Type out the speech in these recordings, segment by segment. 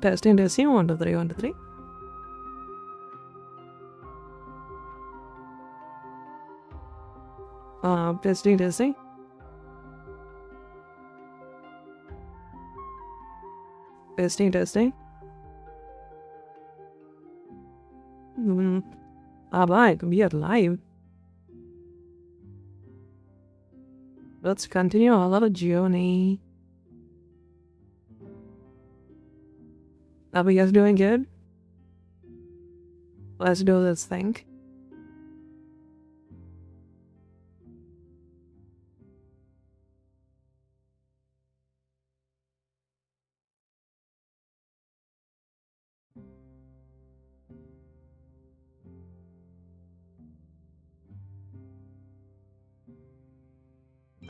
Testing, testing. 1, 2, 3, 1, 2, 3. Testing, testing. Testing, testing. Alright, we are live. Let's continue our journey. Are you guys doing good? Let's do this thing.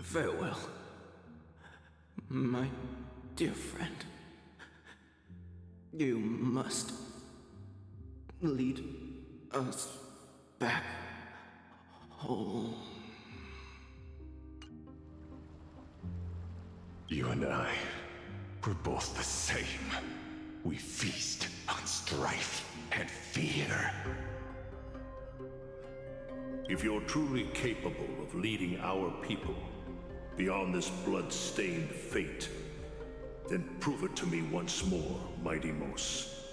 Farewell, my dear friend. You must lead us back home. You and I, we're both the same. We feast on strife and fear. If you're truly capable of leading our people beyond this blood-stained fate, then prove it to me once more, Mighty Mos.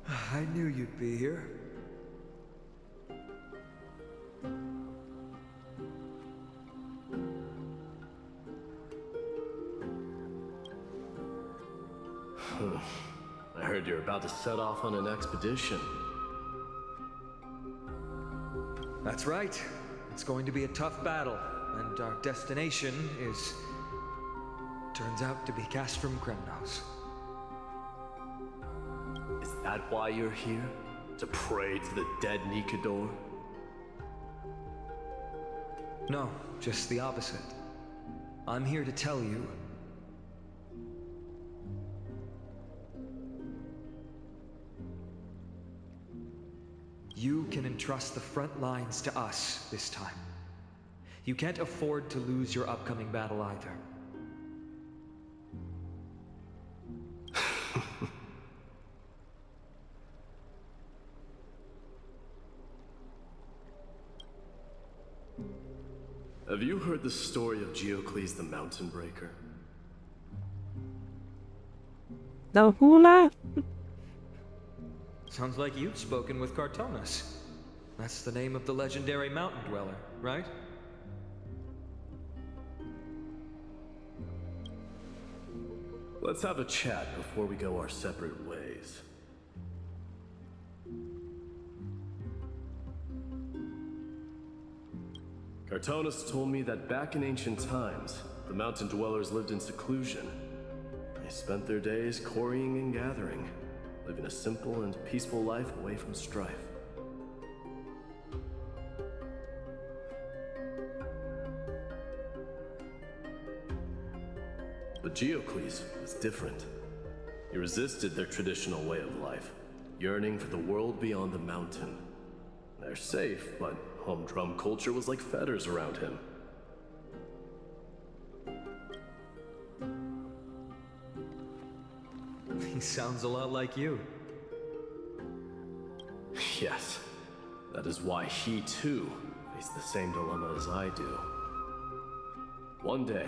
I knew you'd be here. I heard you're about to set off on an expedition. That's right. It's going to be a tough battle, and our destination turns out to be Castrum Kremnos. Is that why you're here? To pray to the dead Nikador? No, just the opposite. I'm here to tell you you can entrust the front lines to us this time. You can't afford to lose your upcoming battle either. Have you heard the story of Geocles the Mountain Breaker? The hula? Sounds like you've spoken with Cartonus. That's the name of the legendary mountain dweller, right? Let's have a chat before we go our separate ways. Cartonus told me that back in ancient times, the mountain dwellers lived in seclusion. They spent their days quarrying and gathering, living a simple and peaceful life away from strife. But Geocles was different. He resisted their traditional way of life, yearning for the world beyond the mountain. They're safe, but humdrum culture was like fetters around him. He sounds a lot like you. Yes, that is why he too faced the same dilemma as I do. One day,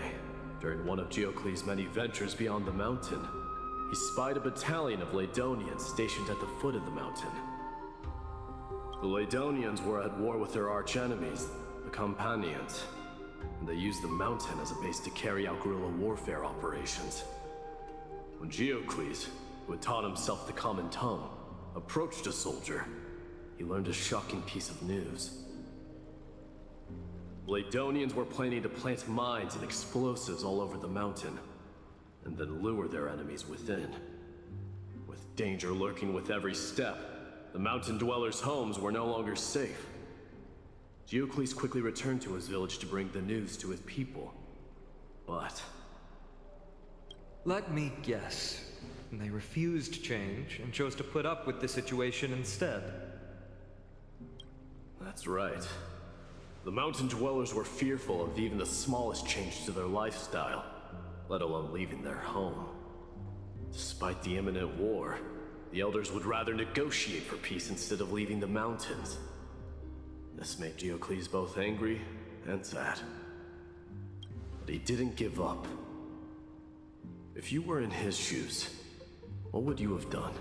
during one of Geocles' many ventures beyond the mountain, he spied a battalion of Ladonians stationed at the foot of the mountain. The Ladonians were at war with their arch-enemies, the Companions, and they used the mountain as a base to carry out guerrilla warfare operations. When Geocles, who had taught himself the common tongue, approached a soldier, he learned a shocking piece of news. Ladonians were planning to plant mines and explosives all over the mountain, and then lure their enemies within. With danger lurking with every step, the mountain dwellers' homes were no longer safe. Geocles quickly returned to his village to bring the news to his people. But Let me guess. and they refused change and chose to put up with the situation instead. That's right. The mountain dwellers were fearful of even the smallest change to their lifestyle, let alone leaving their home. Despite the imminent war, the elders would rather negotiate for peace instead of leaving the mountains. This made Diocles both angry and sad. But he didn't give up. If you were in his shoes, what would you have done?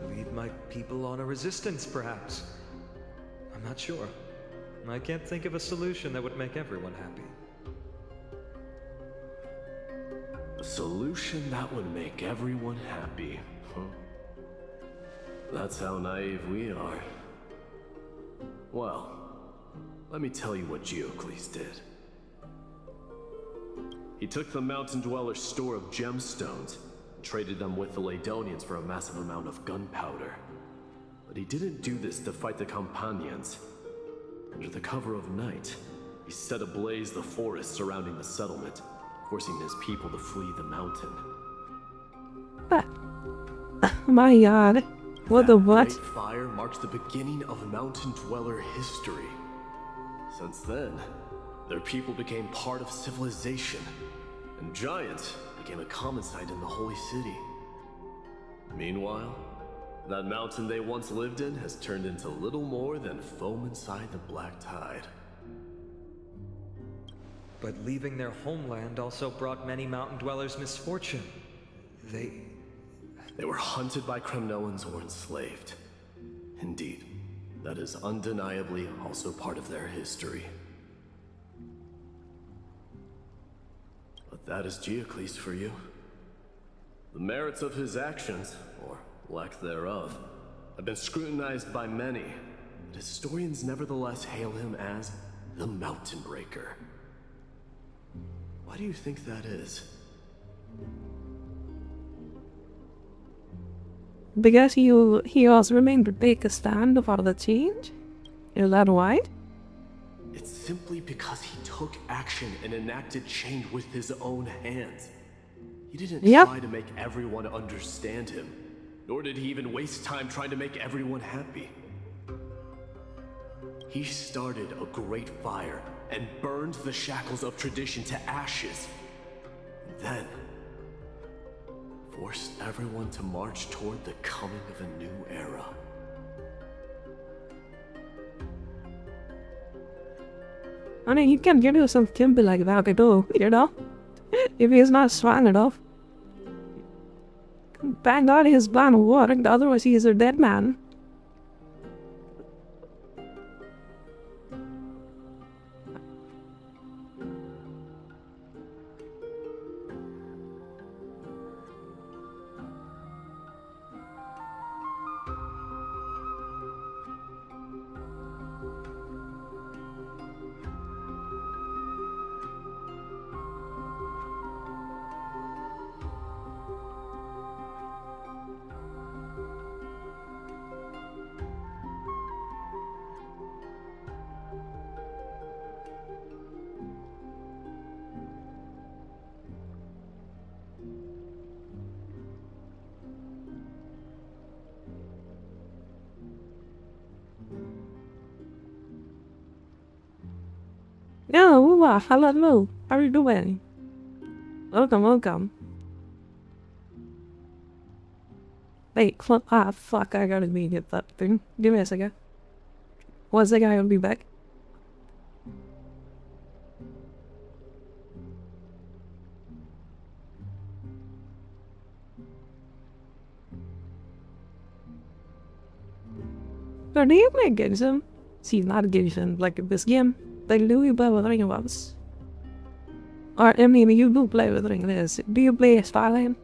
Lead my people on a resistance, perhaps. I'm not sure. I can't think of a solution that would make everyone happy. A solution that would make everyone happy, huh? That's how naive we are. Well, let me tell you what Diocles did. He took the mountain dwellers' store of gemstones and traded them with the Ladonians for a massive amount of gunpowder. But he didn't do this to fight the Campanians. Under the cover of night, he set ablaze the forest surrounding the settlement, forcing his people to flee the mountain. But, my god, what the what? That great fire marks the beginning of mountain dweller history. Since then, their people became part of civilization, and giants became a common sight in the holy city. Meanwhile, that mountain they once lived in has turned into little more than foam inside the black tide. But leaving their homeland also brought many mountain dwellers misfortune. They were hunted by Kremnoans or enslaved. Indeed, that is undeniably also part of their history. But that is Diocles for you. The merits of his actions, or lack thereof, have been scrutinized by many, but historians nevertheless hail him as the Mountain Breaker. Why do you think that is? Because he also remained to take a stand for the change? Is that why? It's simply because he took action and enacted change with his own hands. He didn't try to make everyone understand him, nor did he even waste time trying to make everyone happy. He started a great fire and burned the shackles of tradition to ashes. And then forced everyone to march toward the coming of a new era. I mean, you can get some timber like that, you know? If he's not strong enough. Thank God his plan worked, otherwise he is a dead man. Yeah, hello, how are you doing? Welcome, welcome. Wait, fuck, I gotta get that thing. Give me a second. One second, I'll be back. So do you play Genshin? See, not Genshin, like this game. Like, do you play with Ring of Us? Or, I mean, you do play with Ring of Us. Do you play Starline?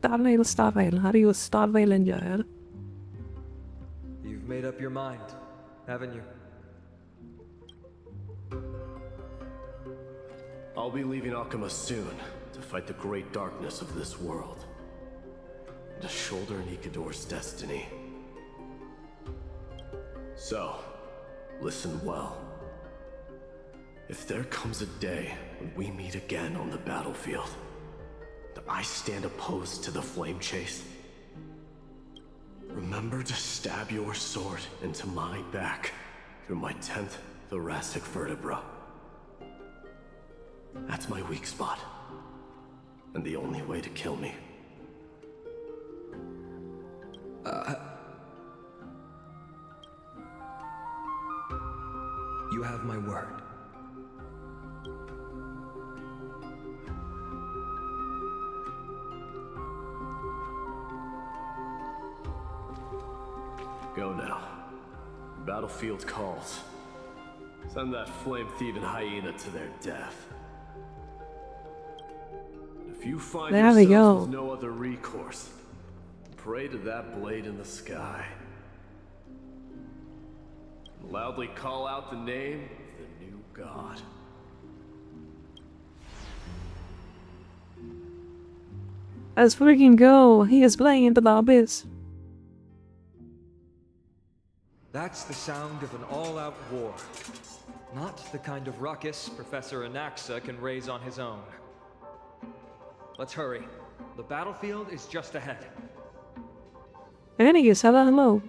Starline, how do you Starline enjoy it? You've made up your mind, haven't you? I'll be leaving Akuma soon to fight the great darkness of this world. And to shoulder Nikador's destiny. So, listen well. If there comes a day when we meet again on the battlefield, that I stand opposed to the flame chase, remember to stab your sword into my back through my 10th thoracic vertebra. That's my weak spot, and the only way to kill me. You have my word. Go now. Battlefield calls. Send that flame-thieving hyena to their death. If you find There we yourselves go. with no other recourse, pray to that blade in the sky. And loudly call out the name of the new god. Let's freaking go. He is playing into the abyss. That's the sound of an all-out war. Not the kind of ruckus Professor Anaxa can raise on his own. Let's hurry. The battlefield is just ahead. And he is hello.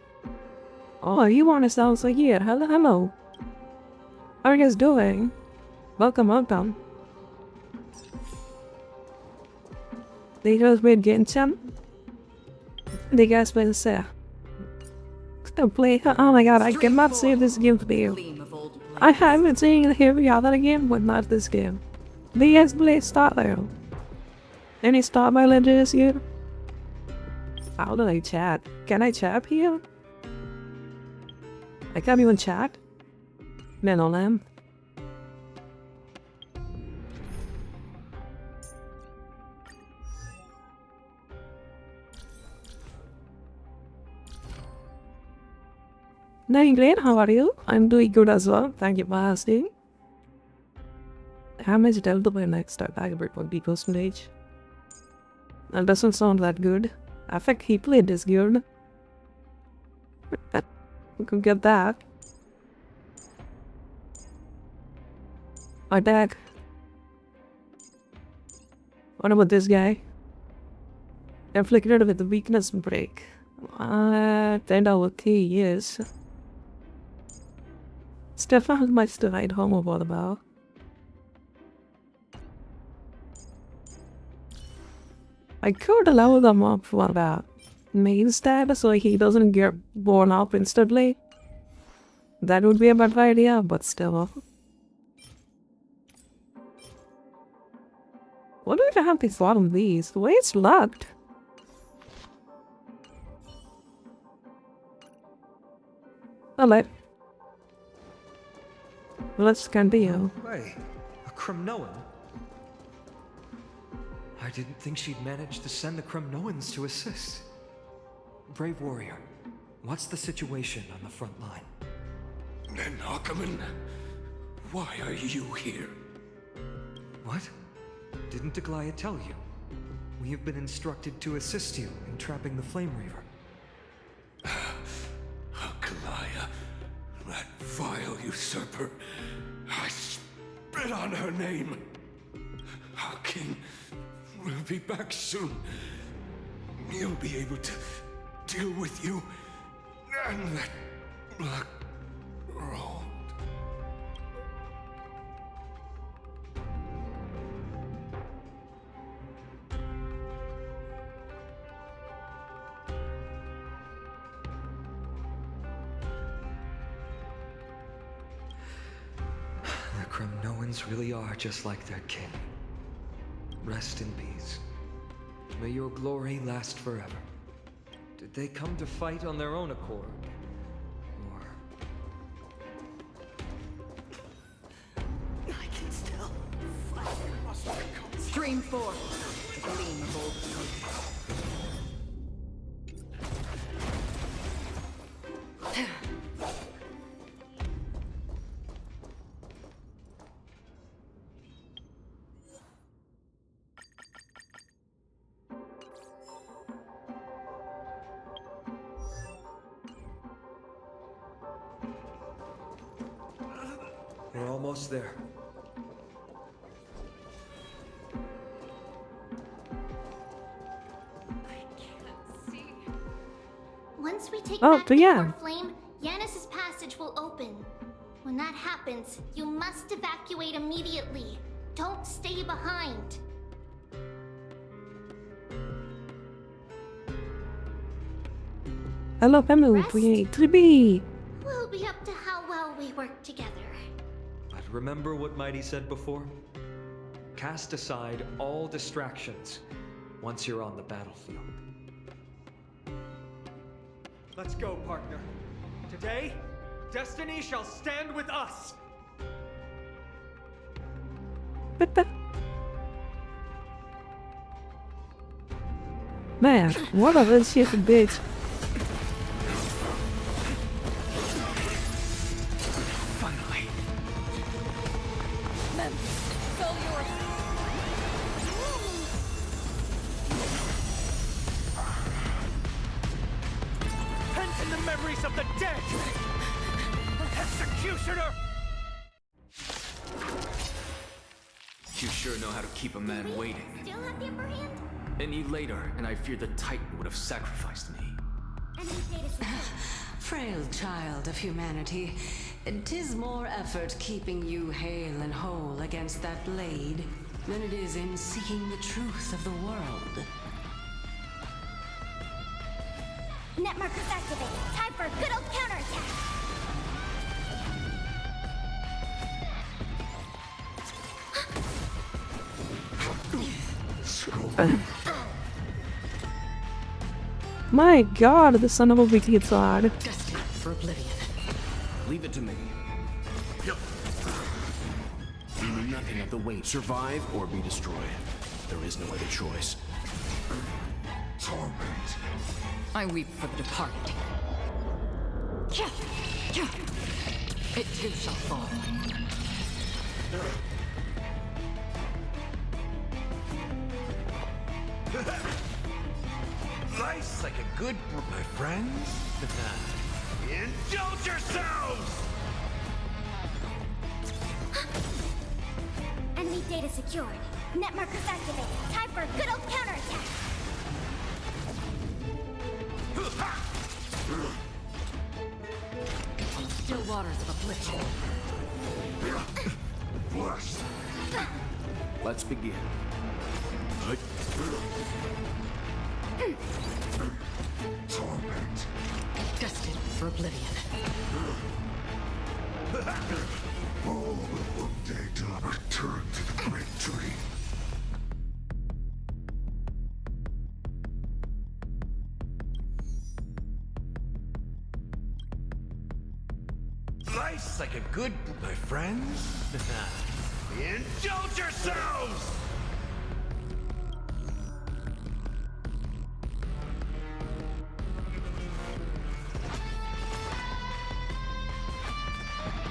Oh, you want to sound like here. Hello. How are you guys doing? Welcome. They just made getting some. They guys play this to play. Oh my god, I cannot save this game for you. I haven't seen the other game, but not this game. The guys play start there. Any start my legends here? How do I chat? Can I chat here? I can't even chat. Man on them. Doing great, how are you? I'm doing good as well, thank you for asking. How much delta by next start back about 20%? That doesn't sound that good. I think he played this good. We could get that. Attack. What about this guy? Afflicted with the weakness break. Turned out okay, yes. Stefan might still ride home about about. I could allow them up for that main stab so he doesn't get born up instantly. That would be a bad idea, but still. What do we have to thought of these? The way it's locked. Alright. Let's continue. Hey, a Kremnoan? I didn't think she'd managed to send the Kremnoans to assist. Brave warrior, what's the situation on the front line? Nanakaman, why are you here? What? Didn't Deglaya tell you? We have been instructed to assist you in trapping the Flame Reaver. Akalaya, that vile usurper. I spit on her name. Our king will be back soon. He'll be able to deal with you and that black road. The Kremnoans really are just like their king. Rest in peace. May your glory last forever. Did they come to fight on their own accord? Or... I can still fight. Stream forth, the gleam of old We're almost there. Once we take Oh, back but the yeah. Core Flame, Yanis's passage will open. When that happens, you must evacuate immediately. Don't stay behind. Alors, Pamela, puis Tribi. Will be up to how well we work together. But remember what Mighty said before? Cast aside all distractions once you're on the battlefield. Let's go, partner. Today, destiny shall stand with us. Man, what a this shit bitch. Finally. Pent in the memories of the dead. Executioner! You sure know how to keep a man waiting. Still have the upper hand? Any later, and I fear the Titan would have sacrificed me. Enemy data secure. Frail child of humanity, 'tis more effort keeping you hale and whole against that blade than it is in seeking the truth of the world. Net markers activated. Time for a good old counterattack. My god, the son of a bitch hits hard. Destined for oblivion. Leave it to me. You know nothing of the weight. Survive or be destroyed. There is no other choice. Torment. I weep for the departed. It too shall fall. Life's like a good my friends. Indulge yourselves! Enemy data secured. Net markers activated. Time for a good old counterattack. Still waters of affliction. Blessed. Let's begin. Torment. Destined for oblivion. All will one day till I return to the great tree. Life's like a good my friends. Indulge yourselves!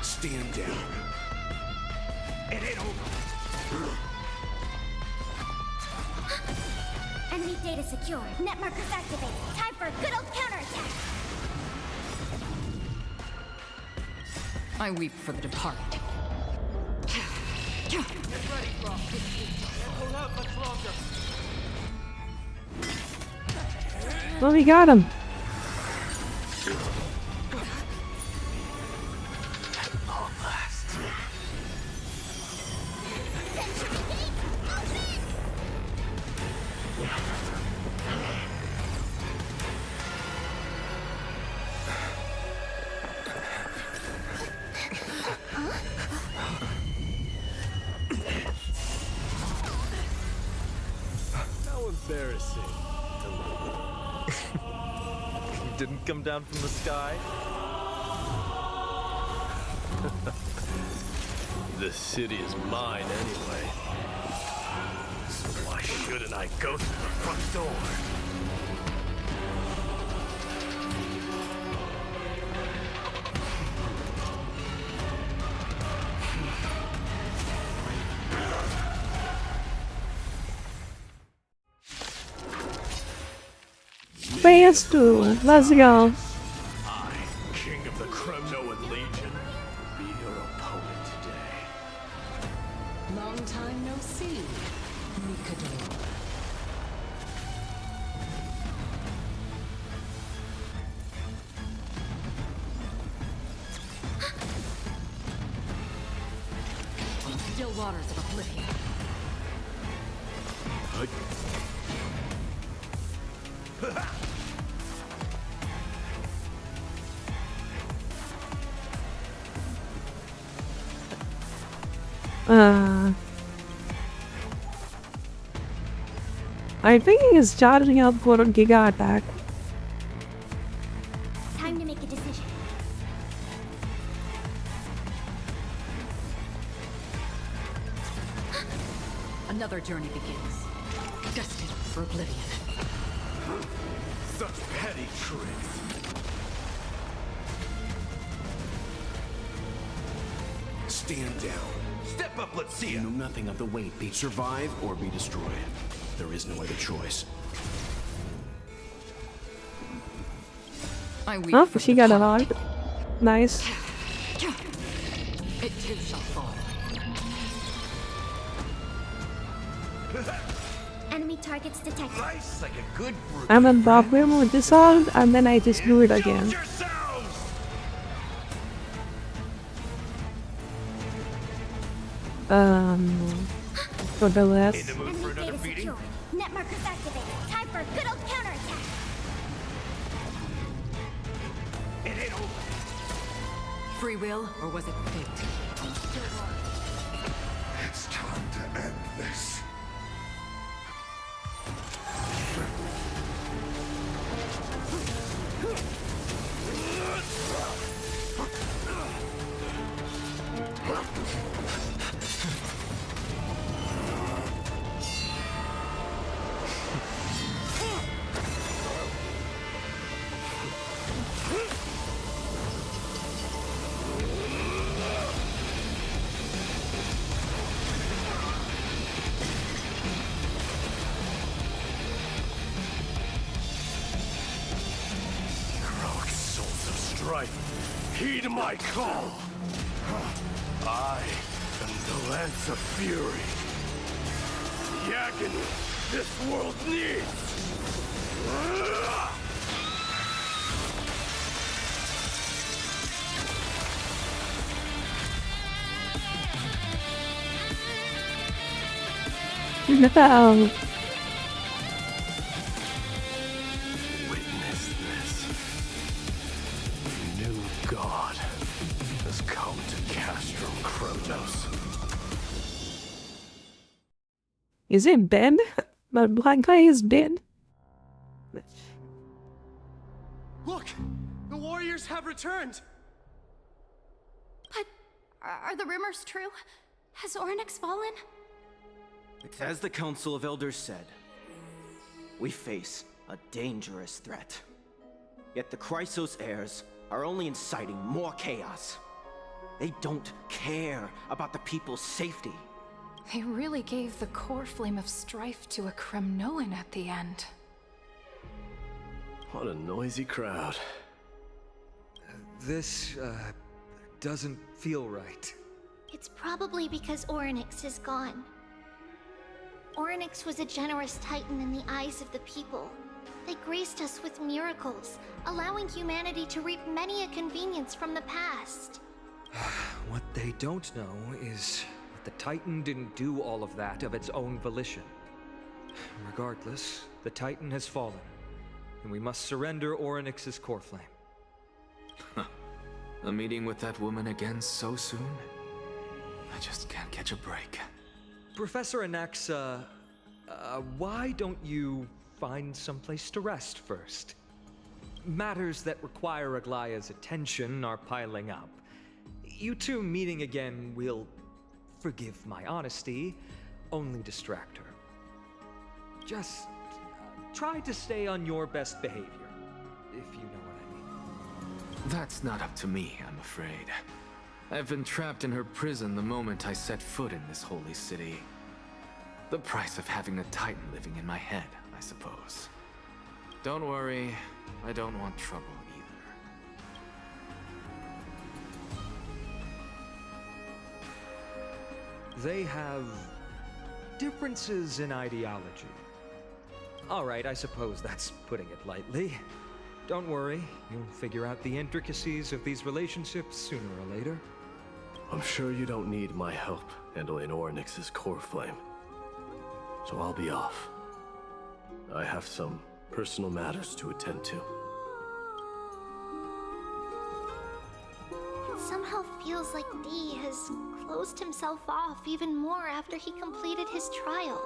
Stand down. It ain't over. Enemy data secured. Net markers activated. Time for a good old counterattack. I weep for the departed. Hold out much longer. Well, we got him. Long last. How embarrassing. You didn't come down from the sky? This city is mine anyway. So why shouldn't I go through the front door? Phase 2. Let's go. I, King of the Kremnoan Legion, be your opponent today. Long time no see, Mikado. still waters of oblivion. I think he is charging out for a Giga attack. Time to make a decision. Another journey begins. Destined for oblivion. Such petty tricks. Stand down. Step up, let's see You ya. know nothing of the weight. Be survive or be destroyed. There is no other choice. I weep Oh, for she the got it plight. on. Nice. It too shall fall. Enemy targets detected. Nice, like a good brute. And then Bob Wilmot dissolved, and then I just do it again. Yourselves! For the last. In the mood Enemy for another data beating? secured. Net markers activated. Time for a good old counterattack. It ain't over. Free will, or was it fate? It's time to end this. Heroic souls of strife, heed my call. I am the Lance of Fury. The agony this world needs. No. Witness this. A new god has come to Castro Kronos. Is it Ben? The black guy is Ben? Look! The warriors have returned! But are the rumors true? Has Ornix fallen? As the Council of Elders said, we face a dangerous threat. Yet the Chrysos heirs are only inciting more chaos. They don't care about the people's safety. They really gave the core flame of strife to a Kremnoan at the end. What a noisy crowd. This, doesn't feel right. It's probably because Ornix is gone. Ornix was a generous titan in the eyes of the people. They graced us with miracles, allowing humanity to reap many a convenience from the past. What they don't know is that the Titan didn't do all of that of its own volition. Regardless, the Titan has fallen, and we must surrender Orynyx's core flame. A meeting with that woman again so soon? I just can't catch a break. Professor Anaxa, why don't you find someplace to rest first? Matters that require Aglaya's attention are piling up. You two meeting again will, forgive my honesty, only distract her. Just try to stay on your best behavior, if you know what I mean. That's not up to me, I'm afraid. I've been trapped in her prison the moment I set foot in this holy city. The price of having a Titan living in my head, I suppose. Don't worry, I don't want trouble either. They have differences in ideology. Alright, I suppose that's putting it lightly. Don't worry, you'll figure out the intricacies of these relationships sooner or later. I'm sure you don't need my help handling Ornyx's core flame. So I'll be off. I have some personal matters to attend to. It somehow feels like D has closed himself off even more after he completed his trial.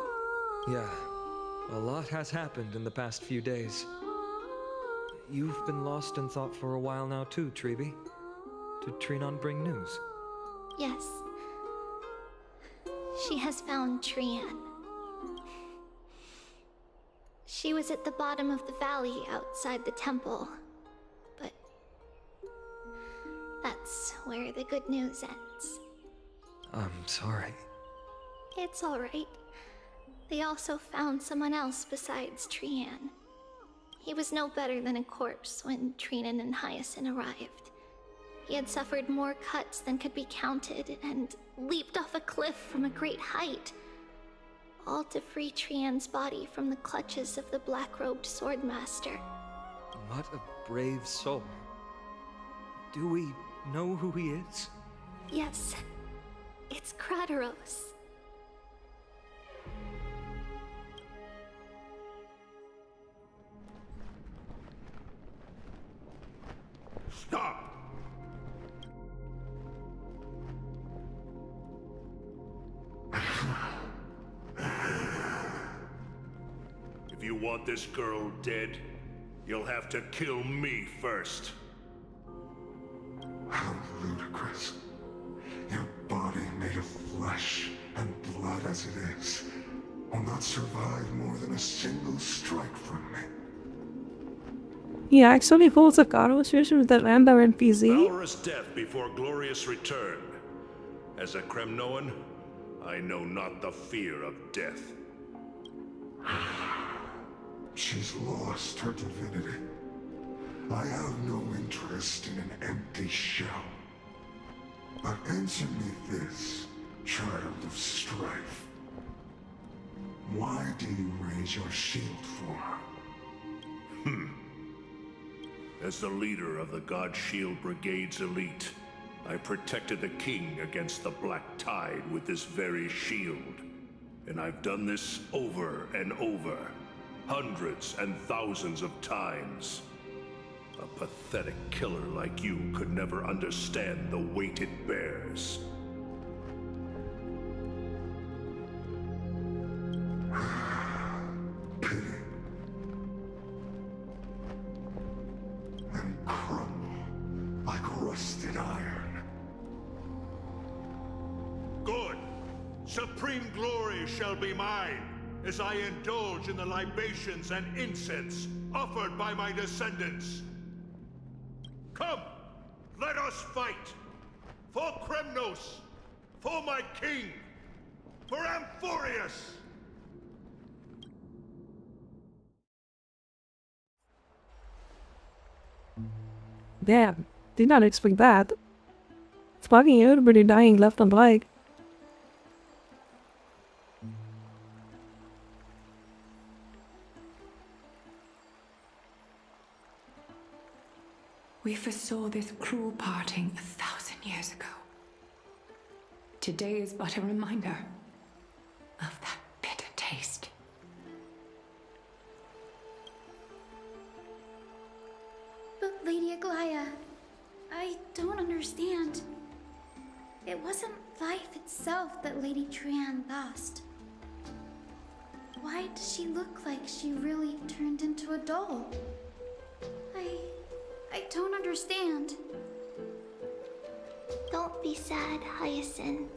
Yeah, a lot has happened in the past few days. You've been lost in thought for a while now too, Treeby. Did Trinon bring news? Yes. She has found Trian. She was at the bottom of the valley outside the temple, but that's where the good news ends. I'm sorry. It's alright. They also found someone else besides Trian. He was no better than a corpse when Trinan and Hyacinth arrived. He had suffered more cuts than could be counted and leaped off a cliff from a great height, all to free Trian's body from the clutches of the black-robed swordmaster. What a brave soul. Do we know who he is? Yes, it's Krateros. Stop! If you want this girl dead, you'll have to kill me first. How ludicrous. Your body made of flesh and blood as it is will not survive more than a single strike from me. He actually holds a conversation with the random NPC? Valorous death before glorious return. As a Kremnoan, I know not the fear of death. She's lost her divinity. I have no interest in an empty shell. But answer me this, child of strife. Why do you raise your shield for her? As the leader of the God Shield Brigade's elite, I protected the king against the Black Tide with this very shield. And I've done this over and over, hundreds and thousands of times. A pathetic killer like you could never understand the weight it bears. Pity. And crumble like rusted iron. Good! Supreme glory shall be mine, as I indulge in the libations and incense offered by my descendants. Come, let us fight! For Kremnos! For my king! For Amphorius! Damn, did not expect that. It's fucking everybody dying left and right. We foresaw this cruel parting 1,000 years ago. Today is but a reminder of that bitter taste. But Lady Aglaya, I don't understand. It wasn't life itself that Lady Trian lost. Why does she look like she really turned into a doll? I don't understand. Don't be sad, Hyacinth.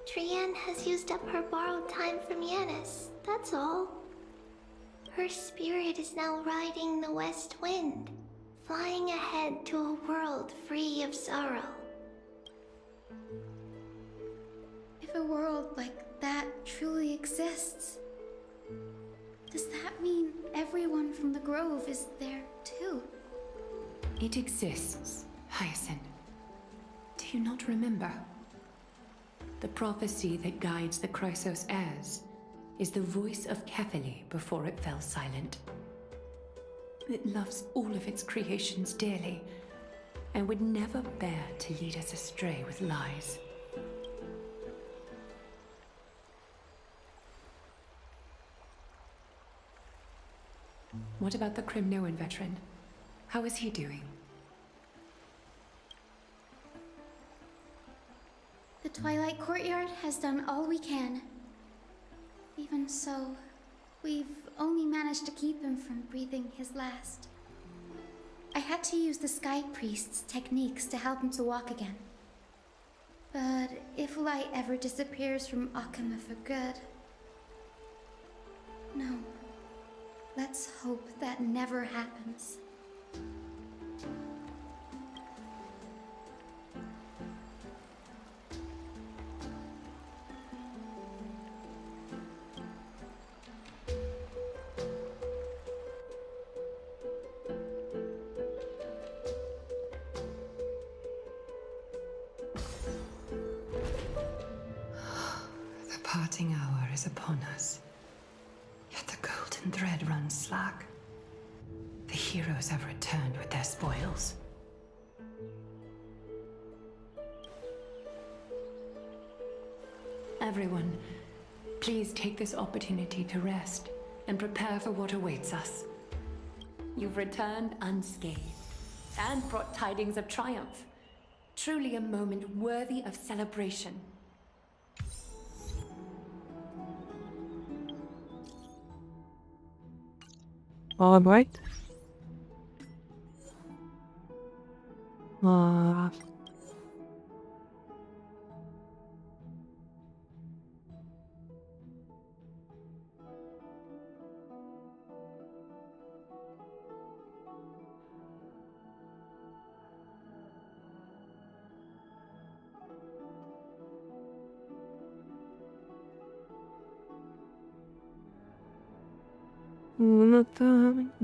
Trian has used up her borrowed time from Yanis, that's all. Her spirit is now riding the west wind, flying ahead to a world free of sorrow. If a world like that truly exists, does that mean everyone from the Grove is there too? It exists, Hyacinth. Do you not remember? The prophecy that guides the Chrysos heirs is the voice of Kefili before it fell silent. It loves all of its creations dearly, and would never bear to lead us astray with lies. What about the Crimnoan veteran? How is he doing? The Twilight Courtyard has done all we can. Even so, we've only managed to keep him from breathing his last. I had to use the Sky Priest's techniques to help him to walk again. But if light ever disappears from Akama for good... No. Let's hope that never happens. The parting hour is upon us. Yet the golden thread runs slack. The heroes have returned with their spoils. Everyone, please take this opportunity to rest and prepare for what awaits us. You've returned unscathed and brought tidings of triumph. Truly a moment worthy of celebration. All right.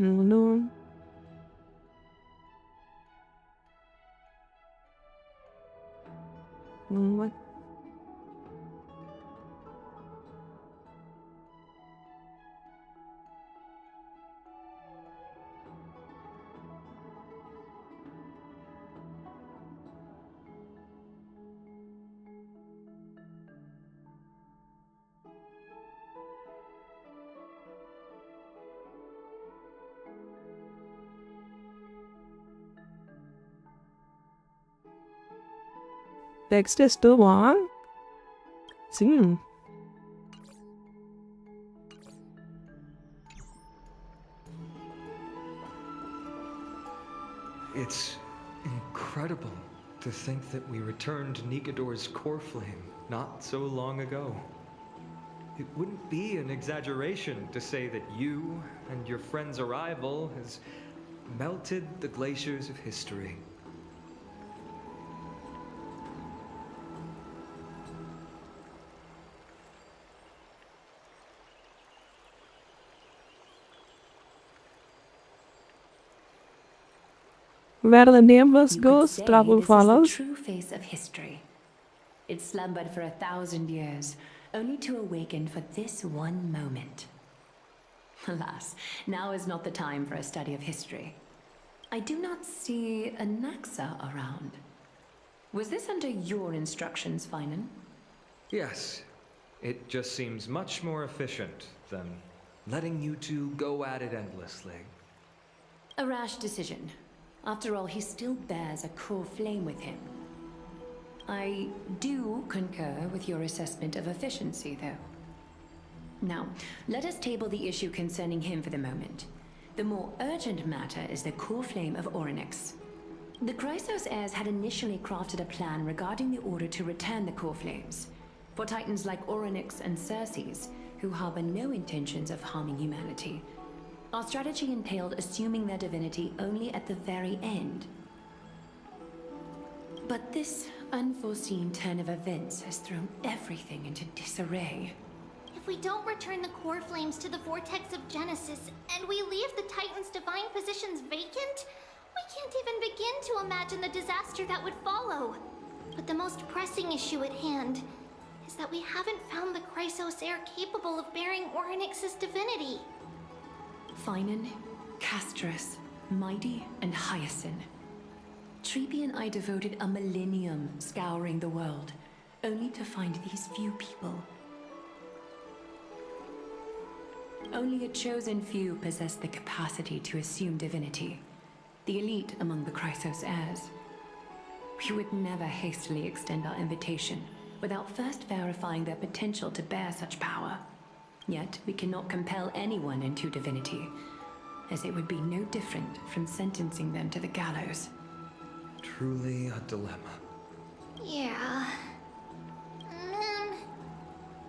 No. What? Text is still on? Soon. It's incredible to think that we returned Nigador's core flame not so long ago. It wouldn't be an exaggeration to say that you and your friend's arrival has melted the glaciers of history. Where the nameless goes, trouble this follows. is the true face of history. It slumbered for 1,000 years, only to awaken for this one moment. Alas, now is not the time for a study of history. I do not see a Naxa around. Was this under your instructions, Finan? Yes. It just seems much more efficient than letting you two go at it endlessly. A rash decision. After all, he still bears a core flame with him. I do concur with your assessment of efficiency, though. Now, let us table the issue concerning him for the moment. The more urgent matter is the core flame of Orynyx. The Chrysos heirs had initially crafted a plan regarding the order to return the core flames. For titans like Orynyx and Circes, who harbor no intentions of harming humanity, our strategy entailed assuming their divinity only at the very end. But this unforeseen turn of events has thrown everything into disarray. If we don't return the core flames to the vortex of Genesis, and we leave the Titan's divine positions vacant, we can't even begin to imagine the disaster that would follow. But the most pressing issue at hand is that we haven't found the Chrysos heir capable of bearing Orynyx's divinity. Finan, Castris, Mighty, and Hyacinth. Treeby and I devoted a millennium scouring the world, only to find these few people. Only a chosen few possess the capacity to assume divinity, the elite among the Chrysos heirs. We would never hastily extend our invitation without first verifying their potential to bear such power. Yet we cannot compel anyone into divinity, as it would be no different from sentencing them to the gallows. Truly a dilemma. Yeah.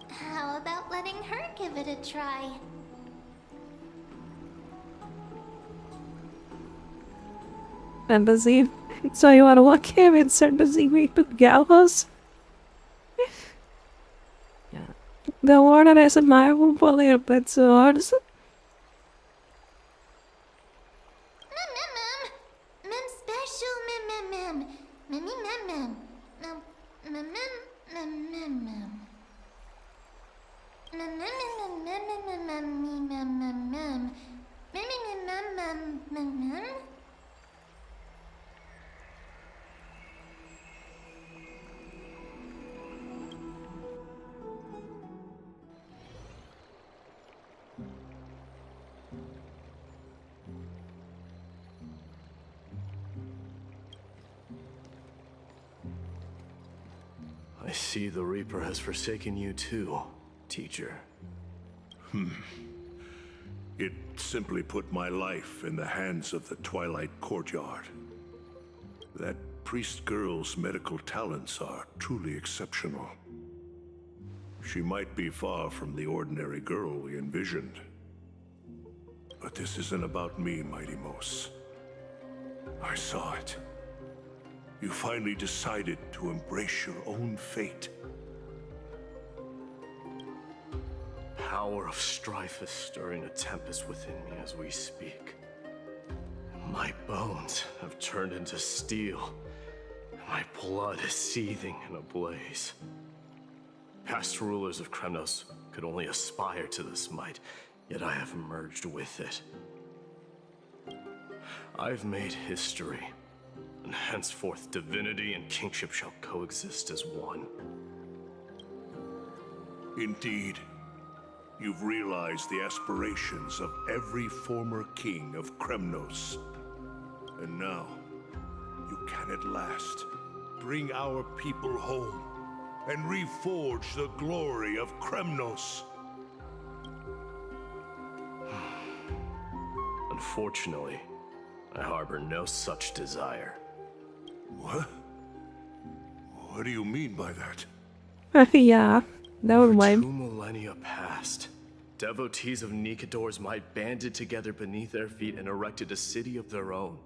How about letting her give it a try? Fantasy. So you wanna walk him and start busy with the gallows? Yeah. The warden is a marvel for a little bit swords. Mem special mem. Mem. I see the Reaper has forsaken you too, teacher. It simply put my life in the hands of the Twilight Courtyard. That priest girl's medical talents are truly exceptional. She might be far from the ordinary girl we envisioned. But this isn't about me, Mighty Mos. I saw it. You finally decided to embrace your own fate. Power of strife is stirring a tempest within me as we speak. My bones have turned into steel, and my blood is seething in a blaze. Past rulers of Kremnos could only aspire to this might, yet I have merged with it. I've made history, and henceforth divinity and kingship shall coexist as one. Indeed. You've realized the aspirations of every former king of Kremnos. And now, you can at last bring our people home and reforge the glory of Kremnos. Unfortunately, I harbor no such desire. What? What do you mean by that? Yeah, that would lame. 2 millennia past, devotees of Nikador's might banded together beneath their feet and erected a city of their own.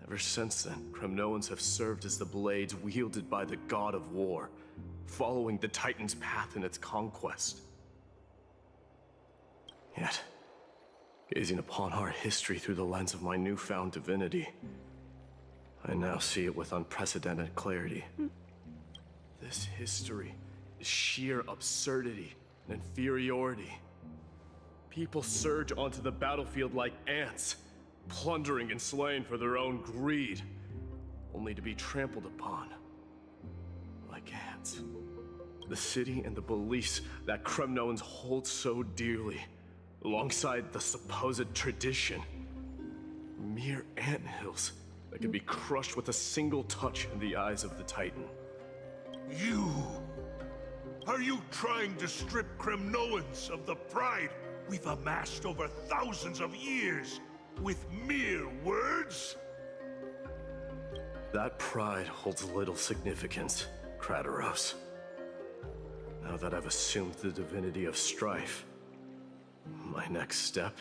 Ever since then, Kremnoans have served as the blades wielded by the god of war, following the Titan's path in its conquest. Yet, gazing upon our history through the lens of my newfound divinity, I now see it with unprecedented clarity. This history is sheer absurdity and inferiority. People surge onto the battlefield like ants, plundering and slaying for their own greed, only to be trampled upon like ants. The city and the beliefs that Kremnoans hold so dearly, alongside the supposed tradition, mere anthills that can be crushed with a single touch in the eyes of the Titan. You! Are you trying to strip Kremnoans of the pride we've amassed over thousands of years with mere words? That pride holds little significance, Krateros. Now that I've assumed the divinity of strife, my next step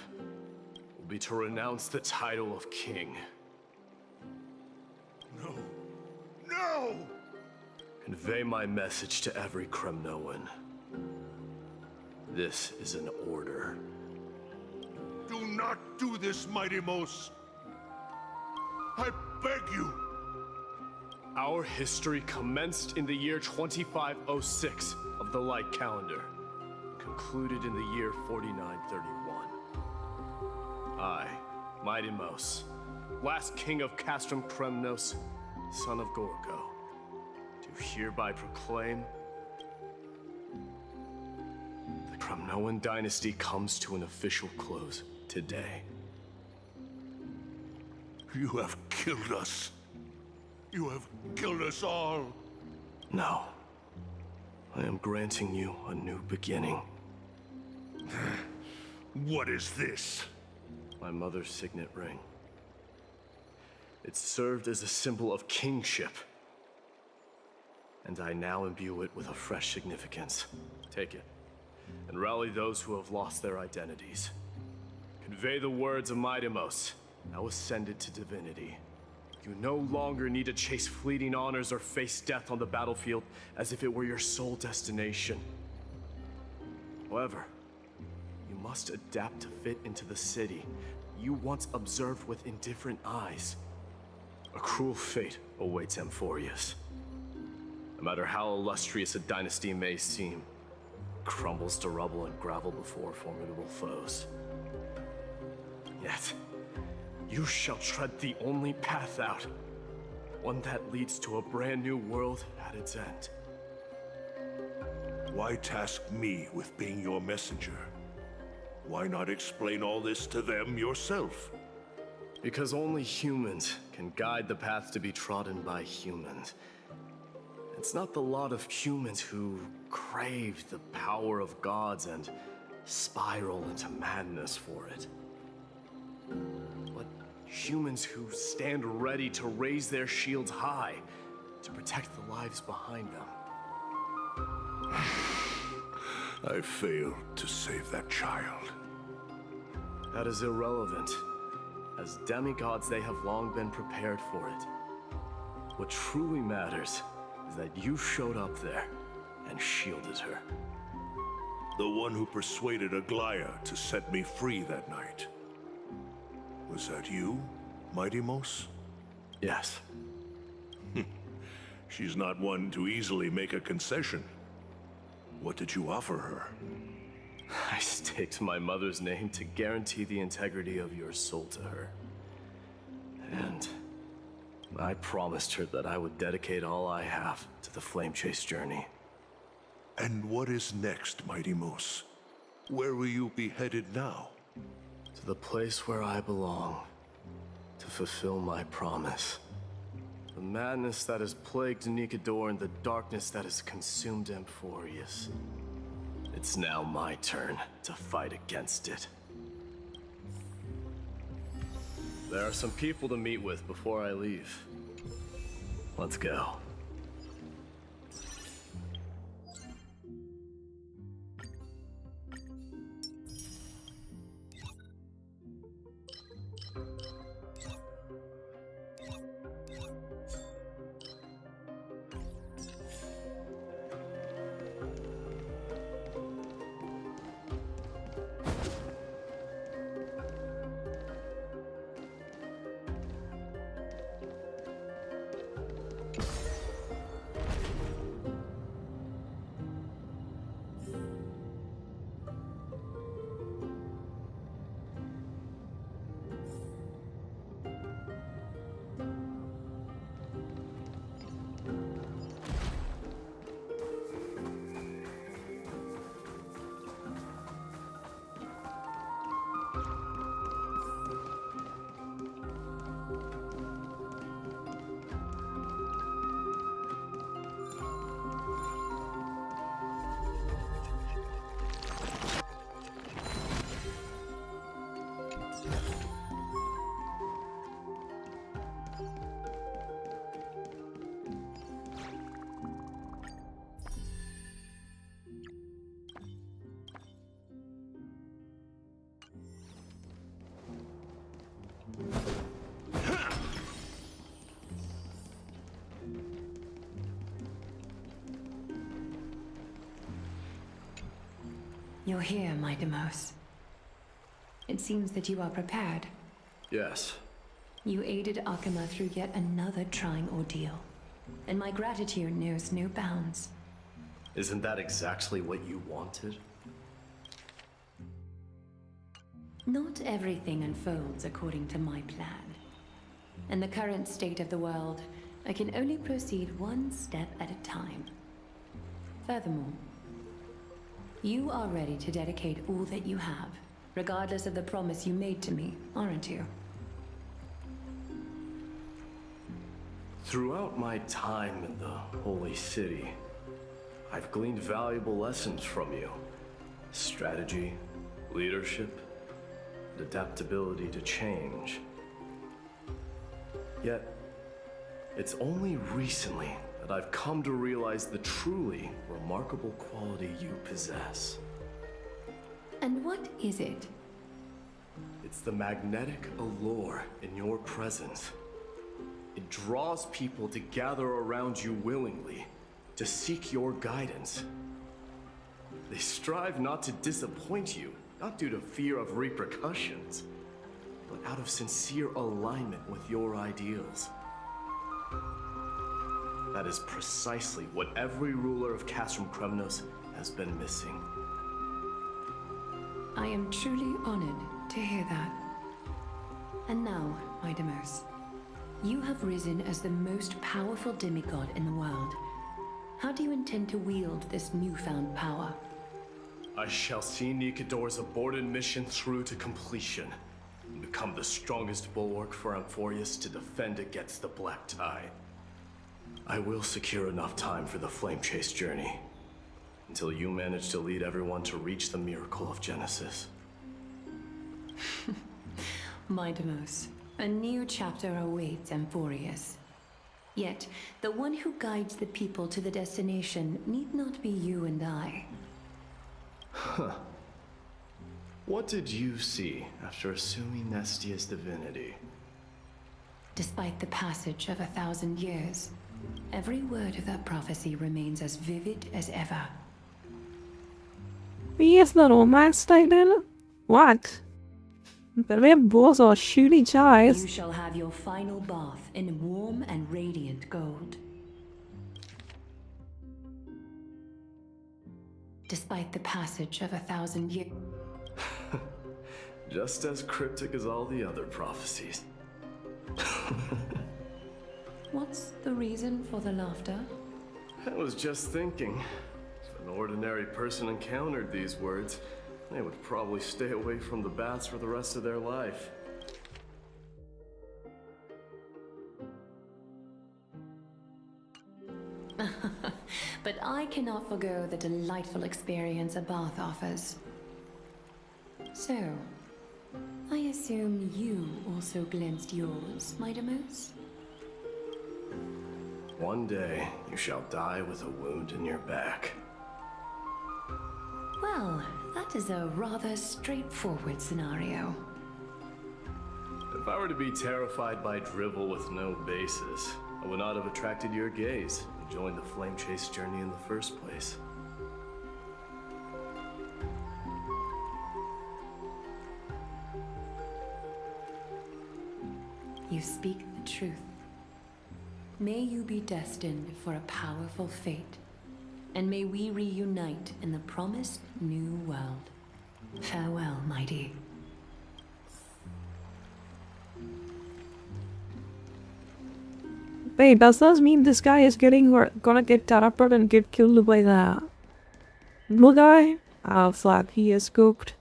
will be to renounce the title of king. No. No! Convey my message to every Kremnoan. This is an order. Do not do this, Mighty Mos. I beg you. Our history commenced in the year 2506 of the Light Calendar, concluded in the year 4931. I, Mighty Mos, last king of Castrum Kremnos, son of Gorgo, do hereby proclaim the Kremnoan dynasty comes to an official close today. You have killed us. You have killed us all. No. I am granting you a new beginning. What is this? My mother's signet ring. It served as a symbol of kingship. And I now imbue it with a fresh significance. Take it, and rally those who have lost their identities. Convey the words of Mightimos. Now ascend it to divinity. You no longer need to chase fleeting honors or face death on the battlefield as if it were your sole destination. However, you must adapt to fit into the city you once observed with indifferent eyes. A cruel fate awaits Amphorius. No matter how illustrious a dynasty may seem, it crumbles to rubble and gravel before formidable foes. Yet, you shall tread the only path out, one that leads to a brand new world at its end. Why task me with being your messenger? Why not explain all this to them yourself? Because only humans can guide the path to be trodden by humans. It's not the lot of humans who crave the power of gods and spiral into madness for it. But humans who stand ready to raise their shields high to protect the lives behind them. I failed to save that child. That is irrelevant. As demigods, they have long been prepared for it. What truly matters is that you showed up there and shielded her. The one who persuaded Aglaya to set me free that night. Was that you, Mightimos? Yes. She's not one to easily make a concession. What did you offer her? I staked my mother's name to guarantee the integrity of your soul to her. And I promised her that I would dedicate all I have to the Flame Chase journey. And what is next, Mightimos? Where will you be headed now? To the place where I belong, to fulfill my promise. The madness that has plagued Nikador and the darkness that has consumed Amphorius. It's now my turn to fight against it. There are some people to meet with before I leave. Let's go. You're here, Mightimos. It seems that you are prepared. Yes. You aided Akama through yet another trying ordeal, and my gratitude knows no bounds. Isn't that exactly what you wanted? Not everything unfolds according to my plan. In the current state of the world, I can only proceed one step at a time. Furthermore, you are ready to dedicate all that you have, regardless of the promise you made to me, aren't you? Throughout my time in the Holy City, I've gleaned valuable lessons from you. Strategy, leadership, and adaptability to change. Yet, it's only recently that I've come to realize the truly remarkable quality you possess. And what is it? It's the magnetic allure in your presence. It draws people to gather around you willingly, to seek your guidance. They strive not to disappoint you, not due to fear of repercussions, but out of sincere alignment with your ideals. That is precisely what every ruler of Castrum Kremnos has been missing. I am truly honored to hear that. And now, Idamos, you have risen as the most powerful demigod in the world. How do you intend to wield this newfound power? I shall see Nikador's aborted mission through to completion, and become the strongest bulwark for Amphorius to defend against the Black Tide. I will secure enough time for the Flame Chase journey, until you manage to lead everyone to reach the miracle of Genesis. Midamos, a new chapter awaits Amphorius. Yet, the one who guides the people to the destination need not be you and I. Huh. What did you see after assuming Nestia's divinity? Despite the passage of 1,000 years, every word of that prophecy remains as vivid as ever. Yes, not all my statement. What? But we have balls or shoot each eyes. You shall have your final bath in warm and radiant gold. Despite the passage of 1,000 years. Just as cryptic as all the other prophecies. What's the reason for the laughter? I was just thinking, if an ordinary person encountered these words, they would probably stay away from the baths for the rest of their life. But I cannot forgo the delightful experience a bath offers. So, I assume you also glimpsed yours, Midamos? One day, you shall die with a wound in your back. Well, that is a rather straightforward scenario. If I were to be terrified by drivel with no basis, I would not have attracted your gaze and joined the Flame Chase journey in the first place. You speak the truth. May you be destined for a powerful fate, and may we reunite in the promised new world. Farewell, mighty. Wait, does this mean this guy is gonna get teleported and get killed by the blue guy? Oh, flat, he is scooped.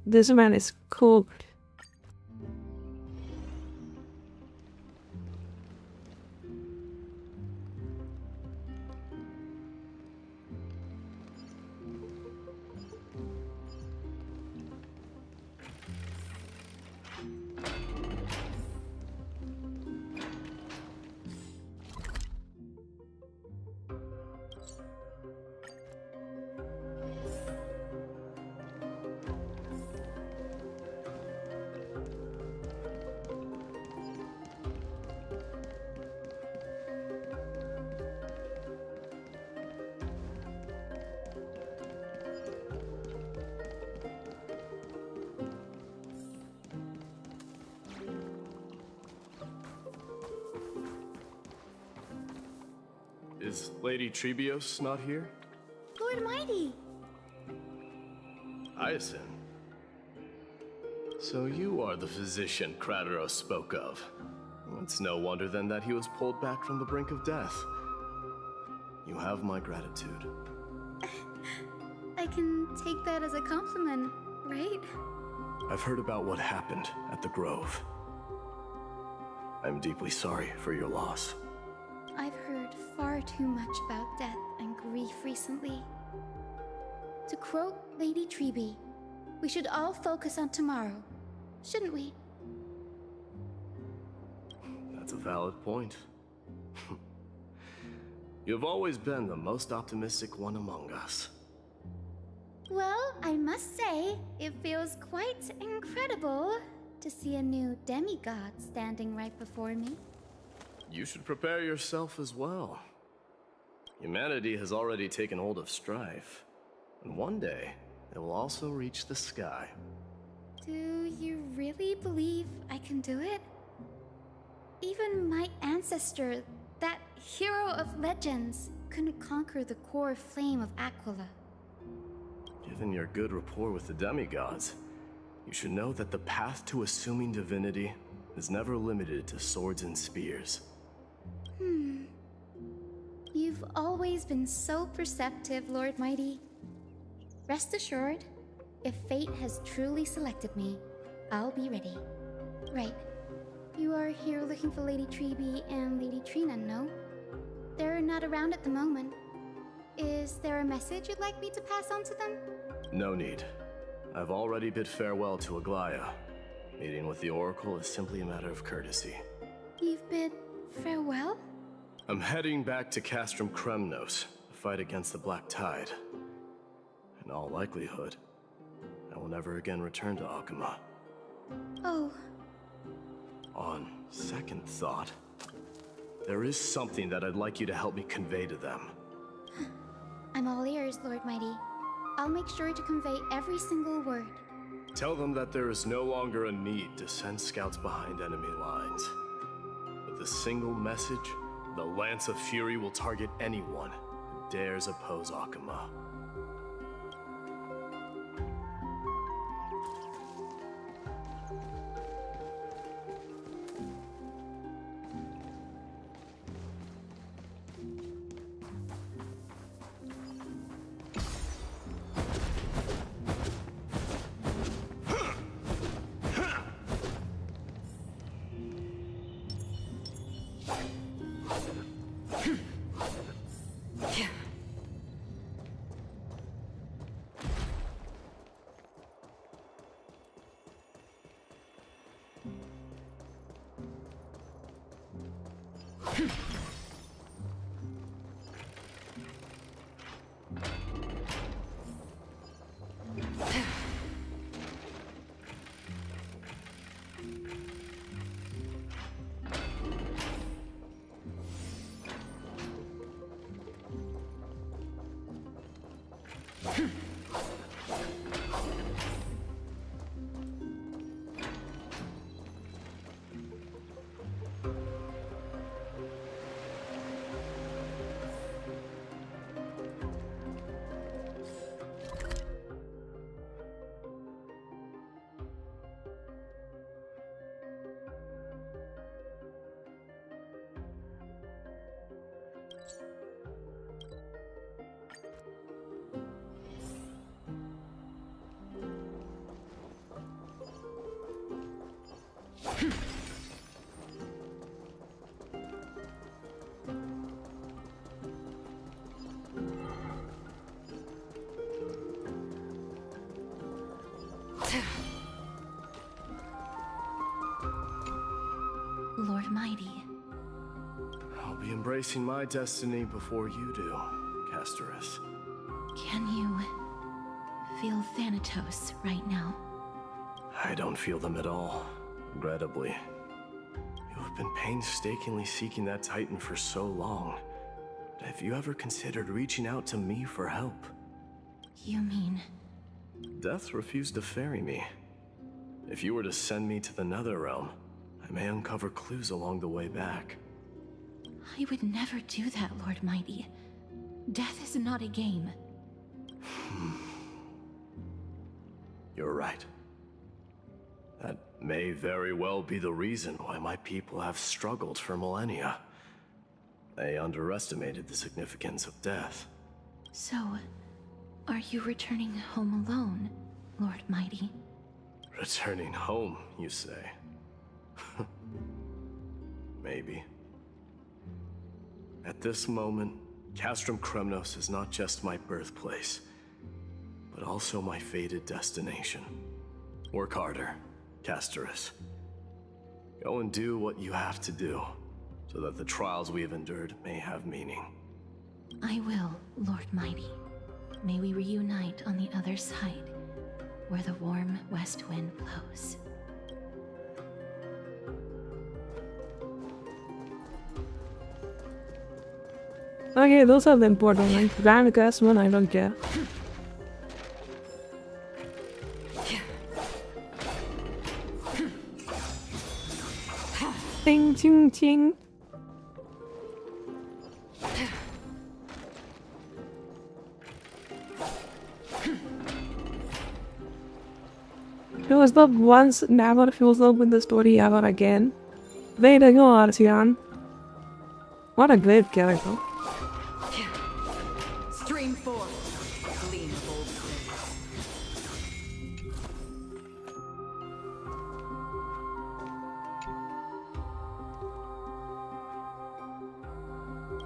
This man is cooked. Is Lady Trebios not here? Lord Mighty! Hyacinth. So you are the physician Krateros spoke of. It's no wonder then that he was pulled back from the brink of death. You have my gratitude. I can take that as a compliment, right? I've heard about what happened at the Grove. I'm deeply sorry for your loss. I've heard far too much about death and grief recently. To quote Lady Treby, we should all focus on tomorrow, shouldn't we? That's a valid point. You've always been the most optimistic one among us. Well, I must say, it feels quite incredible to see a new demigod standing right before me. You should prepare yourself as well. Humanity has already taken hold of strife, and one day it will also reach the sky. Do you really believe I can do it? Even my ancestor, that hero of legends, couldn't conquer the core flame of Aquila. Given your good rapport with the demigods, you should know that the path to assuming divinity is never limited to swords and spears. You've always been so perceptive, Lord Mighty. Rest assured, if fate has truly selected me, I'll be ready. Right. You are here looking for Lady Treby and Lady Trina, no? They're not around at the moment. Is there a message you'd like me to pass on to them? No need. I've already bid farewell to Aglaya. Meeting with the Oracle is simply a matter of courtesy. You've bid farewell? I'm heading back to Castrum Kremnos to fight against the Black Tide. In all likelihood, I will never again return to Akuma. Oh. On second thought, there is something that I'd like you to help me convey to them. I'm all ears, Lord Mighty. I'll make sure to convey every single word. Tell them that there is no longer a need to send scouts behind enemy lines. With a single message, the Lance of Fury will target anyone who dares oppose Akuma. Lord Mighty. I'll be embracing my destiny before you do, Casterus. Can you feel Thanatos right now? I don't feel them at all, regrettably. You have been painstakingly seeking that Titan for so long. But have you ever considered reaching out to me for help? You mean... Death refused to ferry me. If you were to send me to the Netherrealm, I may uncover clues along the way back. I would never do that, Lord Mighty. Death is not a game. You're right. That may very well be the reason why my people have struggled for millennia. They underestimated the significance of death. So, are you returning home alone, Lord Mighty? Returning home, you say? Maybe. At this moment, Castrum Kremnos is not just my birthplace, but also my fated destination. Work harder, Castorus. Go and do what you have to do, so that the trials we have endured may have meaning. I will, Lord Mighty. May we reunite on the other side, where the warm west wind blows. Okay, those are the important ones. Grand gas one, I don't care. Ting ting ting. Feels up once, never feels up with the story ever again. Way to go, Artian. What a great character. Stream forth, gleam of old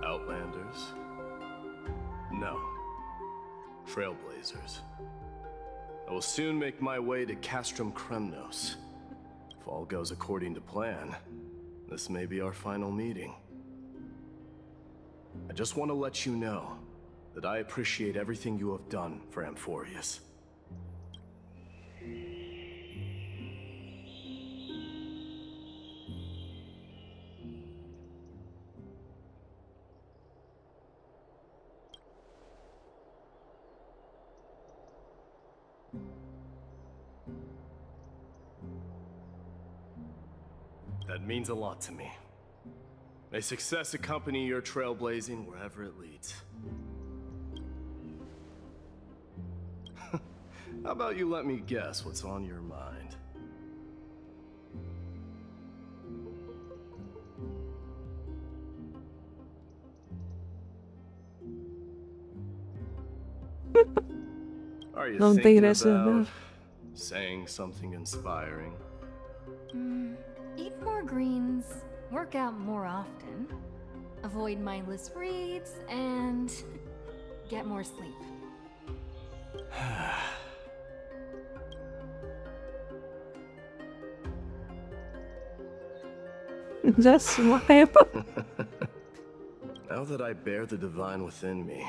Outlanders? No. Trailblazers. I will soon make my way to Castrum Kremnos. If all goes according to plan, this may be our final meeting. I just want to let you know that I appreciate everything you have done for Amphorius. That means a lot to me. May success accompany your trailblazing wherever it leads. How about you let me guess what's on your mind? Are you Don't thinking think about saying something inspiring? Eat more greens, work out more often, avoid mindless reads, and get more sleep. Just what happened? Now that I bear the divine within me,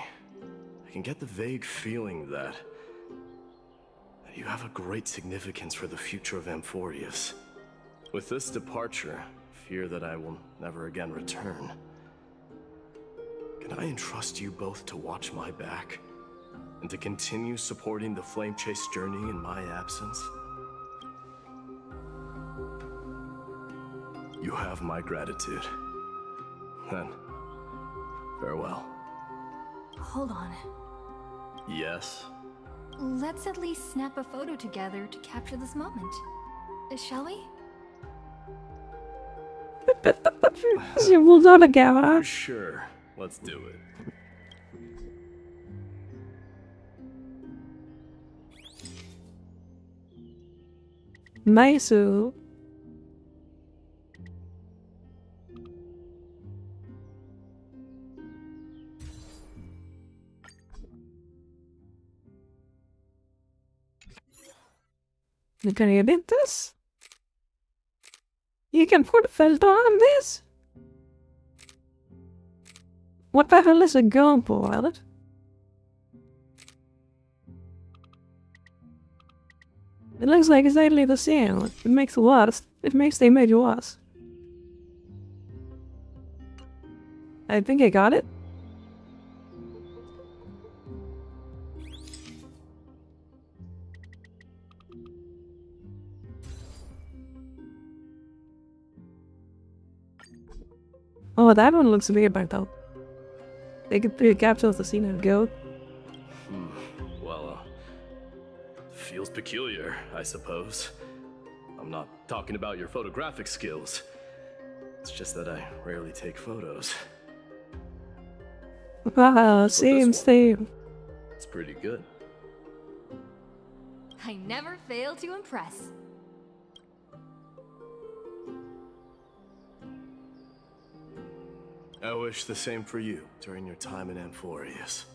I can get the vague feeling that you have a great significance for the future of Amphorius. With this departure, fear that I will never again return. Can I entrust you both to watch my back? And to continue supporting the Flame Chase journey in my absence? You have my gratitude. Then, farewell. Hold on. Yes? Let's at least snap a photo together to capture this moment. Shall we? She will not again. Sure, let's do it. Nice. Can you edit this? You can put a filter on this? What the hell is a gun pilot? It looks like exactly the same. It makes it worse. It makes the image worse. I think I got it. Oh, that one looks weird, though. They could capture the scene and go. Well, feels peculiar, I suppose. I'm not talking about your photographic skills. It's just that I rarely take photos. Wow, same. It's pretty good. I never fail to impress. I wish the same for you during your time in Amphorius.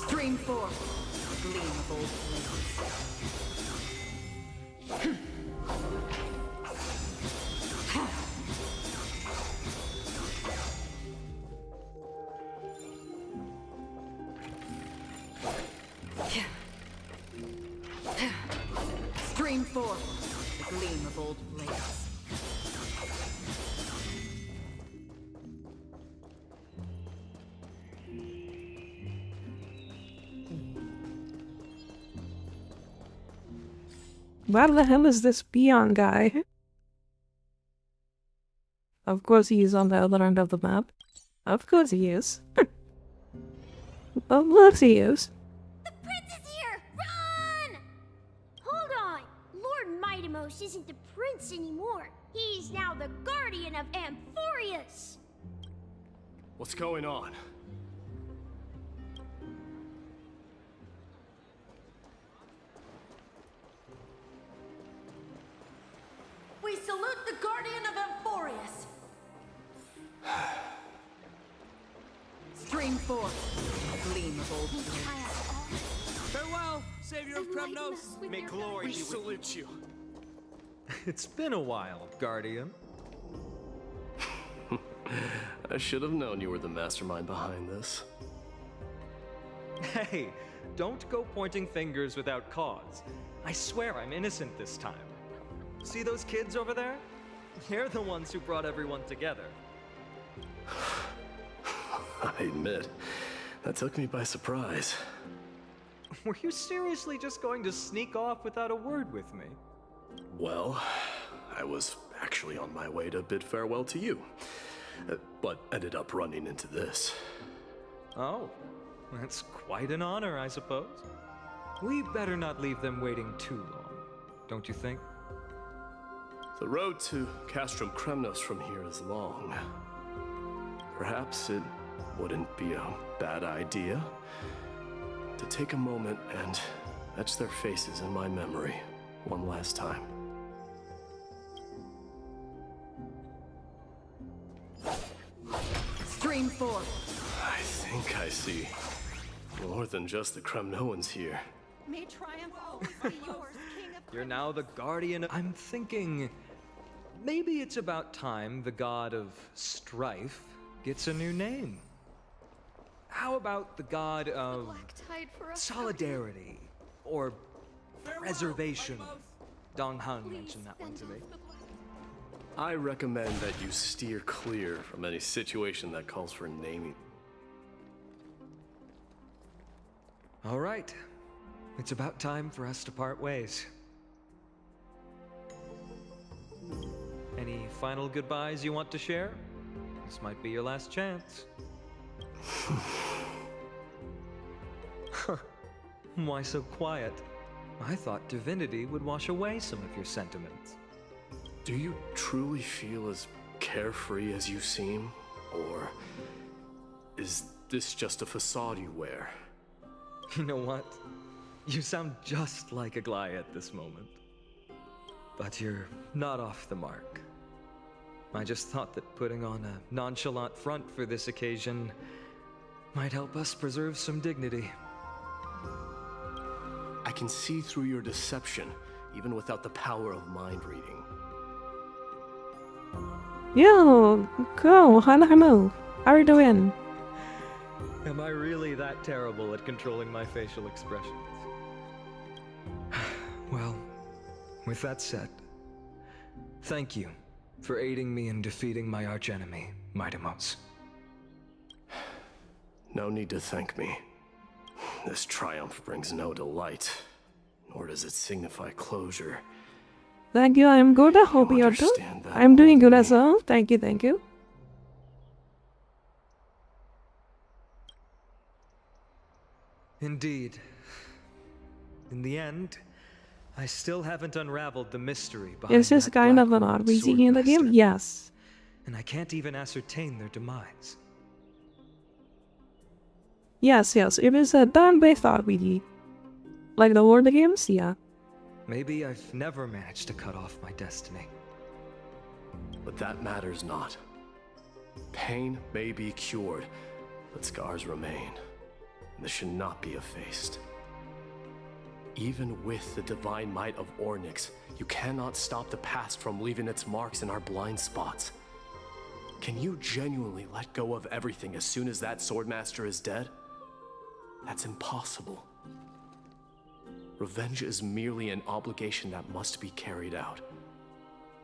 Stream forth, gleam of old Stream forth, the gleam of old blades. What the hell is this peon guy? Of course he is on the other end of the map. Of course he is. Of course he is. The prince is here! Run! Hold on! Lord Mightimos isn't the prince anymore. He's now the guardian of Amphorius! What's going on? We salute the guardian of Amphorius! Stream forth, a gleam of old blades. Farewell, savior of Kremnos! May glory We be with salute you. It's been a while, Guardian. I should have known you were the mastermind behind this. Hey, don't go pointing fingers without cause. I swear I'm innocent this time. See those kids over there? They're the ones who brought everyone together. I admit, that took me by surprise. Were you seriously just going to sneak off without a word with me? Well, I was actually on my way to bid farewell to you, but ended up running into this. Oh, that's quite an honor, I suppose. We better not leave them waiting too long, don't you think? The road to Castrum Kremnos from here is long. Perhaps it wouldn't be a bad idea to take a moment and etch their faces in my memory one last time. Stream forth. I think I see more than just the Kremnoans here. May triumph always be yours, King of You're now the guardian. I'm thinking maybe it's about time the god of strife gets a new name. How about the god of solidarity or preservation? Dong Han mentioned that one to me. I recommend that you steer clear from any situation that calls for naming. All right. It's about time for us to part ways. Any final goodbyes you want to share? This might be your last chance. Why so quiet? I thought divinity would wash away some of your sentiments. Do you truly feel as carefree as you seem? Or is this just a facade you wear? You know what? You sound just like a Gly at this moment. But you're not off the mark. I just thought that putting on a nonchalant front for this occasion might help us preserve some dignity. I can see through your deception, even without the power of mind reading. Yo, cool. Hello. How are you doing? Am I really that terrible at controlling my facial expressions? Well, with that said, thank you for aiding me in defeating my archenemy, Mightimos. No need to thank me. This triumph brings no delight, nor does it signify closure. Thank you, I'm good. I hope you're too. I'm doing good as well. Thank you, thank you. Indeed. In the end, I still haven't unraveled the mystery behind Is this kind of an RPG in the game? Yes. And I can't even ascertain their demise. Yes, it is a turn-based RPG. Like the older games, yeah. Maybe I've never managed to cut off my destiny. But that matters not. Pain may be cured, but scars remain. This should not be effaced. Even with the divine might of Ornyx, you cannot stop the past from leaving its marks in our blind spots. Can you genuinely let go of everything as soon as that Swordmaster is dead? That's impossible. Revenge is merely an obligation that must be carried out,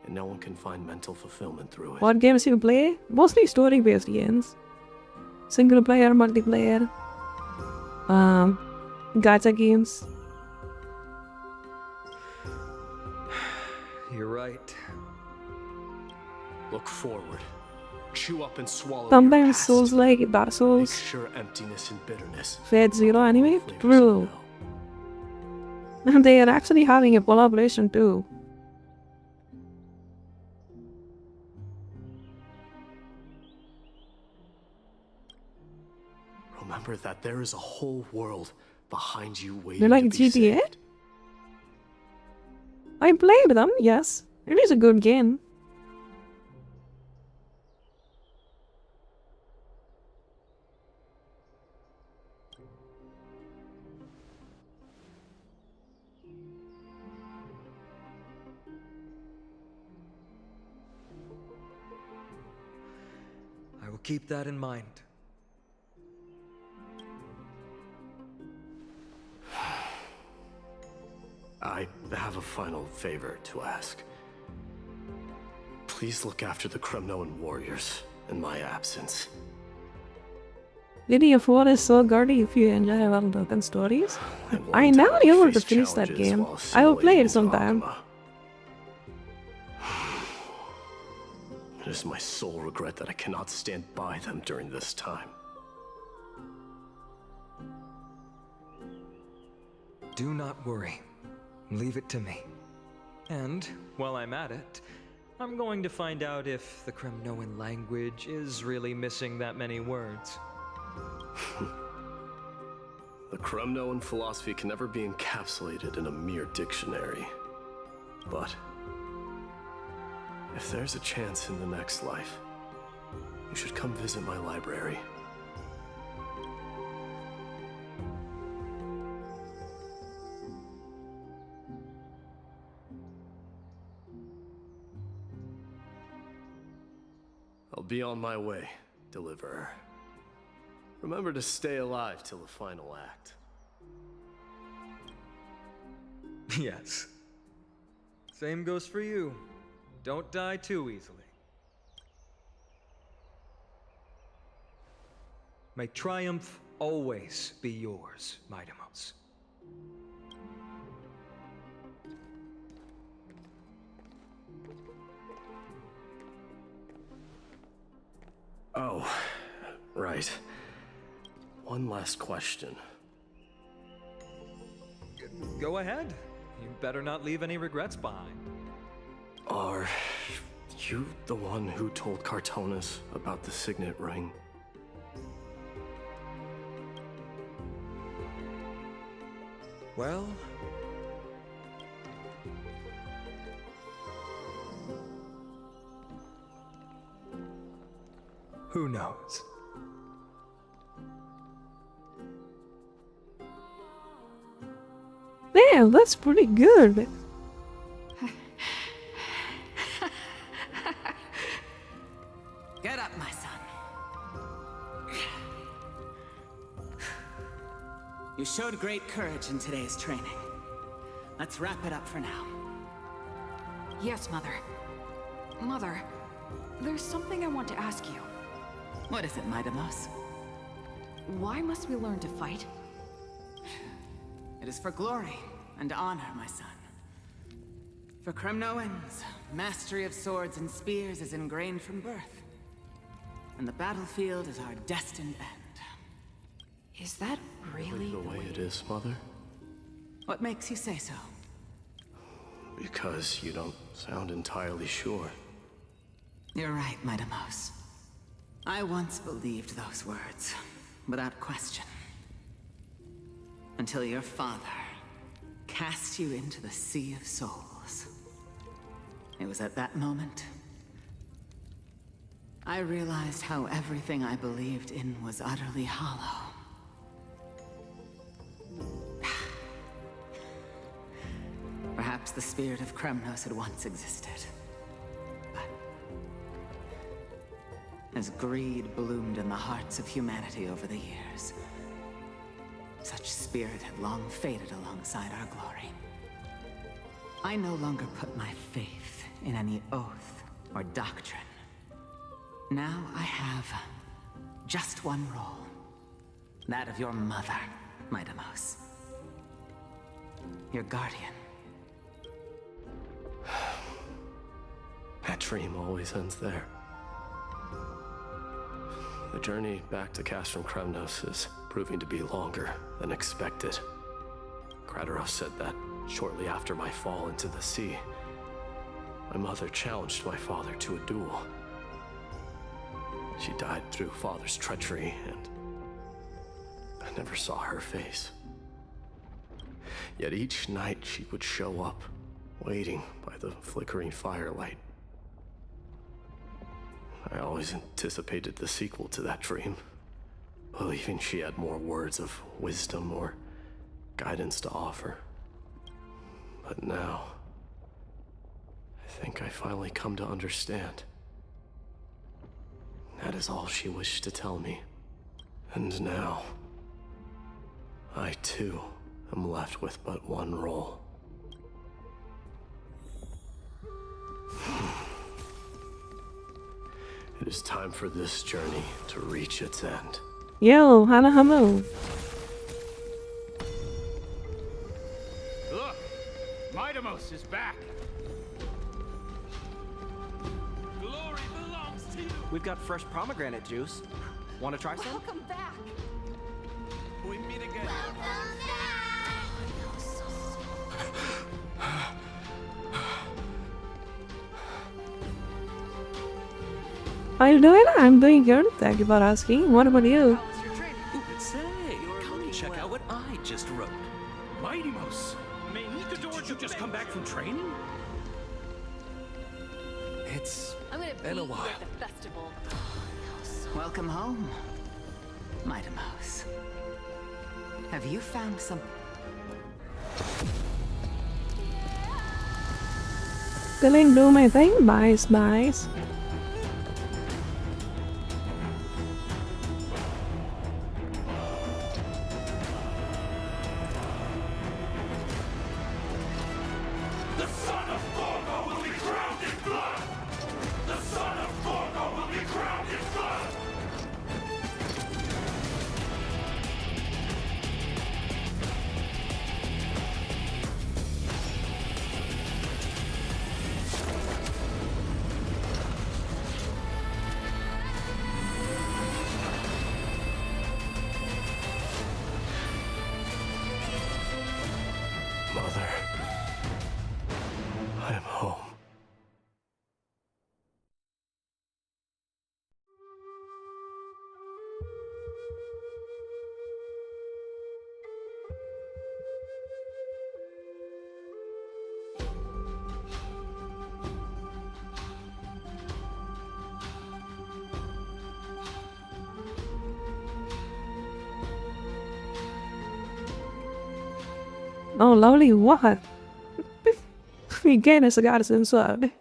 and no one can find mental fulfillment through it. What games you play? Mostly story-based games. Single player, multiplayer. Gacha games. You're right. Look forward. Chew up and swallow. Sometimes Souls like Dark Souls. Make sure emptiness and bitterness. Fate Zero anime? True. They are actually having a collaboration too. Remember that there is a whole world behind you waiting You like to be GTA? saved. I played them, yes. It is a good game. I will keep that in mind. I have a final favor to ask. Please look after the Kremnoan warriors in my absence. City of War is so gaudy if you enjoy well-written stories. I never able to finish that game. I will play it sometime. It is my sole regret that I cannot stand by them during this time. Do not worry. Leave it to me. And, while I'm at it, I'm going to find out if the Kremnoan language is really missing that many words. The Kremnoan philosophy can never be encapsulated in a mere dictionary. But if there's a chance in the next life, you should come visit my library. I'll be on my way, Deliverer. Remember to stay alive till the final act. Yes. Same goes for you. Don't die too easily. May triumph always be yours, Mightimos. Oh, right. One last question. Go ahead. You better not leave any regrets behind. Are you the one who told Cartonis about the signet ring? Well... who knows? Damn, that's pretty good. Get up, my son. You showed great courage in today's training. Let's wrap it up for now. Yes, Mother. Mother, there's something I want to ask you. What is it, Midamos? Why must we learn to fight? It is for glory and honor, my son. For Kremnoans, mastery of swords and spears is ingrained from birth. And the battlefield is our destined end. Is that really the way it is, Mother? What makes you say so? Because you don't sound entirely sure. You're right, Midamos. I once believed those words, without question. Until your father cast you into the Sea of Souls. It was at that moment I realized how everything I believed in was utterly hollow. Perhaps the spirit of Kremnos had once existed. But as greed bloomed in the hearts of humanity over the years, such spirit had long faded alongside our glory. I no longer put my faith in any oath or doctrine. Now I have just one role. That of your mother, Midamos. Your guardian. That dream always ends there. The journey back to Castrum Kremnos is proving to be longer than expected. Krateros said that shortly after my fall into the sea, my mother challenged my father to a duel. She died through father's treachery, and I never saw her face. Yet each night she would show up, waiting by the flickering firelight. I always anticipated the sequel to that dream, believing she had more words of wisdom or guidance to offer. But now, I think I finally come to understand. That is all she wished to tell me. And now, I too am left with but one role. It is time for this journey to reach its end. Yo, Hana Hamu. Look! Midamos is back! Glory belongs to you! We've got fresh pomegranate juice. Want to try some? Welcome back! We meet again. How you doing? I'm doing good. Thank you for asking. What about you? Say, come check out what I just wrote. Midamos! Did you just come back from training? It's been a while. At the festival. Welcome home, Midamos. Have you found some... Didn't do my thing. Nice, nice. The son of Gorgo will be crowned in blood! The son of Gorgo will be crowned in blood! Mother, I am home. Oh, lovely. What? Again, it's a goddess inside.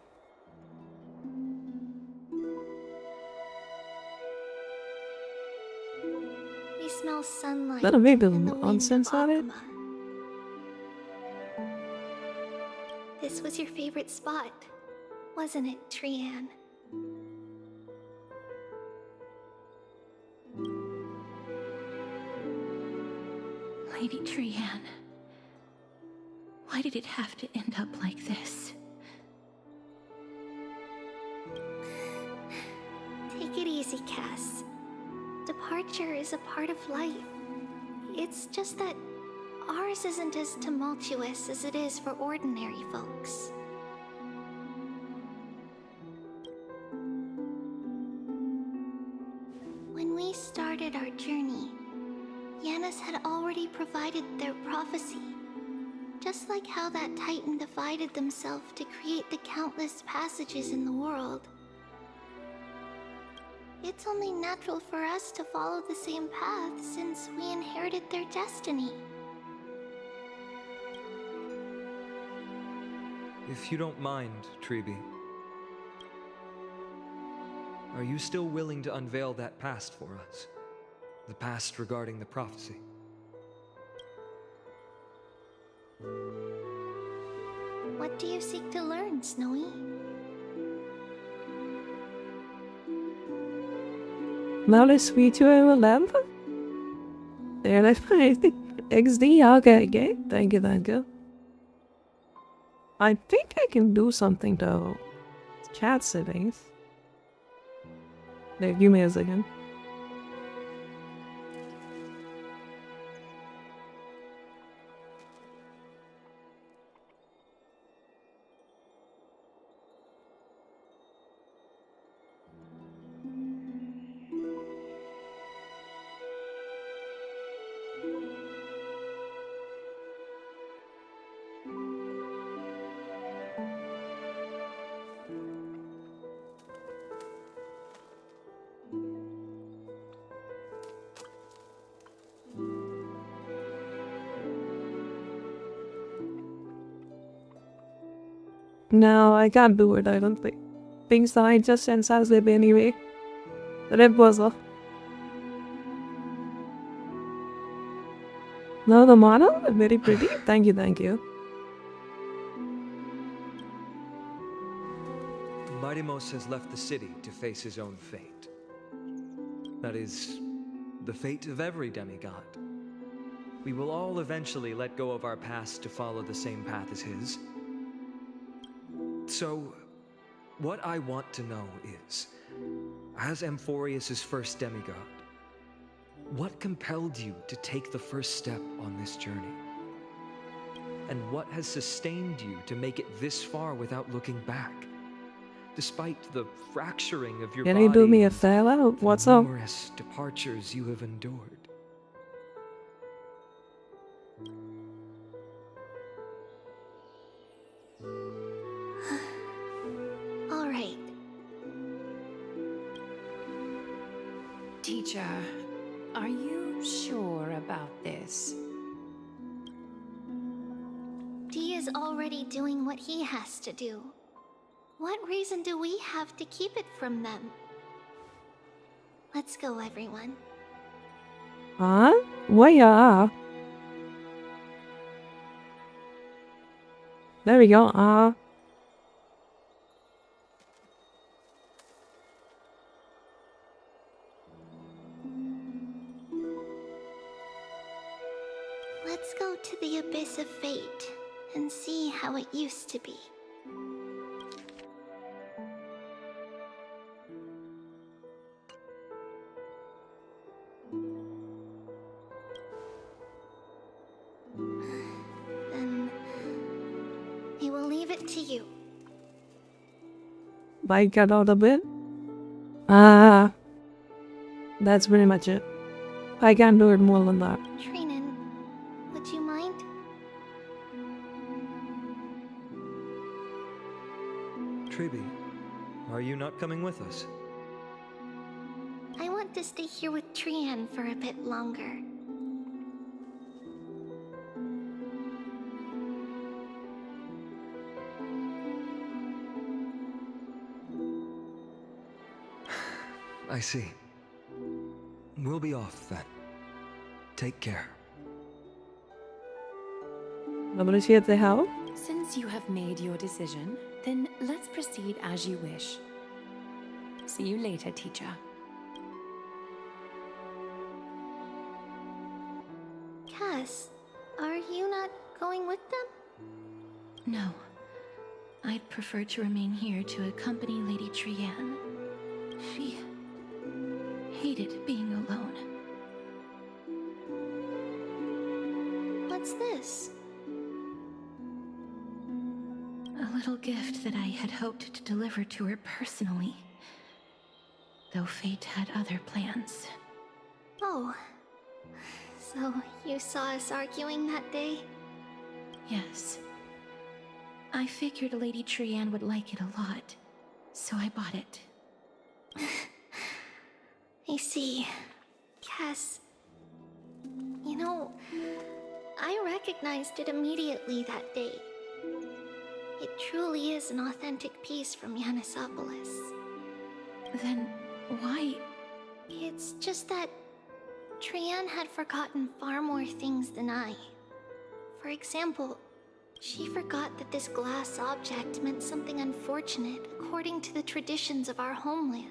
We smell sunlight. That'll make the and the wind nonsense of on it. Akuma. This was your favorite spot. Wasn't it, Trian? Lady Trian, why did it have to end up like this? Take it easy, Cass. Departure is a part of life. It's just that ours isn't as tumultuous as it is for ordinary folks. When we started our journey, Yanis had already provided their prophecy. Just like how that Titan divided themselves to create the countless passages in the world. It's only natural for us to follow the same path since we inherited their destiny. If you don't mind, Treeby, are you still willing to unveil that past for us? The past regarding the prophecy? What do you seek to learn, Snowy? Knowledge VTuber lamp? There, let's find XD. Okay, thank you, thank you. I think I can do something though. Chat settings. There, give me a second. No, I can't do it, I don't think. Things that I just sense them anyway. Red buzzer. No, the model? Very pretty. Thank you, thank you. Mightimos has left the city to face his own fate. That is, the fate of every demigod. We will all eventually let go of our past to follow the same path as his. So, what I want to know is, as Amphorius' first demigod, what compelled you to take the first step on this journey? And what has sustained you to make it this far without looking back? Despite the fracturing of your Can body you do me a and favor? What's the up? numerous departures you have endured. All right. Teacher, are you sure about this? Dee is already doing what he has to do. What reason do we have to keep it from them? Let's go, everyone. Huh? Where? There we go. Let's go to the Abyss of Fate and see how it used to be. Then we will leave it to you. Bike out of the bit. That's pretty much it. I can't do it more than that. Trinan, would you mind? Treeby, are you not coming with us? I want to stay here with Trian for a bit longer. I see. We'll be off then. Take care. Appreciate the help. Since you have made your decision, then let's proceed as you wish. See you later, teacher. Cass, are you not going with them? No. I'd prefer to remain here to accompany Lady Trianne. She hated being alone. What's this? A little gift that I had hoped to deliver to her personally. Though fate had other plans. Oh. So you saw us arguing that day? Yes. I figured Lady Trianne would like it a lot, so I bought it. I see. Cass, you know, I recognized it immediately that day. It truly is an authentic piece from Yanisopolis. Then why? It's just that Trianne had forgotten far more things than I. For example, she forgot that this glass object meant something unfortunate according to the traditions of our homeland.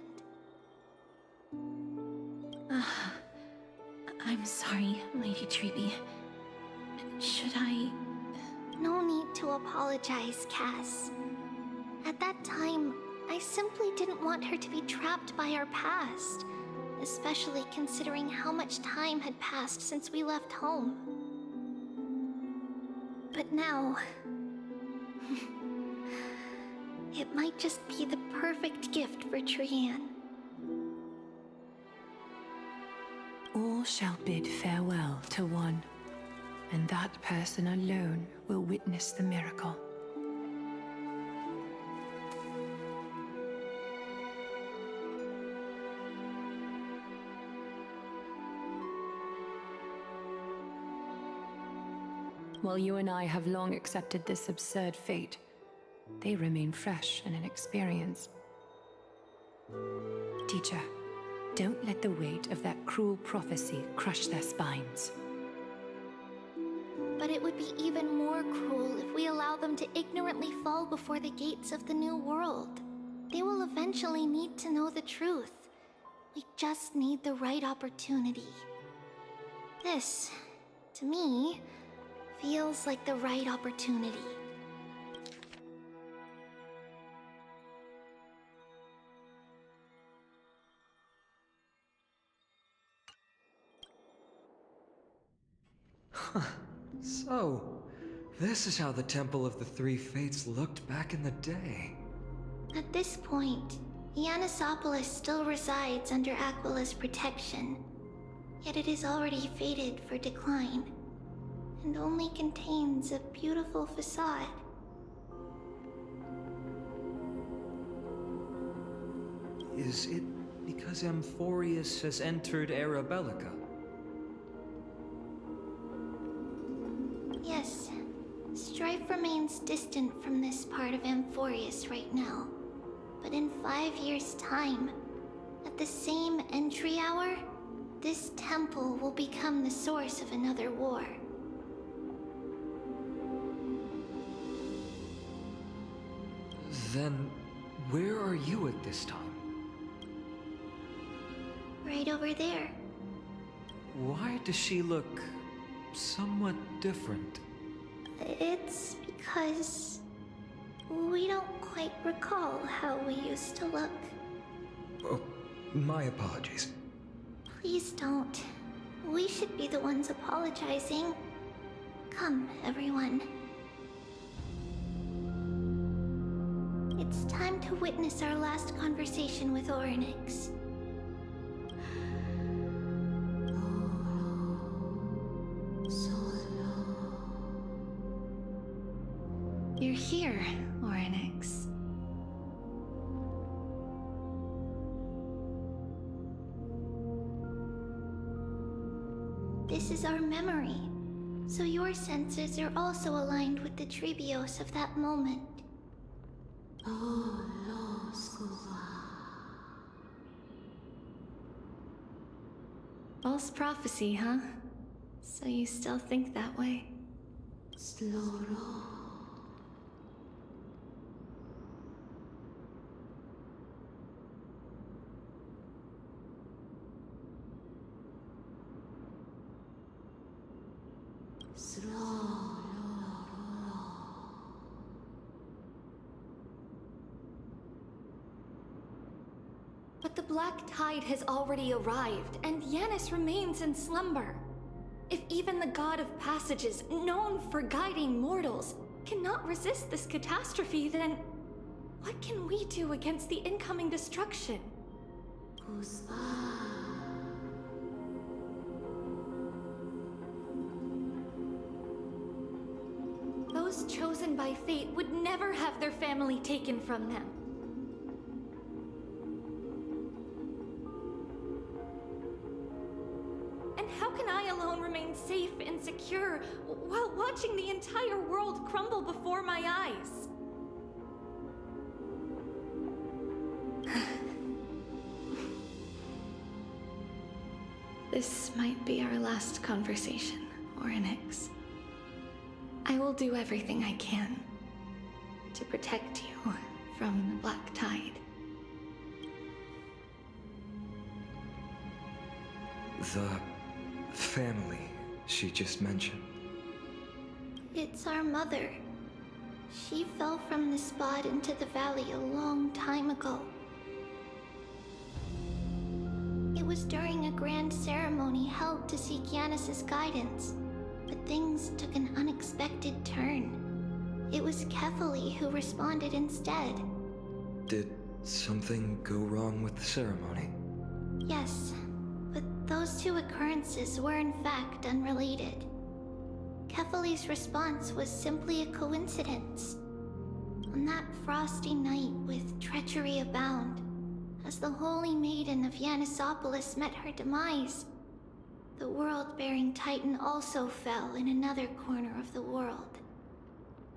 I'm sorry, Lady Treeby. Should I... No need to apologize, Cass. At that time, I simply didn't want her to be trapped by our past, especially considering how much time had passed since we left home. But now... it might just be the perfect gift for Trianne. All shall bid farewell to one, and that person alone will witness the miracle. While you and I have long accepted this absurd fate, they remain fresh and inexperienced. Teacher, don't let the weight of that cruel prophecy crush their spines. But it would be even more cruel if we allow them to ignorantly fall before the gates of the new world. They will eventually need to know the truth. We just need the right opportunity. This, to me, feels like the right opportunity. So, this is how the Temple of the Three Fates looked back in the day. At this point, Yanisopolis still resides under Aquila's protection, yet it is already fated for decline, and only contains a beautiful facade. Is it because Amphorius has entered Era Bellica? Yes, strife remains distant from this part of Amphorius right now. But in 5 years' time, at the same entry hour, this temple will become the source of another war. Then, where are you at this time? Right over there. Why does she look somewhat different? It's because we don't quite recall how we used to look. Oh, my apologies. Please don't. We should be the ones apologizing. Come, everyone. It's time to witness our last conversation with Orynyx. You're here, Orynyx. This is our memory, so your senses are also aligned with the Trebios of that moment. False prophecy, huh? So you still think that way? But the Black Tide has already arrived, and Yanis remains in slumber. If even the God of Passages, known for guiding mortals, cannot resist this catastrophe, then what can we do against the incoming destruction? Those chosen by fate would never have their family taken from them. And how can I alone remain safe and secure while watching the entire world crumble before my eyes? This might be our last conversation, Orynyx. I will do everything I can to protect you from the Black Tide. The family she just mentioned. It's our mother. She fell from the spot into the valley a long time ago. It was during a grand ceremony held to seek Yanis' guidance, but things took an unexpected turn. It was Kefali who responded instead. Did something go wrong with the ceremony? Yes, but those two occurrences were in fact unrelated. Kefali's response was simply a coincidence. On that frosty night with treachery abound, as the Holy Maiden of Yanisopolis met her demise, the world-bearing Titan also fell in another corner of the world.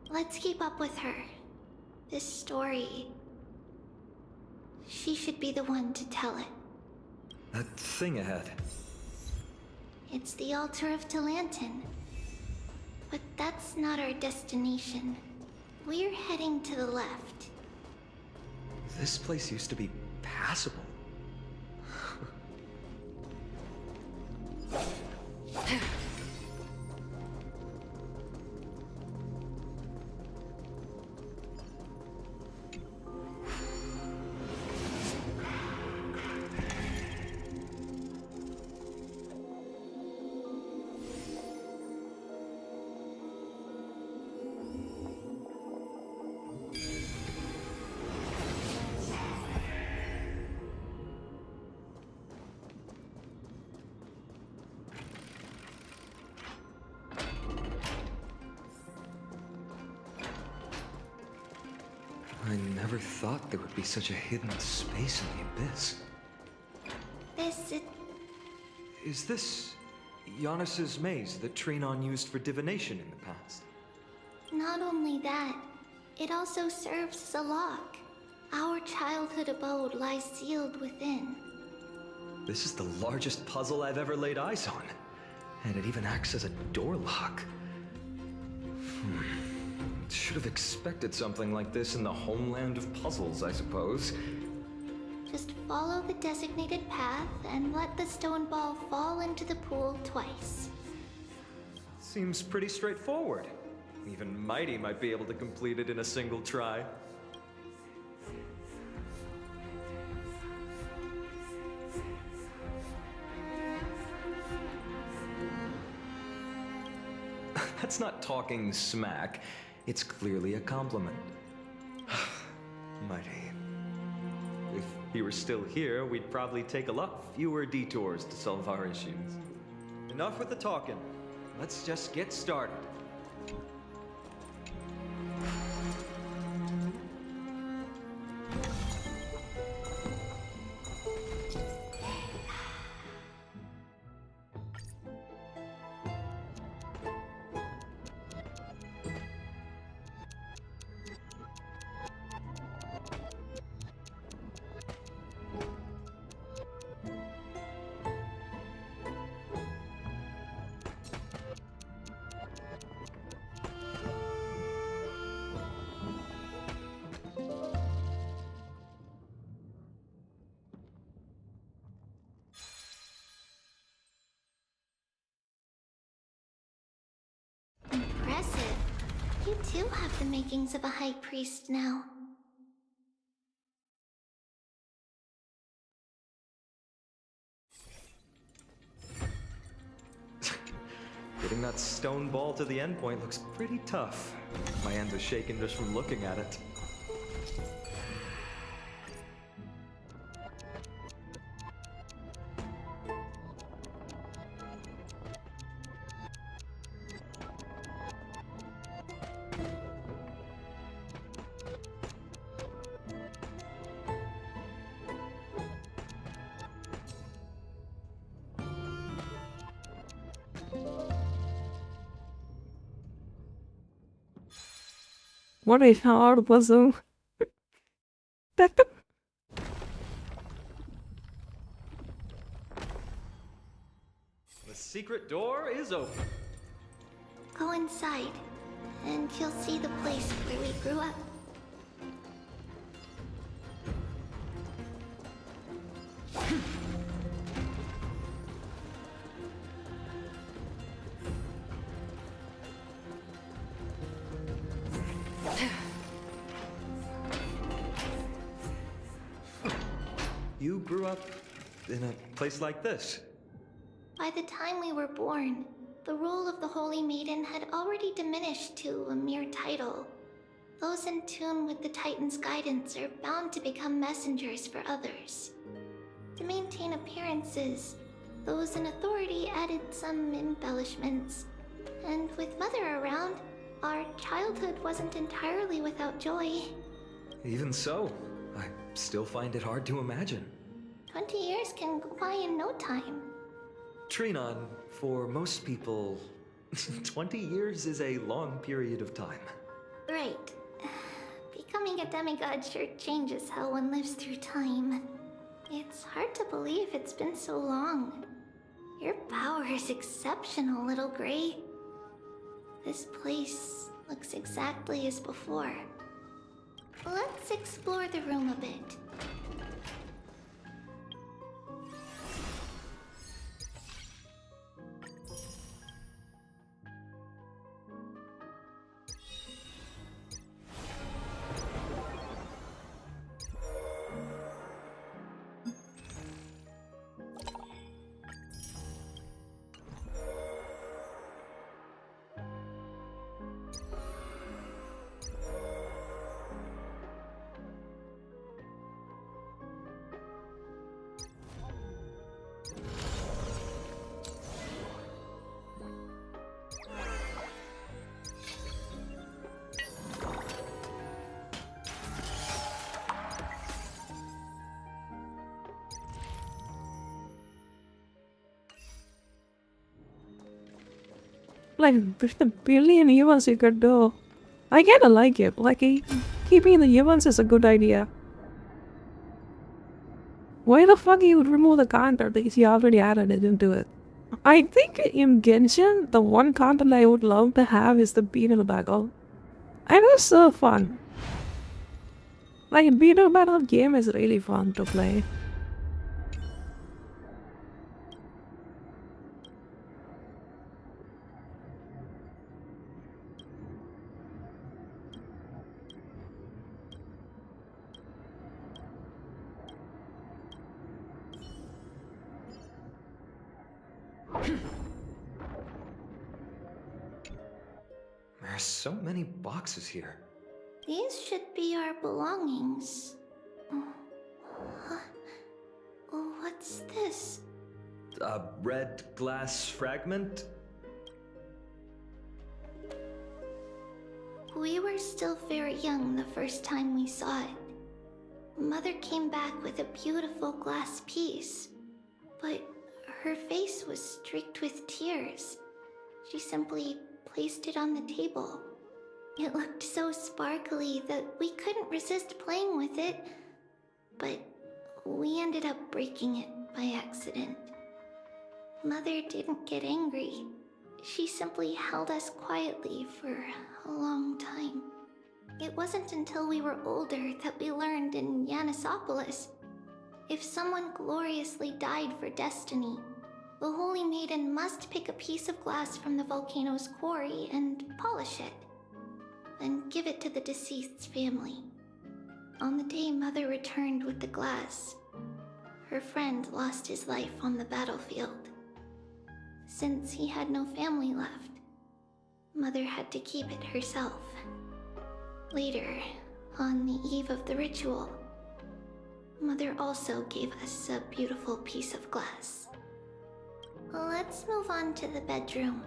Let's keep up with her. This story... she should be the one to tell it. That thing ahead. It's the altar of Talantin. But that's not our destination. We're heading to the left. This place used to be passable. I never thought there would be such a hidden space in the abyss. Is this Yanis' maze that Trinon used for divination in the past? Not only that, it also serves as a lock. Our childhood abode lies sealed within. This is the largest puzzle I've ever laid eyes on. And it even acts as a door lock. Should have expected something like this in the homeland of puzzles, I suppose. Just follow the designated path and let the stone ball fall into the pool twice. Seems pretty straightforward. Even Mighty might be able to complete it in a single try. That's not talking smack. It's clearly a compliment. Mighty. If he were still here, we'd probably take a lot fewer detours to solve our issues. Enough with the talking. Let's just get started. makings of a high priest now. Getting that stone ball to the endpoint looks pretty tough. My hands are shaking just from looking at it. What a hard puzzle. The secret door is open. Go inside, and you'll see the place where we grew up. You grew up in a place like this? By the time we were born, the role of the Holy Maiden had already diminished to a mere title. Those in tune with the Titan's guidance are bound to become messengers for others. To maintain appearances, those in authority added some embellishments. And with Mother around, our childhood wasn't entirely without joy. Even so, I still find it hard to imagine. 20 years can go by in no time. Trinon, for most people, 20 years is a long period of time. Right. Becoming a demigod sure changes how one lives through time. It's hard to believe it's been so long. Your power is exceptional, little Gray. This place looks exactly as before. Let's explore the room a bit. Like, there's a billion humans you could do. I kinda like it. Like, keeping the humans is a good idea. Why the fuck you would remove the counter because you already added it into it? I think in Genshin, the one content I would love to have is the beetle battle. And it's so fun. Like, beetle battle game is really fun to play. There's so many boxes here. These should be our belongings. What's this? A red glass fragment? We were still very young the first time we saw it. Mother came back with a beautiful glass piece, but her face was streaked with tears. She simply placed it on the table. It looked so sparkly that we couldn't resist playing with it, but we ended up breaking it by accident. Mother didn't get angry. She simply held us quietly for a long time. It wasn't until we were older that we learned in Yanisopolis, if someone gloriously died for destiny, the Holy Maiden must pick a piece of glass from the volcano's quarry and polish it. and give it to the deceased's family. On the day Mother returned with the glass, her friend lost his life on the battlefield. Since he had no family left, Mother had to keep it herself. Later, on the eve of the ritual, Mother also gave us a beautiful piece of glass. Let's move on to the bedroom.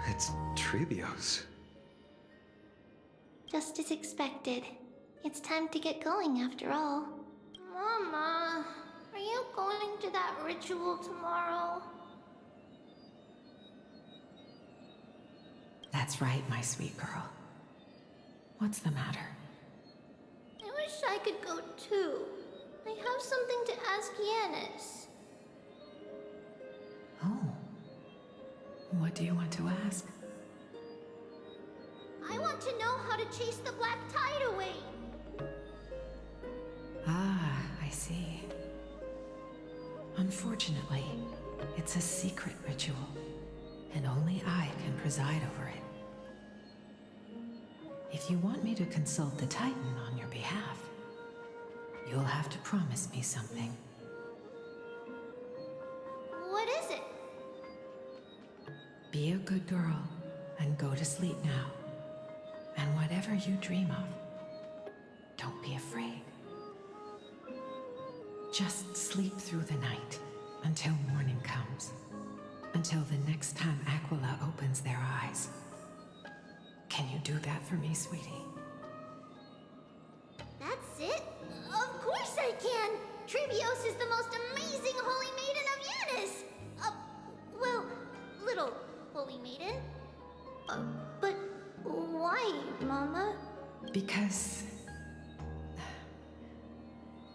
It's Trebios. Just as expected. It's time to get going after all. Mama, are you going to that ritual tomorrow? That's right, my sweet girl. What's the matter? I wish I could go too. I have something to ask Yanis. Oh. What do you want to ask? I want to know how to chase the black tide away. Ah, I see. Unfortunately, it's a secret ritual, and only I can preside over it. If you want me to consult the Titan on your behalf, you'll have to promise me something. What is it? Be a good girl and go to sleep now. And whatever you dream of, don't be afraid. Just sleep through the night until morning comes. Until the next time Aquila opens their eyes. Can you do that for me, sweetie? That's it? Of course I can! Trebios is the most amazing holy maiden of Yanis! Well, little holy maiden. But why, Mama? Because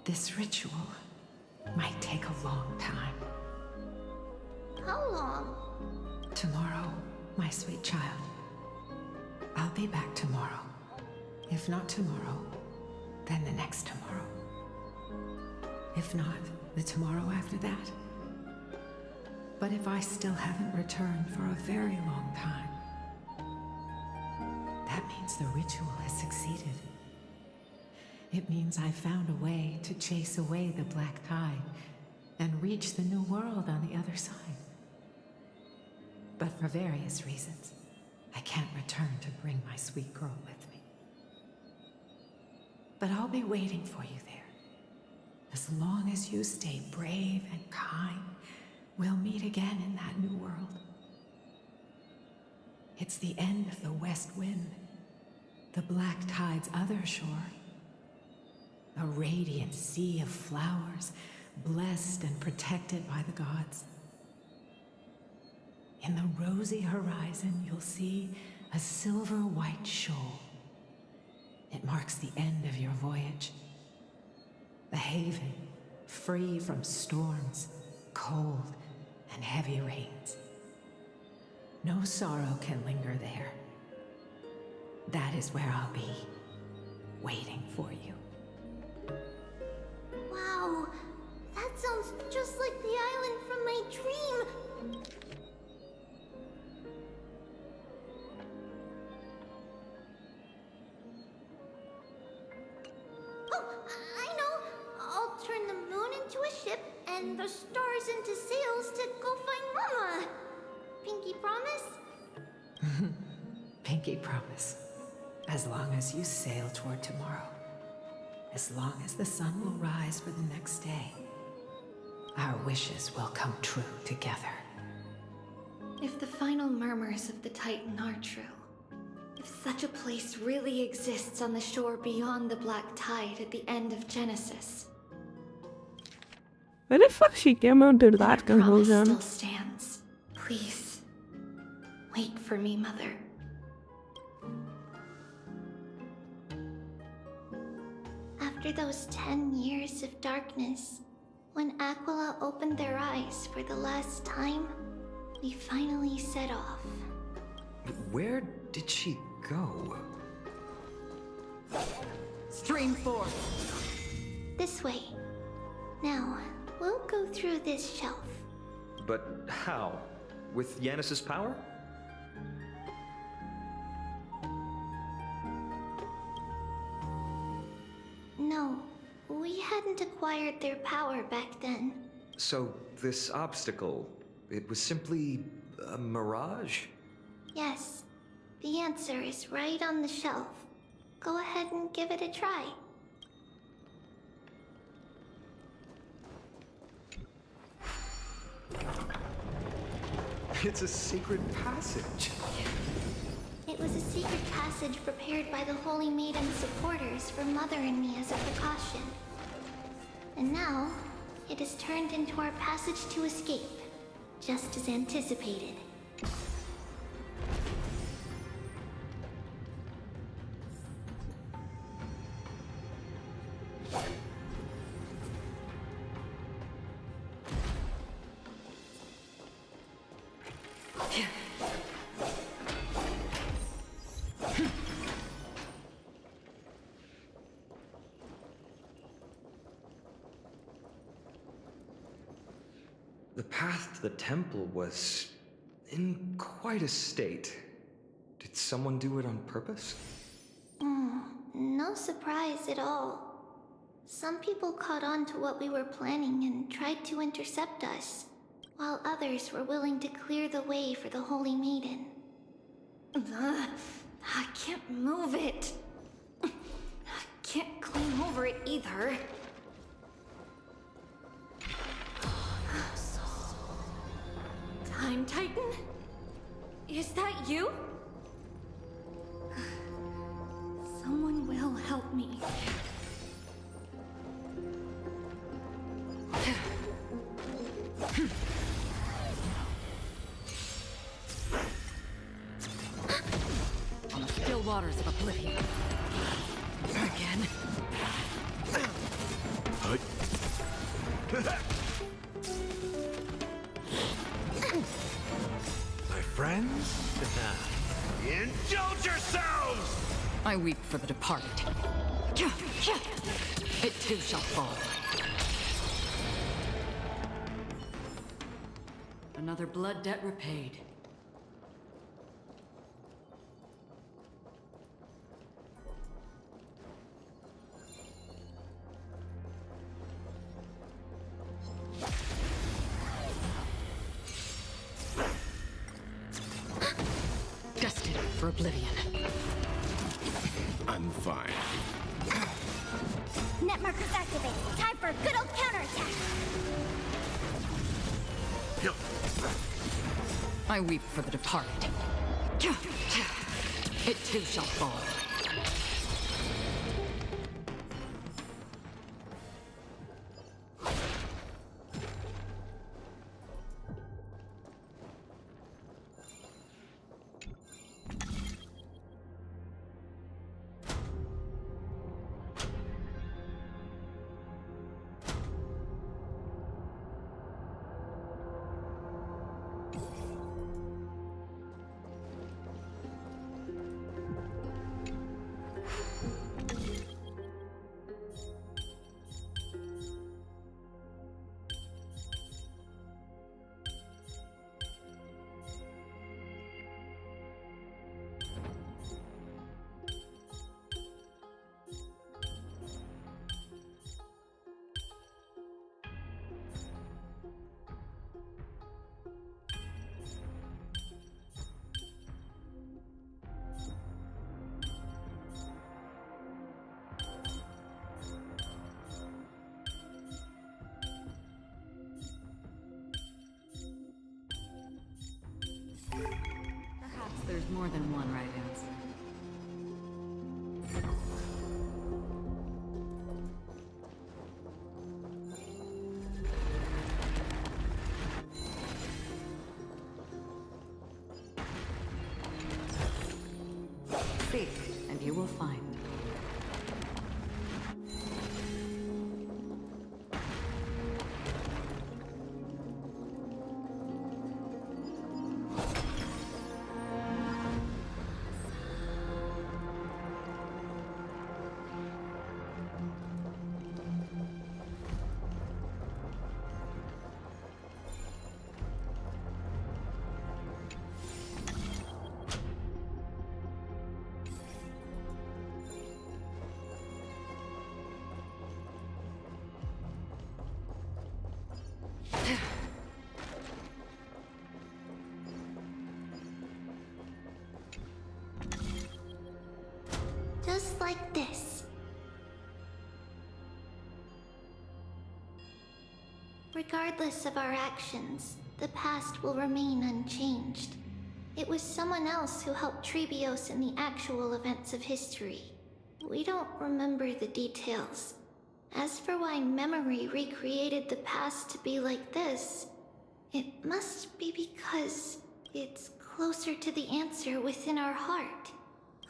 this ritual might take a long time. How long? Tomorrow, my sweet child. I'll be back tomorrow. If not tomorrow, then the next tomorrow. If not, the tomorrow after that. But if I still haven't returned for a very long time, that means the ritual has succeeded. It means I found a way to chase away the black tide and reach the new world on the other side. But for various reasons, I can't return to bring my sweet girl with me. But I'll be waiting for you there. As long as you stay brave and kind, we'll meet again in that new world. It's the end of the west wind, the black tide's other shore. A radiant sea of flowers, blessed and protected by the gods. In the rosy horizon, you'll see a silver-white shoal. It marks the end of your voyage. The haven, free from storms, cold, and heavy rains. No sorrow can linger there. That is where I'll be, waiting for you. Wow, that sounds just like the island from my dream. Oh, I know. I'll turn the moon into a ship and the stars into sails to go find Mama. Pinky promise? Pinky promise. As long as you sail toward tomorrow. As long as the sun will rise for the next day. Our wishes will come true together. If the final murmurs of the Titan are true, if such a place really exists on the shore beyond the black tide at the end of Genesis, Where the fuck she came out to that promise conclusion? still stands. Please, wait for me, Mother. After those 10 years of darkness, when Aquila opened their eyes for the last time, we finally set off. Where did she go? Stream forth. This way. Now, we'll go through this shelf. But how? With Yanis's power? No, we hadn't acquired their power back then. So, this obstacle, it was simply a mirage? Yes, the answer is right on the shelf. Go ahead and give it a try. It's a secret passage. It was a secret passage prepared by the Holy Maiden's supporters for Mother and me as a precaution. And now, it is turned into our passage to escape, just as anticipated. The path to the temple was in quite a state. Did someone do it on purpose? No surprise at all. Some people caught on to what we were planning and tried to intercept us, while others were willing to clear the way for the Holy Maiden. I can't move it. I can't clean over it either. Time Titan? Is that you? Someone will help me. On the still waters of oblivion. Again. My friends? Indulge yourselves! I weep for the departed. It too shall fall. Another blood debt repaid. Destined for oblivion. I'm fine. Net markers activated. Time for a good old counterattack. I weep for the departed. It too shall fall. Perhaps there's more than one right answer. Seek, and you will find. like this. Regardless of our actions, the past will remain unchanged. It was someone else who helped Trebios in the actual events of history. We don't remember the details. As for why memory recreated the past to be like this, it must be because it's closer to the answer within our heart.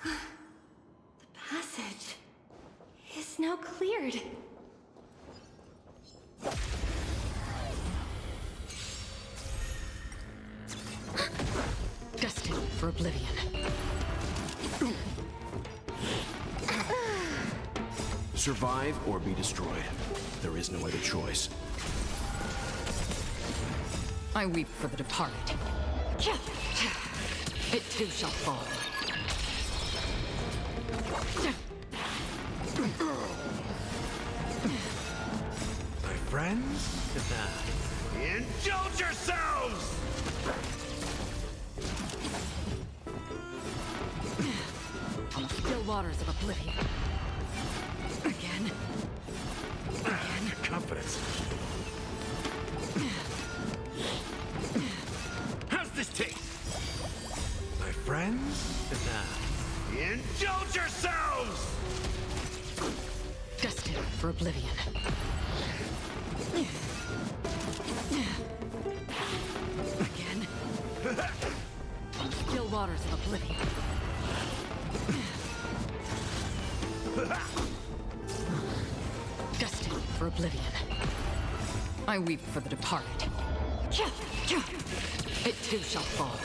The passage is now cleared. Destined for oblivion. Survive or be destroyed. There is no other choice. I weep for the departed. It too shall fall. My friends? Indulge yourselves! On the still waters of oblivion. Again. Confidence. How's this taste? My friends? Indulge yourselves! Destined for oblivion. Again. On the still waters of oblivion. Destined for oblivion. I weep for the departed. It too shall fall.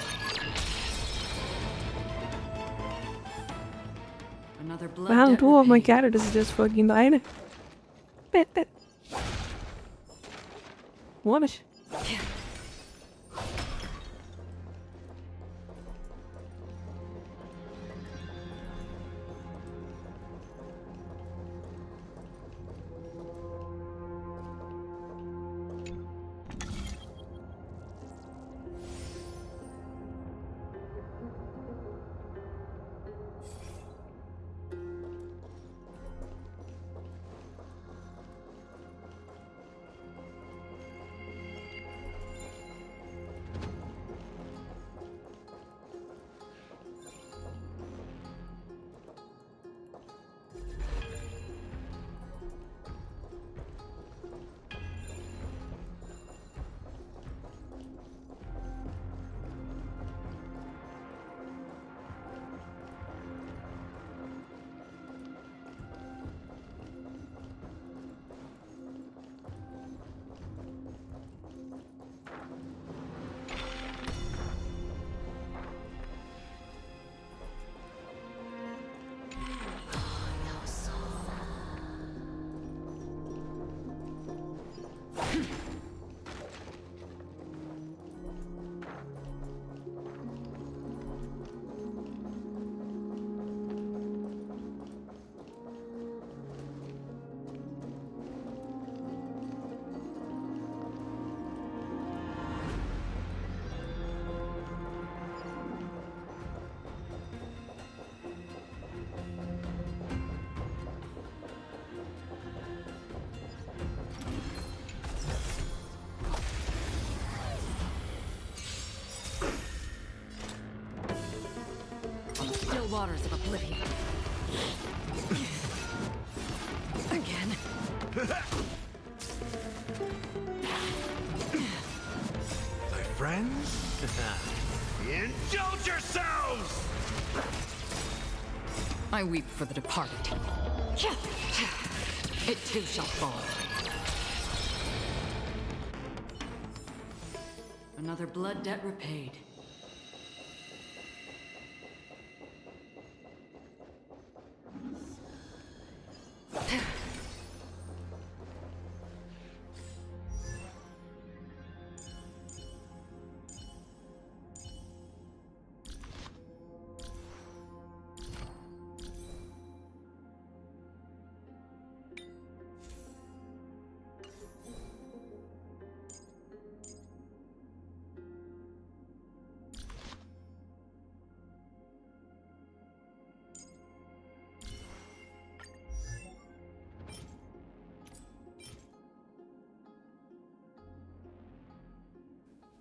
Another blood Wow, debt two of my repaid. characters just fucking died. What? Still waters of oblivion. Again. My friends? Indulge yourselves! I weep for the departed. It too shall fall. Another blood debt repaid.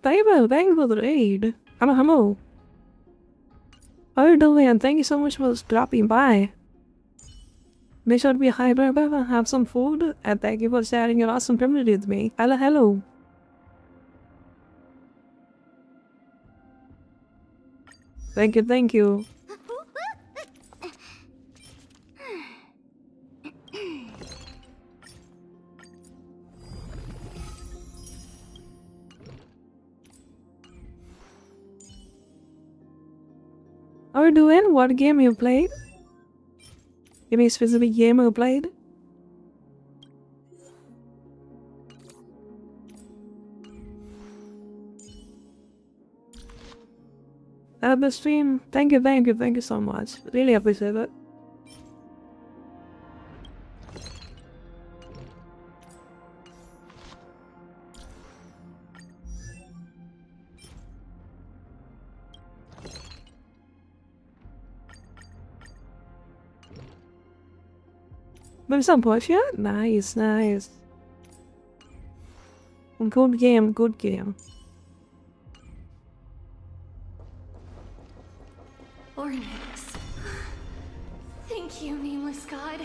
Thank you for the raid. Hello. How are you doing? Thank you so much for dropping by. Make sure to be hyper and have some food, and thank you for sharing your awesome privilege with me. Hello. Thank you. How are you doing? What game you played? Any specific game you played? The stream. Thank you so much. Really appreciate it. But some push, yeah? Nice. Good game. Ornix. Thank you, nameless god.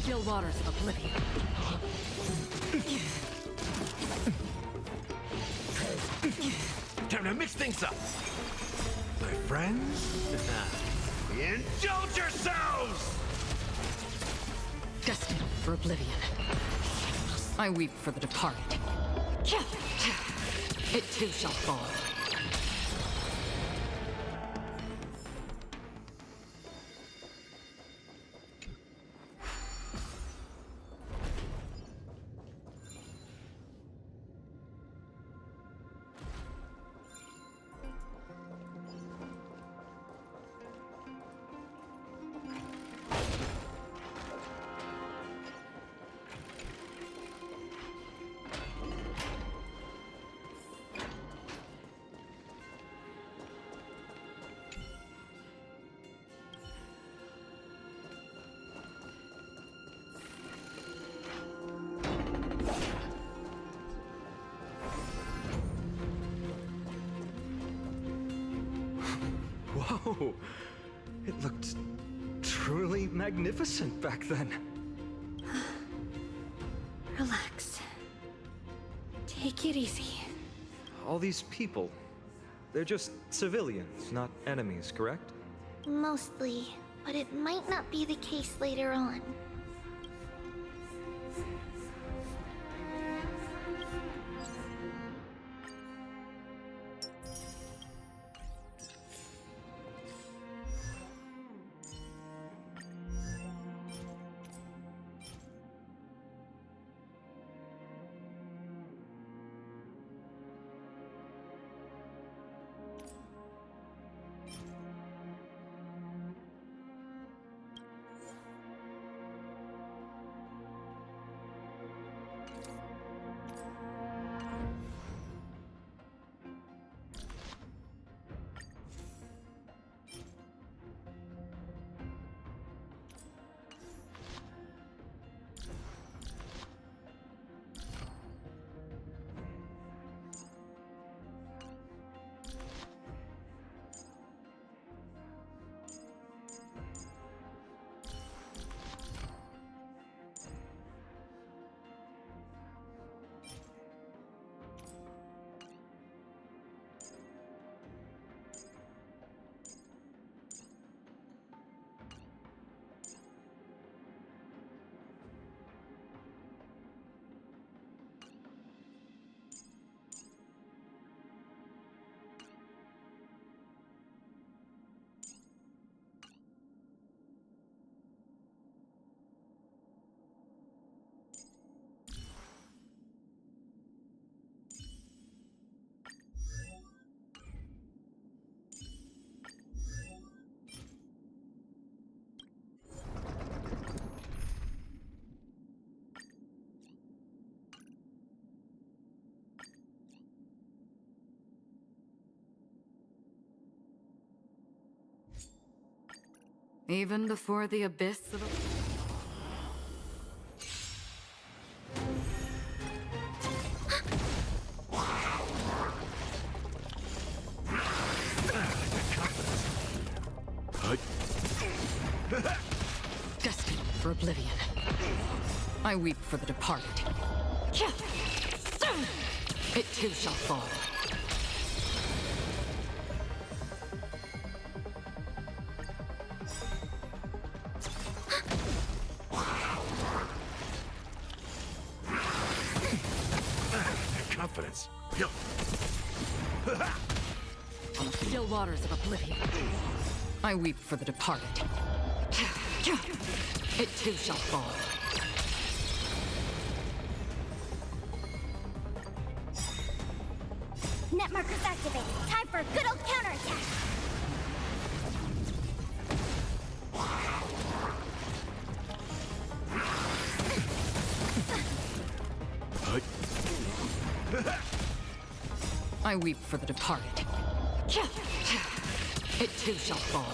Still waters of oblivion. Time to mix things up. My friends, indulge yourselves! Destined for oblivion. I weep for the departed. It too shall fall. Whoa! It looked truly magnificent back then. Relax. Take it easy. All these people, they're just civilians, not enemies, correct? Mostly, but it might not be the case later on. Even before the abyss of... Destined for oblivion. I weep for the departed. It too shall fall. Confidence. On the still waters of oblivion, I weep for the departed. It too shall fall. Net markers activated. Time for a good old counterattack. I weep for the departed. It too shall fall.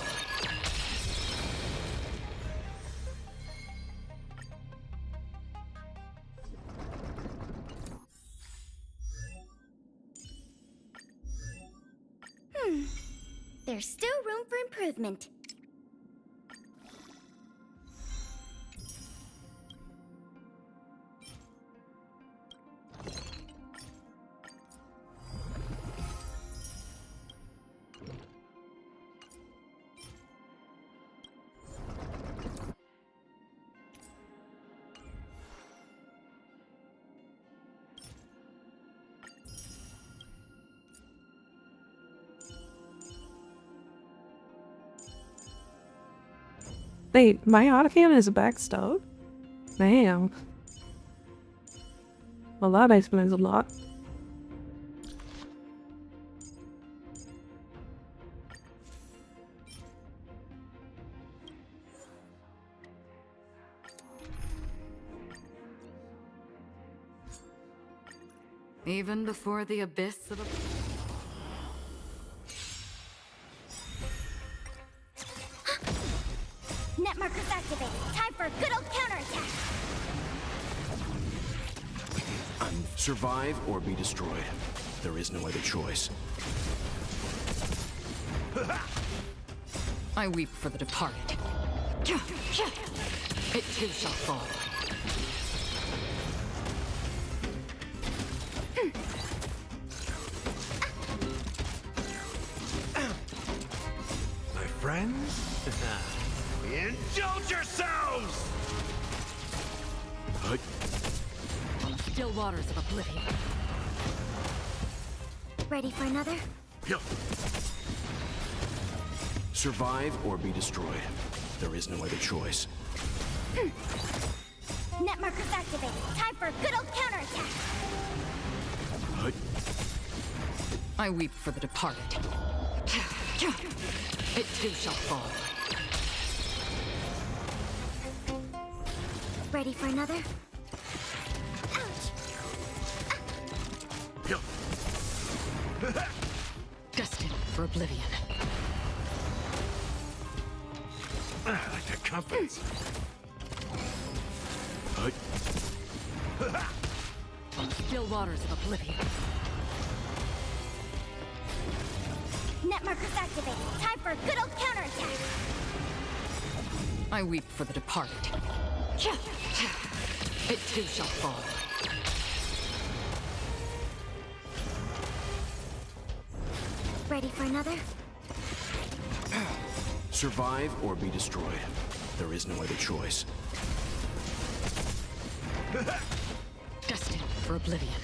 There's still room for improvement. Wait, my autocannon is backed up? Damn. Well, that explains a lot. Even before the abyss of... Net markers activated. Time for a good old counterattack. Survive or be destroyed. There is no other choice. I weep for the departed. It too shall fall. My friends? Indulge yourselves! On the still waters of oblivion. Ready for another? Survive or be destroyed. There is no other choice. Net markers activated. Time for a good old counterattack. I weep for the departed. It too shall fall. Ready for another? Destined for oblivion. I like that confidence. On the still waters of oblivion. Net markers activated. Time for a good old counterattack. I weep for the departed. It too shall fall. Ready for another? Survive or be destroyed. There is no other choice. Destined for oblivion.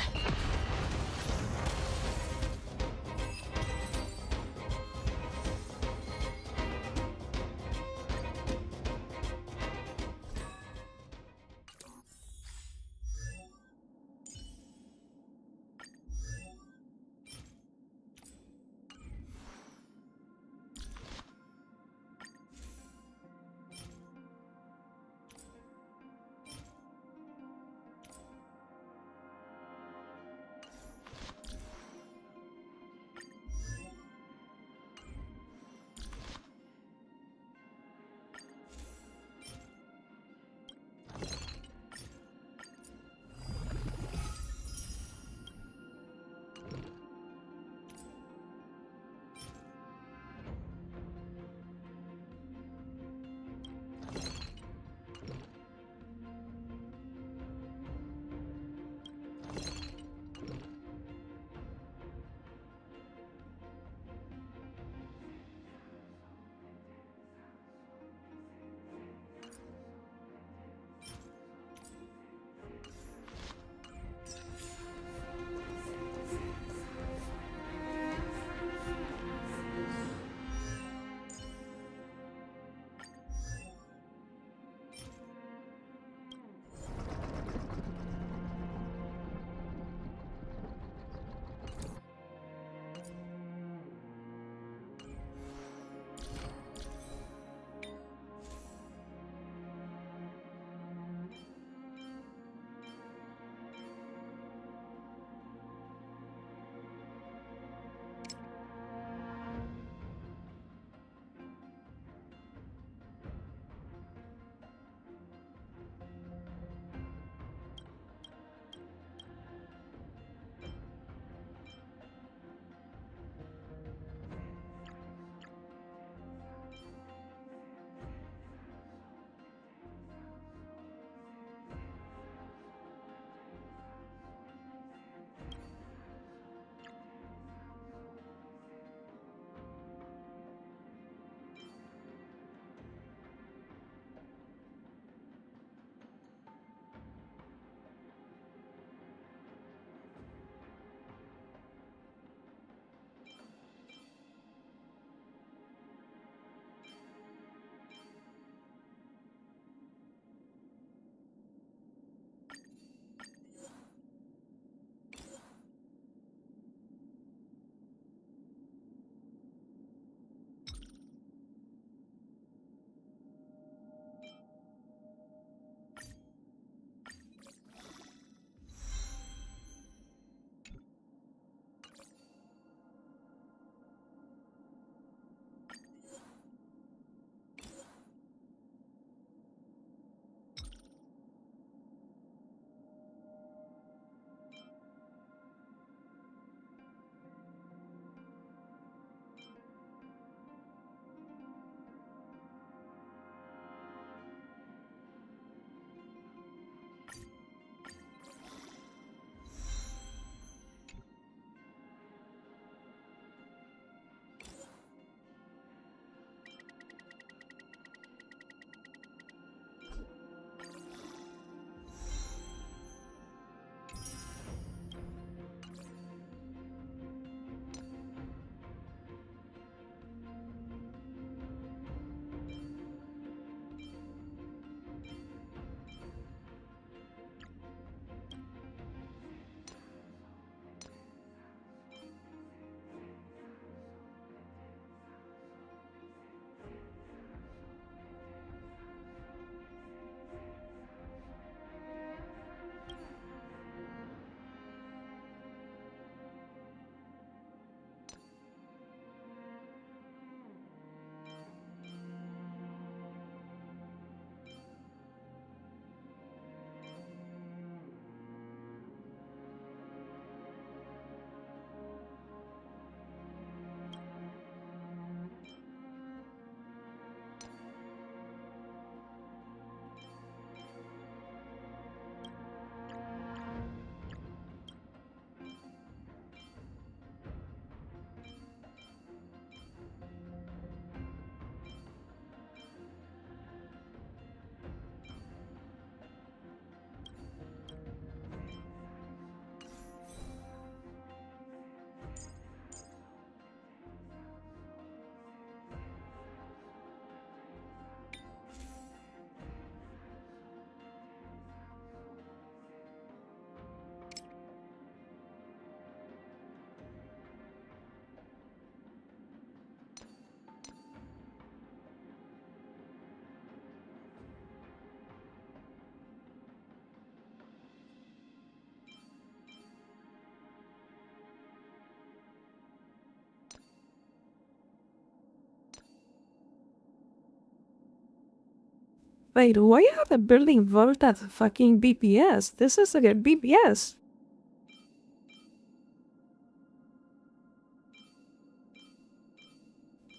Wait, why are they building vault at fucking BPS? This is like a BPS.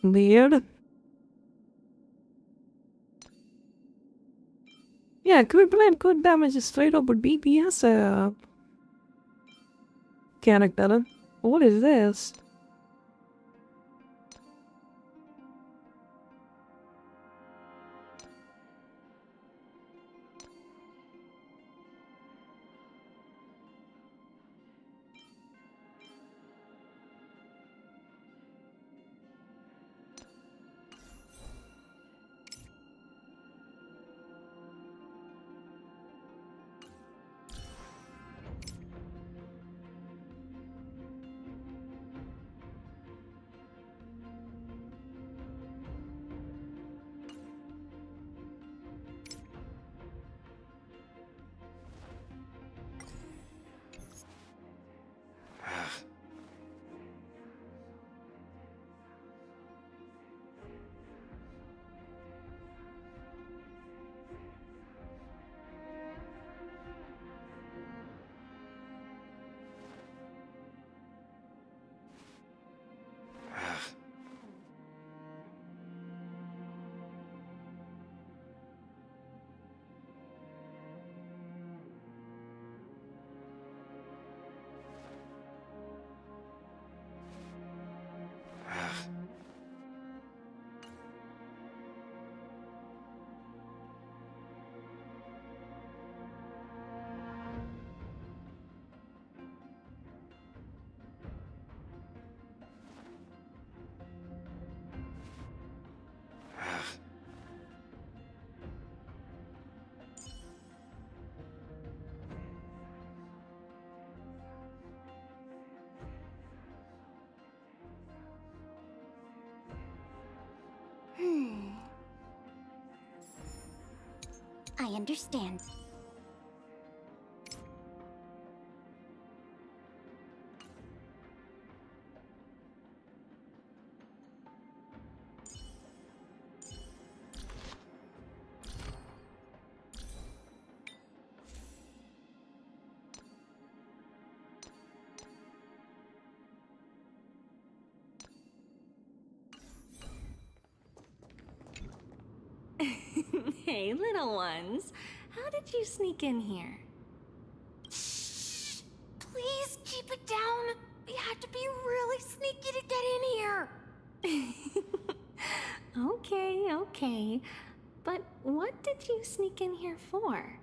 Weird. Yeah, equivalent could damage straight up with BPS character. What is this? I understand. Hey, little ones. How did you sneak in here? Please keep it down. We had to be really sneaky to get in here. Okay. But what did you sneak in here for?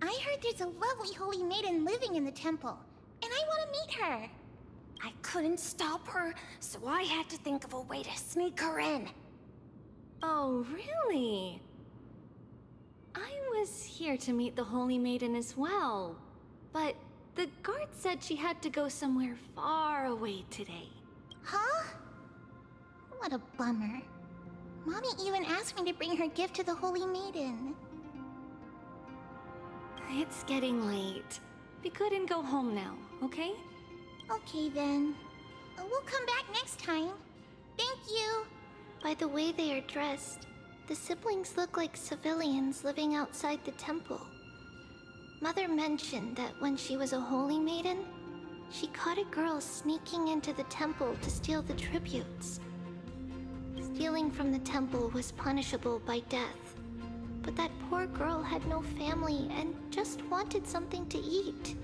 I heard there's a lovely holy maiden living in the temple, and I want to meet her. I couldn't stop her, so I had to think of a way to sneak her in. Oh, really? I was here to meet the Holy Maiden as well, but the guard said she had to go somewhere far away today. Huh? What a bummer. Mommy even asked me to bring her gift to the Holy Maiden. It's getting late. Be good and go home now, okay? Okay then. We'll come back next time. Thank you. By the way they are dressed, the siblings look like civilians living outside the temple. Mother mentioned that when she was a holy maiden, she caught a girl sneaking into the temple to steal the tributes. Stealing from the temple was punishable by death, but that poor girl had no family and just wanted something to eat.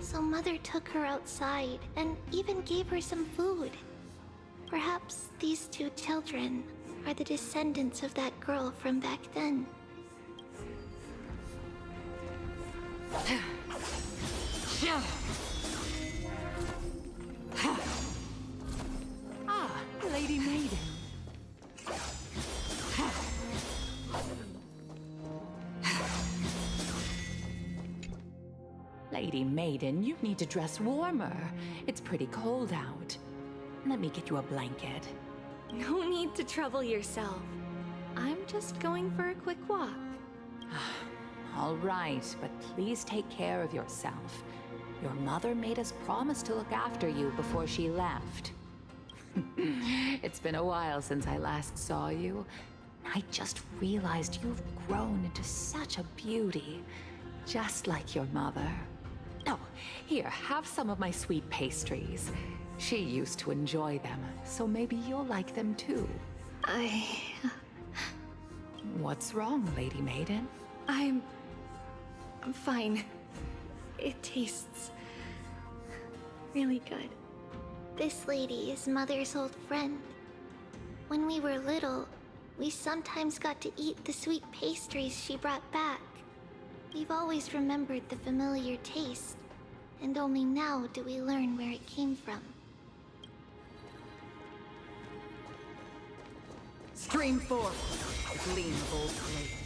So Mother took her outside and even gave her some food. Perhaps these two children are the descendants of that girl from back then. Ah, Lady Maiden. Lady Maiden, you need to dress warmer. It's pretty cold out. Let me get you a blanket. No need to trouble yourself. I'm just going for a quick walk. All right, but please take care of yourself. Your mother made us promise to look after you before she left. It's been a while since I last saw you. I just realized you've grown into such a beauty, just like your mother. Oh, here, have some of my sweet pastries. She used to enjoy them, so maybe you'll like them too. What's wrong, Lady Maiden? I'm fine. It tastes really good. This lady is Mother's old friend. When we were little, we sometimes got to eat the sweet pastries she brought back. We've always remembered the familiar taste, and only now do we learn where it came from. Stream forth, the gleam of old blades.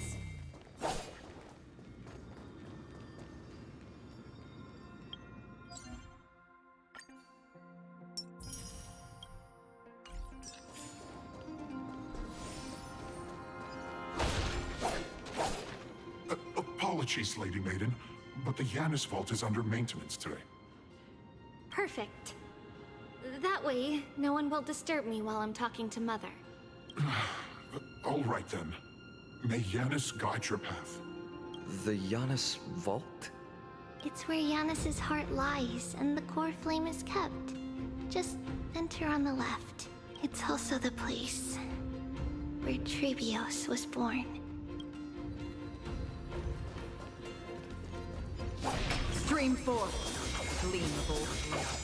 Apologies, Lady Maiden, but the Yanis Vault is under maintenance today. Perfect. That way, no one will disturb me while I'm talking to Mother. All right then. May Yanis guide your path. The Yanis Vault? It's where Yanis's heart lies and the core flame is kept. Just enter on the left. It's also the place where Trebios was born. Stream forth, the gleam of old blades.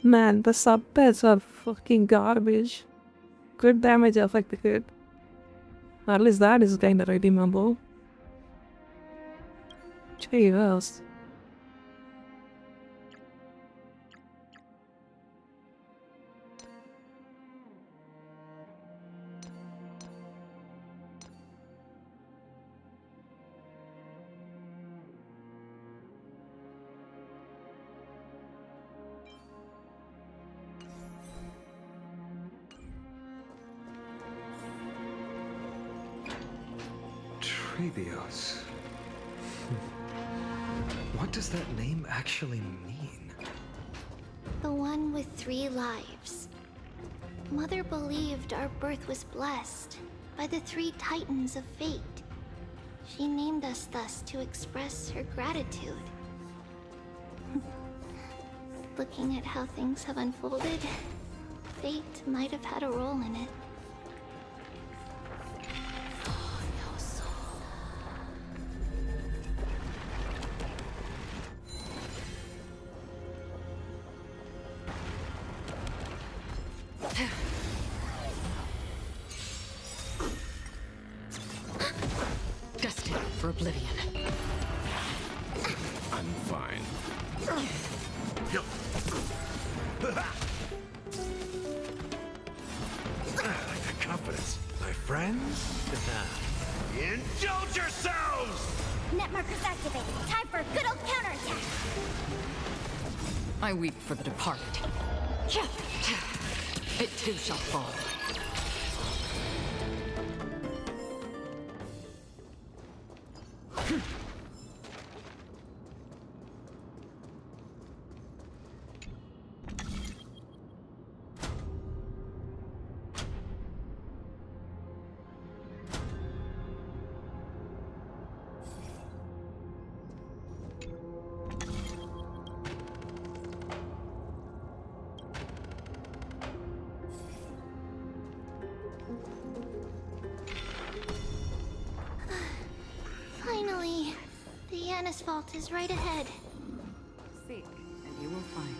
Man, the sub-beds are fucking garbage. Good damage affected. At least that is kinda redeemable. Jesus. Trebios. What does that name actually mean? The one with 3 lives. Mother believed our birth was blessed by the 3 titans of fate. She named us thus to express her gratitude. Looking at how things have unfolded, fate might have had a role in it. Destined for oblivion. I'm fine. I like the confidence. My friends? Indulge yourselves! Net markers activated. Time for a good old counterattack. I weep for the departed. It too shall fall. Finally, the Yanis vault is right ahead. Seek, and you will find.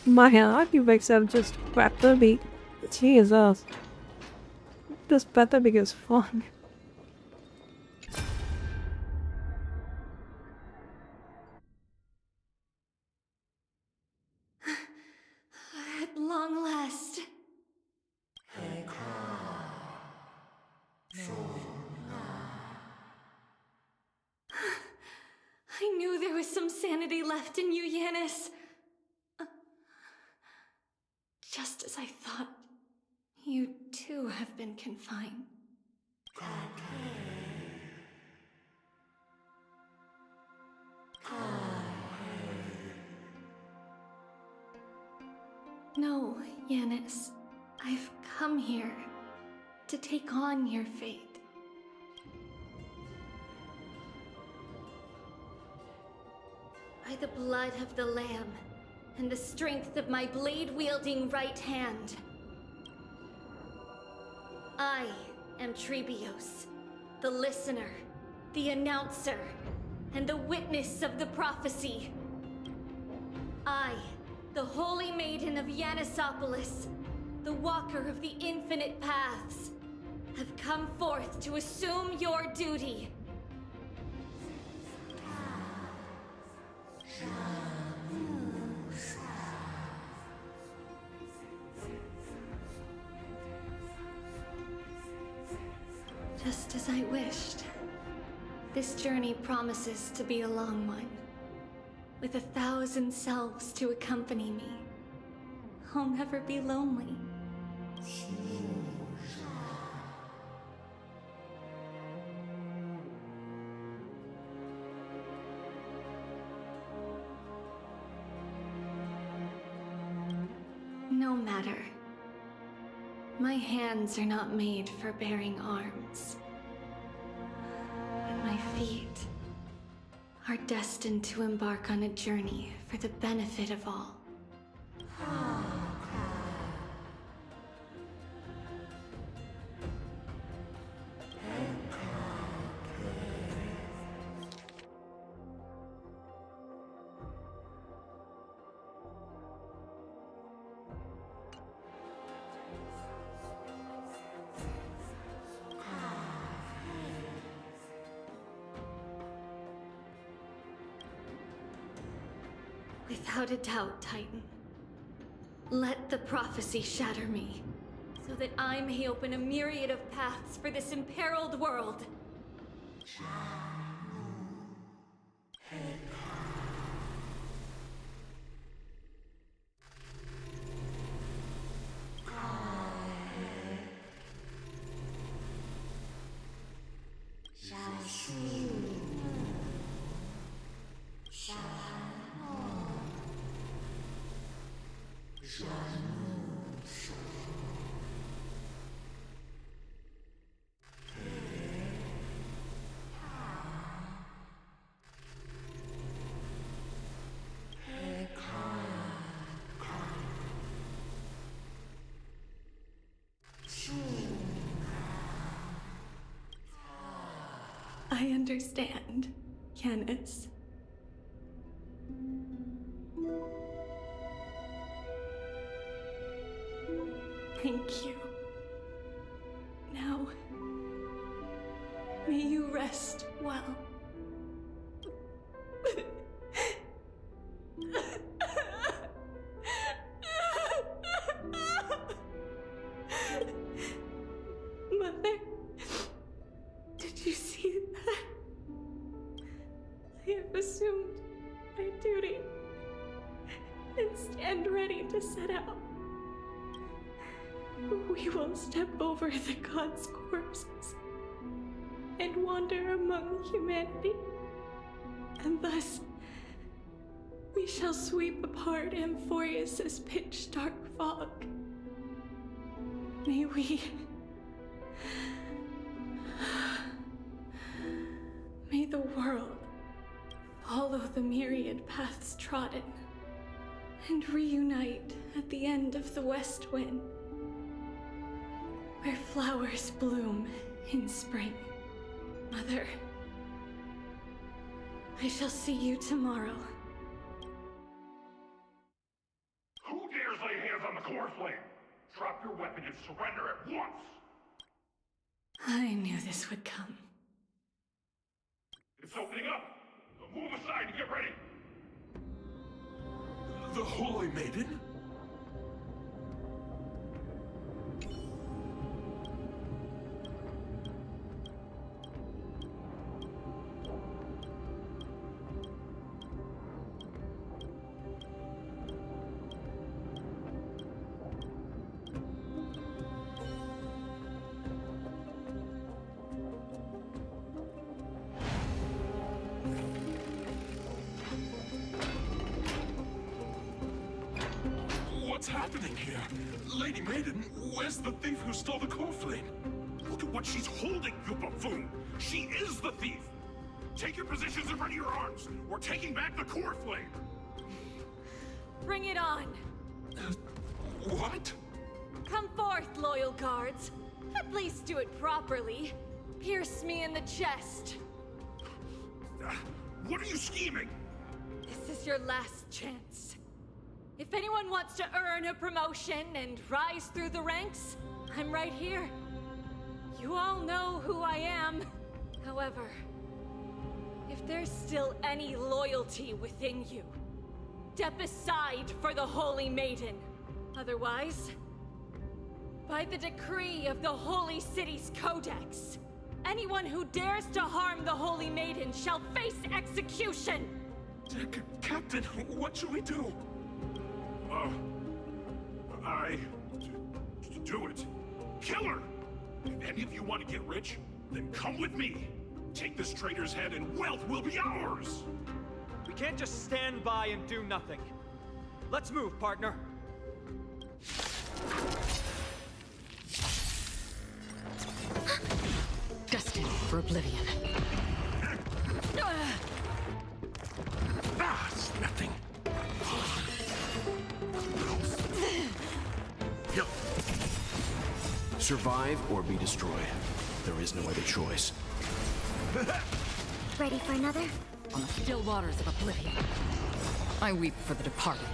My artifacts have just better be. Jesus. This better be is fun. At long last. I knew there was some sanity left in you, Yanis. Just as I thought, you too have been confined. No, Yanis. I've come here to take on your fate. By the blood of the Lamb and the strength of my blade-wielding right hand, I am Trebios, the listener, the announcer, and the witness of the prophecy. I, the Holy Maiden of Yanisopolis, the walker of the infinite paths, have come forth to assume your duty. Just as I wished. This journey promises to be a long one, with 1,000 selves to accompany me. I'll never be lonely. No matter. My hands are not made for bearing arms. But my feet are destined to embark on a journey for the benefit of all. Without a doubt, Titan. Let the prophecy shatter me, so that I may open a myriad of paths for this imperiled world. I understand, Yanis. Thank you. Now, may you rest well. Mother, did you see that? I have assumed my duty and stand ready to set out. We will step over the gods' corpses and wander among humanity, and thus we shall sweep apart Amphorius' pitch-dark fog. May the world follow the myriad paths trodden and reunite at the end of the West Wind, where flowers bloom in spring. Mother, I shall see you tomorrow. Who dares lay hands on the core flame? Drop your weapon and surrender at once! I knew this would come. It's opening up! Move aside and get ready! The Holy Maiden? What's happening here? Lady Maiden, where's the thief who stole the core flame? Look at what she's holding, you buffoon! She is the thief! Take your positions and ready your arms! We're taking back the core flame! Bring it on! What? Come forth, loyal guards. At least do it properly. Pierce me in the chest. What are you scheming? This is your last chance. If anyone wants to earn a promotion and rise through the ranks, I'm right here. You You all know who I am. However, if there's still any loyalty within you, step aside for the Holy Maiden. Otherwise, by the decree of the Holy City's Codex, anyone who dares to harm the Holy Maiden shall face execution! Captain, what should we do? Do it. Kill her! If any of you want to get rich, then come with me. Take this traitor's head and wealth will be ours! We can't just stand by and do nothing. Let's move, partner. Destined for oblivion. It's nothing. Survive or be destroyed. There is no other choice. Ready for another? On the still waters of oblivion, I weep for the departed.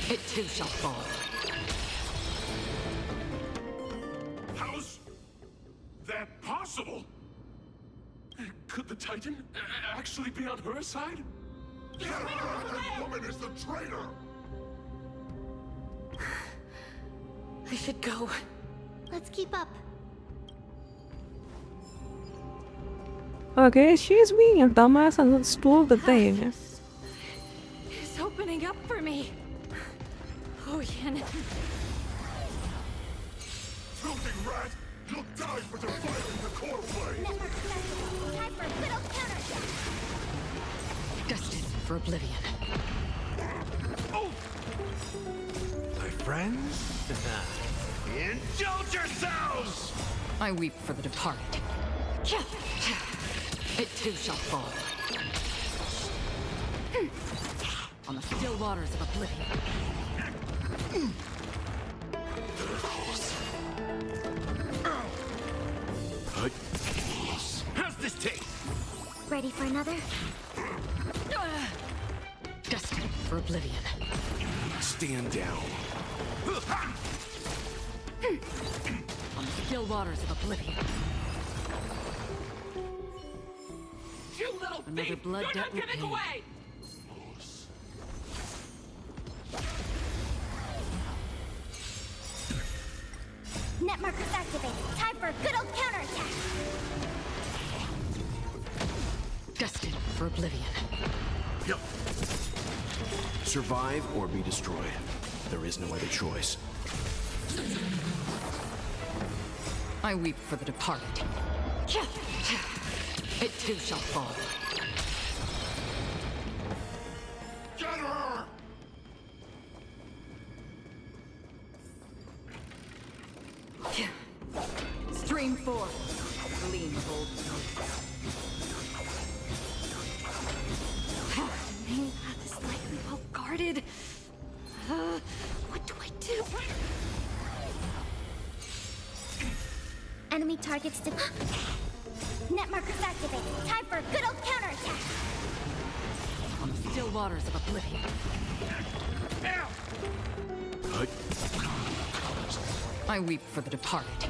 It too shall fall. How's that possible? Could the Titan actually be on her side? That woman is the traitor! I should go. Let's keep up. Okay, she's being a dumbass and stole the thing. It's opening up for me. Oh, Yen. Filthy rat! You'll die for defiling the core play! Time for a good old counterattack! Destined for oblivion. My friends? Indulge yourselves! I weep for the departed. It too shall fall. On the still waters of oblivion. How's this taste? Ready for another? Destined for oblivion. Stand down. On the still waters of oblivion. You little Another thief! blood You're debt not giving repaid. away! Net markers activated. Time for a good old counterattack! Destined for oblivion. Survive or be destroyed. There is no other choice. I weep for the departed. It too shall fall. Get her! Stream forth. Gleam of old Main path is lightly well guarded. What do I do? Enemy targets to... Net markers activated. Time for a good old counterattack! on the still waters of oblivion. I weep for the departed.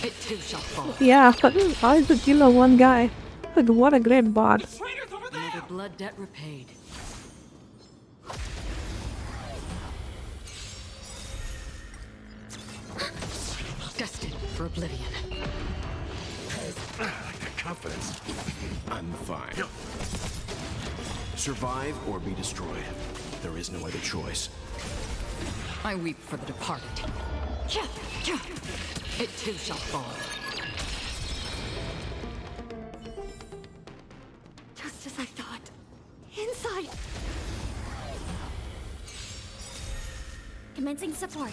It too shall fall. Yeah, I could kill one guy. Like, what a great bot. Another blood debt repaid. Destined for oblivion. I like that confidence. I'm fine. Survive or be destroyed. There is no other choice. I weep for the departed. It too shall fall. Just as I thought. Inside. Commencing support.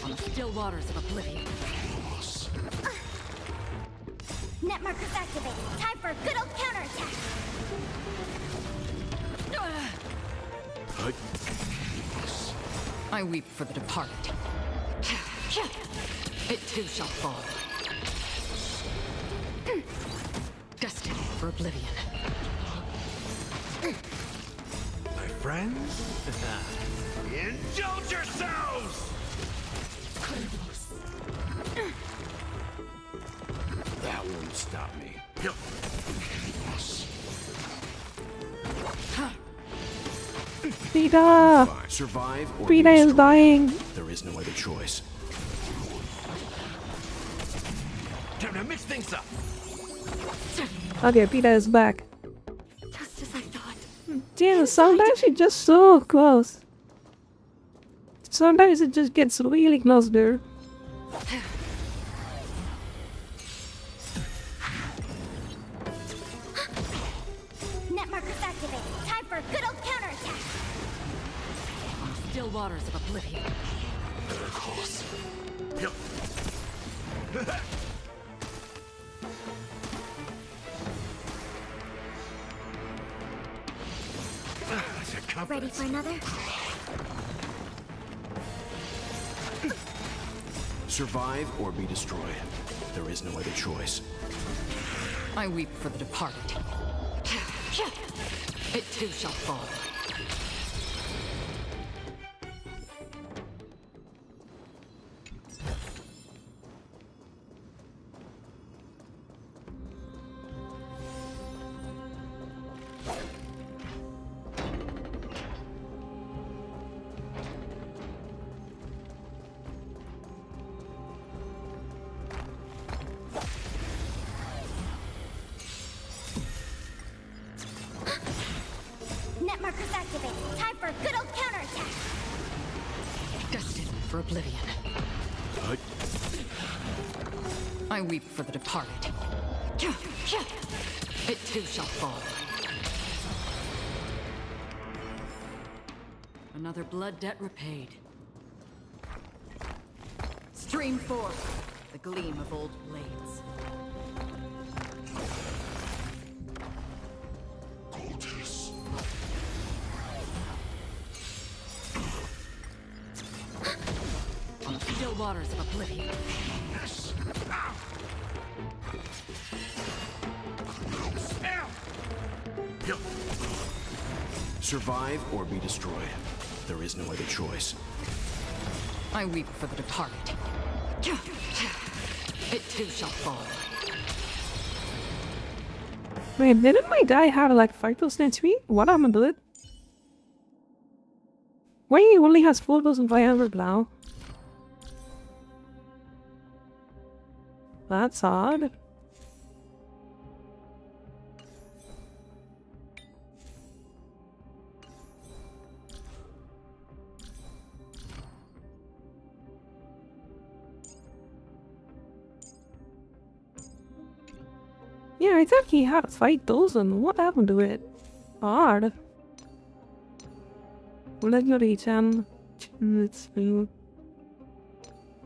On the still waters of oblivion. Net markers activated. Time for a good old counterattack. I weep for the departed. It too shall fall. Destined for oblivion. My friends? Indulge yourselves! Peter! Survive or Peter be is destroyed. dying. There is no other choice. Time to mix things up. Okay, Peter is back. Just as I thought. Damn, sometimes you're just so close. Sometimes it just gets really close, dude. Net markers activated. Time for a good old counterattack. Still waters of oblivion. Miracles. Yep. Ready for another? Survive or be destroyed. There is no other choice. I weep for the departed. It too shall fall. Net markers activated. Time for a good old counterattack. Destined for oblivion. I weep for the departed. It too shall fall. Another blood debt repaid. Stream forth the gleam of old blades. On the still waters of oblivion. Yes. Yep. Survive or be destroyed. There is no other choice. I weep for the departed. It too shall fall. Wait, didn't my guy have to like fight those next week? What happened to it? Why he only has 4,500 now? That's odd. Yeah, I thought he had to fight those and what happened to it? Odd. Let go to 10. It's new.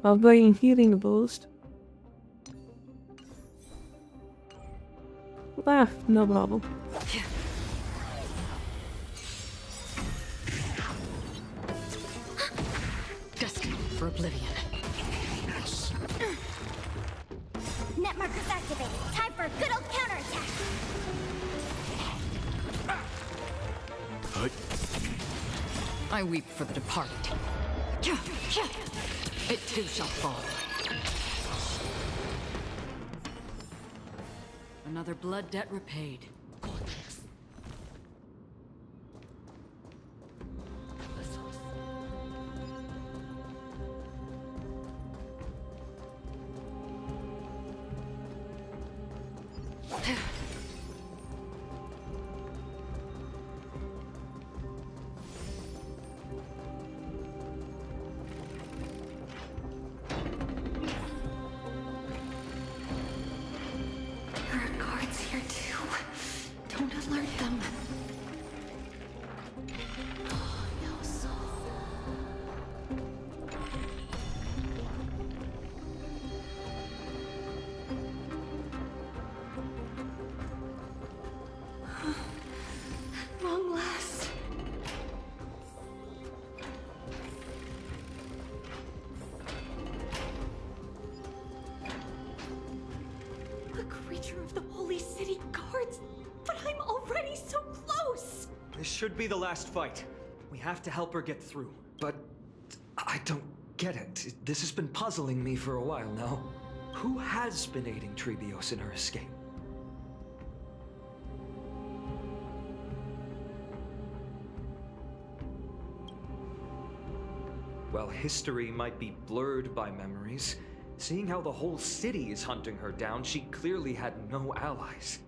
I'll be hearing the boost. Ah, no problem. Destined for oblivion. Net markers activated. Time for a good old counterattack. I weep for the departed. It too shall fall. Another blood debt repaid. There are guards here too. Don't alert them. No soul. Long last. A creature of the Holy City Guards, but I'm already so close! This should be the last fight. We have to help her get through. But I don't get it. This has been puzzling me for a while now. Who has been aiding Trebios in her escape? while history might be blurred by memories, seeing how the whole city is hunting her down, she clearly had no allies.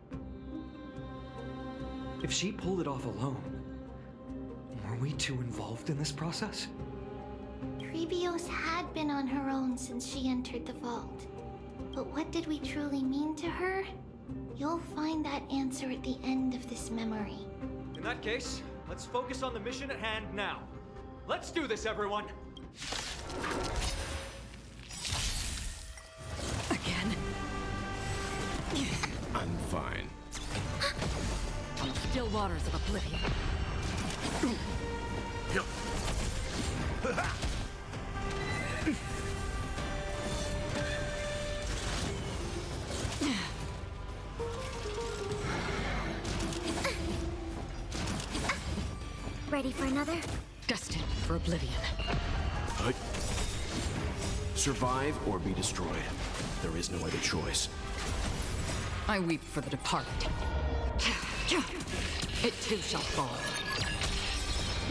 If she pulled it off alone, were we too involved in this process? Trebios had been on her own since she entered the vault. But what did we truly mean to her? You'll find that answer at the end of this memory. In that case, let's focus on the mission at hand now. Let's do this, everyone! Again? I'm fine. On the still waters of oblivion. Ready for another? Destined for oblivion. Survive or be destroyed. There is no other choice. I weep for the departed. It too shall fall.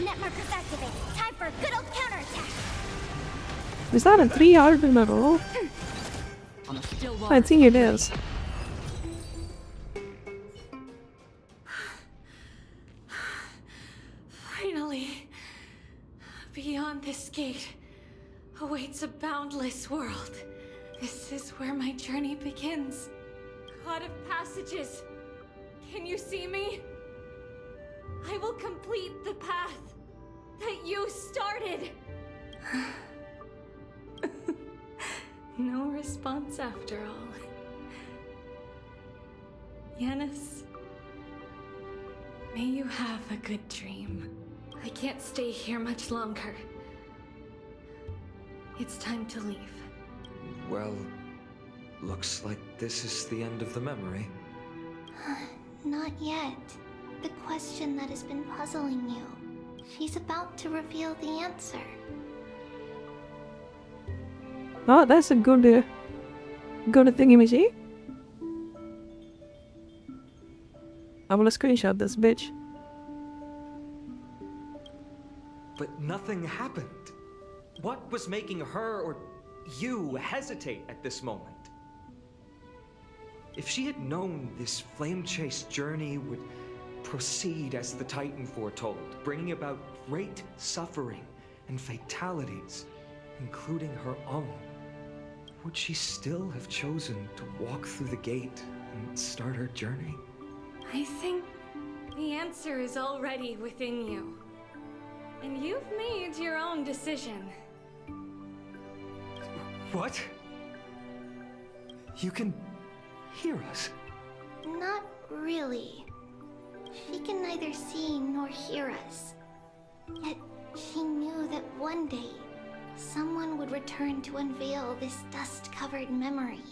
Net markers activate. Time for a good old counterattack. Is that a 3 in a row? I think it is. Finally, beyond this gate awaits a boundless world. This is where my journey begins. God of passages, can you see me? I will complete the path that you started. No response after all. Yanis, may you have a good dream. I can't stay here much longer. It's time to leave. Well, looks like this is the end of the memory. Not yet. The question that has been puzzling you. She's about to reveal the answer. Oh, that's a good thingy-majig. I want to screenshot this bitch. But nothing happened. What was making her or you hesitate at this moment? If she had known this flame-chased journey would proceed as the Titan foretold, bringing about great suffering and fatalities, including her own, would she still have chosen to walk through the gate and start her journey? I think the answer is already within you. And you've made your own decision. What? You can hear us? Not really. She can neither see nor hear us. Yet she knew that one day, someone would return to unveil this dust-covered memory.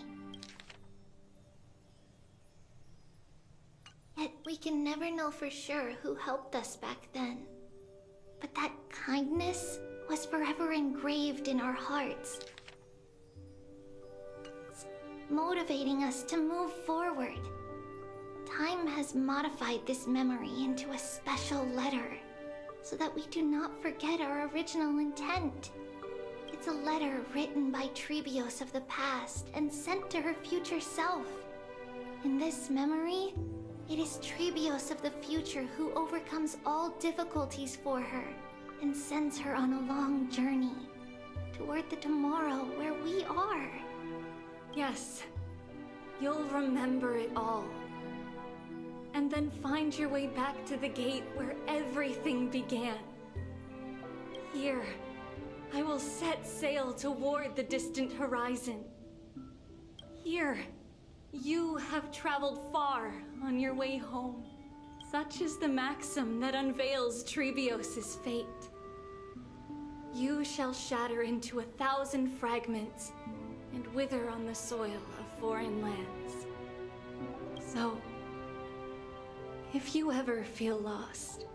Yet we can never know for sure who helped us back then. But that kindness was forever engraved in our hearts, motivating us to move forward. Time has modified this memory into a special letter, so that we do not forget our original intent. It's a letter written by Trebios of the past and sent to her future self. In this memory, it is Trebios of the future who overcomes all difficulties for her and sends her on a long journey toward the tomorrow where we are. Yes, you'll remember it all. And then find your way back to the gate where everything began. Here, I will set sail toward the distant horizon. Here, you have traveled far on your way home. Such is the maxim that unveils Trebios' fate. You shall shatter into 1,000 fragments and wither on the soil of foreign lands. So, if you ever feel lost,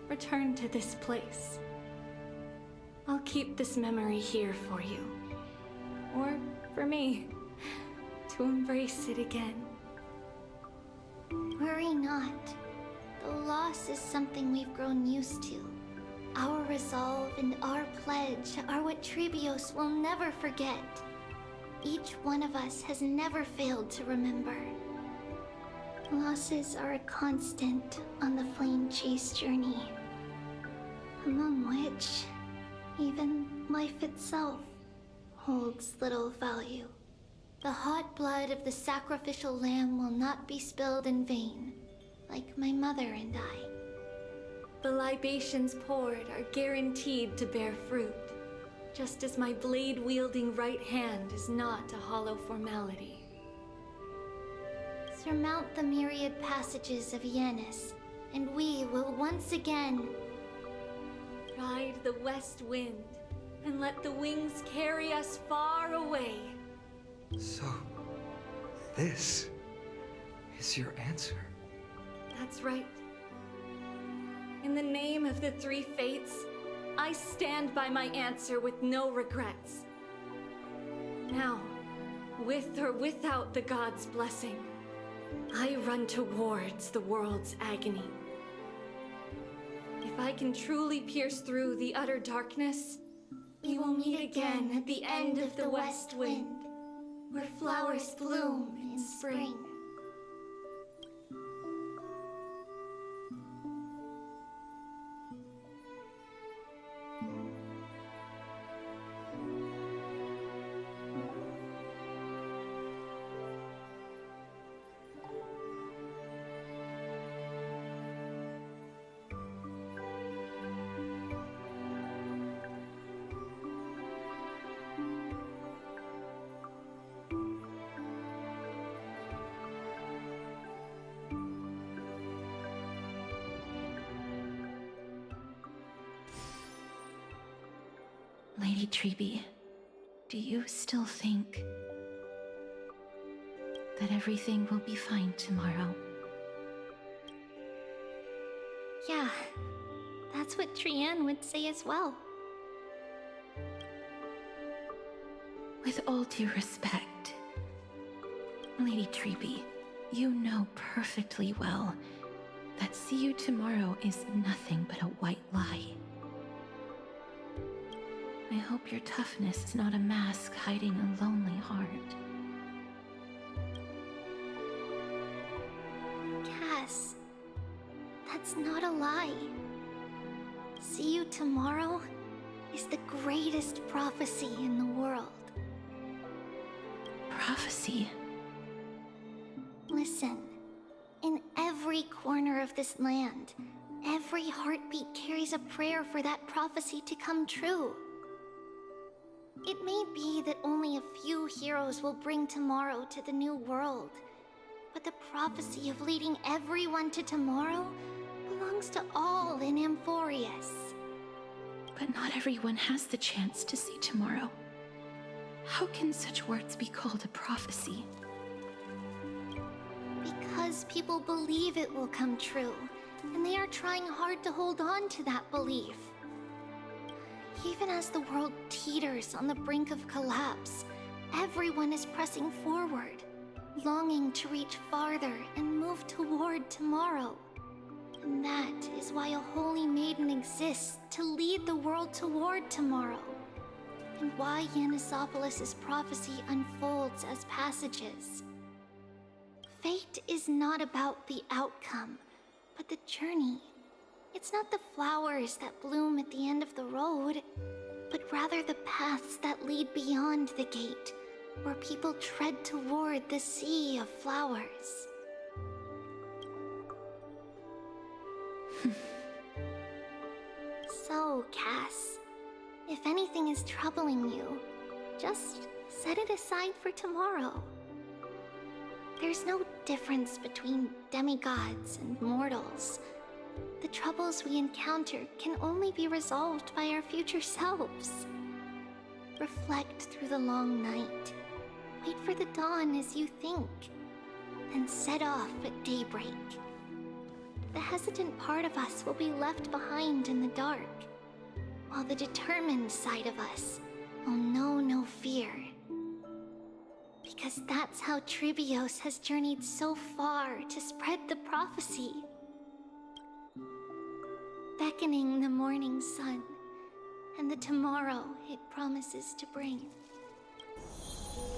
return to this place. I'll keep this memory here for you. Or for me, to embrace it again. Worry not. Though loss is something we've grown used to. Our resolve and our pledge are what Trebios will never forget. Each one of us has never failed to remember. Losses are a constant on the Flame Chase journey, among which even life itself holds little value. The hot blood of the sacrificial lamb will not be spilled in vain, like my mother and I. The libations poured are guaranteed to bear fruit, just as my blade-wielding right hand is not a hollow formality. Surmount the myriad passages of Yanis, and we will once again ride the west wind, and let the wings carry us far away. So, this is your answer? That's right. In the name of the three fates, I stand by my answer with no regrets. Now, with or without the gods' blessing, I run towards the world's agony. If I can truly pierce through the utter darkness, we will meet again at the end of the west wind, where flowers bloom in spring. Lady Treeby, do you still think that everything will be fine tomorrow? Yeah, that's what Trianne would say as well. With all due respect, Lady Treeby, you know perfectly well that see you tomorrow is nothing but a white lie. I hope your toughness is not a mask hiding a lonely heart. Cass, that's not a lie. See you tomorrow is the greatest prophecy in the world. Prophecy? Listen, in every corner of this land, every heartbeat carries a prayer for that prophecy to come true. It may be that only a few heroes will bring tomorrow to the new world, but the prophecy of leading everyone to tomorrow belongs to all in Amphorius. But not everyone has the chance to see tomorrow. How can such words be called a prophecy? Because people believe it will come true, and they are trying hard to hold on to that belief. Even as the world teeters on the brink of collapse, everyone is pressing forward, longing to reach farther and move toward tomorrow. And that is why a holy maiden exists to lead the world toward tomorrow. And why Yanisopolis' prophecy unfolds as passages. Fate is not about the outcome, but the journey. It's not the flowers that bloom at the end of the road, but rather the paths that lead beyond the gate, where people tread toward the sea of flowers. So, Cass, if anything is troubling you, just set it aside for tomorrow. There's no difference between demigods and mortals. The troubles we encounter can only be resolved by our future selves. Reflect through the long night. Wait for the dawn as you think. And set off at daybreak. The hesitant part of us will be left behind in the dark, while the determined side of us will know no fear. Because that's how Trebios has journeyed so far to spread the prophecy. beckoning the morning sun and the tomorrow it promises to bring.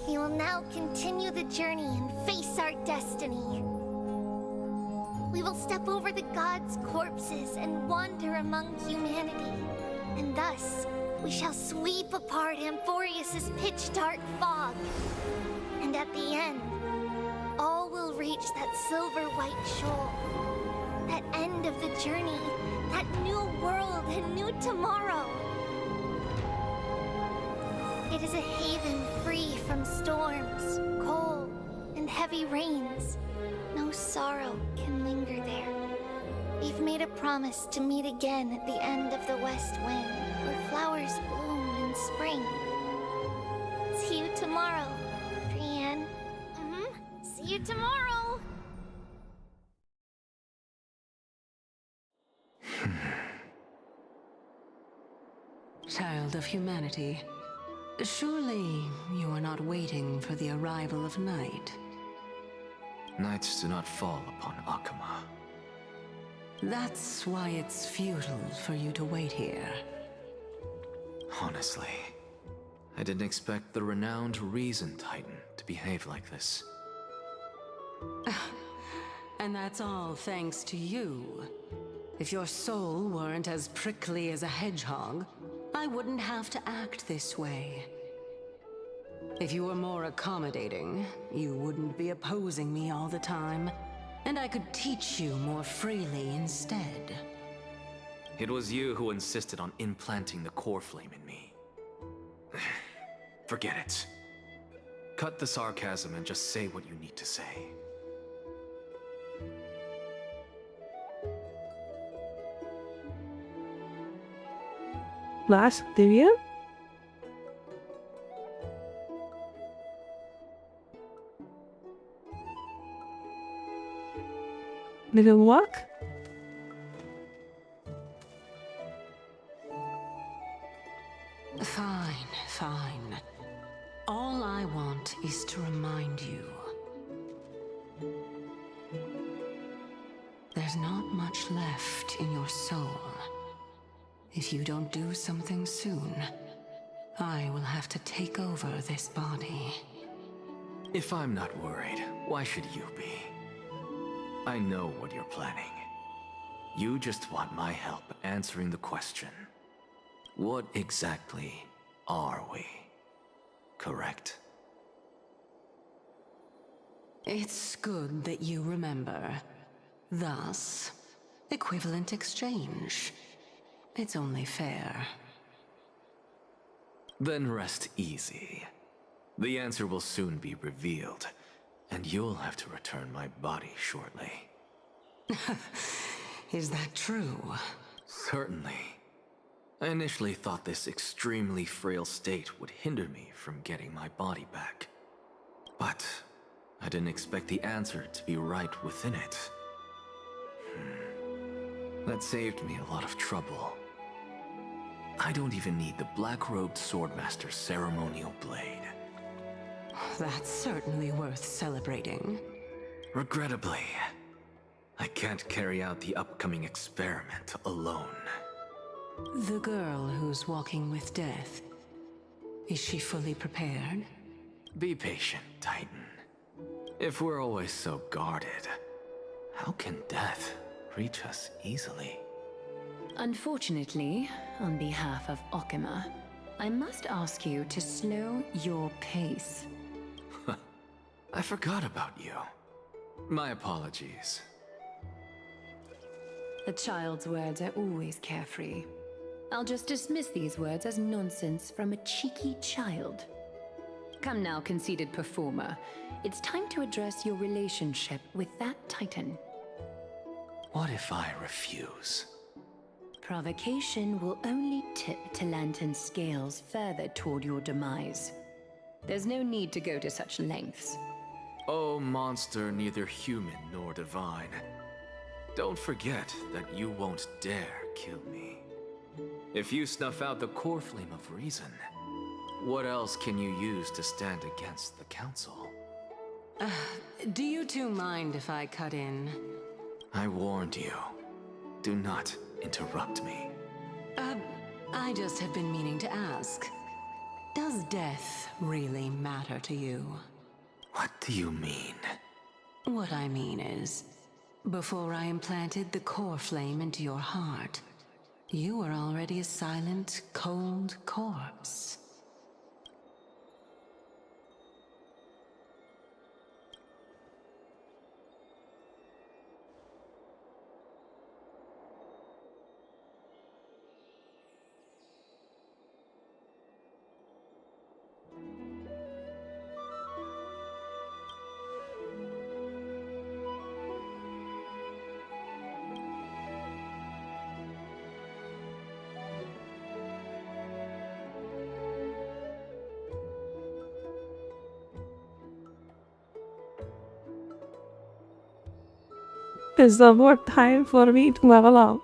We will now continue the journey and face our destiny. We will step over the gods' corpses and wander among humanity, and thus we shall sweep apart Amphorius's pitch-dark fog. And at the end, all will reach that silver-white shoal. That end of the journey, that new world and new tomorrow. It is a haven free from storms, cold, and heavy rains. No sorrow can linger there. We've made a promise to meet again at the end of the west wind, where flowers bloom in spring. See you tomorrow, Brienne. See you tomorrow! Child of humanity, surely you are not waiting for the arrival of night. Nights do not fall upon Akama. That's why it's futile for you to wait here. Honestly, I didn't expect the renowned Reason Titan to behave like this. And that's all thanks to you. If your soul weren't as prickly as a hedgehog, I wouldn't have to act this way. If you were more accommodating, you wouldn't be opposing me all the time, and I could teach you more freely instead. It was you who insisted on implanting the core flame in me. Forget it. Cut the sarcasm and just say what you need to say. Last, do you? Did it work? Fine, fine. All I want is to remind you. There's not much left in your soul. If you don't do something soon, I will have to take over this body. If I'm not worried, why should you be? I know what you're planning. You just want my help answering the question. What exactly are we? Correct? It's good that you remember. Thus, equivalent exchange. It's only fair. Then rest easy. The answer will soon be revealed, and you'll have to return my body shortly. Is that true? Certainly. I initially thought this extremely frail state would hinder me from getting my body back. But I didn't expect the answer to be right within it. That saved me a lot of trouble. I don't even need the black-robed swordmaster's ceremonial blade. That's certainly worth celebrating. Regrettably, I can't carry out the upcoming experiment alone. The girl who's walking with death, is she fully prepared? Be patient, Titan. If we're always so guarded, how can death reach us easily? Unfortunately, on behalf of Okima, I must ask you to slow your pace. I forgot about you. My apologies. A child's words are always carefree. I'll just dismiss these words as nonsense from a cheeky child. Come now, conceited performer. It's time to address your relationship with that Titan. What if I refuse? Provocation will only tip Talantan's scales further toward your demise. There's no need to go to such lengths. Oh, monster neither human nor divine. Don't forget that you won't dare kill me. If you snuff out the core flame of reason, what else can you use to stand against the Council? Do you two mind if I cut in? I warned you. Do not interrupt me. I just have been meaning to ask. Does death really matter to you? What do you mean? What I mean is, before I implanted the core flame into your heart, you were already a silent, cold corpse. There's no more time for me to level up.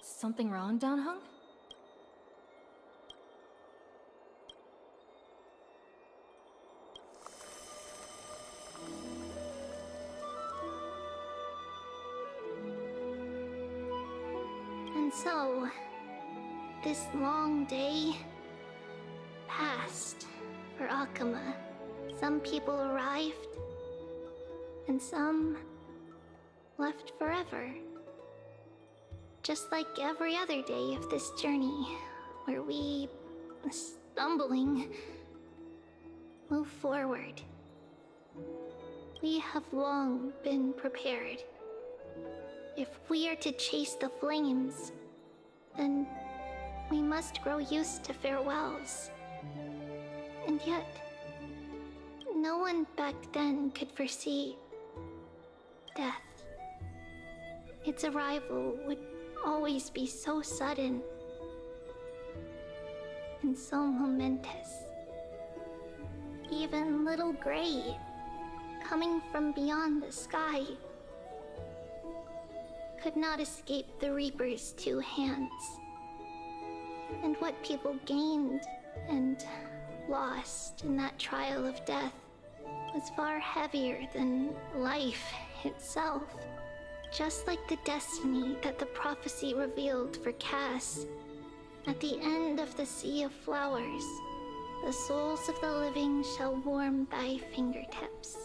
Something wrong, Danheng? And so, this long day passed for Akuma. Some people arrived, and some left forever. Just like every other day of this journey, where we, stumbling, move forward. We have long been prepared. If we are to chase the flames, then we must grow used to farewells. And yet, no one back then could foresee death. Its arrival would always be so sudden and so momentous. Even little Gray, coming from beyond the sky, could not escape the Reaper's two hands. And what people gained and lost in that trial of death was far heavier than life itself. Just like the destiny that the prophecy revealed for Cass, at the end of the Sea of Flowers, the souls of the living shall warm thy fingertips.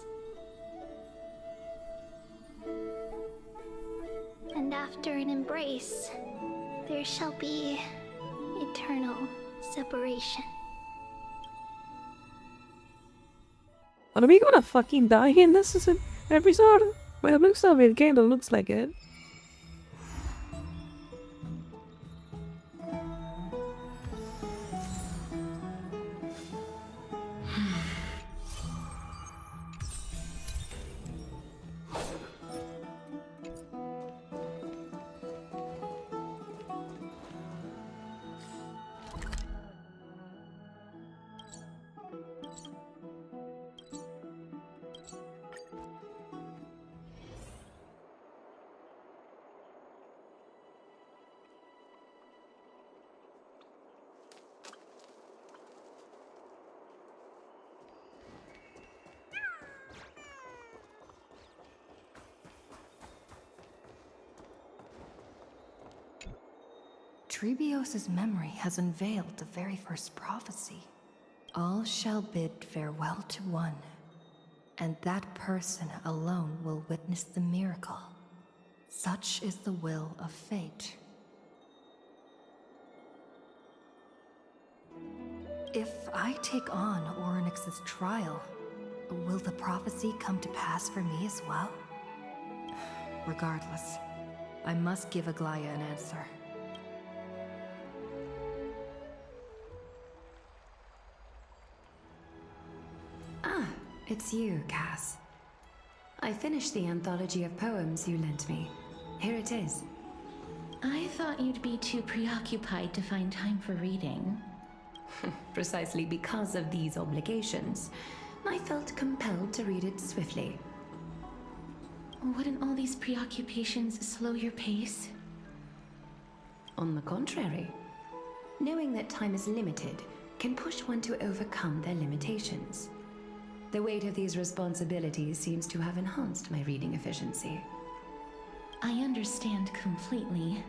And after an embrace, there shall be eternal separation. Are we gonna fucking die in this episode? Well, it looks like it kinda looks like it. Trebios's memory has unveiled the very first prophecy. All shall bid farewell to one, and that person alone will witness the miracle. Such is the will of fate. If I take on Orynyx's trial, will the prophecy come to pass for me as well? Regardless, I must give Aglaya an answer. Ah, it's you, Cass. I finished the anthology of poems you lent me. Here it is. I thought you'd be too preoccupied to find time for reading. Precisely because of these obligations, I felt compelled to read it swiftly. Wouldn't all these preoccupations slow your pace? On the contrary, knowing that time is limited can push one to overcome their limitations. The weight of these responsibilities seems to have enhanced my reading efficiency. I understand completely.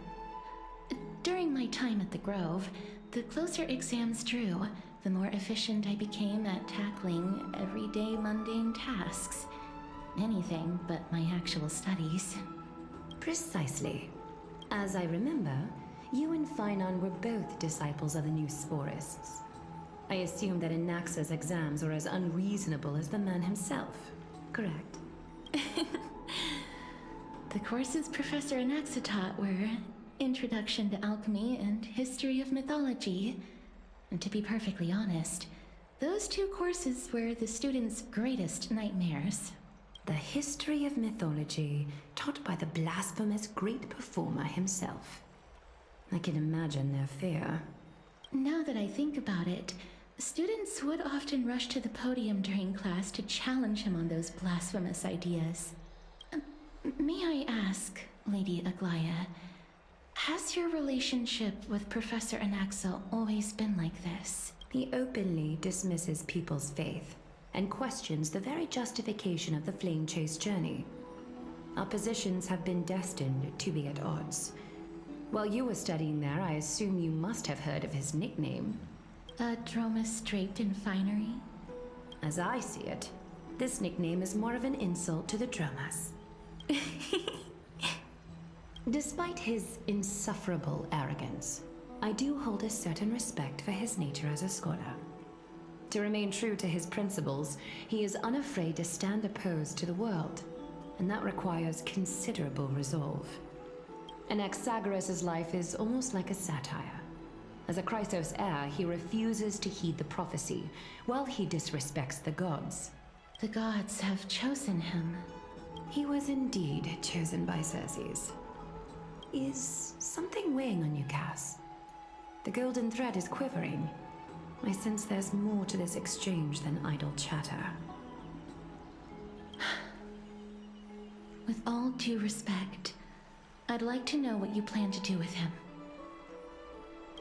During my time at the Grove, the closer exams drew, the more efficient I became at tackling everyday mundane tasks. Anything but my actual studies. Precisely. As I remember, you and Finon were both disciples of the new Sporists. I assume that Anaxa's exams were as unreasonable as the man himself, correct? The courses Professor Anaxa taught were Introduction to Alchemy and History of Mythology. And to be perfectly honest, those two courses were the students' greatest nightmares. The history of mythology taught by the blasphemous great performer himself. I can imagine their fear. Now that I think about it, students would often rush to the podium during class to challenge him on those blasphemous ideas. May I ask, Lady Aglaya, has your relationship with Professor Anaxa always been like this? He openly dismisses people's faith and questions the very justification of the Flame Chase journey. Our positions have been destined to be at odds. While you were studying there, I assume you must have heard of his nickname. A Dromus draped in finery? As I see it, this nickname is more of an insult to the Dromas. Despite his insufferable arrogance, I do hold a certain respect for his nature as a scholar. To remain true to his principles, he is unafraid to stand opposed to the world, and that requires considerable resolve. Anaxagoras' life is almost like a satire. As a Chrysos heir, he refuses to heed the prophecy, while he disrespects the gods. The gods have chosen him. He was indeed chosen by Circes. Is something weighing on you, Cass? The golden thread is quivering. I sense there's more to this exchange than idle chatter. With all due respect, I'd like to know what you plan to do with him.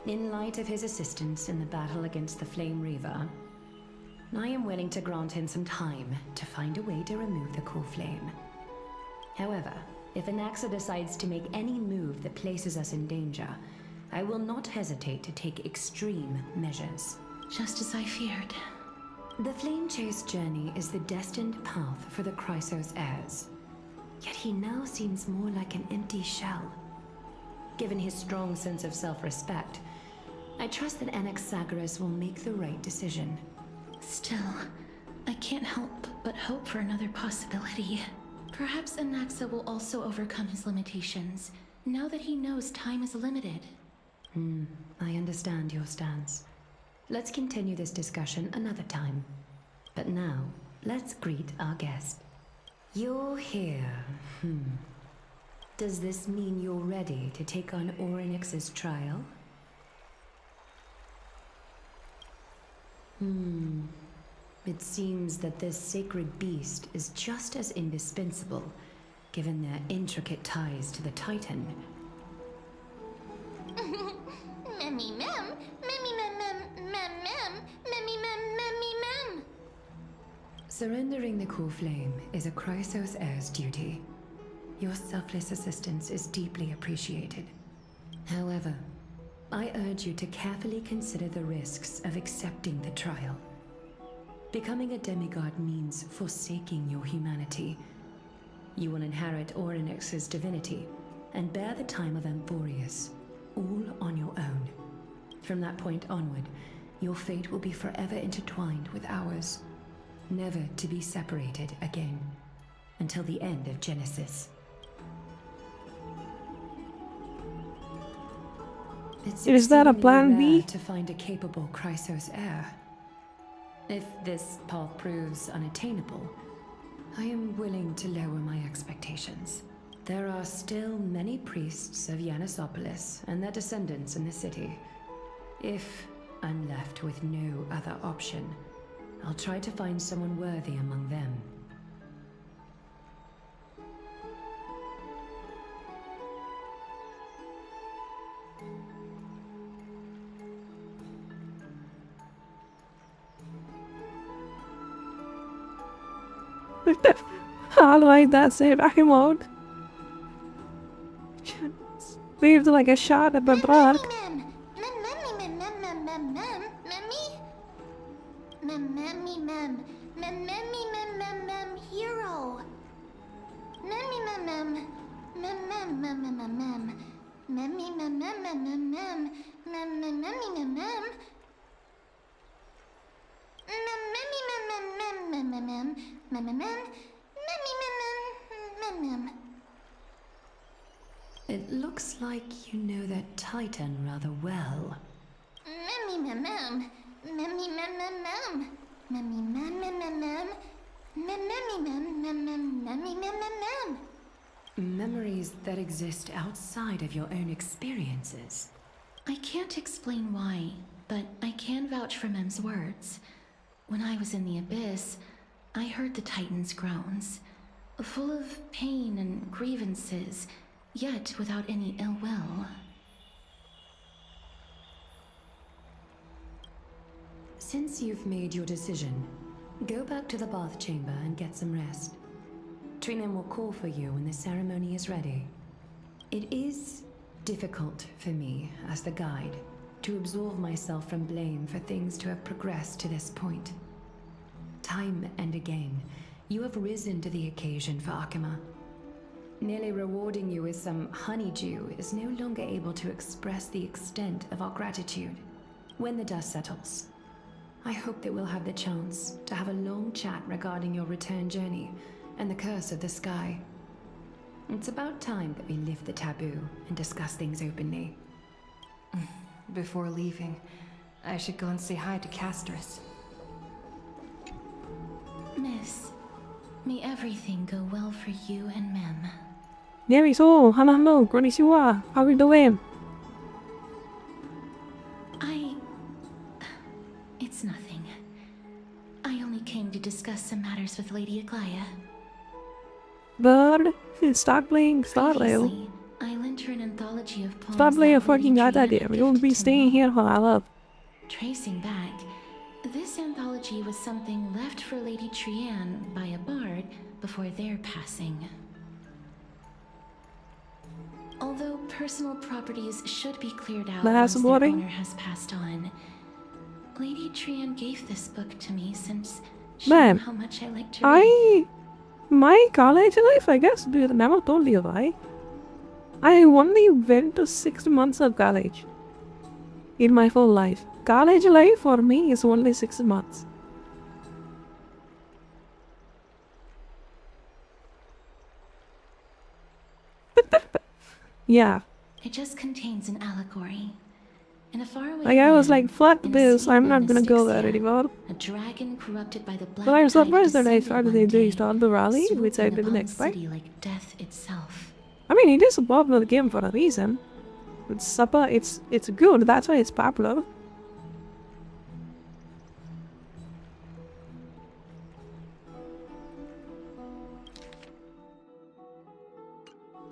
In light of his assistance in the battle against the Flame Reaver, I am willing to grant him some time to find a way to remove the core flame. However, if Anaxa decides to make any move that places us in danger, I will not hesitate to take extreme measures. Just as I feared. The Flame Chase journey is the destined path for the Chrysos heirs. Yet he now seems more like an empty shell. Given his strong sense of self-respect, I trust that Anaxagoras will make the right decision. Still, I can't help but hope for another possibility. Perhaps Anaxa will also overcome his limitations, now that he knows time is limited. I understand your stance. Let's continue this discussion another time. But now, let's greet our guest. You're here. Does this mean you're ready to take on Orynyx's trial? It seems that this sacred beast is just as indispensable, given their intricate ties to the Titan. Memmy mem, memmy mem mem mem mem, memmy mem memmy mem. Surrendering the core flame is a Chrysos heir's duty. Your selfless assistance is deeply appreciated. However, I urge you to carefully consider the risks of accepting the trial. Becoming a demigod means forsaking your humanity. You will inherit Orynyx's divinity and bear the time of Amphorius, all on your own. From that point onward, your fate will be forever intertwined with ours, never to be separated again, until the end of Genesis. Is that a plan B? To find a capable Chrysos heir. If this path proves unattainable, I am willing to lower my expectations. There are still many priests of Yanissopolis and their descendants in the city. If I'm left with no other option, I'll try to find someone worthy among them. I like that save back in mode. Leaves like a shot at the block. Hero. It looks like you know that Titan rather well. Memories that exist outside of your own experiences. I can't explain why, but I can vouch for Mem's words. When I was in the Abyss, I heard the Titan's groans, full of pain and grievances, yet without any ill will. Since you've made your decision, go back to the bath chamber and get some rest. Trinem will call for you when the ceremony is ready. It is difficult for me, as the guide, to absolve myself from blame for things to have progressed to this point. Time and again, you have risen to the occasion for Akima. Nearly rewarding you with some honeydew is no longer able to express the extent of our gratitude. When the dust settles, I hope that we'll have the chance to have a long chat regarding your return journey and the curse of the sky. It's about time that we lift the taboo and discuss things openly. Before leaving, I should go and say hi to Castris. Miss, may everything go well for you and Mem. There is all. Hello, konnichiwa. How are you doing? It's nothing. I only came to discuss some matters with Lady Aglaya. Bird, stop playing Starlight. I lent her an anthology of poems. Stop playing a fucking god idea. We won't be staying here for our love. Tracing back, this anthology was something left for Lady Trianne by a bard before their passing. Although personal properties should be cleared out once their owner has passed on, Lady Trianne gave this book to me since she knew how much I like to read. My college life, I guess, dude, I never told you why. I only went to 6 months of college in my whole life. College life for me is only 6 months. Yeah. It just contains an allegory. In a faraway Like I was like, fuck land, this, I'm not gonna go there anymore. a dragon corrupted by the black But I'm tide surprised that I descended started one to day, install the rally, which I swooping did the upon next the part. city like death itself. I mean, it is a popular game for a reason. It's good, that's why it's popular.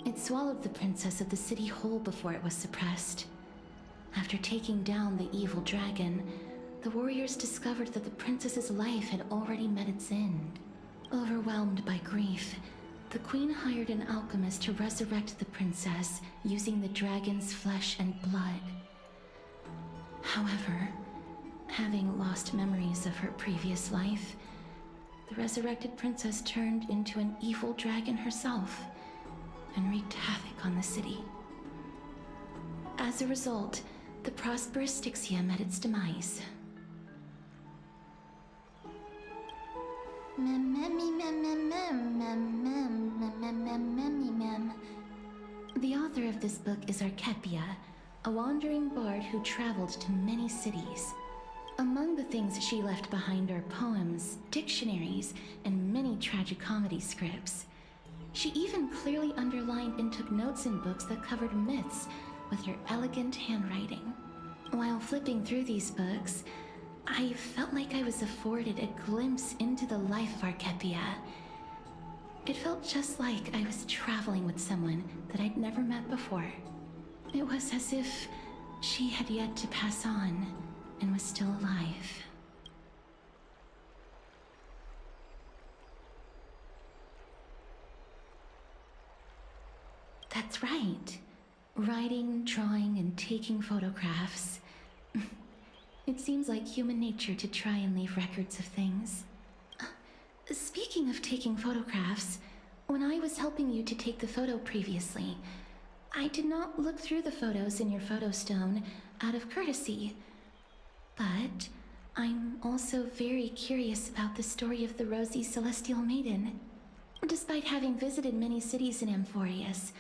It swallowed the princess of the city whole before it was suppressed. After taking down the evil dragon, the warriors discovered that the princess's life had already met its end. Overwhelmed by grief, the queen hired an alchemist to resurrect the princess using the dragon's flesh and blood. However, having lost memories of her previous life, the resurrected princess turned into an evil dragon herself and wreaked havoc on the city. As a result, the prosperous Styxia met its demise. The author of this book is Archepia, a wandering bard who traveled to many cities. Among the things she left behind are poems, dictionaries, and many tragicomedy scripts. She even clearly underlined and took notes in books that covered myths with her elegant handwriting. While flipping through these books, I felt like I was afforded a glimpse into the life of Archepia. It felt just like I was traveling with someone that I'd never met before. It was as if she had yet to pass on and was still alive. That's right. Writing, drawing, and taking photographs. It seems like human nature to try and leave records of things. Speaking of taking photographs, when I was helping you to take the photo previously, I did not look through the photos in your photo stone out of courtesy. But I'm also very curious about the story of the Rosy Celestial Maiden. Despite having visited many cities in Amphorius,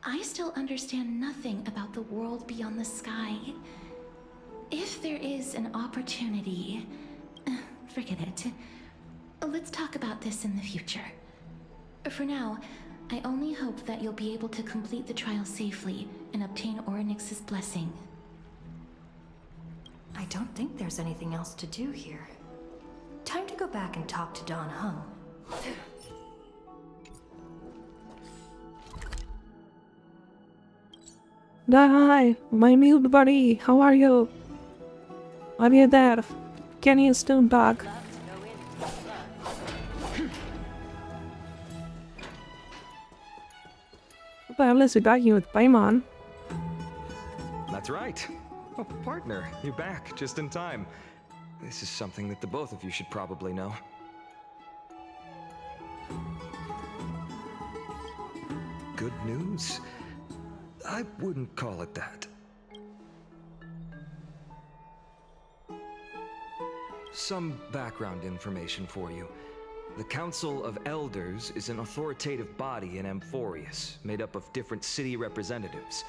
I still understand nothing about the world beyond the sky. If there is an opportunity, forget it. Let's talk about this in the future. For now, I only hope that you'll be able to complete the trial safely and obtain Orynyx's blessing. I don't think there's anything else to do here. Time to go back and talk to Don Hung. Hi, my mute buddy, how are you? Are you there? Can you stone dog? Well, let's back you with Paimon. That's right. Oh, partner, you're back just in time. This is something that the both of you should probably know. Good news? I wouldn't call it that. Some background information for you. The Council of Elders is an authoritative body in Amphorius, made up of different city representatives.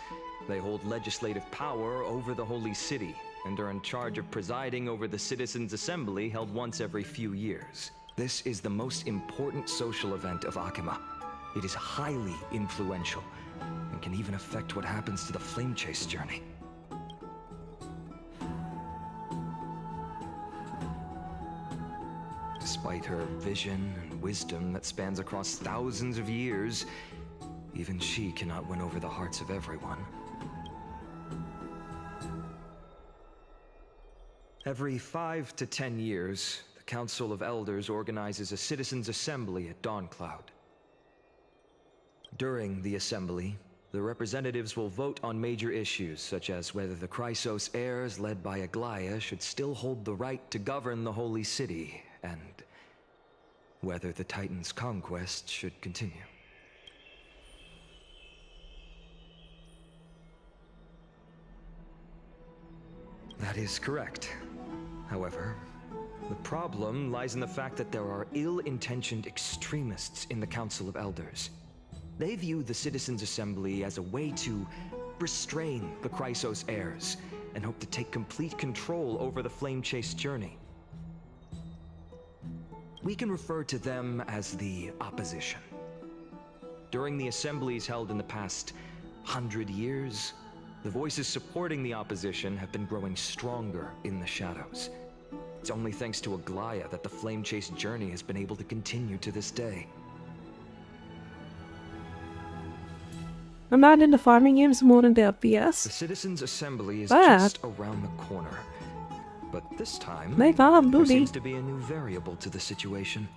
They hold legislative power over the Holy City, and are in charge of presiding over the Citizens' Assembly held once every few years. This is the most important social event of Akima. It is highly influential, and can even affect what happens to the Flame Chase journey. Despite her vision and wisdom that spans across thousands of years, even she cannot win over the hearts of everyone. Every 5 to 10 years, the Council of Elders organizes a Citizens' Assembly at Dawncloud. During the assembly, the representatives will vote on major issues, such as whether the Chrysos heirs led by Aglaya should still hold the right to govern the Holy City, and whether the Titan's conquest should continue. That is correct. However, the problem lies in the fact that there are ill-intentioned extremists in the Council of Elders. They view the Citizens' Assembly as a way to restrain the Chrysos heirs, and hope to take complete control over the Flame Chase journey. We can refer to them as the Opposition. During the assemblies held in the past 100 years, the voices supporting the Opposition have been growing stronger in the shadows. It's only thanks to Aglaya that the Flame Chase journey has been able to continue to this day. I'm not into farming games more than the FPS. The Citizens' Assembly is But just around the corner. But this time, they found there duty. seems to be a new variable to the situation.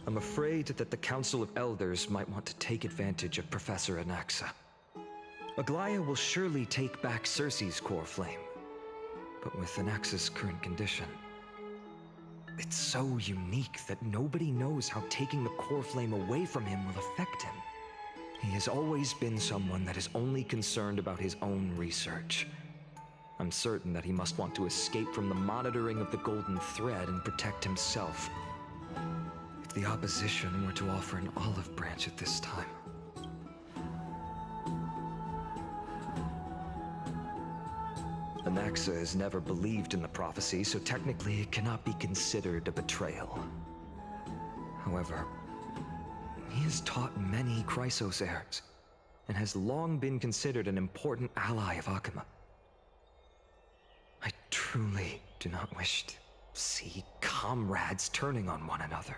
I'm afraid that the Council of Elders might want to take advantage of Professor Anaxa. Aglaya will surely take back Cersei's core flame, but with Anaxa's current condition, it's so unique that nobody knows how taking the core flame away from him will affect him. He has always been someone that is only concerned about his own research. I'm certain that he must want to escape from the monitoring of the Golden Thread and protect himself. If the opposition were to offer an olive branch at this time... Anaxa has never believed in the prophecy, so technically it cannot be considered a betrayal. However, he has taught many Chrysos heirs, and has long been considered an important ally of Akuma. I truly do not wish to see comrades turning on one another.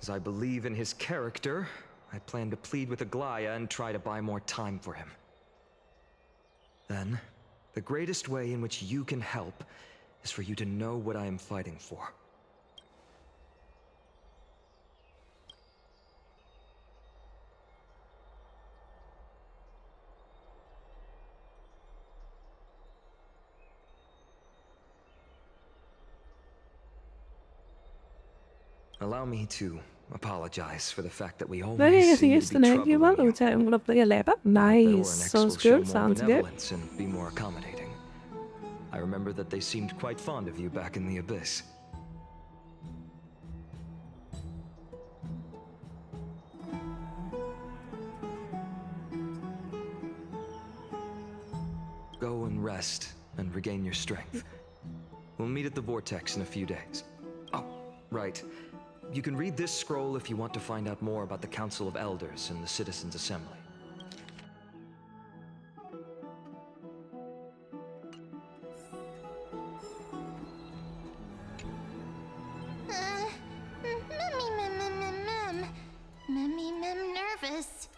As I believe in his character, I plan to plead with Aglaya and try to buy more time for him. Then, the greatest way in which you can help is for you to know what I am fighting for. Allow me to apologize for the fact that we Hvad always er seem det to be næste? Jeg var troubling you. nødt til at play a laptop. That Nice. Oryx Sounds will show good. more Sounds good. benevolence and be more accommodating. I remember that they seemed quite fond of you back in the Abyss. Go and rest and regain your strength. We'll meet at the Vortex in a few days. Oh, right. You can read this scroll if you want to find out more about the Council of Elders and the Citizens' Assembly. Mem nervous.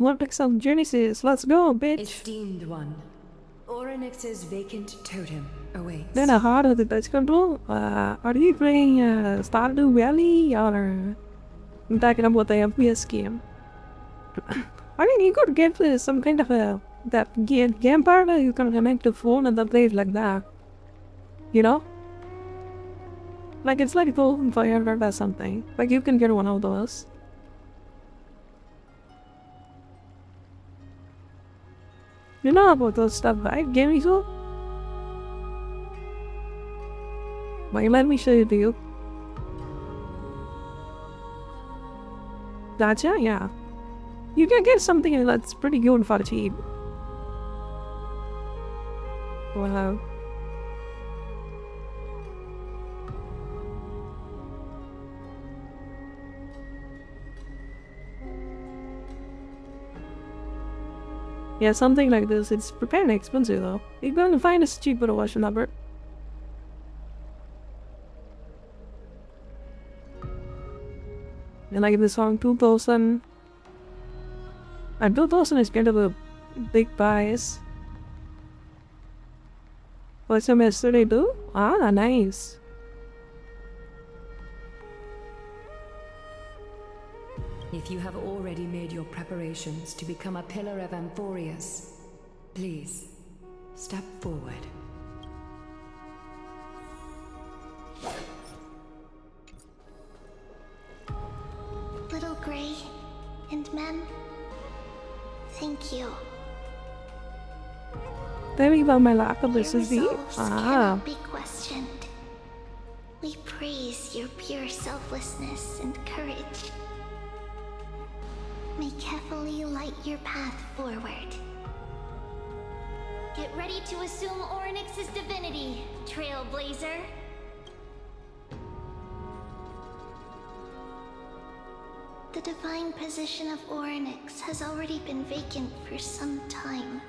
Vortex of Genesis. Let's go, bitch. Esteemed one, Oryx's vacant totem awaits. Den er harder than that's gonna do. Are you playing Stardew Valley or I'm talking about the FPS game? I mean, you could get some kind of a game partner you can connect to phone and then play it like that. You know? Like it's like Golden Fire or something. Like you can get one of those. You know about those stuff, right? Gaming tool? Wait, let me show you to you. Gotcha, yeah. You can get something that's pretty good for cheap. Wow. Yeah, something like this. It's pretty expensive though. You're going to find a cheaper version of it. And like the song 2000. And 2000 is kind of a big price. For some yesterday too? Ah, nice. If you have already made your preparations to become a pillar of Amphorius, please, step forward. Little Gray and Mem, thank you. There we go, my laptop. This Your is the resolves cannot be questioned. We praise your pure selflessness and courage. May Kefali light your path forward. Get ready to assume Orynyx's divinity, Trailblazer. The divine position of Orynyx has already been vacant for some time.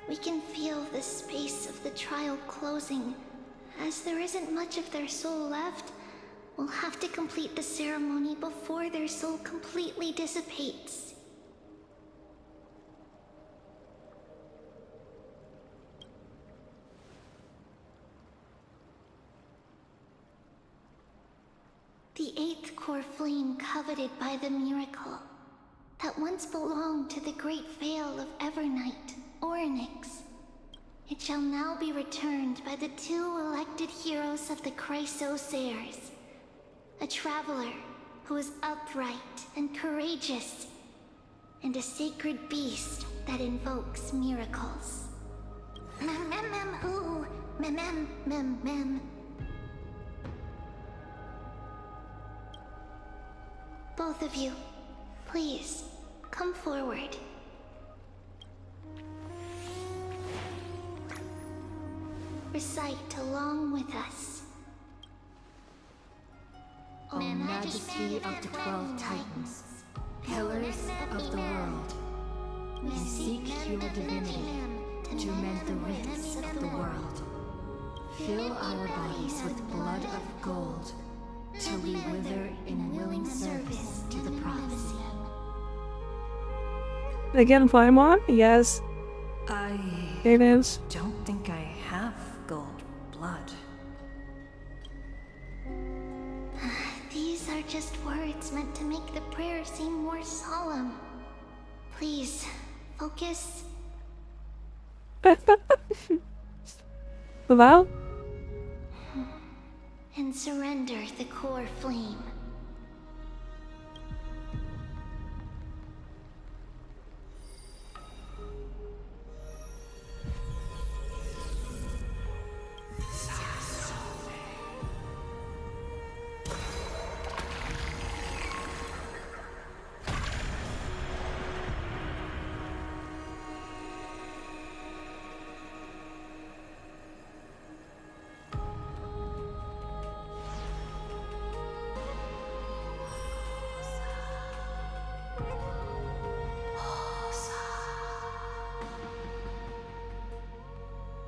We can feel the space of the trial closing. As there isn't much of their soul left, we'll have to complete the ceremony before their soul completely dissipates. The eighth core flame coveted by the miracle that once belonged to the great veil of Evernight, Orynyx. It shall now be returned by the two elected heroes of the Chrysos heirs. A traveler who is upright and courageous, and a sacred beast that invokes miracles. Who? Both of you, please, come forward. Recite along with us. O Majesty of the 12 Titans, pillars of the world, we seek your divinity to mend the rifts of the world. Fill our bodies with blood of gold, till we wither in willing service to the prophecy. Again, Paimon? Yes. It is. Don't think I have gold blood. These are just words meant to make the prayer seem more solemn. Please, focus. Well? And surrender the core flame.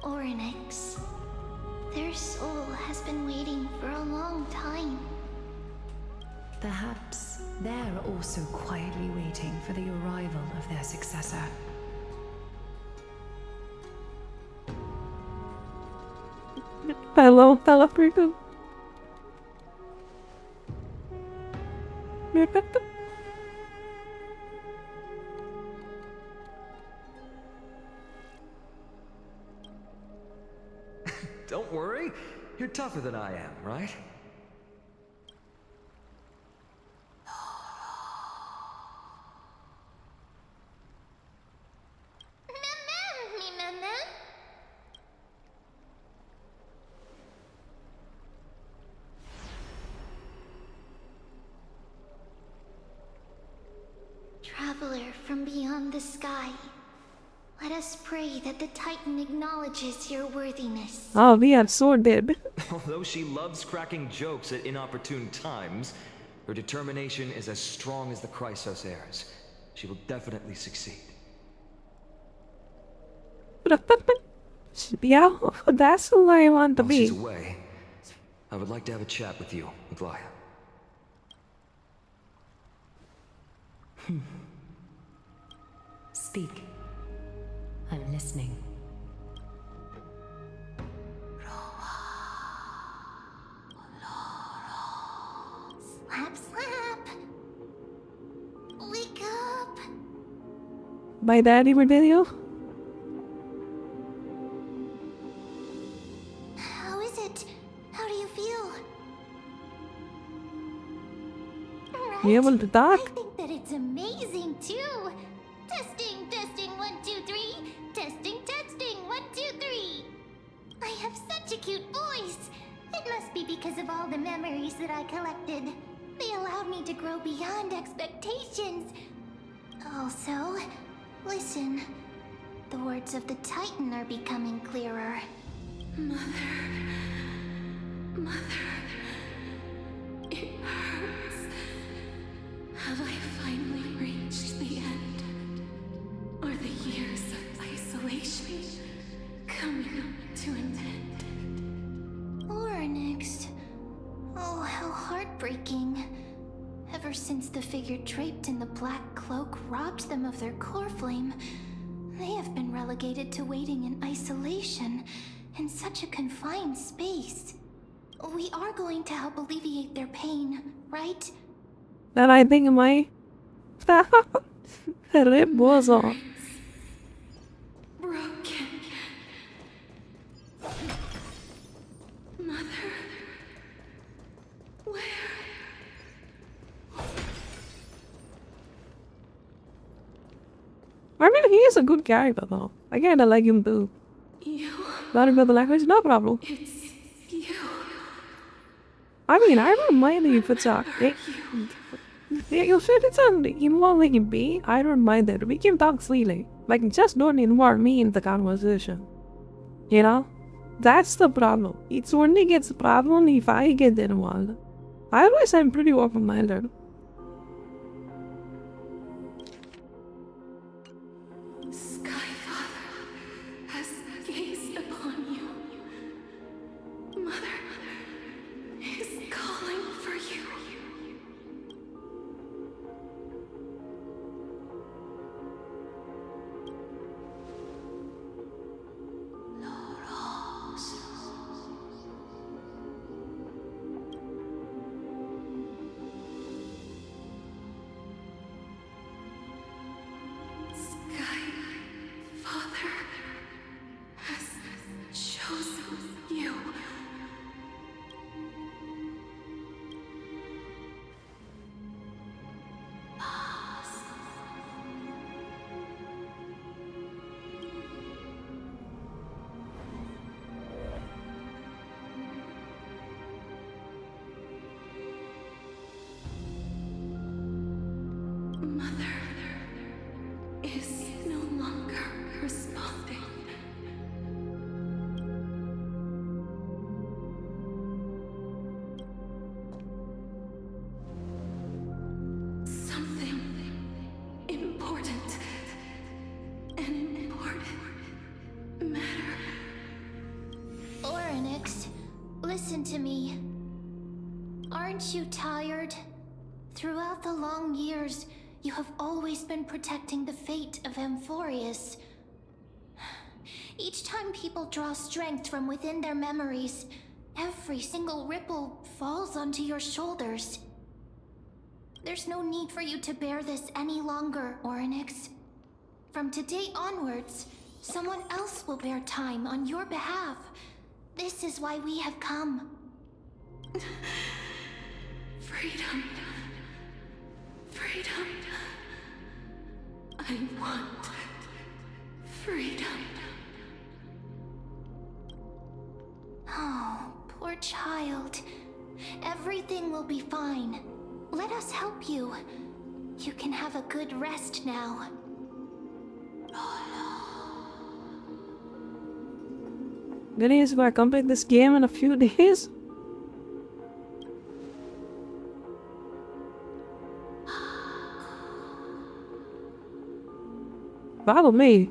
Orynyx. Their soul has been waiting for a long time. Perhaps they're also quietly waiting for the arrival of their successor. Hello, Freakum. Don't worry, you're tougher than I am, right? Traveler from beyond the sky, let us pray that the Titan acknowledges your worthiness. Oh, we had sword bib. Although she loves cracking jokes at inopportune times, her determination is as strong as the Chrysos heirs. She will definitely succeed. Yeah, that's who I want to While be. she's away, I would like to have a chat with you, Aglaya. Speak. I'm listening. Slap, slap. Wake up. My daddy video? How is it? How do you feel? You able to talk? I think that it's amazing too. Testing, testing, 1, 2, 3. Testing, testing, 1, 2, 3. I have such a cute voice. It must be because of all the memories that I collected. They allowed me to grow beyond expectations. Also, listen. The words of the Titan are becoming clearer. Mother. It hurts. Have I finally reached the end? Are the years of isolation coming to an end? Oryx. Oh, how heartbreaking. Ever since the figure draped in the black cloak robbed them of their core flame, they have been relegated to waiting in isolation in such a confined space. We are going to help alleviate their pain, right? Then I think my rip was off. Broken. Mother. Where? I mean, he is a good character though. I kinda like him too. You. Not about the language, no problem. It's you. I mean, I don't mind if it's you said it's involving me. I don't mind that. We can talk freely. Like, just don't involve me in the conversation. You know? That's the problem. It's only gets a problem if I get involved. Otherwise, I'm pretty open-minded. Listen to me. Aren't you tired? Throughout the long years, you have always been protecting the fate of Amphorius. Each time people draw strength from within their memories, every single ripple falls onto your shoulders. There's no need for you to bear this any longer, Oryx. From today onwards, someone else will bear time on your behalf. This is why we have come. Freedom. Freedom. I want freedom. Oh, poor child. Everything will be fine. Let us help you. You can have a good rest now. Good news if I complete this game in a few days. Follow me.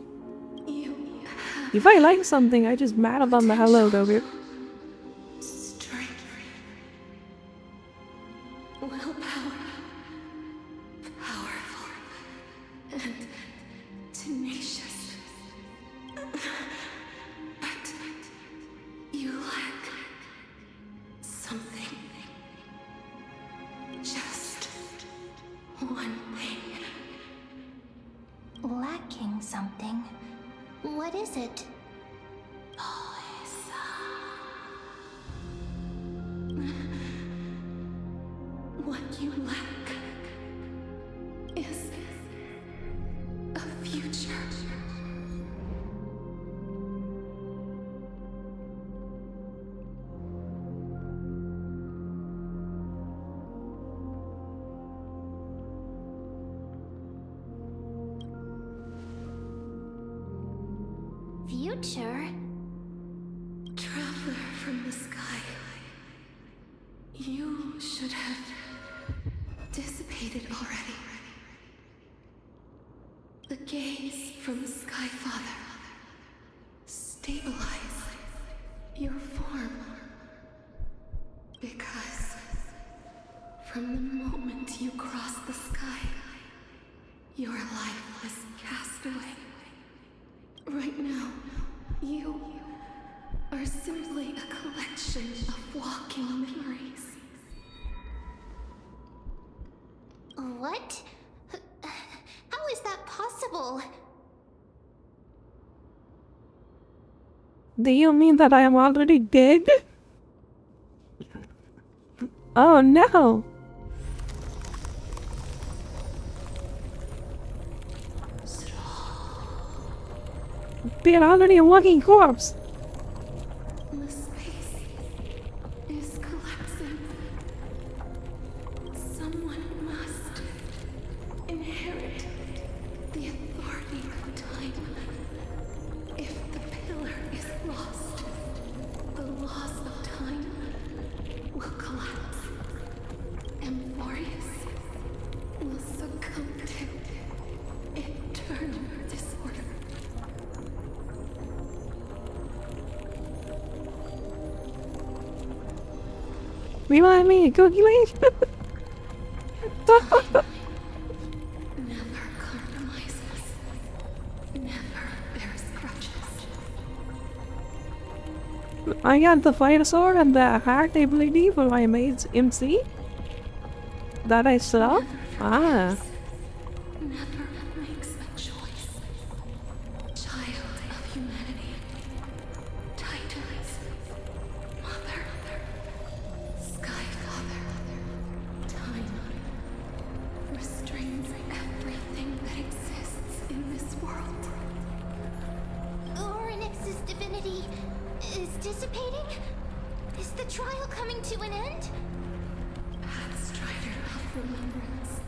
If I like something, I just marathon the hell out of it. Willpower. Powerful. And tenacious. But you lack something. Just one thing. Lacking something? What is it? What you lack is a future. future? Traveler from the sky. You should have dissipated already. The gaze from the Sky Father. Stabilize your form. Because from the moment you crossed the sky, your life was cast away. Right now, you are simply a collection of walking memories. What? How is that possible? Do you mean that I am already dead? Oh no! They're already a walking corpse! The space is collapsing. Someone must inherit the authority of time. If the pillar is lost, the laws of time will collapse. Amphorius will succumb to eternal disorder. Remind me, Cookie Leaf! Never compromises. Never bears grudges. I got the fire sword and the heart ability for my mate's MC that I saw. Ah. Never makes a choice. Child of humanity. Titans. Mother. Sky Father. Time. Restrains everything that exists in this world. Oryx's divinity is dissipating? Is the trial coming to an end? Pathstrider of remembrance.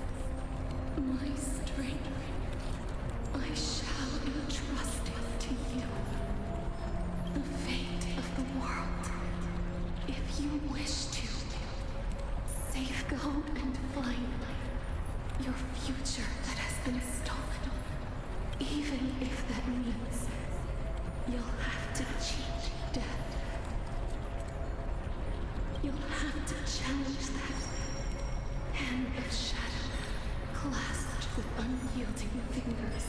My strength. I shall entrust it to you. The fate of the world. If you wish to. Safeguard and find your future that has been stolen. Even if that means you'll have to cheat death. You'll have to challenge that. Hand of shadow, clasped with unyielding fingers.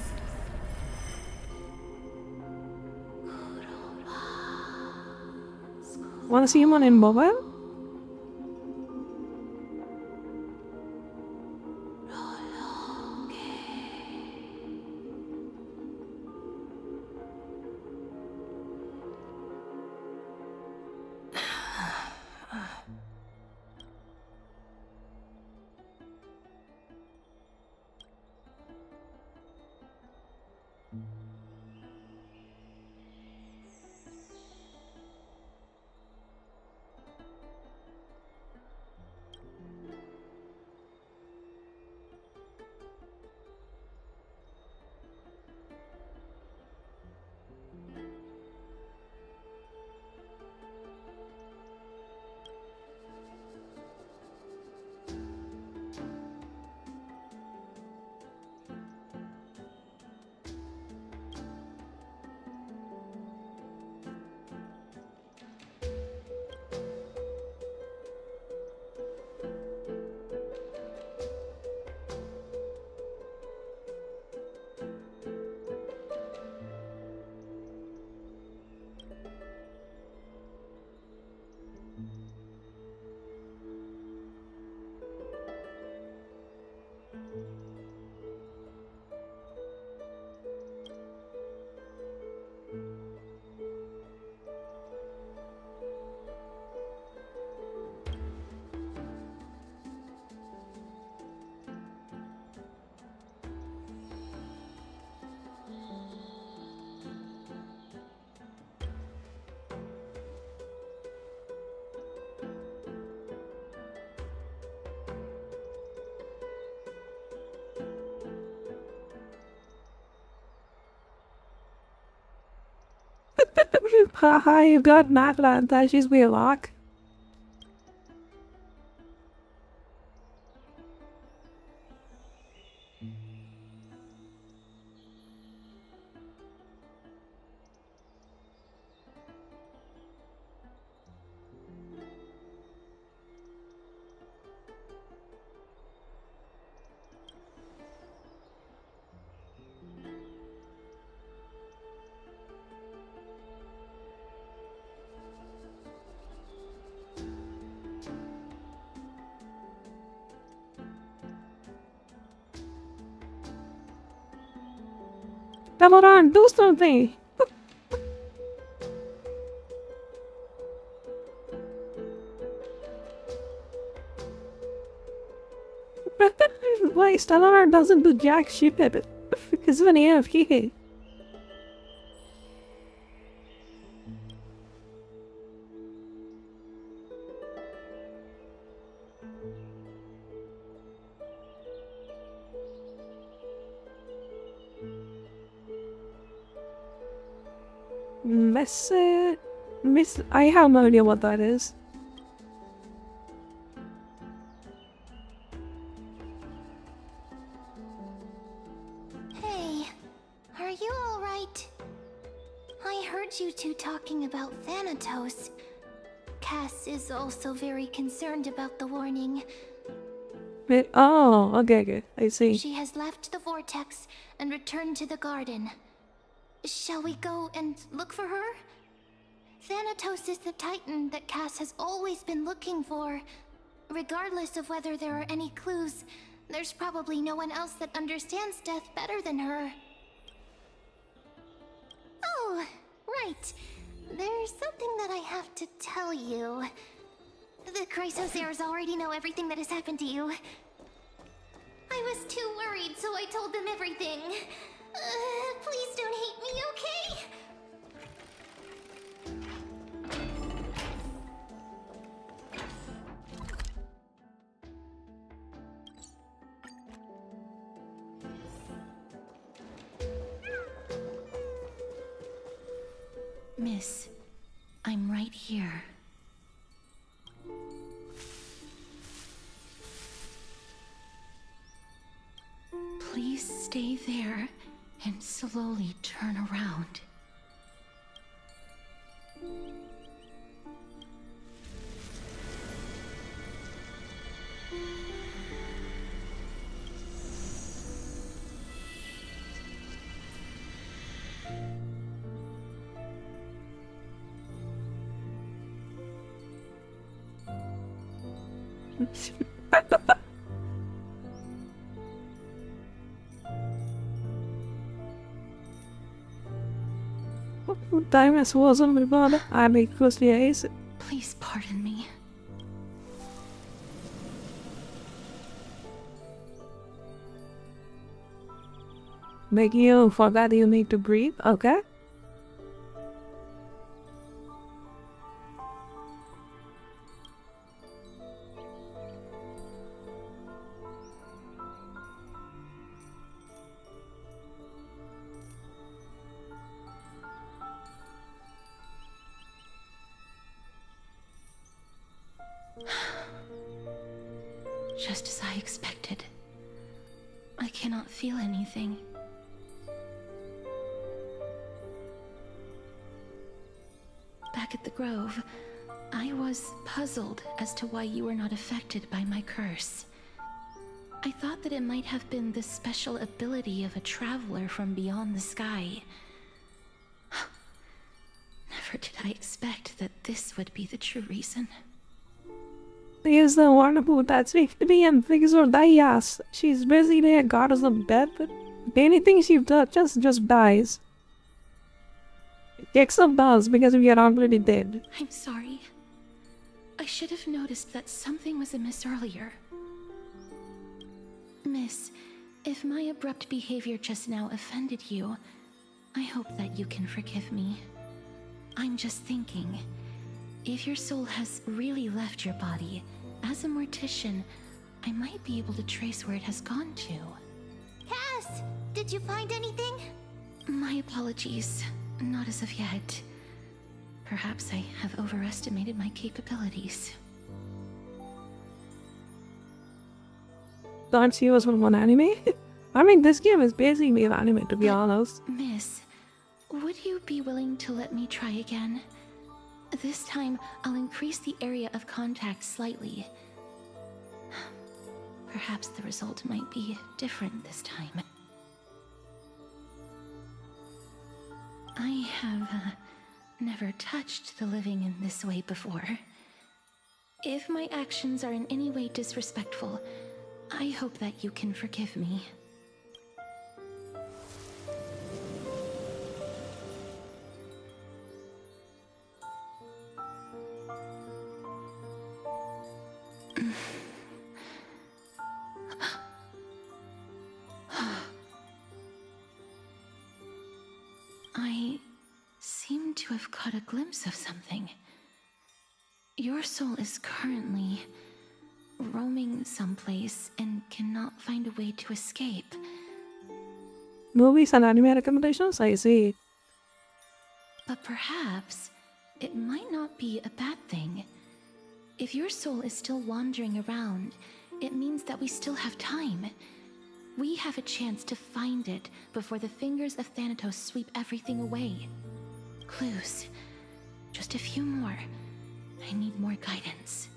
Wanna see him on in mobile? Haha, you've got Atlanta, she's way lock. Dalaran, do something! Why Stellar doesn't do jack shit because of an AFK. Miss, I have no idea what that is. Hey, are you alright? I heard you two talking about Thanatos. Cass is also very concerned about the warning. Oh, okay, I see. She has left the vortex and returned to the garden. Shall we go and look for her? Thanatos is the Titan that Cass has always been looking for. Regardless of whether there are any clues, there's probably no one else that understands death better than her. Oh, right. There's something that I have to tell you. The Chrysosaurs already know everything that has happened to you. I was too worried, so I told them everything. Please don't hate me, okay? Miss, I'm right here. Please stay there and slowly turn around. Diamonds wasn't my brother. I make closely ace. Please pardon me. Make you forget you need to breathe, okay? Just as I expected. I cannot feel anything. Back at the Grove, I was puzzled as to why you were not affected by my curse. I thought that it might have been the special ability of a traveler from beyond the sky. Never did I expect that this would be the true reason. There's the one who that's 50 and things or die ass. She's busy there, goddess of death, but anything she touches just dies. Kicks up does because we are already dead. I'm sorry. I should have noticed that something was amiss earlier. Miss, if my abrupt behavior just now offended you, I hope that you can forgive me. I'm just thinking, if your soul has really left your body, as a mortician, I might be able to trace where it has gone to. Cass, did you find anything? My apologies. Not as of yet. Perhaps I have overestimated my capabilities. Darn Heroes with one anime? I mean, this game is basically an anime, to be honest. Miss, would you be willing to let me try again? This time, I'll increase the area of contact slightly. Perhaps the result might be different this time. I have never touched the living in this way before. If my actions are in any way disrespectful, I hope that you can forgive me. I seem to have caught a glimpse of something. Your soul is currently roaming someplace and cannot find a way to escape. Movies and anime recommendations, I see. But perhaps it might not be a bad thing. If your soul is still wandering around, it means that we still have time. We have a chance to find it before the fingers of Thanatos sweep everything away. Clues. Just a few more. I need more guidance.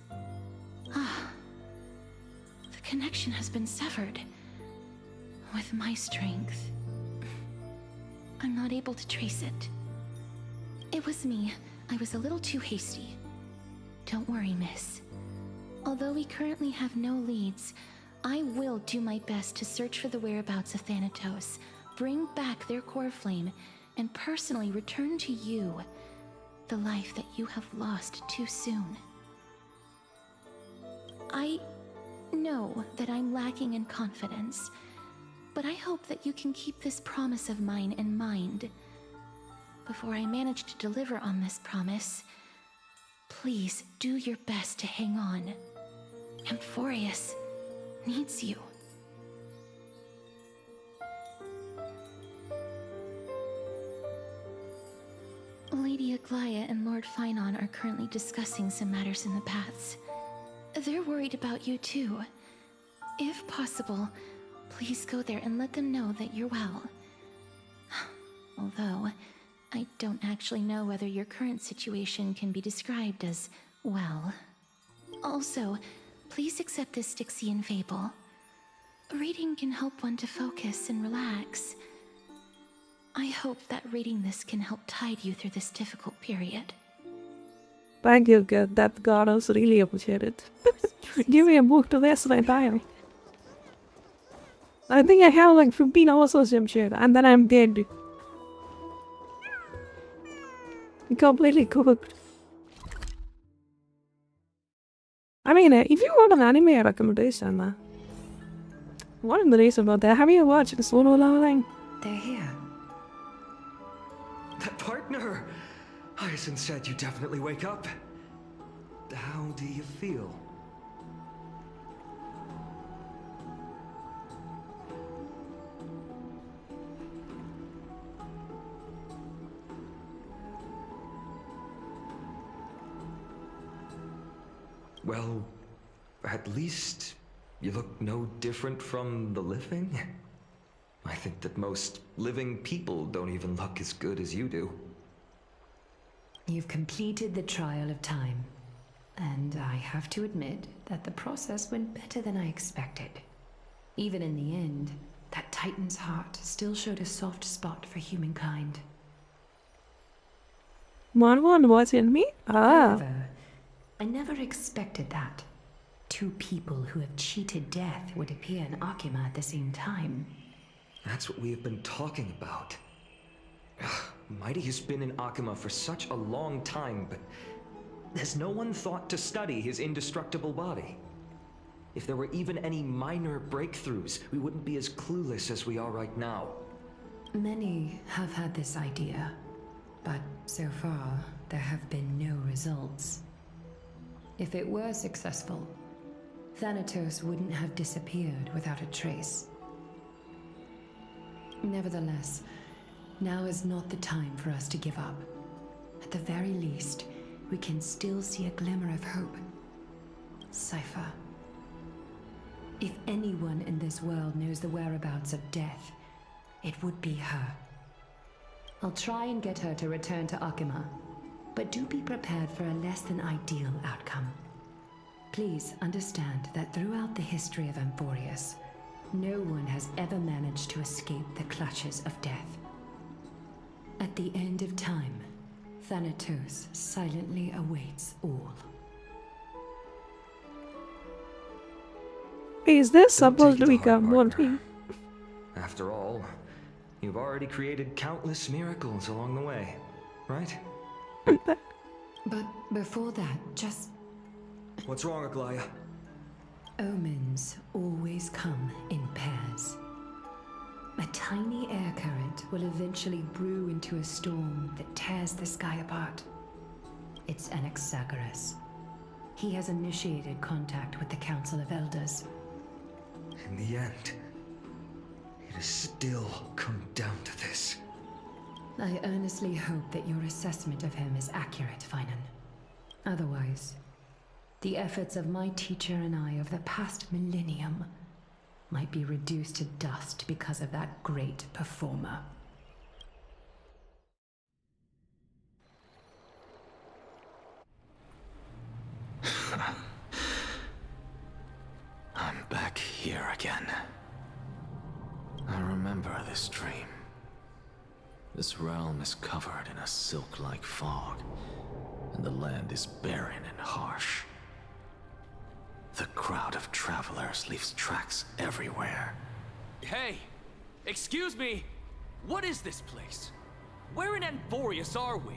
The connection has been severed. With my strength, I'm not able to trace it. It was me. I was a little too hasty. Don't worry, miss. Although we currently have no leads, I will do my best to search for the whereabouts of Thanatos, bring back their core flame, and personally return to you the life that you have lost too soon. I know that I'm lacking in confidence, but I hope that you can keep this promise of mine in mind. Before I manage to deliver on this promise, please do your best to hang on. Amphorius needs you. Lady Aglaia and Lord Finon are currently discussing some matters in the paths. They're worried about you too. If possible, please go there and let them know that you're well. Although, I don't actually know whether your current situation can be described as well. Also, please accept this Styxian fable. Reading can help one to focus and relax. I hope that reading this can help tide you through this difficult period. Thank you, good. That goddess really appreciate it. Give me a book to rest my time. I think I have like 15 hours or some shit, and then I'm dead. Completely cooked. I mean, if you want an anime recommendation, what is the reason about that? Have you watched Solo Leveling? They're here. That partner! Hyacinth said you definitely wake up. How do you feel? Well, at least you look no different from the living. I think that most living people don't even look as good as you do. You've completed the trial of time, and I have to admit that the process went better than I expected. Even in the end, that Titan's heart still showed a soft spot for humankind. One was in me? However, I never expected that. Two people who have cheated death would appear in Akima at the same time. That's what we have been talking about. Mighty has been in Akima for such a long time, but has no one thought to study his indestructible body? If there were even any minor breakthroughs, we wouldn't be as clueless as we are right now. Many have had this idea, but so far, there have been no results. If it were successful, Thanatos wouldn't have disappeared without a trace. Nevertheless, now is not the time for us to give up. At the very least, we can still see a glimmer of hope. Cypher. If anyone in this world knows the whereabouts of death, it would be her. I'll try and get her to return to Akima, but do be prepared for a less than ideal outcome. Please understand that throughout the history of Amphorius, no one has ever managed to escape the clutches of death. At the end of time, Thanatos silently awaits all. Is this supposed to become one thing? After all, you've already created countless miracles along the way, right? But before that, just... What's wrong, Aglaya? Omens always come in pairs. A tiny air current will eventually brew into a storm that tears the sky apart. It's Anaxagoras. He has initiated contact with the Council of Elders. In the end, it has still come down to this. I earnestly hope that your assessment of him is accurate, Finan. Otherwise, the efforts of my teacher and I of the past millennium might be reduced to dust because of that great performer. I'm back here again. I remember this dream. This realm is covered in a silk-like fog, and the land is barren and harsh. The crowd of travelers leaves tracks everywhere. Hey! Excuse me! What is this place? Where in Amphorius are we?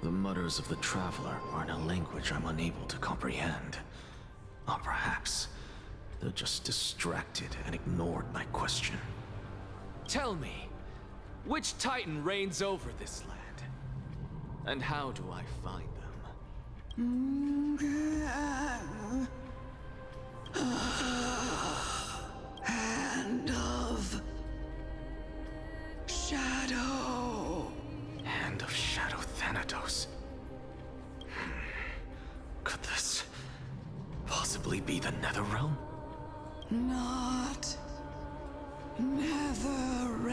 The mutters of the traveler are in a language I'm unable to comprehend. Or perhaps they're just distracted and ignored my question. Tell me, which Titan reigns over this land? And how do I find them? Hand of Shadow. Hand of Shadow Thanatos. Could this possibly be the Netherrealm? Not Netherrealm.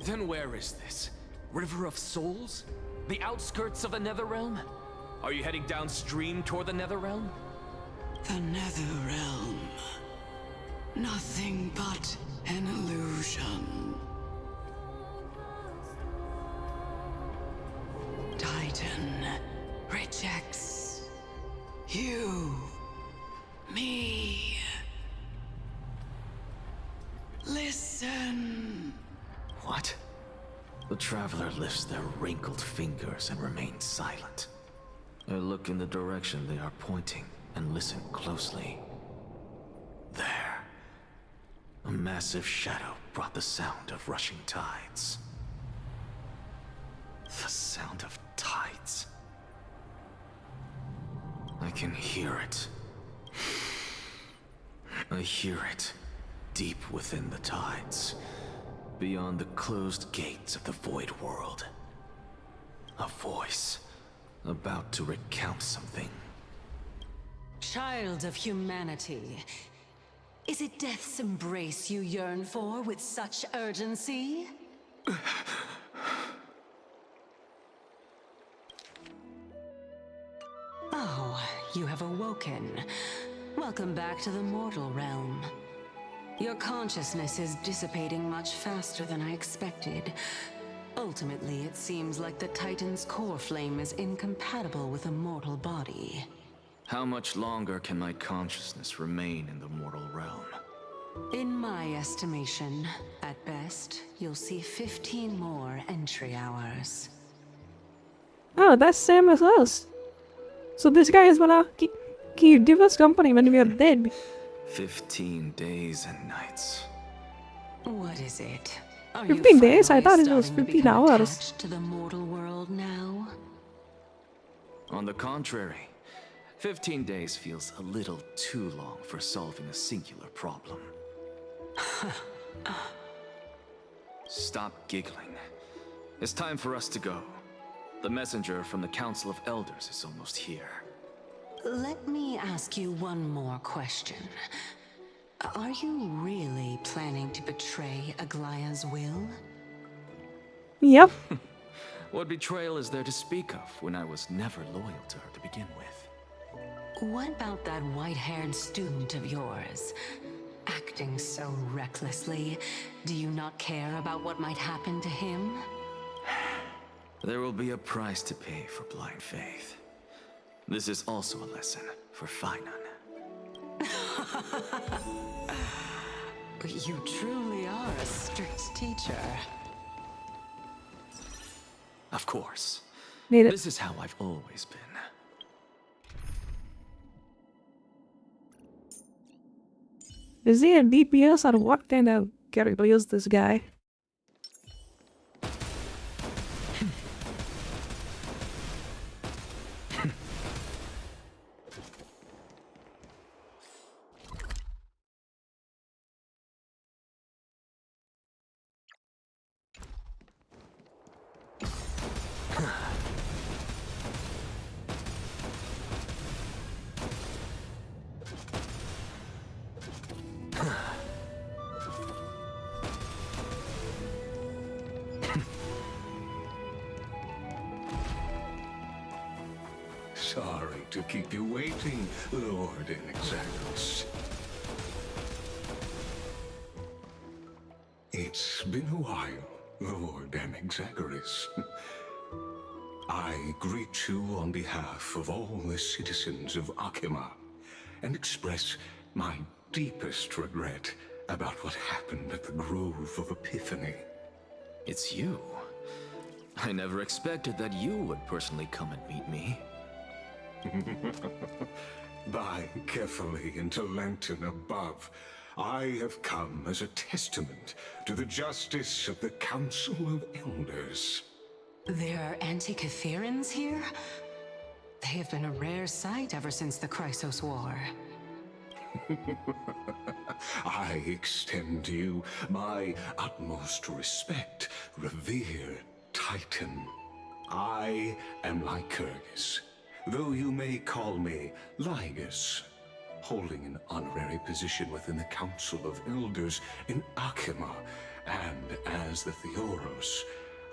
Then where is this? River of Souls? The outskirts of the Netherrealm? Are you heading downstream toward the Netherrealm? The Netherrealm. Nothing but an illusion. Titan rejects you, me. Listen. What? The traveler lifts their wrinkled fingers and remains silent. I look in the direction they are pointing and listen closely. There. A massive shadow brought the sound of rushing tides. The sound of tides. I can hear it. I hear it deep within the tides, beyond the closed gates of the void world. A voice about to recount something. Child of humanity, is it death's embrace you yearn for with such urgency? Oh, you have awoken. Welcome back to the mortal realm. Your consciousness is dissipating much faster than I expected. Ultimately, it seems like the Titan's core flame is incompatible with a mortal body. How much longer can my consciousness remain in the mortal realm? In my estimation, at best, you'll see 15 more entry hours. Oh, that's same as us. So this guy is gonna give us company when we are dead. 15 days and nights. What is it? Are 15 you days? I thought it finally was starting to 15 become hours. attached to the mortal world now? On the contrary, 15 days feels a little too long for solving a singular problem. stop giggling. It's time for us to go. The messenger from the Council of Elders is almost here. Let me ask you one more question. Are you really planning to betray Aglaya's will? Yep. What betrayal is there to speak of when I was never loyal to her to begin with? What about that white-haired student of yours? Acting so recklessly, do you not care about what might happen to him? There will be a price to pay for blind faith. This is also a lesson for Finan. You truly are a strict teacher. Of course. Need it. This is how I've always been. Is he a DPS or what kind of character is this guy? Sorry to keep you waiting, Lord Inexactus. It's been a while, Lord Inexactus. I greet you on behalf of all the citizens of Akima and express my deepest regret about what happened at the Grove of Epiphany. It's you. I never expected that you would personally come and meet me. By carefully into Lantern above, I have come as a testament to the justice of the Council of Elders. There are Antikytherans here? They have been a rare sight ever since the Chrysos War. I extend to you my utmost respect, revered Titan. I am Lycurgus, though you may call me Lygus, holding an honorary position within the Council of Elders in Akima, and as the Theoros,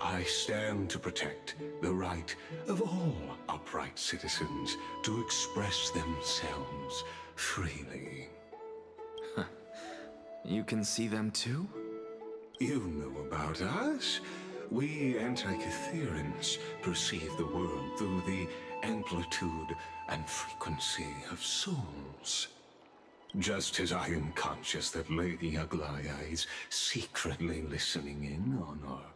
I stand to protect the right of all upright citizens to express themselves freely. You can see them too? You know about us. We Antikytherans perceive the world through the amplitude and frequency of souls. Just as I am conscious that Lady Aglaya is secretly listening in on our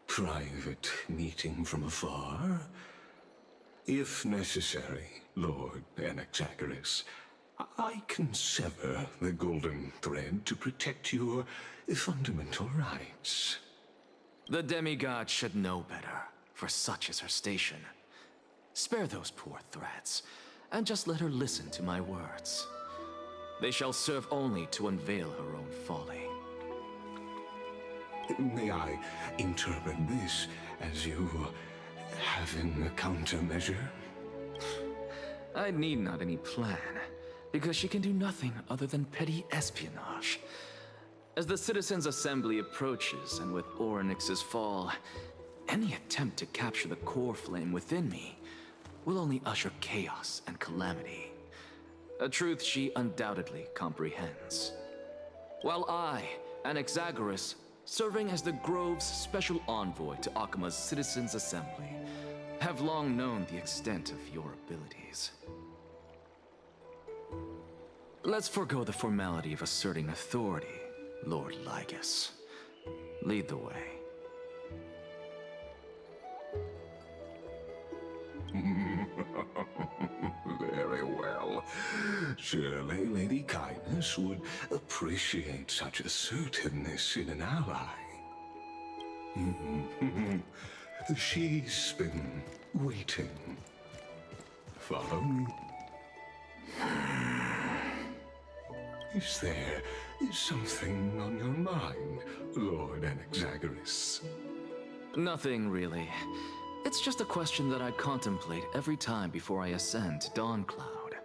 private meeting from afar. If necessary, Lord Anaxagoras, I can sever the golden thread to protect your fundamental rights. The demigod should know better, for such is her station. Spare those poor threats, and just let her listen to my words. They shall serve only to unveil her own folly. May I interpret this as you having a countermeasure? I need not any plan, because she can do nothing other than petty espionage. As the Citizens' Assembly approaches, and with Orynyx's fall, any attempt to capture the core flame within me will only usher chaos and calamity. A truth she undoubtedly comprehends. While I, Anaxagoras, serving as the Grove's special envoy to Akima's Citizens' Assembly, have long known the extent of your abilities. Let's forego the formality of asserting authority, Lord Lygus. Lead the way. Very well. Surely Lady Kindness would appreciate such assertiveness in an ally. She's been waiting. Follow me. Is there something on your mind, Lord Anaxagoras? Nothing really. It's just a question that I contemplate every time before I ascend to Dawncloud.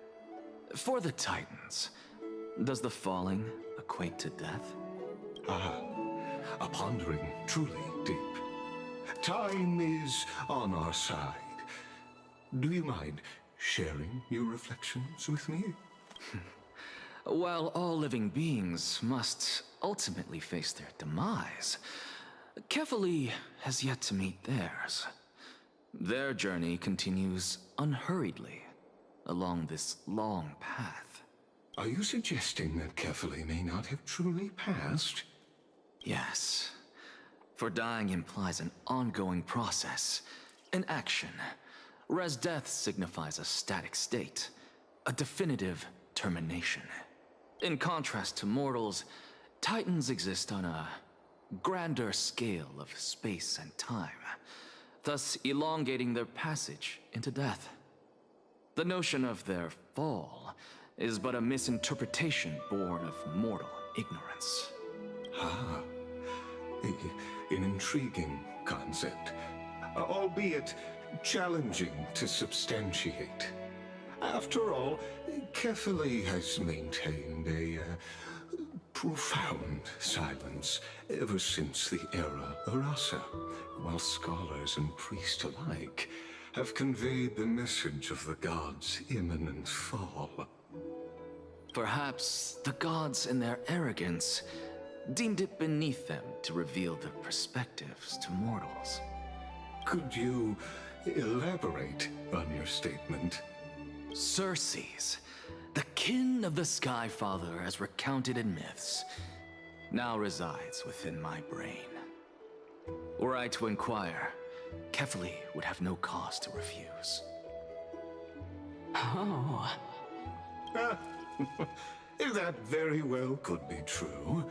For the Titans, does the falling equate to death? Ah, a pondering truly deep. Time is on our side. Do you mind sharing your reflections with me? While all living beings must ultimately face their demise, Kefali has yet to meet theirs. Their journey continues unhurriedly along this long path. Are you suggesting that Kefali may not have truly passed? Yes. For dying implies an ongoing process, an action, whereas death signifies a static state, a definitive termination. In contrast to mortals, Titans exist on a grander scale of space and time, thus elongating their passage into death. The notion of their fall is but a misinterpretation born of mortal ignorance. Ah, an intriguing concept, albeit challenging to substantiate. After all, Kefali has maintained a profound silence ever since the era Arasa, while scholars and priests alike have conveyed the message of the gods' imminent fall. Perhaps the gods in their arrogance deemed it beneath them to reveal their perspectives to mortals. Could you elaborate on your statement? Circes, the kin of the Sky Father as recounted in myths, now resides within my brain. Were I to inquire, Kefali would have no cause to refuse. Oh. That very well could be true.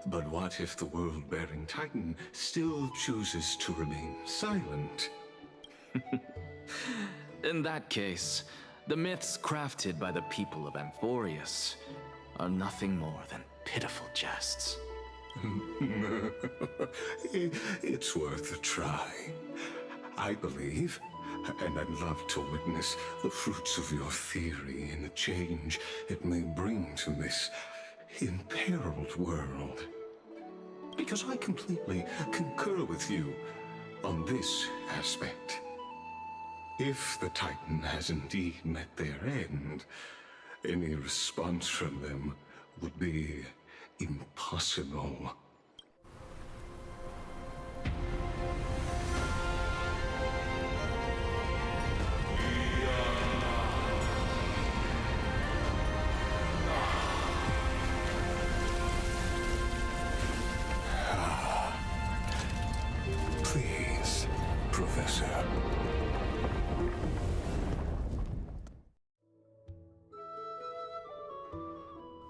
But what if the world-bearing Titan still chooses to remain silent? In that case, the myths crafted by the people of Amphorius are nothing more than pitiful jests. It's worth a try. I believe, and I'd love to witness the fruits of your theory and the change it may bring to this imperiled world. Because I completely concur with you on this aspect. If the Titan has indeed met their end, any response from them would be impossible. Please, Professor.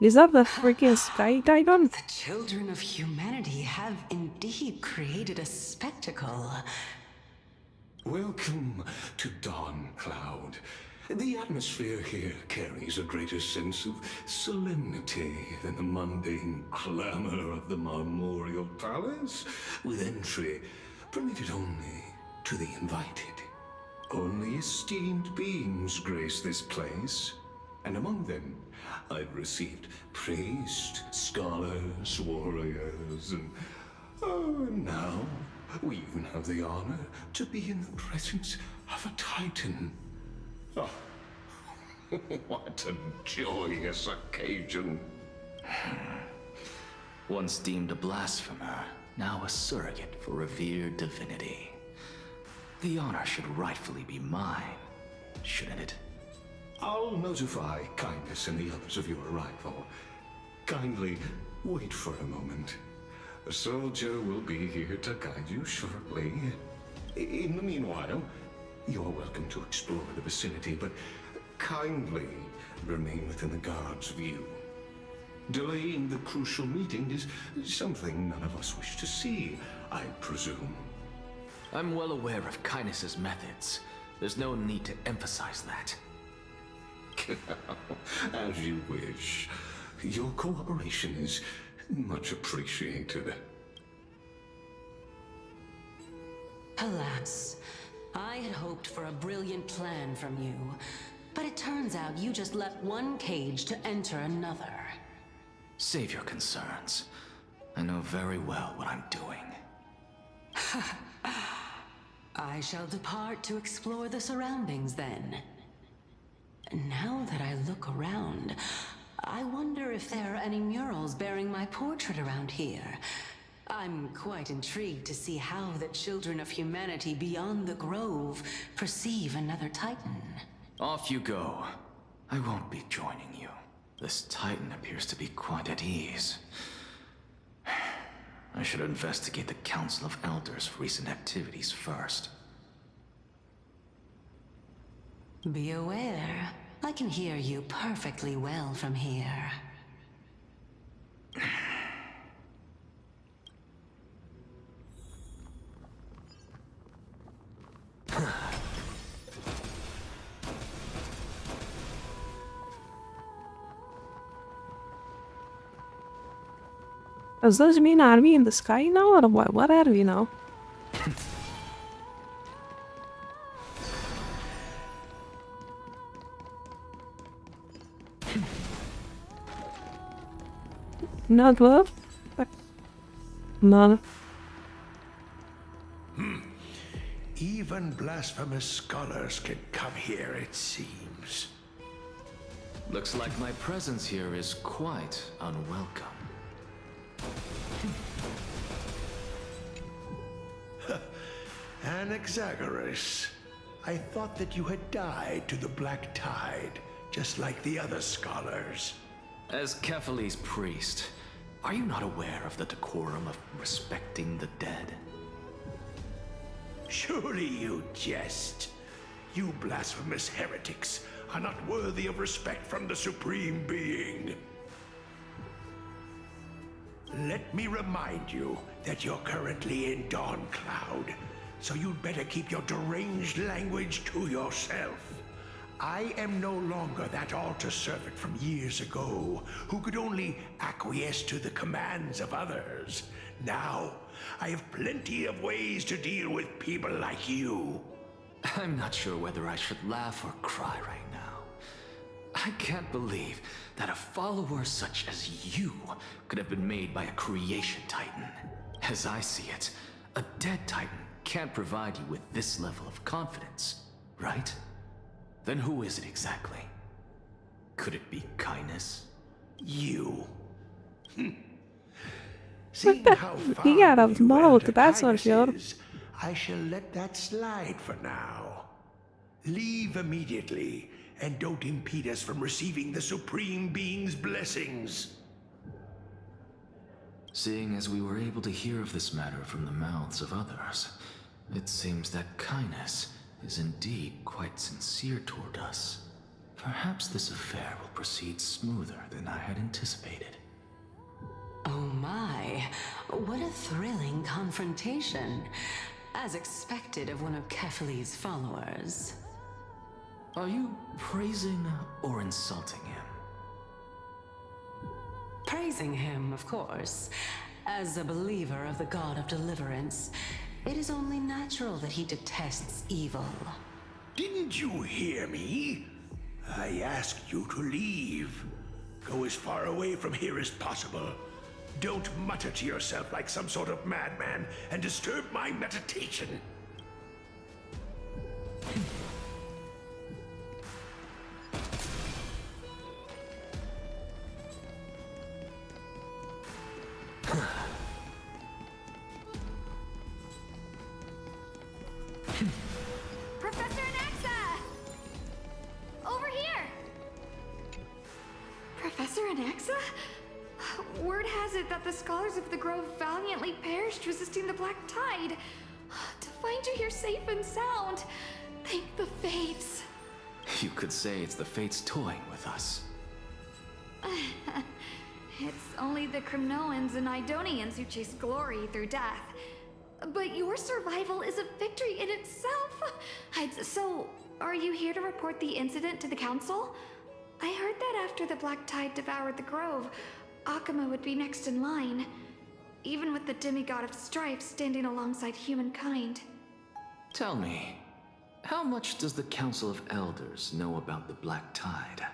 Is that the freaking Sky Titan? The children of humanity have indeed created a spectacle. Welcome to Dawncloud. The atmosphere here carries a greater sense of solemnity than the mundane clamor of the Marmorial Palace, with entry permitted only to the invited. Only esteemed beings grace this place, and among them I've received priests, scholars, warriors, and now we even have the honor to be in the presence of a Titan. Oh, what a joyous occasion. Once deemed a blasphemer, now a surrogate for revered divinity. The honor should rightfully be mine, shouldn't it? I'll notify Kindness and the others of your arrival. Kindly wait for a moment. A soldier will be here to guide you shortly. In the meanwhile, you're welcome to explore the vicinity, but kindly remain within the guard's view. Delaying the crucial meeting is something none of us wish to see, I presume. I'm well aware of Kindness's methods. There's no need to emphasize that. As you wish. Your cooperation is much appreciated. Alas, I had hoped for a brilliant plan from you, but it turns out you just left one cage to enter another. Save your concerns. I know very well what I'm doing. I shall depart to explore the surroundings then. Now that I look around, I wonder if there are any murals bearing my portrait around here. I'm quite intrigued to see how the children of humanity beyond the grove perceive another Titan. Off you go. I won't be joining you. This Titan appears to be quite at ease. I should investigate the Council of Elders' recent activities first. Be aware, I can hear you perfectly well from here. Does this mean army in the sky now, or what? What are we now? Not love? None. Even blasphemous scholars can come here, it seems. Looks like my presence here is quite unwelcome. Anaxagoras, I thought that you had died to the Black Tide, just like the other scholars. As Kephales's priest, are you not aware of the decorum of respecting the dead? Surely you jest. You blasphemous heretics are not worthy of respect from the Supreme Being. Let me remind you that you're currently in Dawn Cloud, so you'd better keep your deranged language to yourself. I am no longer that altar servant from years ago who could only acquiesce to the commands of others. Now, I have plenty of ways to deal with people like you. I'm not sure whether I should laugh or cry right now. I can't believe that a follower such as you could have been made by a creation titan. As I see it, a dead titan can't provide you with this level of confidence, right? Then who is it exactly? Could it be kindness? You. What the? He got a model with the bats on shield. I shall let that slide for now. Leave immediately, and don't impede us from receiving the Supreme Being's blessings. Seeing as we were able to hear of this matter from the mouths of others, it seems that kindness is indeed quite sincere toward us. Perhaps this affair will proceed smoother than I had anticipated. Oh my, what a thrilling confrontation. As expected of one of Kephales's followers. Are you praising or insulting him? Praising him, of course. As a believer of the God of Deliverance, it is only natural that he detests evil. Didn't you hear me? I asked you to leave. Go as far away from here as possible. Don't mutter to yourself like some sort of madman and disturb my meditation. Professor Anaxa! Over here! Professor Anaxa? Word has it that the scholars of the Grove valiantly perished resisting the Black Tide. To find you here safe and sound, thank the Fates. You could say it's the Fates toying with us. It's only the Crimnoans and Idonians who chase glory through death. But your survival is a victory in itself. So, are you here to report the incident to the Council? I heard that after the Black Tide devoured the grove, Akuma would be next in line, even with the demigod of strife standing alongside humankind. Tell me, how much does the Council of Elders know about the Black Tide?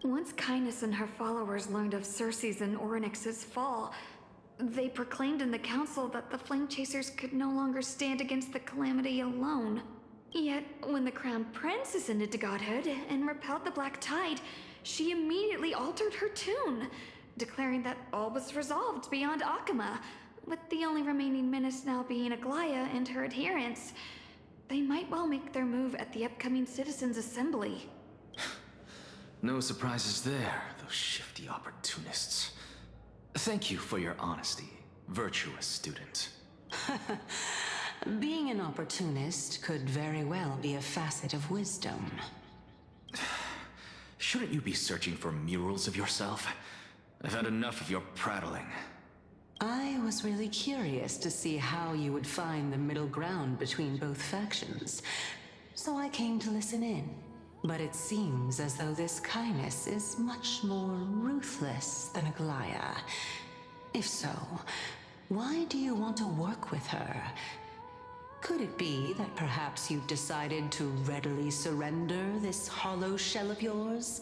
Once Kindness and her followers learned of Cersei's and Orynyx's fall, they proclaimed in the council that the Flame Chasers could no longer stand against the calamity alone. Yet, when the Crown Prince ascended to godhood and repelled the Black Tide, she immediately altered her tune, declaring that all was resolved beyond Akuma, with the only remaining menace now being Aglaya and her adherents. They might well make their move at the upcoming Citizens' Assembly. No surprises there, those shifty opportunists. Thank you for your honesty, virtuous student. Being an opportunist could very well be a facet of wisdom. Shouldn't you be searching for murals of yourself? I've had enough of your prattling. I was really curious to see how you would find the middle ground between both factions, so I came to listen in. But it seems as though this Kindness is much more ruthless than Aglaya. If so, why do you want to work with her? Could it be that perhaps you've decided to readily surrender this hollow shell of yours,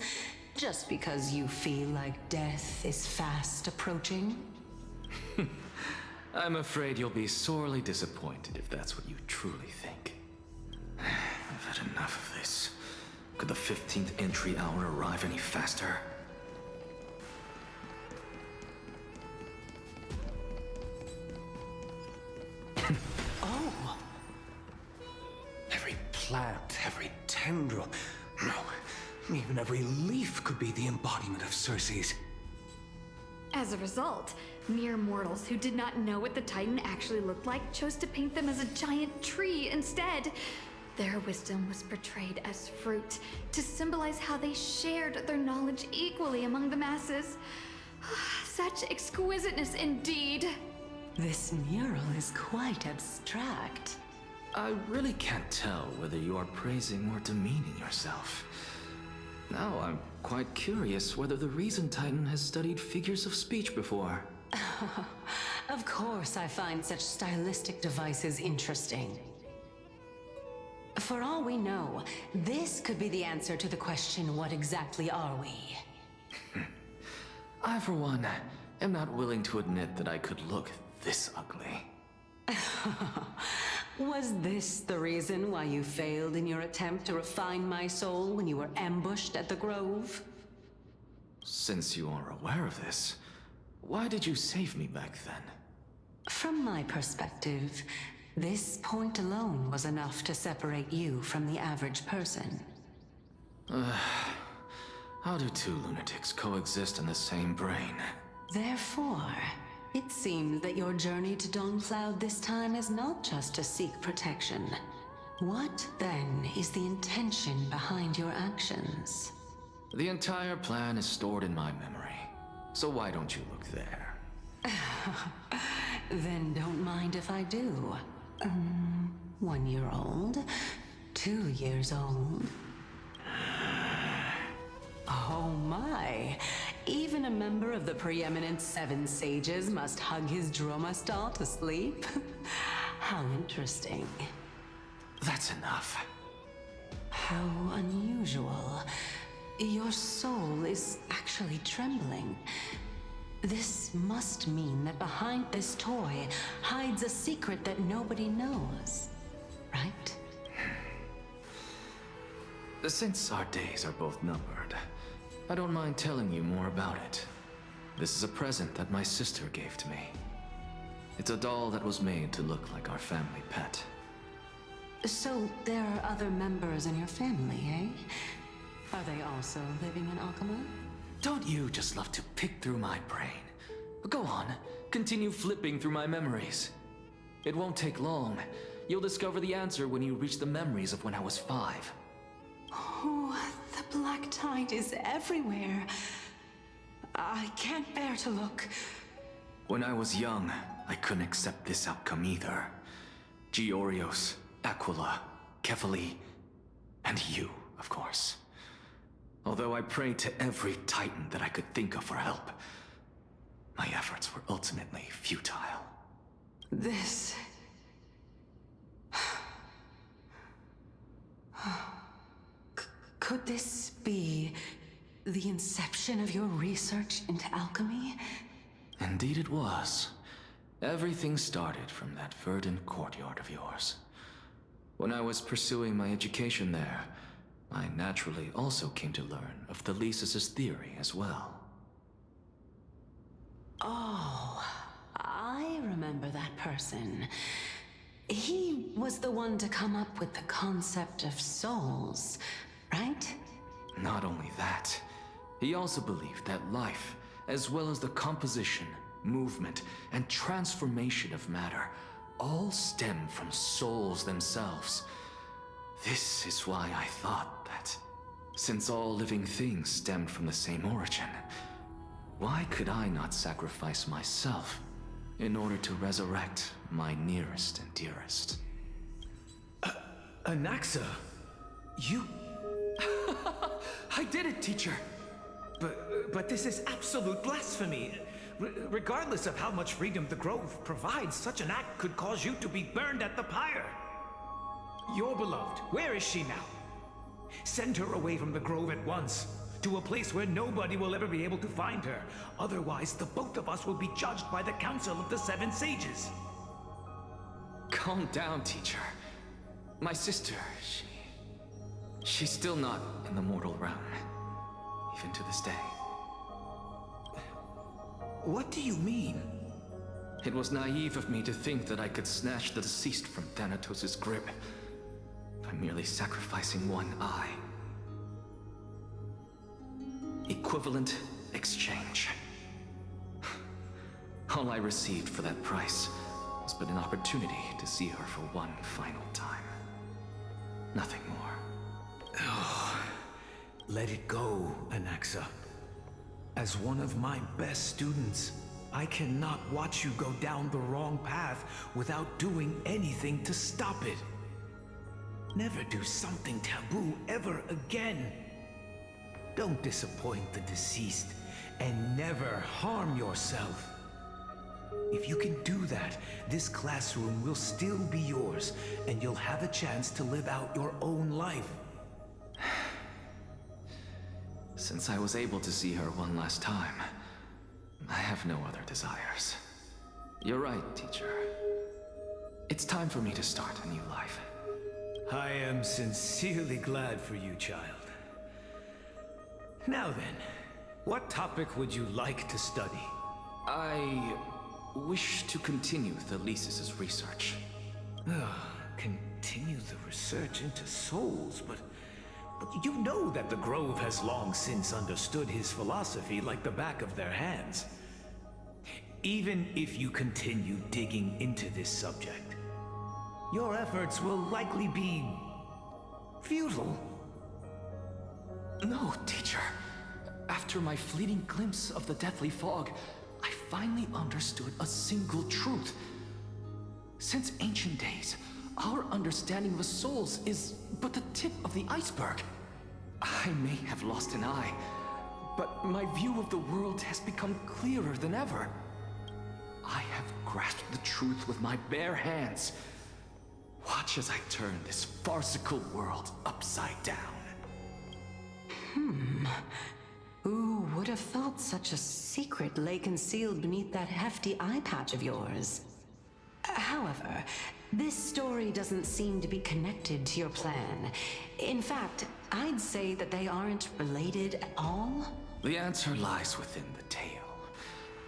just because you feel like death is fast approaching? I'm afraid you'll be sorely disappointed if that's what you truly think. I've had enough of this. Could the 15th entry hour arrive any faster? Oh! Every plant, every tendril, no, even every leaf could be the embodiment of Cersei's. As a result, mere mortals who did not know what the Titan actually looked like chose to paint them as a giant tree instead. Their wisdom was portrayed as fruit, to symbolize how they shared their knowledge equally among the masses. Such exquisiteness indeed. This mural is quite abstract. I really can't tell whether you are praising or demeaning yourself. Now I'm quite curious whether the Reason Titan has studied figures of speech before. Of course I find such stylistic devices interesting. For all we know, this could be the answer to the question, what exactly are we? I, for one, am not willing to admit that I could look this ugly. Was this the reason why you failed in your attempt to refine my soul when you were ambushed at the Grove? Since you are aware of this, why did you save me back then? From my perspective, this point alone was enough to separate you from the average person. How do two lunatics coexist in the same brain? Therefore, it seems that your journey to Dawnfloud this time is not just to seek protection. What, then, is the intention behind your actions? The entire plan is stored in my memory, so why don't you look there? Then don't mind if I do. 1 year old? 2 years old? Oh my! Even a member of the preeminent 7 sages must hug his Dromastal to sleep? How interesting. That's enough. How unusual. Your soul is actually trembling. This must mean that behind this toy hides a secret that nobody knows, right? Since our days are both numbered, I don't mind telling you more about it. This is a present that my sister gave to me. It's a doll that was made to look like our family pet. So there are other members in your family, eh? Are they also living in Akuma? Don't you just love to pick through my brain? Go on, continue flipping through my memories. It won't take long. You'll discover the answer when you reach the memories of when I was 5. Oh, the Black Tide is everywhere. I can't bear to look. When I was young, I couldn't accept this outcome either. Georios, Aquila, Kefali, and you, of course. Although I prayed to every Titan that I could think of for help, my efforts were ultimately futile. This... Could this be the inception of your research into alchemy? Indeed it was. Everything started from that verdant courtyard of yours. When I was pursuing my education there, I naturally also came to learn of Thelesis' theory as well. Oh, I remember that person. He was the one to come up with the concept of souls, right? Not only that, he also believed that life, as well as the composition, movement, and transformation of matter, all stem from souls themselves. This is why I thought that, since all living things stemmed from the same origin, why could I not sacrifice myself in order to resurrect my nearest and dearest? Anaxa, you... I did it, teacher! But this is absolute blasphemy. Regardless of how much freedom the Grove provides, such an act could cause you to be burned at the pyre. Your beloved, where is she now? Send her away from the Grove at once, to a place where nobody will ever be able to find her. Otherwise, the both of us will be judged by the Council of the Seven Sages. Calm down, teacher. My sister, she's still not in the mortal realm, even to this day. What do you mean? It was naive of me to think that I could snatch the deceased from Thanatos' grip by merely sacrificing one eye. Equivalent exchange. All I received for that price was but an opportunity to see her for one final time. Nothing more. Oh, let it go, Anaxa. As one of my best students, I cannot watch you go down the wrong path without doing anything to stop it. Never do something taboo ever again. Don't disappoint the deceased, and never harm yourself. If you can do that, this classroom will still be yours, and you'll have a chance to live out your own life. Since I was able to see her one last time, I have no other desires. You're right, teacher. It's time for me to start a new life. I am sincerely glad for you, child. Now then, what topic would you like to study? I wish to continue Thelesis' research. Continue the research into souls, but you know that the Grove has long since understood his philosophy like the back of their hands. Even if you continue digging into this subject, your efforts will likely be futile. No, teacher. After my fleeting glimpse of the deathly fog, I finally understood a single truth. Since ancient days, our understanding of the souls is but the tip of the iceberg. I may have lost an eye, but my view of the world has become clearer than ever. I have grasped the truth with my bare hands. Watch as I turn this farcical world upside down. Who would have thought such a secret lay concealed beneath that hefty eye patch of yours? However, this story doesn't seem to be connected to your plan. In fact, I'd say that they aren't related at all. The answer lies within the tale.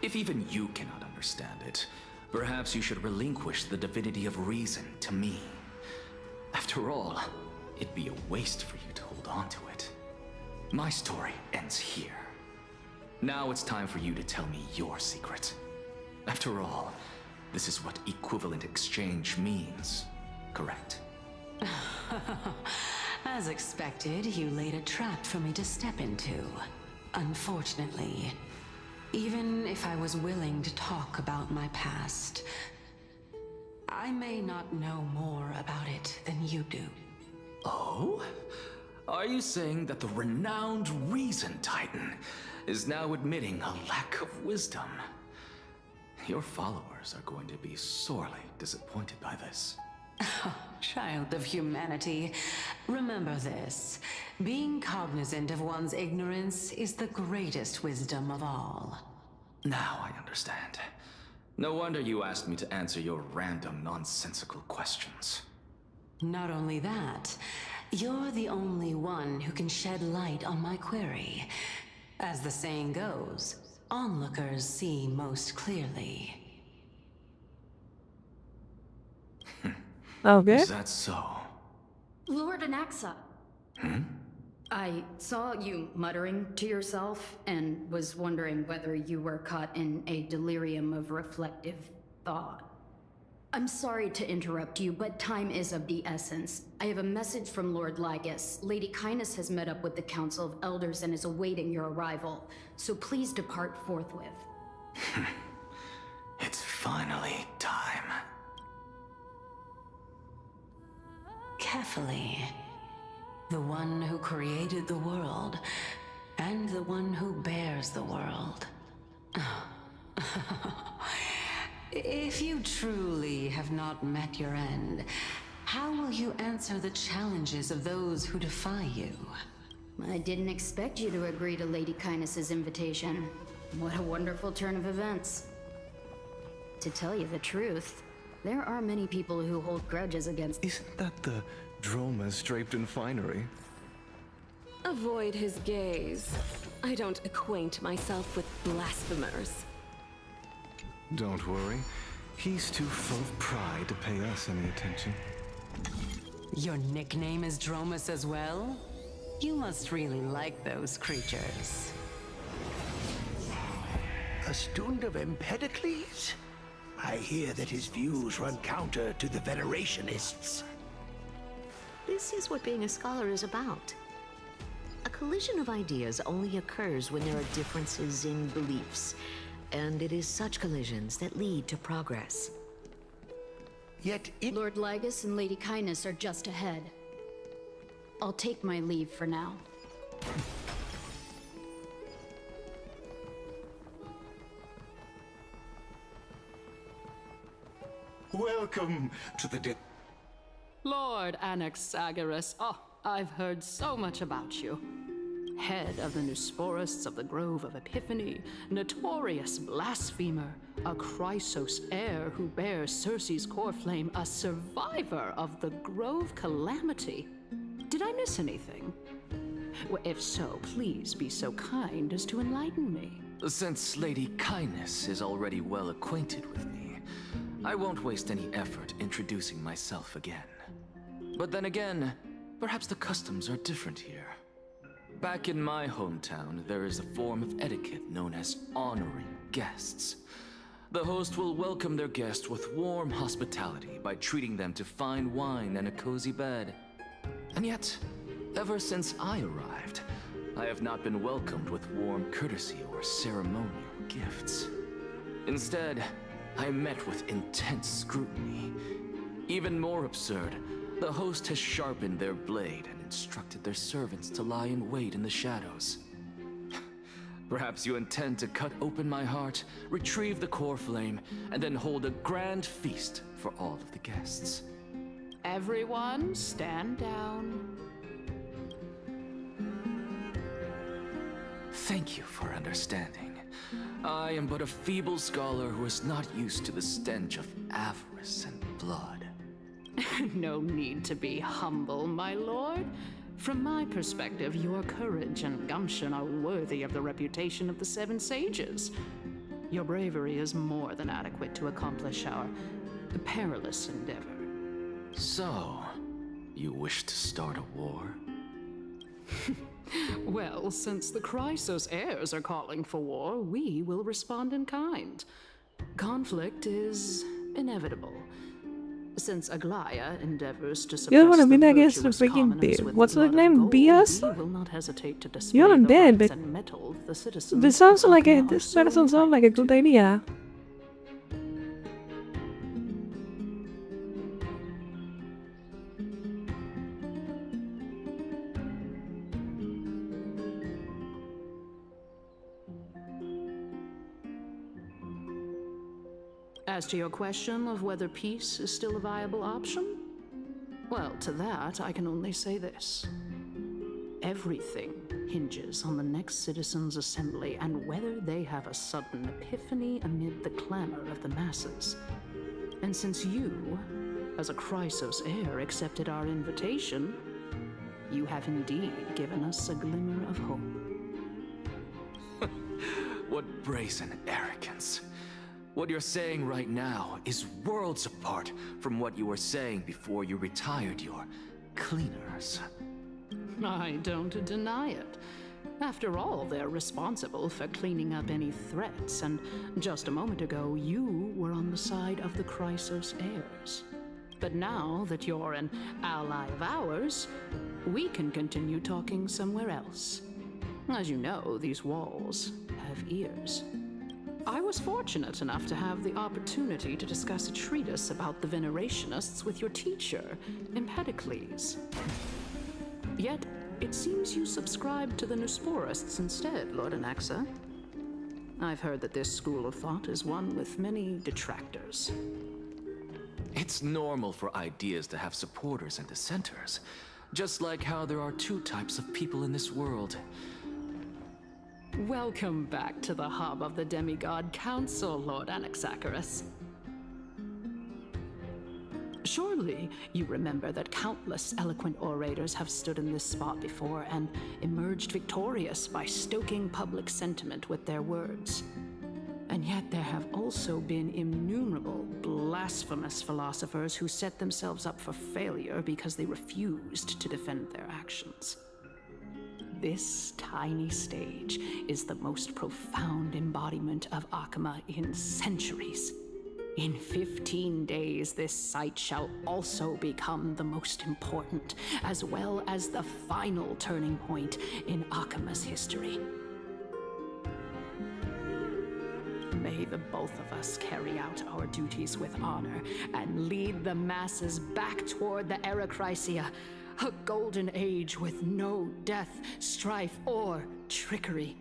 If even you cannot understand it, perhaps you should relinquish the divinity of reason to me. After all, it'd be a waste for you to hold on to it. My story ends here. Now it's time for you to tell me your secret. After all, this is what equivalent exchange means, correct? As expected, you laid a trap for me to step into. Unfortunately, even if I was willing to talk about my past, I may not know more about it than you do. Oh? Are you saying that the renowned Reason Titan is now admitting a lack of wisdom? Your followers are going to be sorely disappointed by this. Child of humanity, remember this. Being cognizant of one's ignorance is the greatest wisdom of all. Now I understand. No wonder you asked me to answer your random, nonsensical questions. Not only that, you're the only one who can shed light on my query. As the saying goes, onlookers see most clearly. Okay. Is that so? Lord Anaxa. I saw you muttering to yourself and was wondering whether you were caught in a delirium of reflective thought. I'm sorry to interrupt you, but time is of the essence. I have a message from Lord Lygus. Lady Kindness has met up with the Council of Elders and is awaiting your arrival, so please depart forthwith. It's finally time. Carefully. The one who created the world, and the one who bears the world. If you truly have not met your end, how will you answer the challenges of those who defy you? I didn't expect you to agree to Lady Kindness's invitation. What a wonderful turn of events. To tell you the truth, there are many people who hold grudges against— Isn't that the dromas draped in finery? Avoid his gaze. I don't acquaint myself with blasphemers. Don't worry. He's too full of pride to pay us any attention. Your nickname is Dromus as well? You must really like those creatures. A student of Empedocles? I hear that his views run counter to the Venerationists. This is what being a scholar is about. A collision of ideas only occurs when there are differences in beliefs, and it is such collisions that lead to progress. Yet Lord Lygus and Lady Kindness are just ahead. I'll take my leave for now. Welcome to the Lord Anaxagoras. Oh, I've heard so much about you. Head of the Nusporists of the Grove of Epiphany, notorious blasphemer, a Chrysos heir who bears Circe's core flame, a survivor of the Grove calamity. Did I miss anything? Well, if so, please be so kind as to enlighten me. Since Lady Kindness is already well acquainted with me, I won't waste any effort introducing myself again. But then again, perhaps the customs are different here. Back in my hometown, there is a form of etiquette known as honoring guests. The host will welcome their guest with warm hospitality by treating them to fine wine and a cozy bed. And yet, ever since I arrived, I have not been welcomed with warm courtesy or ceremonial gifts. Instead, I met with intense scrutiny. Even more absurd, the host has sharpened their blade and instructed their servants to lie in wait in the shadows. Perhaps you intend to cut open my heart, retrieve the core flame, and then hold a grand feast for all of the guests. Everyone, stand down. Thank you for understanding. I am but a feeble scholar who is not used to the stench of avarice and blood. No need to be humble, my lord. From my perspective, your courage and gumption are worthy of the reputation of the Seven Sages. Your bravery is more than adequate to accomplish our perilous endeavor. So, you wish to start a war? Well, since the Chrysos heirs are calling for war, we will respond in kind. Conflict is inevitable. Since Aglaya endeavors to suppress You don't want to the be that against the virtuous freaking commoners beard. with What's the blood of name? gold, BS? we will not hesitate to display You're the undead, rights but and mettle of the citizens. this sounds of like our this doesn't sound like a good idea. As to your question of whether peace is still a viable option, well, to that I can only say this. Everything hinges on the next citizens' assembly and whether they have a sudden epiphany amid the clamor of the masses. And since you, as a Chrysos heir, accepted our invitation, you have indeed given us a glimmer of hope. What brazen arrogance. What you're saying right now is worlds apart from what you were saying before you retired your cleaners. I don't deny it. After all, they're responsible for cleaning up any threats, and just a moment ago, you were on the side of the Chrysos heirs. But now that you're an ally of ours, we can continue talking somewhere else. As you know, these walls have ears. I was fortunate enough to have the opportunity to discuss a treatise about the Venerationists with your teacher, Empedocles. Yet, it seems you subscribe to the Nusporists instead, Lord Anaxa. I've heard that this school of thought is one with many detractors. It's normal for ideas to have supporters and dissenters, just like how there are two types of people in this world. Welcome back to the hub of the Demigod Council, Lord Anaxagoras. Surely you remember that countless eloquent orators have stood in this spot before and emerged victorious by stoking public sentiment with their words. And yet there have also been innumerable blasphemous philosophers who set themselves up for failure because they refused to defend their actions. This tiny stage is the most profound embodiment of Akama in centuries. In 15 days, this site shall also become the most important, as well as the final turning point in Akama's history. May the both of us carry out our duties with honor and lead the masses back toward the Erechrysia, a golden age with no death, strife, or trickery.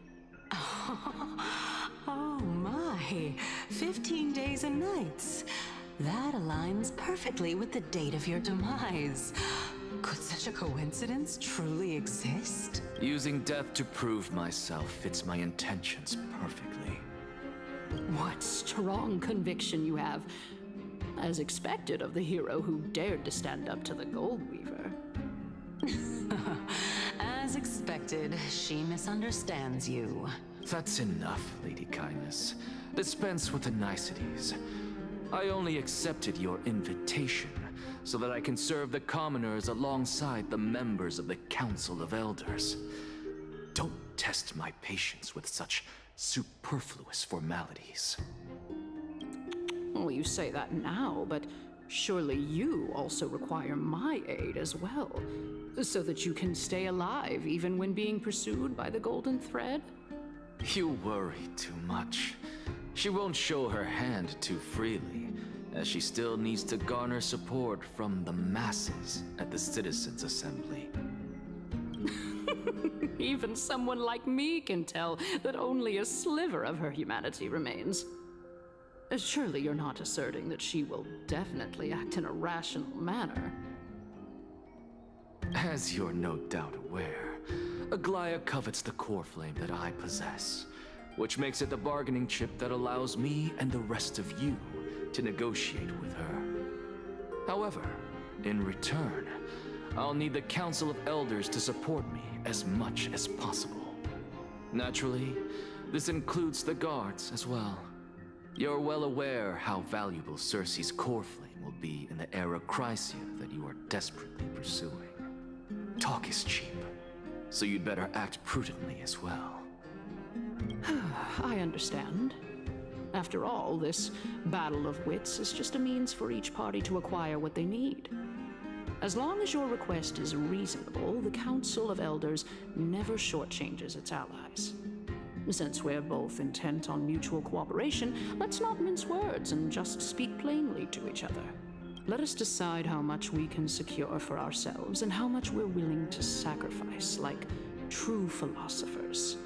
Oh my, 15 days and nights. That aligns perfectly with the date of your demise. Could such a coincidence truly exist? Using death to prove myself fits my intentions perfectly. What strong conviction you have, as expected of the hero who dared to stand up to the Goldweaver. As expected, she misunderstands you. That's enough, Lady Kindness. Dispense with the niceties. I only accepted your invitation so that I can serve the commoners alongside the members of the Council of Elders. Don't test my patience with such superfluous formalities. Well, you say that now, but surely you also require my aid as well, so that you can stay alive even when being pursued by the Golden Thread? You worry too much. She won't show her hand too freely, as she still needs to garner support from the masses at the Citizens' Assembly. Even someone like me can tell that only a sliver of her humanity remains. Surely you're not asserting that she will definitely act in a rational manner. As you're no doubt aware, Aglaia covets the core flame that I possess, which makes it the bargaining chip that allows me and the rest of you to negotiate with her. However, in return, I'll need the Council of Elders to support me as much as possible. Naturally, this includes the guards as well. You're well aware how valuable Cersei's core flame will be in the Erechrysia that you are desperately pursuing. Talk is cheap, so you'd better act prudently as well. I understand. After all, this battle of wits is just a means for each party to acquire what they need. As long as your request is reasonable, the Council of Elders never shortchanges its allies. Since we're both intent on mutual cooperation, let's not mince words and just speak plainly to each other. Let us decide how much we can secure for ourselves and how much we're willing to sacrifice, like true philosophers,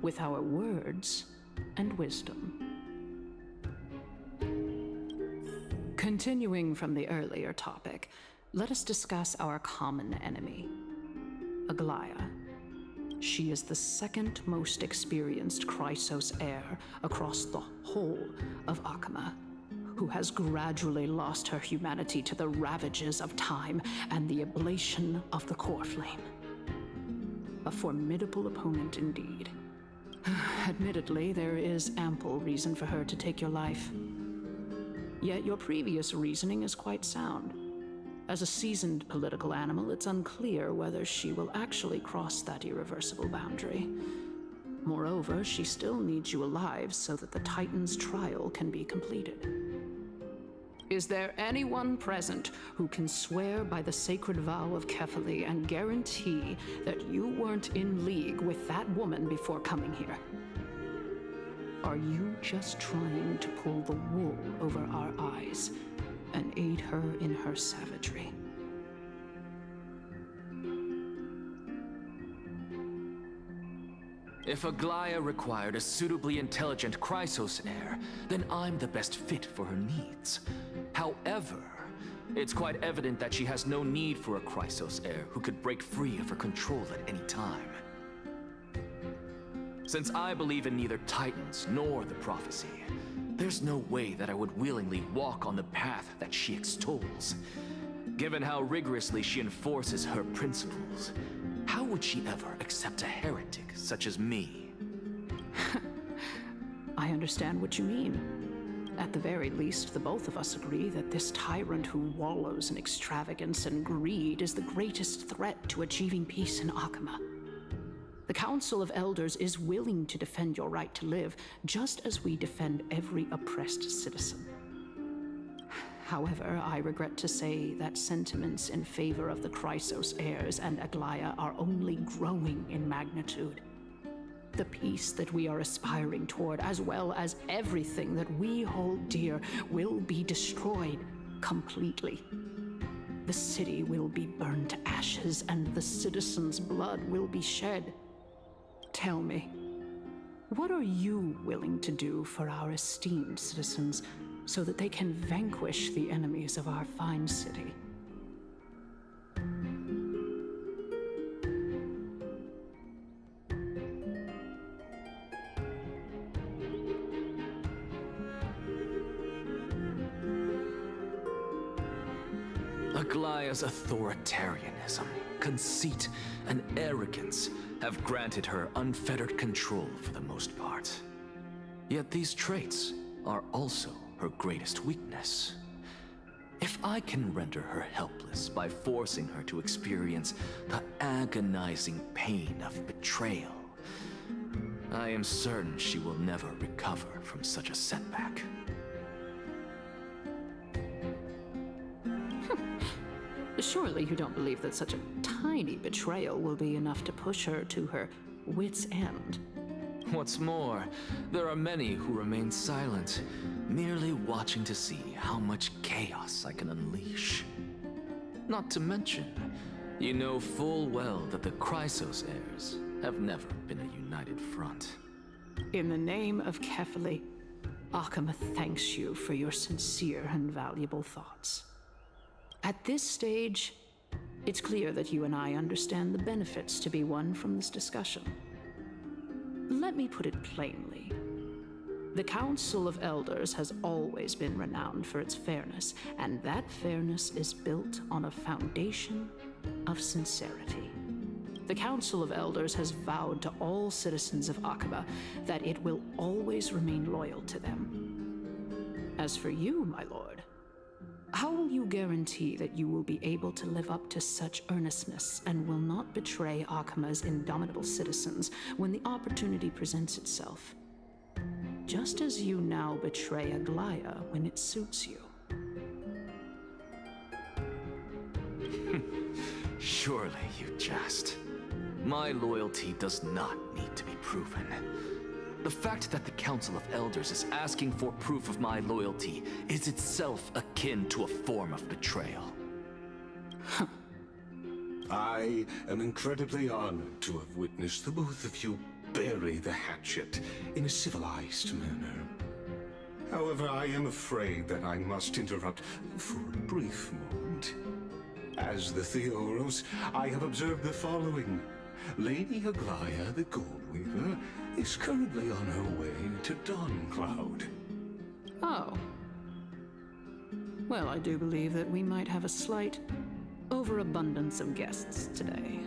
with our words and wisdom. Continuing from the earlier topic, let us discuss our common enemy, Aglaia. She is the second most experienced Chrysos heir across the whole of Akama, who has gradually lost her humanity to the ravages of time and the ablation of the core flame. A formidable opponent indeed. Admittedly, there is ample reason for her to take your life. Yet your previous reasoning is quite sound. As a seasoned political animal, it's unclear whether she will actually cross that irreversible boundary. Moreover, she still needs you alive so that the Titan's trial can be completed. Is there anyone present who can swear by the sacred vow of Kefali and guarantee that you weren't in league with that woman before coming here? Are you just trying to pull the wool over our eyes and aid her in her savagery? If Aglaia required a suitably intelligent Chrysos heir, then I'm the best fit for her needs. However, it's quite evident that she has no need for a Chrysos heir who could break free of her control at any time. Since I believe in neither Titans nor the prophecy, there's no way that I would willingly walk on the path that she extols. Given how rigorously she enforces her principles, how would she ever accept a heretic such as me? I understand what you mean. At the very least, the both of us agree that this tyrant who wallows in extravagance and greed is the greatest threat to achieving peace in Akama. The Council of Elders is willing to defend your right to live, just as we defend every oppressed citizen. However, I regret to say that sentiments in favor of the Chrysos heirs and Aglaia are only growing in magnitude. The peace that we are aspiring toward, as well as everything that we hold dear, will be destroyed completely. The city will be burned to ashes, and the citizens' blood will be shed. Tell me, what are you willing to do for our esteemed citizens so that they can vanquish the enemies of our fine city? Aglaia's authoritarianism, conceit, and arrogance have granted her unfettered control for the most part. Yet these traits are also her greatest weakness. If I can render her helpless by forcing her to experience the agonizing pain of betrayal, I am certain she will never recover from such a setback. Surely you don't believe that such a tiny betrayal will be enough to push her to her wit's end. What's more, there are many who remain silent, merely watching to see how much chaos I can unleash. Not to mention, you know full well that the Chrysos heirs have never been a united front. In the name of Kefali, Akama thanks you for your sincere and valuable thoughts. At this stage, it's clear that you and I understand the benefits to be won from this discussion. Let me put it plainly. The Council of Elders has always been renowned for its fairness, and that fairness is built on a foundation of sincerity. The Council of Elders has vowed to all citizens of Akaba that it will always remain loyal to them. As for you, my lord, how will you guarantee that you will be able to live up to such earnestness and will not betray Akama's indomitable citizens when the opportunity presents itself? Just as you now betray Aglaia when it suits you. Surely you jest. My loyalty does not need to be proven. The fact that the Council of Elders is asking for proof of my loyalty is itself akin to a form of betrayal. I am incredibly honored to have witnessed the both of you bury the hatchet in a civilized manner. However, I am afraid that I must interrupt for a brief moment. As the Theoros, I have observed the following. Lady Aglaya, the Goldweaver, is currently on her way to Dawncloud. Oh. Well, I do believe that we might have a slight overabundance of guests today.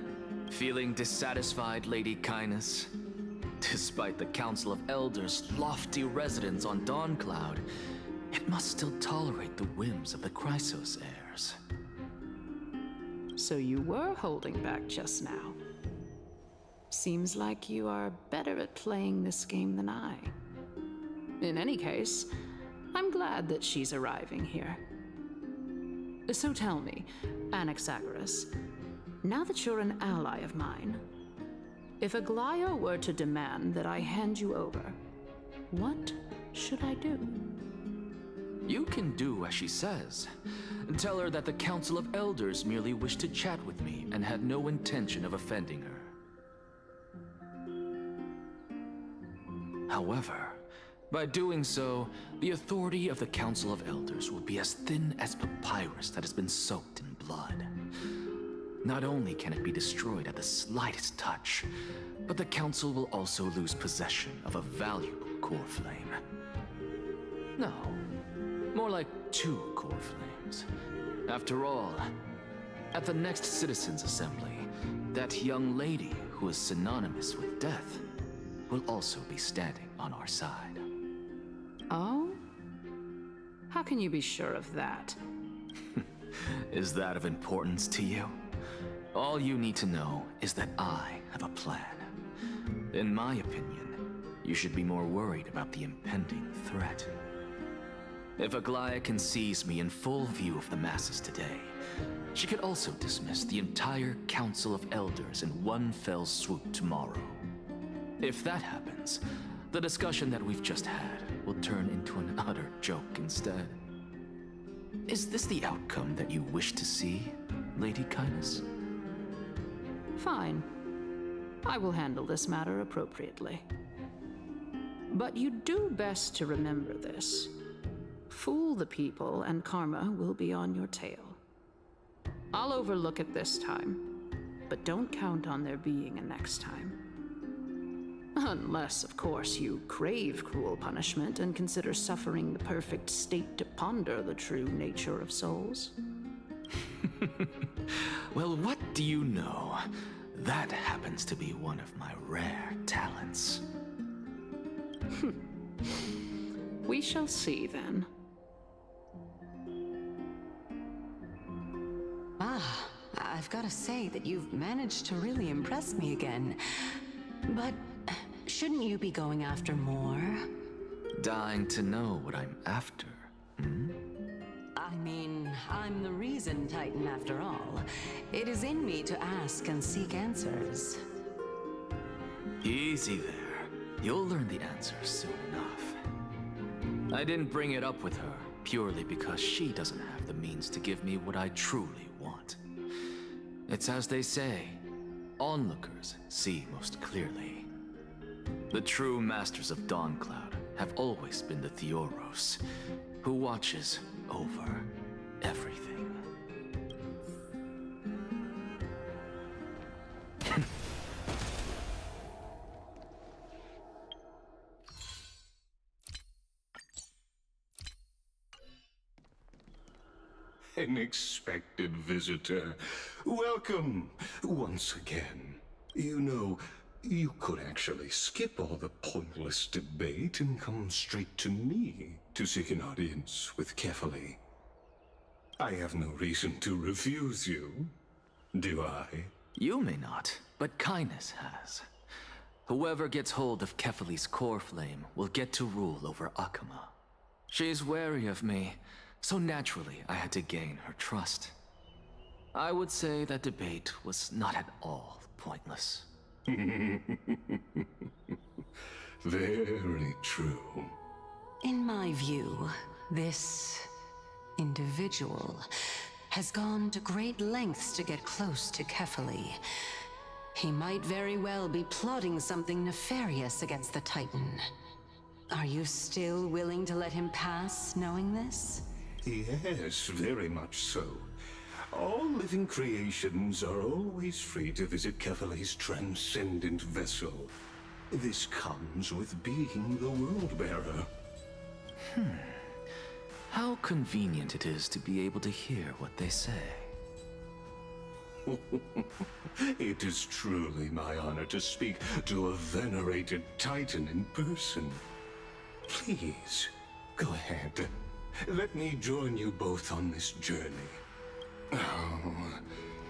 Feeling dissatisfied, Lady Kindness? Despite the Council of Elders' lofty residence on Dawncloud, it must still tolerate the whims of the Chrysos heirs. So you were holding back just now. Seems like you are better at playing this game than I. In any case, I'm glad that she's arriving here. So tell me, Anaxagoras, now that you're an ally of mine, if Aglaya were to demand that I hand you over, what should I do? You can do as she says. Tell her that the Council of Elders merely wished to chat with me and had no intention of offending her. However, by doing so, the authority of the Council of Elders will be as thin as papyrus that has been soaked in blood. Not only can it be destroyed at the slightest touch, but the Council will also lose possession of a valuable core flame. No, more like 2 core flames. After all, at the next Citizens' Assembly, that young lady who is synonymous with death will also be standing on our side. Oh? How can you be sure of that? Is that of importance to you? All you need to know is that I have a plan. In my opinion, you should be more worried about the impending threat. If Aglaya can seize me in full view of the masses today, she could also dismiss the entire Council of Elders in one fell swoop tomorrow. If that happens, the discussion that we've just had will turn into an utter joke instead. Is this the outcome that you wish to see, Lady Kindness? Fine. I will handle this matter appropriately. But you do best to remember this. Fool the people and karma will be on your tail. I'll overlook it this time, but don't count on there being a next time. Unless, of course, you crave cruel punishment and consider suffering the perfect state to ponder the true nature of souls. Well, what do you know? That happens to be one of my rare talents. We shall see then. Ah, I've got to say that you've managed to really impress me again. But shouldn't you be going after more? Dying to know what I'm after, hmm? I mean, I'm the reason Titan after all. It is in me to ask and seek answers. Easy there. You'll learn the answers soon enough. I didn't bring it up with her purely because she doesn't have the means to give me what I truly want. It's as they say, onlookers see most clearly. The true masters of Dawncloud have always been the Theoros, who watches over everything. An expected visitor. Welcome once again. You know, you could actually skip all the pointless debate and come straight to me to seek an audience with Kefali. I have no reason to refuse you, do I? You may not, but Kindness has. Whoever gets hold of Kefali's core flame will get to rule over Akama. She's wary of me, so naturally I had to gain her trust. I would say that debate was not at all pointless. Very true. In my view, this individual has gone to great lengths to get close to Kefali. He might very well be plotting something nefarious against the Titan. Are you still willing to let him pass, knowing this? Yes, very much so. All living creations are always free to visit Kefali's transcendent vessel. This comes with being the World-Bearer. How convenient it is to be able to hear what they say. It is truly my honor to speak to a venerated Titan in person. Please, go ahead. Let me join you both on this journey. Oh,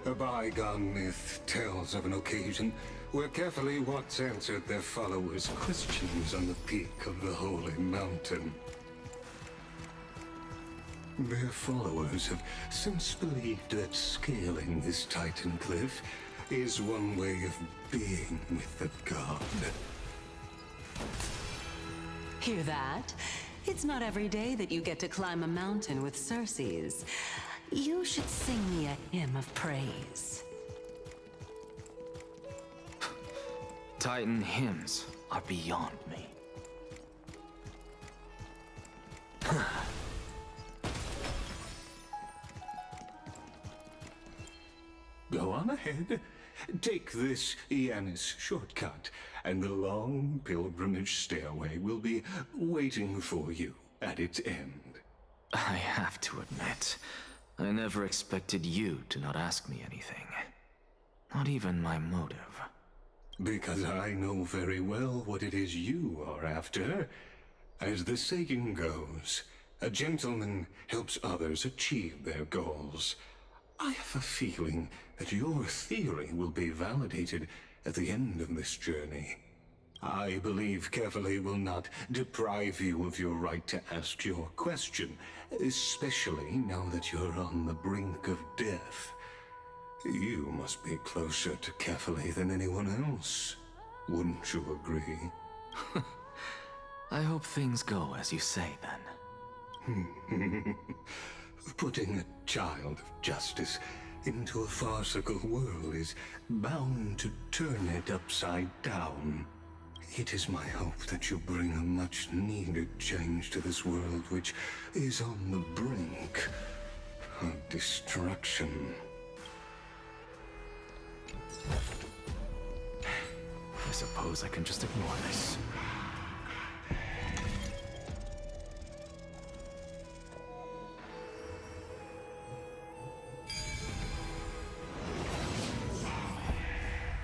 a bygone myth tells of an occasion where Kefali once answered their followers' questions on the peak of the Holy Mountain. Their followers have since believed that scaling this Titan cliff is one way of being with the god. Hear that? It's not every day that you get to climb a mountain with Circes. You should sing me a hymn of praise. Titan hymns are beyond me. Go on ahead. Take this Yanis shortcut, and the long pilgrimage stairway will be waiting for you at its end. I have to admit, I never expected you to not ask me anything. Not even my motive. Because I know very well what it is you are after. As the saying goes, a gentleman helps others achieve their goals. I have a feeling that your theory will be validated at the end of this journey. I believe Kefali will not deprive you of your right to ask your question, especially now that you're on the brink of death. You must be closer to Kefali than anyone else. Wouldn't you agree? I hope things go as you say, then. Putting a child of justice into a farcical world is bound to turn it upside down. It is my hope that you bring a much-needed change to this world, which is on the brink of destruction. I suppose I can just ignore this.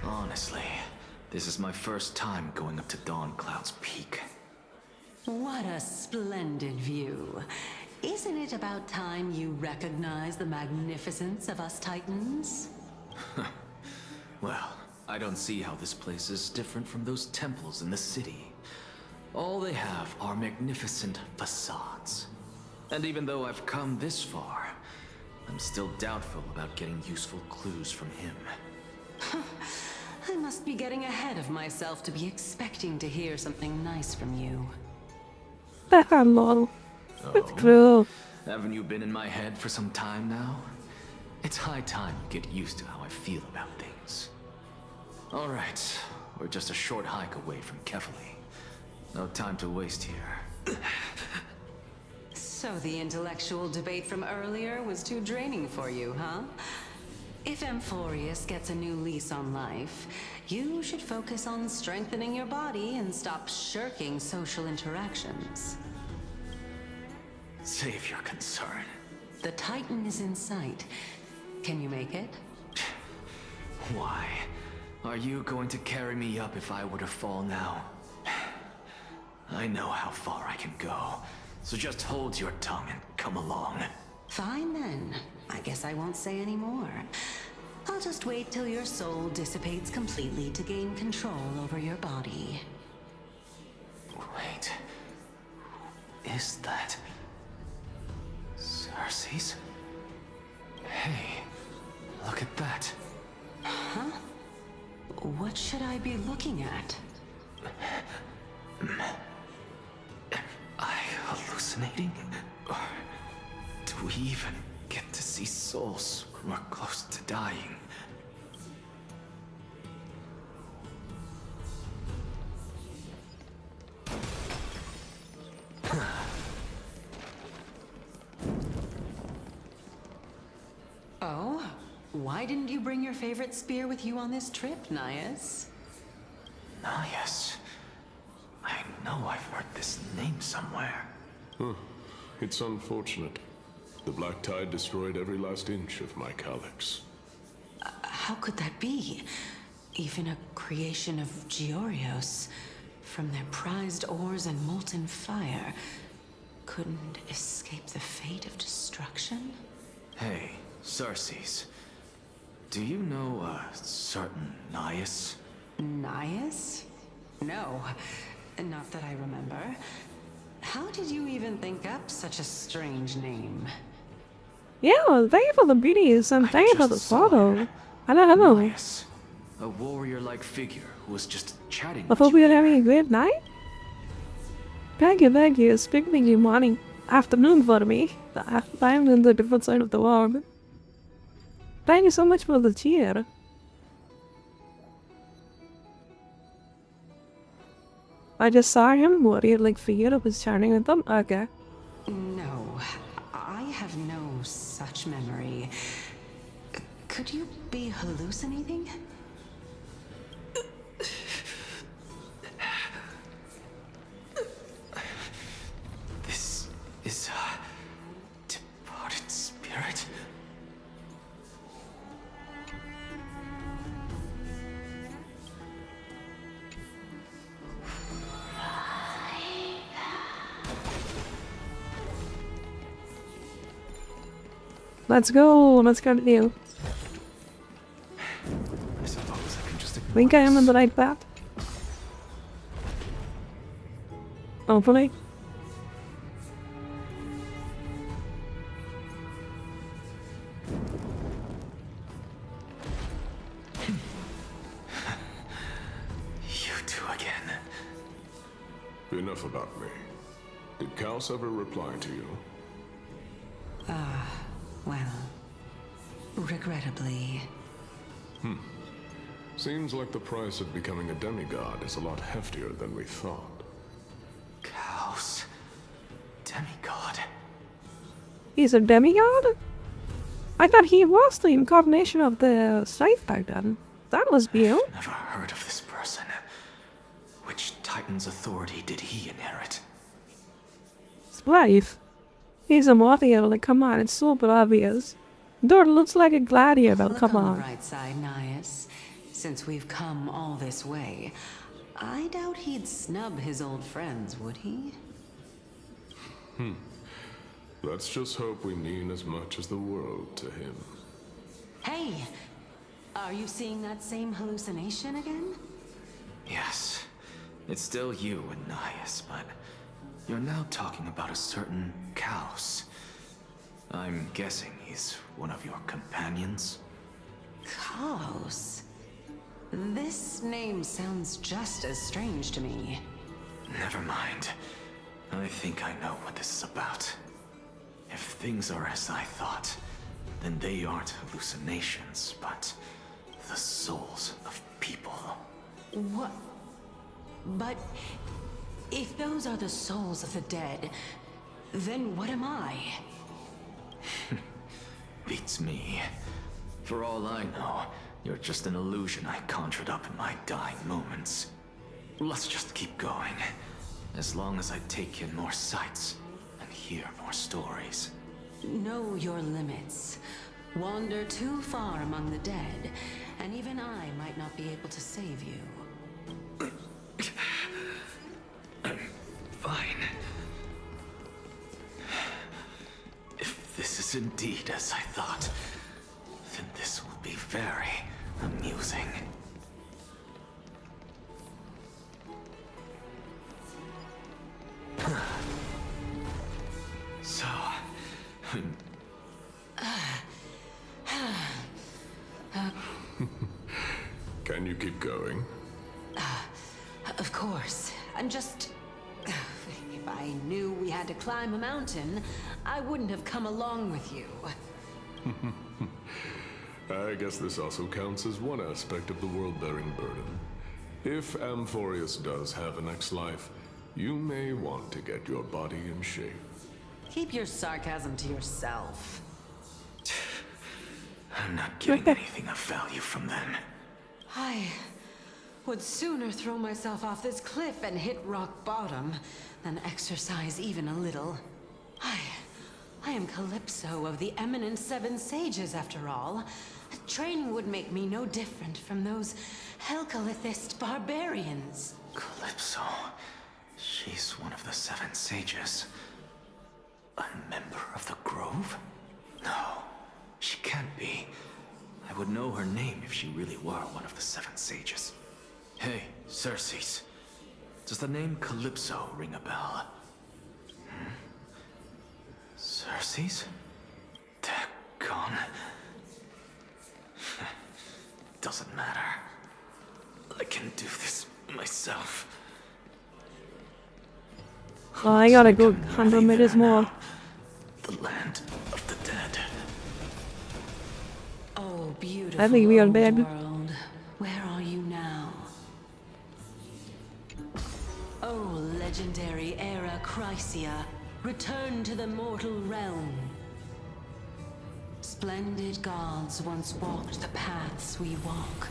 Honestly, this is my first time going up to Dawn Cloud's peak. What a splendid view. Isn't it about time you recognize the magnificence of us Titans? Well, I don't see how this place is different from those temples in the city. All they have are magnificent facades. And even though I've come this far, I'm still doubtful about getting useful clues from him. I must be getting ahead of myself to be expecting to hear something nice from you. Lol. It's true. Haven't you been in my head for some time now? It's high time you get used to how I feel about things. Alright, we're just a short hike away from Kefali. No time to waste here. So the intellectual debate from earlier was too draining for you, huh? If Amphorius gets a new lease on life, you should focus on strengthening your body and stop shirking social interactions. Save your concern. The Titan is in sight. Can you make it? Why? Are you going to carry me up if I were to fall now? I know how far I can go, so just hold your tongue and come along. Fine then. I guess I won't say any more. I'll just wait till your soul dissipates completely to gain control over your body. Wait. Who is that? Circes? Hey, look at that. Huh? What should I be looking at? Am I hallucinating? Or do we even get to see souls when we're close to dying? Why didn't you bring your favorite spear with you on this trip, Nias? Nias. I know I've heard this name somewhere. Huh. It's unfortunate. The Black Tide destroyed every last inch of my calyx. How could that be? Even a creation of Georios, from their prized ores and molten fire, couldn't escape the fate of destruction? Hey, Sarces. Do you know a certain Nias? Nias? No, not that I remember. How did you even think up such a strange name? Yeah, well, thank you for the beauties and thank you for the photo. I don't know. Nias, a warrior-like figure who was just chatting I hope you're having a great night. Thank you. It's picnic morning, afternoon for me. I'm in the different side of the world. Thank you so much for the cheer. I just saw him, warrior-like figure was chatting with them. Okay. No, I have no such memory. Could you be hallucinating? This is a departed spirit. Let's go continue. I suppose I can just ignore Think I am this. in the right path? Hopefully. You two again. Enough about me. Did Kaos ever reply to you? Well, regrettably. Seems like the price of becoming a demigod is a lot heftier than we thought. Kaos. Demigod. He's a demigod? I thought he was the incarnation of the Scythe back then. That was you. Never heard of this person. Which Titan's authority did he inherit? Scythe. He's a warrior, like, come on, it's super obvious. Dude looks like a gladiator, Look come on on. the bright side, Nias. Since we've come all this way, I doubt he'd snub his old friends, would he? Let's just hope we mean as much as the world to him. Hey! Are you seeing that same hallucination again? Yes. It's still you and Nias, but you're now talking about a certain Kaos. I'm guessing he's one of your companions? Kaos? This name sounds just as strange to me. Never mind. I think I know what this is about. If things are as I thought, then they aren't hallucinations, but the souls of people. What? But if those are the souls of the dead, then what am I? Beats me. For all I know, you're just an illusion I conjured up in my dying moments. Let's just keep going. As long as I take in more sights and hear more stories. Know your limits. Wander too far among the dead, and even I might not be able to save you. Fine. If this is indeed as I thought, then this will be very amusing. So, Can you keep going? Of course. I'm just... If I knew we had to climb a mountain, I wouldn't have come along with you. I guess this also counts as one aspect of the world-bearing burden. If Amphorius does have a next life, you may want to get your body in shape. Keep your sarcasm to yourself. I'm not getting anything of value from them. I would sooner throw myself off this cliff and hit rock bottom than exercise even a little. I am Calypso of the eminent Seven Sages, after all. Training would make me no different from those Helcalithist barbarians. Calypso? She's one of the Seven Sages. A member of the Grove? No, she can't be. I would know her name if she really were one of the Seven Sages. Hey, Circes. Does the name Calypso ring a bell? Circes? Daggone. Doesn't matter. I can do this myself. Oh, I gotta go 100 meters more. The land of the dead. Oh, beautiful I think we are old dead. world. Where are you now? Oh, legendary era Chrysia, return to the mortal realm. Splendid gods once walked the paths we walk.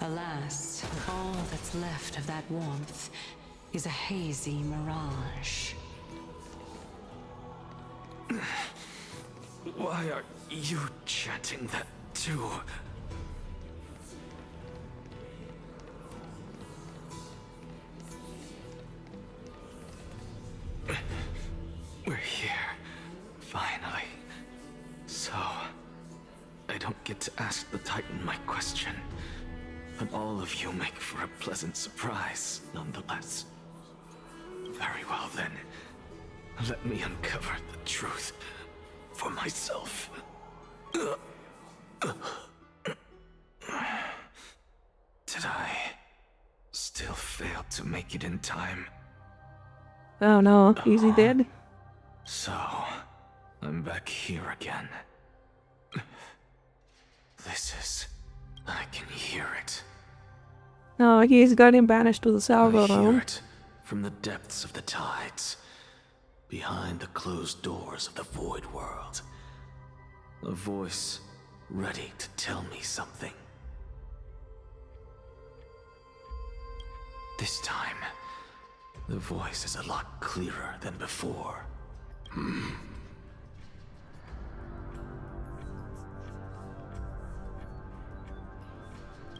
Alas, all that's left of that warmth is a hazy mirage. Why are you chanting that too? We're here, finally. So, I don't get to ask the Titan my question, but all of you make for a pleasant surprise, nonetheless. Very well then, let me uncover the truth for myself. Did I still fail to make it in time? Oh no, is he dead? So, I'm back here again. I can hear it. No, he's got him banished to the Salvo I hear realm. it from the depths of the tides, behind the closed doors of the void world. A voice ready to tell me something. This time, the voice is a lot clearer than before.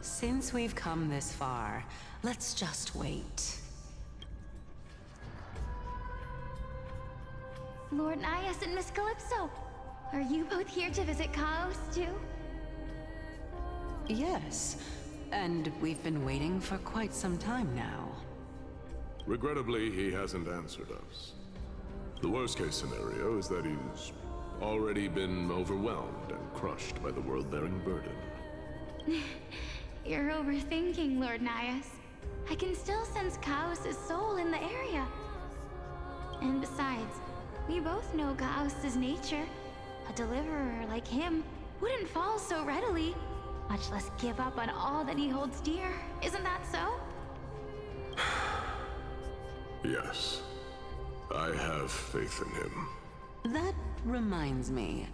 Since we've come this far, let's just wait. Lord Nias and Miss Calypso, are you both here to visit Chaos too? Yes, and we've been waiting for quite some time now. Regrettably, he hasn't answered us. The worst-case scenario is that he's already been overwhelmed and crushed by the world-bearing burden. You're overthinking, Lord Nias. I can still sense Chaos' soul in the area. And besides, we both know Chaos' nature. A deliverer like him wouldn't fall so readily, much less give up on all that he holds dear. Isn't that so? Yes. I have faith in him. That reminds me.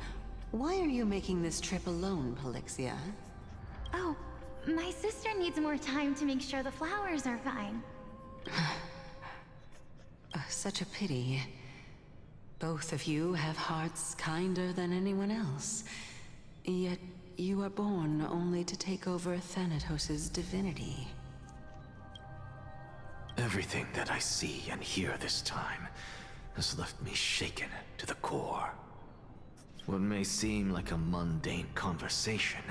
Why are you making this trip alone, Polixia? Oh, my sister needs more time to make sure the flowers are fine. Such a pity. Both of you have hearts kinder than anyone else. Yet you are born only to take over Thanatos' divinity. Everything that I see and hear this time has left me shaken to the core. What may seem like a mundane conversation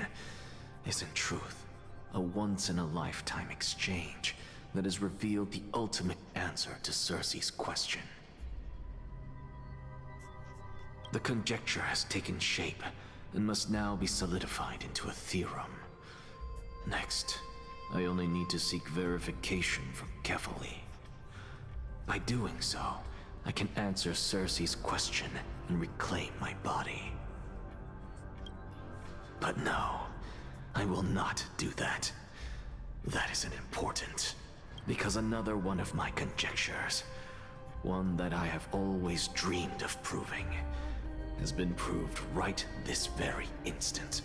is in truth a once-in-a-lifetime exchange that has revealed the ultimate answer to Circe's question. The conjecture has taken shape and must now be solidified into a theorem. Next, I only need to seek verification from Kefali. By doing so, I can answer Circe's question and reclaim my body. But no, I will not do that. That isn't important, because another one of my conjectures, one that I have always dreamed of proving, has been proved right this very instant.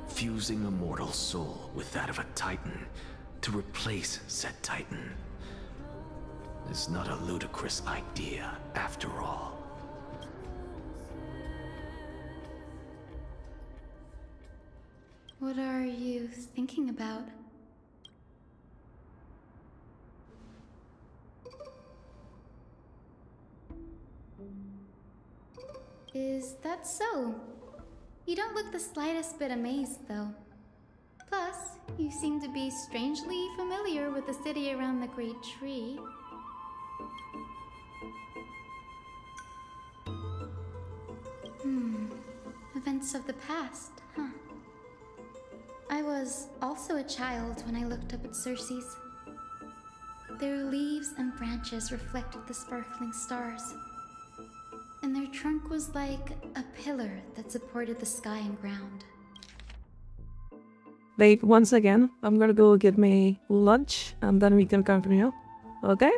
Fusing a mortal soul with that of a Titan to replace said Titan is not a ludicrous idea after all. What are you thinking about? Is that so? You don't look the slightest bit amazed, though. Plus, you seem to be strangely familiar with the city around the Great Tree. Events of the past, huh? I was also a child when I looked up at Circe's. Their leaves and branches reflected the sparkling stars. And their trunk was like a pillar that supported the sky and ground. Wait, once again, I'm gonna go get me lunch and then we can continue. Okay?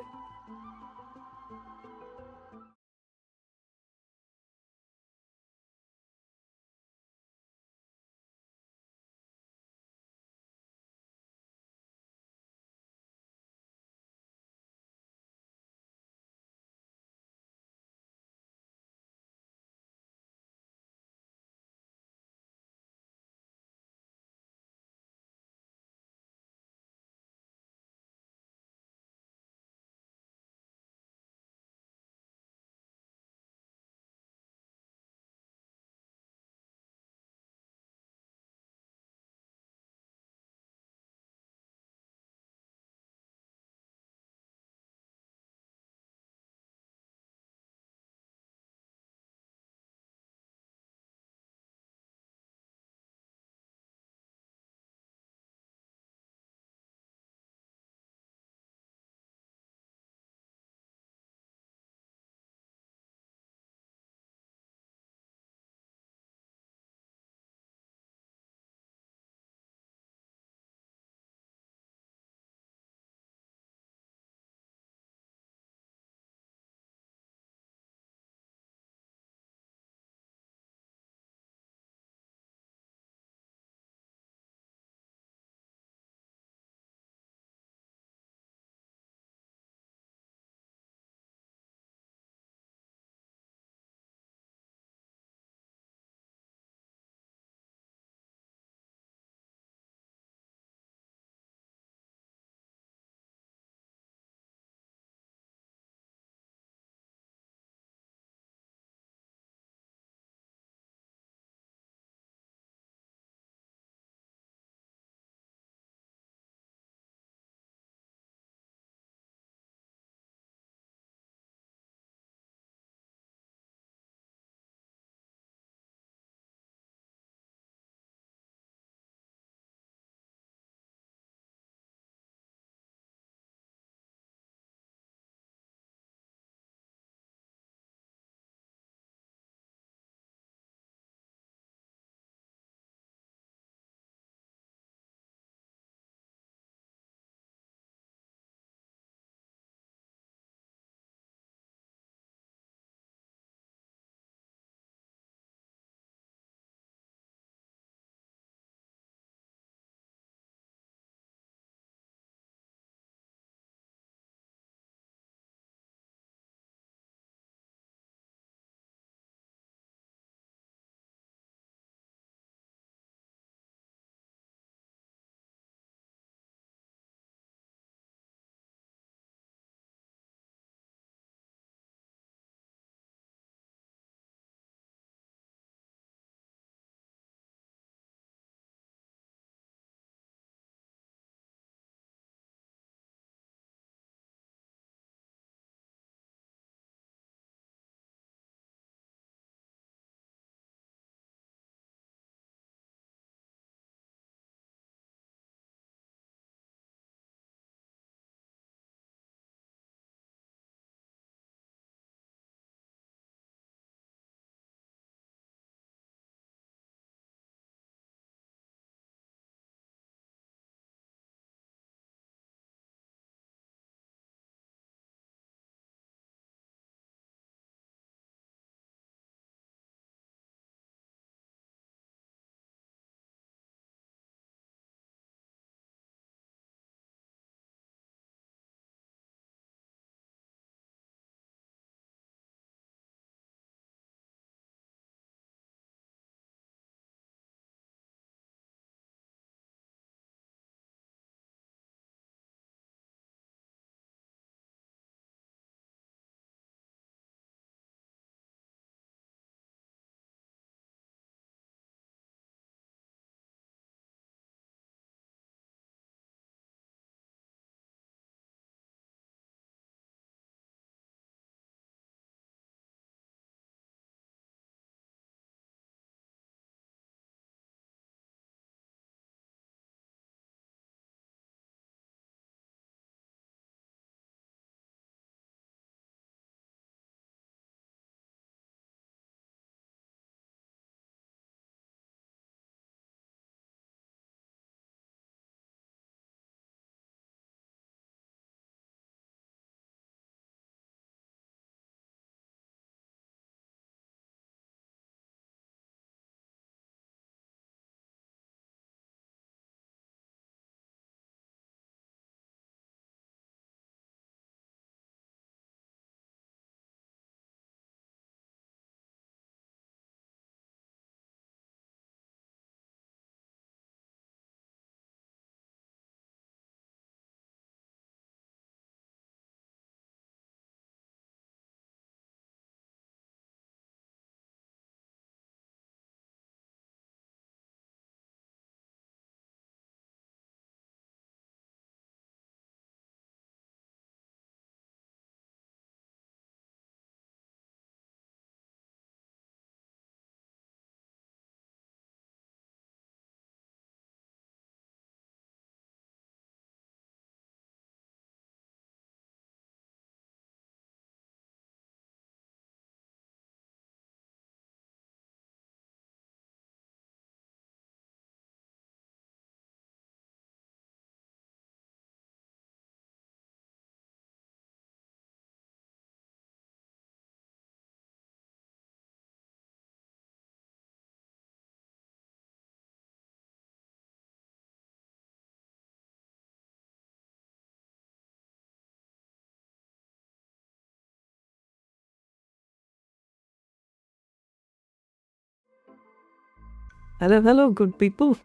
Hello, good people.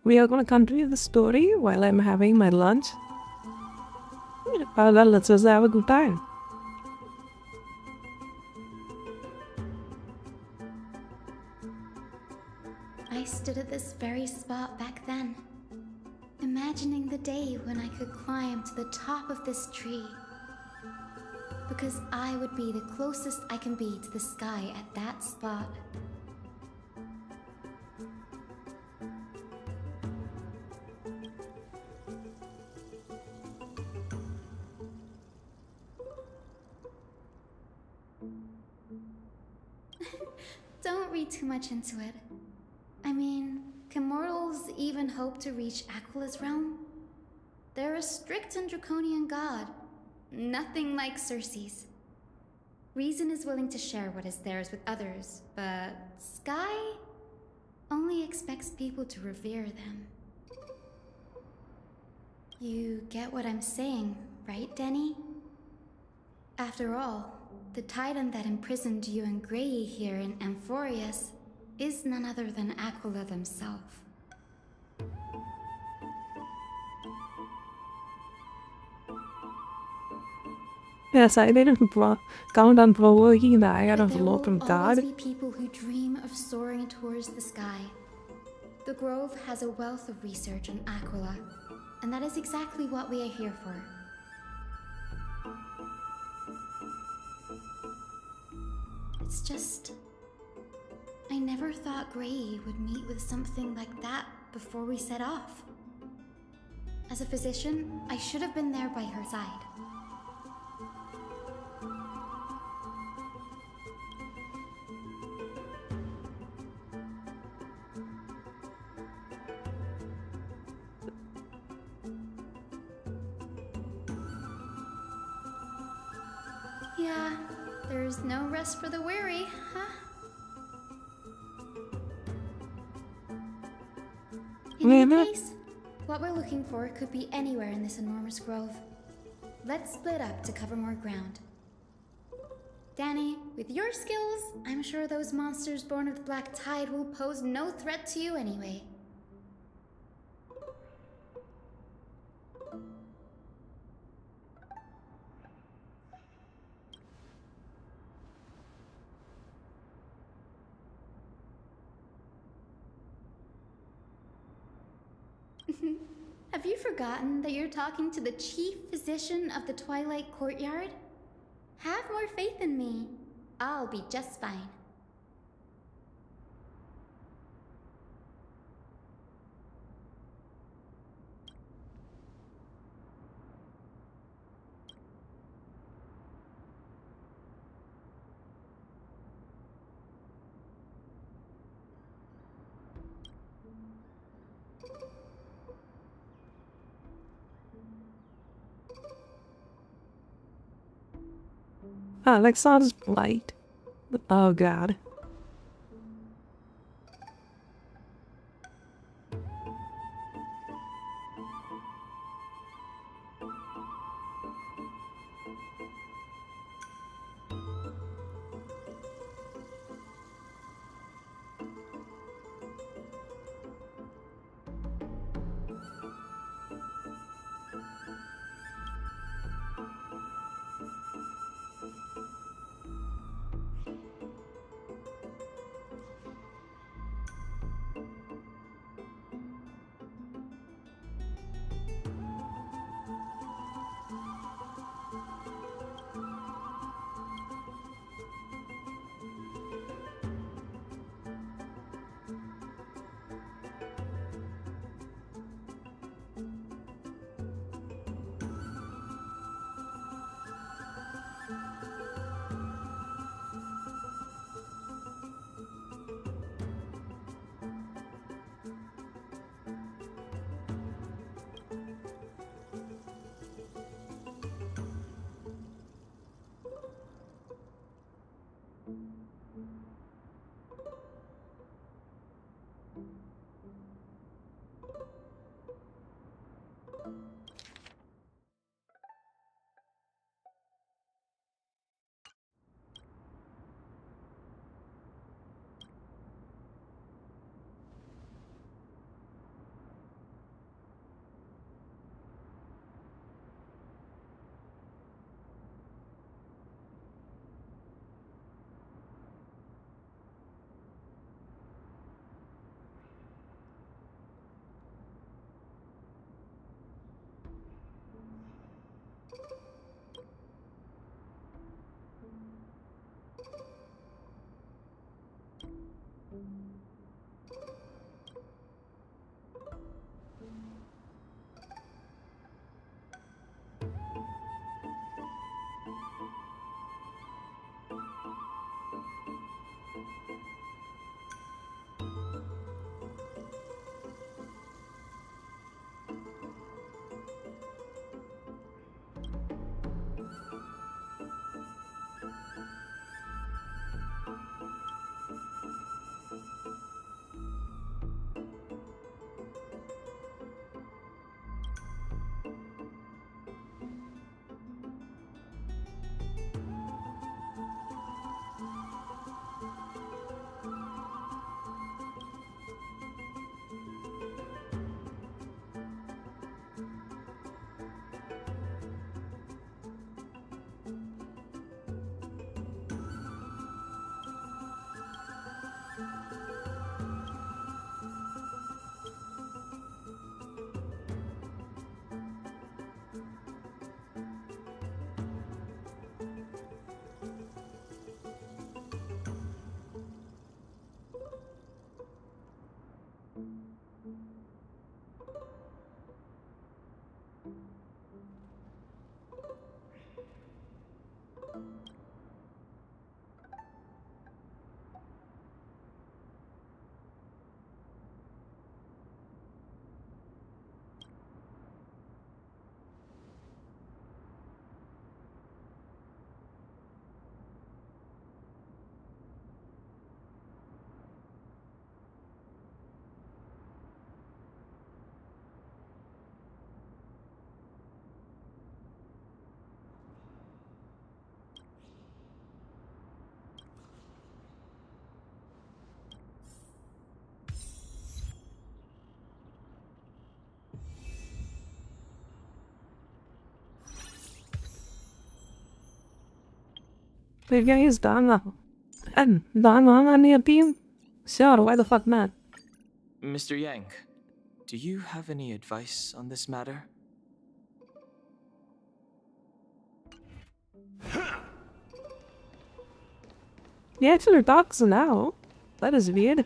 We are gonna continue the story while I'm having my lunch. Let's just have a good time. I stood at this very spot back then, imagining the day when I could climb to the top of this tree. Because I would be the closest I can be to the sky at that spot. Don't read too much into it. I mean, can mortals even hope to reach Aquila's realm? They're a strict and draconian god. Nothing like Circe's. Reason is willing to share what is theirs with others, but Sky only expects people to revere them. You get what I'm saying, right, Denny? After all, the titan that imprisoned you and Grey here in Amphorius is none other than Aquila themselves. Yes, I didn't count on provoking the ire of the There Lord from will God. always be people who dream of soaring towards the sky. The Grove has a wealth of research on Aquila, and that is exactly what we are here for. It's just... I never thought Grey would meet with something like that before we set off. As a physician, I should have been there by her side. Yeah, there's no rest for the weary, huh? In any case, what we're looking for could be anywhere in this enormous grove. Let's split up to cover more ground. Danny, with your skills, I'm sure those monsters born of the Black Tide will pose no threat to you anyway. Have you forgotten that you're talking to the chief physician of the Twilight Courtyard? Have more faith in me. I'll be just fine. Ah, like sounds polite. Oh god. The guy is done now. And done on your team? Sure, why the fuck not? Mr. Yang, do you have any advice on this matter? He actually talks now. That is weird.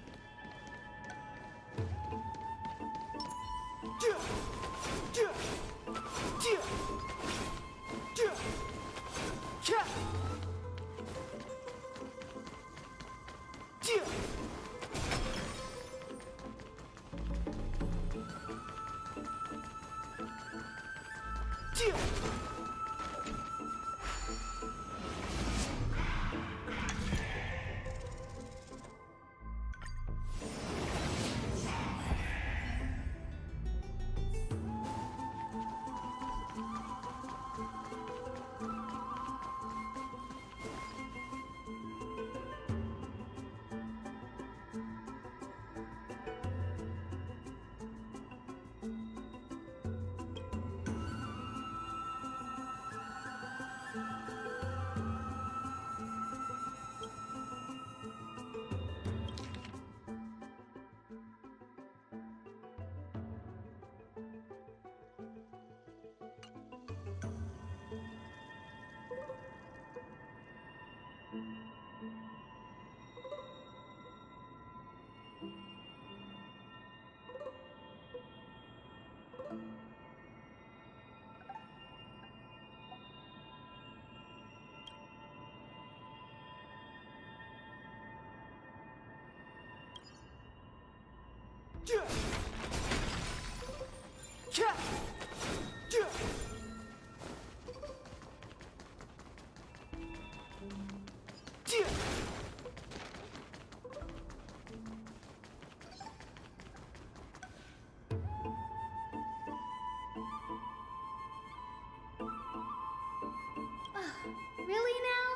Really now?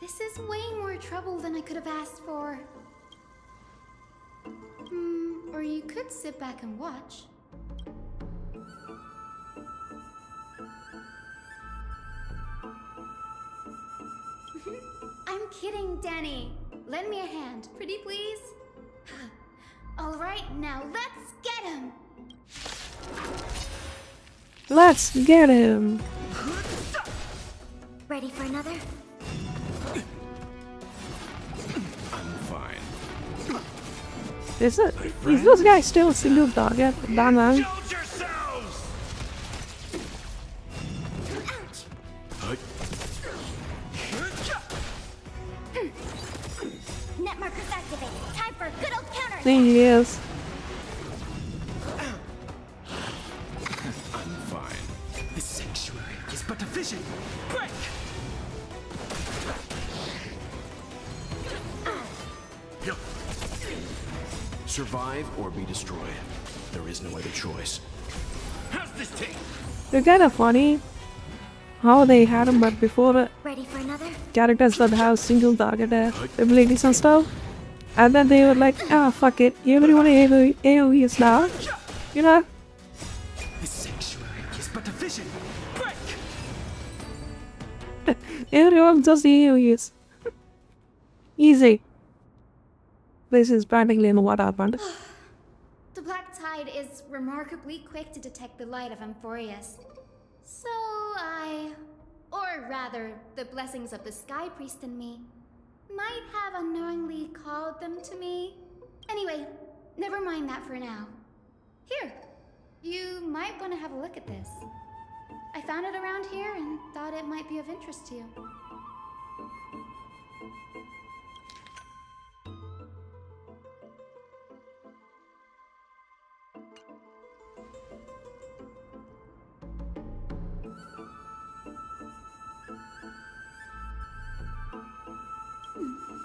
This is way more trouble than I could have asked for. Or you could sit back and watch. I'm kidding, Danny. Lend me a hand, pretty please. All right, now let's get him. Let's get him. Ready for another? I'm fine. Is this guy still a single target? Damn. Net markers activated. Time for a good old counter. There he is. I'm fine. The sanctuary is but a vision. Break! Survive or be destroyed. There is no other choice. How's this take? They're kind of funny how they had him, but before it, Ready for another? characters that have single target abilities and stuff. And then they were like, ah, fuck it, everyone AoEs now. You know? The sanctuary is but a vision. Break! Everyone just AoEs. Easy. This is practically in what happened. The Black Tide is remarkably quick to detect the light of Amphorius. So or rather, the blessings of the Sky Priest in me, might have unknowingly called them to me. Anyway, never mind that for now. Here, you might want to have a look at this. I found it around here and thought it might be of interest to you.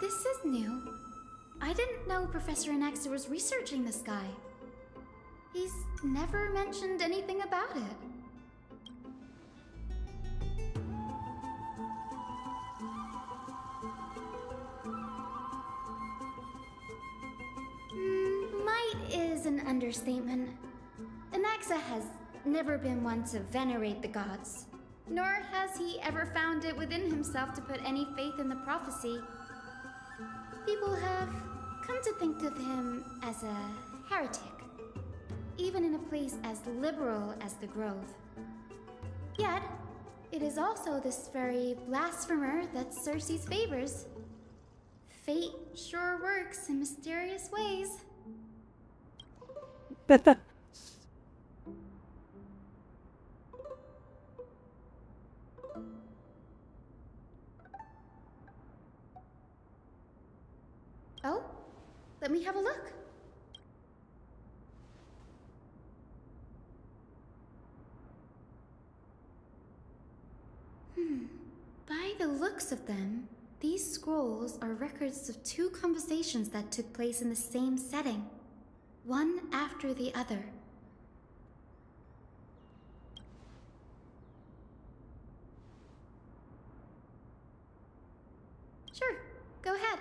This is new. I didn't know Professor Anaxa was researching the sky. He's never mentioned anything about it. Might is an understatement. Anaxa has never been one to venerate the gods. Nor has he ever found it within himself to put any faith in the prophecy. People have come to think of him as a heretic, even in a place as liberal as the Grove. Yet, it is also this very blasphemer that Cersei's favors. Fate sure works in mysterious ways. Oh, let me have a look. By the looks of them, these scrolls are records of two conversations that took place in the same setting, one after the other. Sure, go ahead.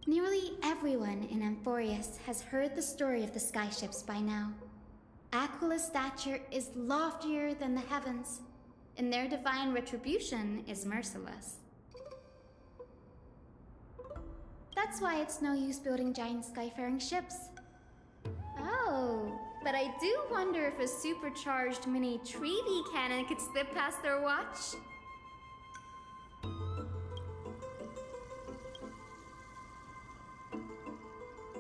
Nearly everyone in Amphorius has heard the story of the skyships by now. Aquila's stature is loftier than the heavens, and their divine retribution is merciless. That's why it's no use building giant skyfaring ships. Oh, but I do wonder if a supercharged mini Trevi cannon could slip past their watch.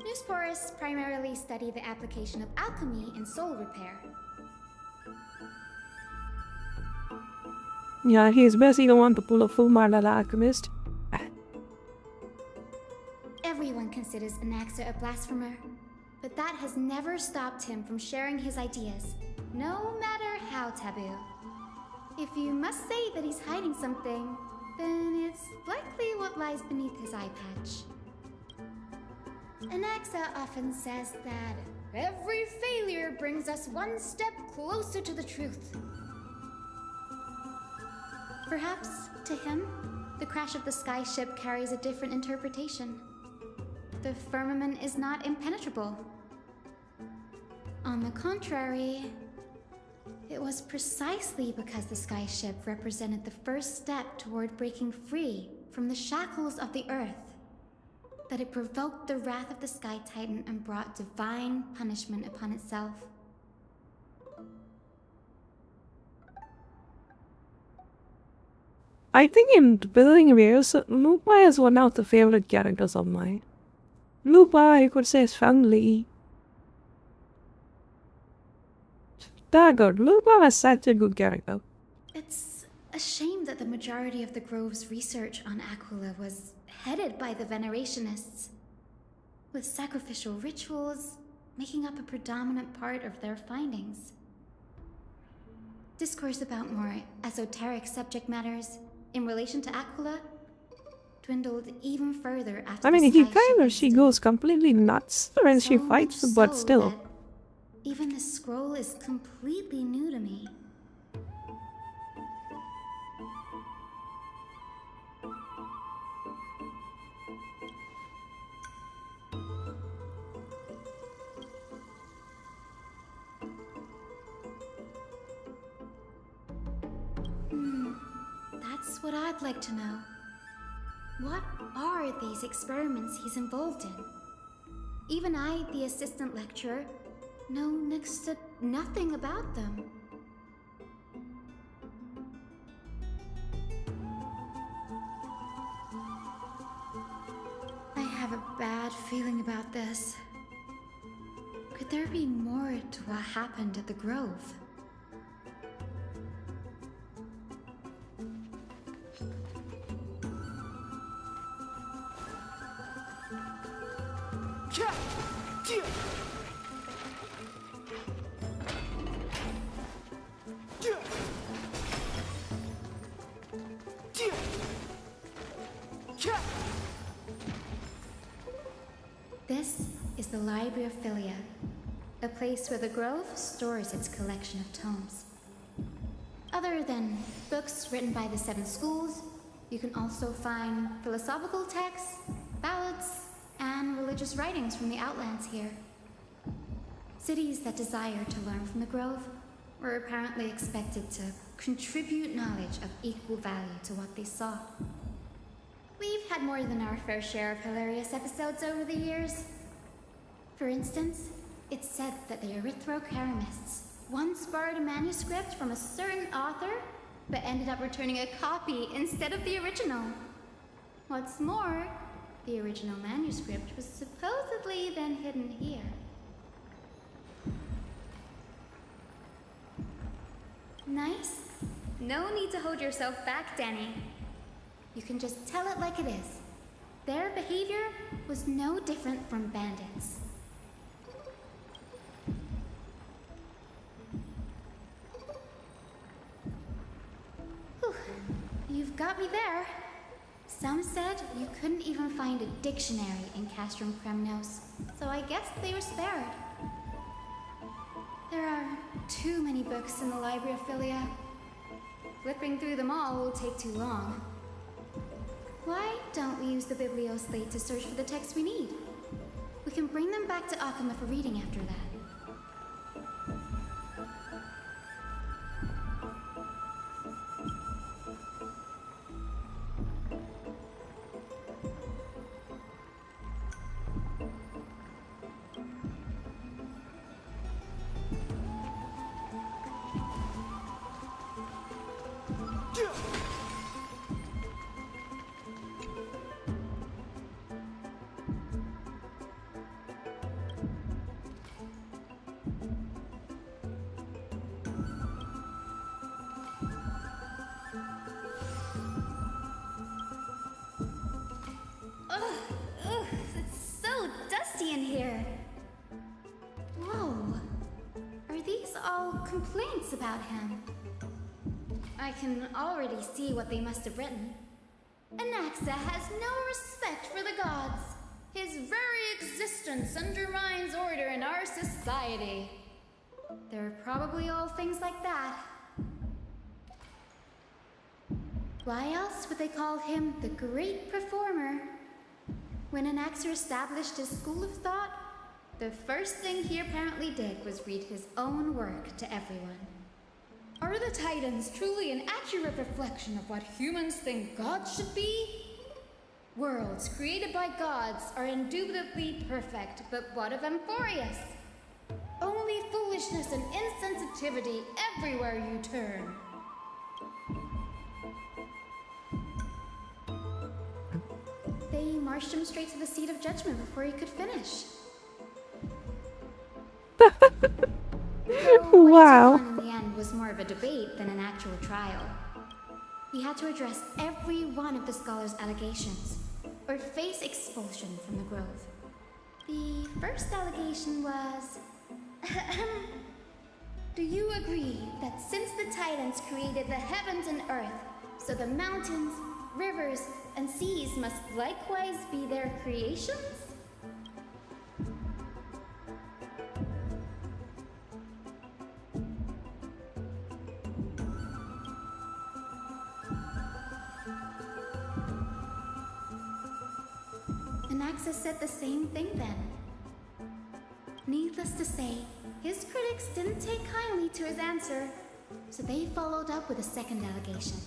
Newsporists primarily study the application of alchemy in soul repair. Yeah, he's basically the one to pull a full Marla alchemist. Everyone considers Anaxa a blasphemer, but that has never stopped him from sharing his ideas, no matter how taboo. If you must say that he's hiding something, then it's likely what lies beneath his eye patch. Anaxa often says that every failure brings us one step closer to the truth. Perhaps, to him, the crash of the skyship carries a different interpretation. The firmament is not impenetrable. On the contrary, it was precisely because the skyship represented the first step toward breaking free from the shackles of the earth that it provoked the wrath of the Sky Titan and brought divine punishment upon itself. I think in building videos, Lupa is one of the favorite characters of mine. Lupa, I could say, is friendly. That good. Lupa was such a good character. It's a shame that the majority of the Grove's research on Aquila was headed by the Venerationists, with sacrificial rituals making up a predominant part of their findings. Discourse about more esoteric subject matters in relation to Aquila dwindled even further after she goes completely nuts when she fights, but still. Even the scroll is completely new to me. That's what I'd like to know. What are these experiments he's involved in? Even I, the assistant lecturer, know next to nothing about them. I have a bad feeling about this. Could there be more to what happened at the Grove? This is the Library of Philia, a place where the Grove stores its collection of tomes. Other than books written by the 7 schools, you can also find philosophical texts, ballads, and religious writings from the Outlands here. Cities that desire to learn from the Grove were apparently expected to contribute knowledge of equal value to what they sought. We've had more than our fair share of hilarious episodes over the years. For instance, it's said that the Erythrocheramists once borrowed a manuscript from a certain author, but ended up returning a copy instead of the original. What's more, the original manuscript was supposedly then hidden here. Nice? No need to hold yourself back, Danny. You can just tell it like it is. Their behavior was no different from bandits. Whew. You've got me there. Some said you couldn't even find a dictionary in Castrum Kremnos, so I guess they were spared. There are too many books in the Library of Philia. Flipping through them all will take too long. Why don't we use the Biblioslate to search for the texts we need? We can bring them back to Akama for reading after that. In here. Whoa. Are these all complaints about him? I can already see what they must have written. Anaxa has no respect for the gods. His very existence undermines order in our society. They're probably all things like that. Why else would they call him the Great Performer? When Anaxa established his school of thought, the first thing he apparently did was read his own work to everyone. Are the Titans truly an accurate reflection of what humans think gods should be? Worlds created by gods are indubitably perfect, but what of Amphorius? Only foolishness and insensitivity everywhere you turn. They marched him straight to the seat of judgment before he could finish. Wow. What in the end was more of a debate than an actual trial. He had to address every one of the scholar's allegations, or face expulsion from the Grove. The first allegation was... Do you agree that since the Titans created the heavens and earth, so the mountains, rivers, and seas must likewise be their creations? Anaxa said the same thing then. Needless to say, his critics didn't take kindly to his answer, so they followed up with a second allegation.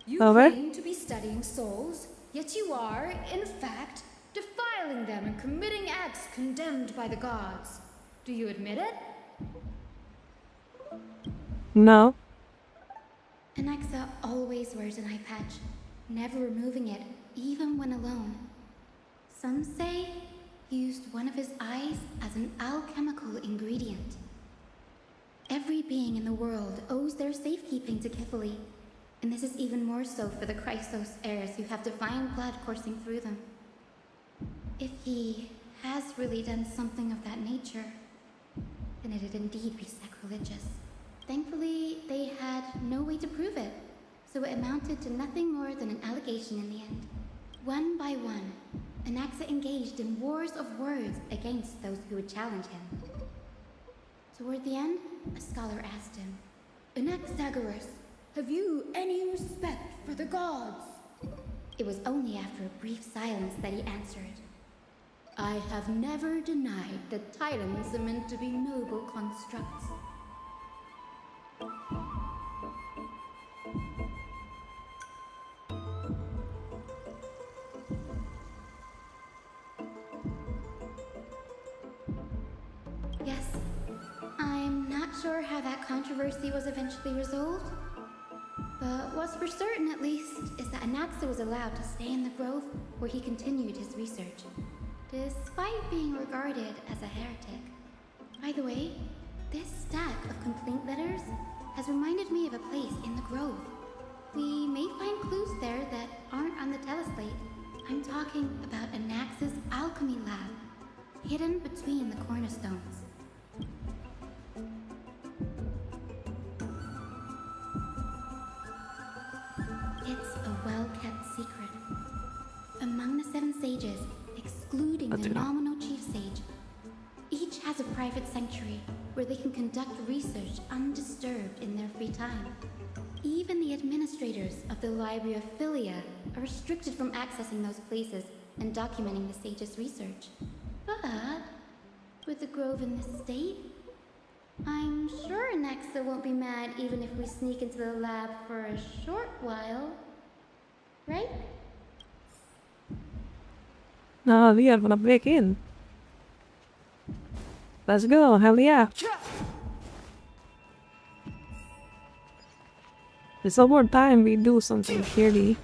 You claim to be studying souls, yet you are, in fact, defiling them and committing acts condemned by the gods. Do you admit it? No. Anaxa always wears an eye patch, never removing it, even when alone. Some say he used one of his eyes as an alchemical ingredient. Every being in the world owes their safekeeping to Kifili, and this is even more so for the Chrysos heirs who have divine blood coursing through them. If he has really done something of that nature, then it'd indeed be sacrilegious. Thankfully, they had no way to prove it, so it amounted to nothing more than an allegation in the end. One by one, Anaxa engaged in wars of words against those who would challenge him. Toward the end, a scholar asked him, "Anaxagoras, have you any respect for the gods?" It was only after a brief silence that he answered, I have never denied that titans are meant to be noble constructs. Yes, I'm not sure how that controversy was eventually resolved, but what's for certain at least is that Anaxa was allowed to stay in the grove where he continued his research, despite being regarded as a heretic. By the way, this stack of complaint letters has reminded me of a place in the grove. We may find clues there that aren't on the teleslate. I'm talking about Anaxa's alchemy lab, hidden between the cornerstones. It's a well-kept secret. Among the 7 sages, excluding the nominal chief sage, each has a private sanctuary where they can conduct research undisturbed in their free time. Even the administrators of the Library of Philia are restricted from accessing those places and documenting the sage's research. But with the grove in this state, I'm sure Anaxa won't be mad even if we sneak into the lab for a short while. Right? No, we are gonna break in. Let's go, hell yeah. It's one more time we do something shitty.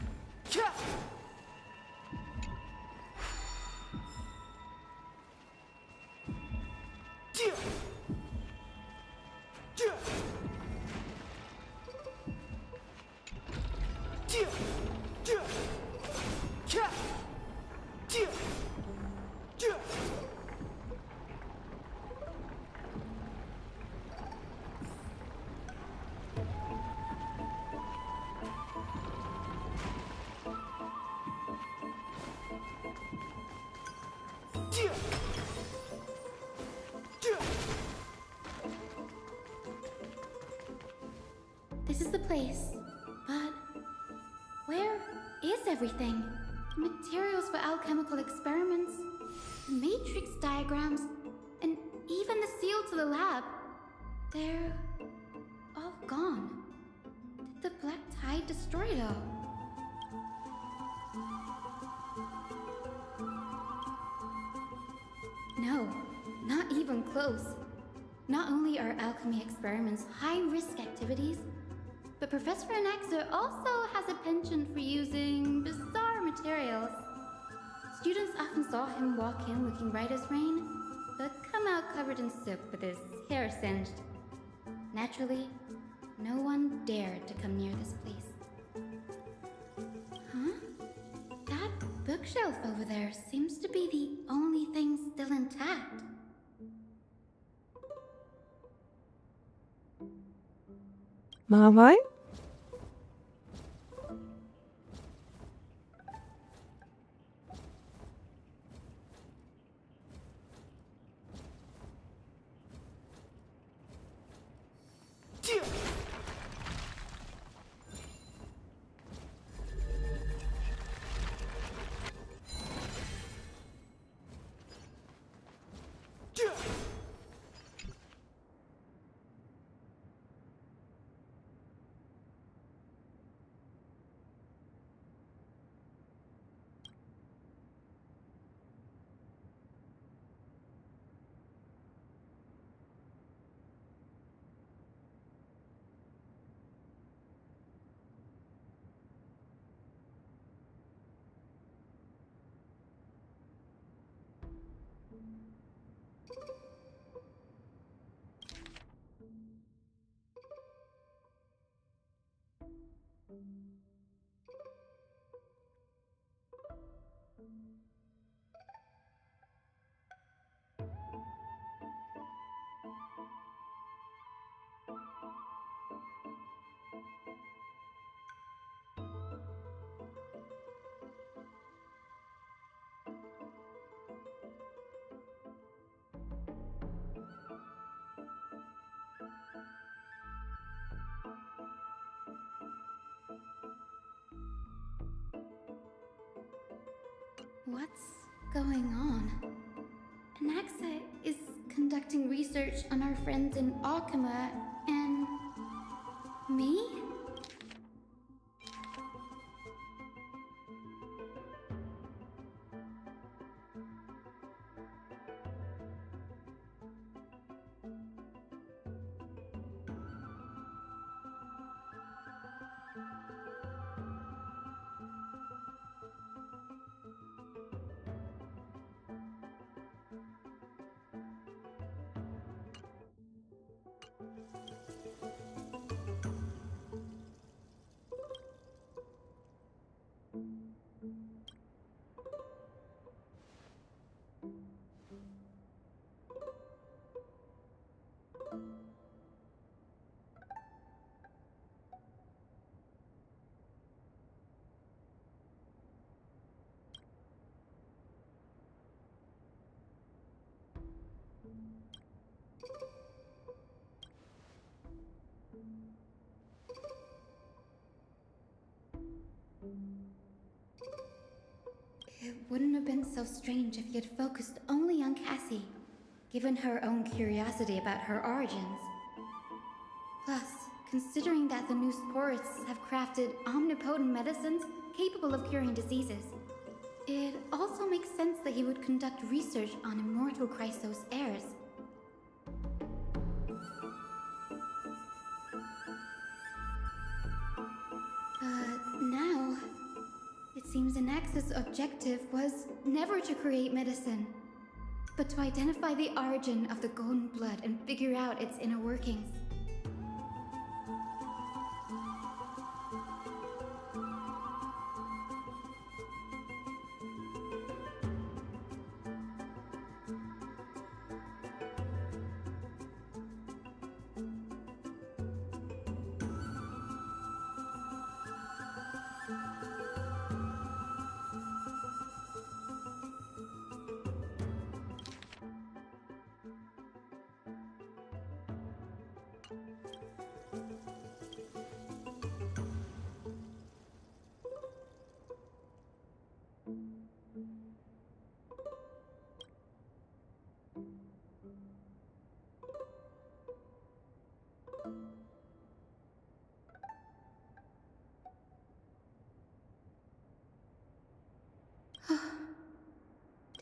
This is the place, but where is everything? Materials for alchemical experiments, matrix diagrams, and even the seal to the lab. They're all gone. Did the black tide destroy it all? No, not even close. Not only are alchemy experiments high-risk activities, but Professor Anaxa also has a penchant for using bizarre materials. Students often saw him walk in looking right as rain, but come out covered in soot with his hair singed. Naturally, no one dared to come near this place. Huh? That bookshelf over there seems to be the only thing still intact. Mawai? What's going on? Naxa is conducting research on our friends in Alchema and me? It wouldn't have been so strange if he had focused only on Cassie, given her own curiosity about her origins. Plus, considering that the new sporists have crafted omnipotent medicines capable of curing diseases, it also makes sense that he would conduct research on immortal Chrysos heirs. But now, it seems Anax's objective was never to create medicine, but to identify the origin of the golden blood and figure out its inner workings.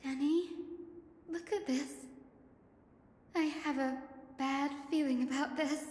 Danny, look at this. I have a bad feeling about this.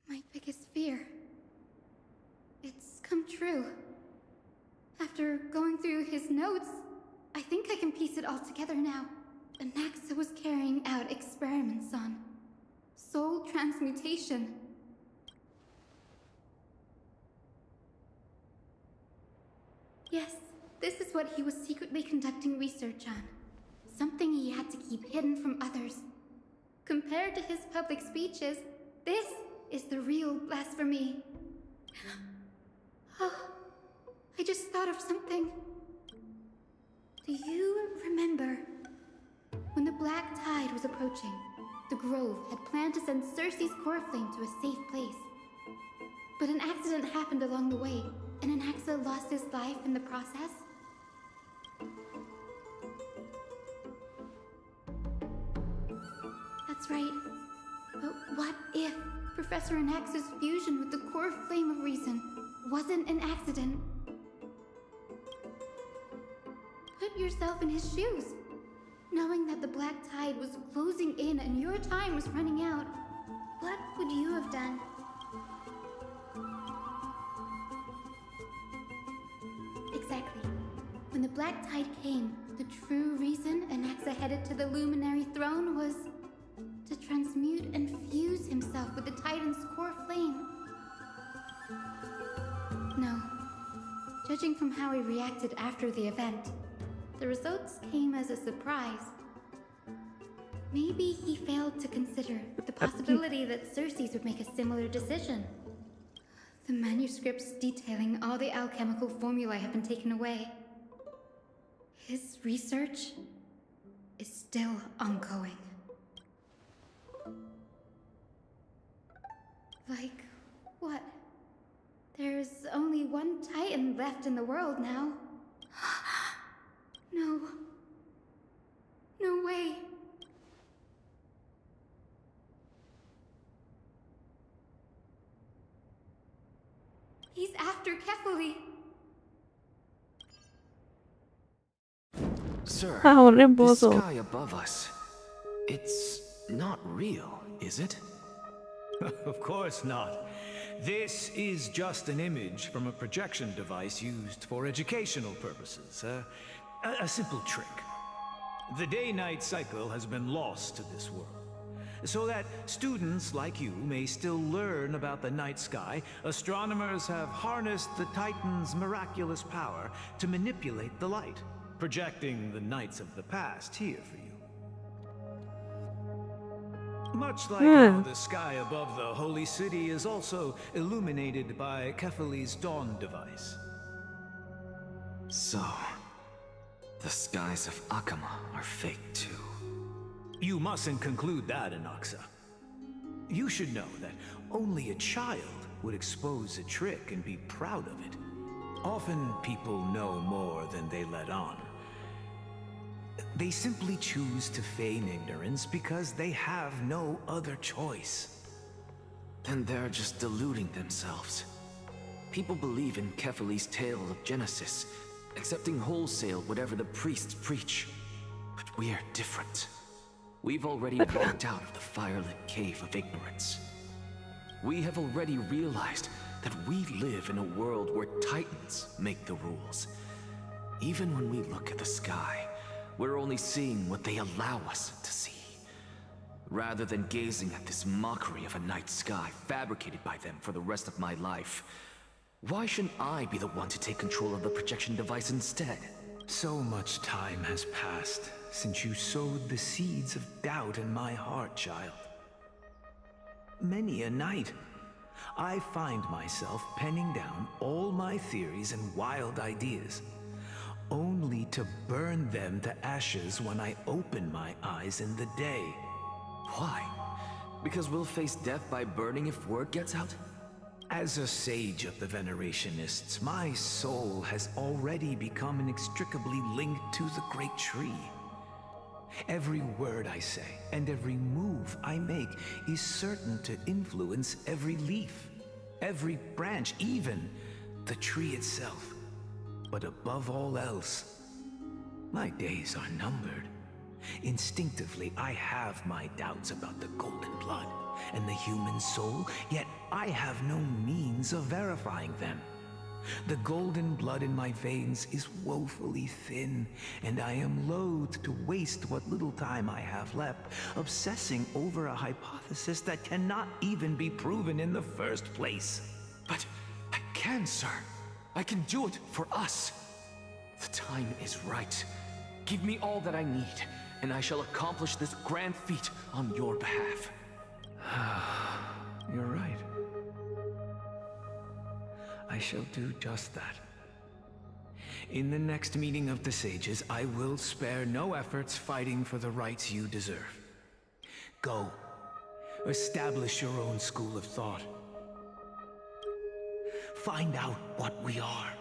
My biggest fear. It's come true. After going through his notes, I think I can piece it all together now. Anaxa was carrying out experiments on soul transmutation. Yes, this is what he was secretly conducting research on. Something he had to keep hidden from others. Compared to his public speeches, this is the real blasphemy. Oh, I just thought of something. Do you remember when the Black Tide was approaching? The Grove had planned to send Cersei's core flame to a safe place. But an accident happened along the way, and Anaxa lost his life in the process. That's right. But what if Professor Anaxa's fusion with the core flame of reason wasn't an accident? Put yourself in his shoes. Knowing that the Black Tide was closing in and your time was running out, what would you have done? Exactly. When the Black Tide came, the true reason Anaxa headed to the Luminary Throne was to transmute and fuse himself with the Titan's core flame. No. Judging from how he reacted after the event, the results came as a surprise. Maybe he failed to consider the possibility that Cersei's would make a similar decision. The manuscripts detailing all the alchemical formulae have been taken away. His research is still ongoing. Like what? There's only one Titan left in the world now. No. No way. He's after Kefali. Sir, Oh, this Rimbozo. sky above us, it's not real, is it? Of course not. This is just an image from a projection device used for educational purposes. A simple trick. The day-night cycle has been lost to this world. So that students like you may still learn about the night sky, astronomers have harnessed the Titan's miraculous power to manipulate the light, projecting the nights of the past here for you. Much like how the sky above the Holy City is also illuminated by Kefali's dawn device. So, the skies of Akama are fake too. You mustn't conclude that, Anaxa. You should know that only a child would expose a trick and be proud of it. Often people know more than they let on. They simply choose to feign ignorance because they have no other choice. Then they're just deluding themselves. People believe in Kefali's tale of Genesis, accepting wholesale whatever the priests preach. But we're different. We've already walked out of the firelit cave of ignorance. We have already realized that we live in a world where Titans make the rules. Even when we look at the sky, we're only seeing what they allow us to see. Rather than gazing at this mockery of a night sky fabricated by them for the rest of my life, why shouldn't I be the one to take control of the projection device instead? So much time has passed since you sowed the seeds of doubt in my heart, child. Many a night, I find myself penning down all my theories and wild ideas, only to burn them to ashes when I open my eyes in the day. Why? Because we'll face death by burning if word gets out? As a sage of the Venerationists, my soul has already become inextricably linked to the great tree. Every word I say and every move I make is certain to influence every leaf, every branch, even the tree itself. But above all else, my days are numbered. Instinctively, I have my doubts about the golden blood and the human soul, yet I have no means of verifying them. The golden blood in my veins is woefully thin, and I am loath to waste what little time I have left obsessing over a hypothesis that cannot even be proven in the first place. But I can, sir. I can do it for us. The time is right. Give me all that I need, and I shall accomplish this grand feat on your behalf. You're right. I shall do just that. In the next meeting of the sages, I will spare no efforts fighting for the rights you deserve. Go. Establish your own school of thought. Find out what we are.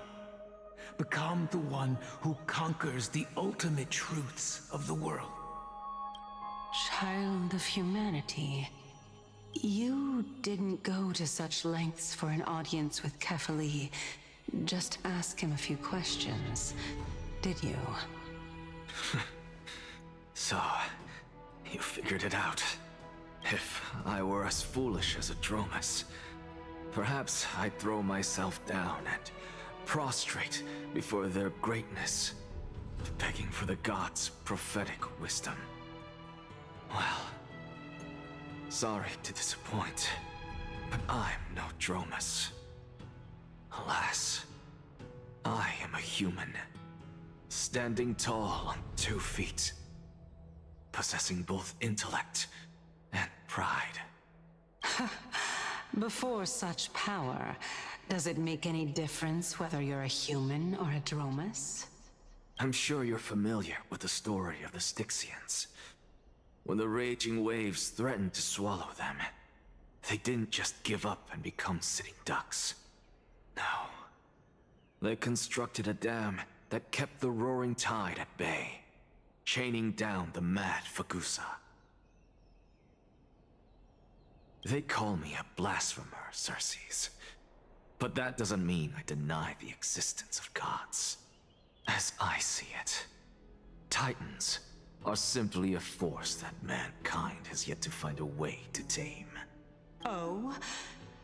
Become the one who conquers the ultimate truths of the world. Child of humanity. You didn't go to such lengths for an audience with Kefali. Just ask him a few questions, did you? So, you figured it out. If I were as foolish as a Dromus, perhaps I'd throw myself down and prostrate before their greatness, begging for the gods' prophetic wisdom. Well, sorry to disappoint, but I'm no Dromus. Alas, I am a human, standing tall on 2 feet, possessing both intellect and pride. Before such power, does it make any difference whether you're a human or a Dromus? I'm sure you're familiar with the story of the Styxians. When the raging waves threatened to swallow them, they didn't just give up and become sitting ducks. No. They constructed a dam that kept the roaring tide at bay, chaining down the mad Fagusa. They call me a blasphemer, Circes. But that doesn't mean I deny the existence of gods. As I see it, Titans are simply a force that mankind has yet to find a way to tame. Oh?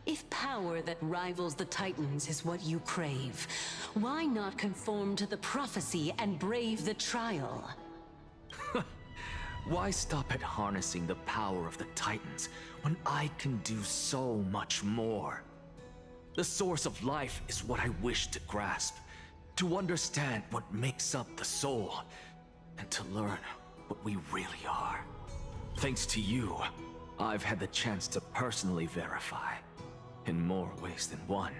If power that rivals the Titans is what you crave, why not conform to the prophecy and brave the trial? Why stop at harnessing the power of the Titans when I can do so much more? The source of life is what I wish to grasp, to understand what makes up the soul, and to learn what we really are. Thanks to you, I've had the chance to personally verify, in more ways than one,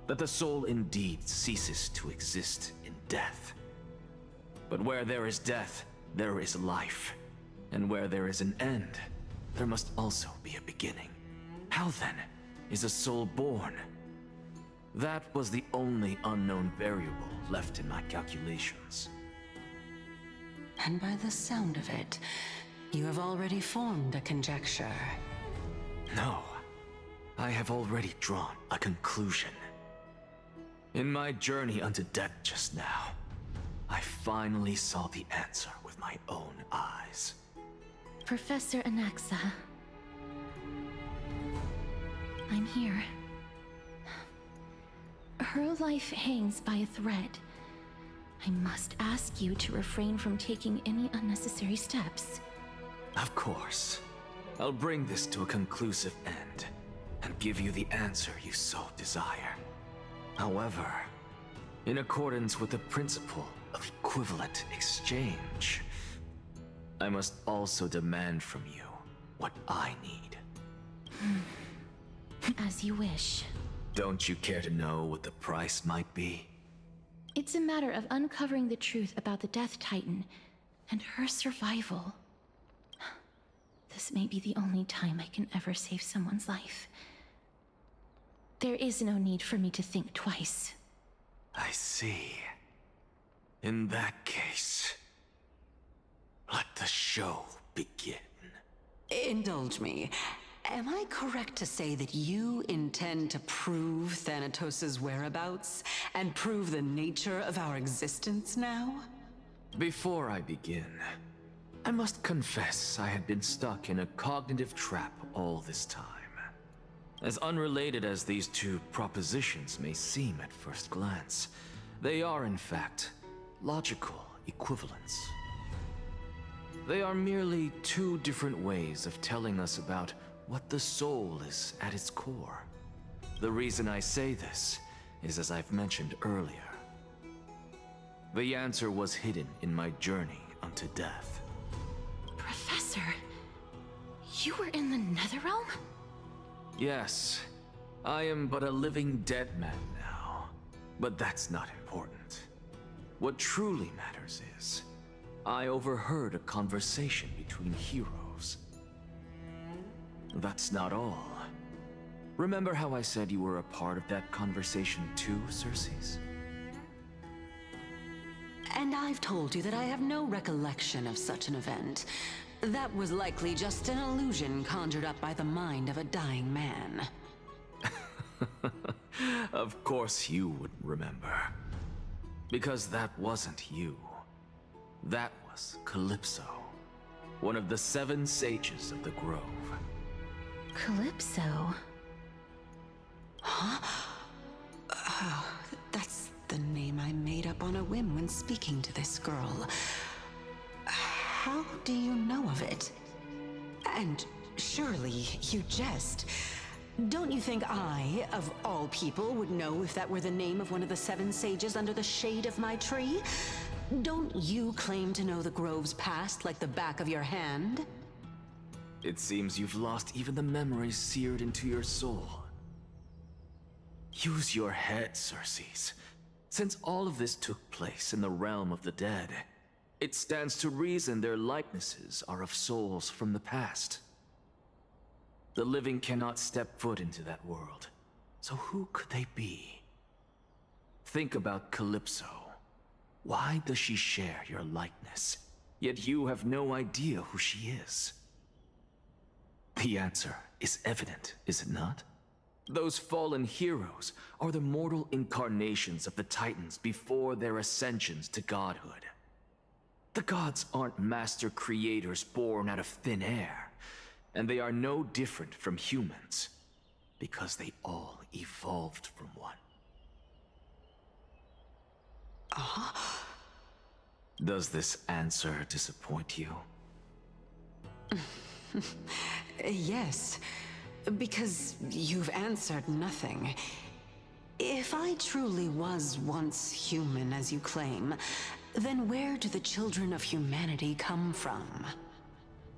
that the soul indeed ceases to exist in death. But where there is death, there is life. And where there is an end, there must also be a beginning. How then is a soul born? That was the only unknown variable left in my calculations. And by the sound of it, you have already formed a conjecture. No, I have already drawn a conclusion. In my journey unto death just now, I finally saw the answer with my own eyes. Professor Anaxa. I'm here. Her life hangs by a thread. I must ask you to refrain from taking any unnecessary steps. Of course. I'll bring this to a conclusive end, and give you the answer you so desire. However, in accordance with the principle of equivalent exchange, I must also demand from you what I need. As you wish. Don't you care to know what the price might be? It's a matter of uncovering the truth about the Death Titan and her survival. This may be the only time I can ever save someone's life. There is no need for me to think twice. I see. In that case, let the show begin. Indulge me. Am I correct to say that you intend to prove Thanatos' whereabouts and prove the nature of our existence now? Before I begin, I must confess I had been stuck in a cognitive trap all this time. As unrelated as these two propositions may seem at first glance, they are in fact logical equivalents. They are merely two different ways of telling us about what the soul is at its core. The reason I say this is as I've mentioned earlier. The answer was hidden in my journey unto death. Professor, you were in the Netherrealm? Yes, I am but a living dead man now, but that's not important. What truly matters is, I overheard a conversation between heroes. That's not all. Remember how I said you were a part of that conversation too, Circes? And I've told you that I have no recollection of such an event. That was likely just an illusion conjured up by the mind of a dying man. Of course you wouldn't remember. Because that wasn't you. That was Calypso, one of the 7 sages of the Grove. Calypso? Huh? Oh, that's the name I made up on a whim when speaking to this girl. How do you know of it? And surely you jest. Don't you think I, of all people, would know if that were the name of one of the 7 sages under the shade of my tree? Don't you claim to know the Grove's past like the back of your hand? It seems you've lost even the memories seared into your soul. Use your head, Circes. Since all of this took place in the realm of the dead, it stands to reason their likenesses are of souls from the past. The living cannot step foot into that world, so who could they be? Think about Calypso. Why does she share your likeness, yet you have no idea who she is? The answer is evident, is it not? Those fallen heroes are the mortal incarnations of the Titans before their ascensions to godhood. The gods aren't master creators born out of thin air, and they are no different from humans, because they all evolved from one. Does this answer disappoint you? Yes, because you've answered nothing. If I truly was once human, as you claim, then where do the children of humanity come from?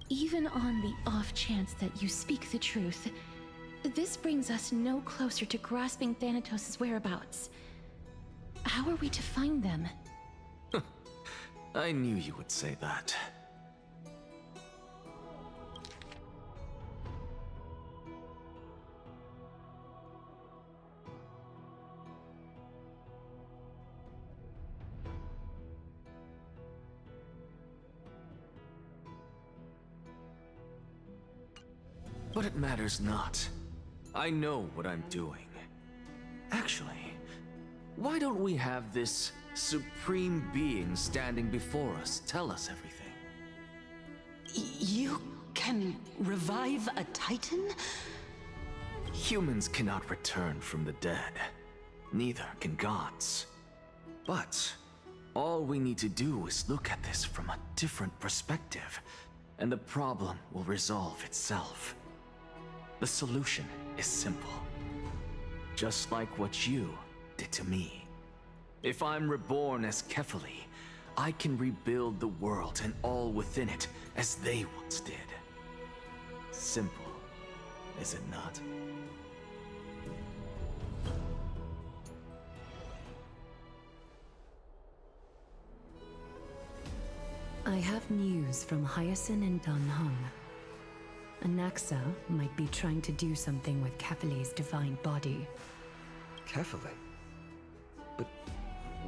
Even on the off chance that you speak the truth, this brings us no closer to grasping Thanatos' whereabouts. How are we to find them? I knew you would say that. But it matters not. I know what I'm doing. Actually, why don't we have this supreme being standing before us tell us everything? You can revive a Titan? Humans cannot return from the dead. Neither can gods. But all we need to do is look at this from a different perspective, and the problem will resolve itself. The solution is simple. Just like what you did to me. If I'm reborn as Kefali, I can rebuild the world and all within it as they once did. Simple, is it not? I have news from Hyacinth and Danheng. Anaxa might be trying to do something with Kefali's divine body. Kefali? But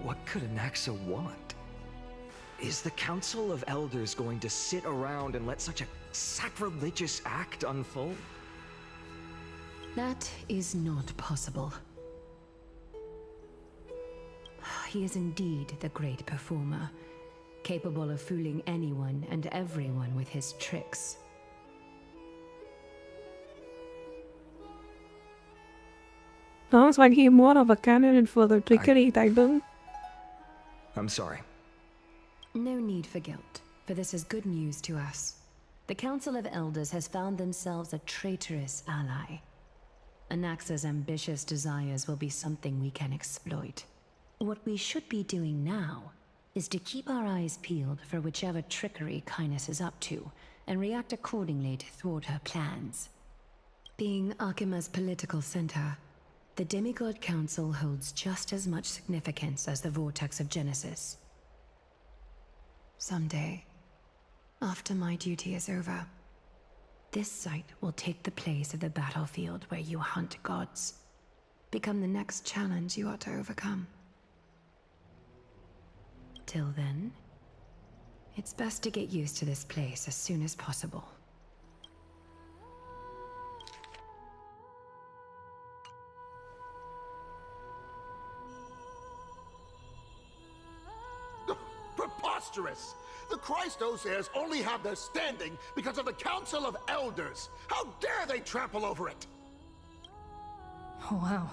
what could Anaxa want? Is the Council of Elders going to sit around and let such a sacrilegious act unfold? That is not possible. He is indeed the great performer, capable of fooling anyone and everyone with his tricks. Sounds like he's more of a candidate for the trickery title. I'm sorry. No need for guilt, for this is good news to us. The Council of Elders has found themselves a traitorous ally. Anaxa's ambitious desires will be something we can exploit. What we should be doing now is to keep our eyes peeled for whichever trickery Kindness is up to, and react accordingly to thwart her plans. Being Akima's political center, the Demigod Council holds just as much significance as the Vortex of Genesis. Someday, after my duty is over, this site will take the place of the battlefield where you hunt gods. Become the next challenge you ought to overcome. Till then, it's best to get used to this place as soon as possible. Preposterous! The Christos heirs only have their standing because of the Council of Elders! How dare they trample over it! Wow.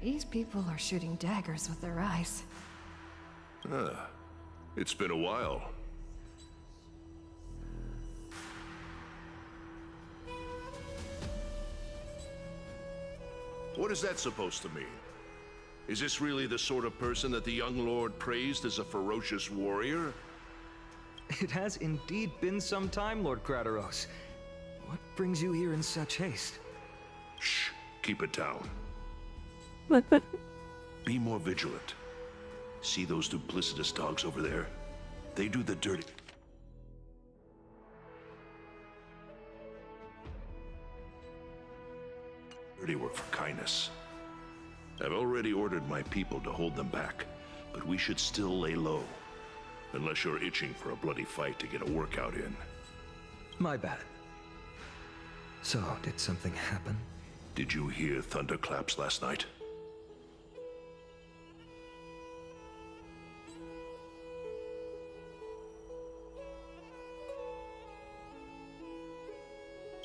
These people are shooting daggers with their eyes. It's been a while. What is that supposed to mean? Is this really the sort of person that the young lord praised as a ferocious warrior? It has indeed been some time, Lord Krateros. What brings you here in such haste? Shh, keep it down. But... Be more vigilant. See those duplicitous dogs over there? They do the dirty work for Kindness. I've already ordered my people to hold them back, but we should still lay low. Unless you're itching for a bloody fight to get a workout in. My bad. So, did something happen? Did you hear thunderclaps last night?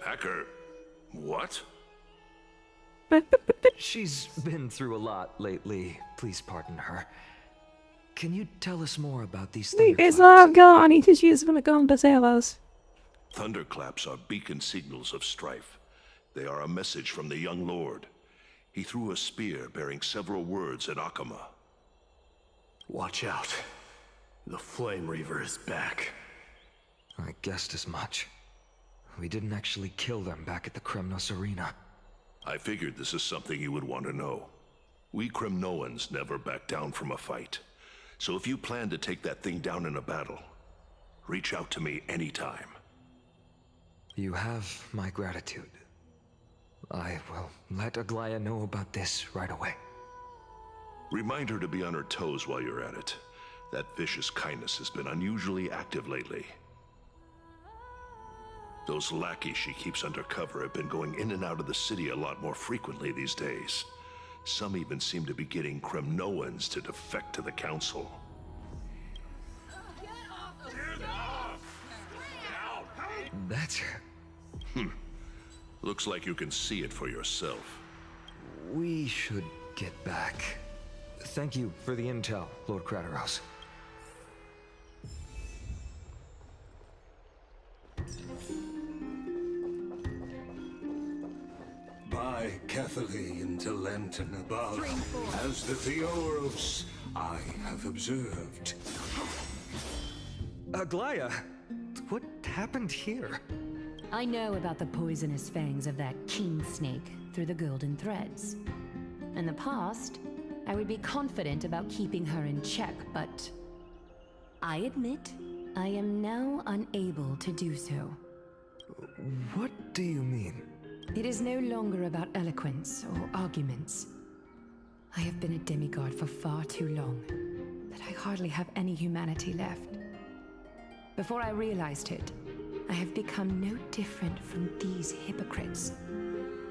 Hacker, what? She's been through a lot lately. Please pardon her. Can you tell us more about these thunderclaps? It's all gone. He just used them to go to sailors. Thunderclaps are beacon signals of strife. They are a message from the young lord. He threw a spear bearing several words at Akama. Watch out. The Flame Reaver is back. I guessed as much. We didn't actually kill them back at the Kremnos Arena. I figured this is something you would want to know. We Kremnoans never back down from a fight. So if you plan to take that thing down in a battle, reach out to me anytime. You have my gratitude. I will let Aglaya know about this right away. Remind her to be on her toes while you're at it. That vicious Kindness has been unusually active lately. Those lackeys she keeps undercover have been going in and out of the city a lot more frequently these days. Some even seem to be getting Kremnoans to defect to the Council. That's her. Looks like you can see it for yourself. We should get back. Thank you for the intel, Lord Krateros. By Catholic into Lenten above, as the Theoros I have observed. Aglaya, what happened here? I know about the poisonous fangs of that king snake through the golden threads. In the past, I would be confident about keeping her in check, but I admit I am now unable to do so. What do you mean? It is no longer about eloquence or arguments. I have been a demigod for far too long that I hardly have any humanity left. Before I realized it, I have become no different from these hypocrites,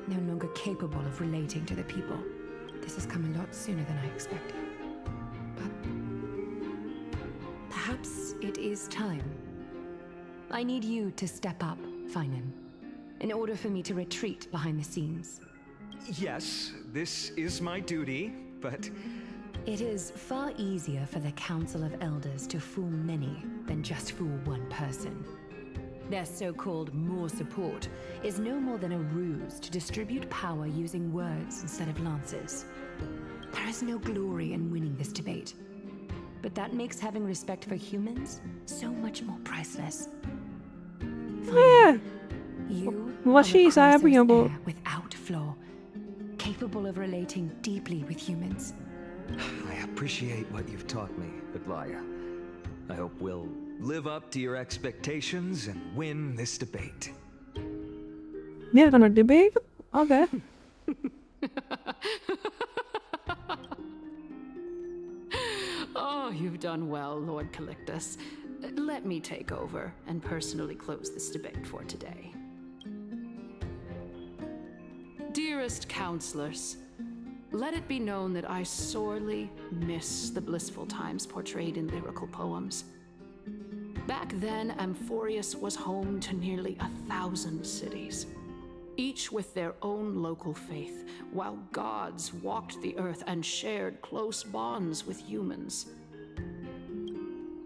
no longer capable of relating to the people. This has come a lot sooner than I expected. But perhaps it is time. I need you to step up, Finan, in order for me to retreat behind the scenes. Yes, this is my duty, but... It is far easier for the Council of Elders to fool many than just fool one person. Their so-called more support is no more than a ruse to distribute power using words instead of lances. There is no glory in winning this debate, but that makes having respect for humans so much more priceless. Yeah. You What are she a said, Chrysos but heir without flaw, capable of relating deeply with humans. I appreciate what you've taught me, Aglaya. I hope we'll live up to your expectations and win this debate. we're gonna debate? Okay. Oh, you've done well, Lord Calictus. Let me take over and personally close this debate for today. Dearest counselors, let it be known that I sorely miss the blissful times portrayed in lyrical poems. Back then, Amphorius was home to nearly 1,000 cities, each with their own local faith, while gods walked the earth and shared close bonds with humans.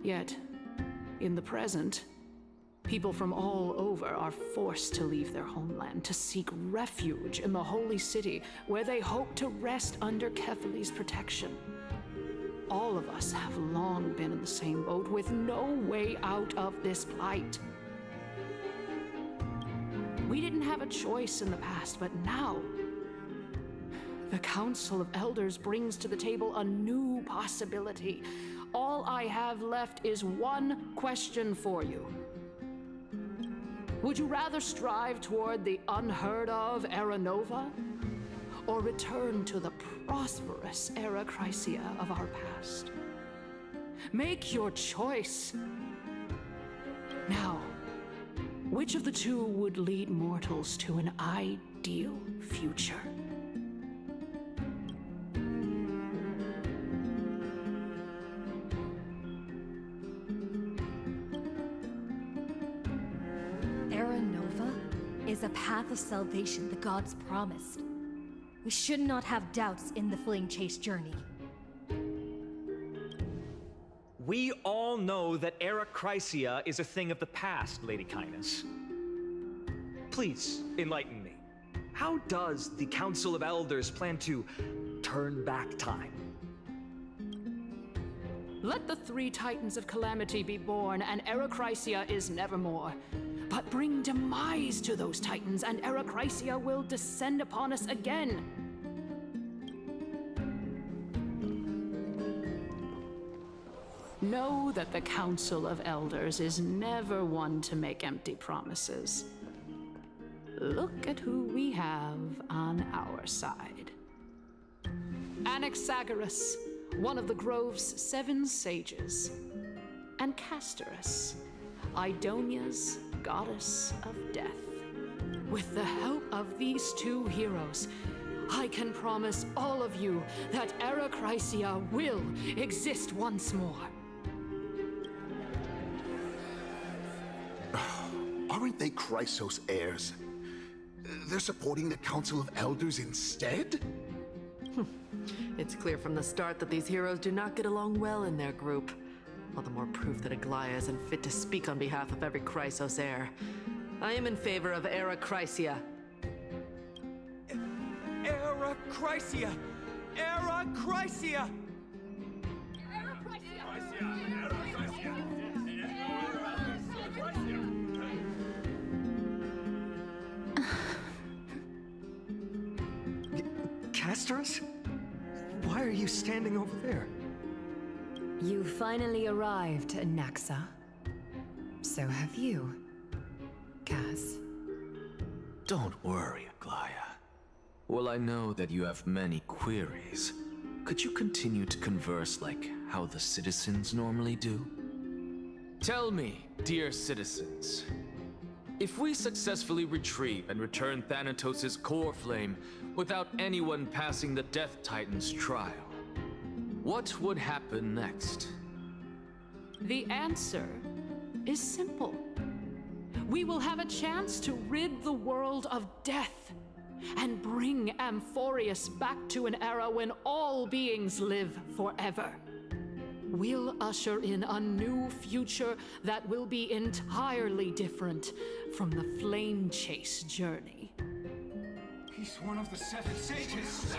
Yet, in the present, people from all over are forced to leave their homeland to seek refuge in the holy city, where they hope to rest under Kefali's protection. All of us have long been in the same boat, with no way out of this plight. We didn't have a choice in the past, but now the Council of Elders brings to the table a new possibility. All I have left is one question for you. Would you rather strive toward the unheard of Era Nova, or return to the prosperous Era Chrysia of our past? Make your choice. Now, which of the two would lead mortals to an ideal future? Era Nova is a path of salvation the gods promised. We should not have doubts in the Flame Chase journey. We all know that Era Chrysia is a thing of the past, Lady Kindness. Please, enlighten me. How does the Council of Elders plan to turn back time? Let the 3 Titans of Calamity be born, and Era Chrysia is nevermore. But bring demise to those Titans, and Era Chrysia will descend upon us again. Know that the Council of Elders is never one to make empty promises. Look at who we have on our side. Anaxagoras, one of the Grove's 7 sages, and Castorus, Idonia's goddess of death. With the help of these 2 heroes, I can promise all of you that Era Chrysia will exist once more. Aren't they Chrysos heirs? They're supporting the Council of Elders instead? It's clear from the start that these heroes do not get along well in their group. All the more proof that Aglaya isn't fit to speak on behalf of every Chrysos heir. I am in favor of Era Chrysia. Era Chrysia! Era Chrysia! Castorus? Why are you standing over there? You finally arrived, Anaxa. So have you, Kaz. Don't worry, Aglaya. Well, I know that you have many queries. Could you continue to converse like how the citizens normally do? Tell me, dear citizens, if we successfully retrieve and return Thanatos' core flame without anyone passing the Death Titan's trial, what would happen next? The answer is simple. We will have a chance to rid the world of death and bring Amphorius back to an era when all beings live forever. We'll usher in a new future that will be entirely different from the Flame Chase journey. He's one of the 7 sages.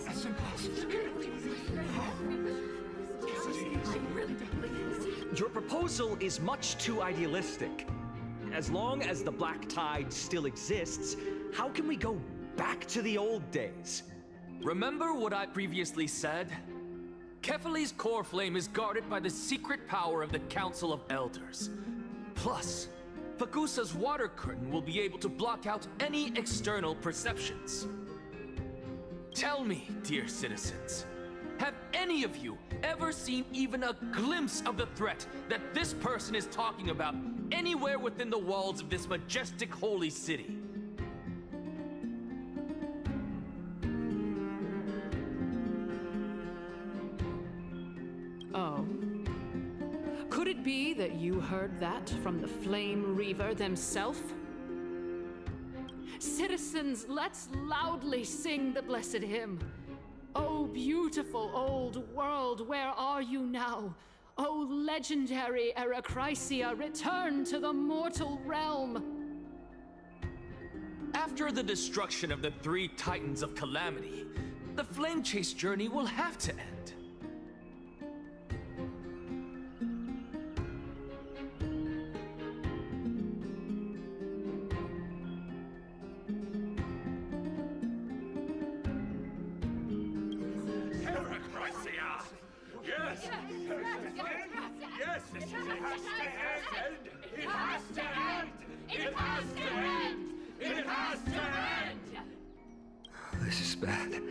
That's impossible. Your proposal is much too idealistic. As long as the Black Tide still exists, how can we go back to the old days? Remember what I previously said? Kefali's core flame is guarded by the secret power of the Council of Elders. Plus, Fagusa's water curtain will be able to block out any external perceptions. Tell me, dear citizens, have any of you ever seen even a glimpse of the threat that this person is talking about anywhere within the walls of this majestic holy city? Oh. Could it be that you heard that from the Flame Reaver themselves? Citizens, let's loudly sing the blessed hymn. Oh, beautiful old world, where are you now? Oh, legendary Erechrysia, return to the mortal realm! After the destruction of the 3 Titans of Calamity, the Flame Chase journey will have to end. Yes, this is it. It has to end! It has to end! It has to end! This is bad.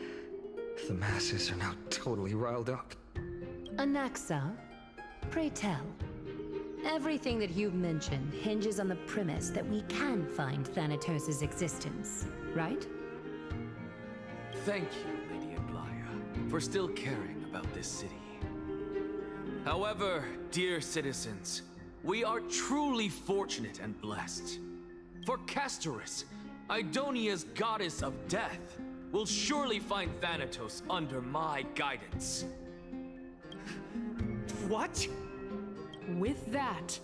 The masses are now totally riled up. Anaxa, pray tell. Everything that you've mentioned hinges on the premise that we can find Thanatos' existence, right? Thank you, Lady Aglaya, for still caring about this city. However, dear citizens, we are truly fortunate and blessed. For Castorus, Idonia's goddess of death, will surely find Thanatos under my guidance. What? With that,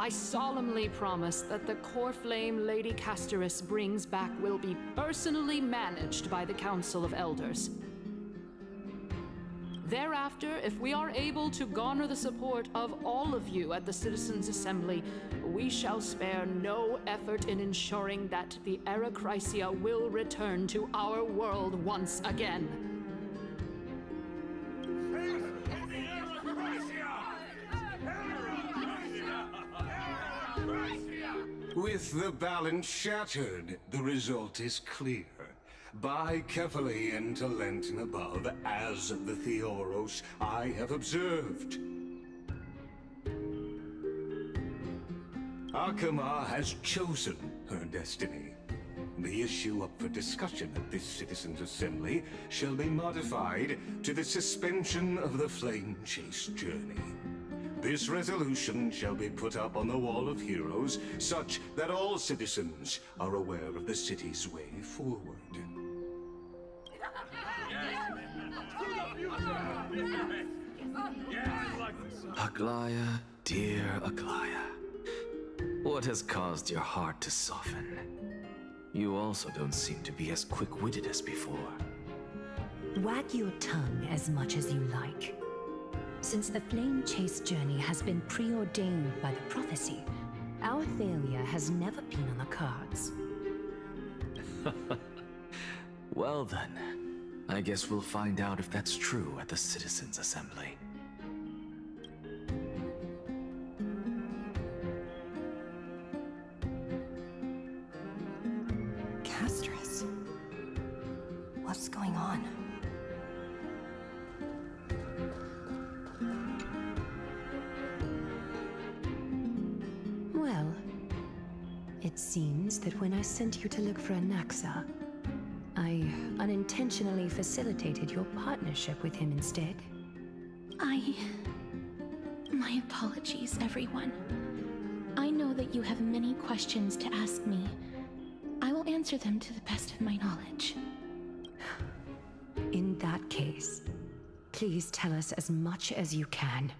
I solemnly promise that the core flame Lady Castorus brings back will be personally managed by the Council of Elders. Thereafter, if we are able to garner the support of all of you at the Citizens' Assembly, we shall spare no effort in ensuring that the Erechrysia will return to our world once again. With the balance shattered, the result is clear. By Kefali and Talentin above, as the Theoros I have observed. Akama has chosen her destiny. The issue up for discussion at this Citizens' Assembly shall be modified to the suspension of the Flame Chase journey. This resolution shall be put up on the Wall of Heroes, such that all citizens are aware of the city's way forward. Aglaya, dear Aglaya, what has caused your heart to soften? You also don't seem to be as quick-witted as before. Wag your tongue as much as you like. Since the Flame Chase journey has been preordained by the prophecy, our failure has never been on the cards. Well then, I guess we'll find out if that's true at the Citizens' Assembly. Castorus? What's going on? Well, it seems that when I sent you to look for Anaxa, I unintentionally facilitated your partnership with him instead. My apologies, everyone. I know that you have many questions to ask me. I will answer answer them to the best of my knowledge. In that case, please tell us as much as you can.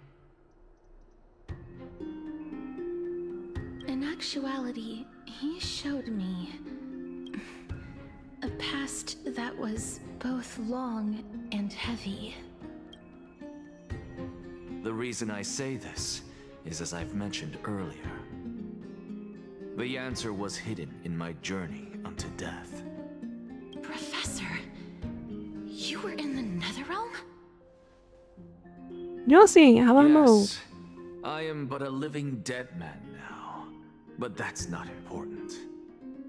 In actuality, he showed me a past that was both long and heavy. The reason I say this is as I've mentioned earlier. The answer was hidden in my journey unto death. Professor, you were in the Netherrealm? You're seeing Alamo. Yes, I am but a living dead man now, but that's not important.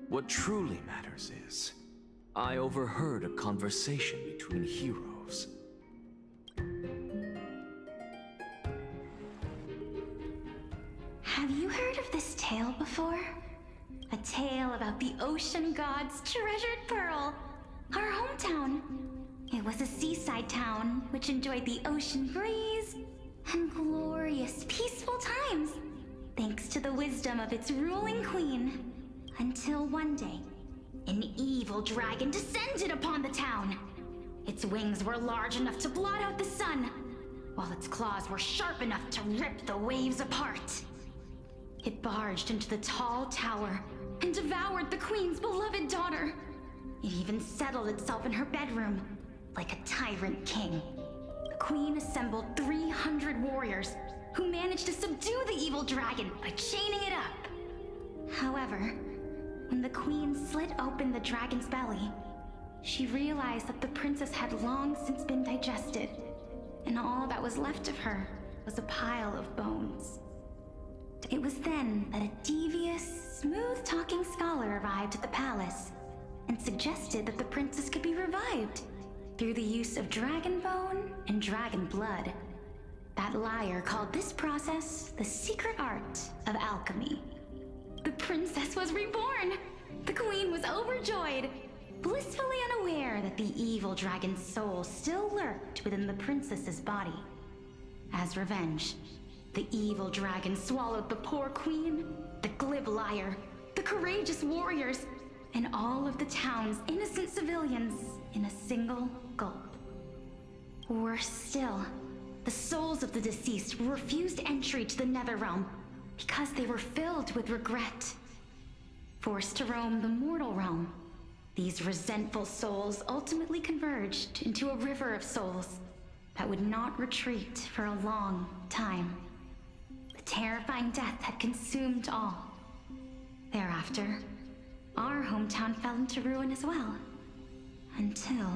What truly matters is, I overheard a conversation between heroes. Have you heard of this tale before? A tale about the ocean god's treasured pearl, our hometown. It was a seaside town which enjoyed the ocean breeze and glorious, peaceful times, thanks to the wisdom of its ruling queen. Until one day, an evil dragon descended upon the town. Its wings were large enough to blot out the sun, while its claws were sharp enough to rip the waves apart. It barged into the tall tower and devoured the queen's beloved daughter. It even settled itself in her bedroom, like a tyrant king. The queen assembled 300 warriors who managed to subdue the evil dragon by chaining it up. However, when the queen slit open the dragon's belly, she realized that the princess had long since been digested, and all that was left of her was a pile of bones. It was then that a devious, smooth-talking scholar arrived at the palace and suggested that the princess could be revived through the use of dragon bone and dragon blood. That liar called this process the secret art of alchemy. The princess was reborn! The queen was overjoyed, blissfully unaware that the evil dragon's soul still lurked within the princess's body. As revenge, the evil dragon swallowed the poor queen, the glib liar, the courageous warriors, and all of the town's innocent civilians in a single gulp. Worse still, the souls of the deceased refused entry to the Netherrealm because they were filled with regret. Forced to roam the mortal realm, these resentful souls ultimately converged into a river of souls that would not retreat for a long time. The terrifying death had consumed all. Thereafter, our hometown fell into ruin as well. Until...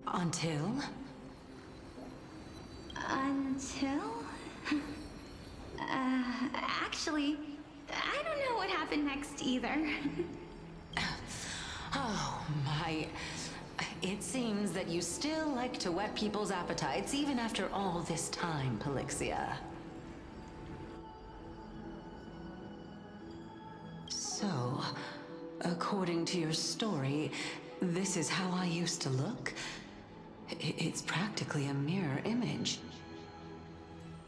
Until? Actually, I don't know what happened next either. Oh my... It seems that you still like to whet people's appetites even after all this time, Pelixia. So, according to your story, this is how I used to look? It's practically a mirror image.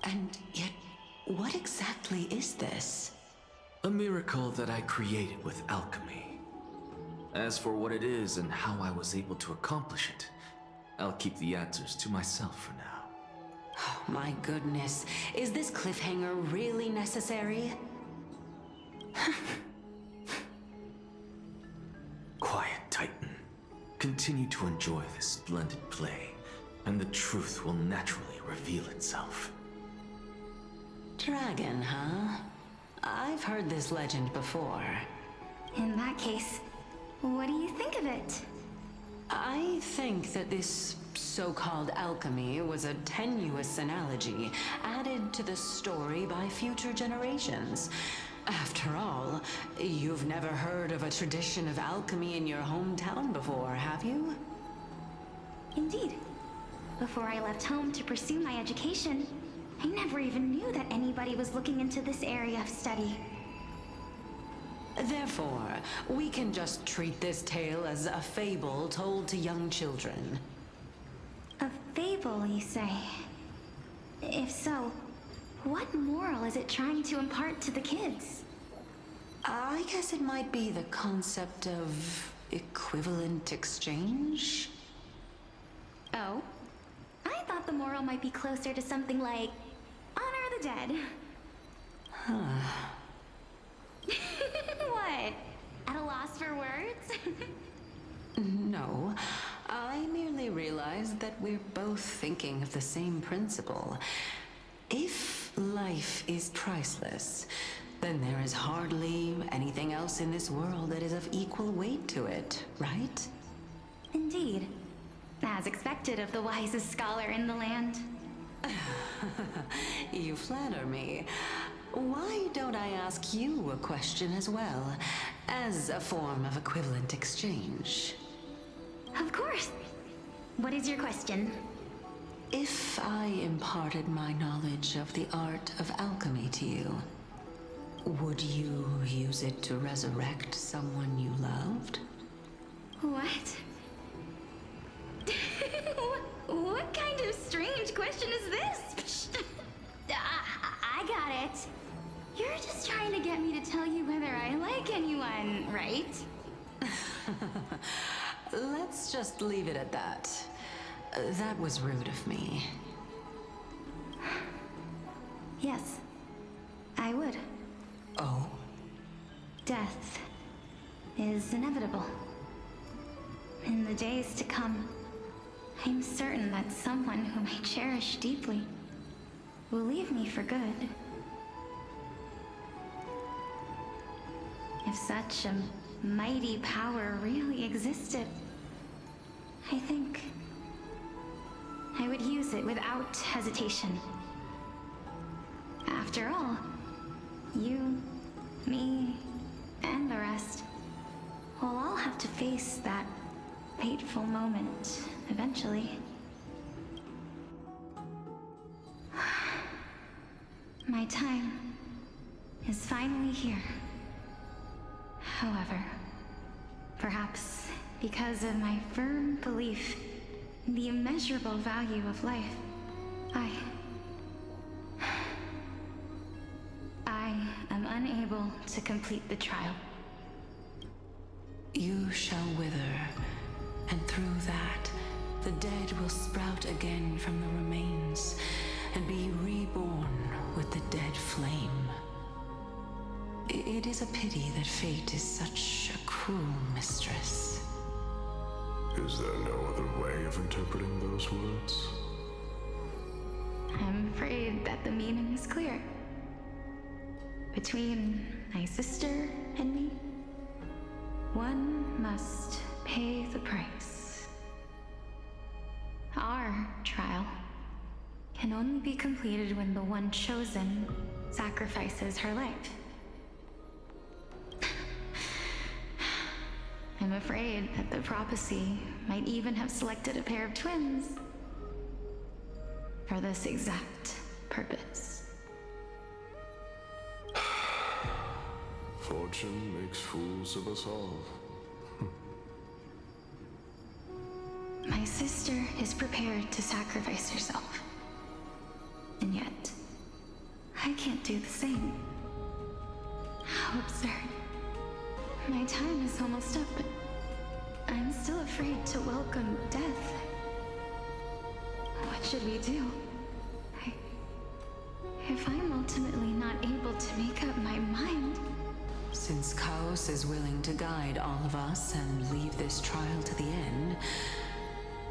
And yet, what exactly is this? A miracle that I created with alchemy. As for what it is and how I was able to accomplish it, I'll keep the answers to myself for now. Oh, my goodness, is this cliffhanger really necessary? Quiet, Titan. Continue to enjoy this splendid play, and the truth will naturally reveal itself. Dragon, huh? I've heard this legend before. In that case, what do you think of it? I think that this so-called alchemy was a tenuous analogy added to the story by future generations. After all, you've never heard of a tradition of alchemy in your hometown before, have you? Indeed. Before I left home to pursue my education, I never even knew that anybody was looking into this area of study. Therefore, we can just treat this tale as a fable told to young children. A fable, you say? If so, what moral is it trying to impart to the kids? I guess it might be the concept of equivalent exchange? Oh? I thought the moral might be closer to something like honor the dead. Huh. What? At a loss for words? No, I merely realized that we're both thinking of the same principle. If life is priceless, then there is hardly anything else in this world that is of equal weight to it, right? Indeed. As expected of the wisest scholar in the land. You flatter me. Why don't I ask you a question as well, as a form of equivalent exchange? Of course. What is your question? If I imparted my knowledge of the art of alchemy to you, would you use it to resurrect someone you loved? What? What kind of strange question is this? I got it. You're just trying to get me to tell you whether I like anyone, right? Let's just leave it at that. That was rude of me. Yes, I would. Oh? Death is inevitable. In the days to come, I'm certain that someone whom I cherish deeply will leave me for good. If such a mighty power really existed, I think I would use it without hesitation. After all, you, me, and the rest will all have to face that fateful moment eventually. My time is finally here. However, perhaps because of my firm belief in the immeasurable value of life, I am unable to complete the trial. You shall wither, and through that, the dead will sprout again from the remains, and be reborn with the dead flame. It is a pity that fate is such a cruel mistress. Is there no other way of interpreting those words? I'm afraid that the meaning is clear. Between my sister and me, one must pay the price. Our trial can only be completed when the one chosen sacrifices her life. I'm afraid that the prophecy might even have selected a pair of twins for this exact purpose. Fortune makes fools of us all. My sister is prepared to sacrifice herself. And yet, I can't do the same. How absurd. My time is almost up, but I'm still afraid to welcome death. What should we do? If I'm ultimately not able to make up my mind... Since Chaos is willing to guide all of us and leave this trial to the end,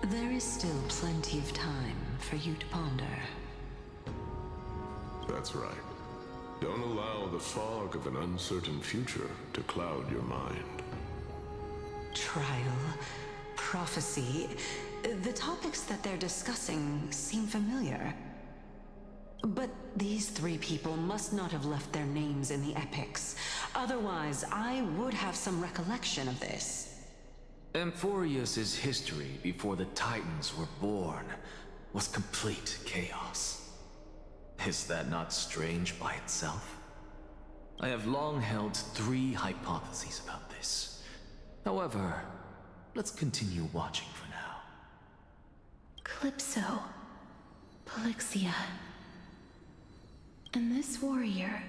there is still plenty of time for you to ponder. That's right. Don't allow the fog of an uncertain future to cloud your mind. Trial, prophecy, the topics that they're discussing seem familiar. But these three people must not have left their names in the epics. Otherwise, I would have some recollection of this. Amphorius's history before the Titans were born was complete chaos. Is that not strange by itself? I have long held three hypotheses about this. However, let's continue watching for now. Calypso, Polixia, and this warrior.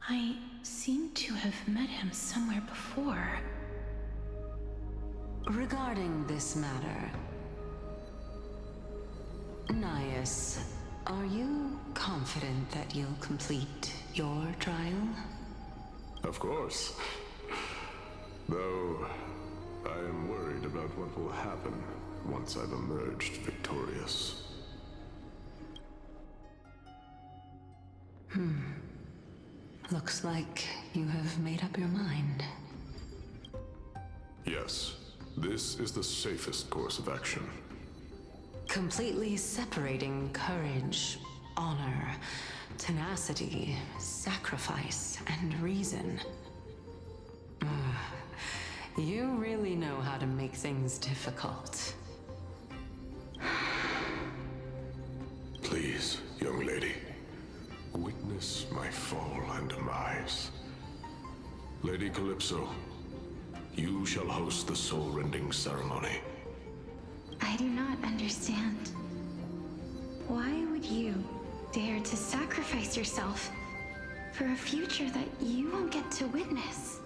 I seem to have met him somewhere before. Regarding this matter, Nias, are you confident that you'll complete your trial? Of course. Though, I am worried about what will happen once I've emerged victorious. Looks like you have made up your mind. Yes, this is the safest course of action. Completely separating courage, honor, tenacity, sacrifice, and reason. You really know how to make things difficult. Please, young lady, witness my fall and demise. Lady Calypso, you shall host the soul-rending ceremony. I do not understand. Why would you dare to sacrifice yourself for a future that you won't get to witness?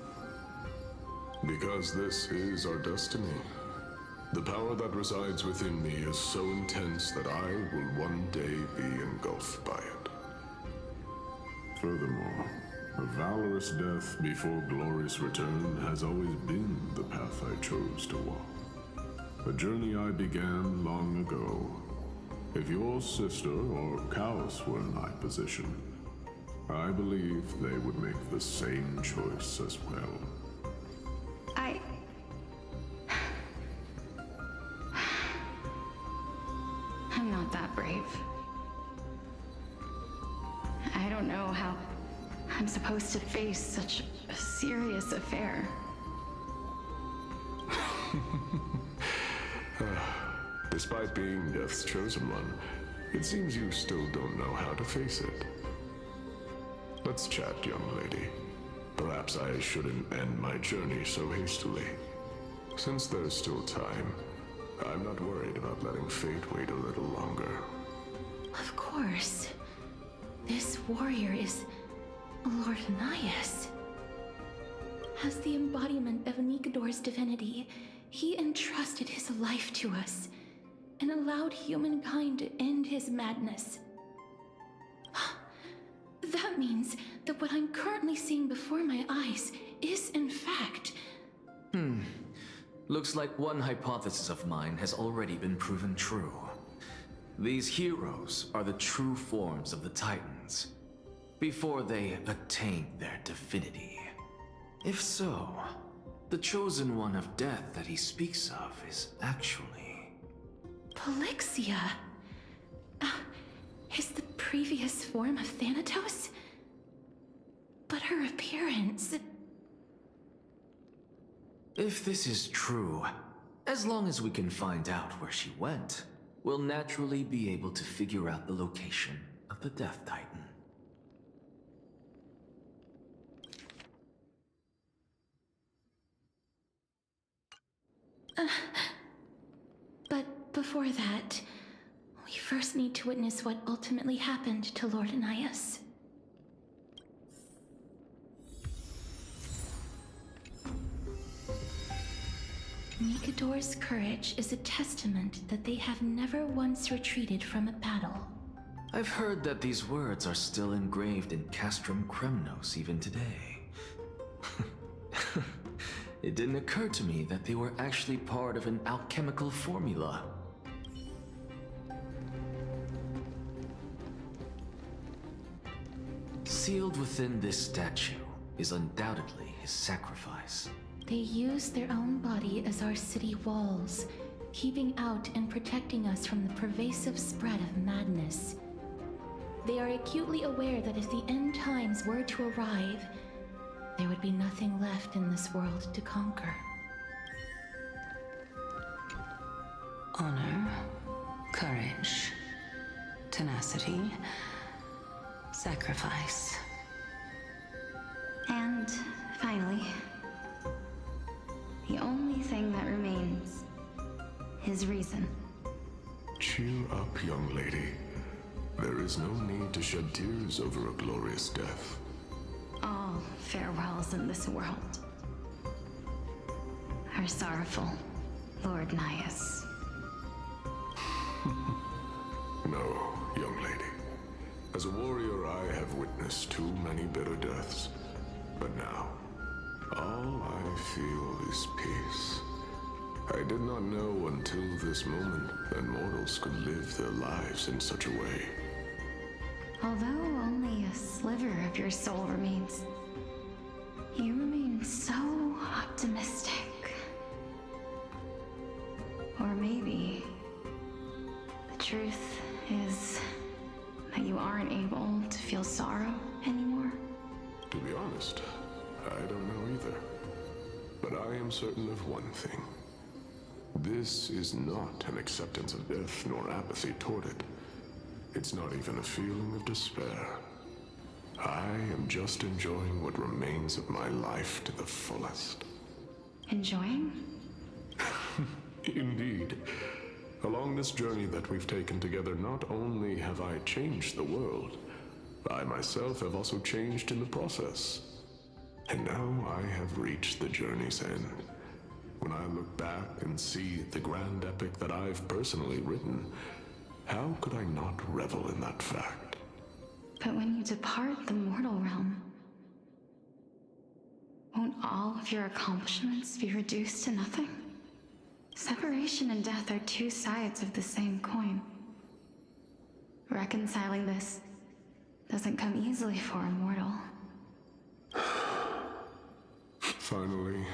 Because this is our destiny. The power that resides within me is so intense that I will one day be engulfed by it. Furthermore, a valorous death before glorious return has always been the path I chose to walk. A journey I began long ago. If your sister or Callus were in my position, I believe they would make the same choice as well. I'm not that brave. I don't know how I'm supposed to face such a serious affair. Despite being Death's chosen one, it seems you still don't know how to face it. Let's chat, young lady. Perhaps I shouldn't end my journey so hastily. Since there's still time, I'm not worried about letting fate wait a little longer. Of course. This warrior is Lord Nias. As the embodiment of Nikador's divinity, he entrusted his life to us and allowed humankind to end his madness. That means that what I'm currently seeing before my eyes is, in fact... Looks like one hypothesis of mine has already been proven true. These heroes are the true forms of the Titans, before they attain their divinity. If so, the chosen one of death that he speaks of is actually... Polixia? Is the previous form of Thanatos? But her appearance... If this is true, as long as we can find out where she went, we'll naturally be able to figure out the location of the Death Titan. But before that, we first need to witness what ultimately happened to Lord Nias. Nikador's courage is a testament that they have never once retreated from a battle. I've heard that these words are still engraved in Castrum Kremnos even today. It didn't occur to me that they were actually part of an alchemical formula. Sealed within this statue is undoubtedly his sacrifice. They use their own body as our city walls, keeping out and protecting us from the pervasive spread of madness. They are acutely aware that if the end times were to arrive, there would be nothing left in this world to conquer. Honor, courage, tenacity, sacrifice. And finally, the only thing that remains is reason. Cheer up, young lady. There is no need to shed tears over a glorious death. all farewells in this world are sorrowful, Lord Nias. No, young lady. As a warrior, I have witnessed too many bitter deaths. But now, all I feel is peace. I did not know until this moment that mortals could live their lives in such a way. Although only a sliver of your soul remains, you remain so optimistic. Or maybe the truth is that you aren't able to feel sorrow anymore. To be honest, I don't know either. But I am certain of one thing. This is not an acceptance of death nor apathy toward it. It's not even a feeling of despair. I am just enjoying what remains of my life to the fullest. Enjoying? Indeed. Along this journey that we've taken together, not only have I changed the world, I myself have also changed in the process. And now I have reached the journey's end. When I look back and see the grand epic that I've personally written, how could I not revel in that fact? But when you depart the mortal realm, won't all of your accomplishments be reduced to nothing? Separation and death are two sides of the same coin. Reconciling this doesn't come easily for a mortal. Finally,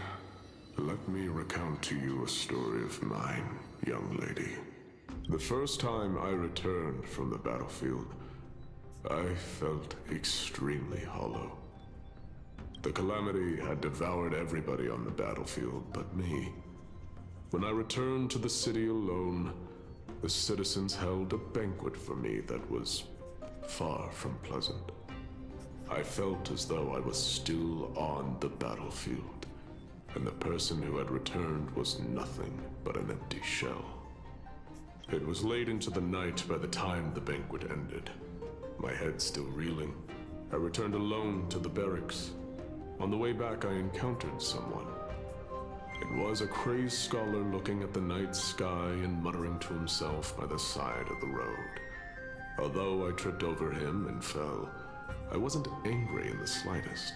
let me recount to you a story of mine, young lady. The first time I returned from the battlefield, I felt extremely hollow. The calamity had devoured everybody on the battlefield but me. When I returned to the city alone, the citizens held a banquet for me that was far from pleasant. I felt as though I was still on the battlefield, and the person who had returned was nothing but an empty shell. It was late into the night by the time the banquet ended. My head still reeling, I returned alone to the barracks. On the way back, I encountered someone. It was a crazed scholar looking at the night sky and muttering to himself by the side of the road. Although I tripped over him and fell, I wasn't angry in the slightest.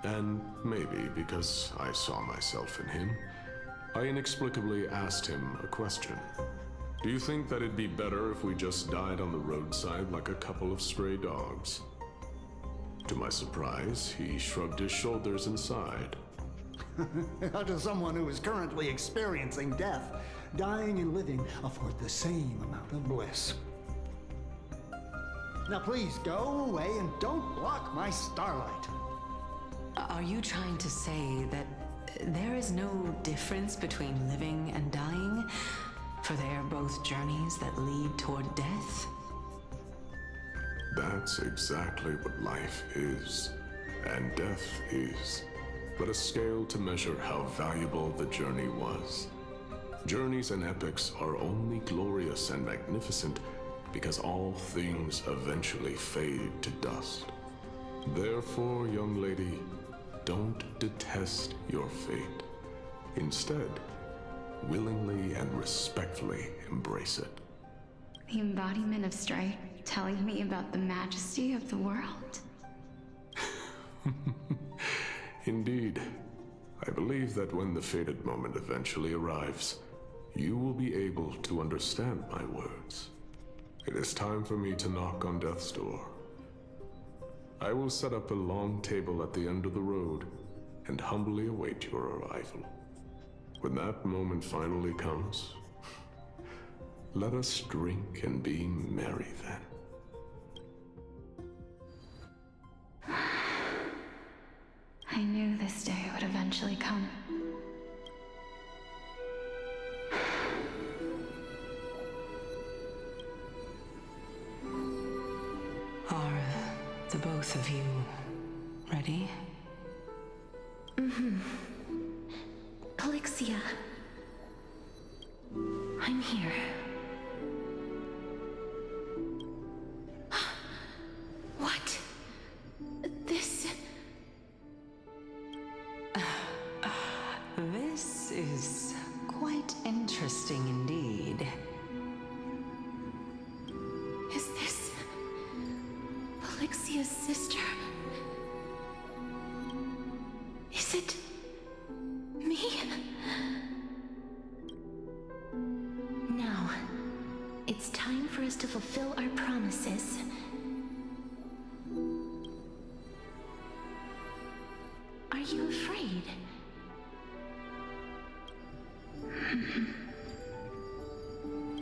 And maybe because I saw myself in him, I inexplicably asked him a question. Do you think that it'd be better if we just died on the roadside like a couple of stray dogs? To my surprise, he shrugged his shoulders and sighed. To someone who is currently experiencing death, dying and living afford the same amount of bliss. Now please go away and don't block my starlight. Are you trying to say that there is no difference between living and dying? For they are both journeys that lead toward death? That's exactly what life is, and death is, but a scale to measure how valuable the journey was. Journeys and epics are only glorious and magnificent because all things eventually fade to dust. Therefore, young lady, don't detest your fate. Instead, willingly and respectfully embrace it. The embodiment of strife telling me about the majesty of the world. Indeed. I believe that when the fated moment eventually arrives, you will be able to understand my words. It is time for me to knock on death's door. I will set up a long table at the end of the road and humbly await your arrival. When that moment finally comes, let us drink and be merry then. I knew this day would eventually come. Are the both of you ready? Mm-hmm. Calixia. I'm here. What? is quite interesting indeed. Is this Polyxia's sister? Is it me? Now, it's time for us to fulfill our promises. Are you afraid?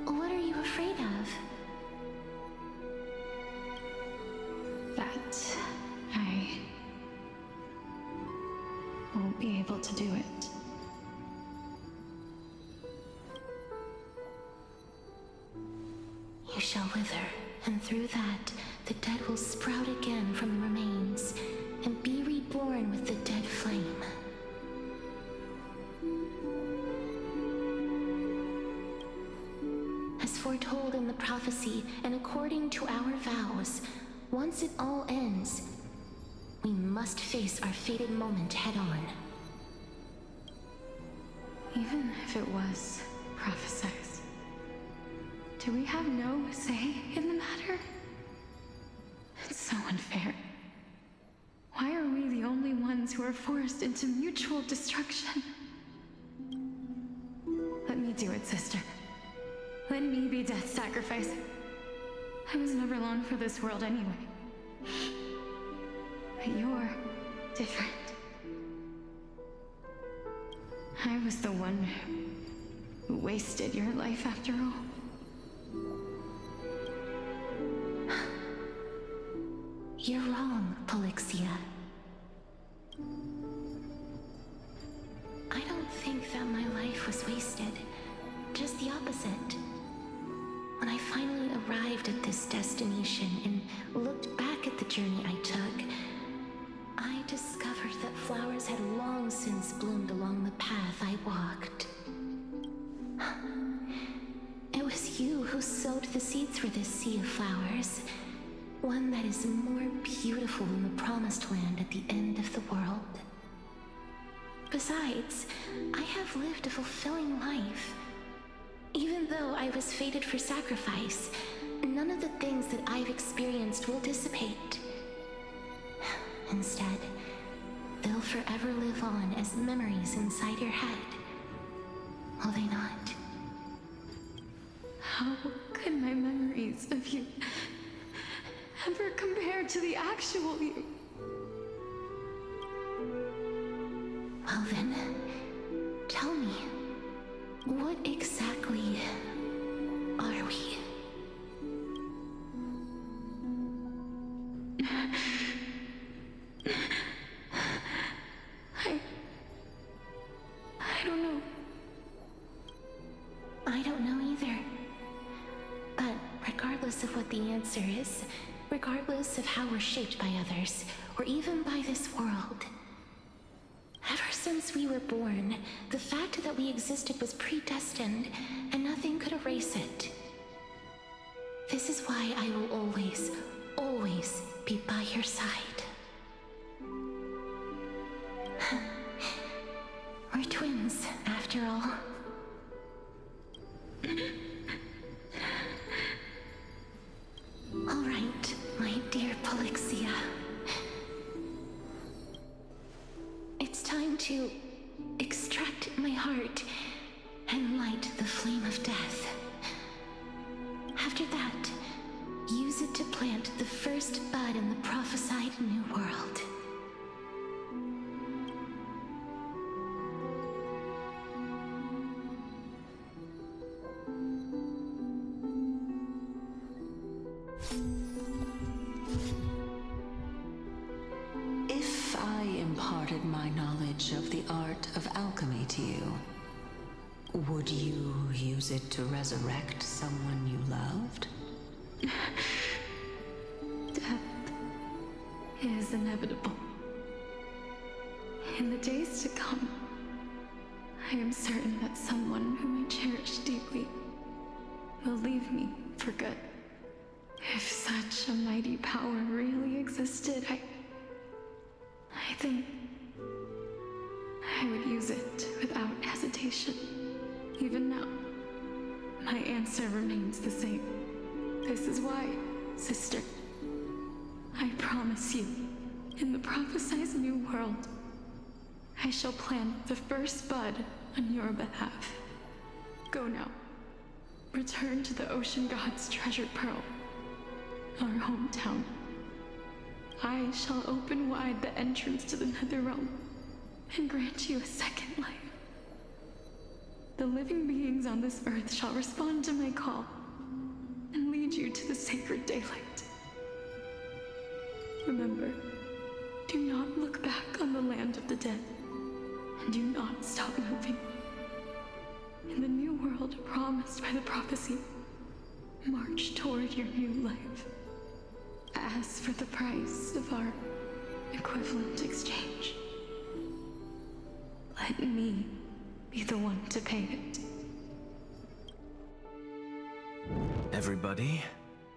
What are you afraid of? That I won't be able to do it. You shall wither, and through that, the dead will sprout again from the remains, and be reborn with the dead flame. As foretold in the prophecy, and according to our vows, once it all ends, we must face our fated moment head-on. Even if it was prophesized, do we have no say in the matter? It's so unfair. Why are we the only ones who are forced into mutual destruction? Let me do it, sister. Let me be death's sacrifice. I was never long for this world anyway. But you're different. I was the one who wasted your life after all. You're wrong, Polyxia. I don't think that my life was wasted. Just the opposite. When I finally arrived at this destination and looked back at the journey I took, I discovered that flowers had long since bloomed along the path I walked. It was you who sowed the seeds for this sea of flowers, one that is more beautiful than the promised land at the end of the world. Besides, I have lived a fulfilling life. Even though I was fated for sacrifice, none of the things that I've experienced will dissipate. Instead, they'll forever live on as memories inside your head. Will they not? How could my memories of you ever compare to the actual you? Well then, tell me, what exactly are we? I don't know. I don't know either. But regardless of what the answer is, regardless of how we're shaped by others, or even by this world, ever since we were born, the fact that we existed was predestined, and nothing could erase it. This is why I will always, always be by your side. We're twins, after all. All right, my dear Polyxia. It's time to extract my heart and light the flame of death. After that, use it to plant the first bud in the prophesied new world. If I imparted my knowledge of the art of alchemy to you, would you use it to resurrect someone you loved? Death is inevitable. In the days to come, I am certain that someone whom I cherish deeply will leave me for good. If such a mighty power really existed, I think I would use it without hesitation. Even now, my answer remains the same. This is why, sister, I promise you, in the prophesized new world, I shall plant the first bud on your behalf. Go now. Return to the ocean god's treasured pearl, our hometown. I shall open wide the entrance to the Netherrealm and grant you a second life. The living beings on this earth shall respond to my call and lead you to the sacred daylight. Remember, do not look back on the land of the dead, and do not stop moving. In the new world promised by the prophecy, march toward your new life. As for the price of our equivalent exchange, let me be the one to pay it. Everybody,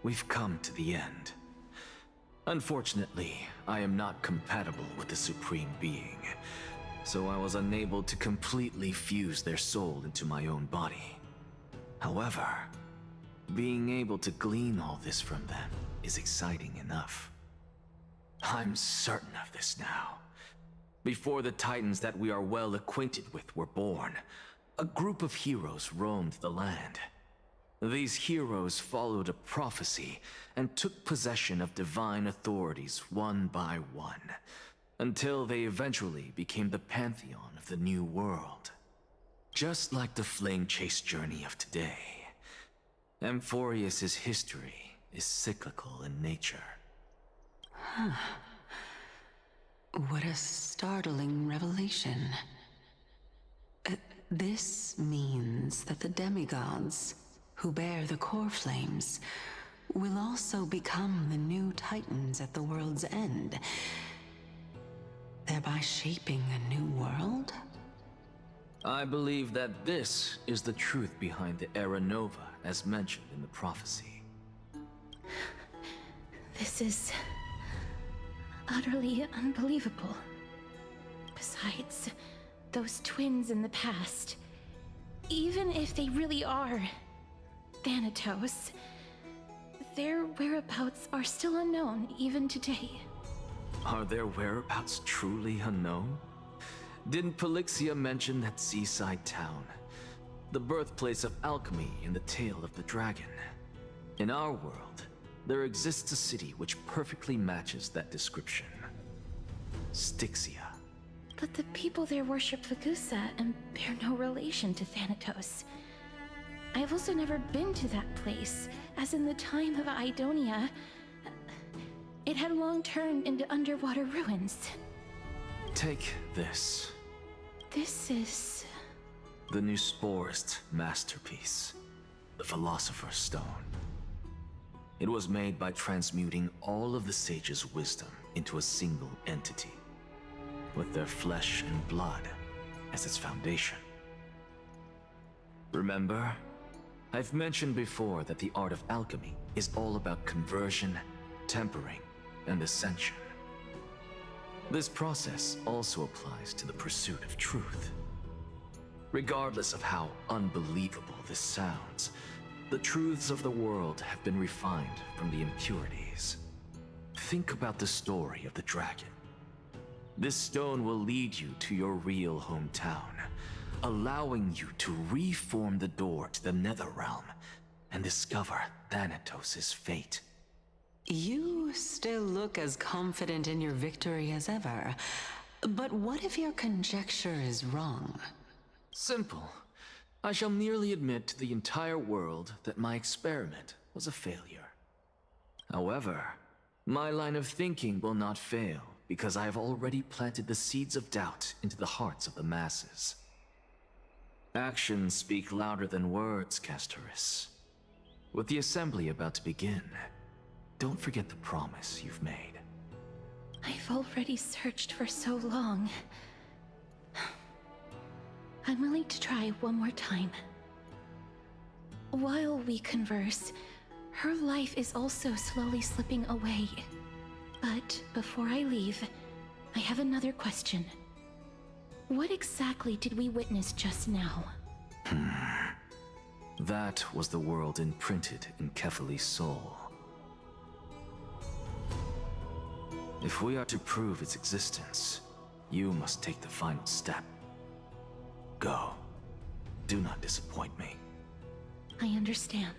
we've come to the end. Unfortunately, I am not compatible with the Supreme Being, so I was unable to completely fuse their soul into my own body. However, being able to glean all this from them is exciting enough. I'm certain of this now. Before the Titans that we are well acquainted with were born, a group of heroes roamed the land. These heroes followed a prophecy and took possession of divine authorities one by one, until they eventually became the pantheon of the new world. Just like the flame chase journey of today, Amphorius's history is cyclical in nature. Huh. What a startling revelation. This means that the demigods, who bear the core flames, will also become the new Titans at the world's end, thereby shaping a new world? I believe that this is the truth behind the Era Nova, as mentioned in the prophecy. This is utterly unbelievable. Besides, those twins in the past, even if they really are Thanatos, their whereabouts are still unknown even today. Are their whereabouts truly unknown? Didn't Polixia mention that seaside town, the birthplace of alchemy in the tale of the dragon? In our world, there exists a city which perfectly matches that description. Styxia. But the people there worship Vagusa and bear no relation to Thanatos. I've also never been to that place, as in the time of Idonia, it had long turned into underwater ruins. Take this. This is... the Nusporist masterpiece, the Philosopher's Stone. It was made by transmuting all of the sages' wisdom into a single entity, with their flesh and blood as its foundation. Remember, I've mentioned before that the art of alchemy is all about conversion, tempering, and ascension. This process also applies to the pursuit of truth. Regardless of how unbelievable this sounds, the truths of the world have been refined from the impurities. Think about the story of the dragon. This stone will lead you to your real hometown, allowing you to reform the door to the Netherrealm and discover Thanatos' fate. You still look as confident in your victory as ever. But what if your conjecture is wrong? Simple. I shall merely admit to the entire world that my experiment was a failure. However, my line of thinking will not fail because I have already planted the seeds of doubt into the hearts of the masses. Actions speak louder than words, Castoris. With the assembly about to begin, don't forget the promise you've made. I've already searched for so long. I'm willing to try one more time. While we converse, her life is also slowly slipping away. But before I leave, I have another question. What exactly did we witness just now? That was the world imprinted in Kefali's soul. If we are to prove its existence, you must take the final step. Go. Do not disappoint me. I understand.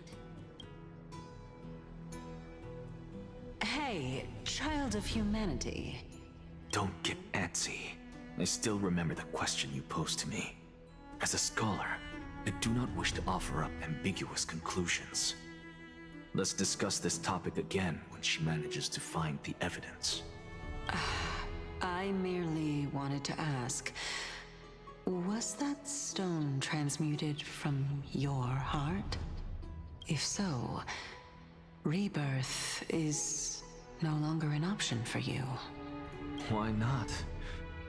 Hey, child of humanity. Don't get antsy. I still remember the question you posed to me. As a scholar, I do not wish to offer up ambiguous conclusions. Let's discuss this topic again when she manages to find the evidence. I merely wanted to ask, was that stone transmuted from your heart? If so, rebirth is no longer an option for you. Why not?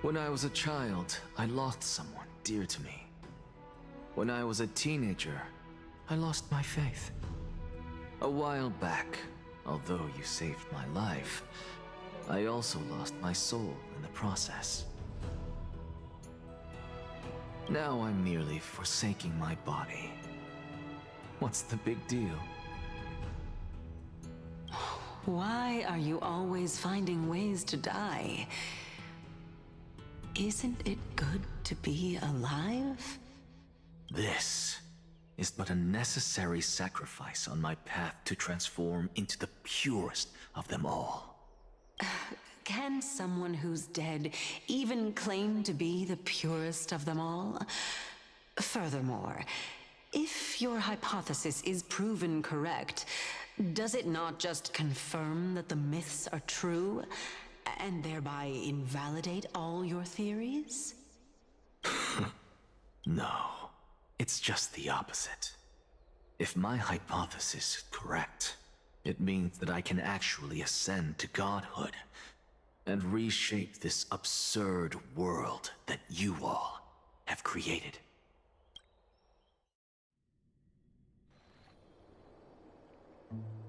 When I was a child, I lost someone dear to me. When I was a teenager, I lost my faith. A while back, although you saved my life, I also lost my soul in the process. Now I'm merely forsaking my body. What's the big deal? Why are you always finding ways to die? Isn't it good to be alive? This is but a necessary sacrifice on my path to transform into the purest of them all. Can someone who's dead even claim to be the purest of them all? Furthermore, if your hypothesis is proven correct, does it not just confirm that the myths are true, and thereby invalidate all your theories? No, it's just the opposite. If my hypothesis is correct, it means that I can actually ascend to godhood and reshape this absurd world that you all have created.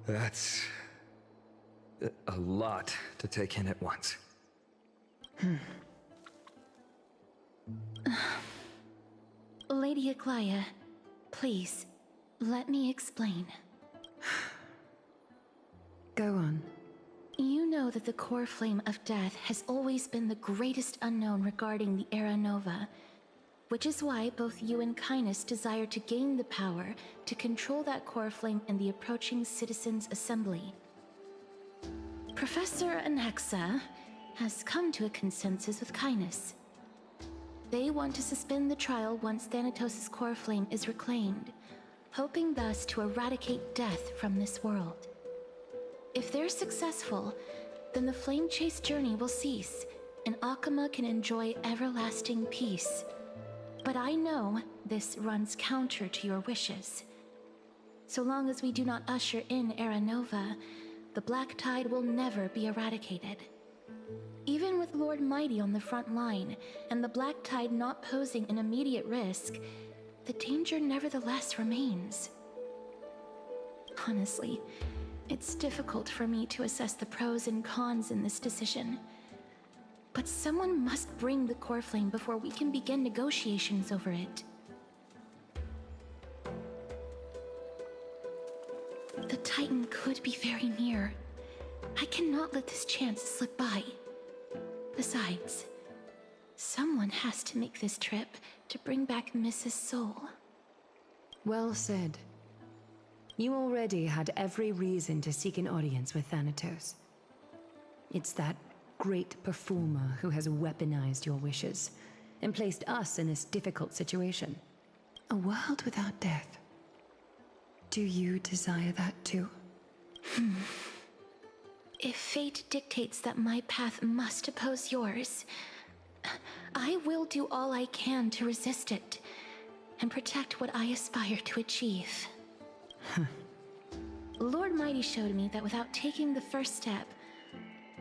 That's a lot to take in at once. Lady Aglaya, please, let me explain. Go on. You know that the core flame of death has always been the greatest unknown regarding the Era Nova, which is why both you and Kindness desire to gain the power to control that core flame in the approaching Citizens' Assembly. Professor Anaxa has come to a consensus with Kindness. They want to suspend the trial once Thanatos' core flame is reclaimed, hoping thus to eradicate death from this world. If they're successful, then the flame chase journey will cease, and Akama can enjoy everlasting peace. But I know this runs counter to your wishes. So long as we do not usher in Era Nova, the Black Tide will never be eradicated. Even with Lord Mighty on the front line, and the Black Tide not posing an immediate risk, the danger nevertheless remains. Honestly, it's difficult for me to assess the pros and cons in this decision. But someone must bring the core flame before we can begin negotiations over it. The Titan could be very near. I cannot let this chance slip by. Besides, someone has to make this trip to bring back Mrs. Soul. Well said. You already had every reason to seek an audience with Thanatos. It's that great performer who has weaponized your wishes and placed us in this difficult situation. A world without death. Do you desire that too? If fate dictates that my path must oppose yours, I will do all I can to resist it and protect what I aspire to achieve. Lord Mighty showed me that without taking the first step,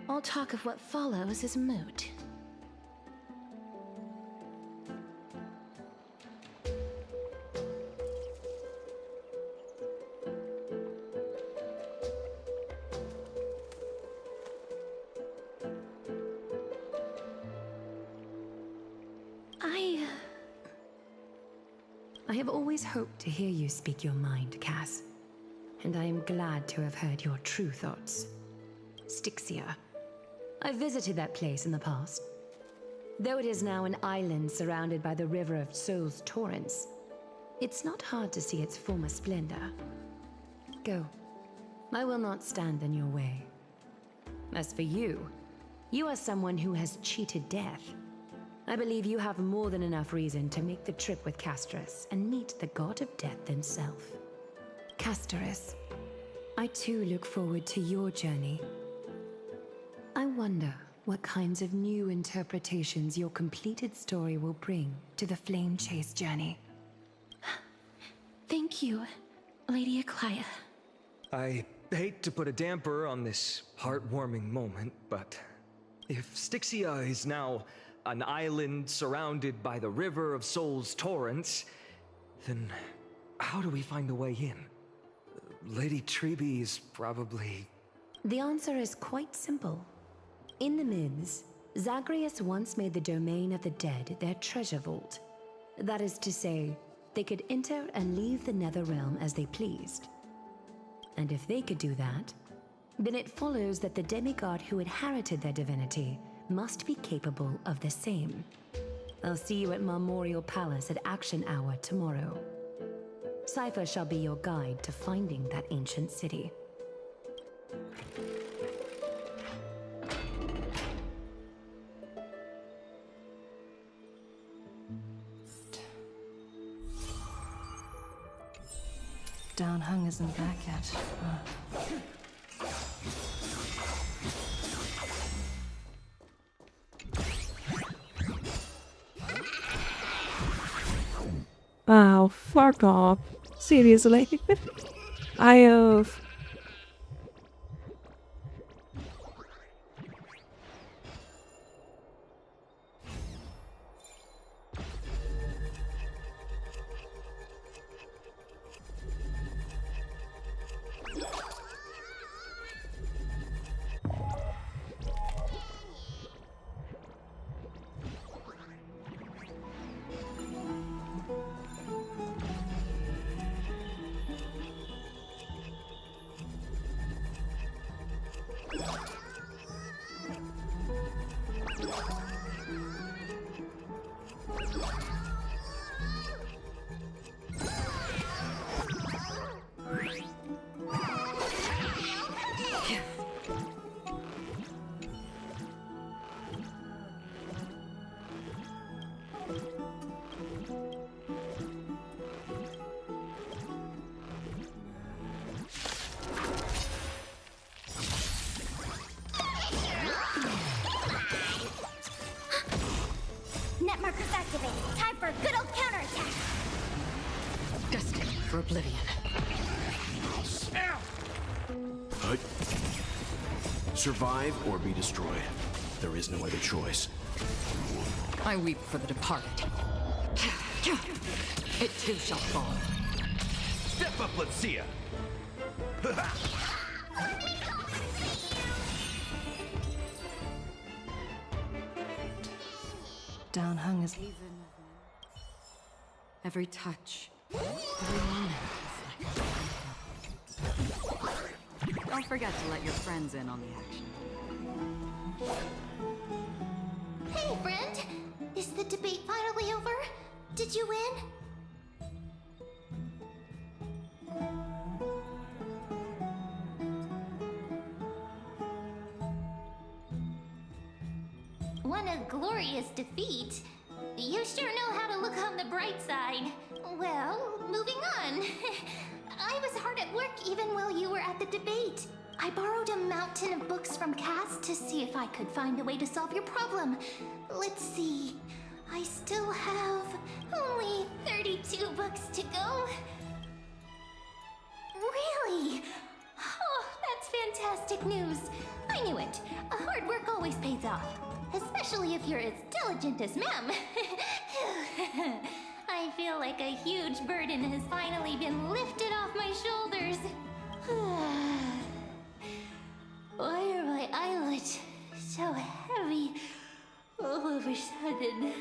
all talk of what follows is moot. I have always hoped to hear you speak your mind, Cass. And I am glad to have heard your true thoughts. Styxia. I visited that place in the past. Though it is now an island surrounded by the river of Souls torrents, it's not hard to see its former splendor. Go. I will not stand in your way. As for you, you are someone who has cheated death. I believe you have more than enough reason to make the trip with Casterus and meet the god of death himself. Casterus, I too look forward to your journey. I wonder what kinds of new interpretations your completed story will bring to the Flame Chase journey. Thank you, Lady Aglaia. I hate to put a damper on this heartwarming moment, but if Styxia is now an island surrounded by the river of Souls torrents, then how do we find a way in? Lady Trebe is probably... The answer is quite simple. In the myths, Zagreus once made the domain of the dead their treasure vault. That is to say, they could enter and leave the Netherrealm as they pleased. And if they could do that, then it follows that the demigod who inherited their divinity must be capable of the same. I'll see you at Marmorial Palace at Action Hour tomorrow. Cypher shall be your guide to finding that ancient city. Downhung isn't back yet. Oh, fuck off. Seriously. I have... Net markers activated. Time for a good old counterattack. Destined for oblivion. Survive or be destroyed. There is no other choice. I weep for the departed. It too shall fall. Step up, let's see ya. Downhung is... Every touch, every moment is like... Don't forget to let your friends in on the action. Hey, friend! Is the debate finally over? Did you win? What a glorious defeat. You sure know how to look on the bright side. Well, moving on. I was hard at work even while you were at the debate. I borrowed a mountain of books from Cass to see if I could find a way to solve your problem. Let's see. I still have only 32 books to go. Really? Oh, that's fantastic news. I knew it. Hard work always pays off. Especially if you're as diligent as ma'am. I feel like a huge burden has finally been lifted off my shoulders. Why are my eyelids so heavy all of a sudden?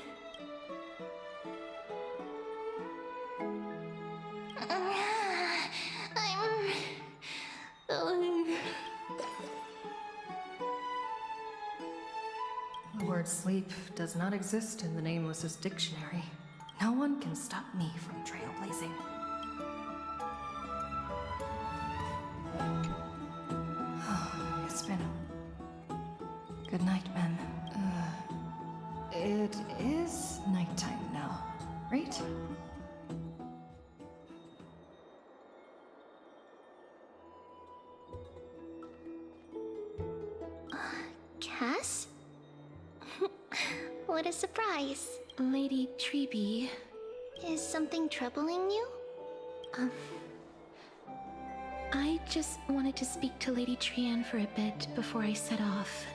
sleep does not exist in the Nameless's dictionary. No one can stop me from trailblazing. It's been a... Good night, ma'am. It is nighttime now, right? Cass? What a surprise. Lady Treby. Is something troubling you? I just wanted to speak to Lady Trian for a bit before I set off.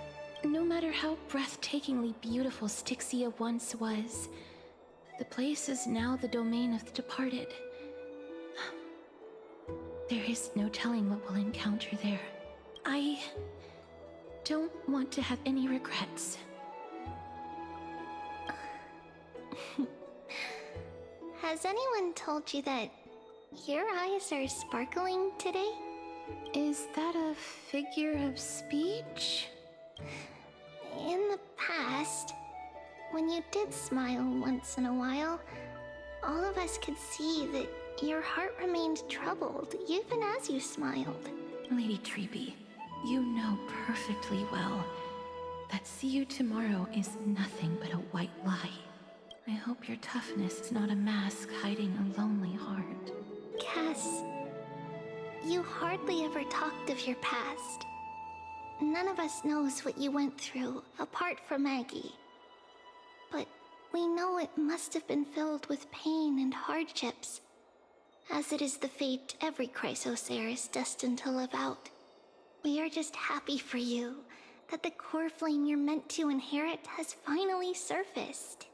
No matter how breathtakingly beautiful Styxia once was, the place is now the domain of the departed. There is no telling what we'll encounter there. I don't want to have any regrets. Has anyone told you that your eyes are sparkling today? Is that a figure of speech? In the past, when you did smile once in a while, all of us could see that your heart remained troubled even as you smiled. Lady Treby, you know perfectly well that see you tomorrow is nothing but a white lie. I hope your toughness is not a mask hiding a lonely heart. Cass, you hardly ever talked of your past. None of us knows what you went through, apart from Maggie. But we know it must have been filled with pain and hardships, as it is the fate every Chrysosaur is destined to live out. We are just happy for you that the core flame you're meant to inherit has finally surfaced.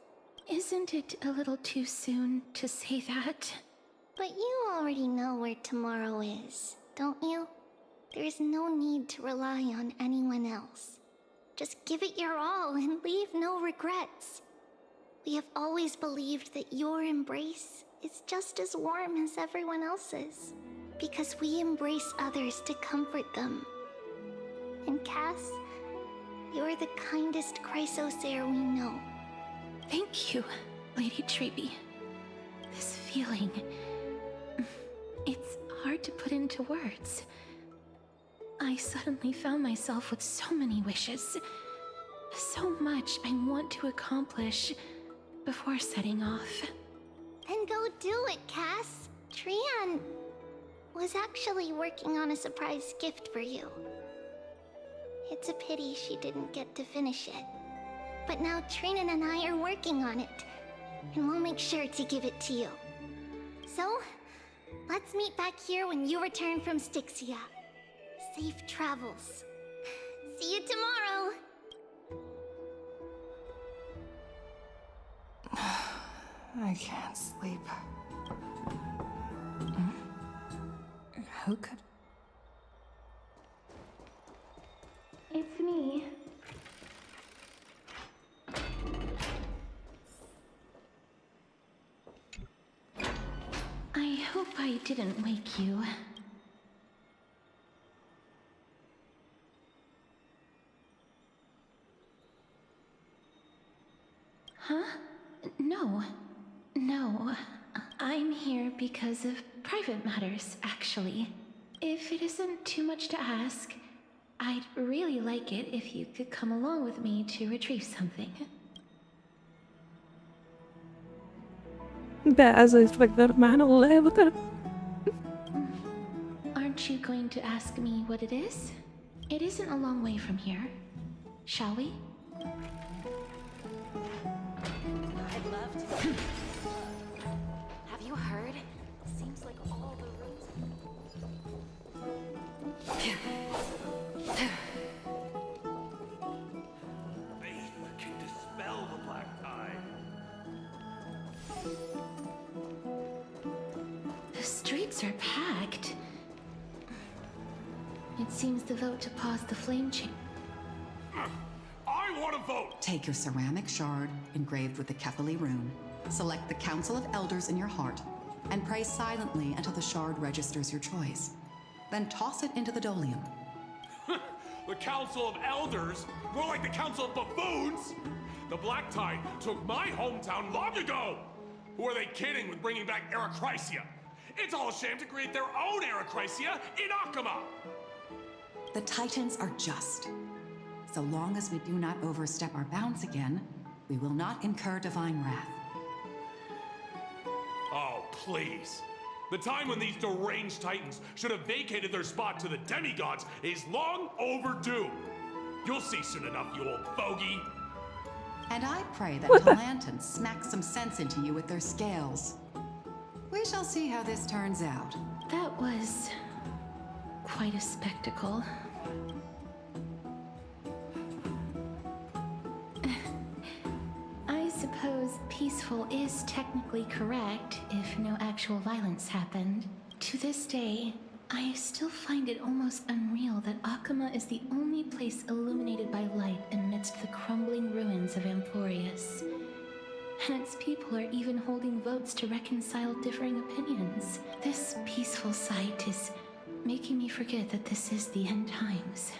Isn't it a little too soon to say that? But you already know where tomorrow is, don't you? There's no need to rely on anyone else. Just give it your all and leave no regrets. We have always believed that your embrace is just as warm as everyone else's, because we embrace others to comfort them. And Cass, you're the kindest Chrysosaur we know. Thank you, Lady Treby. This feeling... it's hard to put into words. I suddenly found myself with so many wishes. So much I want to accomplish before setting off. Then go do it, Cass. Trian was actually working on a surprise gift for you. It's a pity she didn't get to finish it. But now Trinan and I are working on it, and we'll make sure to give it to you. So, let's meet back here when you return from Styxia. Safe travels. See you tomorrow! I can't sleep. Who could... It's me. I hope I didn't wake you. Huh? No. No. I'm here because of private matters, actually. If it isn't too much to ask, I'd really like it if you could come along with me to retrieve something. As I expected, man will live. Aren't you going to ask me what it is? It isn't a long way from here. Shall we? I'd love to. Have you heard? Seems like all the Faith can dispel the black tide. The streets are packed. It seems the vote to pause the flame chain. I want to vote! Take your ceramic shard engraved with the Kefali rune, select the Council of Elders in your heart, and pray silently until the shard registers your choice. Then toss it into the Dolium. The Council of Elders? More like the Council of Buffoons? The Black Tide took my hometown long ago! Who are they kidding with bringing back Erechrysia? It's all a sham to create their own Erechrysia in Akama! The Titans are just. So long as we do not overstep our bounds again, we will not incur divine wrath. Oh, please. The time when these deranged Titans should have vacated their spot to the demigods is long overdue. You'll see soon enough, you old bogey. And I pray that Talanton smacks some sense into you with their scales. We shall see how this turns out. That was quite a spectacle. I suppose peaceful is technically correct if no actual violence happened. To this day, I still find it almost unreal that Akama is the only place illuminated by light amidst the crumbling ruins of Emporius. And its people are even holding votes to reconcile differing opinions. This peaceful sight is making me forget that this is the end times.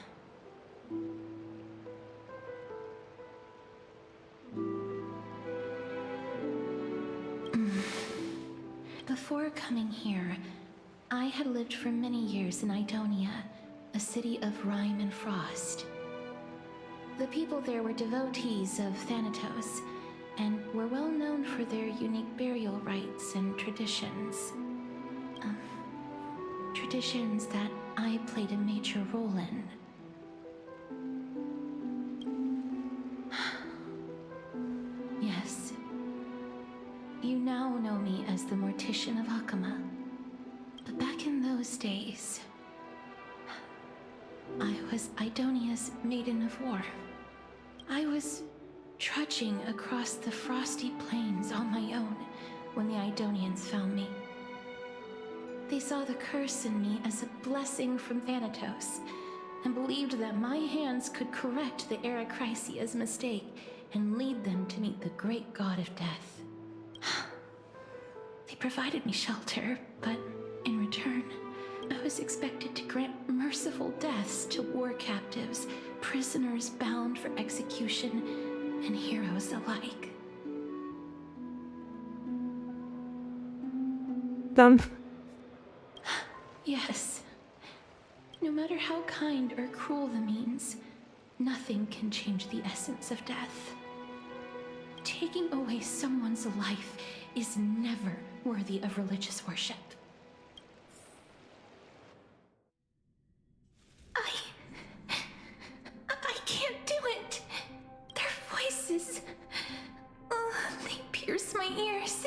Before coming here, I had lived for many years in Idonia, a city of rime and frost. The people there were devotees of Thanatos, and were well known for their unique burial rites and traditions. Traditions that I played a major role in. Yes. You now know me as the Mortician of Akama. But back in those days, I was Idonia's Maiden of War. I was trudging across the frosty plains on my own when the Idonians found me. They saw the curse in me as a blessing from Thanatos, and believed that my hands could correct the Erechrysia's mistake and lead them to meet the great god of death. They provided me shelter, but in return, I was expected to grant merciful deaths to war captives, prisoners bound for execution, and heroes alike. Done. Yes. No matter how kind or cruel the means, nothing can change the essence of death. Taking away someone's life is never worthy of religious worship. I can't do it. Their voices, they pierce my ears.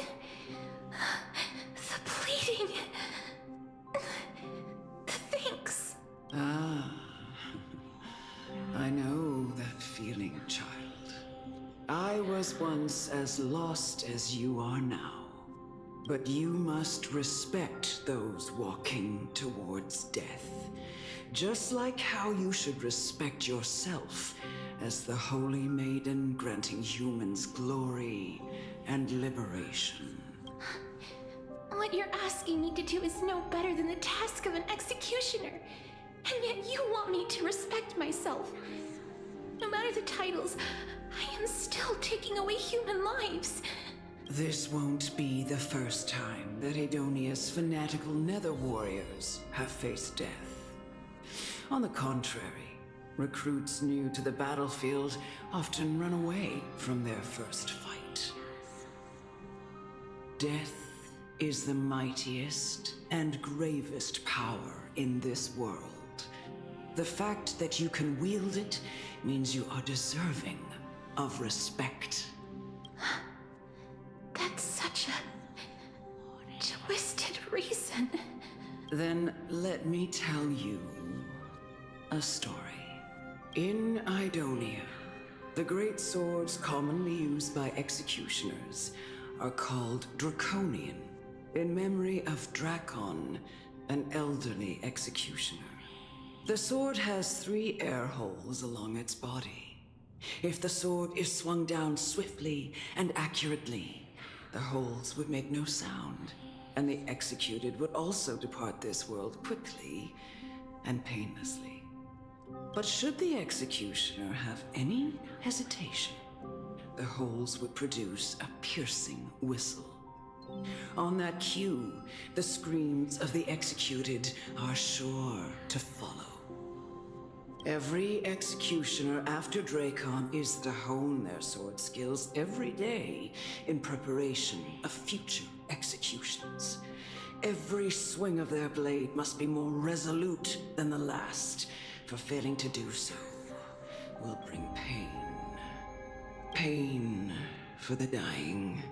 The pleading. The thanks. Ah, I know that feeling, child. I was once as lost as you are now. But you must respect those walking towards death. Just like how you should respect yourself as the Holy Maiden granting humans glory and liberation. What you're asking me to do is no better than the task of an executioner. And yet you want me to respect myself. No matter the titles, I am still taking away human lives. This won't be the first time that Idonia's fanatical nether warriors have faced death. On the contrary, recruits new to the battlefield often run away from their first fight. Death is the mightiest and gravest power in this world. The fact that you can wield it means you are deserving of respect. That's such a twisted reason. Then let me tell you a story. In Idonia, the great swords commonly used by executioners are called Draconian, in memory of Dracon, an elderly executioner. The sword has 3 air holes along its body. If the sword is swung down swiftly and accurately, the holes would make no sound, and the executed would also depart this world quickly and painlessly. But should the executioner have any hesitation, the holes would produce a piercing whistle. On that cue, the screams of the executed are sure to follow. Every executioner after Dracon is to hone their sword skills every day in preparation of future executions. Every swing of their blade must be more resolute than the last, for failing to do so will bring pain. Pain for the dying,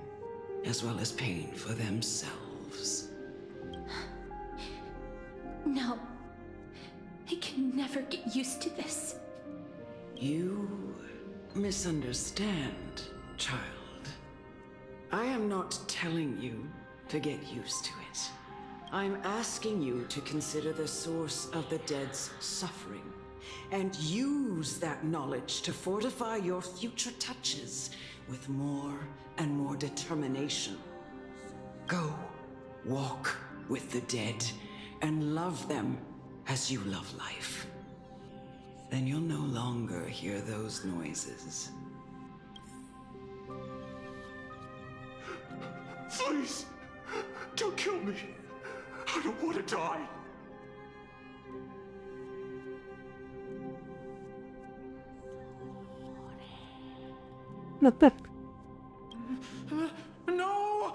as well as pain for themselves. No. I can never get used to this. You misunderstand, child. I am not telling you to get used to it. I'm asking you to consider the source of the dead's suffering and use that knowledge to fortify your future touches with more and more determination. Go, walk with the dead and love them as you love life. Then you'll no longer hear those noises. Please, don't kill me. I don't want to die. Not that. No!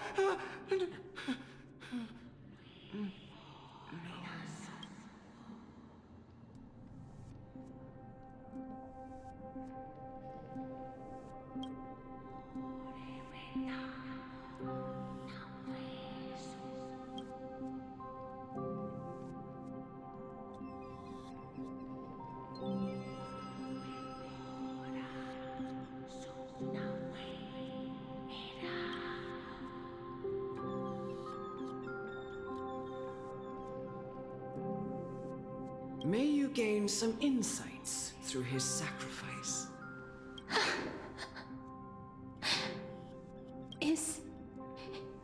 May you gain some insights through his sacrifice. Is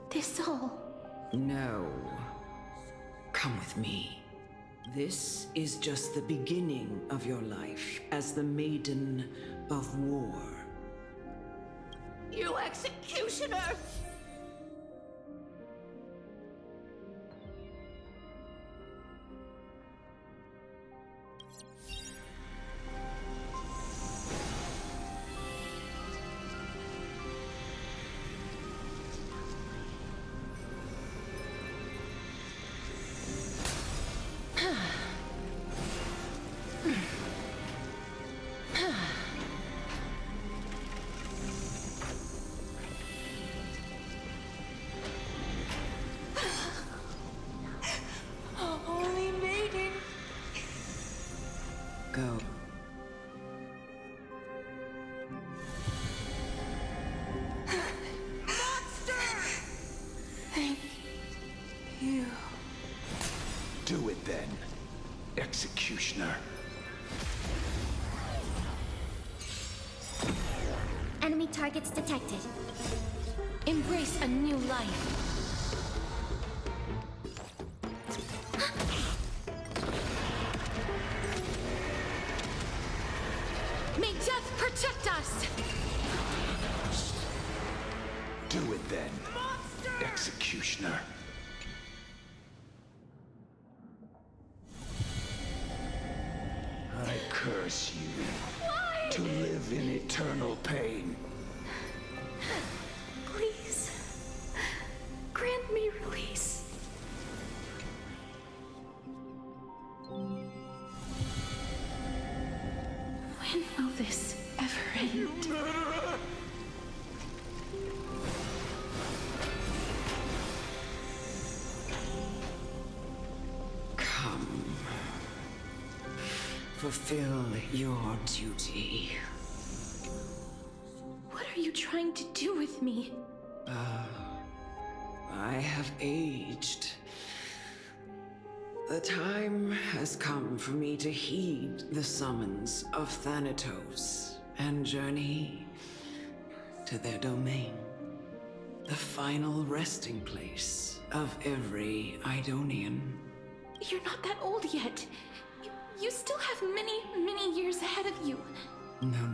this all? No. Come with me. This is just the beginning of your life as the Maiden of War. You executioner! Holy Maiden! Go. Thank you. Do it then, executioner. Enemy targets detected. Embrace a new life. May death protect us! Do it then, executioner. I curse you to live in eternal pain. Please, grant me release. When will this ever end? Come. Fulfill your duty. What are you trying to do with me? I have aged. The time has come for me to heed the summons of Thanatos and journey to their domain. The final resting place of every Idonian. You're not that old yet. You still have many, many years ahead of you. No.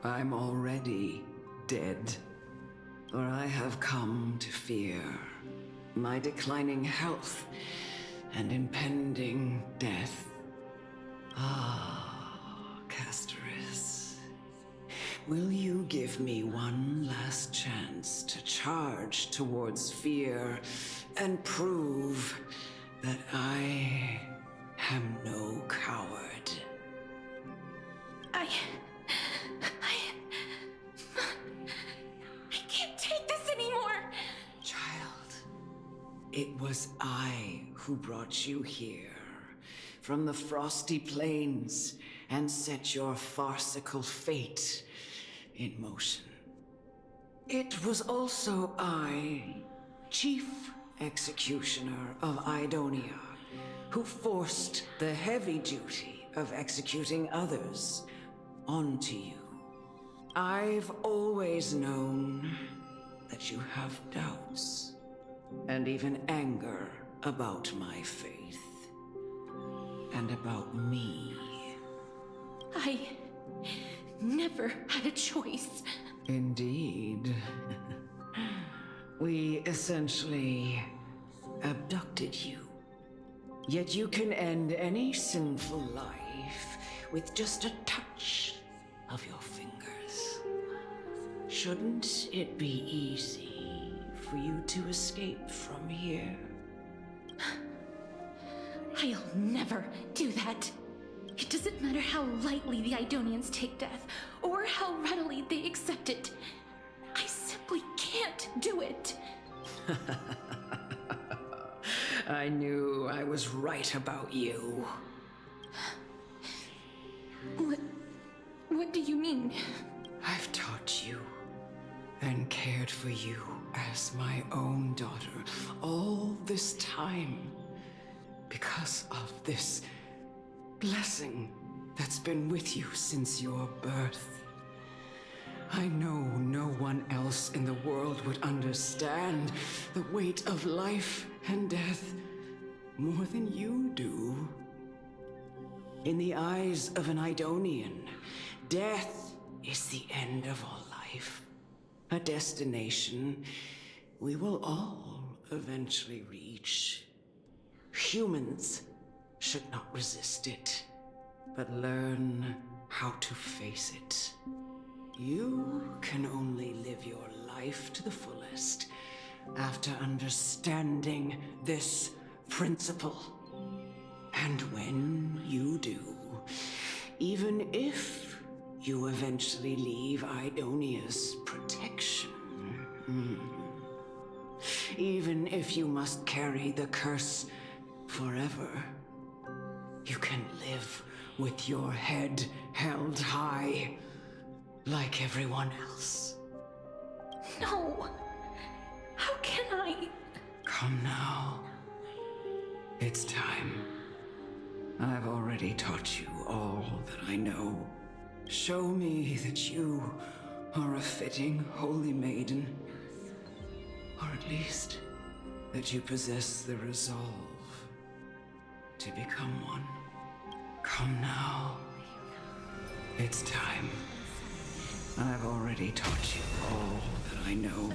I'm already dead. For I have come to fear my declining health and impending death. Ah, Castoris. Will you give me one last chance to charge towards fear and prove that I am no coward? I can't take this anymore! Child, it was I who brought you here from the frosty plains and set your farcical fate in motion. It was also I, Chief Executioner of Idonia, who forced the heavy duty of executing others onto you. I've always known that you have doubts and even anger about my faith and about me. I never had a choice. Indeed. We essentially abducted you. Yet you can end any sinful life with just a touch of your fingers. Shouldn't it be easy for you to escape from here? I'll never do that. It doesn't matter how lightly the Idonians take death, or how readily they accept it. I simply can't do it. I knew I was right about you. What do you mean? I've taught you and cared for you as my own daughter all this time because of this blessing that's been with you since your birth. I know no one else in the world would understand the weight of life and death more than you do. In the eyes of an Idonian, death is the end of all life. A destination we will all eventually reach. Humans should not resist it, but learn how to face it. You can only live your life to the fullest after understanding this principle. And when you do, even if you eventually leave Idonia's protection, even if you must carry the curse forever, you can live with your head held high, like everyone else. No! How can I? Come now. It's time. I've already taught you all that I know. Show me that you are a fitting holy maiden. Or at least that you possess the resolve to become one. Come now. It's time. I've already taught you all that I know.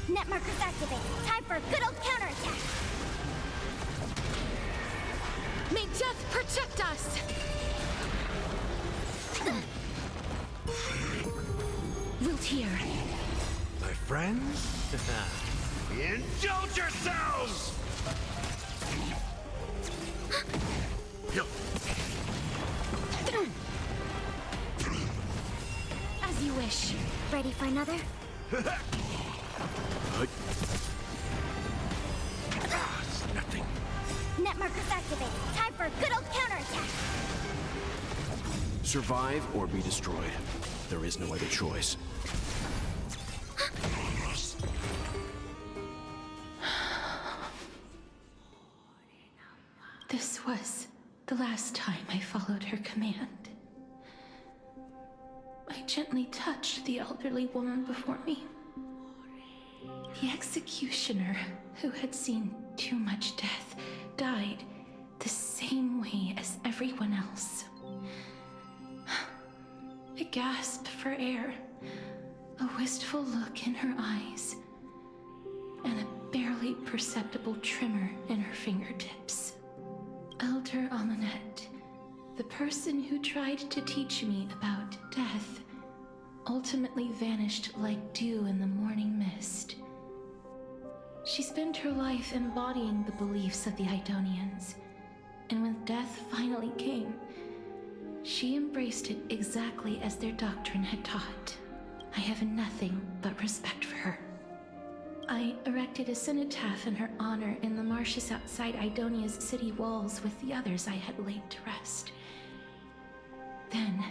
Net markers activated. Time for a good old counterattack. May death protect us! Wiltier. My friends? Indulge yourselves! As you wish. Ready for another? It's nothing. Net markers activated. Time for a good old counterattack. Survive or be destroyed. There is no other choice. This was the last time I followed her command. I gently touched the elderly woman before me. The executioner, who had seen too much death, died the same way as everyone else. A gasp for air, a wistful look in her eyes, and a barely perceptible tremor in her fingertips. Elder Amunet, the person who tried to teach me about death, ultimately vanished like dew in the morning mist. She spent her life embodying the beliefs of the Idonians, and when death finally came, she embraced it exactly as their doctrine had taught. I have nothing but respect for her. I erected a cenotaph in her honor in the marshes outside Idonia's city walls with the others I had laid to rest. Then,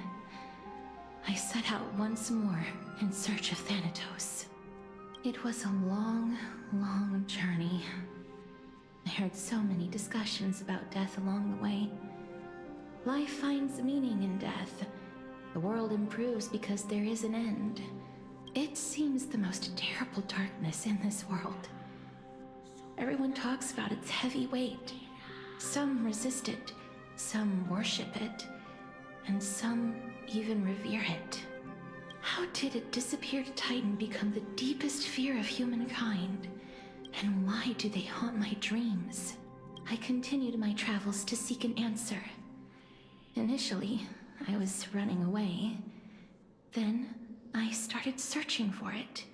I set out once more in search of Thanatos. It was a long, long journey. I heard so many discussions about death along the way. Life finds meaning in death. The world improves because there is an end. It seems the most terrible darkness in this world. Everyone talks about its heavy weight. Some resist it, some worship it, and some even revere it. How did a disappeared titan become the deepest fear of humankind? And why do they haunt my dreams? I continued my travels to seek an answer. Initially, I was running away. Then, I started searching for it.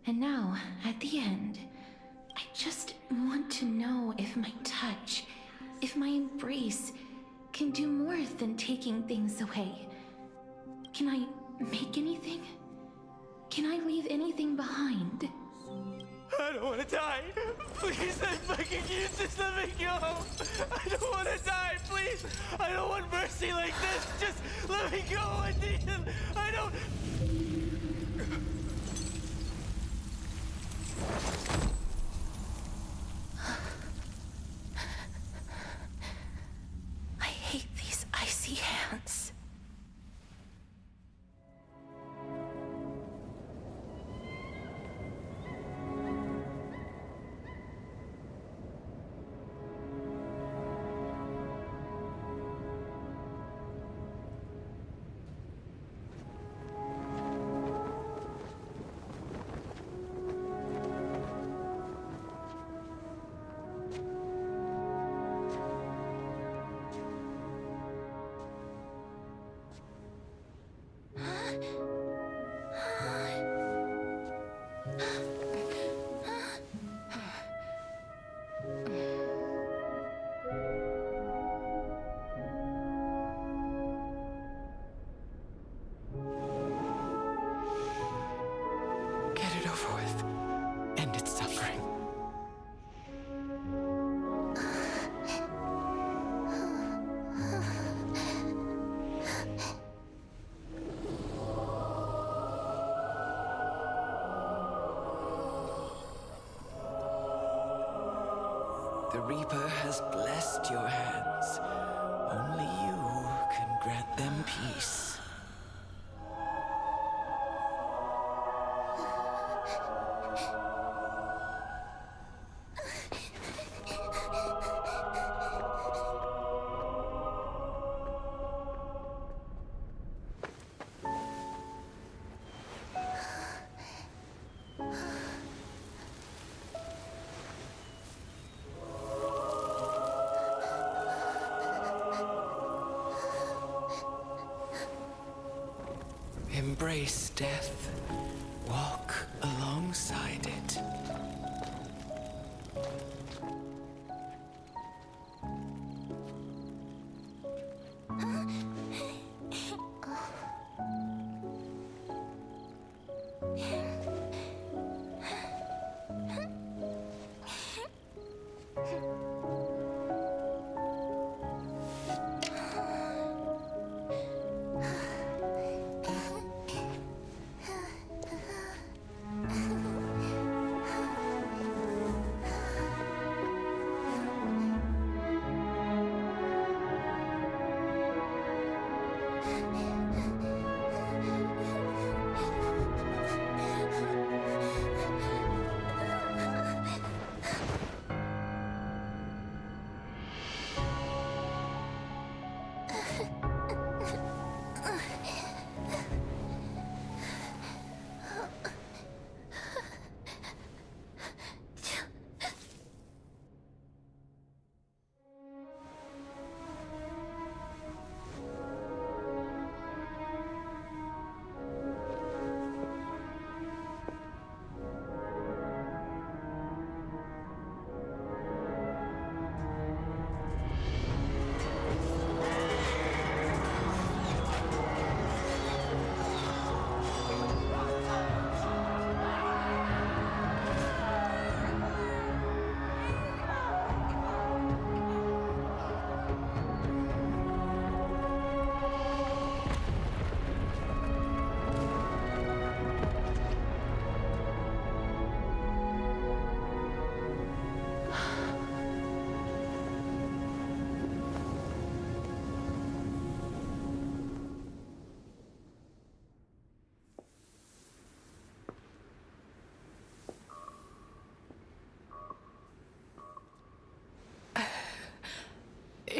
And now, at the end, I just want to know if my touch, if my embrace, can do more than taking things away. Can I make anything? Can I leave anything behind? I don't want to die. Please, I'm begging you, just let me go. I don't want to die, please. I don't want mercy like this. Just let me go. I need it. I don't... I hate these icy hands. Get it over with. End its suffering. The Reaper has blessed your hands. Only you can grant them peace. Embrace death. Walk alongside it.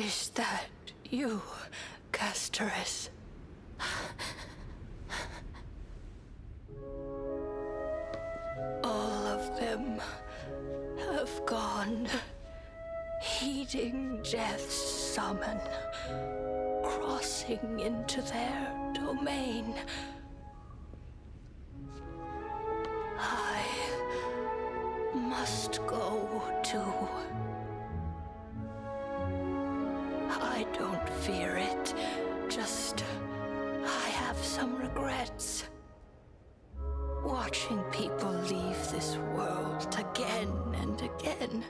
Is that you, Casteress? All of them have gone, heeding death's summon, crossing into their domain. I must go too. I don't fear it, just I have some regrets. Watching people leave this world again and again,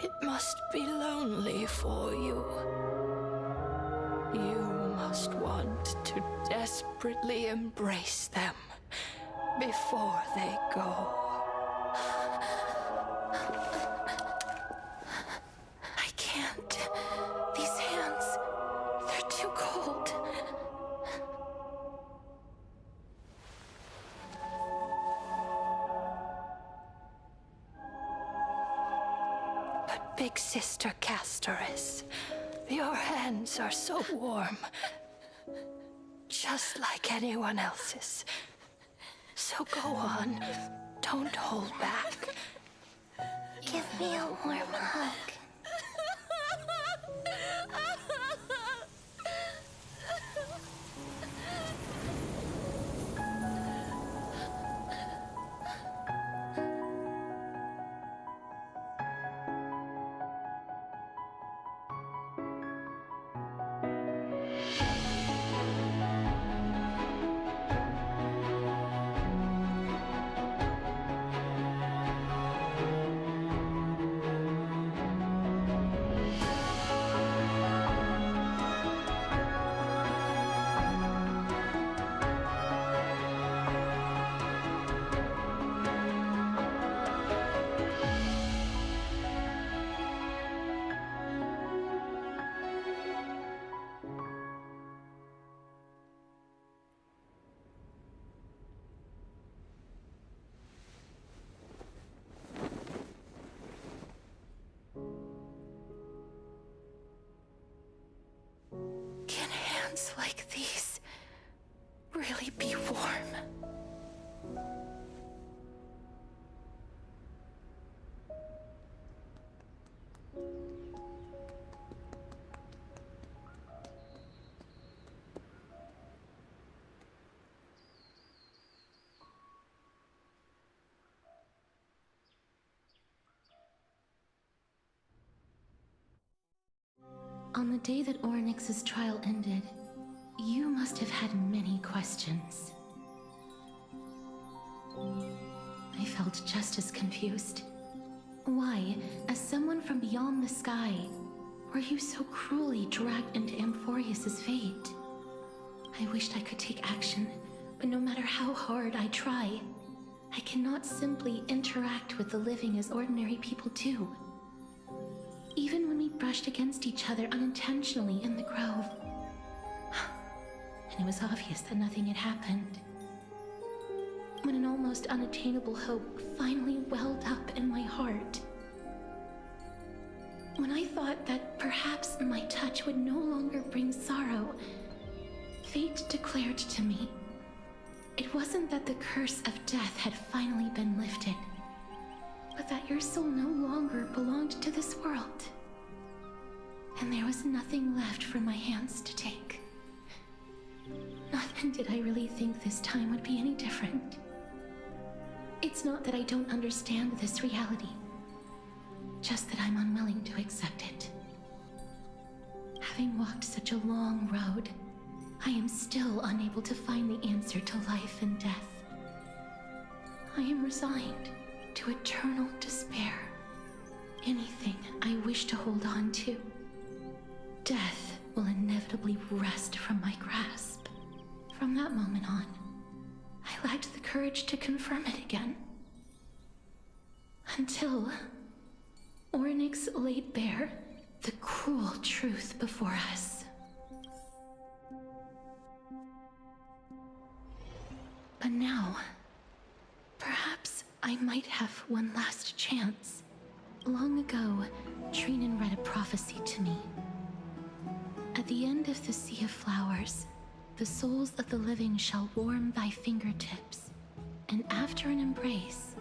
it must be lonely for you. You must want to desperately embrace them before they go. I can't. These hands, they're too cold. But Big Sister Casteress, your hands are so warm. Just like anyone else's. So go on. Don't hold back. Give me a warm hug. Can hands like these really be warm? On the day that Ornyx's trial ended, you must have had many questions. I felt just as confused. Why, as someone from beyond the sky, were you so cruelly dragged into Amphorius's fate? I wished I could take action, but no matter how hard I try, I cannot simply interact with the living as ordinary people do. Even when we brushed against each other unintentionally in the grove. And it was obvious that nothing had happened. When an almost unattainable hope finally welled up in my heart. When I thought that perhaps my touch would no longer bring sorrow, fate declared to me, it wasn't that the curse of death had finally been lifted, but that your soul no longer belonged to this world. And there was nothing left for my hands to take. Not then did I really think this time would be any different. It's not that I don't understand this reality, just that I'm unwilling to accept it. Having walked such a long road, I am still unable to find the answer to life and death. I am resigned to eternal despair. Anything I wish to hold on to, death will inevitably wrest from my grasp. From that moment on, I lacked the courage to confirm it again. Until Ornyx laid bare the cruel truth before us. But now, perhaps I might have one last chance. Long ago, Trinan read a prophecy to me. At the end of the sea of flowers, the souls of the living shall warm thy fingertips, and after an embrace,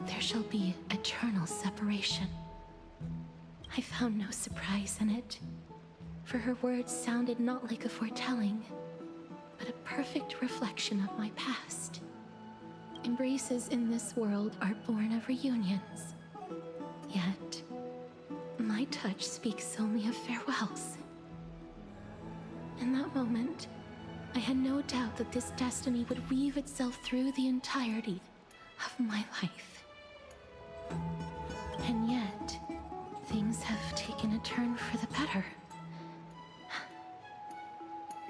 there shall be eternal separation. I found no surprise in it, for her words sounded not like a foretelling, but a perfect reflection of my past. Embraces in this world are born of reunions, yet my touch speaks only of farewells. In that moment, I had no doubt that this destiny would weave itself through the entirety of my life. And yet, things have taken a turn for the better.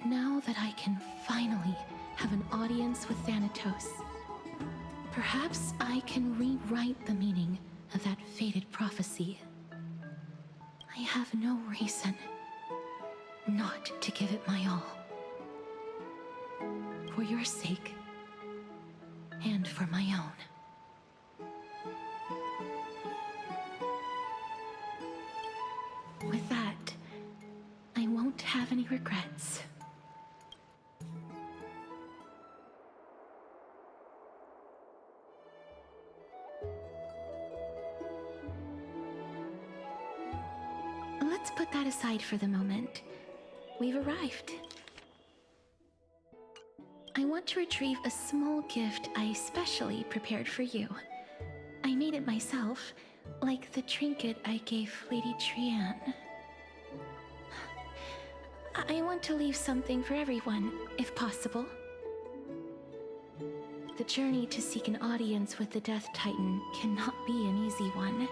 Now that I can finally have an audience with Thanatos, perhaps I can rewrite the meaning of that fated prophecy. I have no reason not to give it my all. For your sake, and for my own. With that, I won't have any regrets. Let's put that aside for the moment. We've arrived. I want to retrieve a small gift I specially prepared for you. I made it myself, like the trinket I gave Lady Trianne. I want to leave something for everyone, if possible. The journey to seek an audience with the Death Titan cannot be an easy one.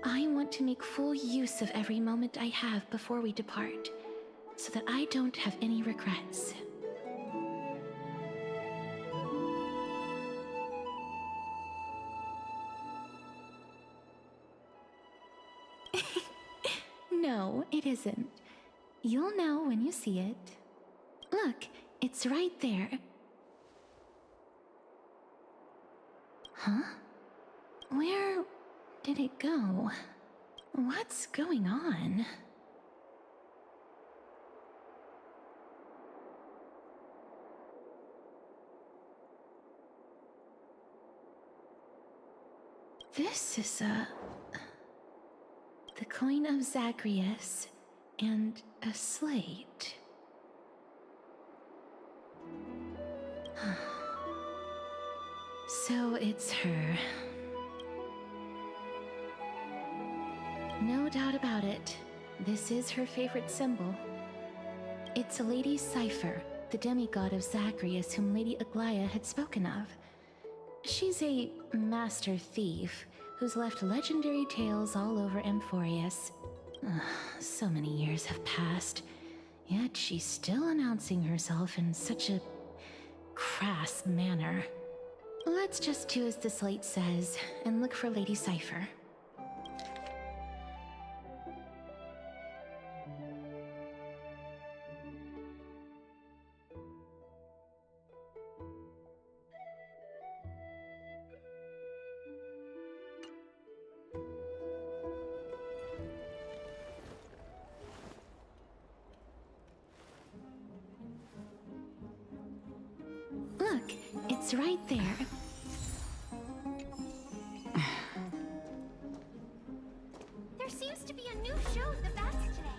I want to make full use of every moment I have before we depart, so that I don't have any regrets. No, it isn't. You'll know when you see it. Look, it's right there. Huh? Where did it go? What's going on? This is the coin of Zagreus and a slate. So it's her. No doubt about it. This is her favorite symbol. It's a lady's cipher, the demigod of Zagreus whom Lady Aglaia had spoken of. She's a master thief who's left legendary tales all over Amphorius. So many years have passed, yet she's still announcing herself in such a crass manner. Let's just do as the slate says and look for Lady Cipher. Look, it's right there. There seems to be a new show at the bats today.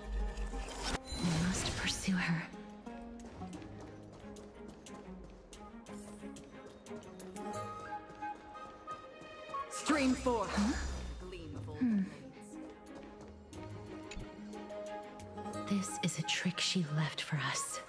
We must pursue her. Stream 4. Huh? This is a trick she left for us.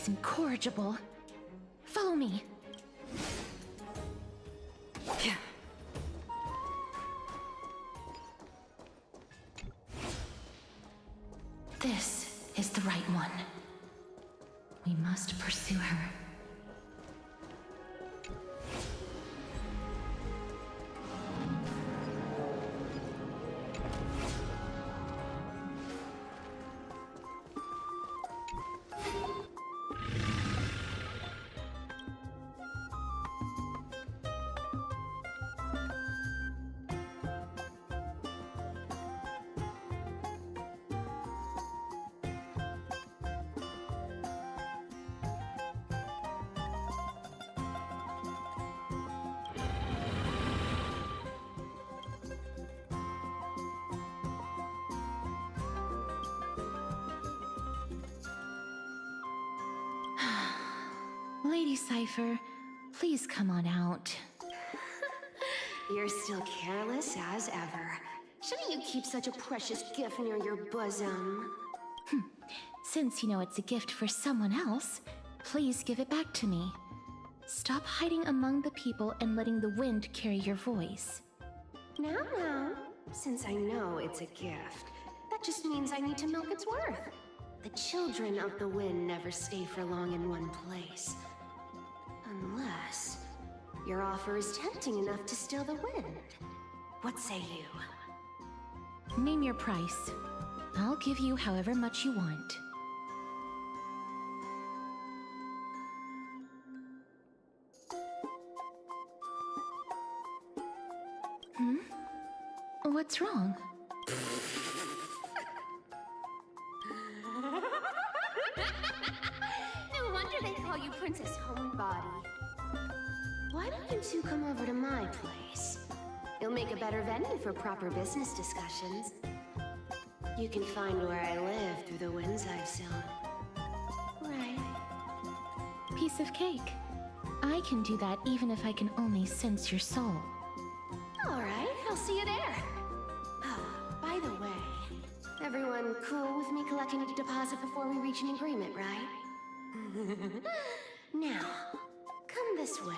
she's incorrigible. Follow me. This is the right one. We must pursue her. Lady Cypher, please come on out. You're still careless as ever. Shouldn't you keep such a precious gift near your bosom? Since you know it's a gift for someone else, please give it back to me. Stop hiding among the people and letting the wind carry your voice. Now, since I know it's a gift, that just means I need to milk its worth. The children of the wind never stay for long in one place. Unless your offer is tempting enough to steal the wind. What say you? Name your price. I'll give you however much you want. What's wrong? No wonder they call you Princess Homebody. Why don't you two come over to my place? It'll make a better venue for proper business discussions. You can find where I live through the winds I've sown. Right. Piece of cake. I can do that even if I can only sense your soul. Alright, I'll see you there. Oh, by the way, everyone cool with me collecting a deposit before we reach an agreement, right? Now, come this way.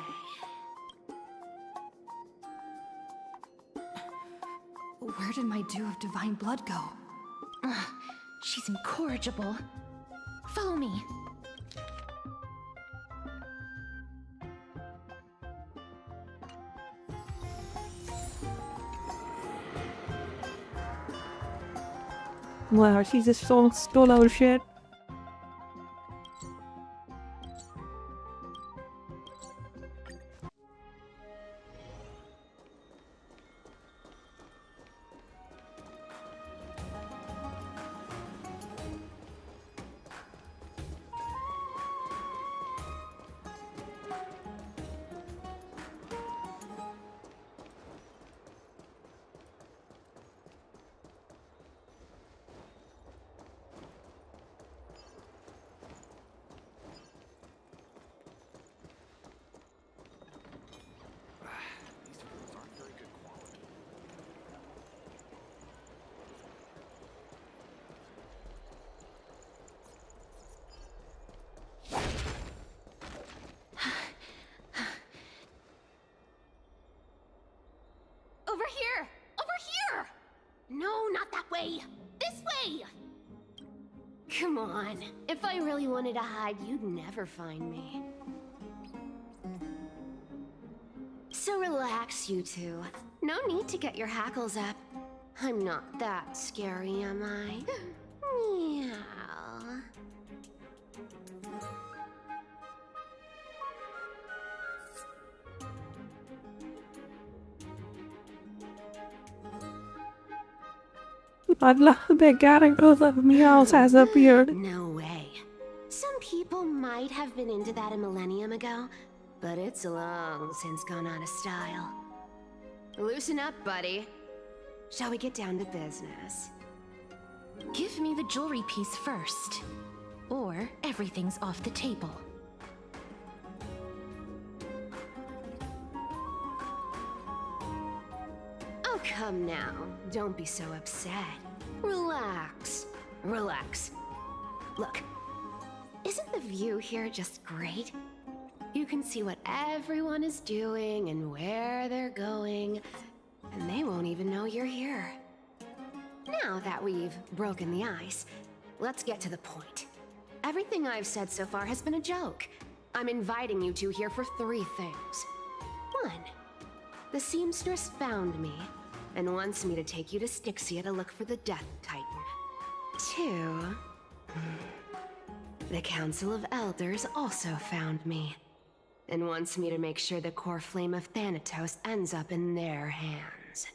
Where did my dew of divine blood go? She's incorrigible. Follow me. Wow, she just stole our shit. Over here! Over here! No, not that way! This way! Come on. If I really wanted to hide, you'd never find me. So relax, you two. No need to get your hackles up. I'm not that scary, am I? Meow. I'd love the characters of Meows has appeared. No way. Some people might have been into that a millennium ago, but it's long since gone out of style. Loosen up, buddy. Shall we get down to business? Give me the jewelry piece first, or everything's off the table. Oh, come now. Don't be so upset. Relax. Relax. Look, Isn't the view here just great? You can see what everyone is doing and where they're going, and they won't even know you're here. Now that we've broken the ice, let's get to the point. Everything I've said so far has been a joke. I'm inviting you two here for 3 things. 1, the seamstress found me and wants me to take you to Styxia to look for the Death Titan. 2, the Council of Elders also found me and wants me to make sure the core flame of Thanatos ends up in their hands.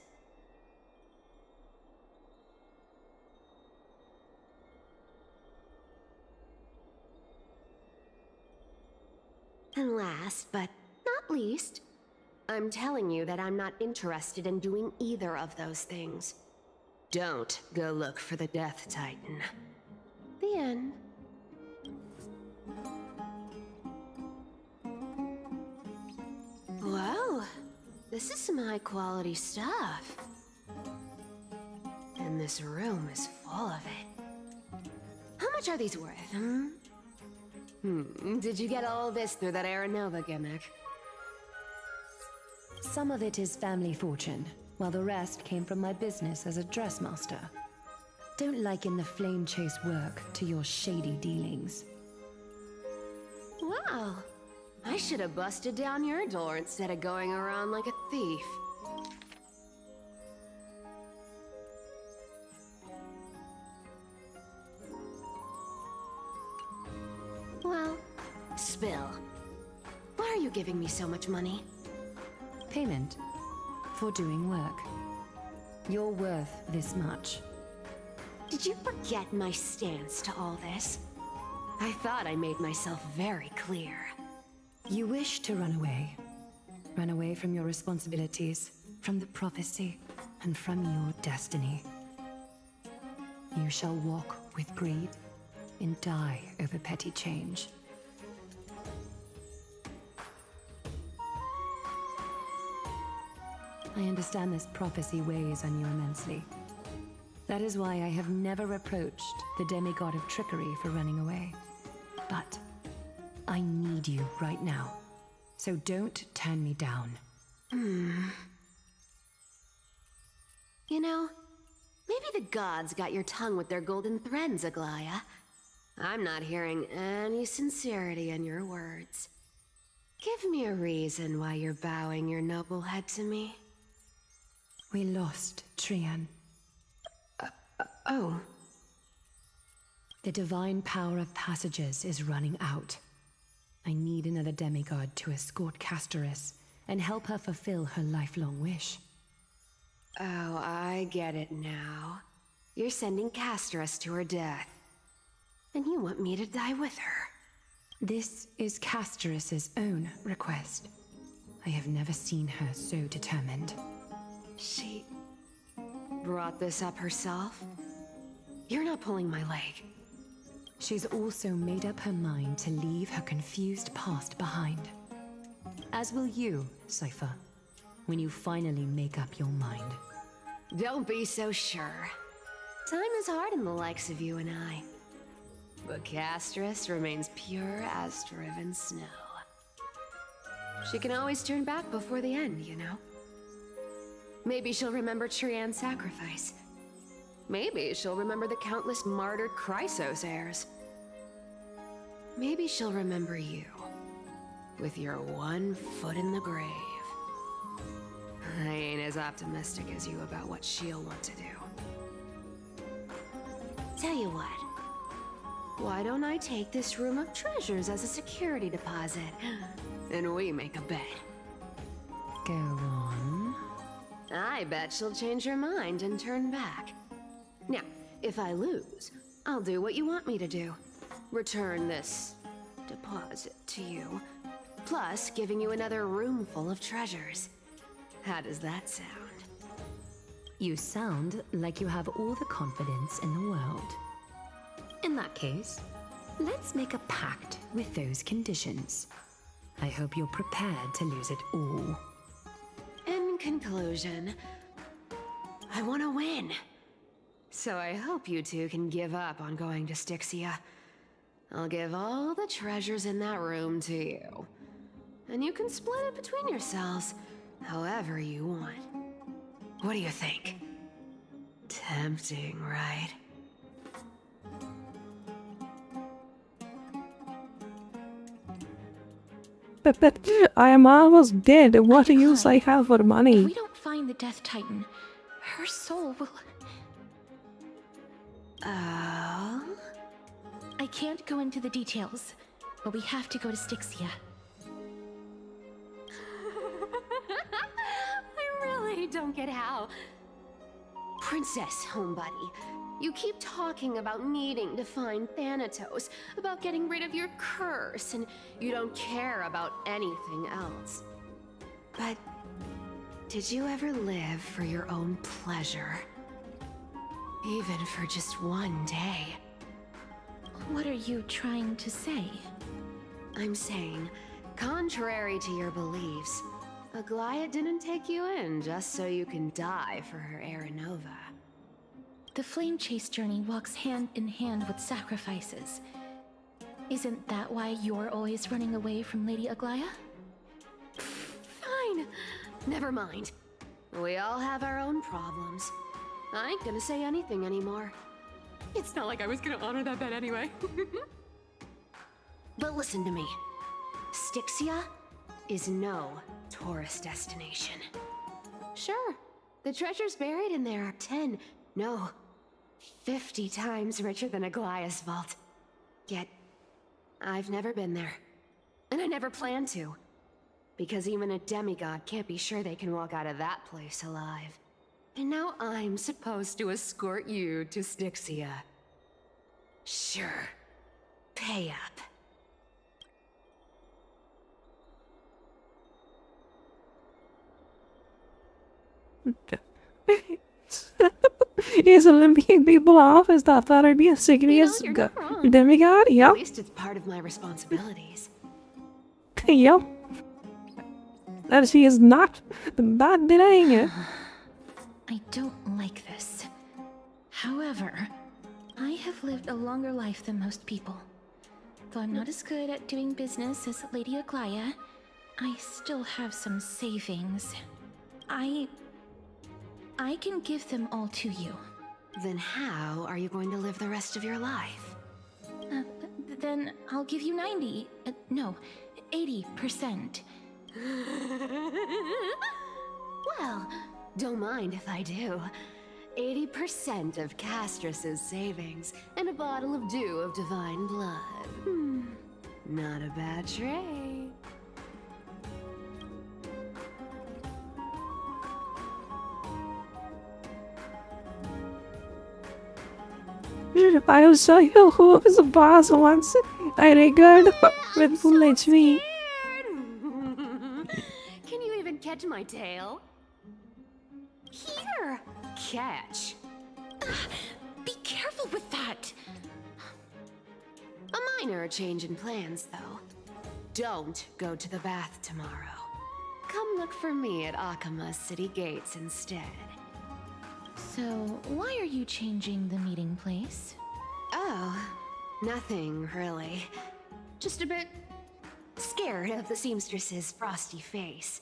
And last, but not least, I'm telling you that I'm not interested in doing either of those things. Don't go look for the Death Titan. The end. Whoa, this is some high-quality stuff. And this room is full of it. How much are these worth, Did you get all this through that Aranova gimmick? Some of it is family fortune, while the rest came from my business as a dressmaster. Don't liken the flame chase work to your shady dealings. Wow, I should have busted down your door instead of going around like a thief. Well, spill. Why are you giving me so much money? Payment for doing work. You're worth this much. Did you forget my stance to all this? I thought I made myself very clear. You wish to run away. Run away from your responsibilities, from the prophecy, and from your destiny. You shall walk with greed and die over petty change. I understand this prophecy weighs on you immensely. That is why I have never approached the demigod of trickery for running away. But I need you right now, so don't turn me down. You know, maybe the gods got your tongue with their golden threads, Aglaya. I'm not hearing any sincerity in your words. Give me a reason why you're bowing your noble head to me. We lost Trian. Oh. The divine power of passages is running out. I need another demigod to escort Castoris and help her fulfill her lifelong wish. Oh, I get it now. You're sending Castoris to her death. And you want me to die with her. This is Castoris' own request. I have never seen her so determined. She brought this up herself? You're not pulling my leg. She's also made up her mind to leave her confused past behind. As will you, Cypher, when you finally make up your mind. Don't be so sure. Time is hard in the likes of you and I. But Castoris remains pure as driven snow. She can always turn back before the end, you know? Maybe she'll remember Trian's sacrifice. Maybe she'll remember the countless martyred Chrysos heirs. Maybe she'll remember you, with your one foot in the grave. I ain't as optimistic as you about what she'll want to do. Tell you what, why don't I take this room of treasures as a security deposit, and we make a bet? Go on. I bet she'll change her mind and turn back. Now, if I lose, I'll do what you want me to do. Return this deposit to you, plus giving you another room full of treasures. How does that sound? You sound like you have all the confidence in the world. In that case, let's make a pact with those conditions. I hope you're prepared to lose it all. In conclusion, I want to win. So I hope you two can give up on going to Styxia. I'll give all the treasures in that room to you. And you can split it between yourselves however you want. What do you think? Tempting, right? But I am almost dead. What use I have for If money? we don't find the Death Titan, her soul will... Oh? I can't go into the details, but we have to go to Styxia. I really don't get how. Princess, homebuddy, you keep talking about needing to find Thanatos, about getting rid of your curse, and you don't care about anything else. But did you ever live for your own pleasure? Even for just one day? What are you trying to say? I'm saying, contrary to your beliefs, Aglaia didn't take you in just so you can die for her Aranova. The flame chase journey walks hand in hand with sacrifices. Isn't that why you're always running away from Lady Aglaia? Fine. Never mind. We all have our own problems. I ain't gonna say anything anymore. It's not like I was gonna honor that bet anyway. But listen to me. Styxia is no tourist destination. Sure, the treasures buried in there are 10, no, 50 times richer than Aglaia's vault. Yet, I've never been there. And I never plan to. Because even a demigod can't be sure they can walk out of that place alive. And now I'm supposed to escort you to Styxia. Sure. Pay up. Is Olympian people off? Is that would be a serious demigod? Yep. At least it's part of my responsibilities. Yep. That she is not denying it. I don't like this. However, I have lived a longer life than most people. Though I'm not as good at doing business as Lady Aglaia, I still have some savings. I can give them all to you. Then how are you going to live the rest of your life? Then I'll give you 90, no, 80%. Well, don't mind if I do. 80% of Castrus's savings and a bottle of dew of divine blood. Not a bad trade. If I will show you who is the boss once I regard with full HP. Can you even catch my tail? Here! Catch. Be careful with that! A minor change in plans, though. Don't go to the bath tomorrow. Come look for me at Akama's city gates instead. So, why are you changing the meeting place? Oh, nothing really. Just a bit scared of the seamstress's frosty face.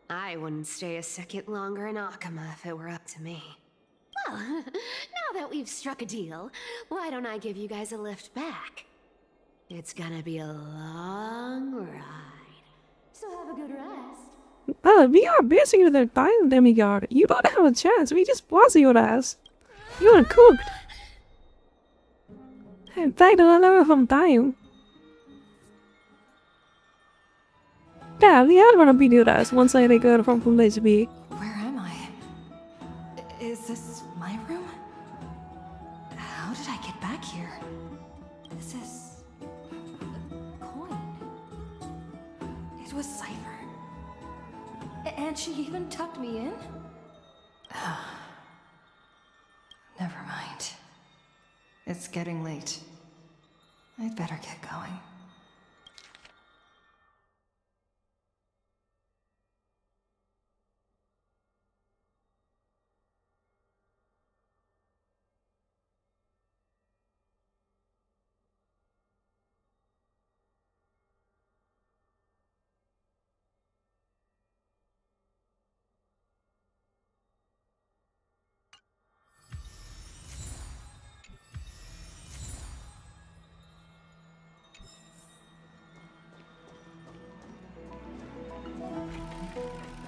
I wouldn't stay a second longer in Akama if it were up to me. Well, now that we've struck a deal, why don't I give you guys a lift back? It's gonna be a long ride. So have a good rest. We are busy with the time demigod. You don't have a chance. We just boss your ass. You are cooked. In fact, I'll never from time. Yeah, we are gonna be your ass once I recover from full HP. Where am I? Is this my room? How did I get back here? This is a coin. It was Cypher. And she even tucked me in? Never mind. It's getting late. I'd better get going.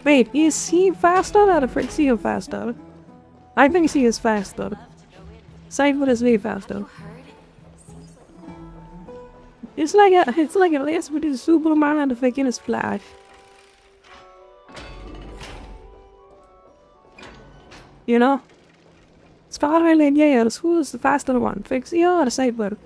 Wait, is he faster or the frick he faster? I think he is faster. Cypher is way faster. It's like a race between Superman and the freaking Flash. You know? Star Island Yayers, who's the faster one? Fixie or Cypher?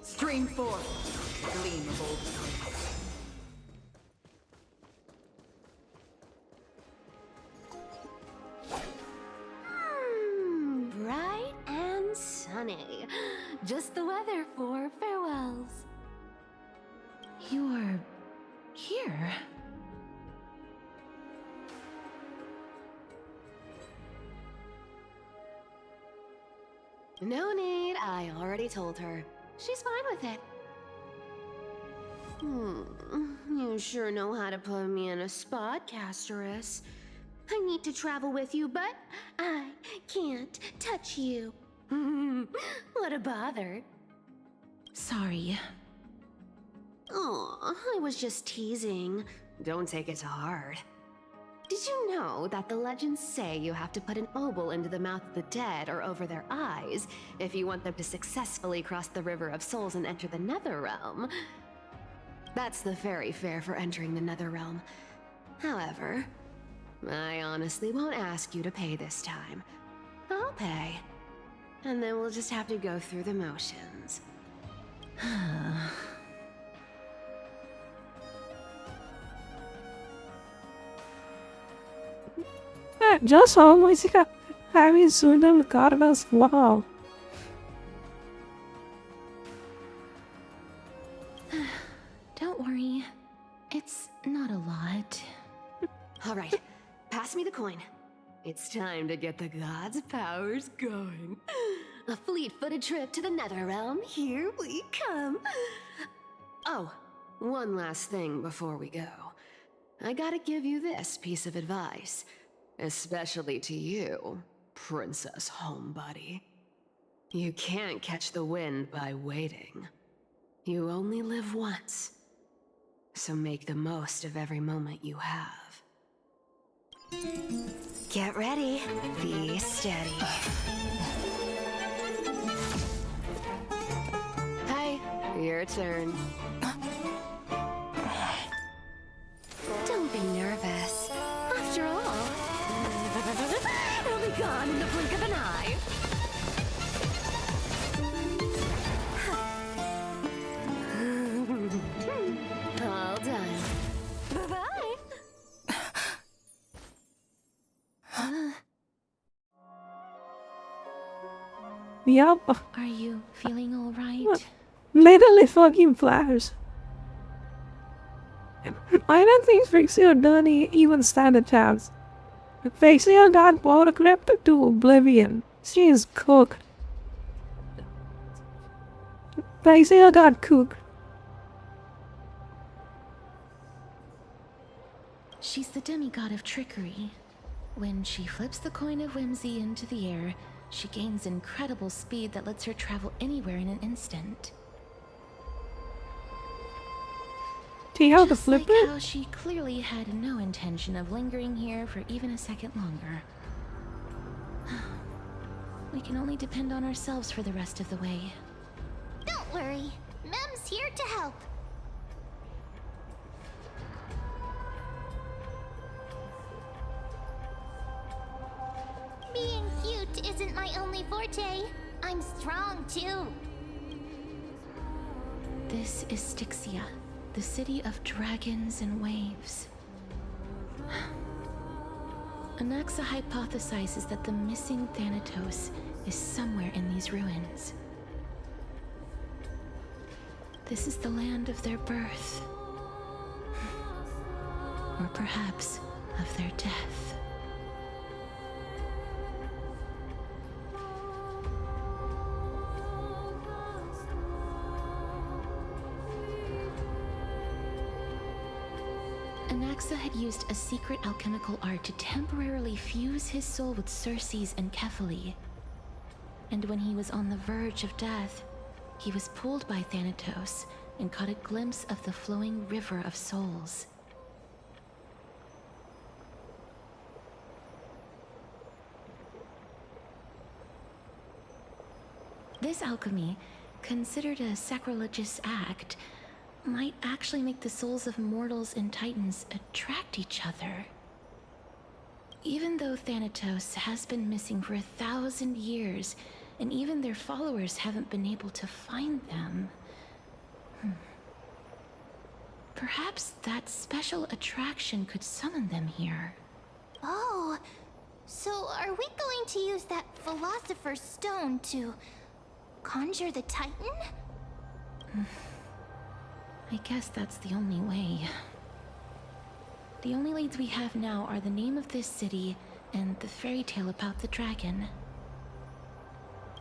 Stream 4. Gleam of old times. Bright and sunny. Just the weather for farewells. You're here. No need, I already told her. She's fine with it. You sure know how to put me in a spot, Casterus. I need to travel with you, but I can't touch you. What a bother. Sorry. Aw, I was just teasing. Don't take it to heart. Did you know that the legends say you have to put an obol into the mouth of the dead or over their eyes if you want them to successfully cross the River of Souls and enter the Netherrealm? That's the fairy fare for entering the Netherrealm. However, I honestly won't ask you to pay this time. I'll pay. And then we'll just have to go through the motions. Just almost having Sudan Carvel's wow. Don't worry. It's not a lot. All right, pass me the coin. It's time to get the gods' powers going. A fleet-footed trip to the Netherrealm. Here we come. Oh, one last thing before we go. I gotta give you this piece of advice. Especially to you, Princess Homebody. You can't catch the wind by waiting. You only live once. So make the most of every moment you have. Get ready. Be steady. Hi, your turn. Don't be nervous. After all, it'll be gone in the blink of an eye. All done. Bye-bye. Yup. Are you feeling all right? Literally fucking flowers. I don't think Fixie or Donnie even stand a chance. Fixie got photographed to oblivion. She is cooked. Fixie got cooked. She's the demigod of trickery. When she flips the coin of whimsy into the air, she gains incredible speed that lets her travel anywhere in an instant. See how the Just flipper? like how she clearly had no intention of lingering here for even a second longer. We can only depend on ourselves for the rest of the way. Don't worry. Mem's here to help. Being cute isn't my only forte. I'm strong too. This is Styxia, the city of dragons and waves. Anaxa hypothesizes that the missing Thanatos is somewhere in these ruins. This is the land of their birth. Or perhaps of their death. Anaxa had used a secret alchemical art to temporarily fuse his soul with Circe's and Kephae. And when he was on the verge of death, he was pulled by Thanatos and caught a glimpse of the flowing river of souls. This alchemy, considered a sacrilegious act, might actually make the souls of mortals and titans attract each other. Even though Thanatos has been missing for 1,000 years, and even their followers haven't been able to find them, perhaps that special attraction could summon them here. Oh, so are we going to use that Philosopher's Stone to conjure the Titan? I guess that's the only way. The only leads we have now are the name of this city and the fairy tale about the dragon.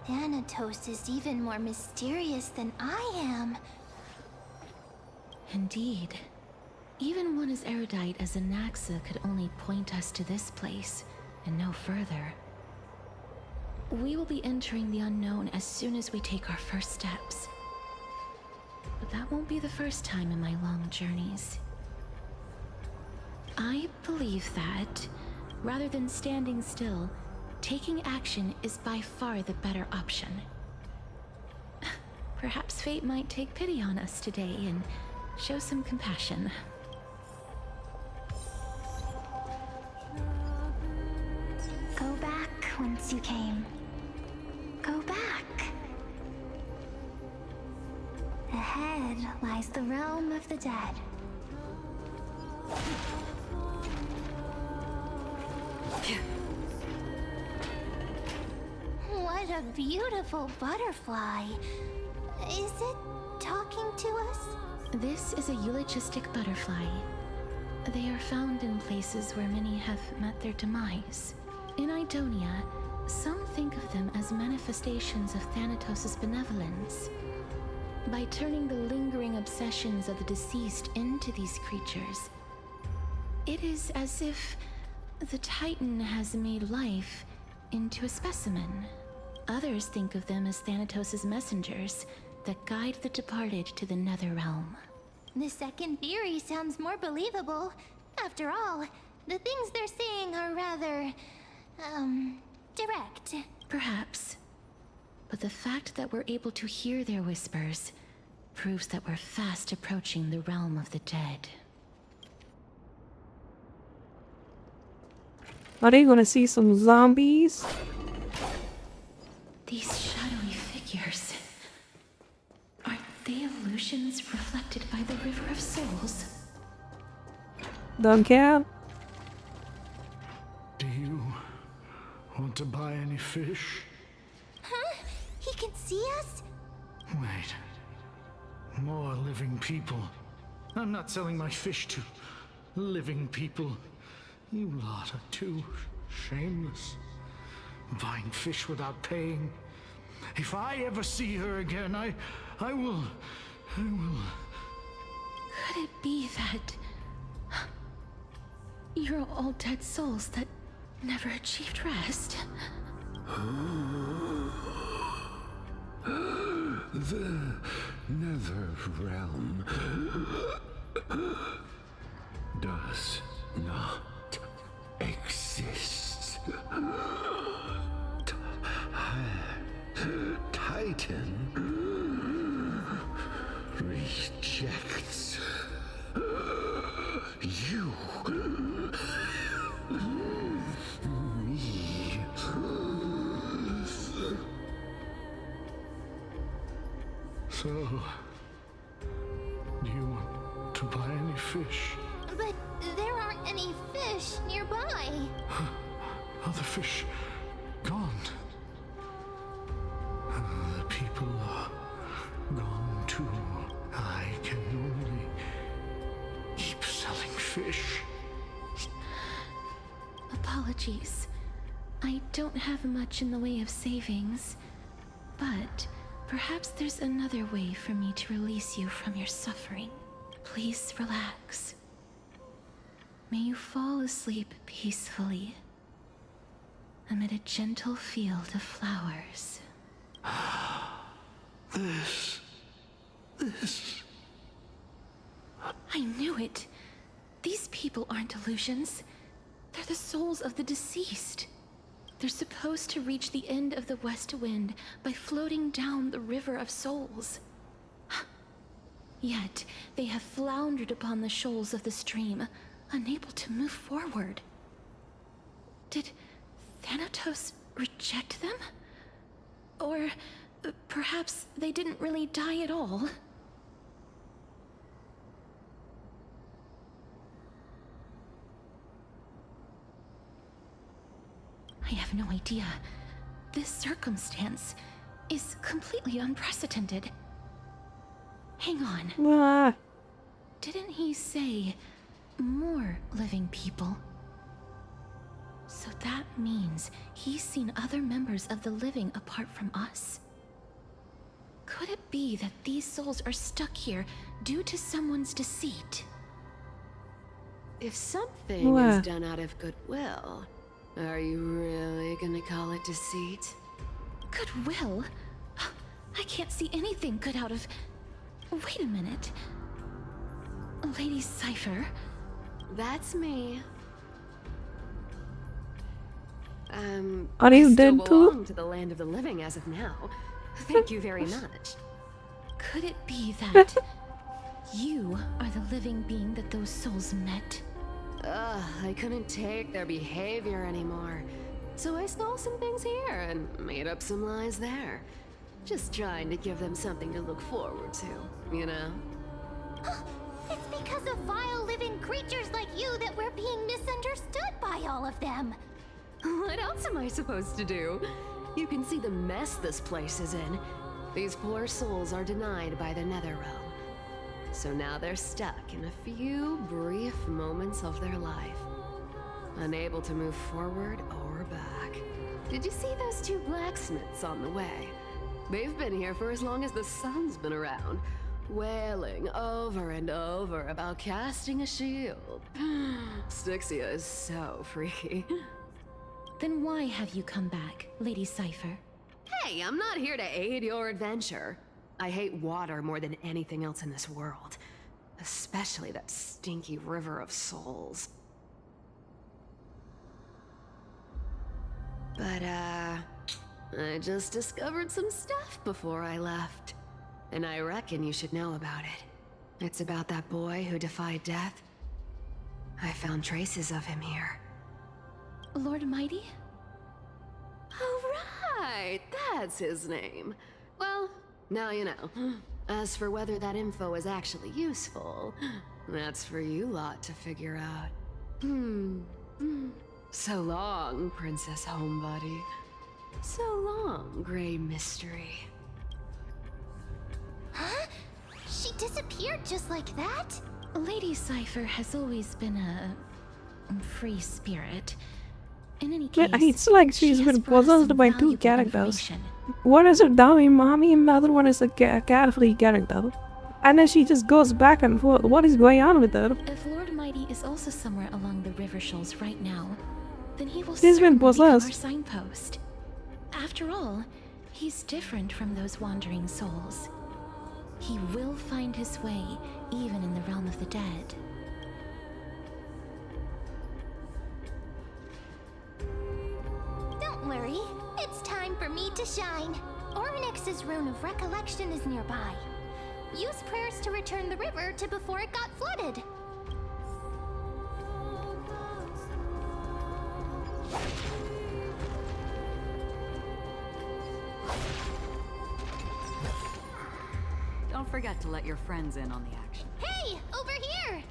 Thanatos is even more mysterious than I am. Indeed. Even one as erudite as Anaxa could only point us to this place, and no further. We will be entering the unknown as soon as we take our first steps. But that won't be the first time in my long journeys. I believe that, rather than standing still, taking action is by far the better option. Perhaps fate might take pity on us today and show some compassion. Go back whence you came. Go back. Ahead lies the realm of the dead. What a beautiful butterfly. Is it talking to us? This is a eulogistic butterfly. They are found in places where many have met their demise. In Idonia, some think of them as manifestations of Thanatos' benevolence. By turning the lingering obsessions of the deceased into these creatures, it is as if the Titan has made life into a specimen. Others think of them as Thanatos' messengers that guide the departed to the nether realm. The second theory sounds more believable. After all, the things they're saying are rather, direct. Perhaps. But the fact that we're able to hear their whispers proves that we're fast approaching the realm of the dead. Are they gonna see some zombies? These shadowy figures. Are they illusions reflected by the River of Souls? Don't care. Do you want to buy any fish? Huh? He can see us? Wait. More living people. I'm not selling my fish to living people. You lot are too shameless. Buying fish without paying. If I ever see her again, I will... Could it be that you're all dead souls that never achieved rest? The nether realm does not exist. Titan rejects you. Me. So, do you want to buy any fish? But there aren't any fish nearby. Other fish gone. The people are gone too. I can only keep selling fish. Apologies. I don't have much in the way of savings, but perhaps there's another way for me to release you from your suffering. Please relax. May you fall asleep peacefully amid a gentle field of flowers. This. I knew it. These people aren't illusions. They're the souls of the deceased. They're supposed to reach the end of the West Wind by floating down the River of Souls. Yet, they have floundered upon the shoals of the stream, unable to move forward. Did Thanatos reject them? Or perhaps they didn't really die at all? I have no idea. This circumstance is completely unprecedented. Hang on. Didn't he say more living people? So that means he's seen other members of the living apart from us? Could it be that these souls are stuck here due to someone's deceit? If something is done out of goodwill, are you really gonna call it deceit? Goodwill? I can't see anything good out of... Wait a minute. Lady Cypher? That's me. Are you I dead still too? belong to the land of the living as of now. Thank you very much. Could it be that you are the living being that those souls met? I couldn't take their behavior anymore. So I stole some things here and made up some lies there. Just trying to give them something to look forward to, you know? It's because of vile living creatures like you that we're being misunderstood by all of them. What else am I supposed to do? You can see the mess this place is in. These poor souls are denied by the Netherrealm. So now they're stuck in a few brief moments of their life. Unable to move forward or back. Did you see those two blacksmiths on the way? They've been here for as long as the sun's been around, wailing over and over about casting a shield. Styxia is so freaky. Then why have you come back, Lady Cypher? Hey, I'm not here to aid your adventure. I hate water more than anything else in this world. Especially that stinky river of souls. But, I just discovered some stuff before I left. And I reckon you should know about it. It's about that boy who defied death. I found traces of him here. Lord Mighty? Oh, right! That's his name. Well, now you know. As for whether that info is actually useful, that's for you lot to figure out. So long, Princess Homebody. So long, Grey Mystery. Huh? She disappeared just like that? Lady Cypher has always been a free spirit. In any Yeah, case, it's like she's been possessed by two characters. information. One is a dummy mommy and the other one is a cat-free character. And then she just goes back and forth. What is going on with her? If Lord Mighty is also somewhere along the river shoals right now, then he will She's been certainly become our possessed. signpost. After all, he's different from those wandering souls. He will find his way, even in the realm of the dead. Don't worry, it's time for me to shine. Ornyx's rune of recollection is nearby. Use prayers to return the river to before it got flooded. Don't forget to let your friends in on the action. Hey, over here!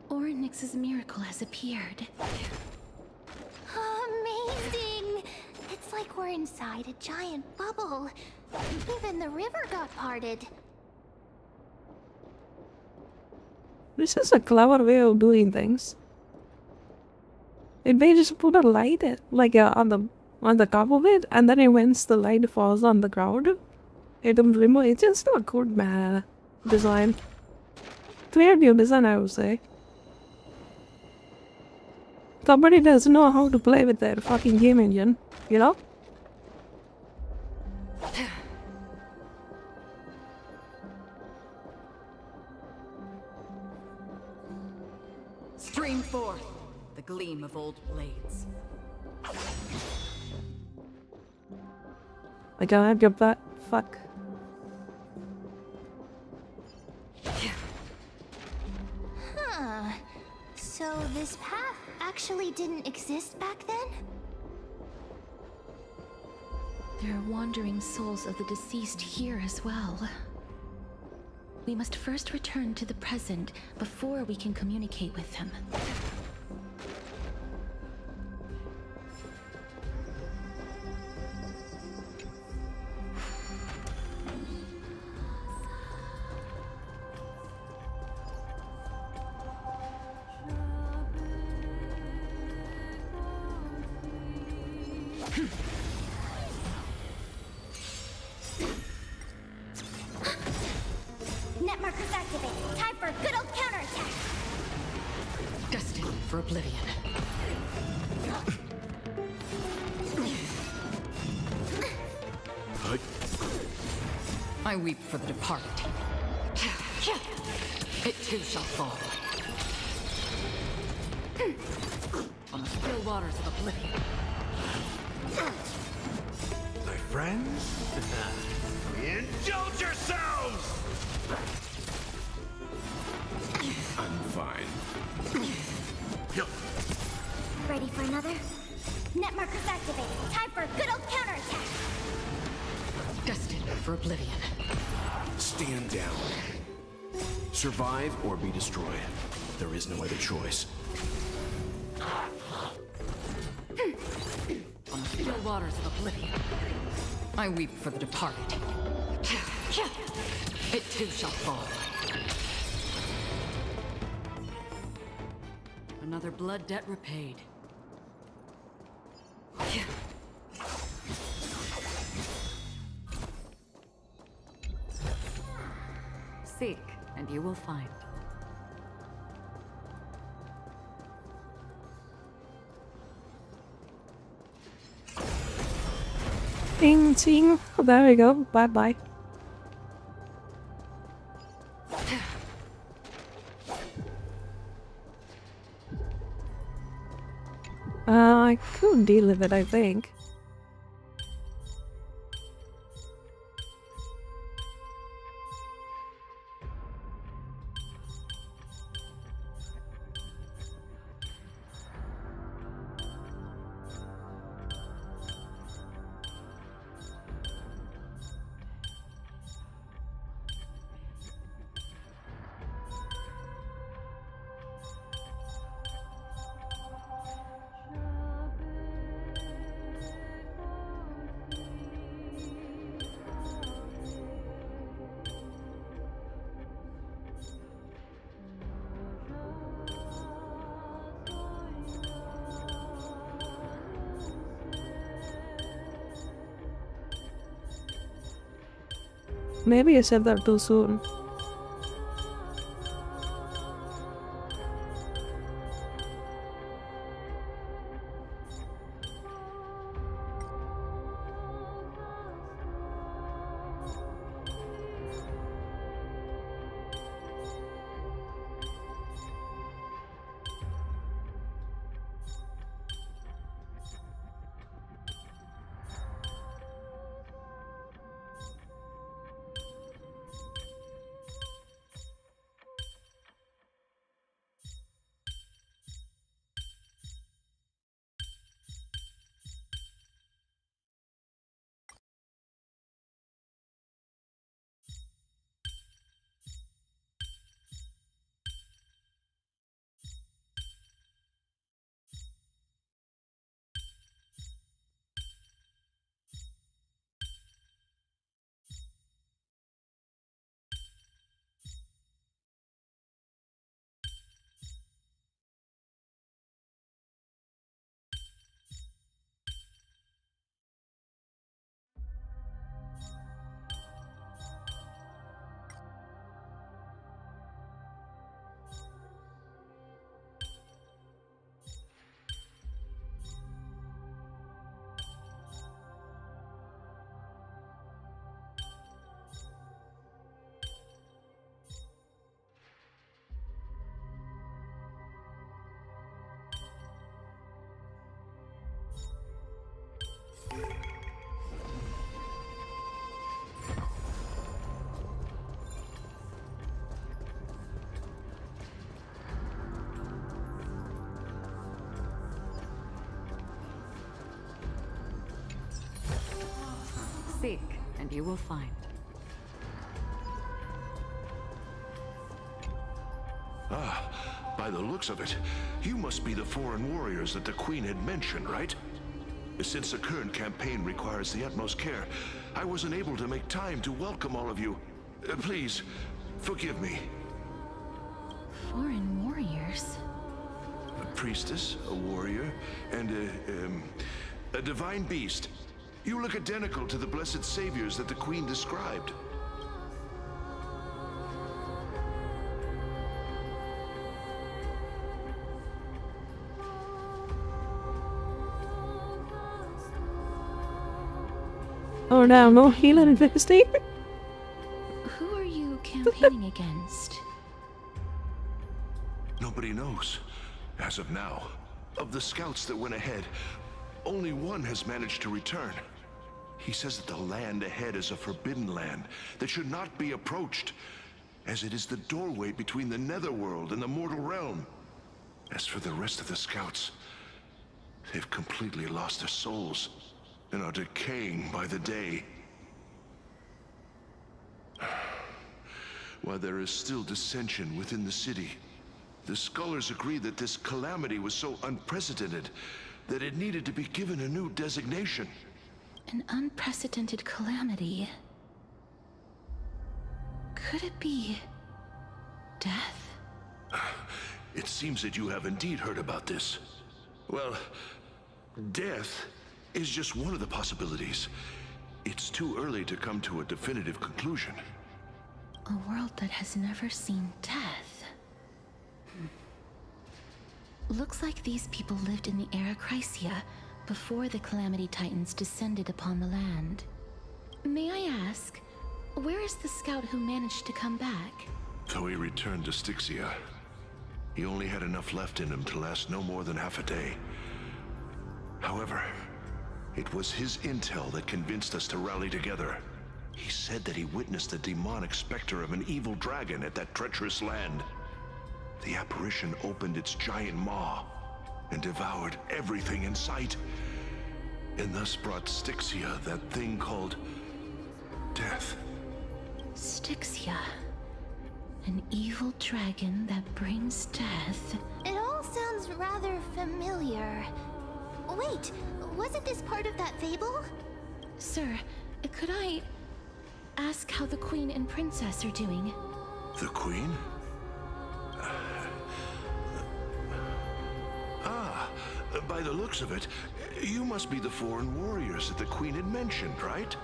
Ornyx's miracle has appeared. Amazing! It's like we're inside a giant bubble. Even the river got parted. This is a clever way of doing things. If they just put a light on the on the top of it, and then once the light falls on the ground, it will remove. It's just a good design. Creative design, I would say. Somebody doesn't know how to play with their fucking game engine, you know? Stream forth the gleam of old blades. I can't get that. Fuck. Huh. So this path actually didn't exist back then? There are wandering souls of the deceased here as well. We must first return to the present before we can communicate with them. Net markers activated. Time for a good old counterattack. Destined for oblivion. I weep for the departed. It too shall fall. On the still waters of oblivion. My friends, indulge yourselves! I'm fine. Ready for another? Net markers activated. Time for a good old counterattack. Destined for oblivion. Stand down. Survive or be destroyed. There is no other choice. On the still waters of oblivion. I weep for the departed. It too shall fall. Another blood debt repaid. Seek, and you will find. Ding, ding. There we go. Bye bye. I could deal with it, I think. Maybe I said that too soon. Seek, and you will find. Ah, by the looks of it, you must be the foreign warriors that the Queen had mentioned, right? Since the current campaign requires the utmost care, I wasn't able to make time to welcome all of you. Please, forgive me. Foreign warriors? A priestess, a warrior, and a divine beast. You look identical to the blessed saviors that the Queen described. Oh no, more healing and infestation. Who are you campaigning against? Nobody knows, as of now. Of the scouts that went ahead, only one has managed to return. He says that the land ahead is a forbidden land that should not be approached, as it is the doorway between the netherworld and the mortal realm. As for the rest of the scouts, they've completely lost their souls and are decaying by the day. While there is still dissension within the city, the scholars agree that this calamity was so unprecedented that it needed to be given a new designation. An unprecedented calamity. Could it be death? It seems that you have indeed heard about this. Well, death is just one of the possibilities. It's too early to come to a definitive conclusion. A world that has never seen death. Looks like these people lived in the era Chrysia before the Calamity Titans descended upon the land. May I ask, where is the scout who managed to come back? So he returned to Styxia. He only had enough left in him to last no more than half a day. However, it was his intel that convinced us to rally together. He said that he witnessed the demonic specter of an evil dragon at that treacherous land. The apparition opened its giant maw and devoured everything in sight, and thus brought Styxia that thing called death. Styxia. An evil dragon that brings death. It all sounds rather familiar. Wait, wasn't this part of that fable? Sir, could I ask how the Queen and Princess are doing? The Queen? By the looks of it, you must be the foreign warriors that the Queen had mentioned, right?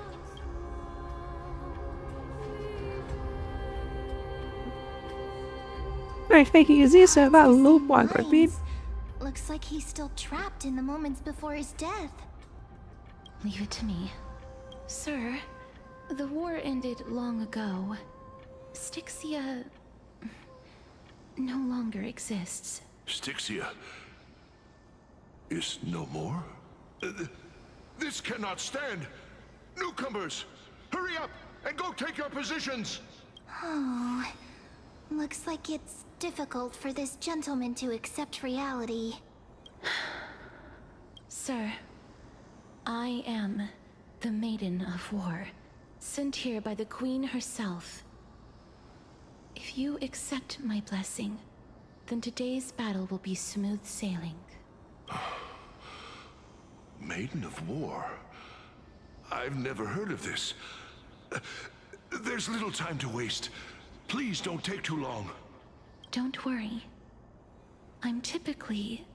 I think he is this about a little boy, repeat. Looks like he's still trapped in the moments before his death. Leave it to me. Sir, the war ended long ago. Styxia no longer exists. Styxia is no more? This cannot stand! Newcomers, hurry up and go take your positions! Oh, looks like it's difficult for this gentleman to accept reality. Sir, I am the Maiden of War, sent here by the Queen herself. If you accept my blessing, then today's battle will be smooth sailing. Maiden of War? I've never heard of this. There's little time to waste. Please don't take too long. Don't worry. I'm typically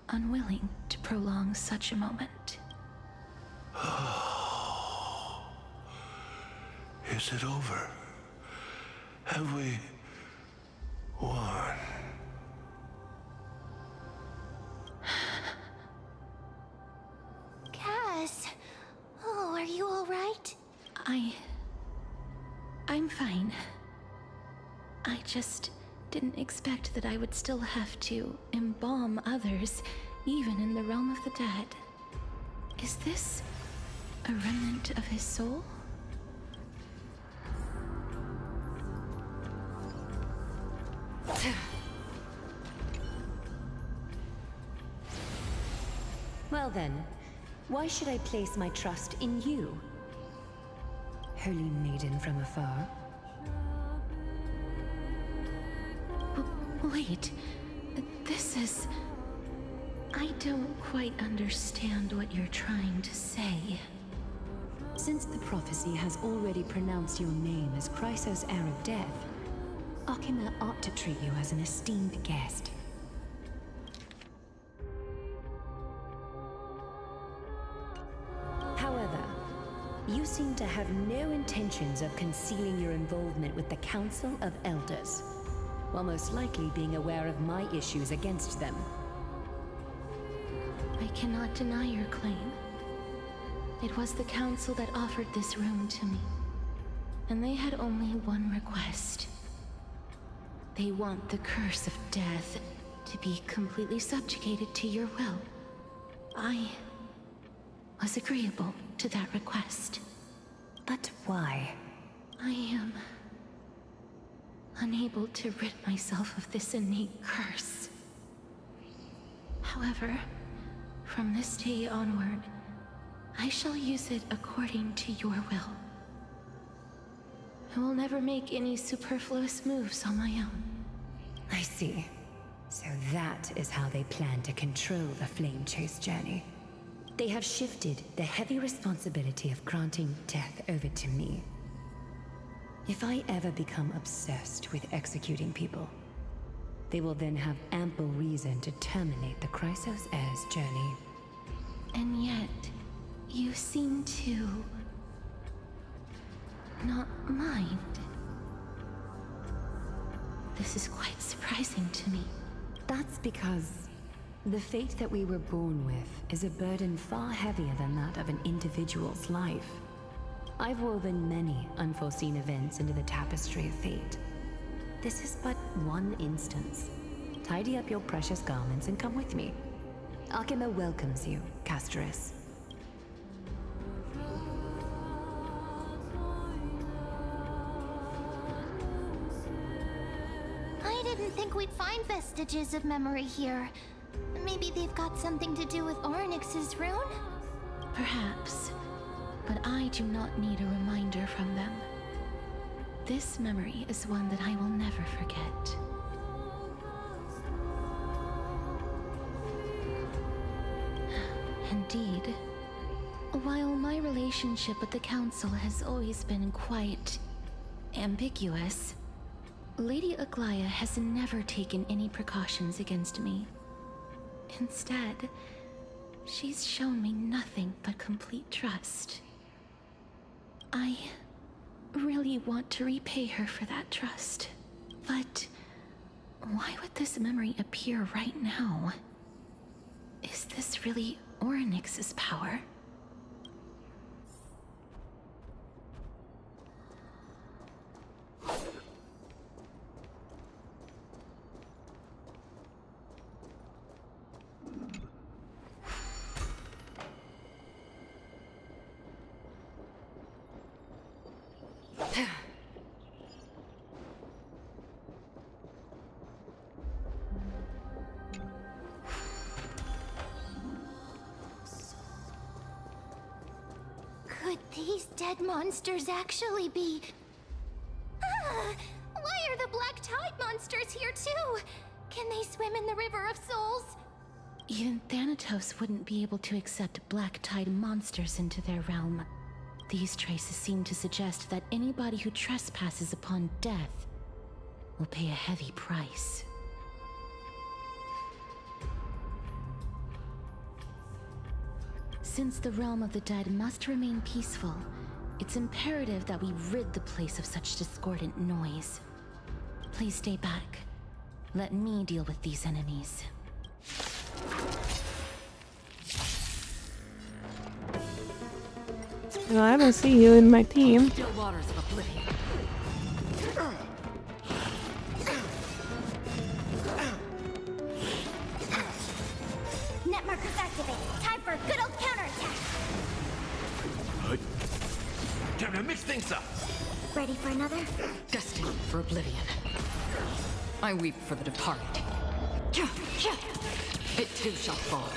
unwilling to prolong such a moment. Is it over? Have we won? Cass! Oh, are you alright? I'm fine. I just didn't expect that I would still have to embalm others, even in the realm of the dead. Is this a remnant of his soul? Well then, why should I place my trust in you? holy maiden from afar. Wait, this is... I don't quite understand what you're trying to say. Since the prophecy has already pronounced your name as Chrysos, heir of death, Akima ought to treat you as an esteemed guest. However, you seem to have no intentions of concealing your involvement with the Council of Elders, while most likely being aware of my issues against them. I cannot deny your claim. It was the council that offered this room to me, and they had only one request. They want the curse of death to be completely subjugated to your will. I was agreeable to that request. But why? I am unable to rid myself of this innate curse. However, from this day onward, I shall use it according to your will. I will never make any superfluous moves on my own. I see. So that is how they plan to control the Flame Chase journey. They have shifted the heavy responsibility of granting death over to me. If I ever become obsessed with executing people, they will then have ample reason to terminate the Chrysos heir's journey. And yet, you seem to not mind. This is quite surprising to me. That's because the fate that we were born with is a burden far heavier than that of an individual's life. I've woven many unforeseen events into the tapestry of fate. This is but one instance. Tidy up your precious garments and come with me. Akima welcomes you, Casterus. I didn't think we'd find vestiges of memory here. Maybe they've got something to do with Orynyx's rune? Perhaps, but I do not need a reminder from them. This memory is one that I will never forget. Indeed. While my relationship with the Council has always been quite ambiguous, Lady Aglaya has never taken any precautions against me. Instead, she's shown me nothing but complete trust. I really want to repay her for that trust. But why would this memory appear right now? Is this really Orynyx's power? Could these dead monsters actually be... why are the Black Tide monsters here too? Can they swim in the River of Souls? Even Thanatos wouldn't be able to accept Black Tide monsters into their realm. These traces seem to suggest that anybody who trespasses upon death will pay a heavy price. Since the realm of the dead must remain peaceful, it's imperative that we rid the place of such discordant noise. Please stay back. Let me deal with these enemies. Well, I don't see you in my team. Still waters of oblivion. Net markers activate. Time for a good old counterattack. Time to mix things up. Ready for another? Destined for oblivion. I weep for the departed. It too shall fall.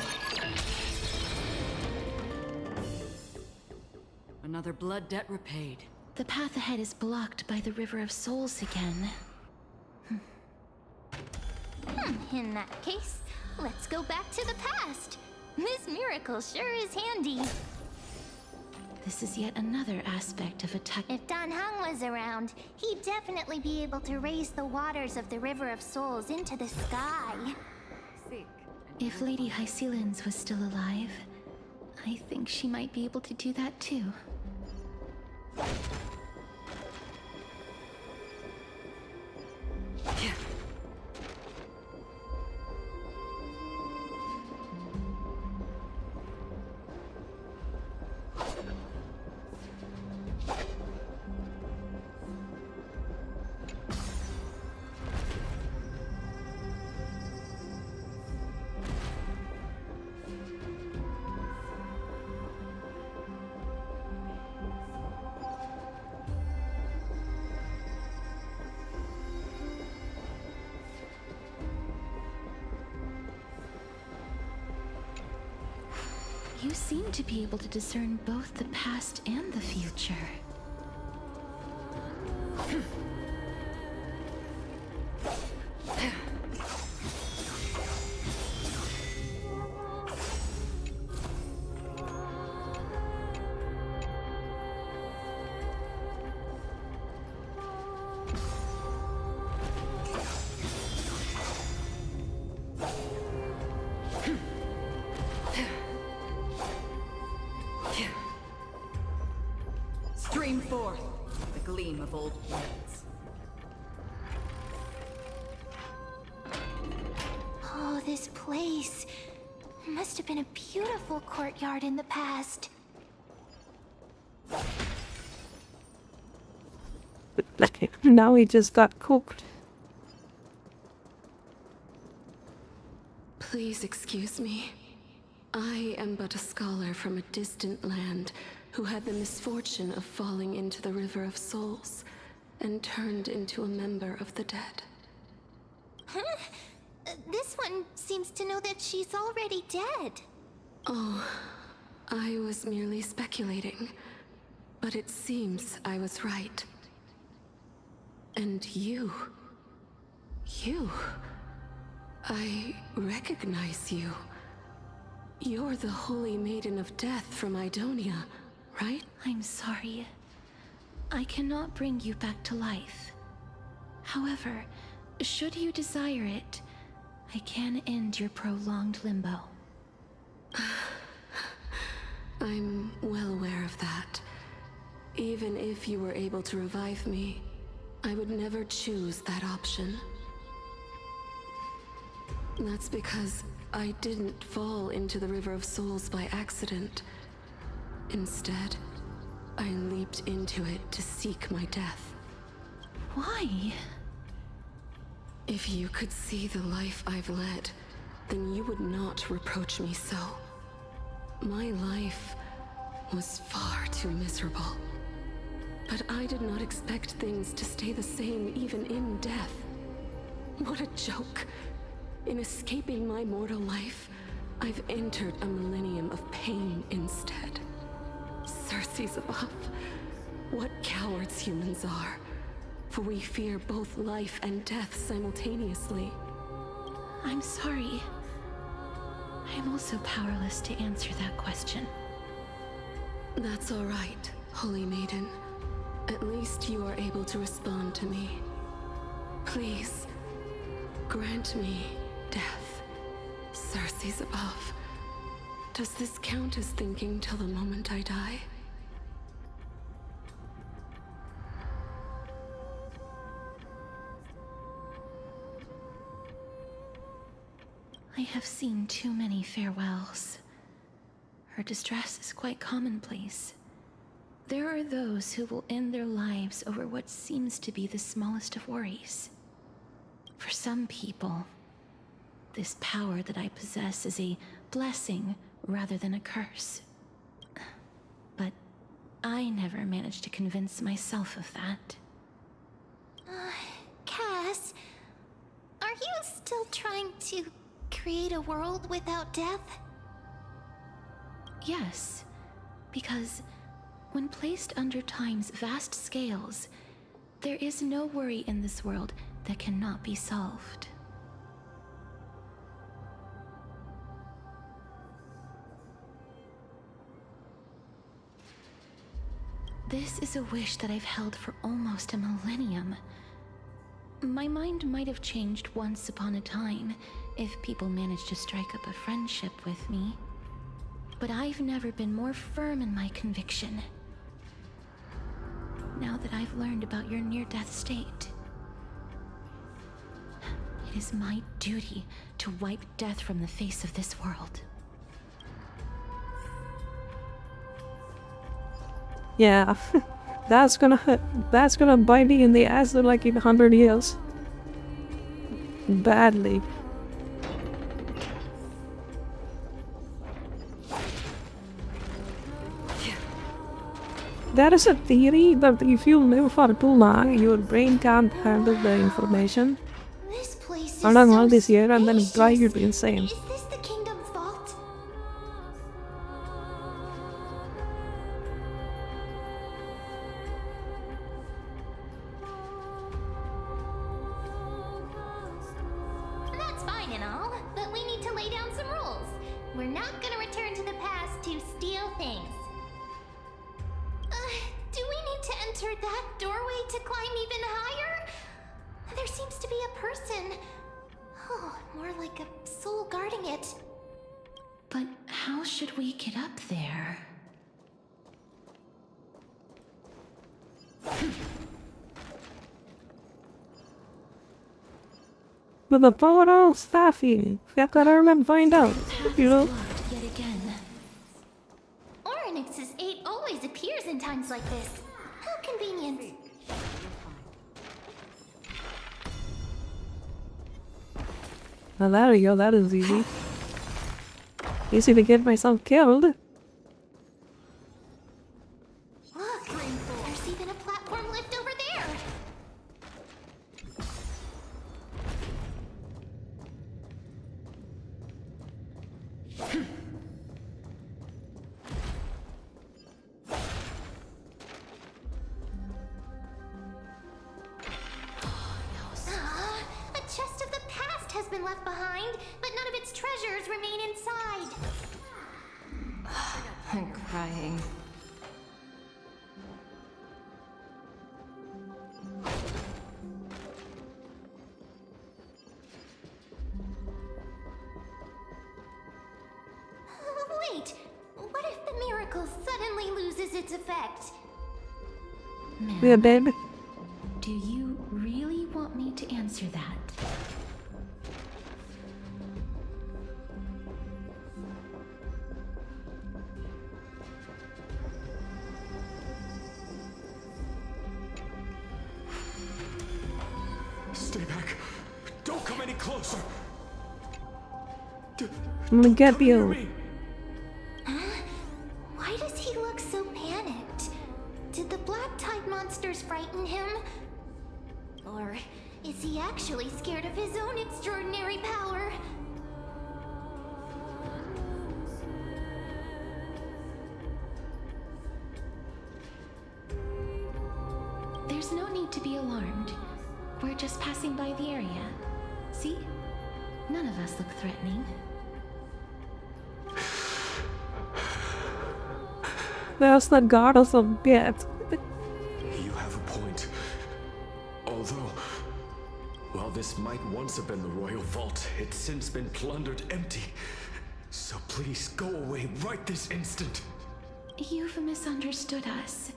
Another blood debt repaid. The path ahead is blocked by the River of Souls again. In that case, let's go back to the past. This miracle sure is handy. This is yet another aspect of a tech. If Dan Heng was around, he'd definitely be able to raise the waters of the River of Souls into the sky. If Lady Hycelens was still alive, I think she might be able to do that too. You seem to be able to discern both the past and the future. Stream forth the gleam of old blades. Oh, this place. Must have been a beautiful courtyard in the past. Now he just got cooked. Please excuse me. I am but a scholar from a distant land who had the misfortune of falling into the River of Souls and turned into a member of the dead. Huh? This one seems to know that she's already dead. Oh, I was merely speculating, but it seems I was right. And you... I recognize you. You're the Holy Maiden of Death from Idonia, right? I'm sorry. I cannot bring you back to life. However, should you desire it, I can end your prolonged limbo. I'm well aware of that. Even if you were able to revive me, I would never choose that option. That's because I didn't fall into the River of Souls by accident. Instead, I leaped into it to seek my death. Why? If you could see the life I've led, then you would not reproach me so. My life was far too miserable. But I did not expect things to stay the same even in death. What a joke. In escaping my mortal life, I've entered a millennium of pain instead. Circe's above. What cowards humans are. For we fear both life and death simultaneously. I'm sorry. I'm also powerless to answer that question. That's all right, Holy Maiden. At least you are able to respond to me. Please, grant me death. Circe's above. Does this count as thinking till the moment I die? I have seen too many farewells. Her distress is quite commonplace. There are those who will end their lives over what seems to be the smallest of worries. For some people, this power that I possess is a blessing rather than a curse. But I never managed to convince myself of that. Cass, are you still trying to create a world without death? Yes, because When placed under time's vast scales, there is no worry in this world that cannot be solved. This is a wish that I've held for almost a millennium. My mind might have changed once upon a time if people managed to strike up a friendship with me. But I've never been more firm in my conviction. Now that I've learned about your near-death state, it is my duty to wipe death from the face of this world. Yeah, that's gonna hurt. That's gonna bite me in the ass for like 100 years. Badly. There is a theory that if you live for too long, your brain can't handle the information. This place is I don't know so this year and then spacious. drive you insane. Is this the kingdom's vault? That's fine and all, but we need to lay down some rules. We're not gonna return to the past to steal things. Do we need to enter that doorway to climb even higher? There seems to be a person. Oh, more like a soul guarding it. But how should we get up there? With the photo staffing, I've got to remember find out. You know? Yet again. Oryx's 8 always appears in times like this. How convenient. Well, there we go, that is easy. Easy to get myself killed. Look, there's even a platform lift over there. A chest of the past has been left behind, but none of its treasures remain inside. I'm crying. Wait, what if the miracle suddenly loses its effect? Yeah, babe. Do you really want me to answer that? Stay back. Don't come any closer. I'm gonna get you. Why does he look so panicked? Did the black tide monsters frighten him? Or is he actually scared of his own extraordinary power? There's no need to be alarmed. We're just passing by the area. See? None of us look threatening. There's that guard or some bit. You have a point. Although, while this might once have been the royal vault, it's since been plundered empty. So please go away right this instant. You've misunderstood us.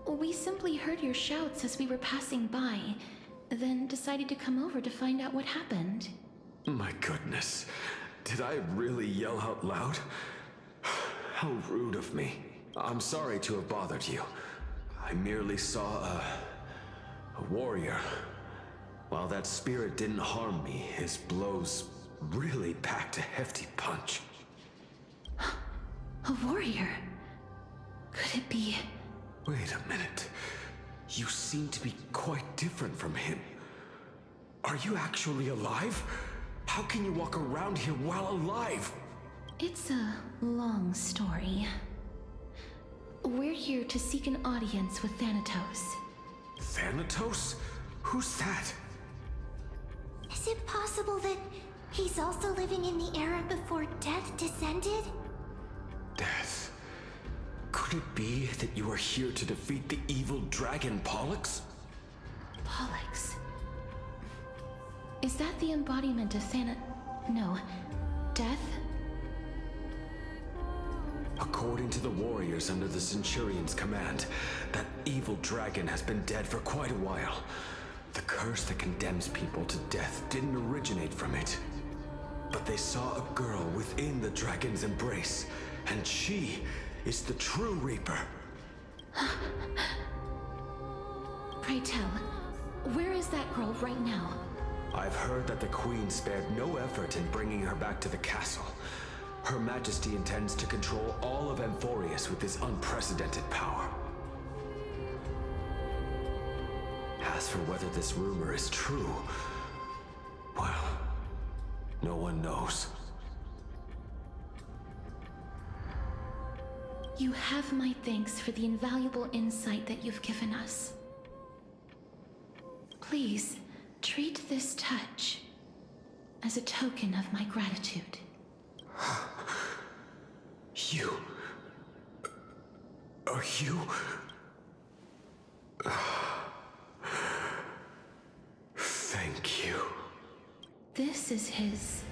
We simply heard your shouts as we were passing by, then decided to come over to find out what happened. My goodness. Did I really yell out loud? How rude of me. I'm sorry to have bothered you. I merely saw a warrior. While that spirit didn't harm me, his blows really packed a hefty punch. A warrior? Could it be? Wait a minute. You seem to be quite different from him. Are you actually alive? How can you walk around here while alive? It's a long story. We're here to seek an audience with Thanatos. Thanatos? Who's that? Is it possible that he's also living in the era before death descended? Death? Could it be that you are here to defeat the evil dragon Pollux? Pollux? Is that the embodiment of No. Death? According to the warriors under the Centurion's command, that evil dragon has been dead for quite a while. The curse that condemns people to death didn't originate from it. But they saw a girl within the dragon's embrace, and she is the true Reaper. Pray tell, where is that girl right now? I've heard that the Queen spared no effort in bringing her back to the castle. Her Majesty intends to control all of Amphorius with this unprecedented power. As for whether this rumor is true, well, no one knows. You have my thanks for the invaluable insight that you've given us. Please, treat this touch as a token of my gratitude. You... Are you... Thank you. This is his...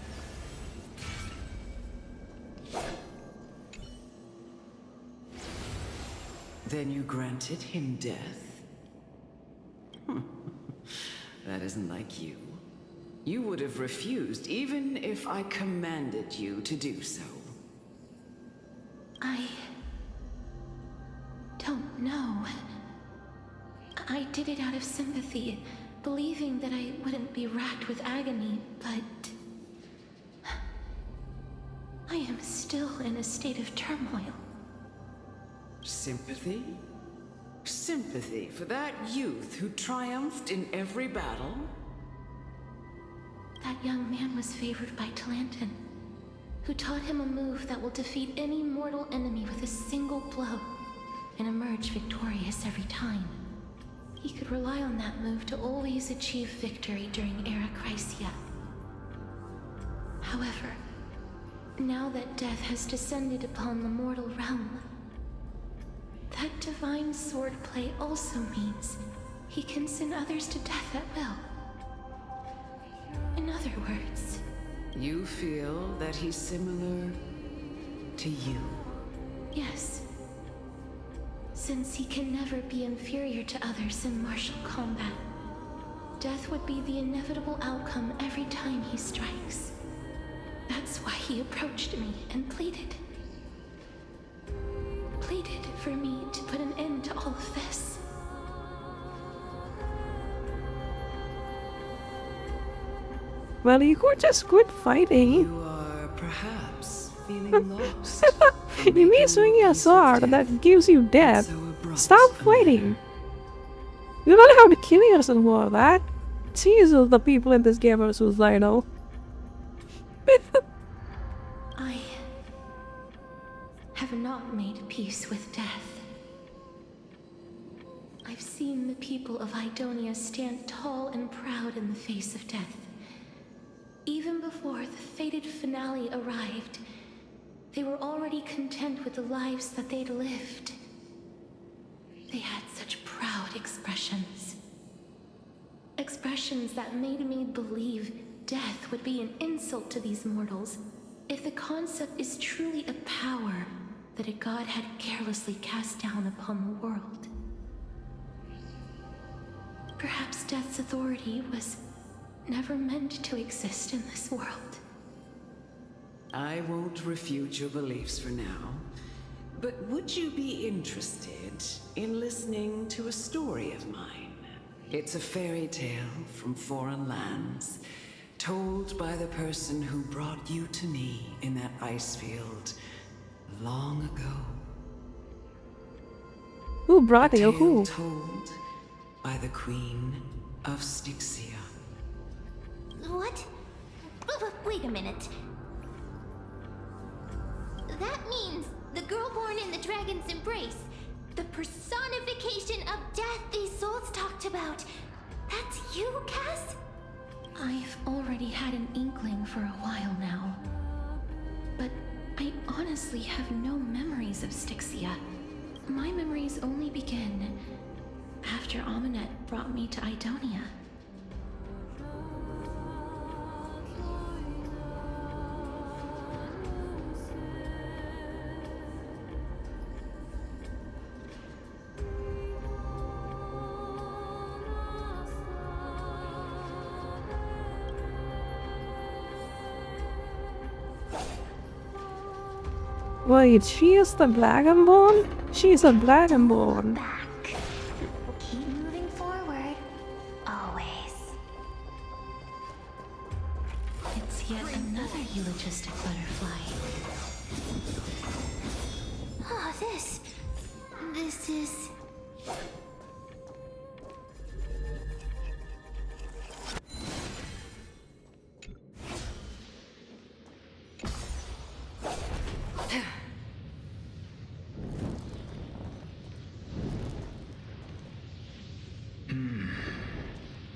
Then you granted him death? That isn't like you. You would have refused even if I commanded you to do so. I don't know. I did it out of sympathy, believing that I wouldn't be racked with agony, but... I am still in a state of turmoil. Sympathy? Sympathy for that youth who triumphed in every battle? That young man was favored by Talantin, who taught him a move that will defeat any mortal enemy with a single blow and emerge victorious every time. He could rely on that move to always achieve victory during Era Chrysia. However, now that death has descended upon the mortal realm, that divine swordplay also means he can send others to death at will. In other words... You feel that he's similar to you? Yes. Since he can never be inferior to others in martial combat, death would be the inevitable outcome every time he strikes. That's why he approached me and pleaded. Pleaded for me to put an end to all of this. Well, you could just quit fighting. You are perhaps feeling lost. You mean swinging a sword that gives you death? Stop fighting. You don't have to kill yourself for that. Jesus, the people in this game are suicidal. I have not made peace with death. I've seen the people of Idonia stand tall and proud in the face of death. Even before the fated finale arrived, they were already content with the lives that they'd lived. They had such proud expressions. Expressions that made me believe death would be an insult to these mortals if the concept is truly a power that a god had carelessly cast down upon the world. Perhaps death's authority was never meant to exist in this world. I won't refute your beliefs for now, but would you be interested in listening to a story of mine? It's a fairy tale from foreign lands, told by the person who brought you to me in that ice field long ago. Who brought you? Who? Told by the Queen of Styxia. What? Wait a minute. That means the girl born in the dragon's embrace The personification of death these souls talked about. That's you, Cass? I've already had an inkling for a while now. But I honestly have no memories of Styxia. My memories only begin after Amunet brought me to Idonia. Wait, she is the Dragonborn? She's a Dragonborn. Keep moving forward. Always. It's yet another eulogistic butterfly. Oh, this is...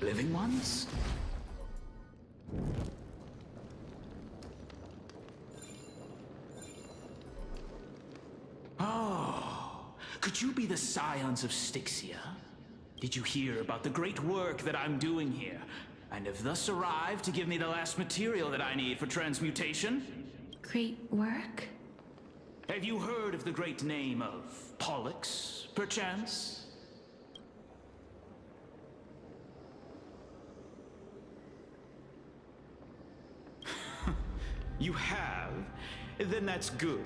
Living ones? Oh, could you be the scions of Styxia? Did you hear about the great work that I'm doing here? And have thus arrived to give me the last material that I need for transmutation? Great work? Have you heard of the great name of Pollux, perchance? You have? Then that's good.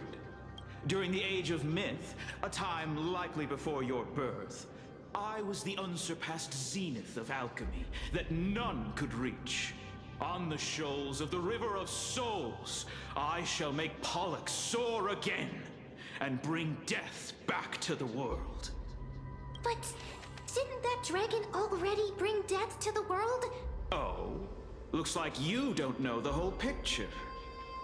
During the Age of Myth, a time likely before your birth, I was the unsurpassed zenith of alchemy that none could reach. On the shoals of the River of Souls, I shall make Pollux soar again and bring death back to the world. But didn't that dragon already bring death to the world? Oh, looks like you don't know the whole picture.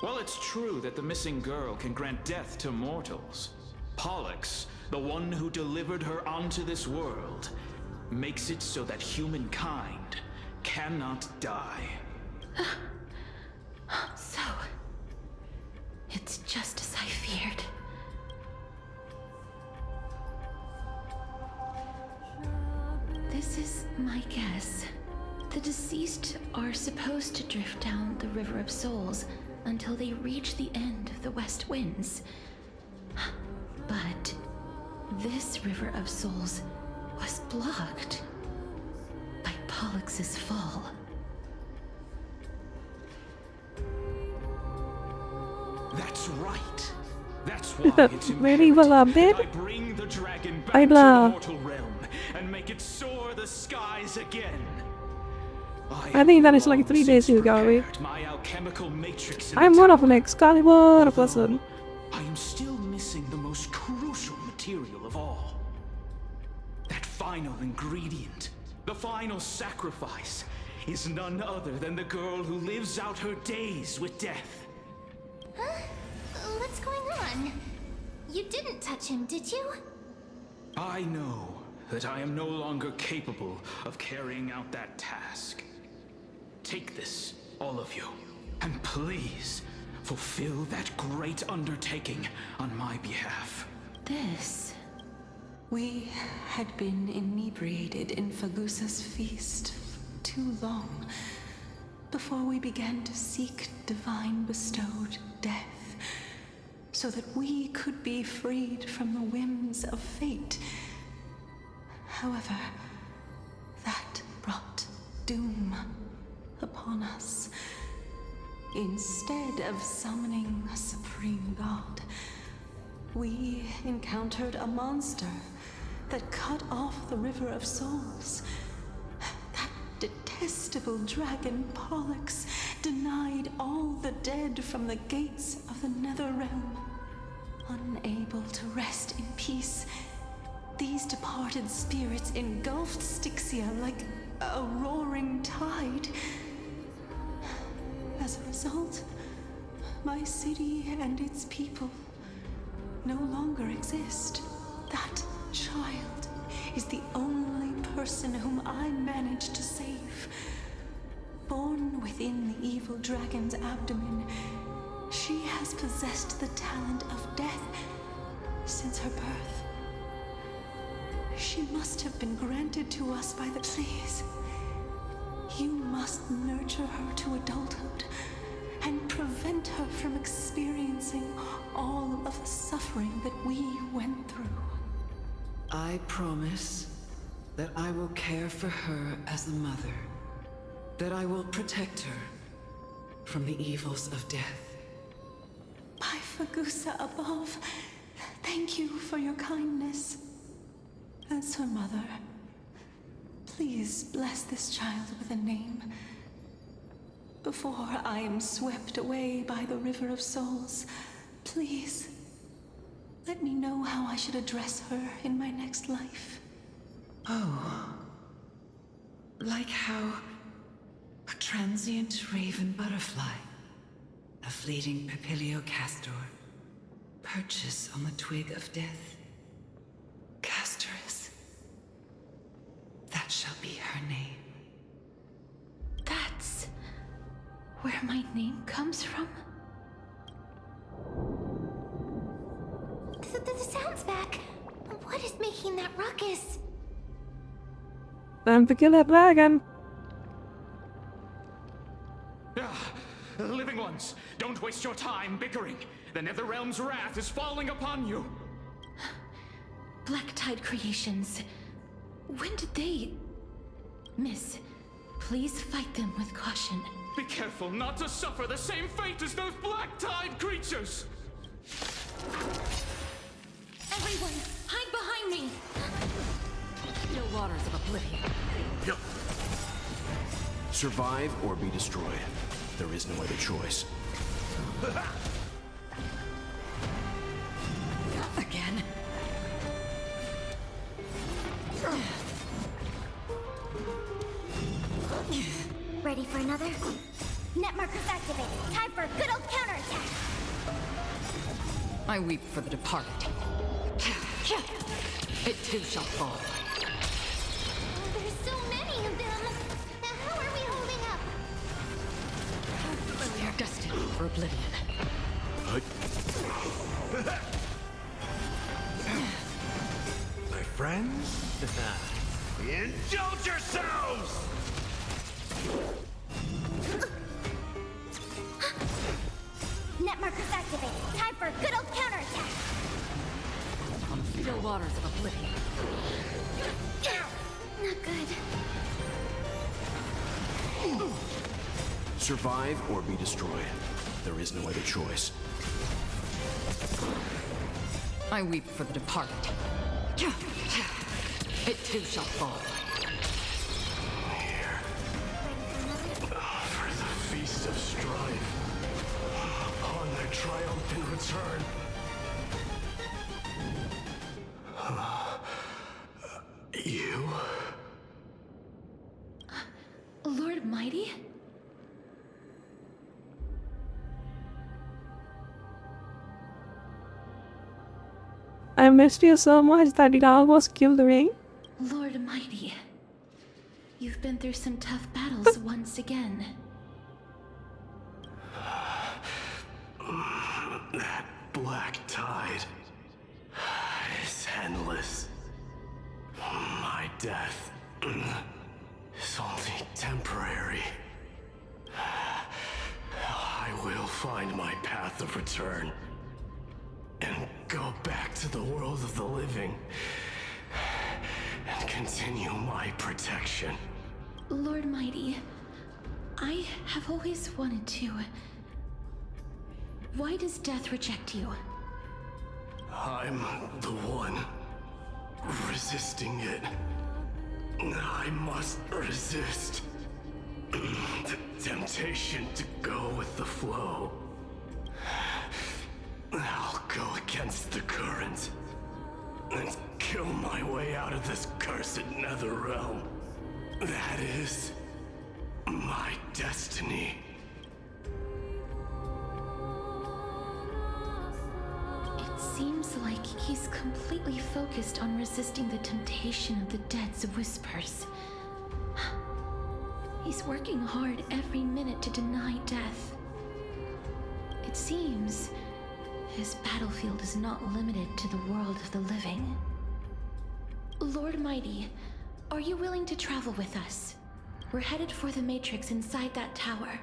Well, it's true that the missing girl can grant death to mortals. Pollux, the one who delivered her onto this world, makes it so that humankind cannot die. So, it's just as I feared. This is my guess. The deceased are supposed to drift down the River of Souls until they reach the end of the West Winds. But this River of Souls was blocked by Pollux's fall. That's right. That's why it's Very well imperative that I bring the dragon back to the mortal realm and make it soar the skies again. I think that is like 3 days ago. My alchemical matrix I'm one of an Excalibur person. I am still missing the most crucial material of all. That final ingredient, the final sacrifice, is none other than the girl who lives out her days with death. Huh? What's going on? You didn't touch him, did you? I know that I am no longer capable of carrying out that task. Take this, all of you, and please fulfill that great undertaking on my behalf. This... We had been inebriated in Fagusa's feast for too long before we began to seek divine bestowed death, so that we could be freed from the whims of fate. However, that brought doom upon us. Instead of summoning a supreme god, we encountered a monster that cut off the River of Souls. That detestable dragon Pollux denied all the dead from the gates of the Netherrealm. Unable to rest in peace, these departed spirits engulfed Styxia like a roaring tide. As a result, my city and its people no longer exist. That child is the only person whom I managed to save. Born within the evil dragon's abdomen, she has possessed the talent of death since her birth. She must have been granted to us by the... Please, you must nurture her to adulthood and prevent her from experiencing all of the suffering that we went through. I promise that I will care for her as a mother, that I will protect her from the evils of death. My Fagusa above, thank you for your kindness. As her mother, please bless this child with a name before I am swept away by the River of Souls. Please, let me know how I should address her in my next life. Oh, like how a transient raven butterfly, a fleeting papilio castor, perches on the twig of death. Castorus. That shall be her name. That's where my name comes from? The sound's back. What is making that ruckus? Time to kill that dragon. Living ones, don't waste your time bickering. The Netherrealm's wrath is falling upon you. Black Tide Creations. When did they... Miss, please fight them with caution. Be careful not to suffer the same fate as those Black Tide creatures! Everyone, hide behind me! No waters of oblivion. Yep. Survive or be destroyed. There is no other choice. Again? Ready for another? Net markers activated. Time for a good old counterattack. I weep for the departed. It too shall fall. Oh, there's so many of them. How are we holding up? We are destined for oblivion. My friends? Indulge yourselves! Net markers activated. Time for a good old counterattack. No waters of oblivion. Not good. Survive or be destroyed. There is no other choice. I weep for the departed. It too shall fall. Here. For the feast of strife. On their triumphant return. You? Lord Mighty? I missed you so much that it almost killed the ring. Lord Mighty. You've been through some tough battles once again. That black tide is endless. My death is only temporary. I will find my path of return and go back to the world of the living and continue my protection. Lord Mighty, I have always wanted to... Why does death reject you? I'm the one resisting it. I must resist the temptation to go with the flow. I'll go against the current and kill my way out of this cursed nether realm. That is my destiny. It seems like he's completely focused on resisting the temptation of the dead's whispers. He's working hard every minute to deny death. It seems his battlefield is not limited to the world of the living. Lord Mighty, are you willing to travel with us? We're headed for the Matrix inside that tower,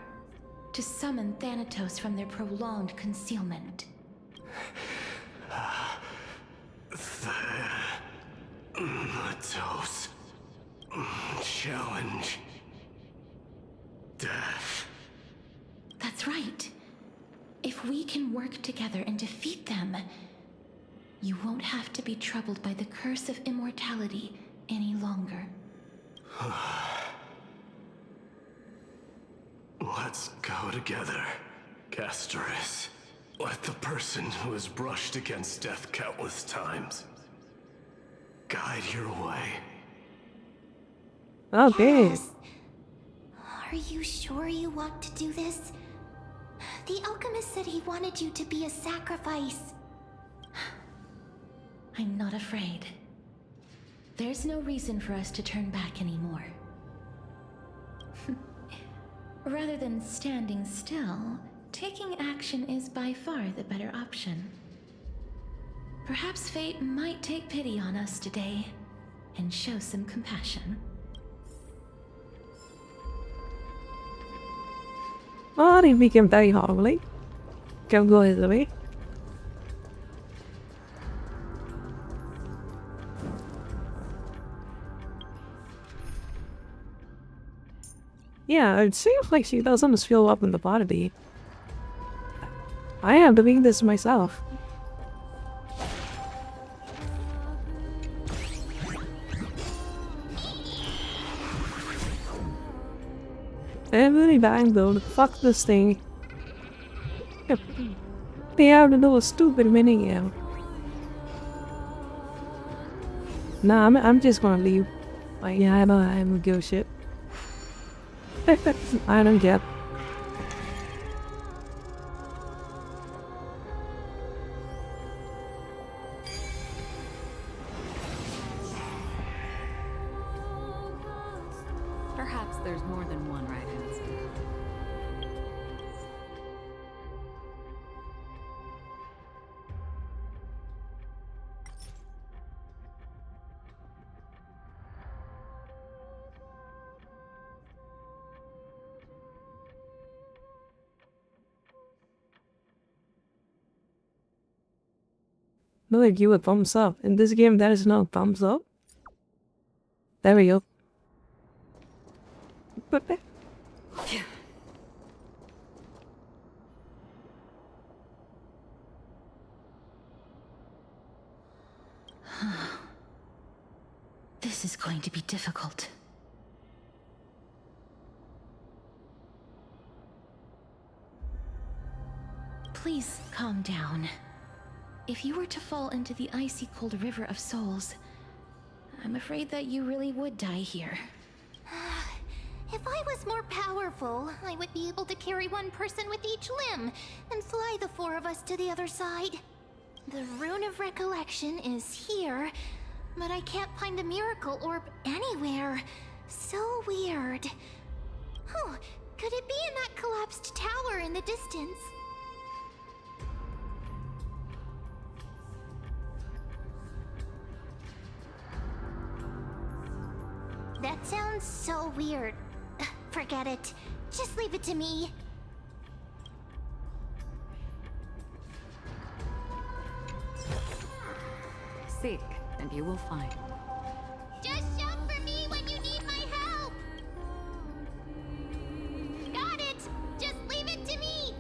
to summon Thanatos from their prolonged concealment. Thanatos. Challenge. Death. That's right. If we can work together and defeat them, you won't have to be troubled by the curse of immortality any longer. Let's go together, Castoris. Let the person who has brushed against death countless times guide your way. Okay. Yes. Are you sure you want to do this? The alchemist said he wanted you to be a sacrifice. I'm not afraid. There's no reason for us to turn back anymore. Rather than standing still, taking action is by far the better option. Perhaps fate might take pity on us today and show some compassion. Oh, he became very horribly. Go go his way. Yeah, it seems like she doesn't fill up in the body. I am doing this myself. Every bang though, fuck this thing. They have to do a stupid minigame. Nah, I'm just gonna leave. Like, yeah, I know I'm a give a shit. I don't get. Perhaps there's more than one right answer. No, like you a thumbs up. In this game, there is no thumbs up. There we go. This is going to be difficult. Please calm down. If you were to fall into the icy cold river of souls, I'm afraid that you really would die here. If I was more powerful, I would be able to carry one person with each limb and fly the four of us to the other side. The Rune of Recollection is here, but I can't find a miracle orb anywhere. So weird. Oh, could it be in that collapsed tower in the distance? That sounds so weird. Forget it. Just leave it to me. Seek, and you will find. Just shout for me when you need my help! Got it! Just leave it to me!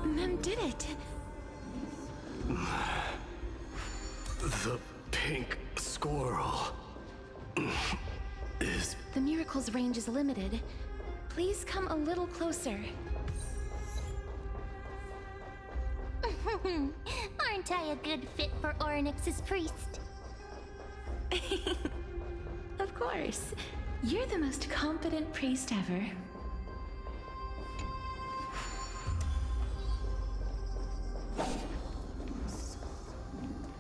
Mem did it! The pink squirrel is... The miracle's range is limited. Please come a little closer. Aren't I a good fit for Ornyx's priest? Of course. You're the most competent priest ever.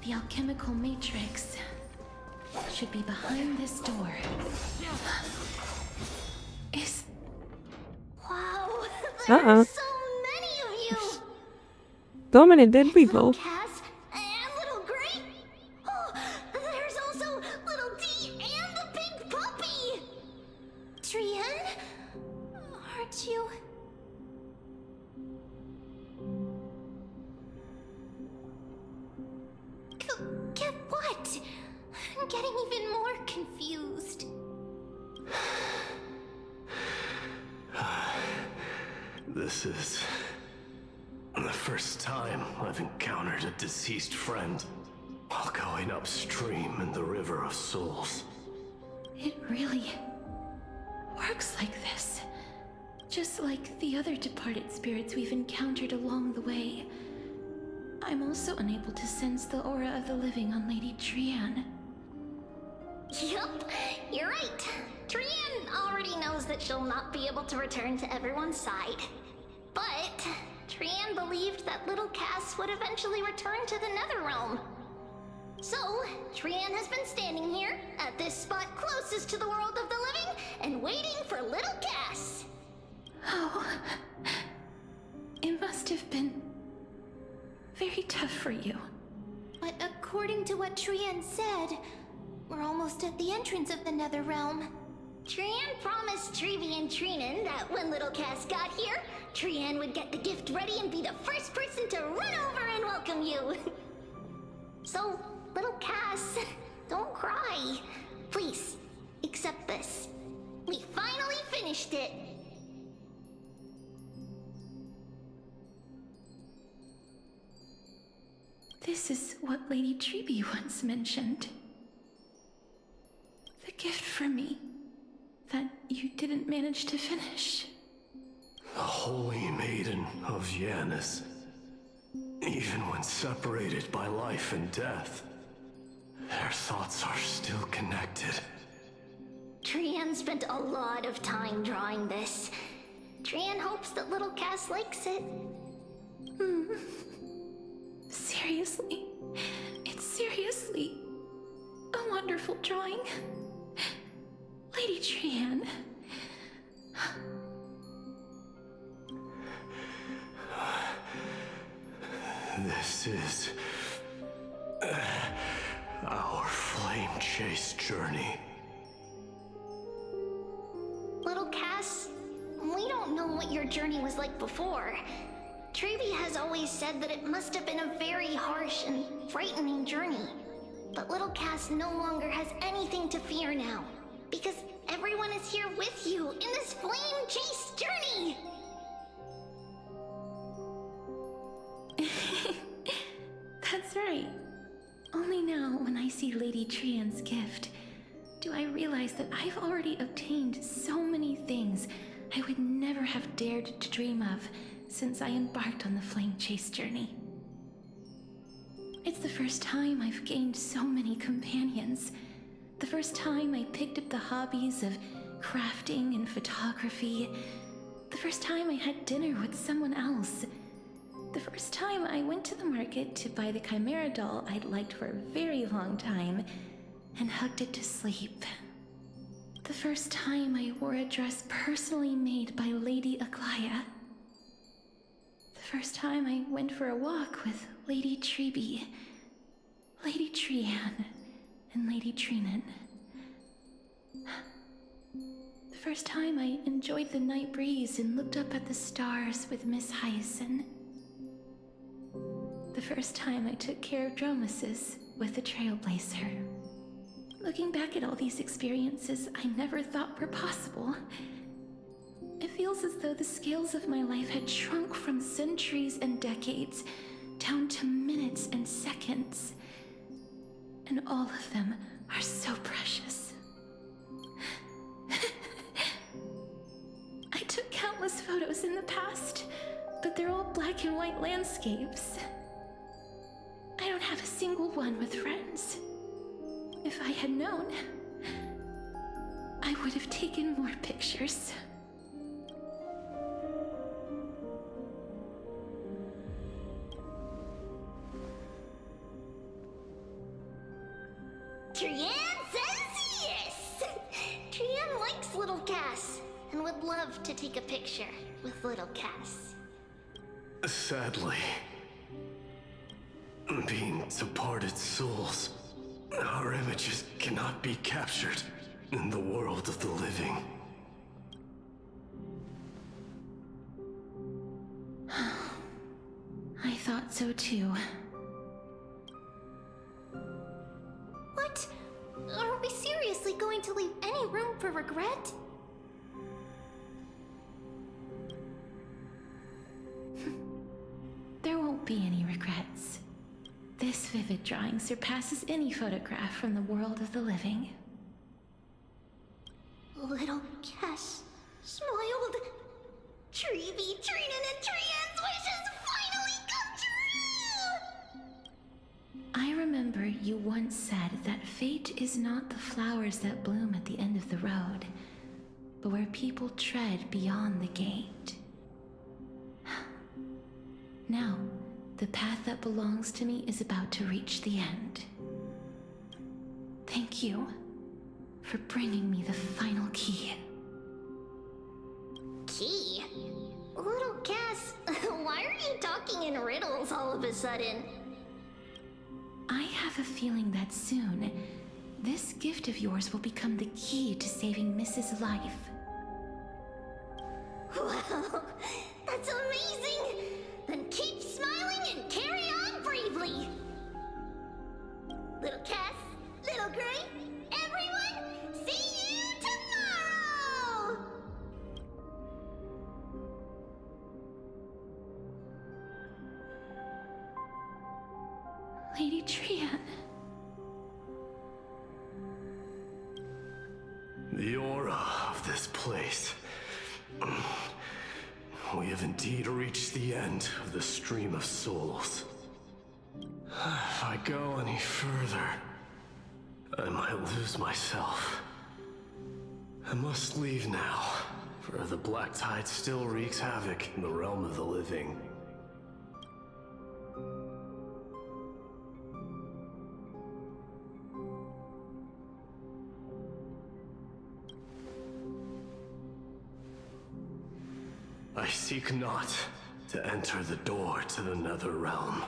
The alchemical matrix should be behind this door. Is... Wow, there's so many of you! So many dead people. Cass and Little Gray. Oh, there's also Little D and the big puppy! Trian? Aren't you... Get what? I'm getting even more confused. This is the first time I've encountered a deceased friend while going upstream in the River of Souls. It really works like this. Just like the other departed spirits we've encountered along the way. I'm also unable to sense the aura of the living on Lady Trian. Yup, you're right. Trian already knows that she'll not be able to return to everyone's side. But Trian believed that little Cass would eventually return to the Netherrealm. So, Trian has been standing here, at this spot closest to the world of the living, and waiting for little Cass. Oh, it must have been very tough for you. But according to what Trian said, we're almost at the entrance of the Netherrealm. Trian promised Trevi and Trinan that when little Cass got here, Trian would get the gift ready and be the first person to run over and welcome you. So, little Cass, don't cry. Please, accept this. We finally finished it. This is what Lady Trevi once mentioned. The gift for me that you didn't manage to finish. The Holy Maiden of Yanis. Even when separated by life and death, their thoughts are still connected. Trian spent a lot of time drawing this. Trian hopes that little Cass likes it. Seriously? It's seriously a wonderful drawing. Lady Trian. This is our flame chase journey. Little Cass, we don't know what your journey was like before. Trevi has always said that it must have been a very harsh and frightening journey. But little Cass no longer has anything to fear now, because everyone is here with you in this flame chase journey! That's right. Only now, when I see Lady Trian's gift, do I realize that I've already obtained so many things I would never have dared to dream of since I embarked on the flame chase journey. It's the first time I've gained so many companions. The first time I picked up the hobbies of crafting and photography. The first time I had dinner with someone else. The first time I went to the market to buy the Chimera doll I'd liked for a very long time and hugged it to sleep. The first time I wore a dress personally made by Lady Aglaya. The first time I went for a walk with Lady Trebi, Lady Trian, and Lady Trinan. The first time I enjoyed the night breeze and looked up at the stars with Miss Hyacinth. The first time I took care of Dromasis with the Trailblazer. Looking back at all these experiences I never thought were possible, it feels as though the scales of my life had shrunk from centuries and decades down to minutes and seconds. And all of them are so precious. I took countless photos in the past, but they're all black and white landscapes. I don't have a single one with friends. If I had known, I would have taken more pictures. little Cass, and would love to take a picture with little Cass. Sadly, being departed souls, our images cannot be captured in the world of the living. I thought so too. What? Are we seriously going to leave any room for regret? There won't be any regrets. This vivid drawing surpasses any photograph from the world of the living. Little Cass smiled. Treevee, Trina, and Trian's wishes finally come true! I remember you once said that fate is not the flowers that bloom at the end of the road, but where people tread beyond the gate. Now, the path that belongs to me is about to reach the end. Thank you for bringing me the final key. Key? Little Cass, why are you talking in riddles all of a sudden? I have a feeling that soon, this gift of yours will become the key to saving Mrs. Life. Wow, that's amazing! Then keep smiling and carry on bravely! Little Cass, Little Gray, everyone, see you tomorrow! Lady Trian. The aura of this place. We have indeed reached the end of the stream of souls. If I go any further, I might lose myself. I must leave now, for the black tide still wreaks havoc in the realm of the living. I seek not to enter the door to the nether realm.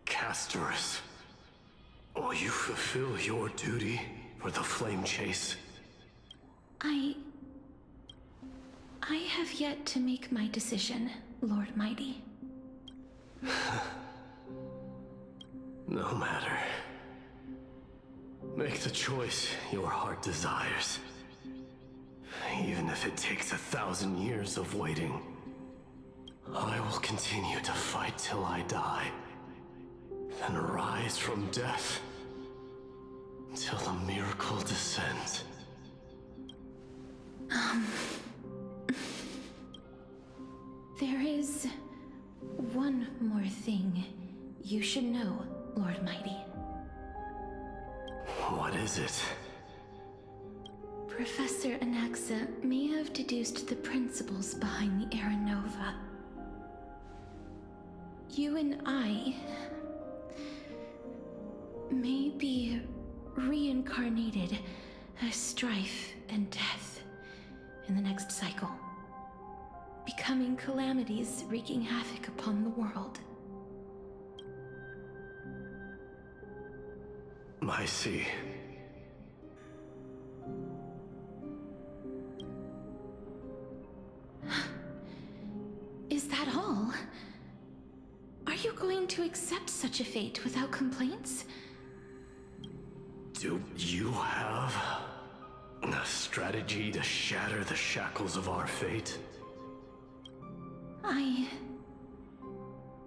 Castorus, will you fulfill your duty for the flame chase? I have yet to make my decision, Lord Mighty. No matter. Make the choice your heart desires. Even if it takes 1,000 years of waiting, I will continue to fight till I die, then rise from death till the miracle descends. There is one more thing you should know, Lord Mighty. What is it? Professor Anaxa may have deduced the principles behind the Era Nova. You and I may be reincarnated as strife and death in the next cycle, becoming calamities wreaking havoc upon the world. I see. Is that all? Are you going to accept such a fate without complaints? Do you have a strategy to shatter the shackles of our fate? I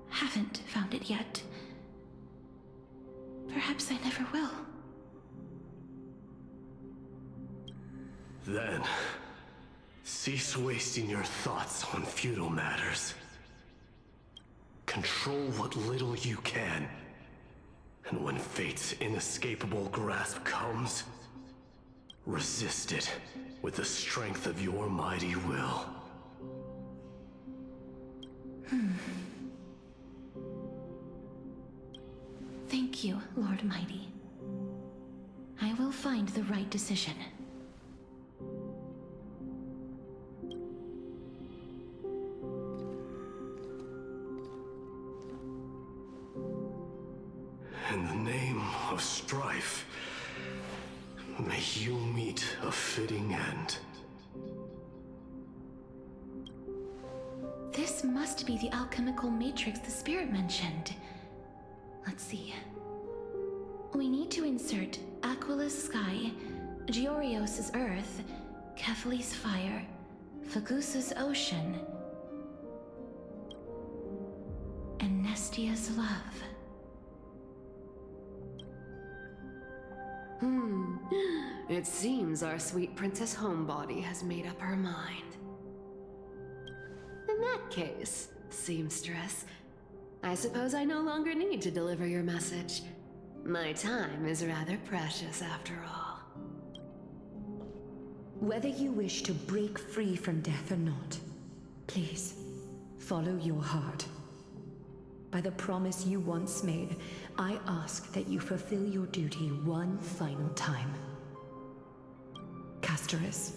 haven't found it yet. Perhaps I never will. Then, cease wasting your thoughts on futile matters. Control what little you can. And when fate's inescapable grasp comes, resist it with the strength of your mighty will. Thank you, Lord Mighty. I will find the right decision. In the name of strife, may you meet a fitting end. This must be the alchemical matrix the spirit mentioned. Let's see. We need to insert Aquila's sky, Georios' earth, Kephali's fire, Fagusa's ocean, and Nestia's love. It seems our sweet Princess Homebody has made up her mind. In that case, seamstress, I suppose I no longer need to deliver your message. My time is rather precious after all. Whether you wish to break free from death or not, please, follow your heart. By the promise you once made, I ask that you fulfill your duty one final time. Castorus,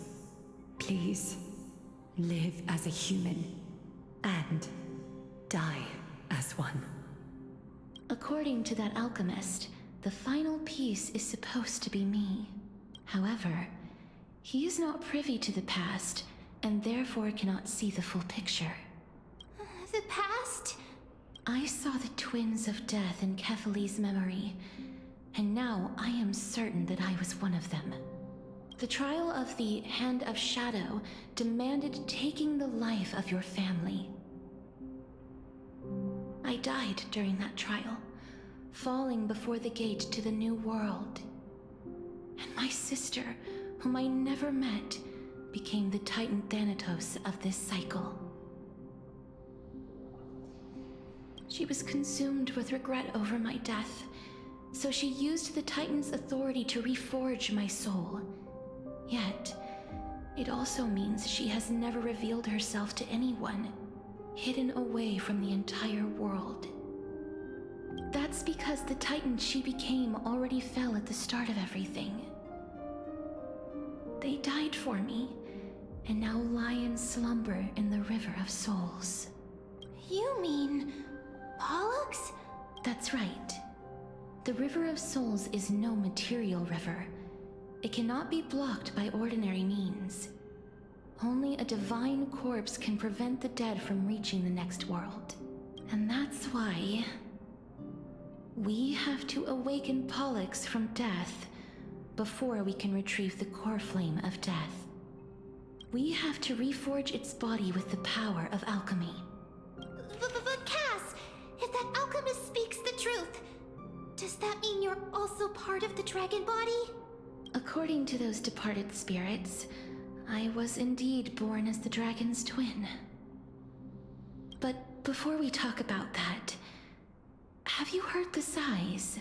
please, live as a human, and die as one. According to that alchemist, the final piece is supposed to be me. However, he is not privy to the past, and therefore cannot see the full picture. The past? I saw the twins of death in Kephali's memory, and now I am certain that I was one of them. The trial of the Hand of Shadow demanded taking the life of your family. I died during that trial, falling before the gate to the new world. And my sister, whom I never met, became the Titan Thanatos of this cycle. She was consumed with regret over my death, so she used the Titan's authority to reforge my soul. Yet, it also means she has never revealed herself to anyone, hidden away from the entire world. That's because the Titan she became already fell at the start of everything. They died for me, and now lie in slumber in the River of Souls. You mean Pollux? That's right. The River of Souls is no material river. It cannot be blocked by ordinary means. Only a divine corpse can prevent the dead from reaching the next world. And that's why we have to awaken Pollux from death before we can retrieve the core flame of death. We have to reforge its body with the power of alchemy. But Cass, if that alchemist speaks the truth, does that mean you're also part of the dragon body? According to those departed spirits, I was indeed born as the dragon's twin. But before we talk about that, have you heard the sighs?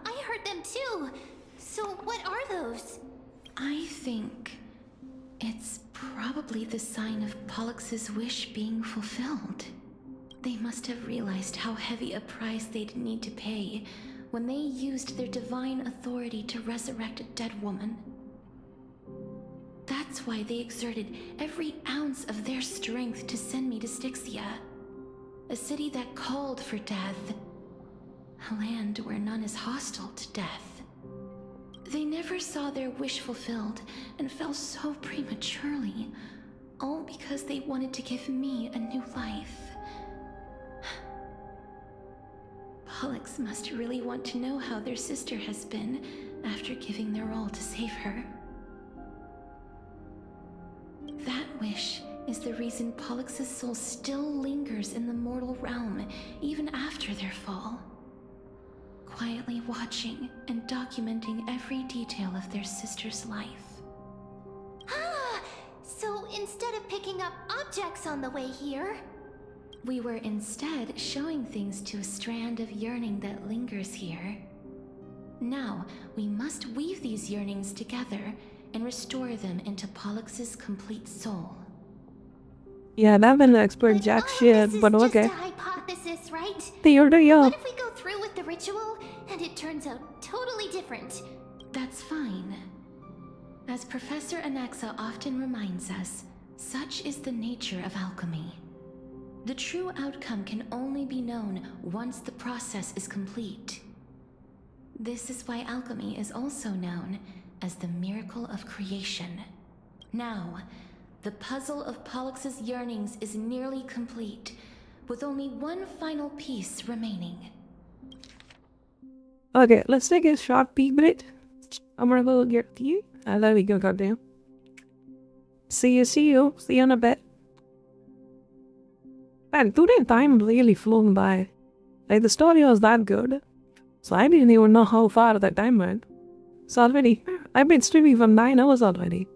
I heard them too. So what are those? I think it's probably the sign of Pollux's wish being fulfilled. They must have realized how heavy a price they'd need to pay when they used their divine authority to resurrect a dead woman. That's why they exerted every ounce of their strength to send me to Styxia, a city that called for death, a land where none is hostile to death. They never saw their wish fulfilled and fell so prematurely, all because they wanted to give me a new life. Pollux must really want to know how their sister has been after giving their all to save her. That wish is the reason Pollux's soul still lingers in the mortal realm even after their fall, quietly watching and documenting every detail of their sister's life. So instead of picking up objects on the way here, we were instead showing things to a strand of yearning that lingers here. Now, we must weave these yearnings together and restore them into Pollux's complete soul. Yeah, that didn't explain jack shit, but okay. just a hypothesis, right? Theater, What if we go through with the ritual and it turns out totally different? That's fine. As Professor Anaxa often reminds us, Such is the nature of alchemy. The true outcome can only be known once the process is complete. This is why alchemy is also known as the miracle of creation. Now, the puzzle of Pollux's yearnings is nearly complete, with only one final piece remaining. Okay, let's take a short peek bit. I'm gonna go get you. There we go, goddamn. See you in a bit. Man, today time really flown by. Like, the story was that good, so I didn't even know how far that time went. So already, I've been streaming for 9 hours already.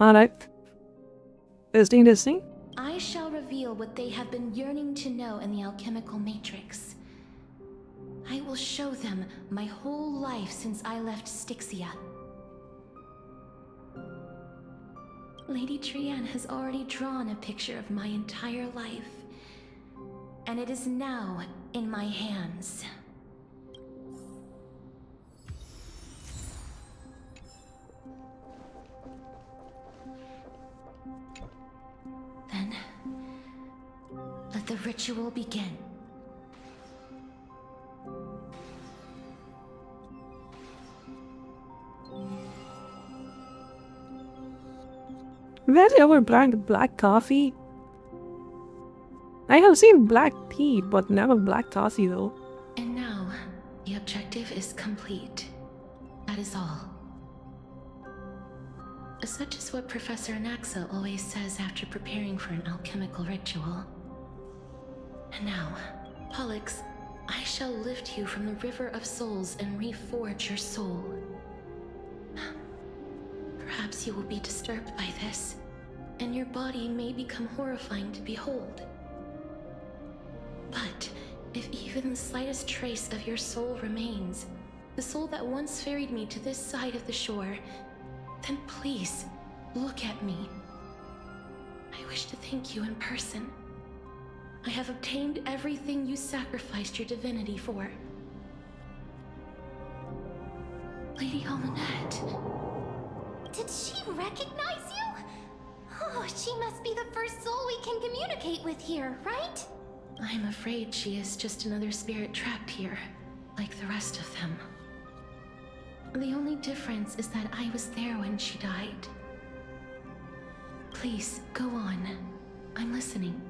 Alright. Interesting. I shall reveal what they have been yearning to know in the alchemical matrix. I will show them my whole life since I left Styxia. Lady Trianne has already drawn a picture of my entire life, and it is now in my hands. Then, let the ritual begin. Have you ever drank black coffee? I have seen black tea, but never black coffee though. And now, the objective is complete. That is all. Such is what Professor Anaxa always says after preparing for an alchemical ritual. And now, Pollux, I shall lift you from the river of souls and reforge your soul. Perhaps you will be disturbed by this, and your body may become horrifying to behold. But if even the slightest trace of your soul remains, the soul that once ferried me to this side of the shore, then please, look at me. I wish to thank you in person. I have obtained everything you sacrificed your divinity for. Lady Almanette. Did she recognize you? Oh, she must be the first soul we can communicate with here, right? I'm afraid she is just another spirit trapped here, like the rest of them. The only difference is that I was there when she died. Please, go on. I'm listening.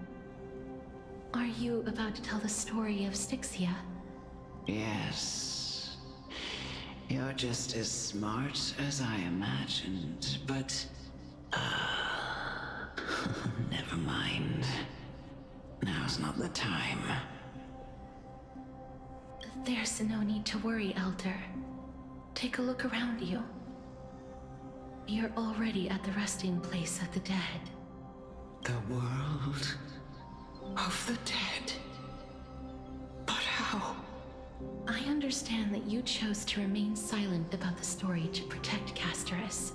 Are you about to tell the story of Styxia? Yes. You're just as smart as I imagined, but... never mind. Now's not the time. There's no need to worry, Elder. Take a look around you. You're already at the resting place of the dead. The world of the dead? But how? I understand that you chose to remain silent about the story to protect Casterus,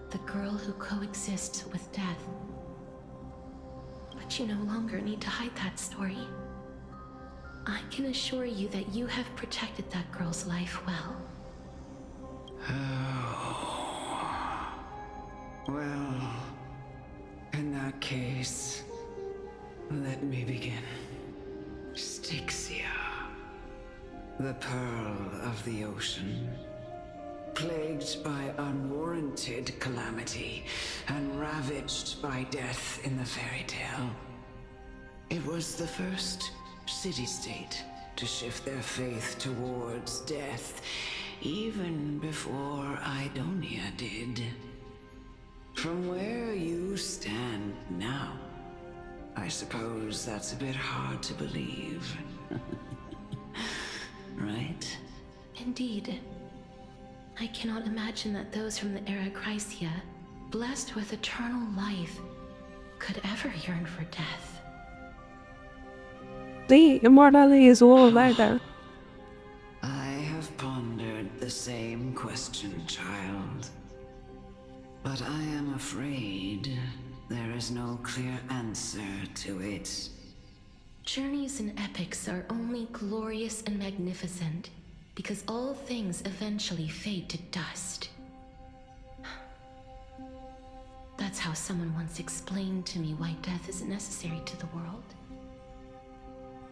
the girl who coexists with death. But you no longer need to hide that story. I can assure you that you have protected that girl's life well. Oh. Well, in that case, let me begin. Styxia, the pearl of the ocean, plagued by unwarranted calamity and ravaged by death in the fairy tale. It was the first city-state to shift their faith towards death, even before Idonia did. From where you stand now, I suppose that's a bit hard to believe. Right? Indeed. I cannot imagine that those from the Era Chrysia, blessed with eternal life, could ever yearn for death. The immortality is all about that. I have pondered the same question, child. But I am afraid there is no clear answer to it. Journeys and epics are only glorious and magnificent because all things eventually fade to dust. That's how someone once explained to me why death is necessary to the world.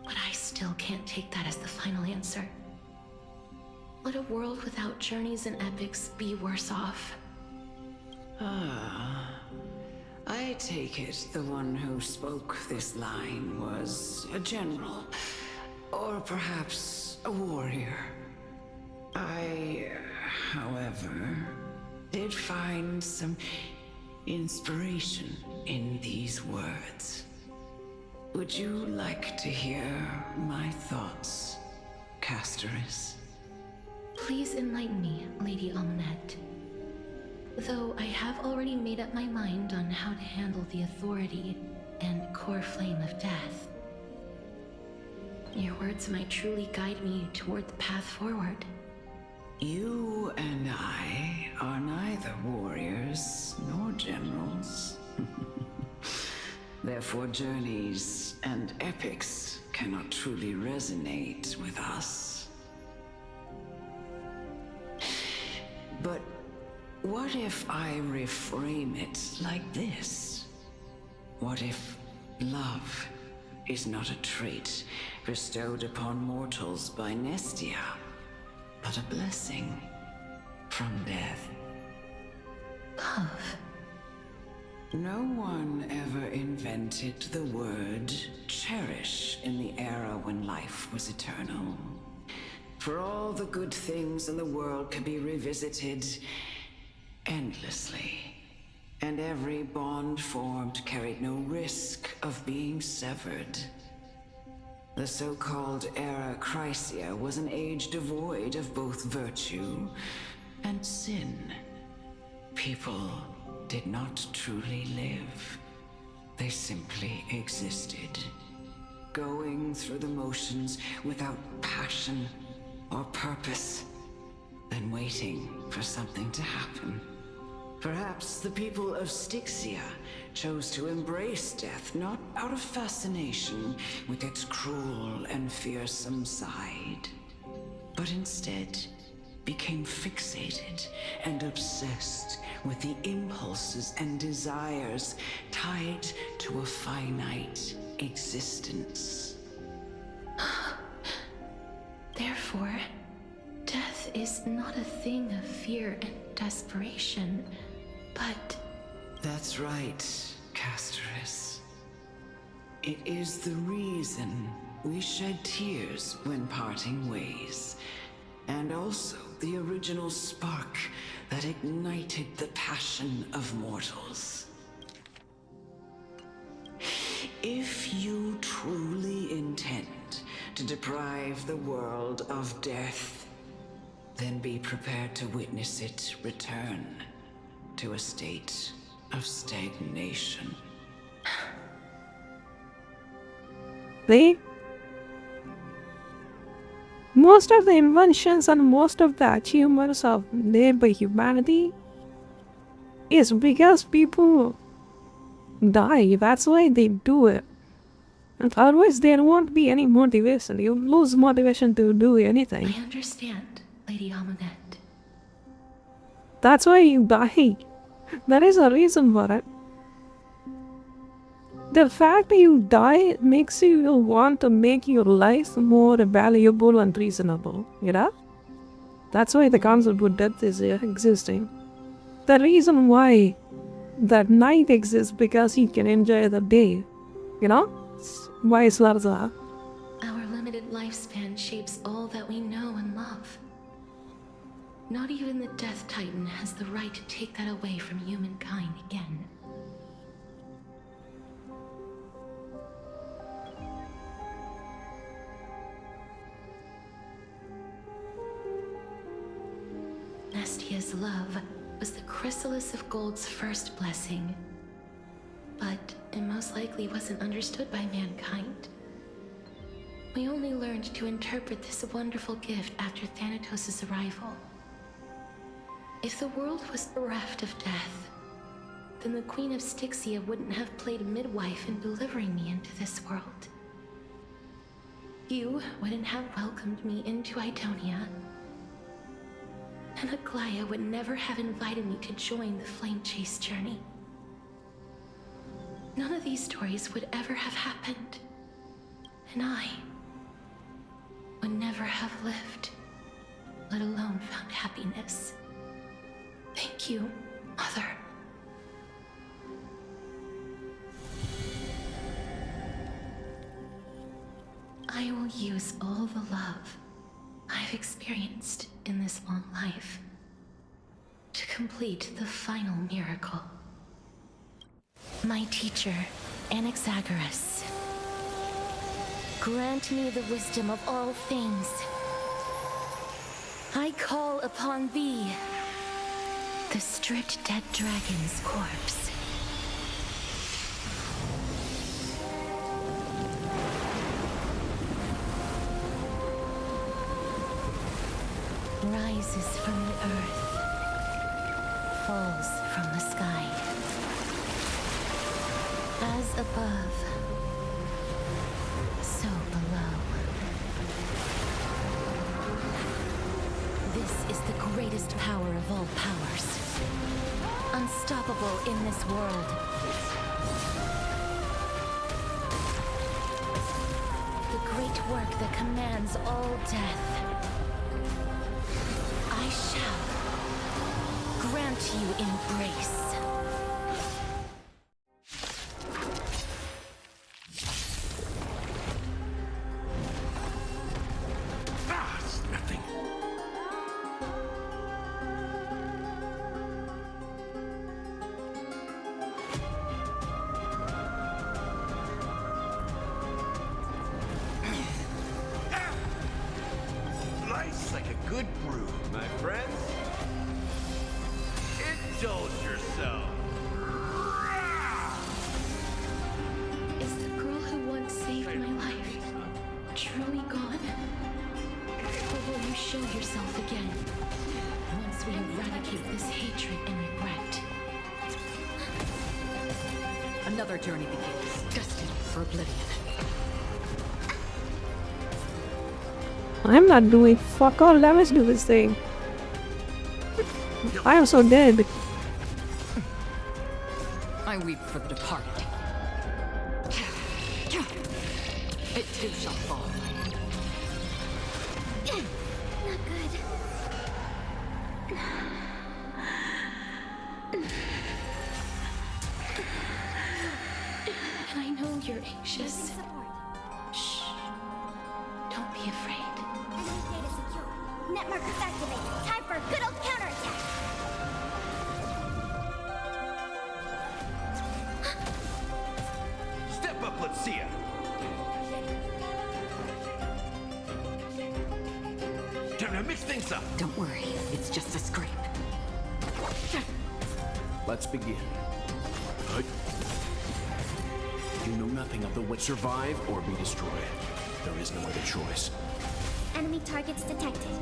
But I still can't take that as the final answer. Would a world without journeys and epics be worse off? I take it the one who spoke this line was a general, or perhaps a warrior. I, however, did find some inspiration in these words. Would you like to hear my thoughts, Casterus? Please enlighten me, Lady Almanette. Though I have already made up my mind on how to handle the authority and core flame of death. Your words might truly guide me toward the path forward. You and I are neither warriors nor generals. Therefore, journeys and epics cannot truly resonate with us. But what if I reframe it like this? What if love is not a trait bestowed upon mortals by Nestia, but a blessing from death? Love. No one ever invented the word cherish in the era when life was eternal. For all the good things in the world could be revisited endlessly, and every bond formed carried no risk of being severed. The so-called Era Chrysia was an age devoid of both virtue and sin. People did not truly live. They simply existed, going through the motions without passion or purpose, then waiting for something to happen. Perhaps the people of Styxia chose to embrace death not out of fascination with its cruel and fearsome side, but instead became fixated and obsessed with the impulses and desires tied to a finite existence. Therefore, death is not a thing of fear and desperation, but... That's right, Casterus. It is the reason we shed tears when parting ways, and also the original spark that ignited the passion of mortals. If you truly intend to deprive the world of death, then be prepared to witness it return to a state of stagnation. See? Most of the inventions and most of the achievements of made by humanity is because people die. That's why they do it. And otherwise there won't be any motivation. You lose motivation to do anything. I understand, Lady Amunet. That's why you die. There is a reason for it. The fact that you die makes you want to make your life more valuable and reasonable, you know? That's why the concept of death is existing. The reason why that night exists because you can enjoy the day, you know? Vice versa. Our limited lifespan shapes all that we know and love. Not even the Death Titan has the right to take that away from humankind again. Nestia's love was the chrysalis of Gold's first blessing, but it most likely wasn't understood by mankind. We only learned to interpret this wonderful gift after Thanatos' arrival. If the world was bereft of death, then the Queen of Styxia wouldn't have played midwife in delivering me into this world. You wouldn't have welcomed me into Idonia, and Aglaya would never have invited me to join the Flame Chase journey. None of these stories would ever have happened, and I would never have lived, let alone found happiness. Thank you, Mother. I will use all the love I've experienced in this long life to complete the final miracle. My teacher, Anaxagoras, grant me the wisdom of all things. I call upon thee. The stripped dead dragon's corpse. Rises from the earth, falls from the sky. As above, so below. This is the greatest power of all powers. Unstoppable in this world. The great work that commands all death. I shall grant you embrace. Nice like a good brew, my friends. Indulge yourself. Is the girl who once saved my life truly gone? Or will you show yourself again once we eradicate this hatred and regret? Another journey begins, destined for oblivion. I'm not doing fuck all. Let us do this thing. I am so dead. I weep for the departed. It too shall fall. Not good. And I know you're anxious. Shh. Don't be afraid. Enemy data secure. Net markers activated. Time for a good old counterattack. Step up, let's see ya. Time to mix things up. Don't worry, it's just a scrape. Let's begin. You know nothing of the way. Survive or be destroyed. There is no other choice. Enemy targets detected.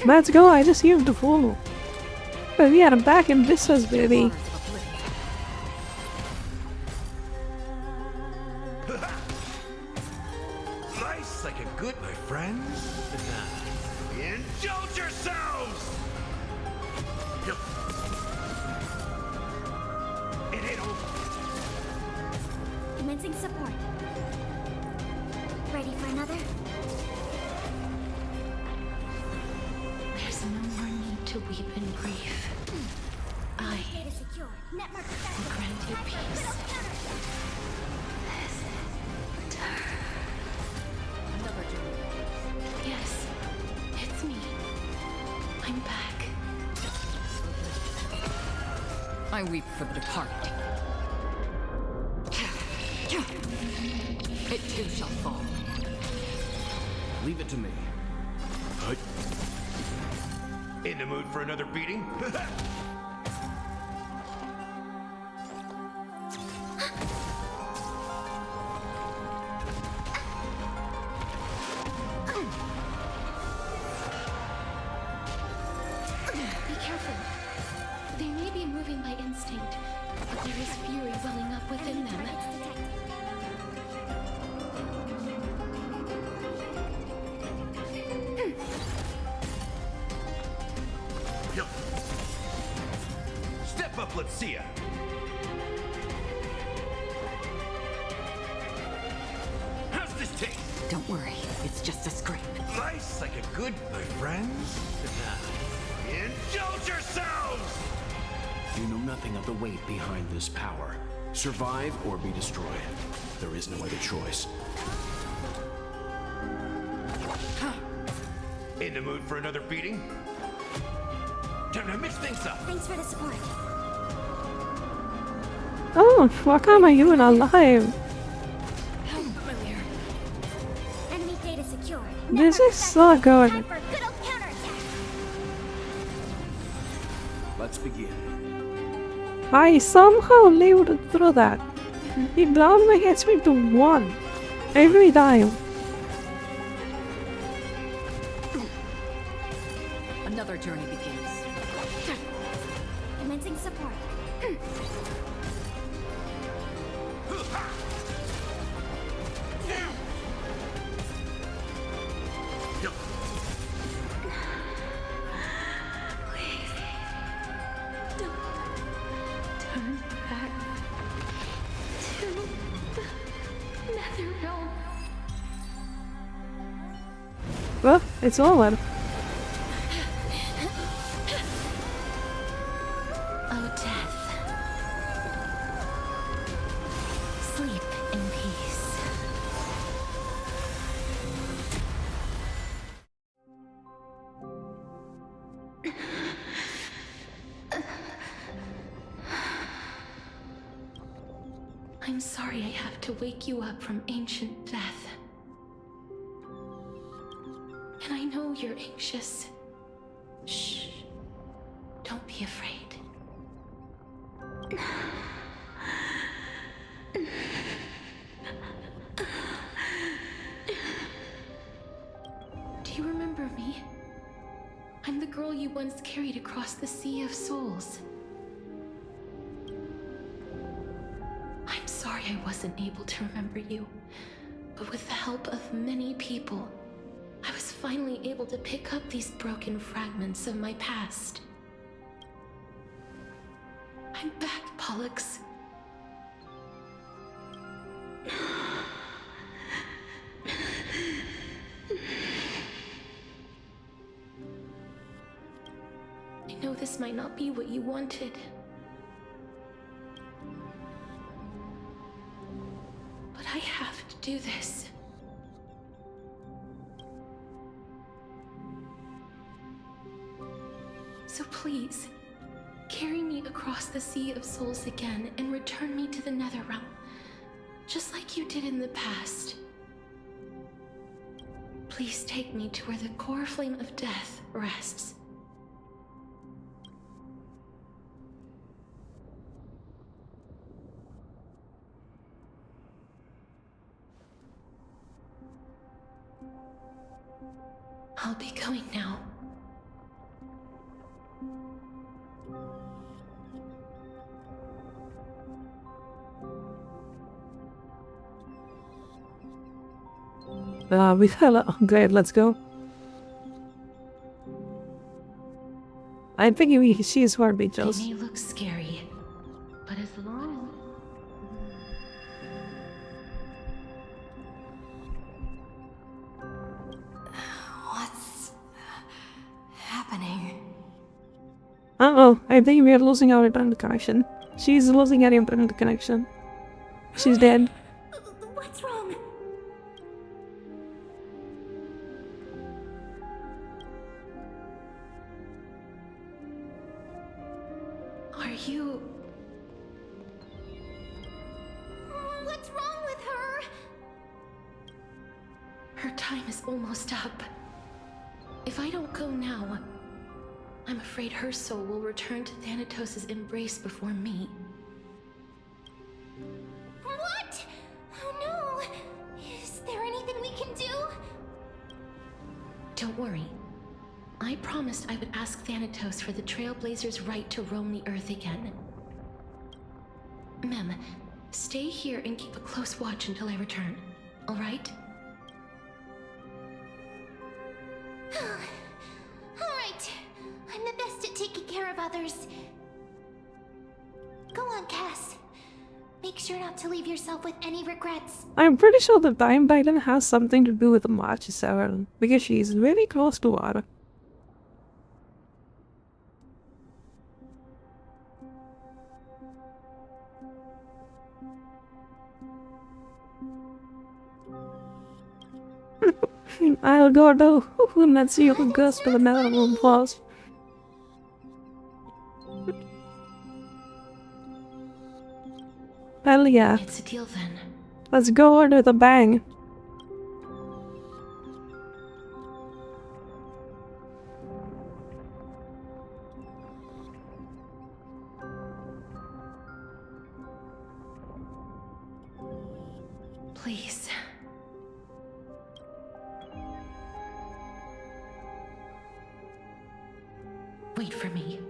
Let's go. I just used the full. But yeah, I'm back in business, baby. Nice like a good, my friends. Indulge yourselves. It ain't over. Commencing support. Ready for another? There's no more need to weep and grieve. I Data secure. Net markers will grant you peace. Another journey. Yes, it's me. I'm back. I weep for the departed. It too shall fall. Leave it to me. In the mood for another beating? Be careful. They may be moving by instinct, but there is fury welling up within them. Step up, let's see ya. How's this taste? Don't worry, it's just a scrape. Nice like a good, my friends. Indulge yourselves! You know nothing of the weight behind this power. Survive or be destroyed. There is no other choice. In the mood for another beating? Time to mix things up. Thanks for the support. Oh, what am I doing alive? How familiar. Enemy data secure. This is so good. Time for a good old counterattack. begin. I somehow lived through that. He down my HP to 1 every time. Another journey begins. Commencing support. Turn back to the nether realm. Well, it's over. Oh, death. Sleep in peace. I'm sorry I have to wake you up from ancient death. And I know you're anxious. Shh. Don't be afraid. Do you remember me? I'm the girl you once carried across the Sea of Souls. I'm sorry I wasn't able to remember you, but with the help of many people, I was finally able to pick up these broken fragments of my past. I'm back, Pollux. I know this might not be what you wanted. But I have to do this. So please, carry me across the Sea of Souls again and return me to the Netherrealm, just like you did in the past. Please take me to where the core flame of death rests. I'll be going now. We fell. Great, let's go. I think she is heartbeat, They Joss. may look scary, but as long What's happening? Uh-oh, I think we are losing our internet connection. She's losing her internet connection. She's dead. What's wrong? Are you... What's wrong with her? Her time is almost up. If I don't go now, I'm afraid her soul will return to Thanatos' embrace before me. What? Oh no! Is there anything we can do? Don't worry. I promised I would ask Thanatos for the Trailblazers' right to roam the Earth again. Mem, stay here and keep a close watch until I return, all right? Alright. I'm the best at taking care of others. Go on, Cass. Make sure not to leave yourself with any regrets. I'm pretty sure the time Biden has something to do with the March 7 because she's really close to water. I'll go though. Let's see who goes to the Netherlands first. Hell yeah. It's a deal then. Let's go under the bang. Please. Wait for me.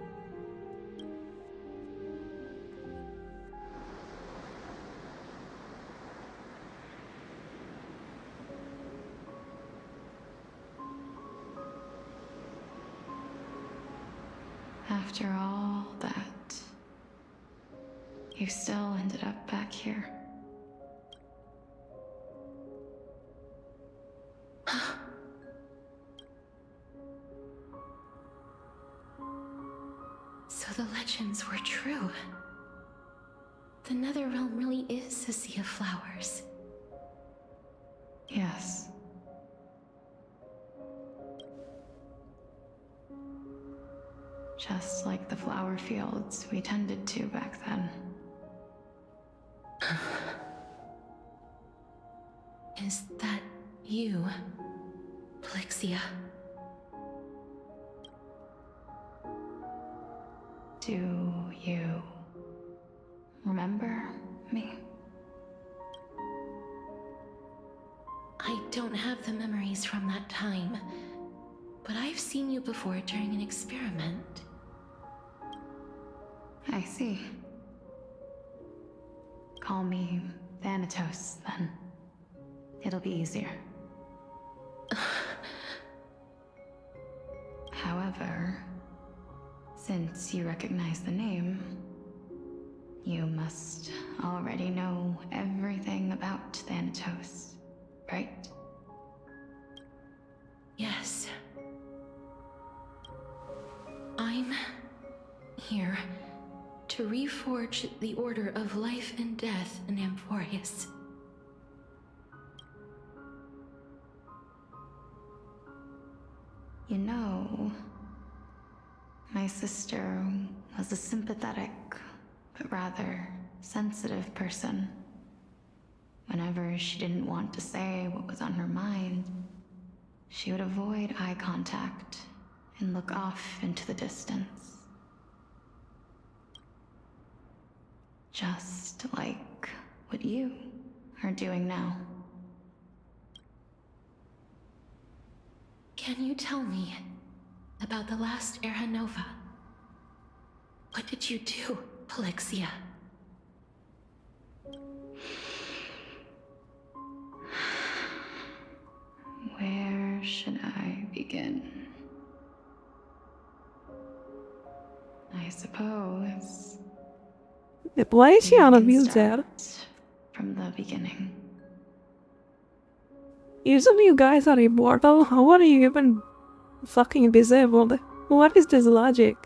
After all that, you still ended up back here. So the legends were true. The Netherrealm really is a sea of flowers. Yes. Just like the flower fields we tended to back then. Is that you, Plexia? Do you remember me? I don't have the memories from that time, but I've seen you before during an experiment. I see. Call me Thanatos, then. It'll be easier. However, since you recognize the name, you must already know everything about Thanatos, right? Yes. I'm here to reforge the order of life and death in Amphorius. You know, my sister was a sympathetic, but rather sensitive person. Whenever she didn't want to say what was on her mind, she would avoid eye contact and look off into the distance. Just like what you are doing now. Can you tell me about the last Era Nova? What did you do, Plexia? Where should I begin? I suppose... Why is she on a wheelchair? From the beginning. Usually you guys are immortal. How are you even fucking disabled? What is this logic?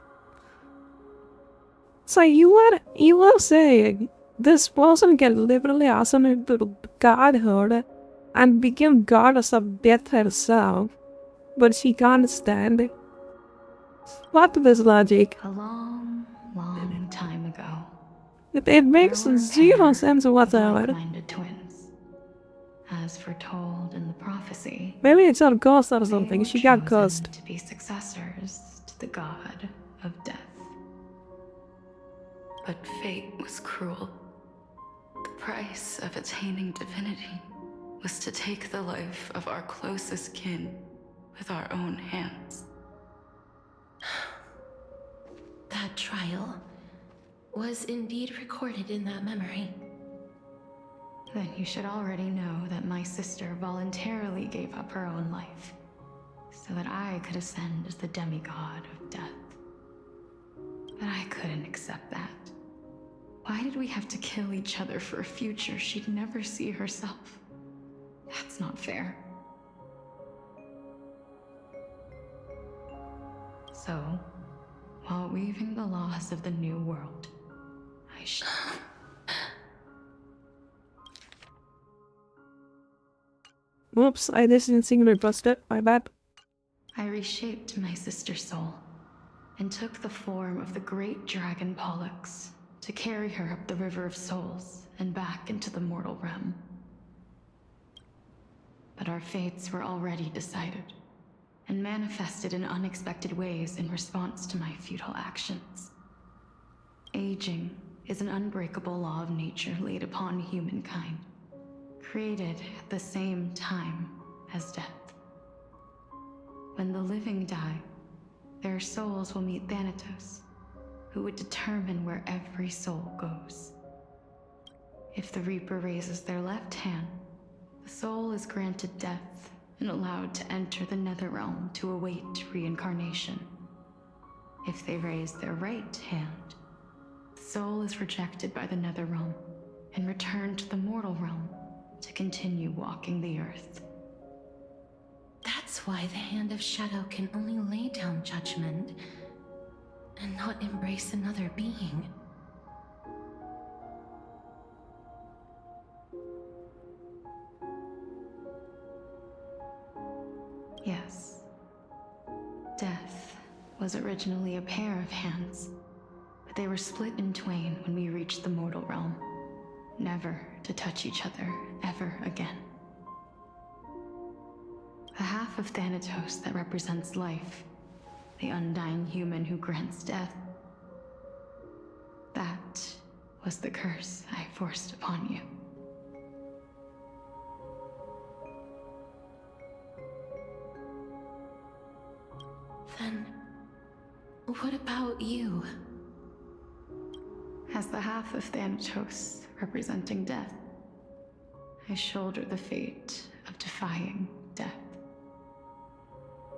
So you were saying this person can literally ascend into godhood and become goddess of death herself, but she can't stand it. What this logic? A long, long time ago. It makes zero sense whatsoever. Like-minded twins, as foretold in the prophecy. Maybe it's her ghost or something. She got cursed. To be successors to the god of death. But fate was cruel. The price of attaining divinity was to take the life of our closest kin with our own hands. That trial was indeed recorded in that memory. Then you should already know that my sister voluntarily gave up her own life, so that I could ascend as the demigod of death. But I couldn't accept that. Why did we have to kill each other for a future she'd never see herself? That's not fair. So, while weaving the laws of the new world, Whoops, I didn't single trust it. My bad. I reshaped my sister's soul and took the form of the great dragon Pollux to carry her up the River of Souls and back into the mortal realm. But our fates were already decided and manifested in unexpected ways in response to my futile actions. Aging is an unbreakable law of nature laid upon humankind, created at the same time as death. When the living die, their souls will meet Thanatos, who would determine where every soul goes. If the Reaper raises their left hand, the soul is granted death and allowed to enter the Netherrealm to await reincarnation. If they raise their right hand, the soul is rejected by the Netherrealm and returned to the mortal realm to continue walking the earth. That's why the Hand of Shadow can only lay down judgment and not embrace another being. Yes. Death was originally a pair of hands, but they were split in twain when we reached the mortal realm, never to touch each other ever again. The half of Thanatos that represents life, the undying human who grants death, that was the curse I forced upon you. Then, what about you? As the half of Thanatos representing death, I shoulder the fate of defying death.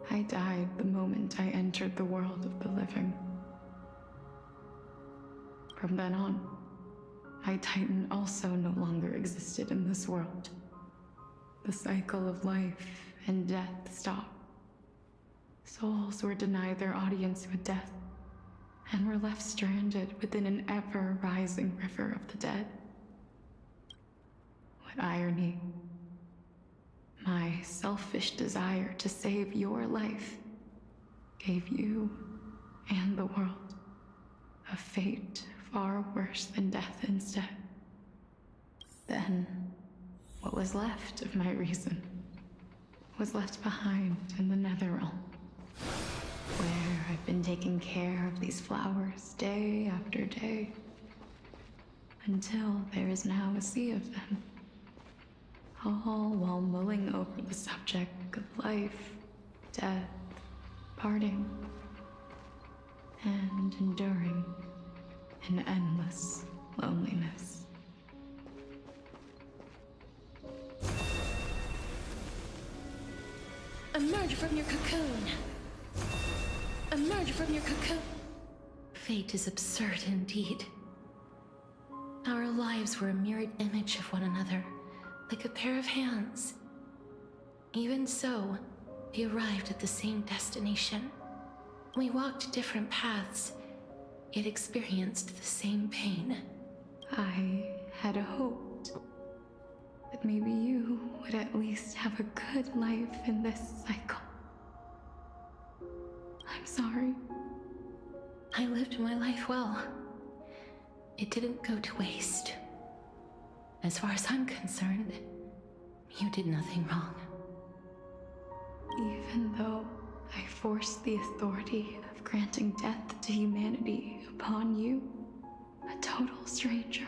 I died the moment I entered the world of the living. From then on, my Titan also no longer existed in this world. The cycle of life and death stopped. Souls were denied their audience with death, and were left stranded within an ever-rising river of the dead. What irony. My selfish desire to save your life gave you and the world a fate far worse than death instead. Then, what was left of my reason was left behind in the Netherrealm, where I've been taking care of these flowers day after day, until there is now a sea of them, all while mulling over the subject of life, death, parting, and enduring an endless loneliness. Emerge from your cocoon! Emerge from your cocoon! Fate is absurd indeed. Our lives were a mirrored image of one another, like a pair of hands. Even so, we arrived at the same destination. We walked different paths, yet experienced the same pain. I had hoped that maybe you would at least have a good life in this cycle. I'm sorry. I lived my life well. It didn't go to waste. As far as I'm concerned, you did nothing wrong. Even though I forced the authority of granting death to humanity upon you, a total stranger.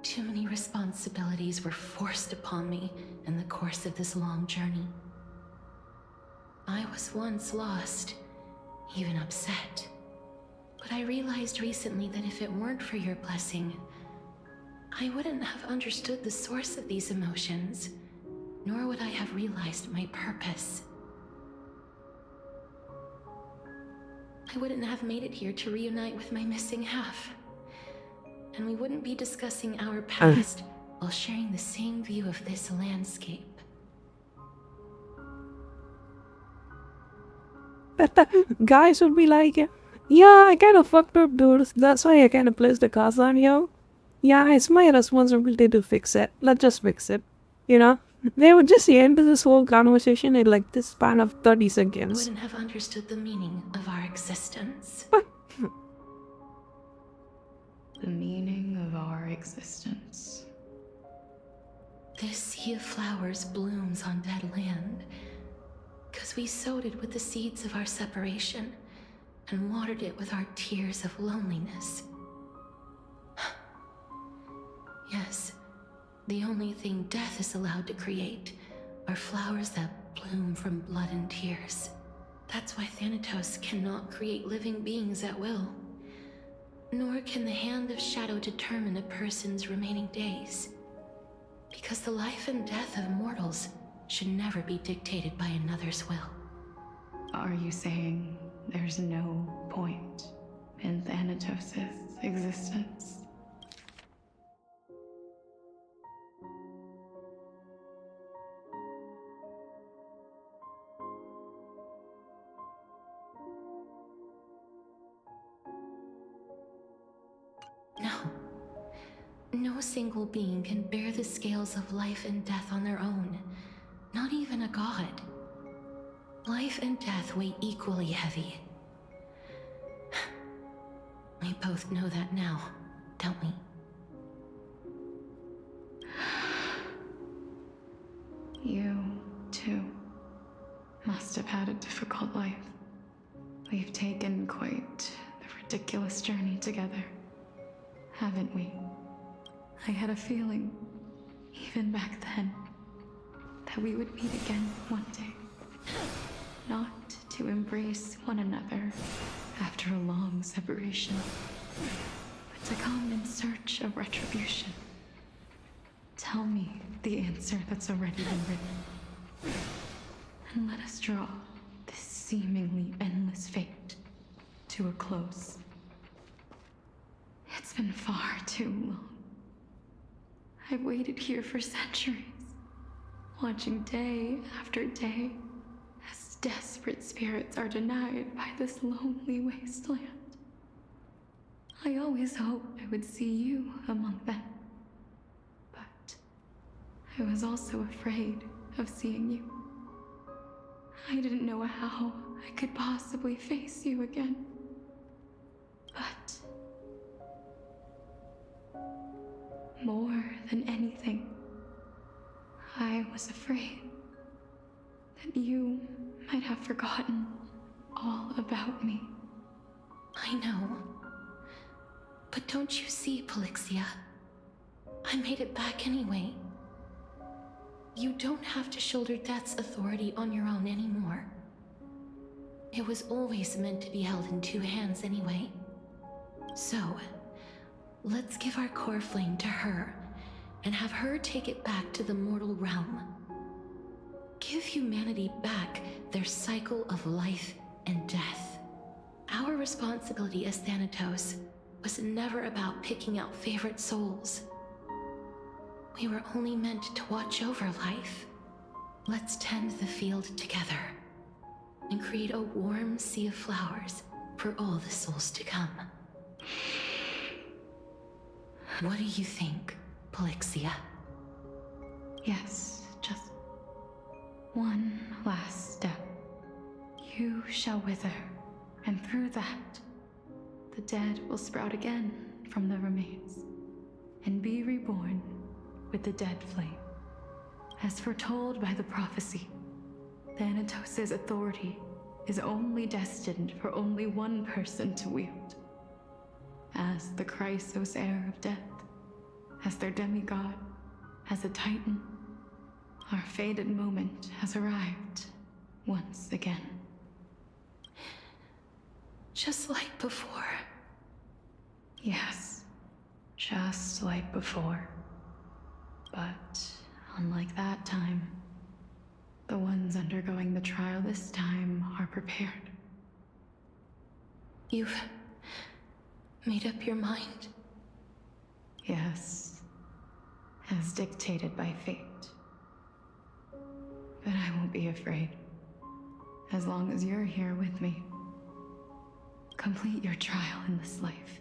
Too many responsibilities were forced upon me in the course of this long journey. I was once lost, even upset. But I realized recently that if it weren't for your blessing, I wouldn't have understood the source of these emotions, nor would I have realized my purpose. I wouldn't have made it here to reunite with my missing half. And we wouldn't be discussing our past while sharing the same view of this landscape. Guys would be like, yeah, I kind of fucked up, dude. That's why I kind of placed the cards on here. Yeah, it's my responsibility to fix it. Let's just fix it. You know? They would just end this whole conversation in like this span of 30 seconds. Wouldn't have understood the meaning of our existence. The meaning of our existence. This sea of flowers blooms on dead land, 'cause we sowed it with the seeds of our separation and watered it with our tears of loneliness. Yes, The only thing death is allowed to create are flowers that bloom from blood and tears. That's why Thanatos cannot create living beings at will. Nor can the Hand of Shadow determine a person's remaining days. Because the life and death of mortals should never be dictated by another's will. Are you saying there's no point in Thanatos' existence? No. No single being can bear the scales of life and death on their own. Not even a god. Life and death weigh equally heavy. We both know that now, don't we? You, too, must have had a difficult life. We've taken quite the ridiculous journey together, haven't we? I had a feeling, even back then, that we would meet again one day. Not to embrace one another after a long separation, but to come in search of retribution. Tell me the answer that's already been written, and let us draw this seemingly endless fate to a close. It's been far too long. I've waited here for centuries, watching day after day as desperate spirits are denied by this lonely wasteland. I always hoped I would see you among them, but I was also afraid of seeing you. I didn't know how I could possibly face you again, but more than anything, I was afraid that you might have forgotten all about me. I know. But don't you see, Polixia? I made it back anyway. You don't have to shoulder death's authority on your own anymore. It was always meant to be held in two hands anyway. So, let's give our core flame to her, and have her take it back to the mortal realm. Give humanity back their cycle of life and death. Our responsibility as Thanatos was never about picking out favorite souls. We were only meant to watch over life. Let's tend the field together, and create a warm sea of flowers for all the souls to come. What do you think, Polixia? Yes, just one last step. You shall wither, and through that, the dead will sprout again from the remains, and be reborn with the dead flame. As foretold by the prophecy, Thanatos' authority is only destined for only one person to wield. As the Chrysos heir of death, as their demigod, as a titan, our fated moment has arrived once again. Just like before. Yes, just like before. But unlike that time, the ones undergoing the trial this time are prepared. You've made up your mind? Yes, as dictated by fate. But I won't be afraid, as long as you're here with me. Complete your trial in this life.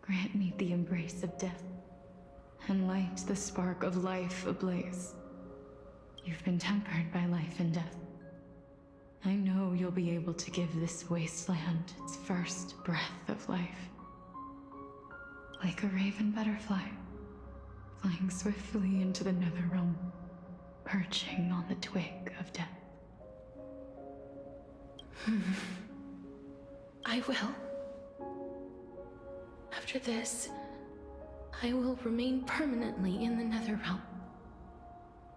Grant me the embrace of death, and light the spark of life ablaze. You've been tempered by life and death. I know you'll be able to give this wasteland its first breath of life. Like a raven butterfly, flying swiftly into the netherrealm, perching on the twig of death. I will. After this, I will remain permanently in the Netherrealm.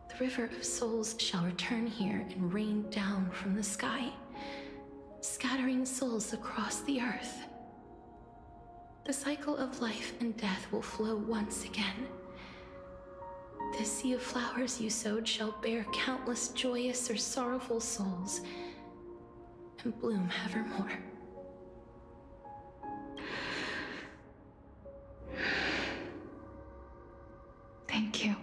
The River of Souls shall return here and rain down from the sky, scattering souls across the earth. The cycle of life and death will flow once again. This sea of flowers you sowed shall bear countless joyous or sorrowful souls, and bloom evermore. Thank you.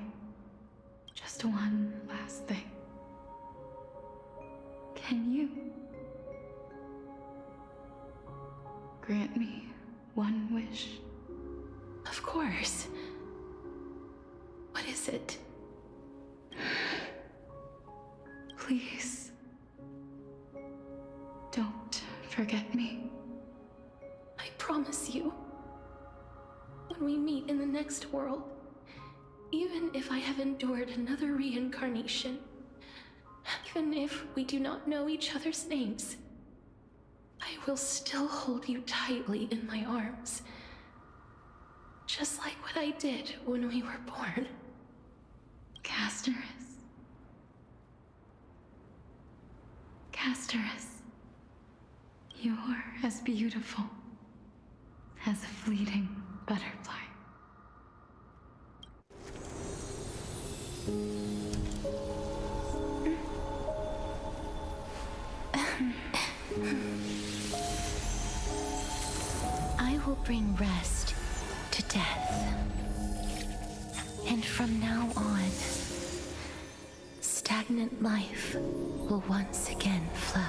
Just one last thing. Can you grant me one wish? Of course. What is it? Please, don't forget me. I promise you, when we meet in the next world, even if I have endured another reincarnation, even if we do not know each other's names, I will still hold you tightly in my arms. Just like what I did when we were born. Casterus, you're as beautiful as a fleeting butterfly. I will bring rest to death. And from now on, stagnant life will once again flow.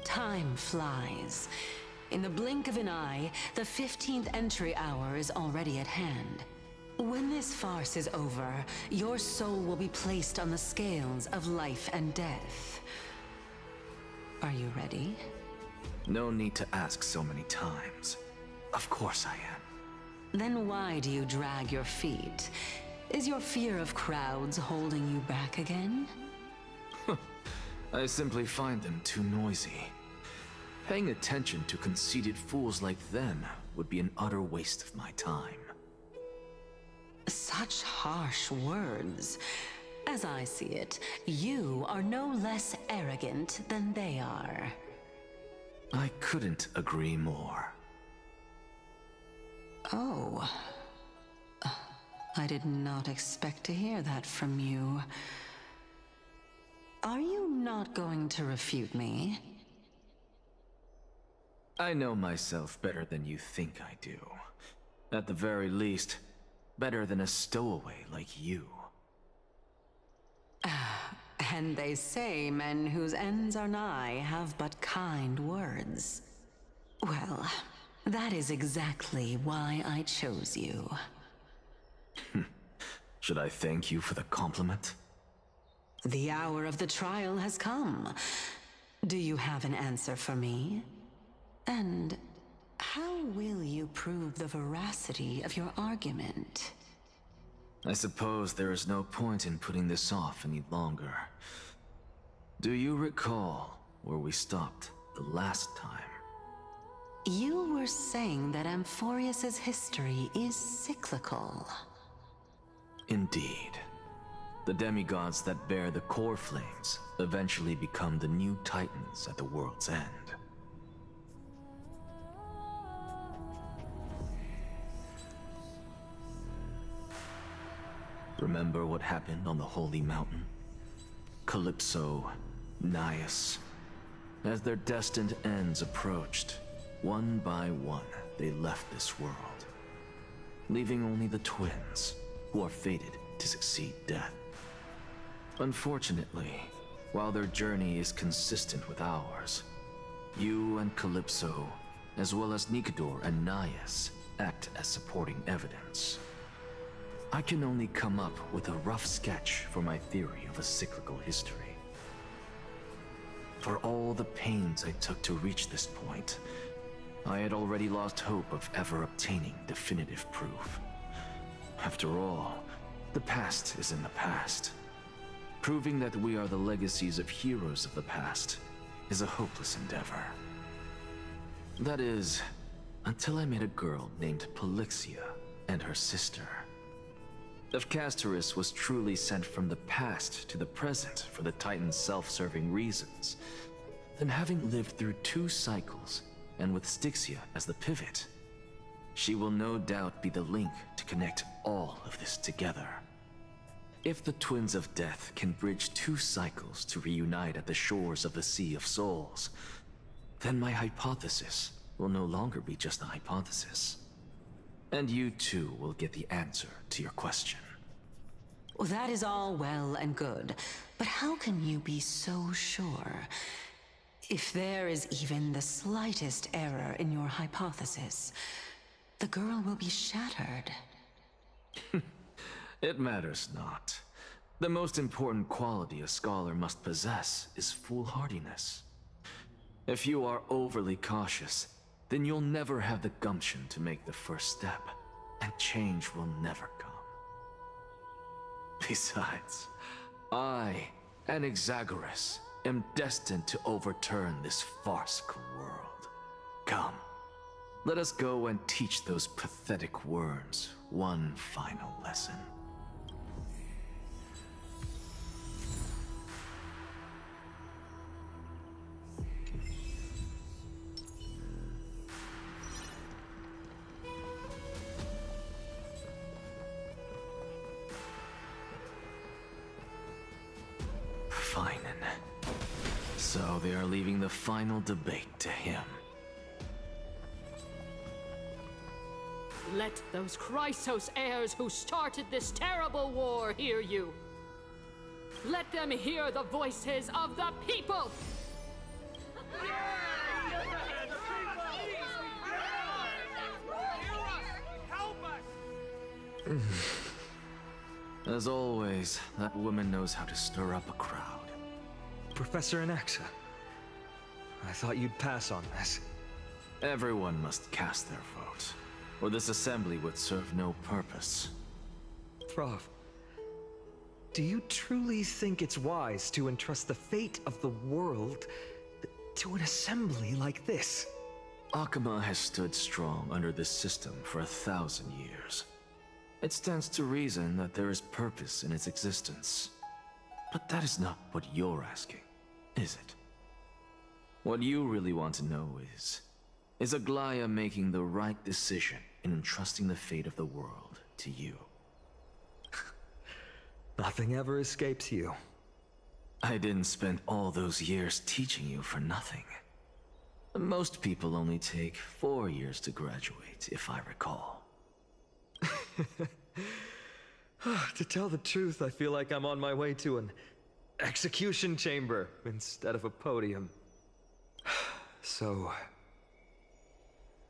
Time flies. In the blink of an eye, the 15th entry hour is already at hand. When this farce is over, your soul will be placed on the scales of life and death. Are you ready? No need to ask so many times. Of course I am. Then why do you drag your feet? Is your fear of crowds holding you back again? I simply find them too noisy. Paying attention to conceited fools like them would be an utter waste of my time. Such harsh words. As I see it, you are no less arrogant than they are. I couldn't agree more. Oh. I did not expect to hear that from you. Are you not going to refute me? I know myself better than you think I do. At the very least, better than a stowaway like you. And they say men whose ends are nigh have but kind words. Well, that is exactly why I chose you. Should I thank you for the compliment? The hour of the trial has come. Do you have an answer for me? And how will you prove the veracity of your argument? I suppose there is no point in putting this off any longer. Do you recall where we stopped the last time? You were saying that Amphorius's history is cyclical. Indeed. The demigods that bear the core flames eventually become the new titans at the world's end. Remember what happened on the Holy Mountain? Calypso, Naias. As their destined ends approached, one by one, they left this world, leaving only the twins, who are fated to succeed death. Unfortunately, while their journey is consistent with ours, you and Calypso, as well as Nikador and Naias, act as supporting evidence. I can only come up with a rough sketch for my theory of a cyclical history. For all the pains I took to reach this point, I had already lost hope of ever obtaining definitive proof. After all, the past is in the past. Proving that we are the legacies of heroes of the past is a hopeless endeavor. That is, until I met a girl named Polixia and her sister. If Castorus was truly sent from the past to the present for the Titan's self-serving reasons, then having lived through 2 cycles, and with Styxia as the pivot, she will no doubt be the link to connect all of this together. If the Twins of Death can bridge 2 cycles to reunite at the shores of the Sea of Souls, then my hypothesis will no longer be just a hypothesis. And you too will get the answer to your question. Well, that is all well and good, but how can you be so sure? If there is even the slightest error in your hypothesis, the girl will be shattered. It matters not. The most important quality a scholar must possess is foolhardiness. If you are overly cautious, then you'll never have the gumption to make the first step, and change will never come. Besides, I, Anaxagoras, am destined to overturn this farcical world. Come, let us go and teach those pathetic worms one final lesson. Fine. So they are leaving the final debate to him. Let those Chrysos heirs who started this terrible war hear you. Let them hear the voices of the people! As always, that woman knows how to stir up a crowd. Professor Anaxa, I thought you'd pass on this. Everyone must cast their vote, or this assembly would serve no purpose. Prof, do you truly think it's wise to entrust the fate of the world to an assembly like this? Akama has stood strong under this system for 1,000 years. It stands to reason that there is purpose in its existence. But that is not what you're asking, is it? What you really want to know is Aglaia making the right decision in entrusting the fate of the world to you? Nothing ever escapes you. I didn't spend all those years teaching you for nothing. Most people only take 4 years to graduate, if I recall. To tell the truth, I feel like I'm on my way to an execution chamber instead of a podium. So,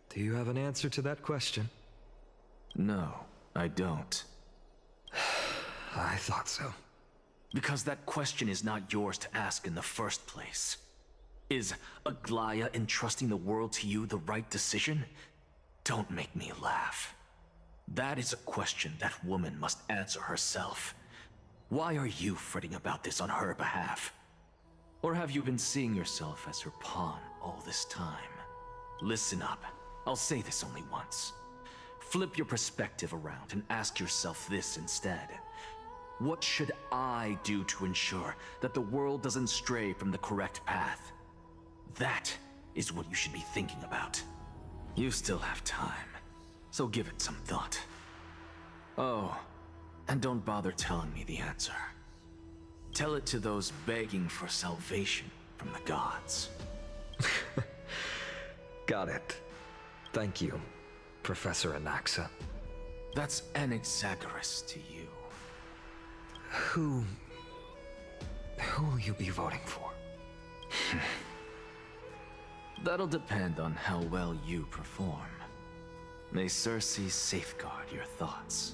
do you have an answer to that question? No, I don't. I thought so. Because that question is not yours to ask in the first place. Is Aglaia entrusting the world to you the right decision? Don't make me laugh. That is a question that woman must answer herself. Why are you fretting about this on her behalf? Or have you been seeing yourself as her pawn all this time? Listen up. I'll say this only once. Flip your perspective around and ask yourself this instead. What should I do to ensure that the world doesn't stray from the correct path? That is what you should be thinking about. You still have time, so give it some thought. Oh, and don't bother telling me the answer. Tell it to those begging for salvation from the gods. Got it. Thank you, Professor Anaxa. That's Anaxagoras to you. Who will you be voting for? That'll depend on how well you perform. May Circe safeguard your thoughts.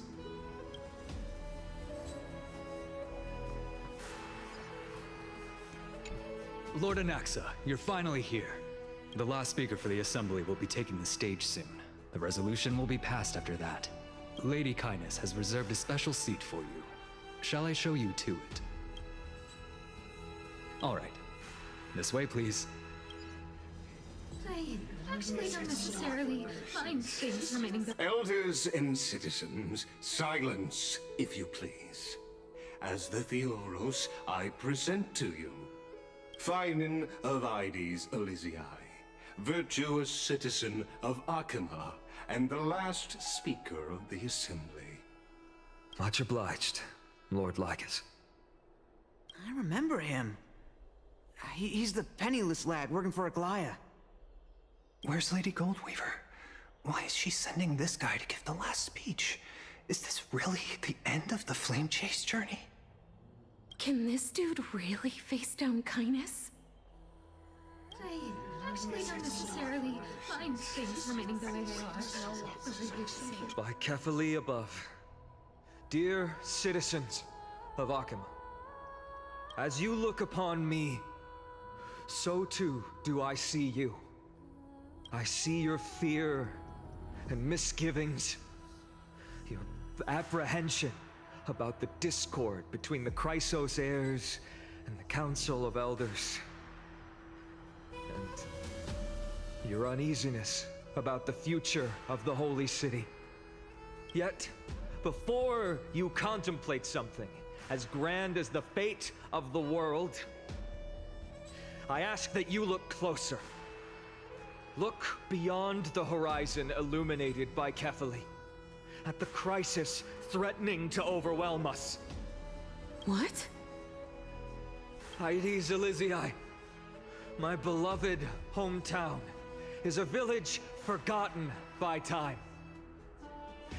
Lord Anaxa, you're finally here. The last speaker for the assembly will be taking the stage soon. The resolution will be passed after that. Lady Kindness has reserved a special seat for you. Shall I show you to it? All right. This way, please. I actually don't necessarily mind things remaining the— Elders and citizens, silence, if you please. As the Theoros, I present to you Finan of Ides Elysiae, virtuous citizen of Akima, and the last speaker of the assembly. Much obliged, Lord Lycus. I remember him. He's the penniless lad working for Aglaya. Where's Lady Goldweaver? Why is she sending this guy to give the last speech? Is this really the end of the Flame Chase journey? Can this dude really face down Kindness? I actually don't necessarily mind things remaining the way they are. By Kefali above. Dear citizens of Akima, as you look upon me, so too do I see you. I see your fear and misgivings, your apprehension about the discord between the Chrysos heirs and the Council of Elders, and your uneasiness about the future of the Holy City. Yet, before you contemplate something as grand as the fate of the world, I ask that you look closer. Look beyond the horizon illuminated by Kefali, at the crisis threatening to overwhelm us. What? Ides Elysiae, my beloved hometown, is a village forgotten by time.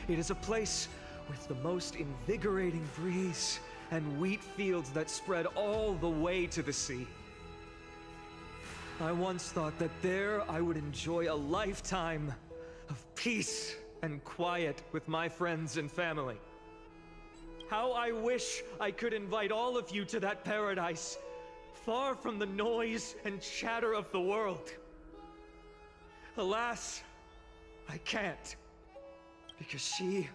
It is a place with the most invigorating breeze and wheat fields that spread all the way to the sea. I once thought that there I would enjoy a lifetime of peace and quiet with my friends and family. How I wish I could invite all of you to that paradise, far from the noise and chatter of the world. Alas, I can't, because she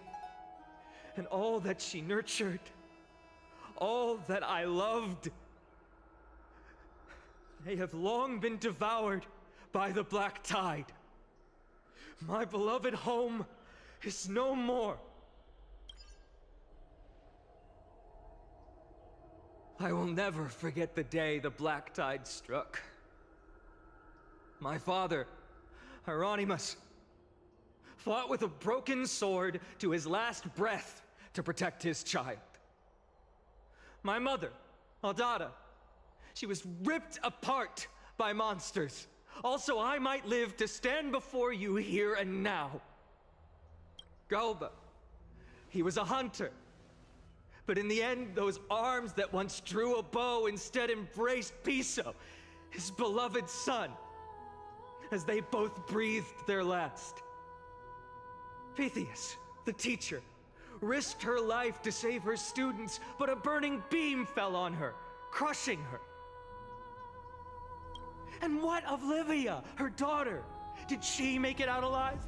and all that she nurtured, all that I loved, they have long been devoured by the black tide. My beloved home is no more. I will never forget the day the black tide struck. My father, Hieronymus, fought with a broken sword to his last breath to protect his child. My mother, Aldada, she was ripped apart by monsters. Also, I might live to stand before you here and now. Galba, he was a hunter. But in the end, those arms that once drew a bow instead embraced Piso, his beloved son, as they both breathed their last. Pythias, the teacher, risked her life to save her students, but a burning beam fell on her, crushing her. And what of Livia, her daughter? Did she make it out alive?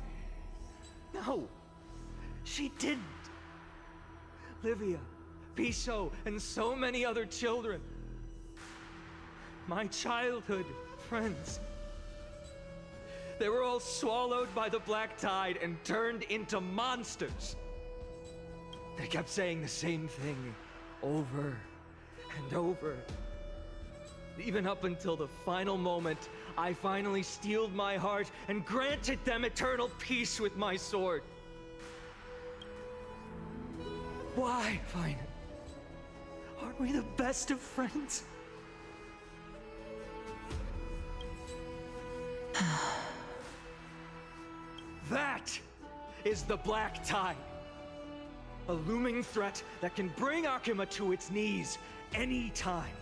No, she didn't. Livia, Piso, and so many other children, my childhood friends, they were all swallowed by the black tide and turned into monsters. They kept saying the same thing over and over. Even up until the final moment, I finally steeled my heart and granted them eternal peace with my sword. Why, Finan? Aren't we the best of friends? That is the black tide. A looming threat that can bring Akima to its knees any time.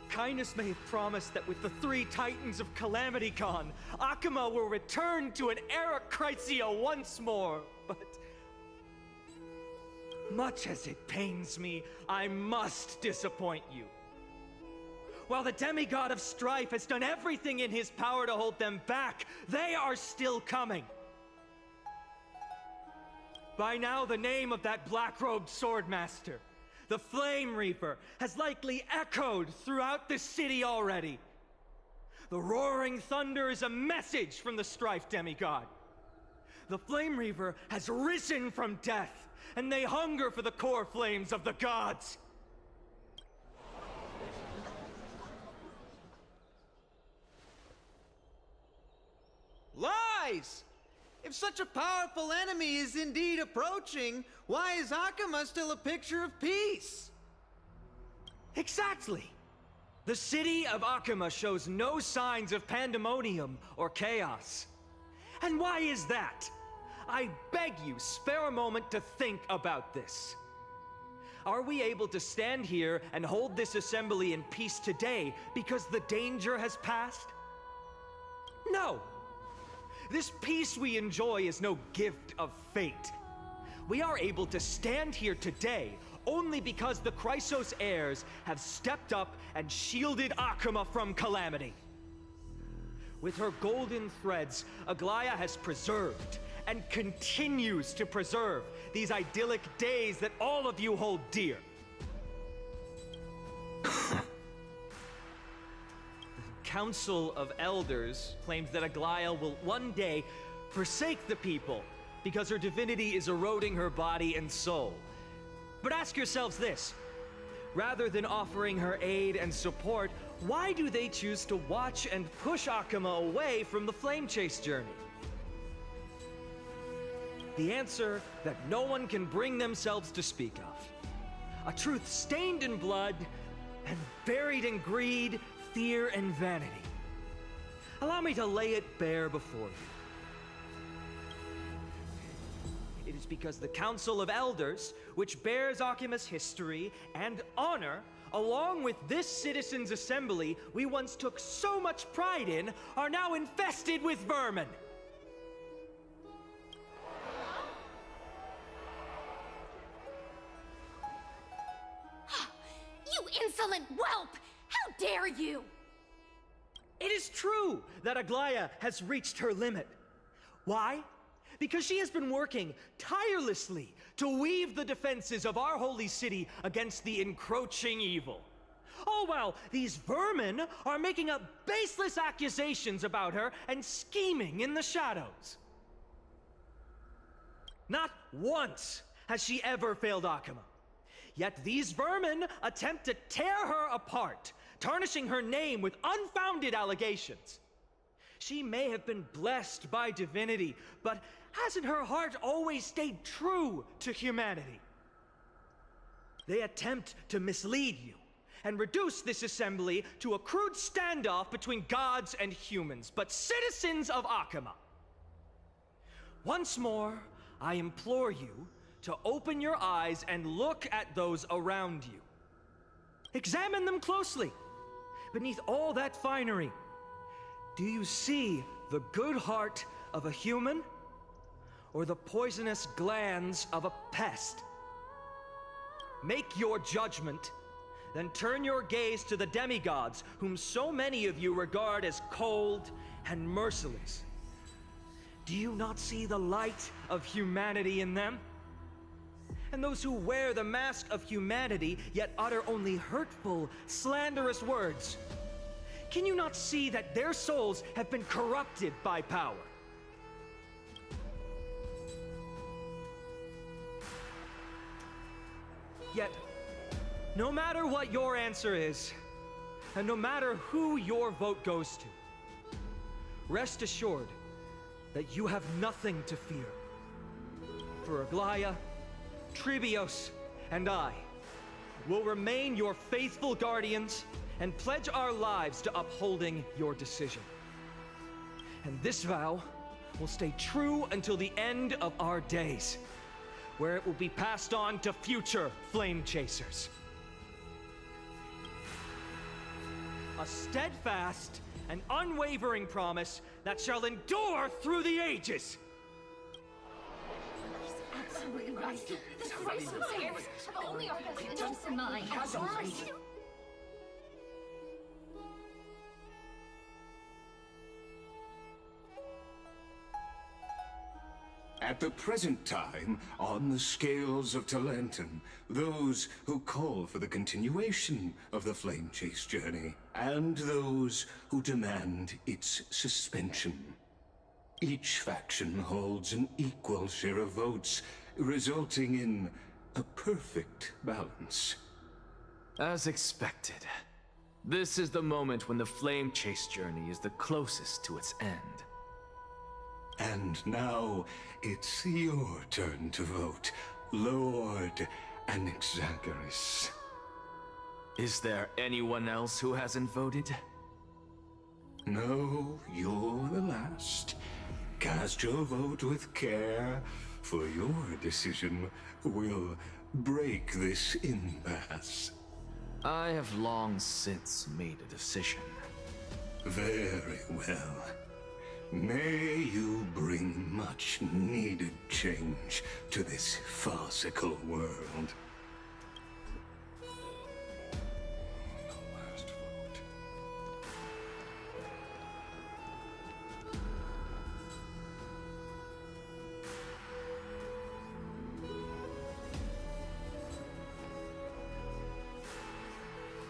Kindness may have promised that with the 3 Titans of Calamity Con, Akima will return to an era Chrysia once more, but much as it pains me, I must disappoint you. While the demigod of strife has done everything in his power to hold them back, they are still coming. By now, the name of that black-robed swordmaster, the Flame Reaper, has likely echoed throughout the city already. The roaring thunder is a message from the strife demigod. The Flame Reaper has risen from death, and they hunger for the core flames of the gods. Lies! If such a powerful enemy is indeed approaching, why is Akuma still a picture of peace? Exactly! The city of Akuma shows no signs of pandemonium or chaos. And why is that? I beg you, spare a moment to think about this. Are we able to stand here and hold this assembly in peace today because the danger has passed? No! This peace we enjoy is no gift of fate. We are able to stand here today only because the Chrysos heirs have stepped up and shielded Akuma from calamity. With her golden threads, Aglaya has preserved and continues to preserve these idyllic days that all of you hold dear. Council of Elders claims that Aglaya will one day forsake the people because her divinity is eroding her body and soul. But ask yourselves this. Rather than offering her aid and support, why do they choose to watch and push Akuma away from the Flame Chase journey? The answer that no one can bring themselves to speak of. A truth stained in blood and buried in greed, fear, and vanity. Allow me to lay it bare before you. It is because the Council of Elders, which bears Akuma's history and honor, along with this citizens' assembly we once took so much pride in, are now infested with vermin. You insolent whelp! How dare you! It is true that Aglaya has reached her limit. Why? Because she has been working tirelessly to weave the defenses of our holy city against the encroaching evil. All while these vermin are making up baseless accusations about her and scheming in the shadows. Not once has she ever failed Akuma. Yet these vermin attempt to tear her apart, tarnishing her name with unfounded allegations. She may have been blessed by divinity, but hasn't her heart always stayed true to humanity? They attempt to mislead you and reduce this assembly to a crude standoff between gods and humans, but citizens of Akuma. Once more, I implore you to open your eyes and look at those around you. Examine them closely. Beneath all that finery, do you see the good heart of a human or the poisonous glands of a pest? Make your judgment, then turn your gaze to the demigods whom so many of you regard as cold and merciless. Do you not see the light of humanity in them? And those who wear the mask of humanity yet utter only hurtful, slanderous words. Can you not see that their souls have been corrupted by power? Yet, no matter what your answer is, and no matter who your vote goes to, rest assured that you have nothing to fear. For Aglaya, Tribios, and I will remain your faithful guardians and pledge our lives to upholding your decision. And this vow will stay true until the end of our days, where it will be passed on to future flame chasers. A steadfast and unwavering promise that shall endure through the ages. Absolutely right. The Chrysos heirs have only our best interests in mind. At the present time, on the scales of Talentum, those who call for the continuation of the Flame Chase journey, and those who demand its suspension. Each faction holds an equal share of votes, resulting in a perfect balance. As expected. This is the moment when the Flame Chase journey is the closest to its end. And now, it's your turn to vote, Lord Anaxagoras. Is there anyone else who hasn't voted? No, you're the last. Cast your vote with care, for your decision will break this impasse. I have long since made a decision. Very well. May you bring much needed change to this farcical world.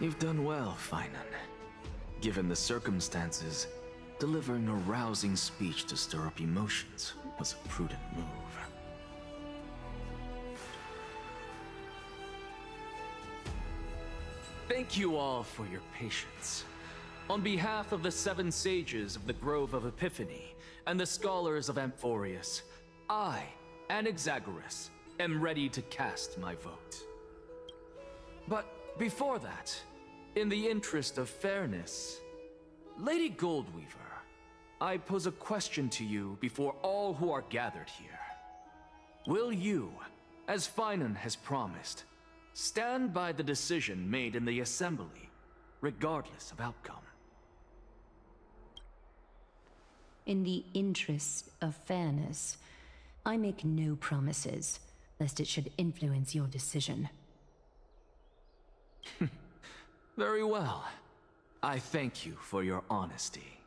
You've done well, Finan. Given the circumstances, delivering a rousing speech to stir up emotions was a prudent move. Thank you all for your patience. On behalf of the 7 sages of the Grove of Epiphany and the scholars of Amphorius, I, Anaxagoras, am ready to cast my vote. But before that, in the interest of fairness, Lady Goldweaver, I pose a question to you before all who are gathered here. Will you, as Finan has promised, stand by the decision made in the Assembly, regardless of outcome? In the interest of fairness, I make no promises, lest it should influence your decision. Very well. I thank you for your honesty.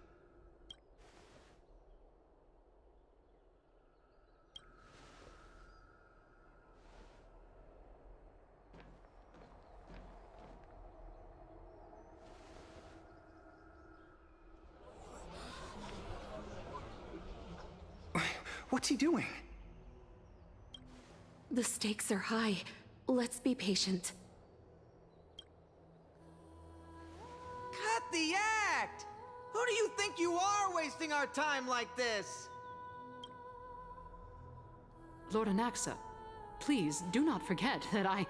What's he doing? The stakes are high. Let's be patient. Cut the act! Who do you think you are wasting our time like this? Lord Anaxa, please do not forget that I...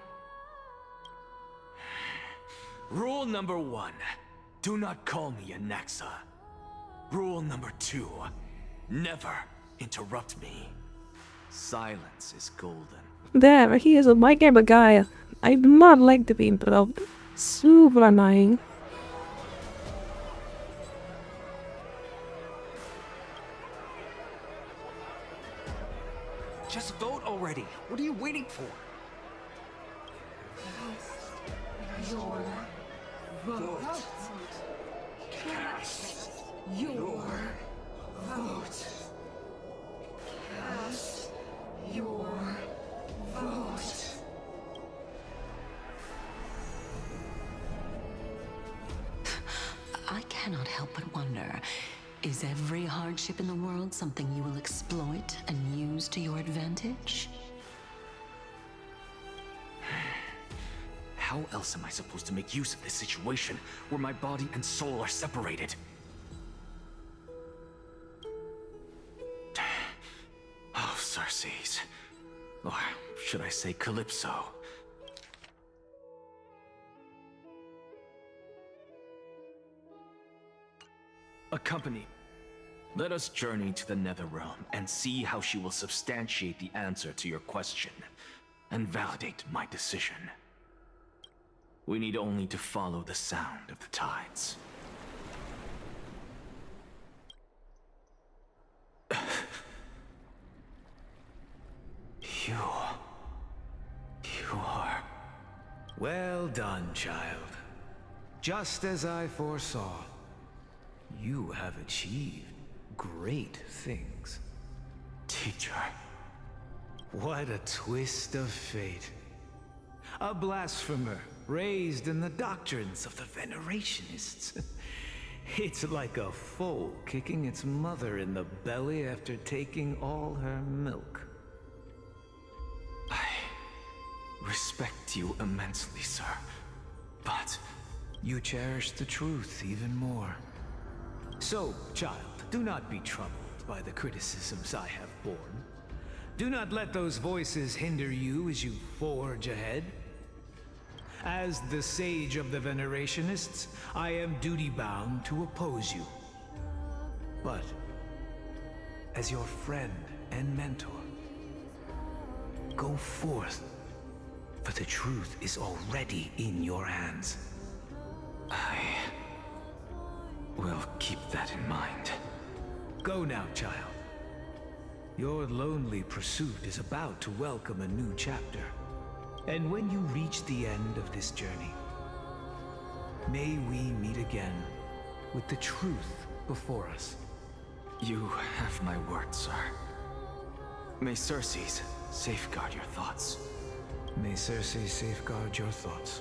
Rule number 1, do not call me Anaxa. Rule number 2, never interrupt me. Silence is golden. There, he is my kind of guy. I do not like to be interrupted. Super annoying. Just vote already. What are you waiting for? Your vote. Cast your vote. Cast your vote. I cannot help but wonder, is every hardship in the world something you will exploit and use to your advantage? How else am I supposed to make use of this situation where my body and soul are separated? Oh, Circes. Or should I say Calypso? Accompany me. Let us journey to the Netherrealm and see how she will substantiate the answer to your question and validate my decision. We need only to follow the sound of the tides. You are... Well done, child. Just as I foresaw. You have achieved great things. Teacher. What a twist of fate. A blasphemer raised in the doctrines of the Venerationists. It's like a foal kicking its mother in the belly after taking all her milk. I respect you immensely, sir. But you cherish the truth even more. So, child, do not be troubled by the criticisms I have borne. Do not let those voices hinder you as you forge ahead. As the sage of the Venerationists, I am duty-bound to oppose you. But, as your friend and mentor, go forth, for the truth is already in your hands. I will keep that in mind. Go now, child. Your lonely pursuit is about to welcome a new chapter. And when you reach the end of this journey, may we meet again with the truth before us. You have my word, sir. May Circes safeguard your thoughts. May Circes safeguard your thoughts.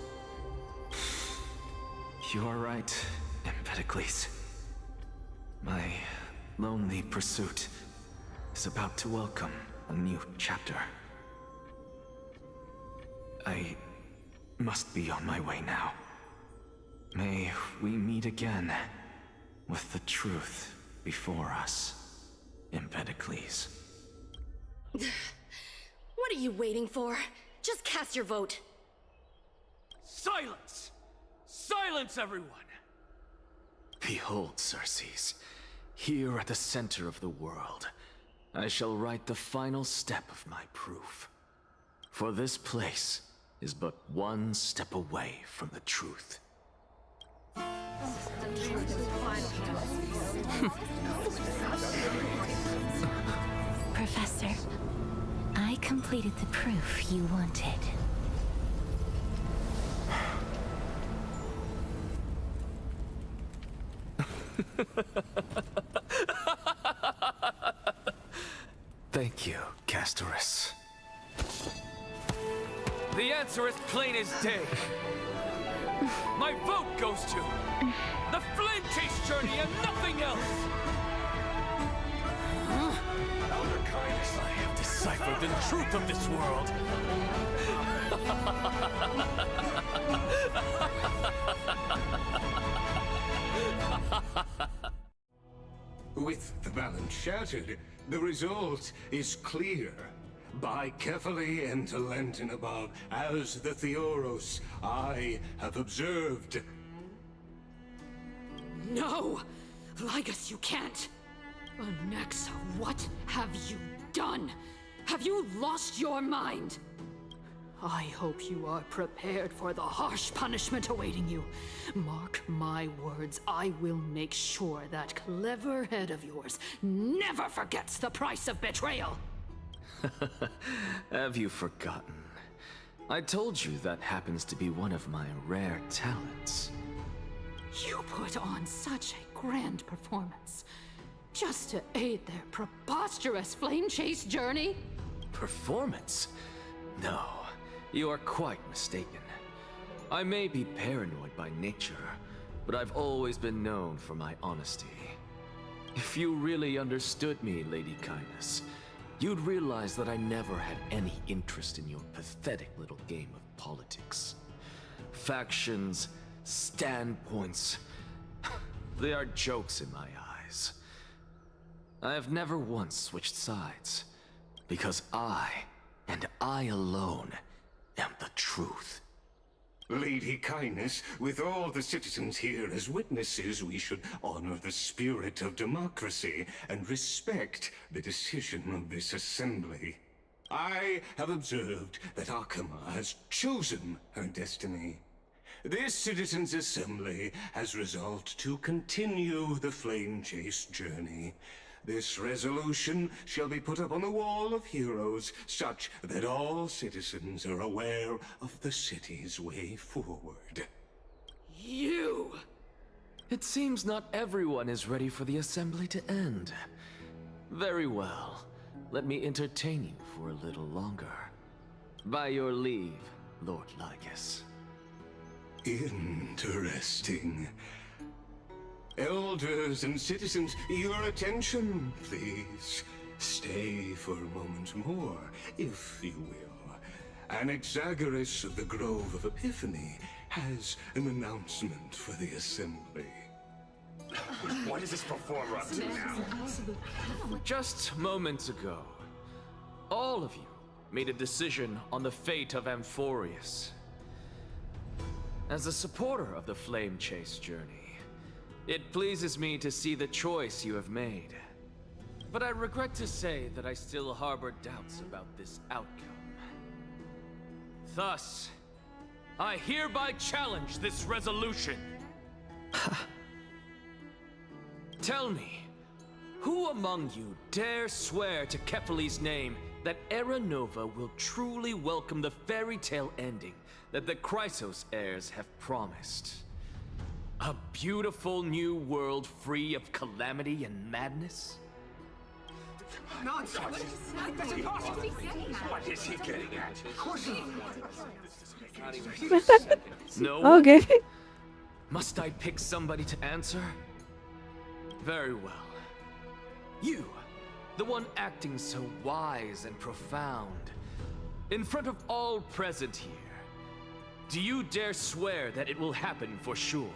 You are right, Empedocles. My lonely pursuit is about to welcome a new chapter. I must be on my way now. May we meet again with the truth before us, Empedocles. What are you waiting for? Just cast your vote. Silence! Silence, everyone! Behold, Circes, here at the center of the world, I shall write the final step of my proof. For this place is but one step away from the truth. Professor, I completed the proof you wanted. Thank you, Castorus. The answer is plain as day. My vote goes to the Flame Chase journey and nothing else! Elder Kindness, I have deciphered the truth of this world. With the balance shattered, the result is clear. Buy carefully and to Lenten above, as the Theoros I have observed. No! Ligus, you can't! Onyxa, what have you done? Have you lost your mind? I hope you are prepared for the harsh punishment awaiting you. Mark my words, I will make sure that clever head of yours never forgets the price of betrayal! Have you forgotten? I told you that happens to be one of my rare talents. You put on such a grand performance, just to aid their preposterous flame chase journey? Performance? No, you are quite mistaken. I may be paranoid by nature, but I've always been known for my honesty. If you really understood me, Lady Kindness, you'd realize that I never had any interest in your pathetic little game of politics. Factions, standpoints, they are jokes in my eyes. I have never once switched sides, because I, and I alone, am the truth. Lady Kindness, with all the citizens here as witnesses, we should honor the spirit of democracy and respect the decision of this assembly. I have observed that Akama has chosen her destiny. This citizens' assembly has resolved to continue the flame chase journey. This resolution shall be put up on the wall of heroes, such that all citizens are aware of the city's way forward. You! It seems not everyone is ready for the assembly to end. Very well. let me entertain you for a little longer. By your leave, Lord Lygus. Interesting. Elders and citizens, your attention, please. Stay for a moment more, if you will. Anaxagoras of the Grove of Epiphany has an announcement for the Assembly. What is this performer up to now? Just moments ago, all of you made a decision on the fate of Amphorius. As a supporter of the Flame Chase journey, it pleases me to see the choice you have made. But I regret to say that I still harbor doubts about this outcome. Thus, I hereby challenge this resolution. Tell me, who among you dare swear to Kefali's name that Era Nova will truly welcome the fairy tale ending that the Chrysos heirs have promised? A beautiful new world free of calamity and madness? Nonsense! That's impossible! What is he getting at? Of course No? Okay. Must I pick somebody to answer? Very well. You, the one acting so wise and profound, in front of all present here, do you dare swear that it will happen for sure?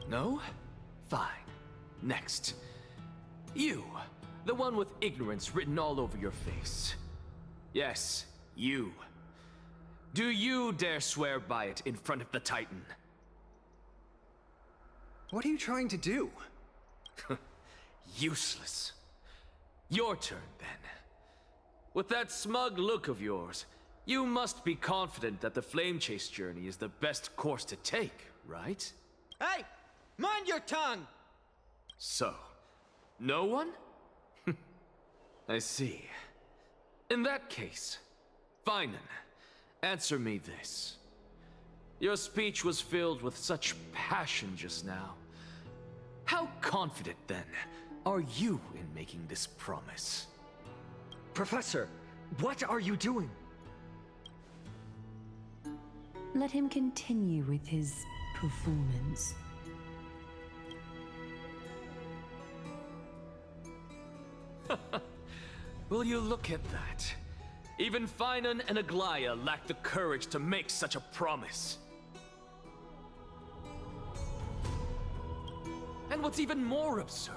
No? Fine. Next. You, the one with ignorance written all over your face. Yes, you. Do you dare swear by it in front of the Titan? What are you trying to do? Useless. Your turn, then. With that smug look of yours, you must be confident that the Flame Chase journey is the best course to take, right? Hey! Mind your tongue! So, no one? I see. In that case, Finan, answer me this. Your speech was filled with such passion just now. How confident, then, are you in making this promise? Professor, what are you doing? Let him continue with his performance. Will you look at that? Even Finan and Aglaya lack the courage to make such a promise. And what's even more absurd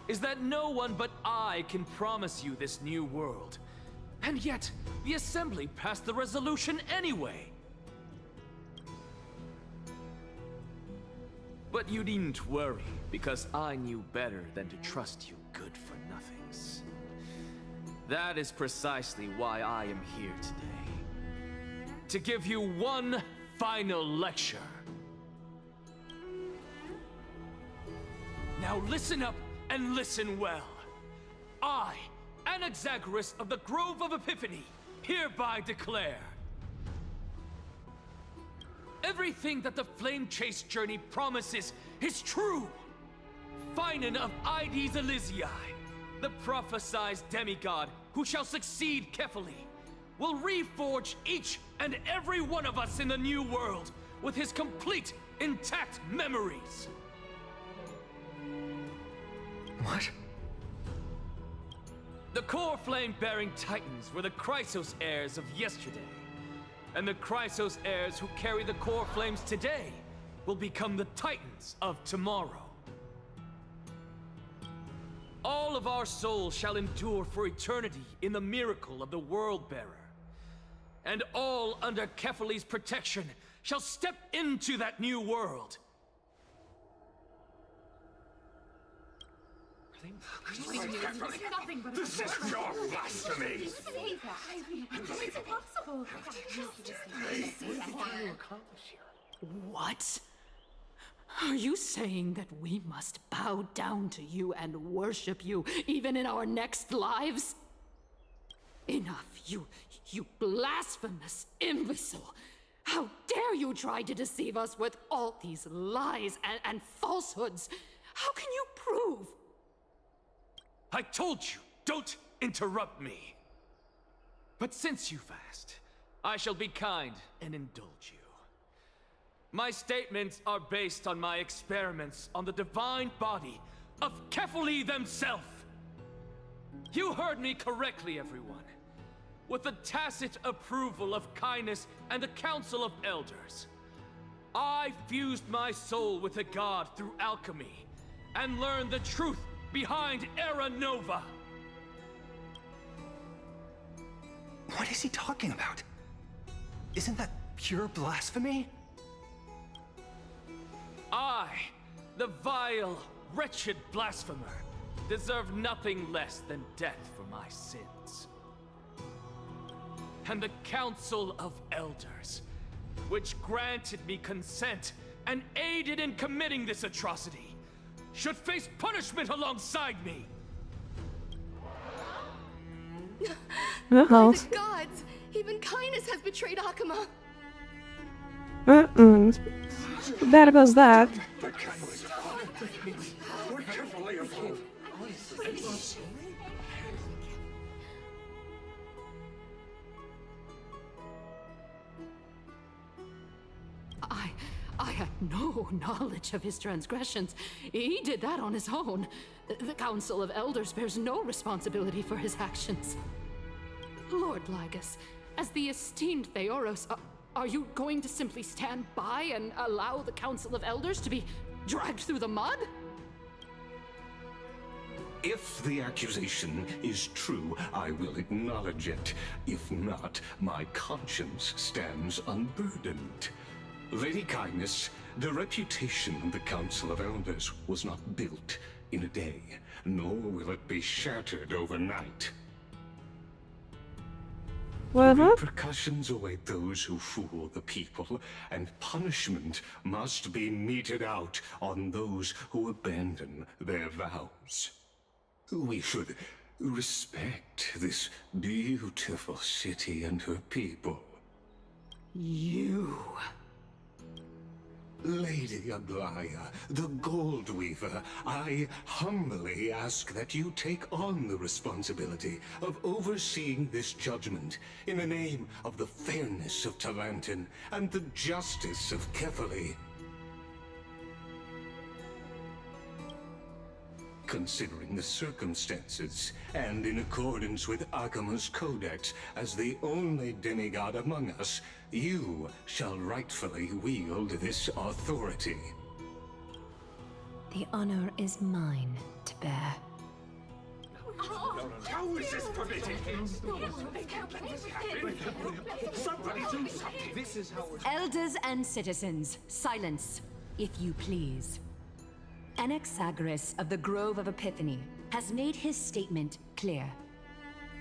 is that no one but I can promise you this new world. And yet, the Assembly passed the resolution anyway. But you needn't worry, because I knew better than to trust you good-for-nothings. That is precisely why I am here today. To give you one final lecture. Now listen up and listen well. I, Anaxagoras of the Grove of Epiphany, hereby declare everything that the Flame Chase journey promises is true. Finan of Ides Elysiae, the prophesied demigod who shall succeed Kefali, will reforge each and every one of us in the new world with his complete, intact memories. What? The core flame-bearing titans were the Chrysos heirs of yesterday. And the Chrysos heirs who carry the core flames today will become the titans of tomorrow. All of our souls shall endure for eternity in the miracle of the World-Bearer. And all under Kefali's protection shall step into that new world. This is pure blasphemy! It's impossible. What? Are you saying that we must bow down to you and worship you, even in our next lives? Enough, you blasphemous imbecile! How dare you try to deceive us with all these lies and falsehoods? How can you prove? I told you, don't interrupt me. But since you've asked, I shall be kind and indulge you. My statements are based on my experiments on the divine body of Kefali themselves. You heard me correctly, everyone. With the tacit approval of Kindness and the Council of Elders, I fused my soul with a god through alchemy and learned the truth behind Era Nova. What is he talking about? Isn't that pure blasphemy? I, the vile, wretched blasphemer, deserve nothing less than death for my sins. And the Council of Elders, which granted me consent and aided in committing this atrocity, should face punishment alongside me. Uh-oh. By the gods, even Kindness has betrayed Akuma. That goes that. I had no knowledge of his transgressions. He did that on his own. The Council of Elders bears no responsibility for his actions. Lord Lygus, as the esteemed Theoros, are you going to simply stand by and allow the Council of Elders to be dragged through the mud? If the accusation is true, I will acknowledge it. If not, my conscience stands unburdened. Lady Kindness, the reputation of the Council of Elders was not built in a day, nor will it be shattered overnight. Repercussions await those who fool the people, and punishment must be meted out on those who abandon their vows. We should respect this beautiful city and her people. You... Lady Aglaya, the Gold Weaver, I humbly ask that you take on the responsibility of overseeing this judgment in the name of the fairness of Talantin and the justice of Kefali. Considering the circumstances, and in accordance with Akuma's codex, as the only demigod among us, you shall rightfully wield this authority. The honor is mine to bear. How is this permitted? Somebody do something. This is how we're... Elders and citizens, silence, if you please. Anaxagoras of the Grove of Epiphany has made his statement clear.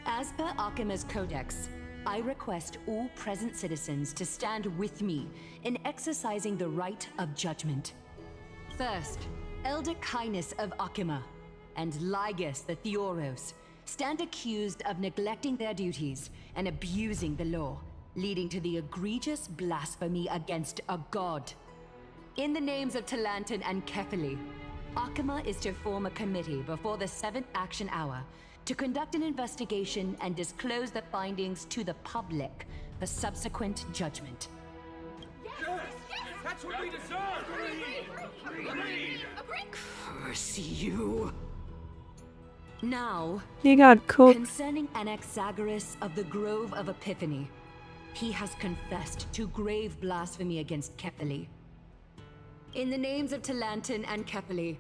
As per Akuma's codex, I request all present citizens to stand with me in exercising the right of judgment. First, Elder Kindness of Akuma and Lygus the Theoros stand accused of neglecting their duties and abusing the law, leading to the egregious blasphemy against a god. In the names of Talantin and Kefali, Akuma is to form a committee before the 7th action hour to conduct an investigation and disclose the findings to the public for subsequent judgment. Yes! That's what we deserve! Curse you! Now, He got cooked. Concerning Anaxagoras of the Grove of Epiphany, he has confessed to grave blasphemy against Kefali. In the names of Talantin and Kefali,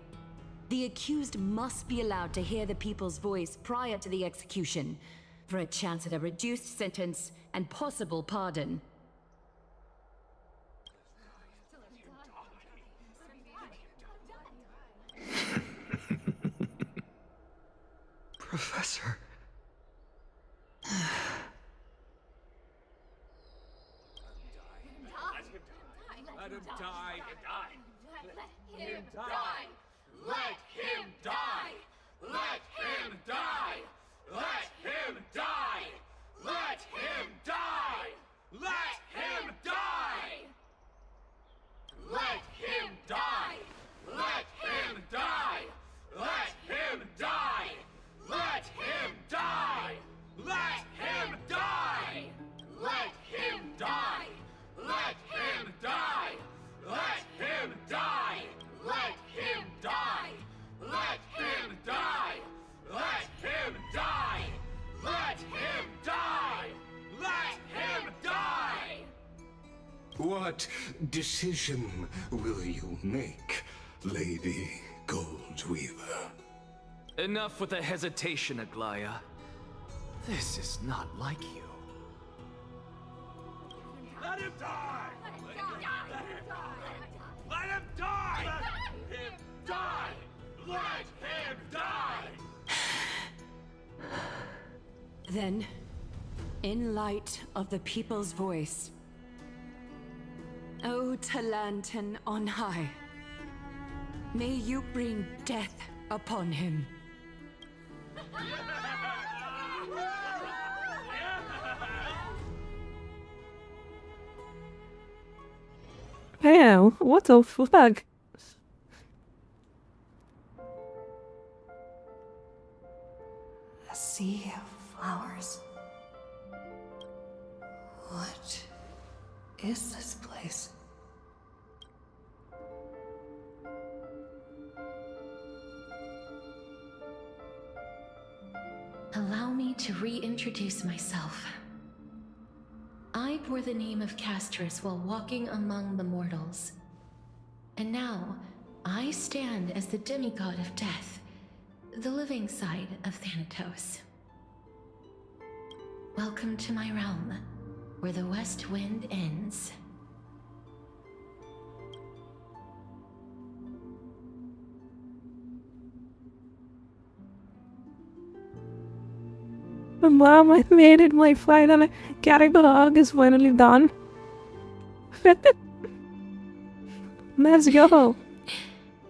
the accused must be allowed to hear the people's voice prior to the execution, for a chance at a reduced sentence and possible pardon. Professor. Let him die. Let him die. Let him die. Let him die. Let him die. Let him die. Let him die. Let him die. Let him die. Let him die. What decision will you make, Lady Goldweaver? Enough with the hesitation, Aglaya. This is not like you. Let him die! Let him die! Let him die! Let him die! Then, in light of the people's voice, O Talantan on high, may you bring death upon him. Hell, what the fuck? A sea of flowers. What is this place? Allow me to reintroduce myself. I bore the name of Castris while walking among the mortals. And now, I stand as the demigod of death, the living side of Thanatos. Welcome to my realm, where the west wind ends. Mom, I made it. My flight on a catalogue is finally done. Let's go.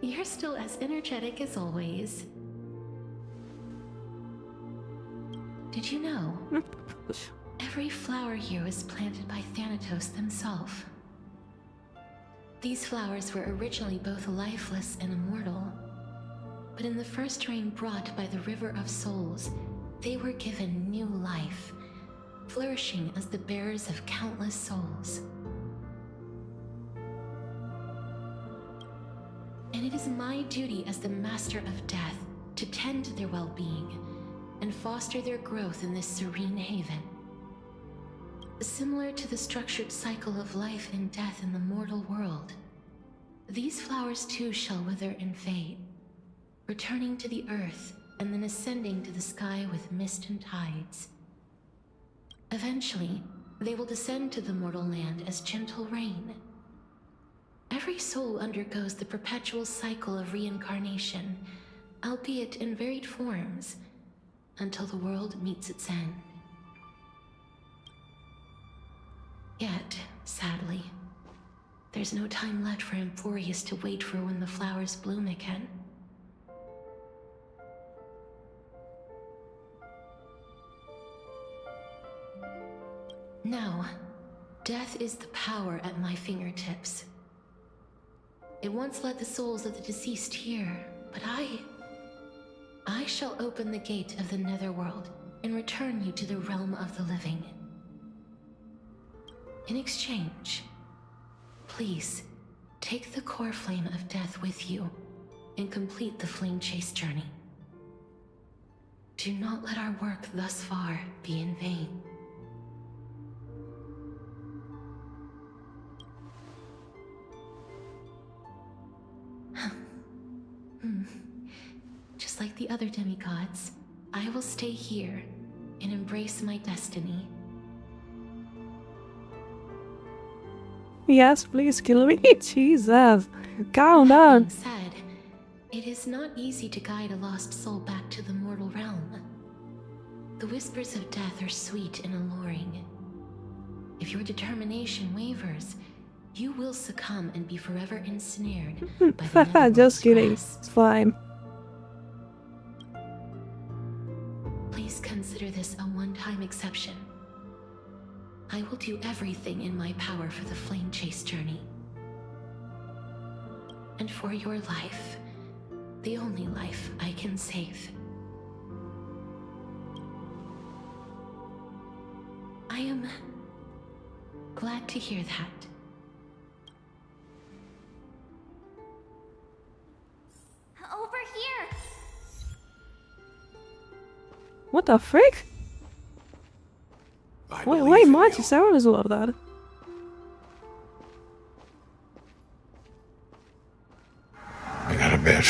You're still as energetic as always. Did you know? Every flower here was planted by Thanatos himself. These flowers were originally both lifeless and immortal, but in the first rain brought by the River of Souls, they were given new life, flourishing as the bearers of countless souls. And it is my duty as the Master of Death to tend to their well-being and foster their growth in this serene haven. Similar to the structured cycle of life and death in the mortal world, these flowers too shall wither and fade, returning to the earth and then ascending to the sky with mist and tides. Eventually, they will descend to the mortal land as gentle rain. Every soul undergoes the perpetual cycle of reincarnation, albeit in varied forms, until the world meets its end. Yet, sadly, there's no time left for Emporius to wait for when the flowers bloom again. Now, death is the power at my fingertips. It once led the souls of the deceased here, but I shall open the gate of the netherworld and return you to the realm of the living. In exchange, please take the core flame of death with you and complete the flame chase journey. Do not let our work thus far be in vain. Just like the other demigods, I will stay here and embrace my destiny. Yes, please kill me. Jesus. Calm down. That being said, it is not easy to guide a lost soul back to the mortal realm. The whispers of death are sweet and alluring. If your determination wavers, you will succumb and be forever ensnared by the netherworld's Just kidding. grasp. It's fine. Please consider this a one-time exception. I will do everything in my power for the flame chase journey. And for your life, the only life I can save. I am glad to hear that. Over here! What the frick? Wait, maatjes, zijn we zo op daar?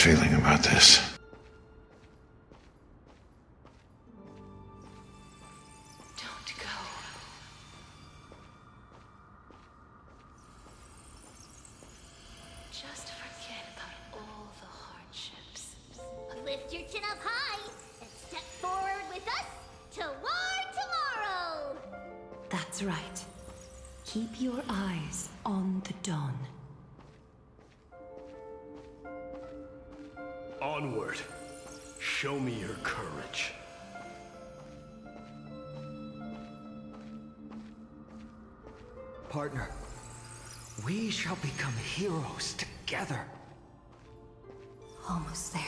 feeling about this. Don't go. Just forget about all the hardships. Lift your chin up high and step forward with us toward tomorrow! That's right. Keep your eyes on the dawn. Onward. Show me your courage. Partner, we shall become heroes together. Almost there.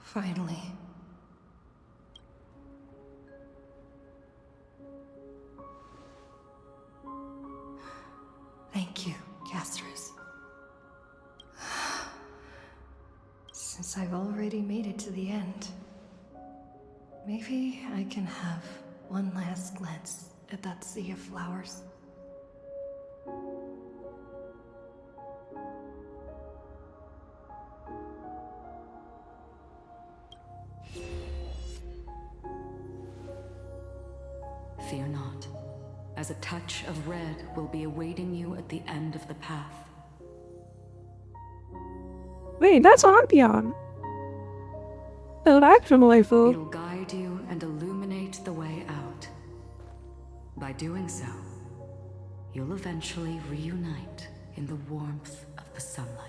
Finally. Thank you, Castris. Since I've already made it to the end, maybe I can have one last glance at that sea of flowers. Fear not, as a touch of red will be awaiting you at the end of the path. Wait, that's Ampion. Delightful. It'll guide you and illuminate the way out. By doing so, you'll eventually reunite in the warmth of the sunlight.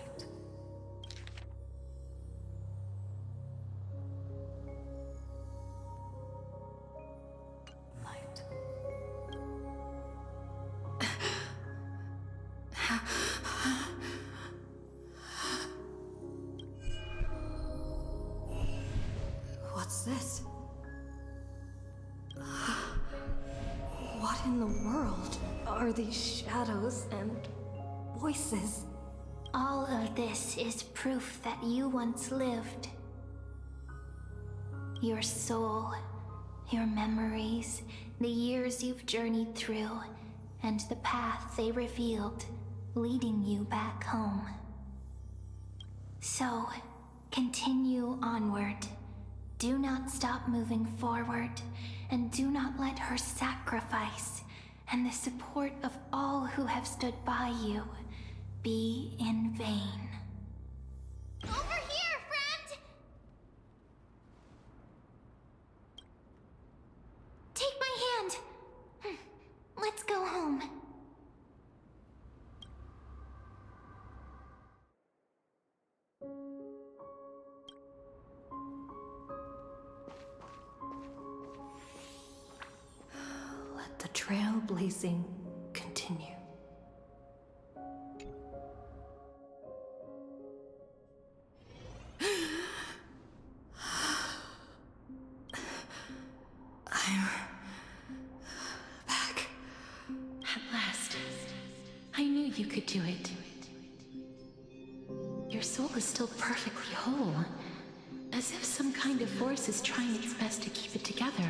What's this? What in the world are these shadows and voices? All of this is proof that you once lived. Your soul, your memories, the years you've journeyed through, and the path they revealed, leading you back home. So, continue onward. Do not stop moving forward, and do not let her sacrifice and the support of all who have stood by you be in vain. Over here, friend! Take my hand. Let's go home. Let the trailblazing continue. I'm back. At last. I knew you could do it. Your soul is still perfectly whole. As if some kind of force is trying its best to keep it together.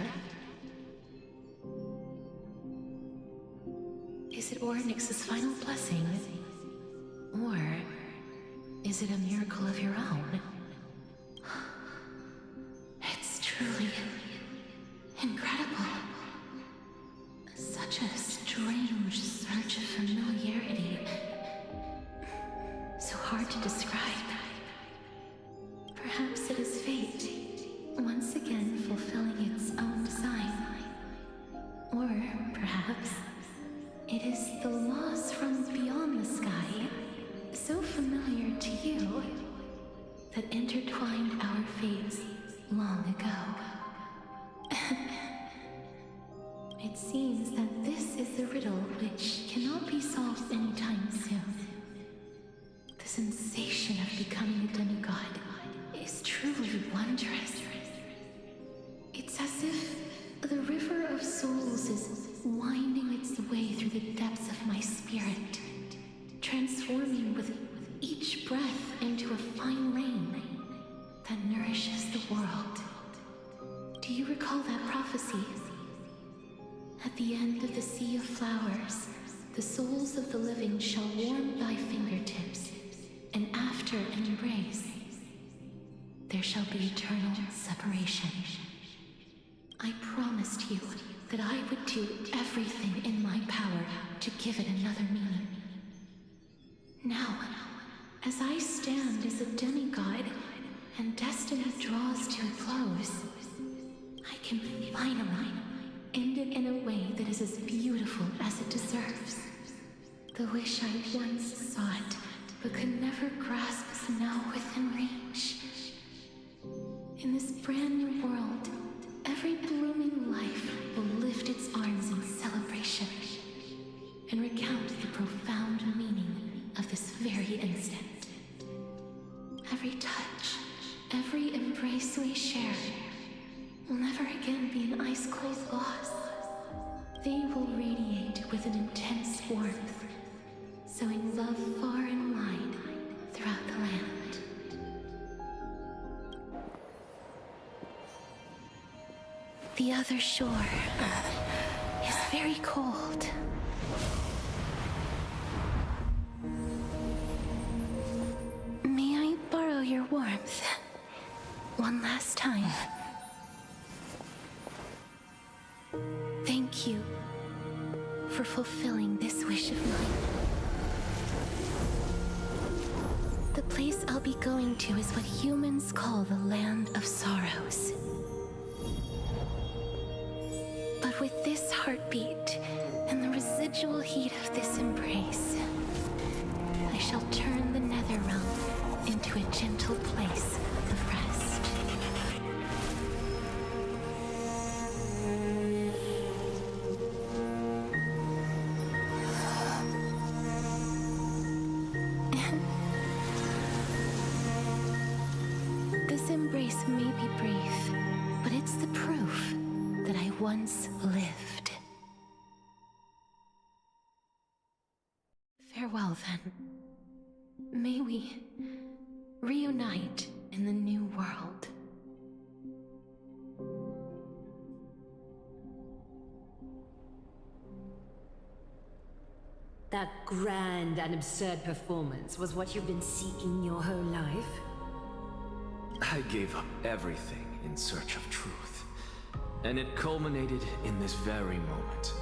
Is it Ornyx's final blessing? Or is it a miracle of your own? It's truly incredible. Such a strange surge of familiarity. So hard to describe. Perhaps it is fate, once again fulfilling its own design. Or perhaps it is the laws from beyond the sky, so familiar to you, that intertwined our fates long ago. It seems that this is the riddle which cannot be solved anytime soon. The sensation of becoming a demigod is truly wondrous. It's as if the river of souls is winding its way through the depths of my spirit, transforming with each breath into a fine rain that nourishes the world. Do you recall that prophecy? sea of flowers, the souls of the living shall warm thy fingertips, and after an embrace, there shall be eternal separation. I promised you that I would do everything in my power to give it another meaning. Now, as I stand as a demigod, and destiny draws to a close, I can finally end it in a way that is as beautiful as it deserves. The wish I once sought, but could never grasp, is now within reach. In this brand new world, every blooming life will lift its arms in celebration and recount the profound meaning of this very instant. Every touch, every embrace we share will never again be an ice-cold loss. They will radiate with an intense warmth, sowing love far and wide throughout the land. The other shore is very cold. May I borrow your warmth one last time? Thank you for fulfilling this wish of mine. The place I'll be going to is what humans call the Land of Sorrows. But with this heartbeat and the residual heat of this embrace, I shall turn the nether realm into a gentle place of rest. This embrace may be brief, but it's the proof that I once lived. Farewell, then. May we reunite in the new world. That grand and absurd performance was what you've been seeking your whole life? I gave up everything in search of truth, and it culminated in this very moment.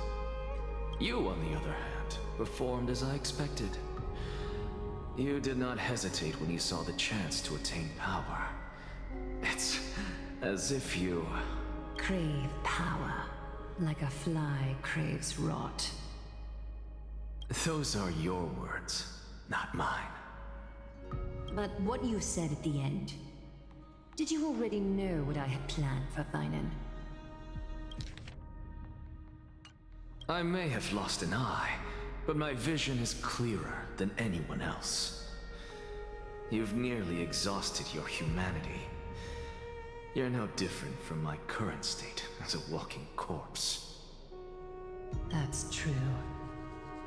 You, on the other hand, performed as I expected. You did not hesitate when you saw the chance to attain power. It's as if you... crave power, like a fly craves rot. Those are your words, not mine. But what you said at the end, did you already know what I had planned for Finan? I may have lost an eye, but my vision is clearer than anyone else. You've nearly exhausted your humanity. You're no different from my current state as a walking corpse. That's true.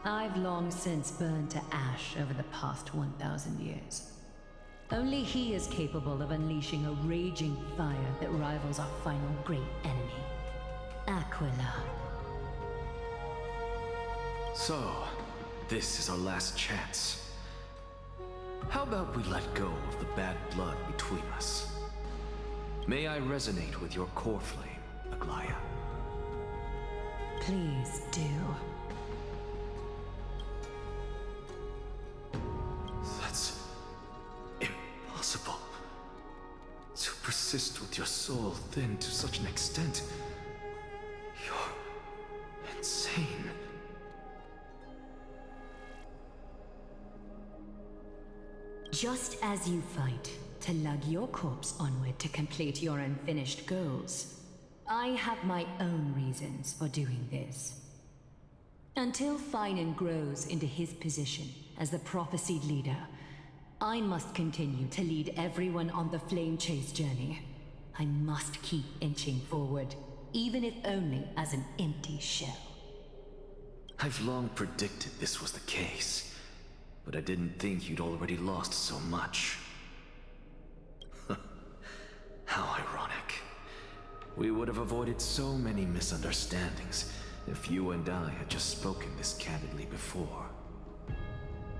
I've long since burned to ash over the past 1,000 years. Only he is capable of unleashing a raging fire that rivals our final great enemy, Aquila. So, this is our last chance. How about we let go of the bad blood between us? May I resonate with your core flame, Aglaya? Please do. That's impossible. To persist with your soul thinned to such an extent. You're insane. Just as you fight to lug your corpse onward to complete your unfinished goals, I have my own reasons for doing this. Until Finan grows into his position as the prophesied leader, I must continue to lead everyone on the flame chase journey. I must keep inching forward, even if only as an empty shell. I've long predicted this was the case. But I didn't think you'd already lost so much. How ironic. We would have avoided so many misunderstandings if you and I had just spoken this candidly before.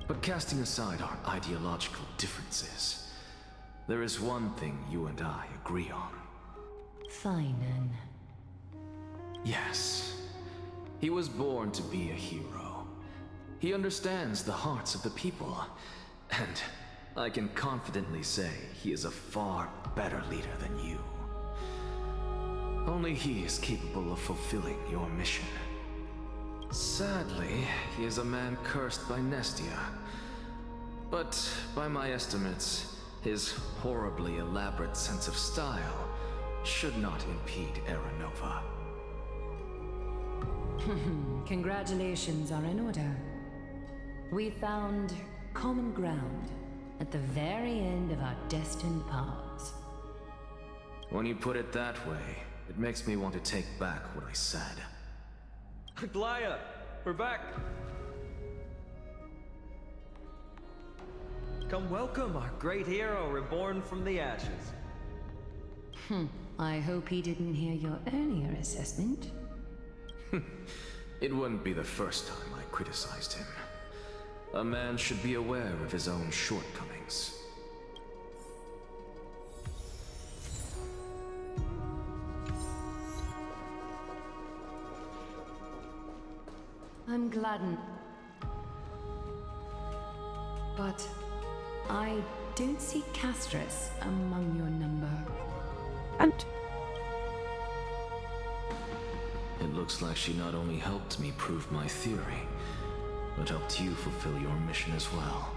But casting aside our ideological differences, there is one thing you and I agree on. Finan. Yes. He was born to be a hero. He understands the hearts of the people, and I can confidently say he is a far better leader than you. Only he is capable of fulfilling your mission. Sadly, he is a man cursed by Nestia. But by my estimates, his horribly elaborate sense of style should not impede Aranova. Congratulations are in order. We found common ground at the very end of our destined paths. When you put it that way, it makes me want to take back what I said. Glaya, we're back. Come welcome our great hero reborn from the ashes. I hope he didn't hear your earlier assessment. It wouldn't be the first time I criticized him. A man should be aware of his own shortcomings. I'm gladdened. But I don't see Castris among your number. And it looks like she not only helped me prove my theory, but helped you fulfill your mission as well.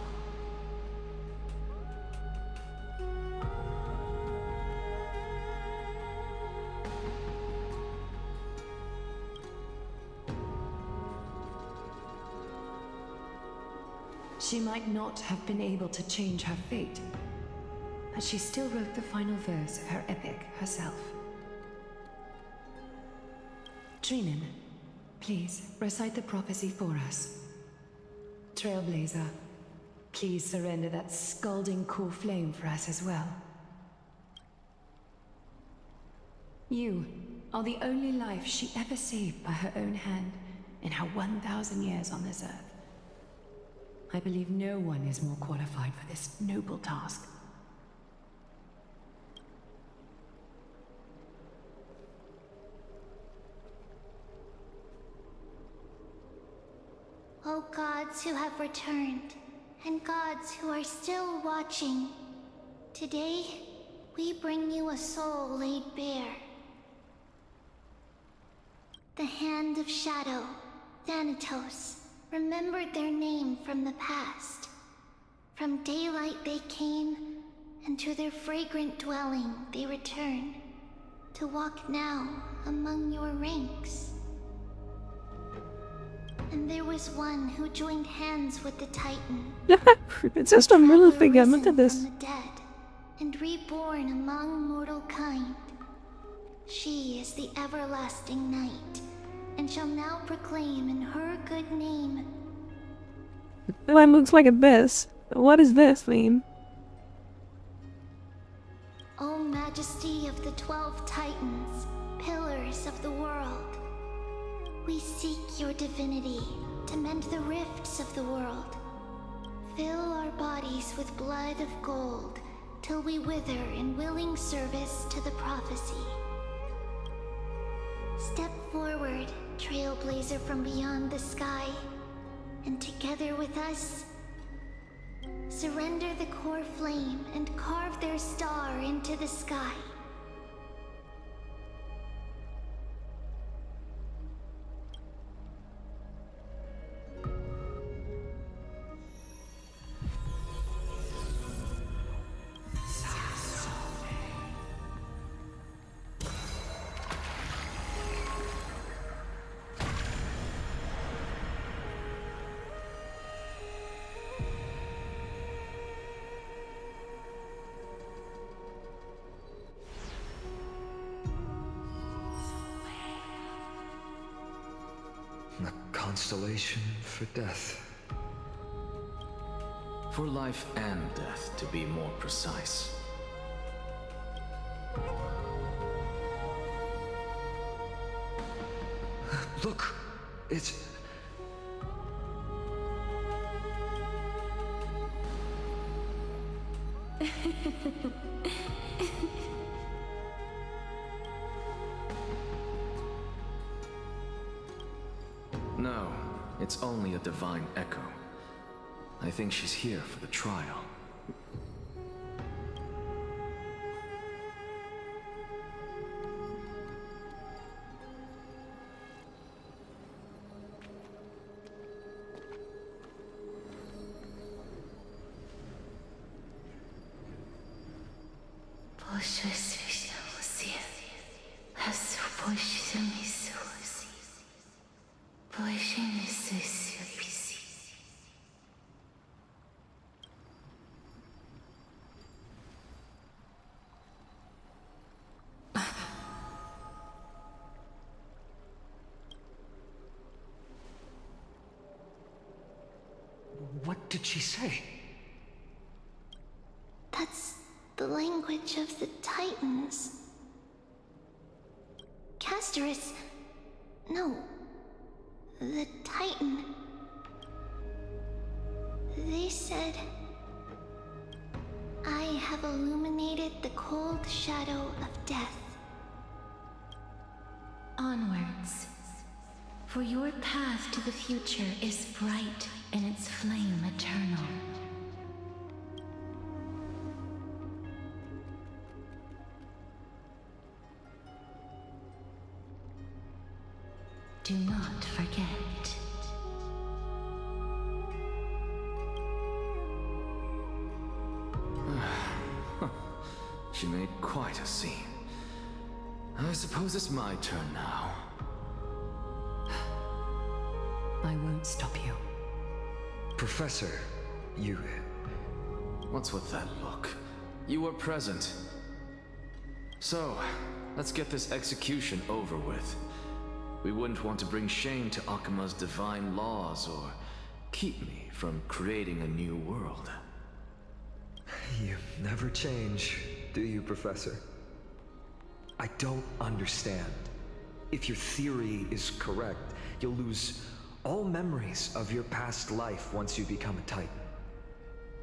She might not have been able to change her fate, but she still wrote the final verse of her epic herself. Trinan, please recite the prophecy for us. Trailblazer, please surrender that scalding cool flame for us as well. You are the only life she ever saved by her own hand in her 1,000 years on this earth. I believe no one is more qualified for this noble task. O gods who have returned, and gods who are still watching, today we bring you a soul laid bare. The Hand of Shadow, Thanatos, remembered their name from the past. From daylight they came, and to their fragrant dwelling they return, to walk now among your ranks. And there was one who joined hands with the Titan. It's just a really figure into this. From the dead, and reborn among mortal kind. She is the everlasting night, and shall now proclaim in her good name. The line looks like this. What does this mean? O Majesty of the 12 Titans, pillars of the world, we seek your divinity to mend the rifts of the world. Fill our bodies with blood of gold, till we wither in willing service to the prophecy. Step forward, trailblazer from beyond the sky, and together with us, surrender the core flame and carve their star into the sky. A constellation for death. For life and death, to be more precise. Look! It's... No, it's only a divine echo. I think she's here for the trial. What did she say? That's the language of the Titans. Casterus... No. The Titan. They said... I have illuminated the cold shadow of death. Onwards. For your path to the future is bright and its flame eternal. Do not forget. She made quite a scene. I suppose it's my turn now. I won't stop you. Professor, you... What's with that look? You were present. So, let's get this execution over with. We wouldn't want to bring shame to Akuma's divine laws or keep me from creating a new world. You never change, do you, Professor? I don't understand. If your theory is correct, you'll lose all memories of your past life once you become a Titan.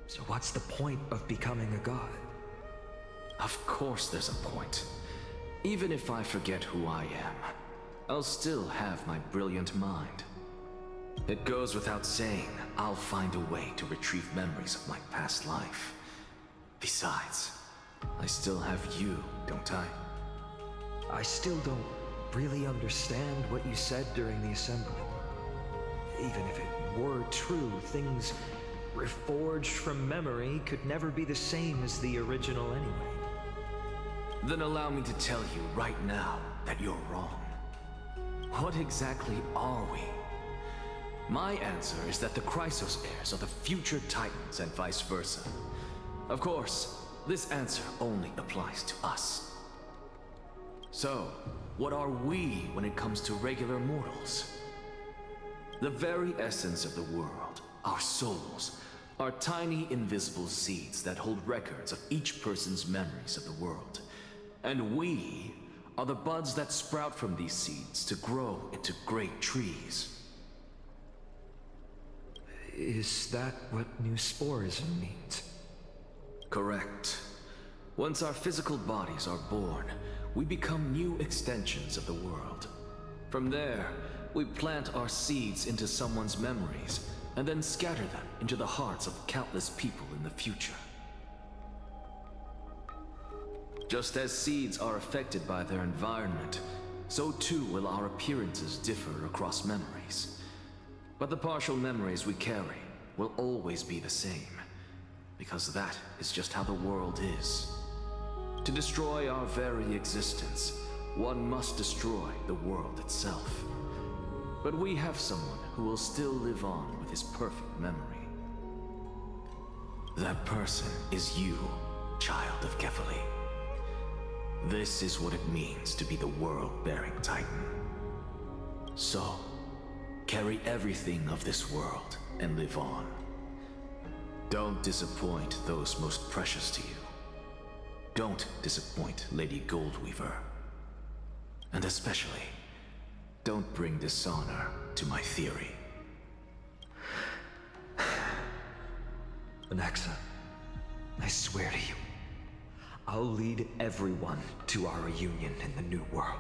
So what's the point of becoming a god? Of course there's a point. Even if I forget who I am, I'll still have my brilliant mind. It goes without saying, I'll find a way to retrieve memories of my past life. Besides, I still have you, don't I? I still don't really understand what you said during the assembly. Even if it were true, things reforged from memory could never be the same as the original anyway. Then allow me to tell you right now that you're wrong. What exactly are we? My answer is that the Chrysos heirs are the future Titans and vice versa. Of course, this answer only applies to us. So, what are we when it comes to regular mortals? The very essence of the world, our souls, are tiny invisible seeds that hold records of each person's memories of the world. And we are the buds that sprout from these seeds to grow into great trees. Is that what new sporism means? Correct. Once our physical bodies are born, we become new extensions of the world. From there, we plant our seeds into someone's memories, and then scatter them into the hearts of countless people in the future. Just as seeds are affected by their environment, so too will our appearances differ across memories. But the partial memories we carry will always be the same, because that is just how the world is. To destroy our very existence, one must destroy the world itself. But we have someone who will still live on with his perfect memory. That person is you, child of Kefali. This is what it means to be the world-bearing Titan. So, carry everything of this world and live on. Don't disappoint those most precious to you. Don't disappoint Lady Goldweaver. And especially, don't bring dishonor to my theory. Anaxa, I swear to you, I'll lead everyone to our reunion in the New World.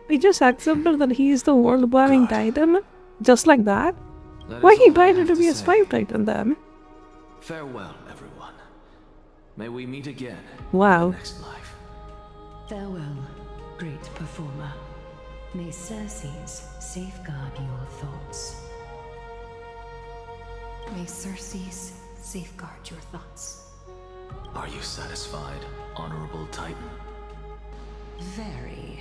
He just accepted that he is the world-blowing titan? Just like that? That Why is he all I tried have to be a say. slave titan then? Farewell, everyone. May we meet again Wow. in the next life. Farewell, great performer. May Circes safeguard your thoughts. May Circes safeguard your thoughts. Are you satisfied, Honorable Titan? Very.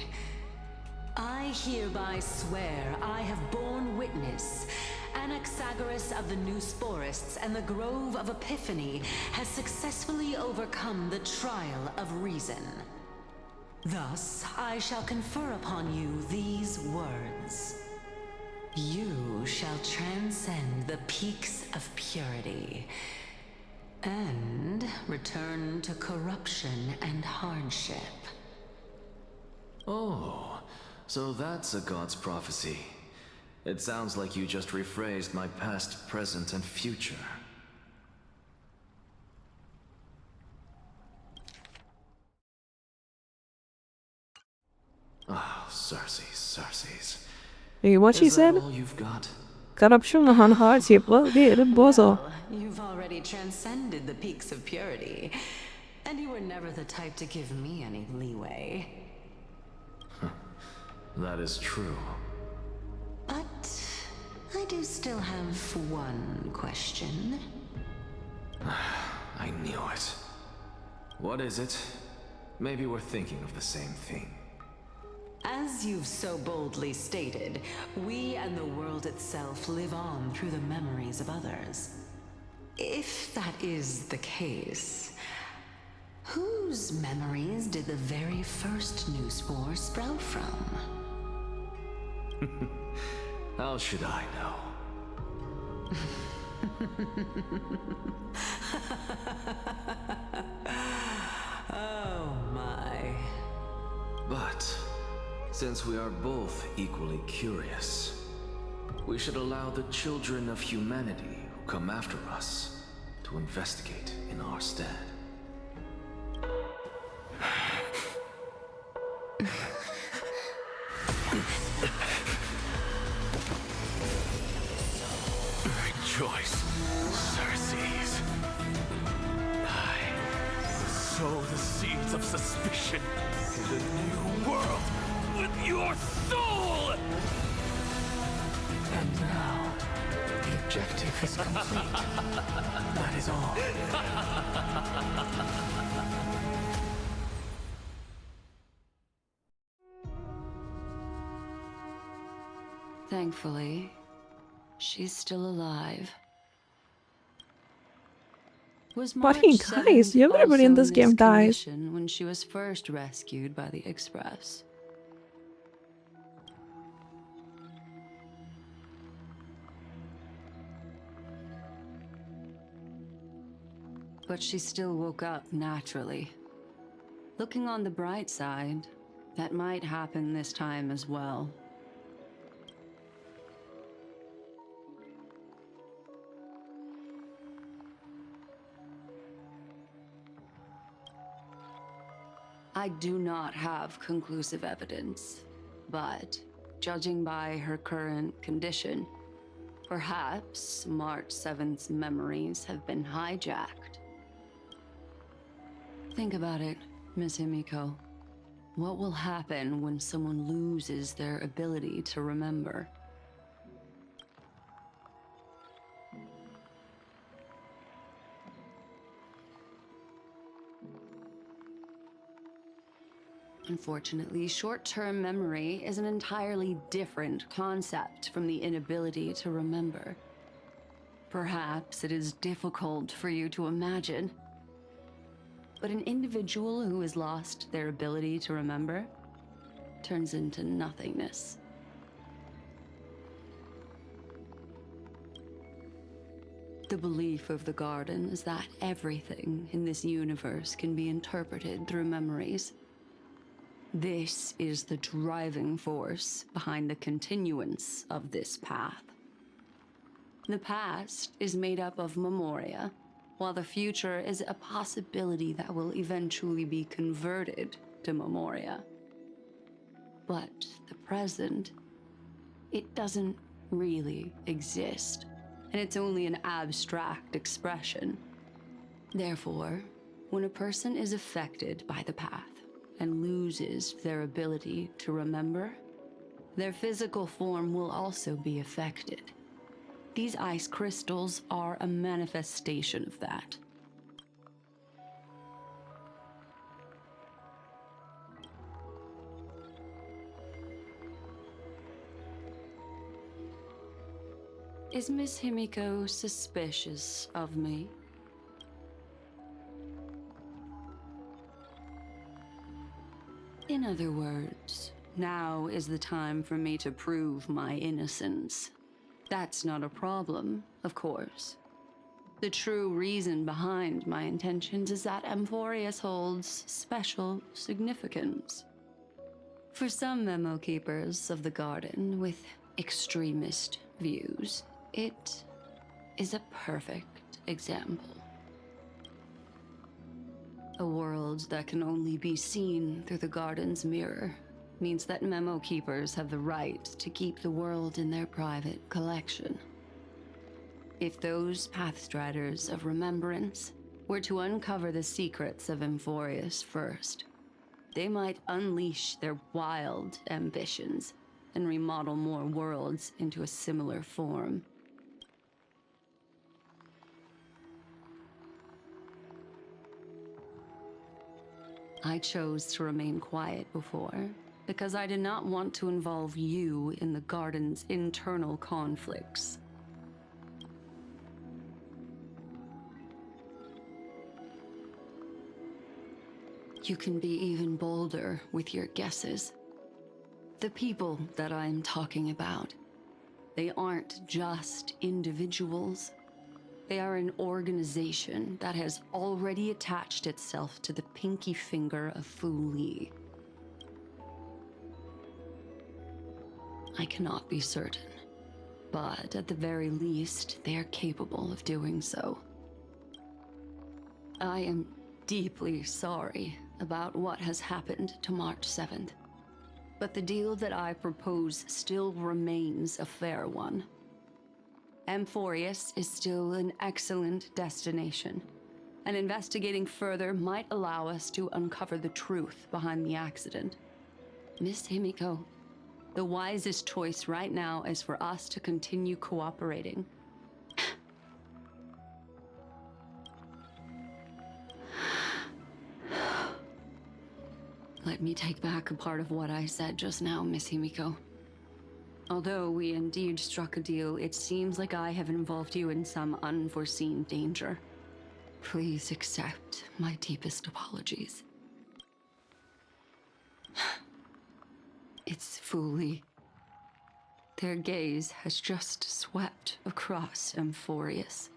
I hereby swear I have borne witness. Anaxagoras of the New Sporists and the Grove of Epiphany has successfully overcome the trial of reason. Thus, I shall confer upon you these words. You shall transcend the peaks of purity and return to corruption and hardship. Oh, so that's a god's prophecy. It sounds like you just rephrased my past, present, and future. Ah, Circes. Hey, what she Is that said? all you've got? Corruption and hardship. Well, the bozo. You've already transcended the peaks of purity, and you were never the type to give me any leeway. That is true. But I do still have one question. I knew it. What is it? Maybe we're thinking of the same thing. As you've so boldly stated, we and the world itself live on through the memories of others. If that is the case, whose memories did the very first new spore sprout from? How should I know? Oh my. But since we are both equally curious, we should allow the children of humanity who come after us to investigate in our stead. Rejoice, Circes. I sow the seeds of suspicion in the new world with your soul! And now, the objective is complete. That is all. Thankfully, she's still alive. Was Buddy, March guys, 7th everybody in also this game dies. condition when she was first rescued by the Express? But she still woke up naturally. Looking on the bright side, that might happen this time as well. I do not have conclusive evidence, but judging by her current condition, perhaps March 7th's memories have been hijacked. Think about it, Miss Himiko. What will happen when someone loses their ability to remember? Unfortunately, short-term memory is an entirely different concept from the inability to remember. Perhaps it is difficult for you to imagine, but an individual who has lost their ability to remember turns into nothingness. The belief of the Garden is that everything in this universe can be interpreted through memories. This is the driving force behind the continuance of this path. The past is made up of memoria, while the future is a possibility that will eventually be converted to memoria. But the present, it doesn't really exist, and it's only an abstract expression. Therefore, when a person is affected by the path and loses their ability to remember, their physical form will also be affected. These ice crystals are a manifestation of that. Is Miss Himiko suspicious of me? In other words, now is the time for me to prove my innocence. That's not a problem, of course. The true reason behind my intentions is that Amphorius holds special significance. For some memo keepers of the Garden with extremist views, it is a perfect example. A world that can only be seen through the Garden's mirror means that memo keepers have the right to keep the world in their private collection. If those pathstriders of remembrance were to uncover the secrets of Amphorius first, they might unleash their wild ambitions and remodel more worlds into a similar form. I chose to remain quiet before, because I did not want to involve you in the Garden's internal conflicts. You can be even bolder with your guesses. The people that I'm talking about, they aren't just individuals. They are an organization that has already attached itself to the pinky finger of Fu Li. I cannot be certain, but at the very least, they are capable of doing so. I am deeply sorry about what has happened to March 7th, but the deal that I propose still remains a fair one. Amphorius is still an excellent destination, and investigating further might allow us to uncover the truth behind the accident. Miss Himiko, the wisest choice right now is for us to continue cooperating. Let me take back a part of what I said just now, Miss Himiko. Although we indeed struck a deal, it seems like I have involved you in some unforeseen danger. Please accept my deepest apologies. It's Fu Li. Their gaze has just swept across Amphorius.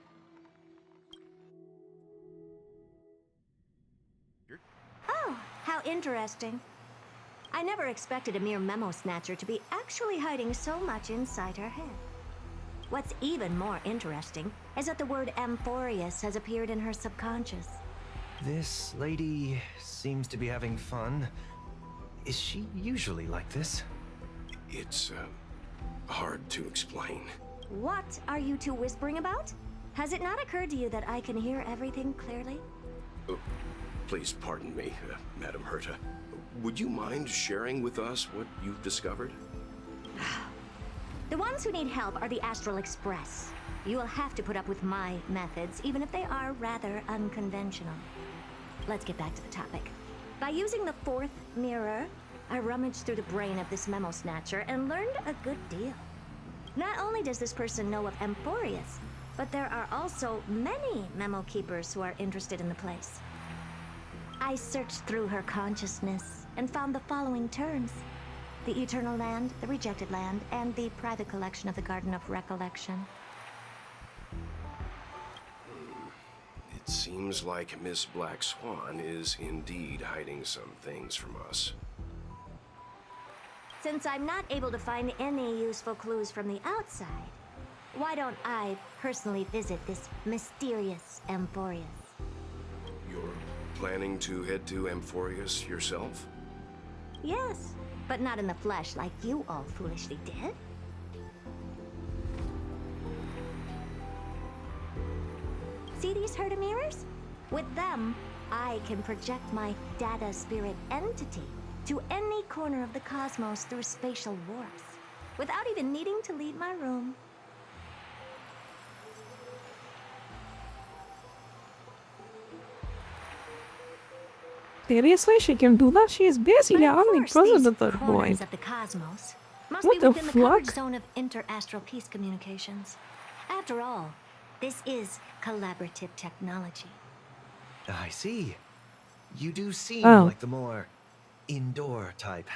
Oh, how interesting. I never expected a mere memo snatcher to be actually hiding so much inside her head. What's even more interesting is that the word Amphorius has appeared in her subconscious. This lady seems to be having fun. Is she usually like this? It's, hard to explain. What are you two whispering about? Has it not occurred to you that I can hear everything clearly? Please pardon me, Madam Herta. Would you mind sharing with us what you've discovered? The ones who need help are the Astral Express. You will have to put up with my methods, even if they are rather unconventional. Let's get back to the topic. By using the fourth mirror, I rummaged through the brain of this memo snatcher and learned a good deal. Not only does this person know of Amphorius, but there are also many memo keepers who are interested in the place. I searched through her consciousness and found the following terms: the Eternal Land, the Rejected Land, and the private collection of the Garden of Recollection. Seems like Miss Black Swan is indeed hiding some things from us. Since I'm not able to find any useful clues from the outside, why don't I personally visit this mysterious Amphorius? You're planning to head to Amphorius yourself? Yes, but not in the flesh like you all foolishly did. See these Herda mirrors? With them, I can project my data spirit entity to any corner of the cosmos through spatial warps, without even needing to leave my room. Seriously, she can do that? She is busy now. I'm the president at that Corners point. of the cosmos must What be the within the covered fuck? zone of inter-astral peace communications. After all, this is collaborative technology. I see. You do seem Oh. like the more indoor type.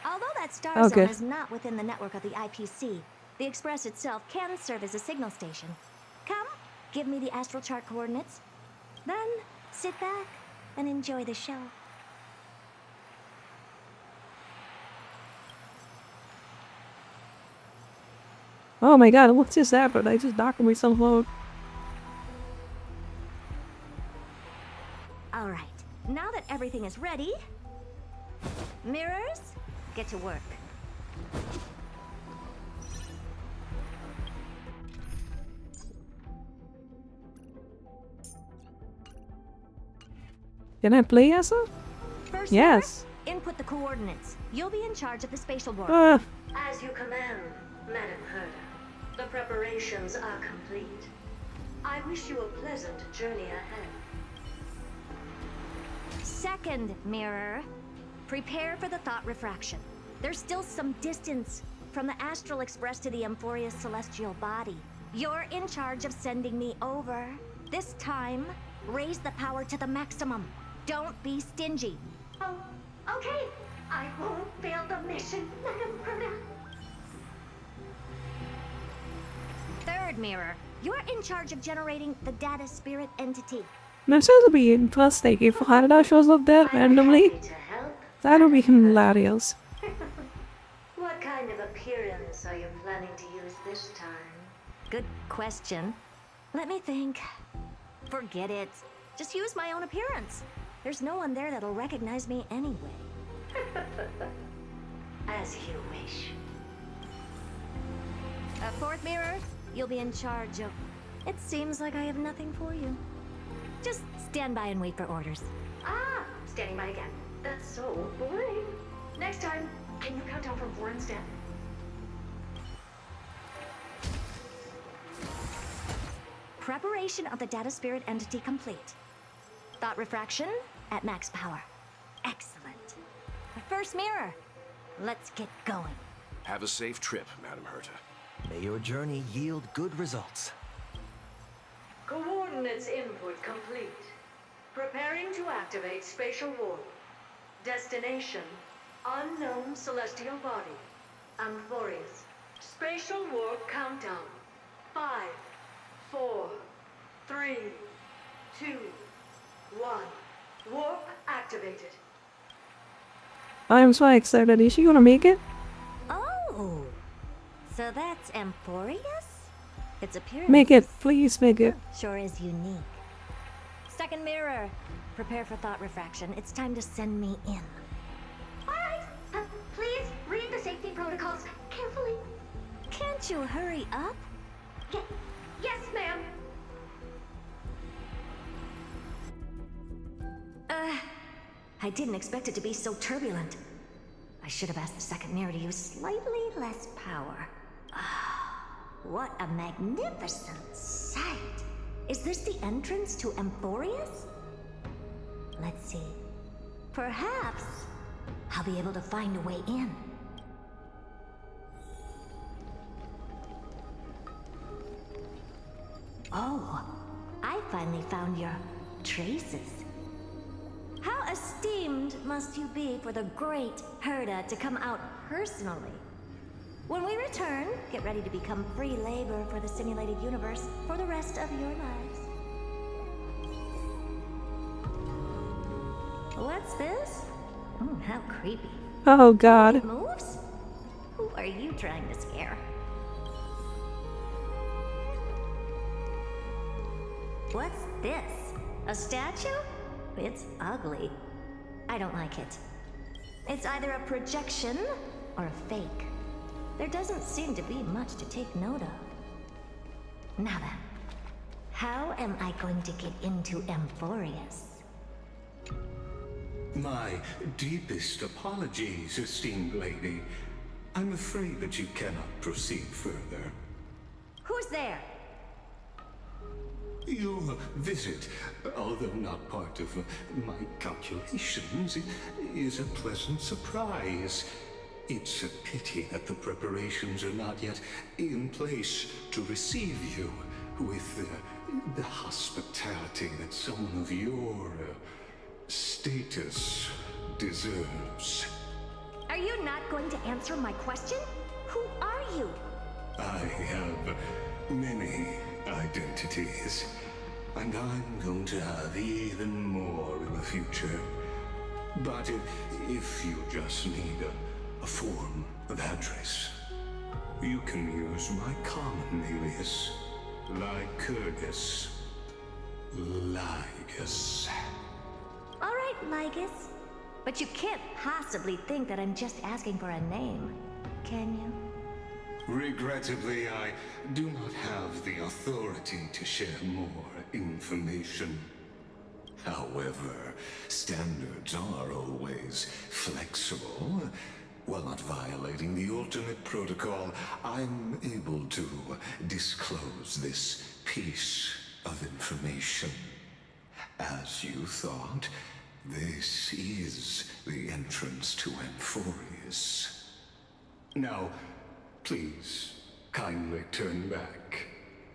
Although that star Okay. zone is not within the network of the IPC, the Express itself can serve as a signal station. Come, give me the astral chart coordinates. Then, sit back and enjoy the show. Oh my god, what just happened? I just knocked myself out. All right, now that everything is ready, mirrors, get to work. Can I play as her? First Yes. mirror, input the coordinates. You'll be in charge of the spatial warp. As you command, Madam Herda. The preparations are complete. I wish you a pleasant journey ahead. Second mirror, prepare for the thought refraction. There's still some distance from the Astral Express to the Amphorius celestial body. You're in charge of sending me over. This time, raise the power to the maximum. Don't be stingy. Oh, okay. I won't fail the mission, Madam Herda. Third mirror, you're in charge of generating the data spirit entity. This will be interesting if Harada shows up there randomly. That'll be hilarious. What kind of appearance are you planning to use this time? Good question. Let me think. Forget it. Just use my own appearance. There's no one there that'll recognize me anyway. As you wish. Fourth mirror, you'll be in charge of... It seems like I have nothing for you. Just stand by and wait for orders. Ah, standing by again. That's so boring. Next time, can you count down from 4 instead? Preparation of the data spirit entity complete. Thought refraction at max power. Excellent. The first mirror. Let's get going. Have a safe trip, Madam Herta. May your journey yield good results. Coordinates input complete. Preparing to activate spatial warp. Destination, unknown celestial body. Amphorius. Spatial warp countdown. 5, 4, 3, 2, 1. Warp activated. I am so excited. Is she gonna make it? Oh, so that's Amphorius? Its appearance Make it. Please make it. sure is unique. Second mirror, prepare for thought refraction. It's time to send me in. Alright, please read the safety protocols carefully. Can't you hurry up? Yes, ma'am. I didn't expect it to be so turbulent. I should have asked the second mirror to use slightly less power. What a magnificent sight! Is this the entrance to Amphorius? Let's see. Perhaps I'll be able to find a way in. Oh, I finally found your traces. How esteemed must you be for the great Herda to come out personally? When we return, get ready to become free labor for the simulated universe for the rest of your lives. What's this? How creepy. Oh god. It moves? Who are you trying to scare? What's this? A statue? It's ugly. I don't like it. It's either a projection or a fake. There doesn't seem to be much to take note of. Now then, how am I going to get into Amphorius? My deepest apologies, esteemed lady. I'm afraid that you cannot proceed further. Who's there? Your visit, although not part of my calculations, is a pleasant surprise. It's a pity that the preparations are not yet in place to receive you with the hospitality that someone of your status deserves. Are you not going to answer my question? Who are you? I have many identities, and I'm going to have even more in the future. But if you just need a form of address, you can use my common alias, Lycurgus. Lygus. All right, Lygus. But you can't possibly think that I'm just asking for a name, can you? Regrettably, I do not have the authority to share more information. However, standards are always flexible. While not violating the ultimate protocol, I'm able to disclose this piece of information. As you thought, this is the entrance to Amphorius. Now, please, kindly turn back.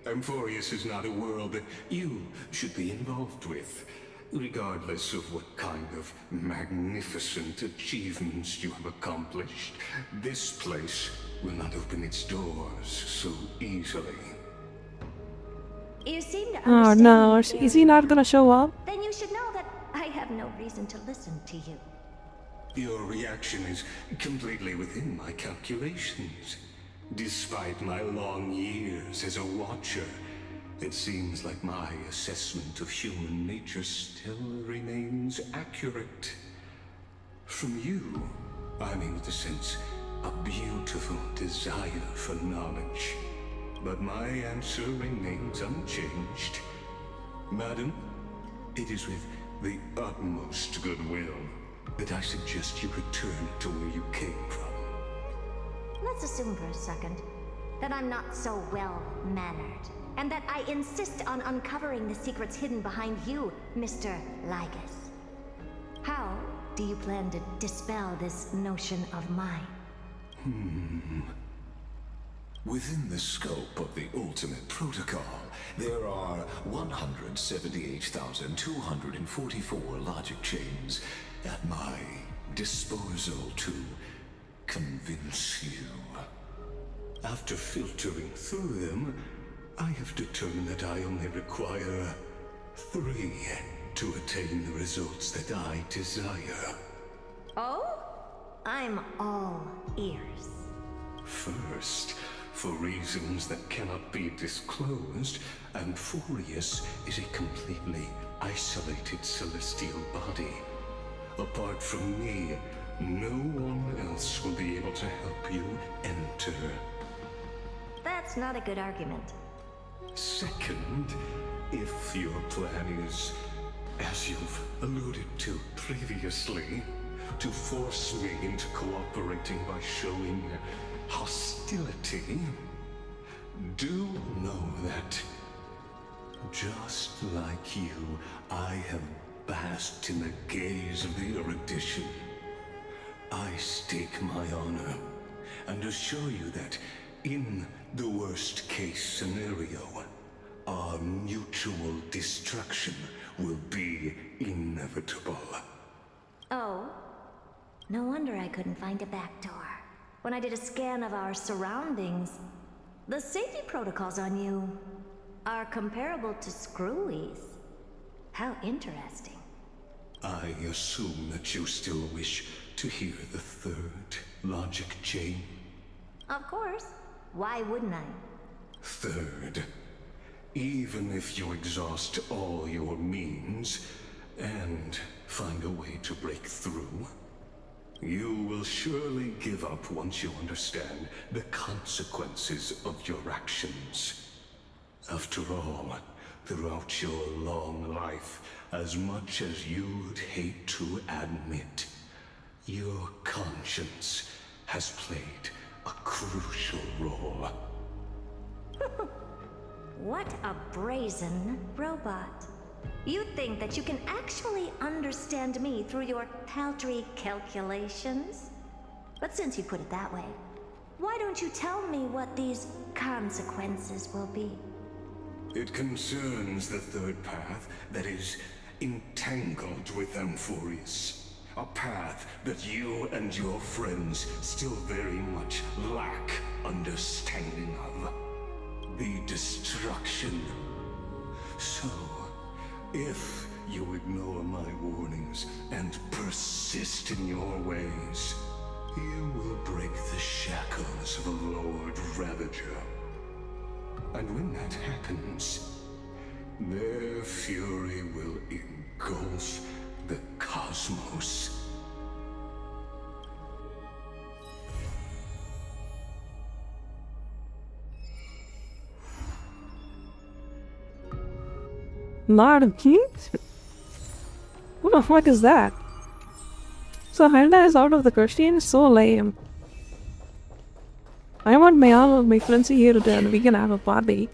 Amphorius is not a world that you should be involved with, regardless of what kind of magnificent achievements you have accomplished. This place will not open its doors so easily. You seem to Oh understand no, me is he not gonna show up? Then you should know that I have no reason to listen to you. Your reaction is completely within my calculations. Despite my long years as a watcher, it seems like my assessment of human nature still remains accurate. From you, I'm able to sense a beautiful desire for knowledge. But my answer remains unchanged. Madam, it is with the utmost goodwill that I suggest you return to where you came from. Let's assume for a second that I'm not so well-mannered, and that I insist on uncovering the secrets hidden behind you, Mr. Lygus. How do you plan to dispel this notion of mine? Within the scope of the ultimate protocol, there are 178,244 logic chains at my disposal to convince you. After filtering through them, I have determined that I only require 3 to attain the results that I desire. Oh? I'm all ears. First, for reasons that cannot be disclosed, Amphorius is a completely isolated celestial body. Apart from me, no one else will be able to help you enter. That's not a good argument. Second, if your plan is, as you've alluded to previously, to force me into cooperating by showing hostility, do know that, just like you, I have basked in the gaze of the erudition. I stake my honor and assure you that in the worst case scenario, our mutual destruction will be inevitable. Oh? No wonder I couldn't find a back door. When I did a scan of our surroundings, the safety protocols on you are comparable to Screwy's. How interesting. I assume that you still wish to hear the third logic chain? Of course. Why wouldn't I? Third, even if you exhaust all your means and find a way to break through, you will surely give up once you understand the consequences of your actions. After all, throughout your long life, as much as you'd hate to admit, your conscience has played a crucial role. What a brazen robot. You think that you can actually understand me through your paltry calculations? But since you put it that way, why don't you tell me what these consequences will be? It concerns the third path that is entangled with Amphorius. A path that you and your friends still very much lack understanding of. The destruction. So, if you ignore my warnings and persist in your ways, you will break the shackles of a Lord Ravager. And when that happens, their fury will engulf the cosmos. Lord of Kings? Who the fuck is that? So Hilda is out of the question? So lame. I want my all of my friends here and we can have a party.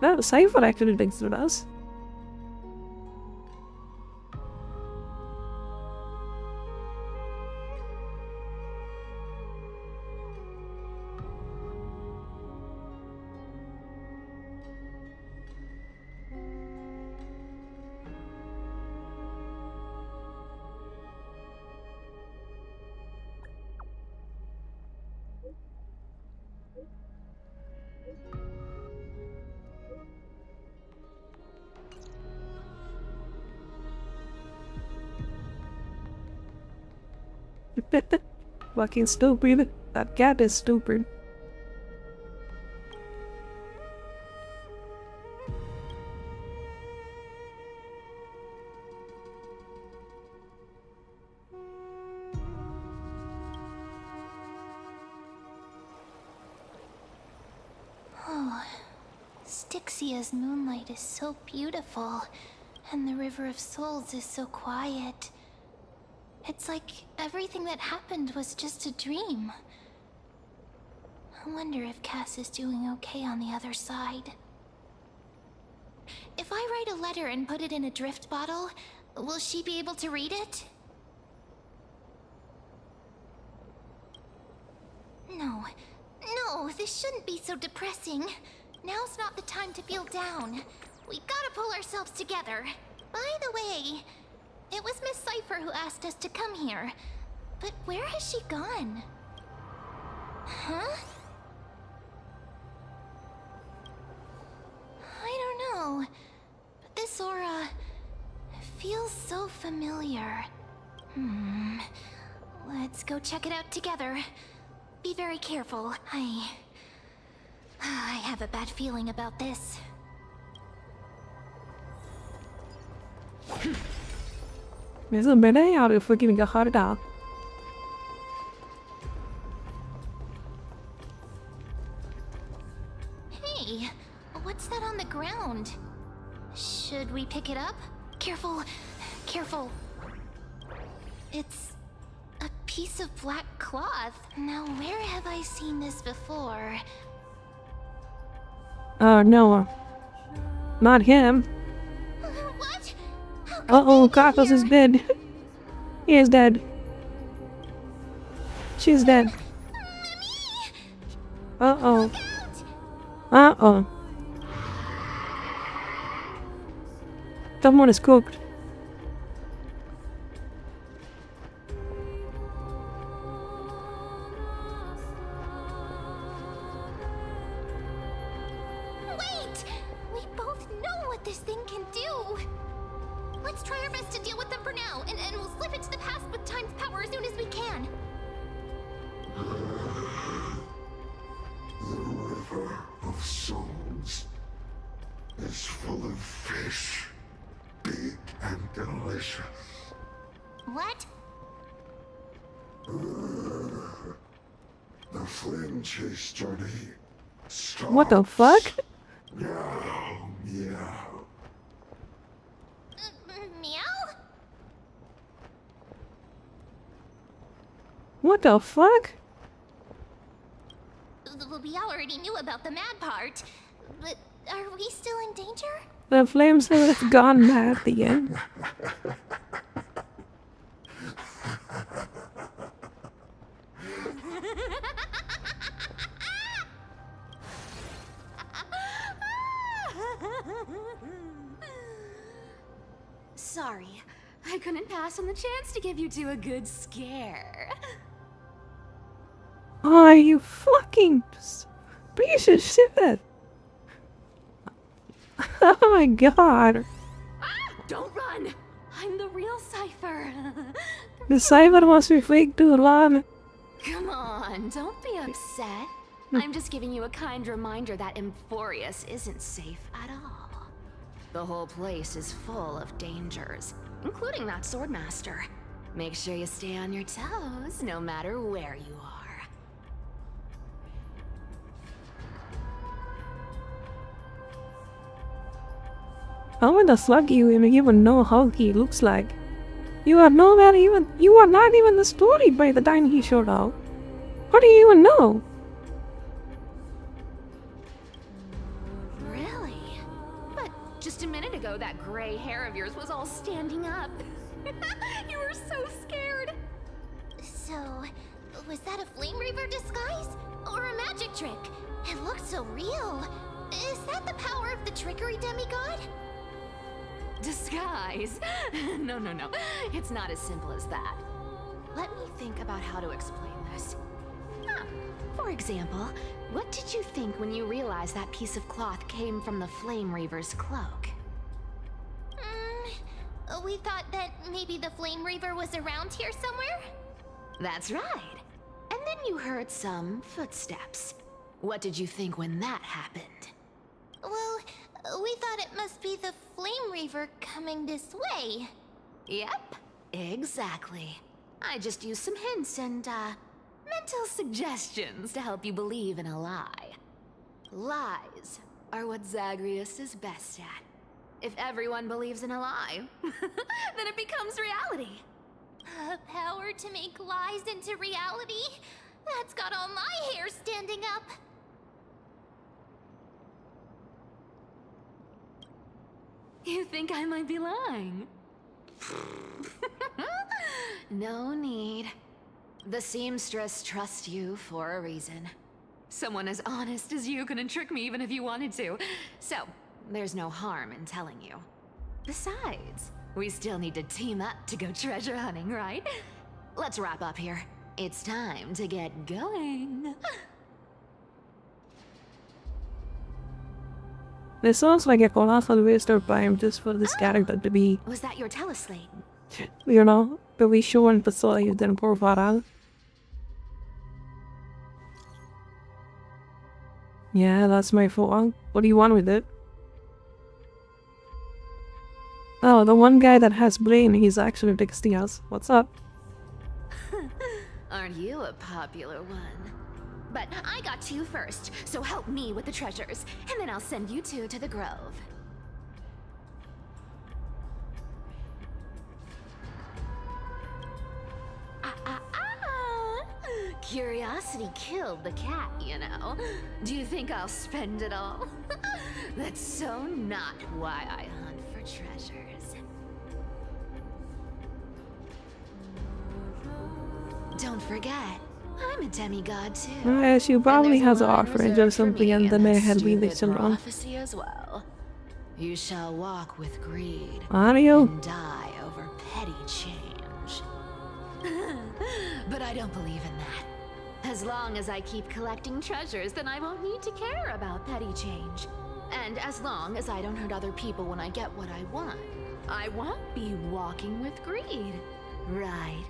No, Cypher actually thinks it does. Fucking stupid. That cat is stupid. Styxia's moonlight is so beautiful, and the River of Souls is so quiet. It's like everything that happened was just a dream. I wonder if Cass is doing okay on the other side. If I write a letter and put it in a drift bottle, will she be able to read it? No, this shouldn't be so depressing. Now's not the time to feel down. We gotta pull ourselves together. By the way, it was Miss Cypher who asked us to come here. But where has she gone? Huh? I don't know. But this aura feels so familiar. Let's go check it out together. Be very careful. I have a bad feeling about this. There's a minute out if we're giving a heart attack. Hey, what's that on the ground? Should we pick it up? Careful, careful. It's a piece of black cloth. Now, where have I seen this before? No. Not him. What? Uh-oh, Carlos is dead. He is dead. She's dead. Uh-oh. Uh-oh. Someone is cooked. Wait! We both know what this thing can do. Let's try our best to deal with them for now, and we'll slip into the past with Time's power as soon as we can. The River of Souls is full of fish, big and delicious. What? The flame chase journey starts. What the fuck? Meow, meow. Meow? What the fuck? We already knew about the mad part, but are we still in danger? The flames have gone mad at the end. Sorry, I couldn't pass on the chance to give you two a good scare. Oh, you fucking piece of shit. Oh my god. Don't run! I'm the real Cypher. The Cypher must be fake too, Lon. Come on, don't be upset. I'm just giving you a kind reminder that Emphorius isn't safe at all. The whole place is full of dangers, including that Swordmaster. Make sure you stay on your toes, no matter where you are. How in the fuck you even know how he looks like? You are not even the story by the time he showed up. How do you even know? Really? But just a minute ago, that gray hair of yours was all standing up. You were so scared. So, was that a Flame Reaver disguise? Or a magic trick? It looked so real. Is that the power of the trickery demigod? Disguise? No. It's not as simple as that. Let me think about how to explain this. For example, what did you think when you realized that piece of cloth came from the Flame Reaver's cloak? We thought that maybe the Flame Reaver was around here somewhere? That's right. And then you heard some footsteps. What did you think when that happened? Well, we thought it must be the Flame Reaver coming this way. Yep, exactly. I just used some hints and, mental suggestions to help you believe in a lie. Lies are what Zagreus is best at. If everyone believes in a lie, then it becomes reality. Power to make lies into reality? That's got all my hair standing up. You think I might be lying? No need. The seamstress trusts you for a reason. Someone as honest as you couldn't trick me even if you wanted to. So, there's no harm in telling you. Besides, we still need to team up to go treasure hunting, right? Let's wrap up here. It's time to get going. This sounds like a colossal waste of time just for this character to be, Was that your teleslate? you know, to be shown facilities and profile. Yeah, that's my phone. What do you want with it? Oh, the one guy that has brain, he's actually texting us. What's up? Aren't you a popular one? But I got to you first, so help me with the treasures, and then I'll send you two to the grove. Curiosity killed the cat, you know. Do you think I'll spend it all? That's so not why I hunt for treasures. Don't forget, I'm a demigod too. Yeah, she probably has an orphanage or something and then they had really Stupid children. prophecy as well. You shall walk with greed Are you? and die over petty change. But I don't believe in that. As long as I keep collecting treasures, then I won't need to care about petty change. And as long as I don't hurt other people when I get what I want, I won't be walking with greed. Right?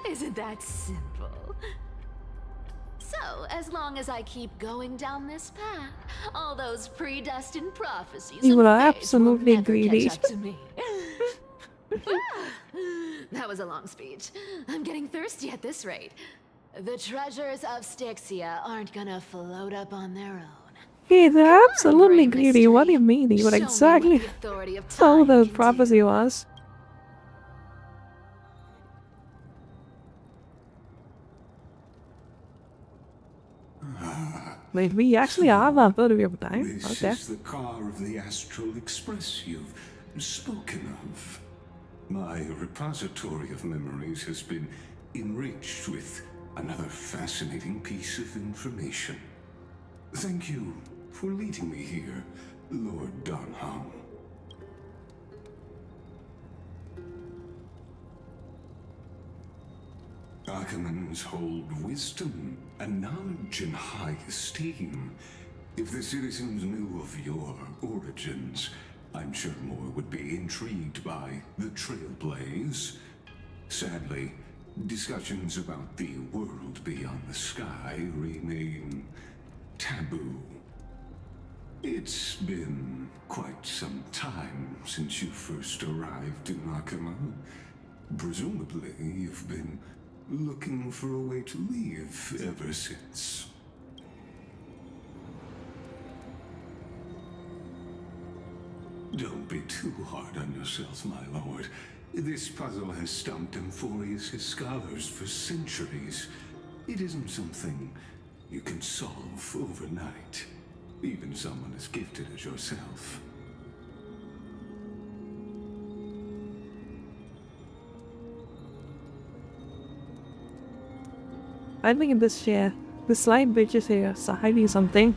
Isn't that simple? So, as long as I keep going down this path, all those predestined prophecies You and are fates will absolutely never greedy. catch up to me. That was a long speech. I'm getting thirsty at this rate. The treasures of Styxia aren't gonna float up on their own. Hey, they're absolutely greedy. What do you mean? You would exactly tell the prophecy was. Wait, we actually are that third of your time. This Okay. is the car of the Astral Express you've spoken of. My repository of memories has been enriched with another fascinating piece of information. Thank you for leading me here, Lord Donham. Archimans hold wisdom and knowledge in high esteem. If the citizens knew of your origins, I'm sure more would be intrigued by the Trailblaze. Sadly, discussions about the world beyond the sky remain taboo. It's been quite some time since you first arrived in Akima. Presumably, you've been looking for a way to leave ever since. Don't be too hard on yourself, my lord. This puzzle has stumped Amphorius' scholars for centuries. It isn't something you can solve overnight. Even someone as gifted as yourself. I think in this share, the slide bitch is here hiding something.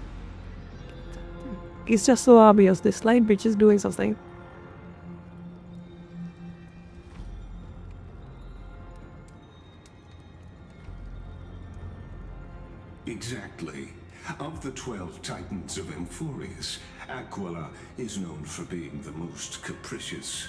It's just so obvious. The slide bitch is doing something. Exactly. Of the 12 titans of Amphorius, Aquila is known for being the most capricious.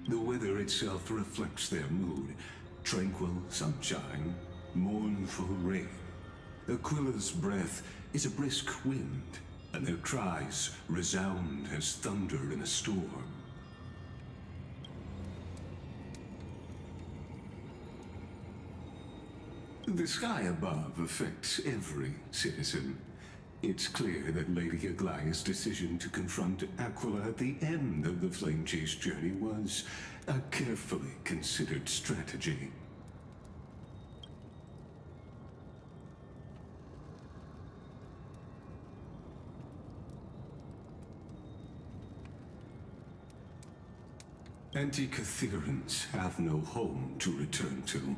The weather itself reflects their mood. Tranquil sunshine, mournful rain. Aquila's breath is a brisk wind, and their cries resound as thunder in a storm. The sky above affects every citizen. It's clear that Lady Aglaya's decision to confront Aquila at the end of the Flame Chase journey was a carefully considered strategy. Anti-Catherians have no home to return to,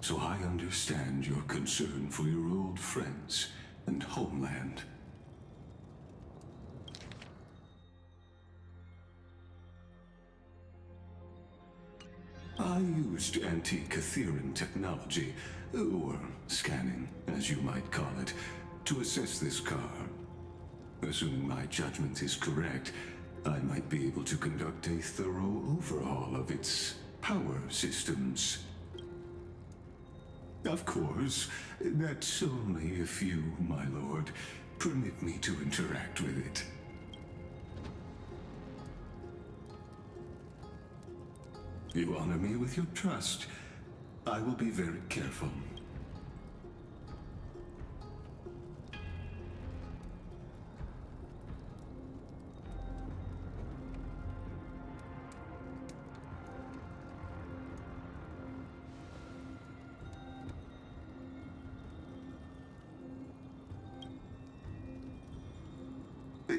so I understand your concern for your old friends and homeland. I used anti-Catherian technology, or scanning, as you might call it, to assess this car. Assuming my judgment is correct, I might be able to conduct a thorough overhaul of its power systems. Of course, that's only if you, my lord, permit me to interact with it. You honor me with your trust. I will be very careful.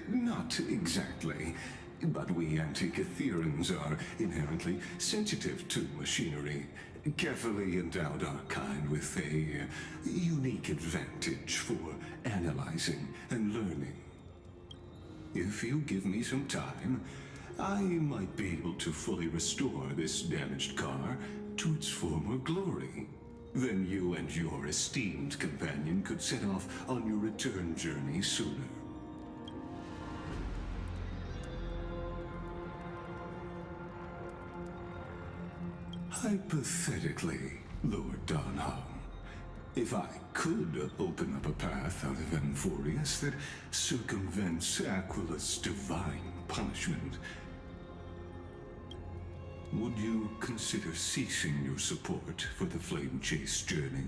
Not exactly, but we anti-Catherians are inherently sensitive to machinery. Carefully endowed our kind with a unique advantage for analyzing and learning. If you give me some time, I might be able to fully restore this damaged car to its former glory. Then you and your esteemed companion could set off on your return journey sooner. Hypothetically, Lord Donham, if I could open up a path out of Amphorius that circumvents Aquila's divine punishment, would you consider ceasing your support for the Flame Chase journey?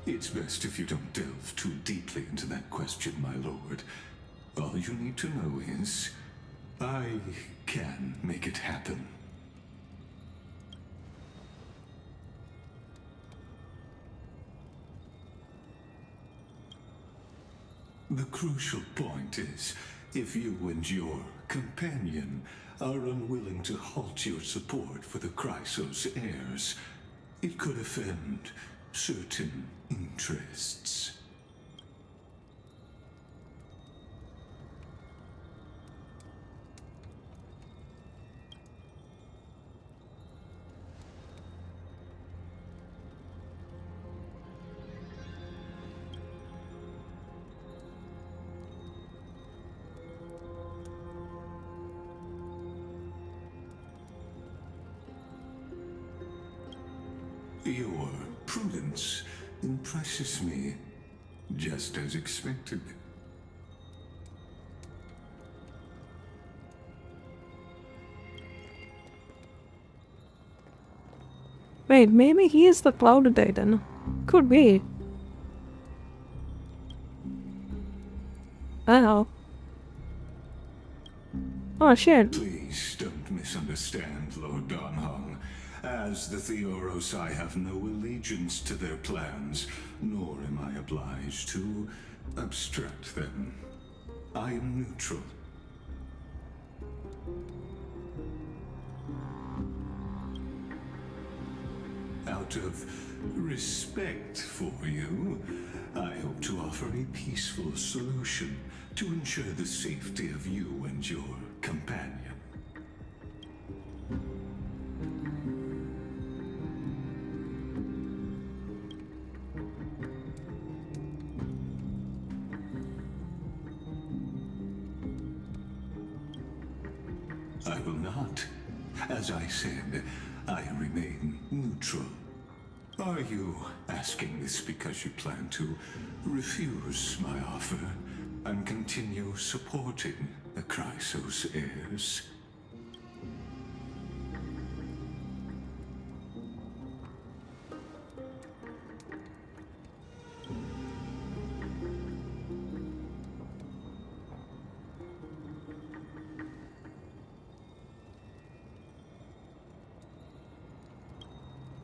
It's best if you don't delve too deeply into that question, my lord. All you need to know is, I can make it happen. The crucial point is, if you and your companion are unwilling to halt your support for the Chrysos heirs, it could offend certain interests. Your prudence impresses me, just as expected. Wait, maybe he is the Clouded Titan. Could be. Oh. Oh shit. Please don't misunderstand, Lord Donhong. As the Theoros, I have no allegiance to their plans, nor am I obliged to obstruct them. I am neutral. Out of respect for you, I hope to offer a peaceful solution to ensure the safety of you and your companion. I will not. As I said, I remain neutral. Are you asking this because you plan to refuse my offer? and continue supporting the Chrysos heirs.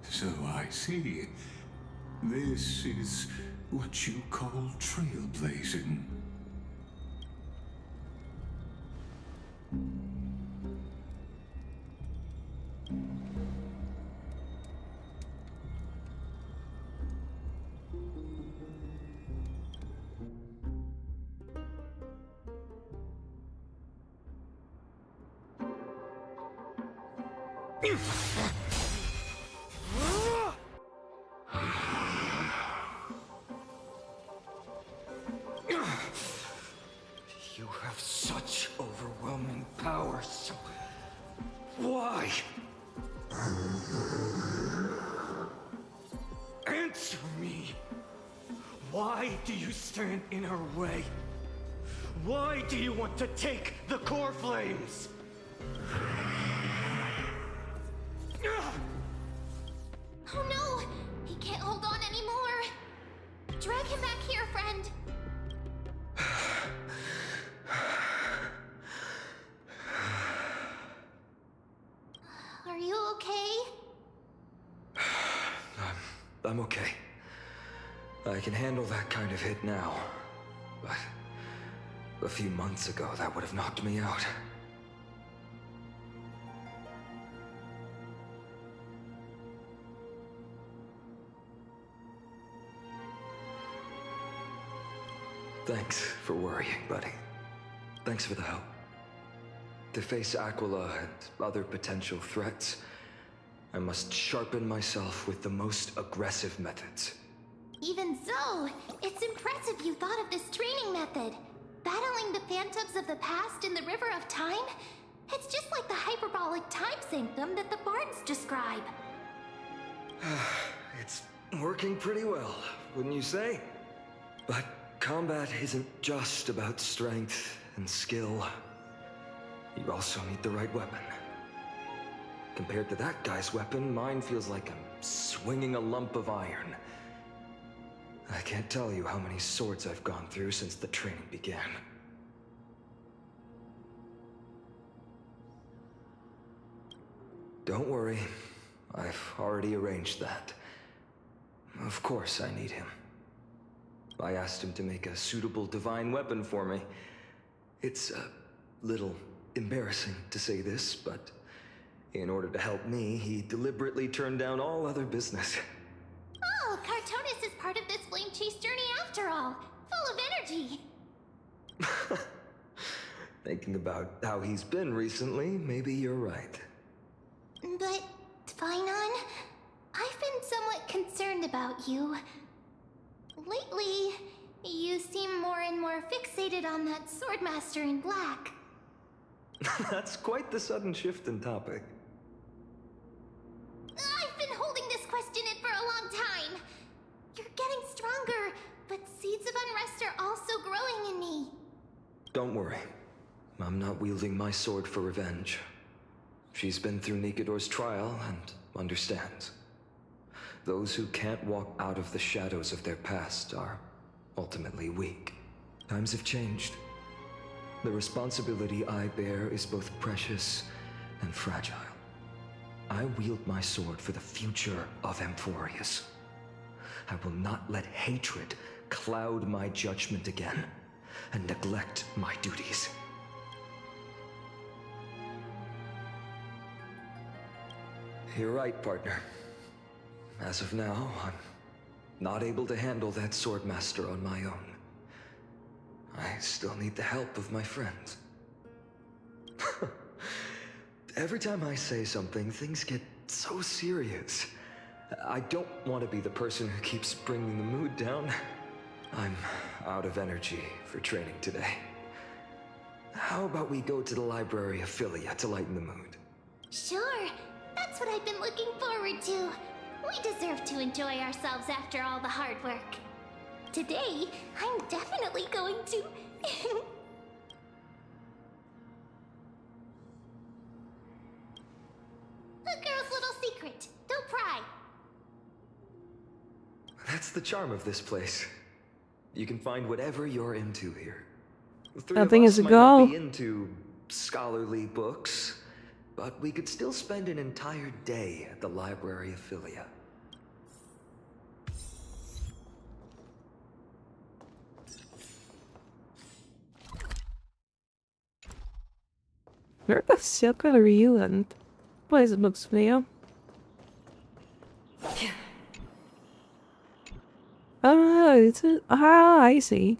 So I see. This is what you call trailblazing. You have such overwhelming power, so why? Answer me! Why do you stand in her way? Why do you want to take the core flames? Oh no! He can't hold on anymore! Drag him back here, friend! Are you okay? I'm okay. I can handle that kind of hit now. But a few months ago, that would have knocked me out. Thanks for worrying, buddy. Thanks for the help. To face Aquila and other potential threats, I must sharpen myself with the most aggressive methods. Even so, it's impressive you thought of this training method. Battling the phantoms of the past in the River of Time? It's just like the hyperbolic time sanctum that the bards describe. It's working pretty well, wouldn't you say? But combat isn't just about strength and skill. You also need the right weapon. Compared to that guy's weapon, mine feels like I'm swinging a lump of iron. I can't tell you how many swords I've gone through since the training began. Don't worry, I've already arranged that. Of course I need him. I asked him to make a suitable divine weapon for me. It's a little embarrassing to say this, but in order to help me, he deliberately turned down all other business. Oh, Cartonis is part of this flame chase journey after all. Full of energy. Thinking about how he's been recently, maybe you're right. But, Tvinon, I've been somewhat concerned about you. Lately, you seem more and more fixated on that Swordmaster in black. That's quite the sudden shift in topic. I've been holding this question in for a long time. You're getting stronger, but seeds of unrest are also growing in me. Don't worry. I'm not wielding my sword for revenge. She's been through Nikador's trial and understands. Those who can't walk out of the shadows of their past are ultimately weak. Times have changed. The responsibility I bear is both precious and fragile. I wield my sword for the future of Amphorius. I will not let hatred cloud my judgment again and neglect my duties. You're right, partner. As of now, I'm not able to handle that Swordmaster on my own. I still need the help of my friends. Every time I say something, things get so serious. I don't want to be the person who keeps bringing the mood down. I'm out of energy for training today. How about we go to the library of Philia to lighten the mood? Sure, that's what I've been looking forward to. We deserve to enjoy ourselves after all the hard work. Today, I'm definitely going to A girl's little secret. Don't pry. That's the charm of this place. You can find whatever you're into here. The three That of thing us is a might not goal. be into scholarly books, but we could still spend an entire day at the Library of Philia. Welke cirkel Ryland? Place it looks familiar. Oh, it's a... Ah, I see.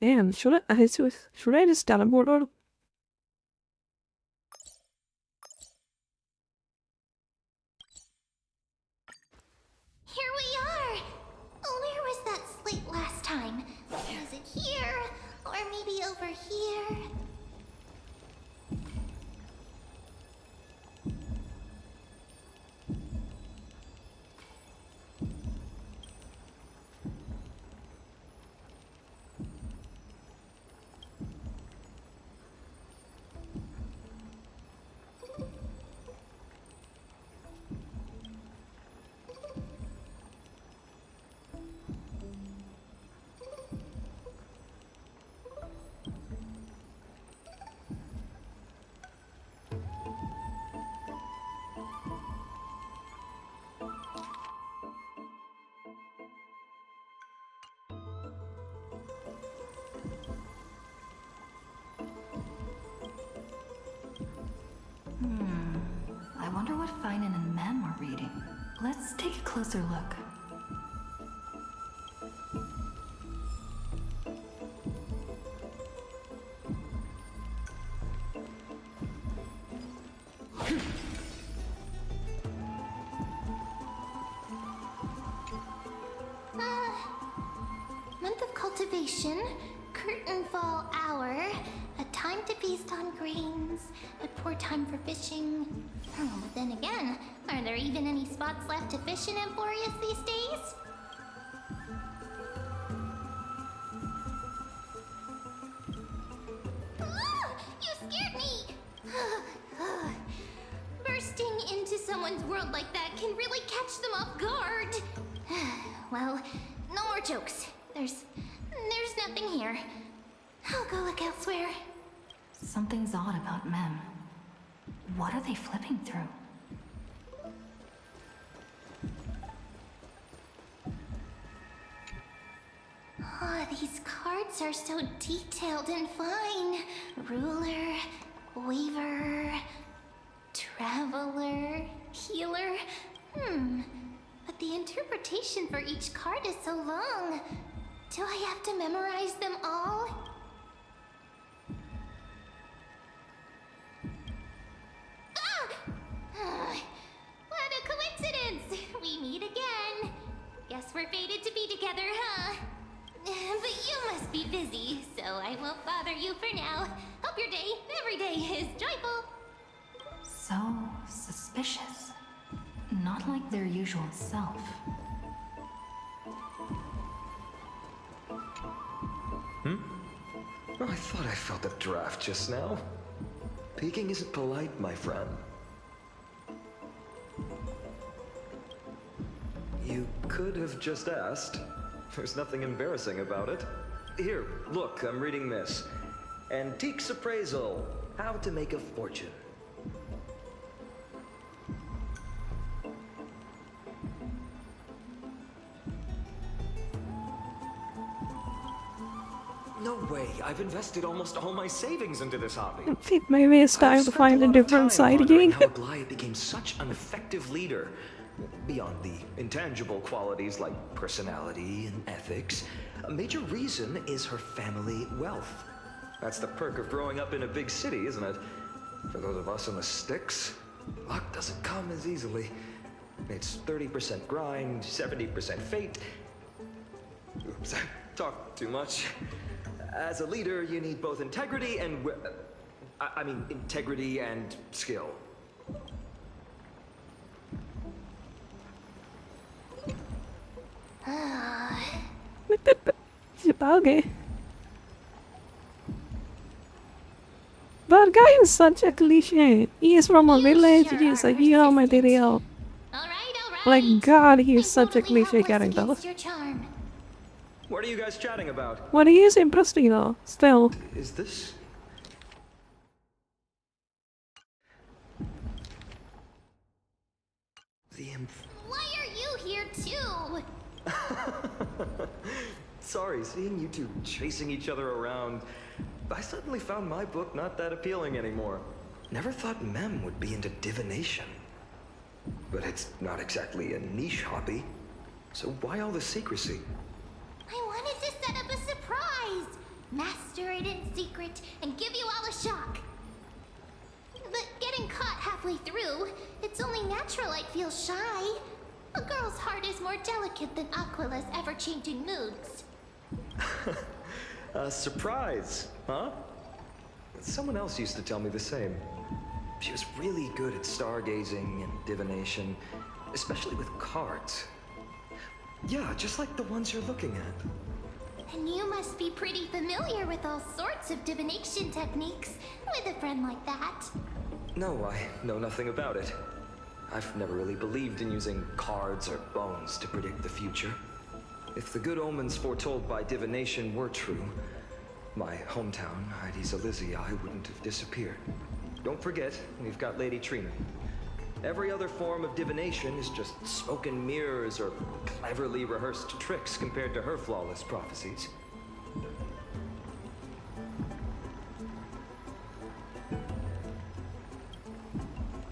Damn, should I just teleport or... Here we are! Where was that slate last time? Was it here? Or maybe over here? I wonder what Finan and Mem are reading. Let's take a closer look. Month of cultivation, curtain fall hour, a time to feast on grains, a poor time for fishing. Oh, but then again, are there even any spots left to fish in Emporius these days? Ah, you scared me! Bursting into someone's world like that can really catch them off guard. Well, no more jokes. There's nothing here. I'll go look elsewhere. Something's odd about Mem. What are they flipping through? These cards are so detailed and fine. Ruler, weaver, traveler, healer. But the interpretation for each card is so long. Do I have to memorize them all? What a coincidence! We meet again. Guess we're fated to be together, huh? But you must be busy, so I won't bother you for now. Hope your day, every day, is joyful. So suspicious. Not like their usual self. Oh, I thought I felt a draft just now. Peeking isn't polite, my friend. You could have just asked. There's nothing embarrassing about it. Here, look, I'm reading this. Antiques Appraisal. How to make a fortune. No way. I've invested almost all my savings into this hobby. I think maybe it's time to find a different side again. How Goliath became such an effective leader. Beyond the intangible qualities like personality and ethics, a major reason is her family wealth. That's the perk of growing up in a big city, isn't it? For those of us in the sticks, luck doesn't come as easily. It's 30% grind, 70% fate. Oops, I talked too much. As a leader, you need both integrity and integrity and skill. Okay. That guy is such a cliche. He is from a village, he is a hero material. Like, God, he is such a cliche character. What are you guys chatting about? Well, he is interesting though, still. Is this? Why are you here too? Sorry, seeing you two chasing each other around, I suddenly found my book not that appealing anymore. Never thought Mem would be into divination. But it's not exactly a niche hobby. So why all the secrecy? I wanted to set up a surprise! Master it in secret and give you all a shock. But getting caught halfway through, it's only natural I'd feel shy. A girl's heart is more delicate than Aquila's ever-changing moods. A surprise, huh? Someone else used to tell me the same. She was really good at stargazing and divination, especially with cards. Yeah, just like the ones you're looking at. And you must be pretty familiar with all sorts of divination techniques, with a friend like that. No, I know nothing about it. I've never really believed in using cards or bones to predict the future. If the good omens foretold by divination were true, my hometown, Heidi's Elysia, wouldn't have disappeared. Don't forget, we've got Lady Trina. Every other form of divination is just smoke and mirrors or cleverly rehearsed tricks compared to her flawless prophecies.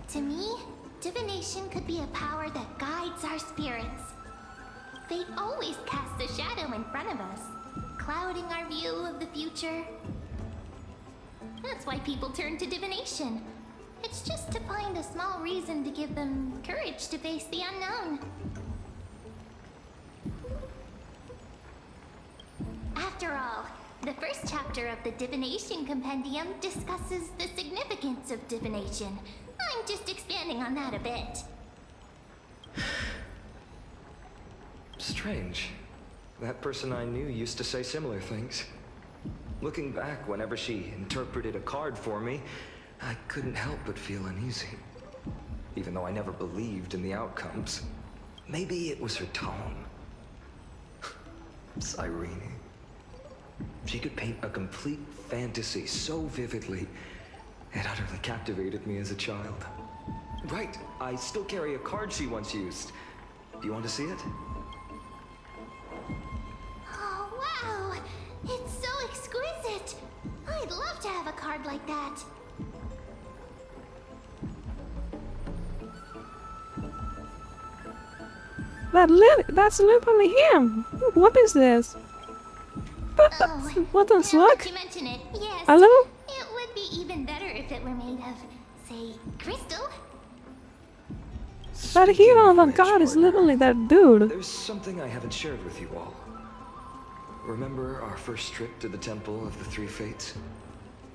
To me, divination could be a power that guides our spirits. Fate always casts a shadow in front of us, clouding our view of the future. That's why people turn to divination. It's just to find a small reason to give them courage to face the unknown. After all, the first chapter of the Divination Compendium discusses the significance of divination. I'm just expanding on that a bit. Strange. That person I knew used to say similar things. Looking back, whenever she interpreted a card for me, I couldn't help but feel uneasy. Even though I never believed in the outcomes. Maybe it was her tone. Cyrene. She could paint a complete fantasy so vividly, it utterly captivated me as a child. Right, I still carry a card she once used. Do you want to see it? Oh, wow! It's so exquisite! I'd love to have a card like that. That's literally him! What is this? What the fuck? You mention it. Yes. Hello? It would be even better if it were made of, say, crystal. That hero of a god is literally that dude. There's something I haven't shared with you all. Remember our first trip to the Temple of the Three Fates?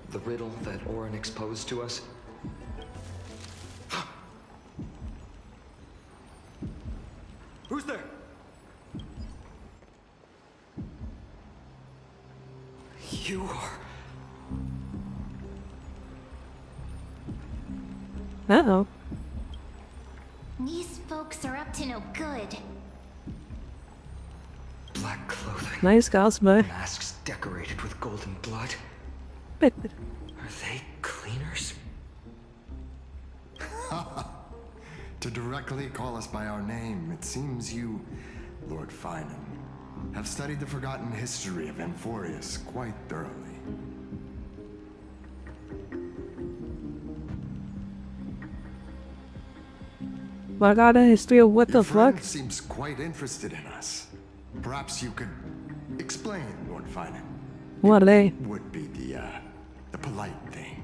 The riddle that Orin exposed to us? Who's there? You are... Uh-oh. These folks are up to no good. Black clothing. Nice cosplay. Masks decorated with golden blood. But are they cleaners? To directly call us by our name, it seems you, Lord Finan, have studied the forgotten history of Amphorius quite thoroughly. I got a history of what the fuck? Seems quite interested in us. Perhaps you could explain, Lord Finan. What are they? Would be the polite thing.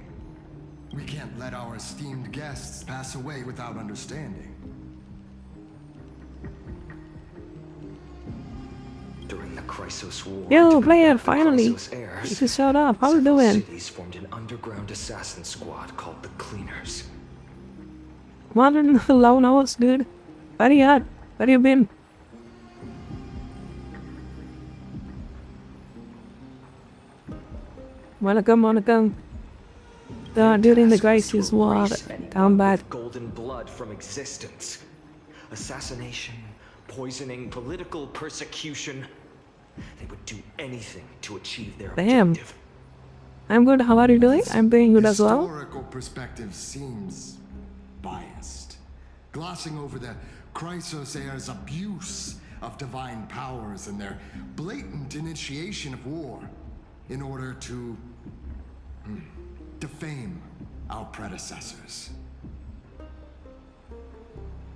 We can't let our esteemed guests pass away without understanding. During the Chrysos War, Yo, player, finally! You just showed up. How you doing? cities formed an underground assassin squad called the Cleaners. Wandering alone hours, dude. Where you at? Where you been? Welcome. During the Graces War, down bad. Golden blood from existence. Assassination, poisoning, political persecution. They would do anything to achieve their Damn. objective. I'm good. How are you doing? I'm doing good as well. Historical perspective seems biased, glossing over the Chrysos heirs' abuse of divine powers and their blatant initiation of war in order to defame our predecessors.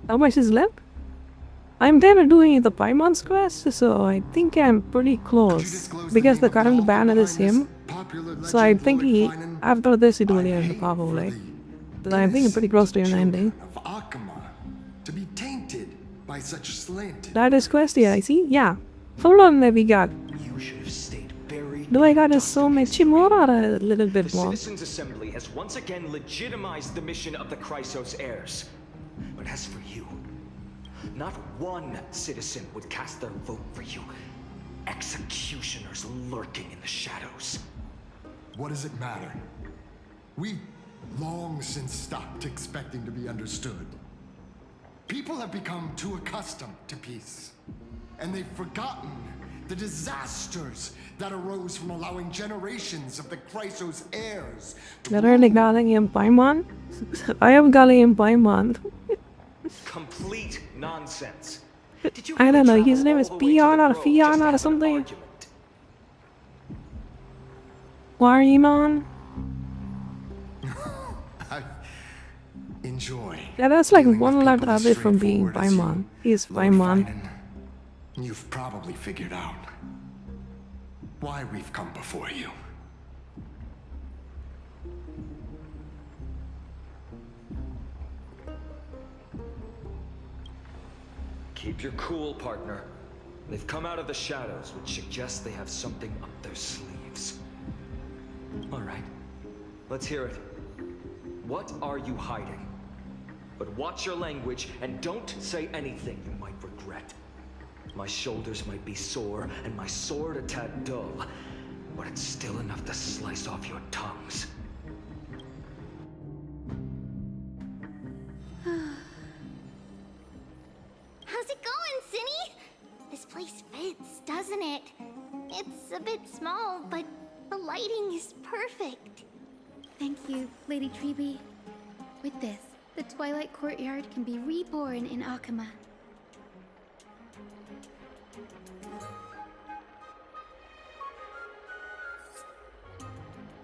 How much is left? I'm there doing the Paimon's quest, so I think I'm pretty close. Because the current banner is him. So I think after this it will end probably. But I think I'm pretty close to an ending. To be tainted by such slanted. That is quest, yeah, I see? Yeah. Hold on there we got. You should have stayed buried. Do I gotta so much more or a little bit The more? Citizens' Assembly has once again legitimized the mission of the Chrysos heirs. But as for you, not one citizen would cast their vote for you. Executioners lurking in the shadows. What does it matter? We've long since stopped expecting to be understood. People have become too accustomed to peace, and they've forgotten the disasters that arose from allowing generations of the Chrysos heirs to Literally calling him Paimon? I am calling him Paimon. Complete nonsense. I don't know, his name is Pion or Fion or something. Warimon? enjoy. Yeah, that's like one letter away from being Paimon. He's Paimon. You've probably figured out why we've come before you. Keep your cool, partner. They've come out of the shadows, which suggests they have something up their sleeves. All right, let's hear it. What are you hiding? But watch your language and don't say anything you might regret. My shoulders might be sore and my sword a tad dull, but it's still enough to slice off your tongues. How's it going, Cinny? This place fits, doesn't it? It's a bit small, but the lighting is perfect. Thank you, Lady Treeby. With this, the Twilight Courtyard can be reborn in Akama.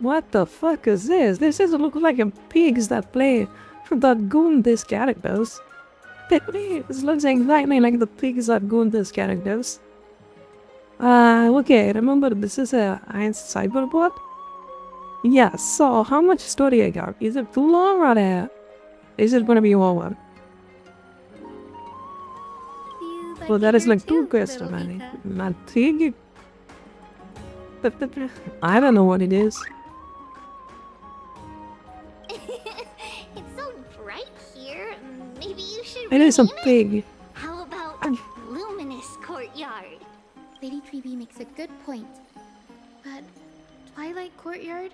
What the fuck is this? This doesn't look like a pigs that play that goon these characters. This looks exactly like the pigs that goon these characters. Okay, remember this is a cyberbot? Yeah, so how much story I got? Is it too long or is it gonna be over? Well, that is like 2 questions, man. Not 3. I don't know what it is. It's so bright here. Maybe you should It is a rename it? pig. How about Luminous Courtyard? Lady Treby makes a good point. But Twilight Courtyard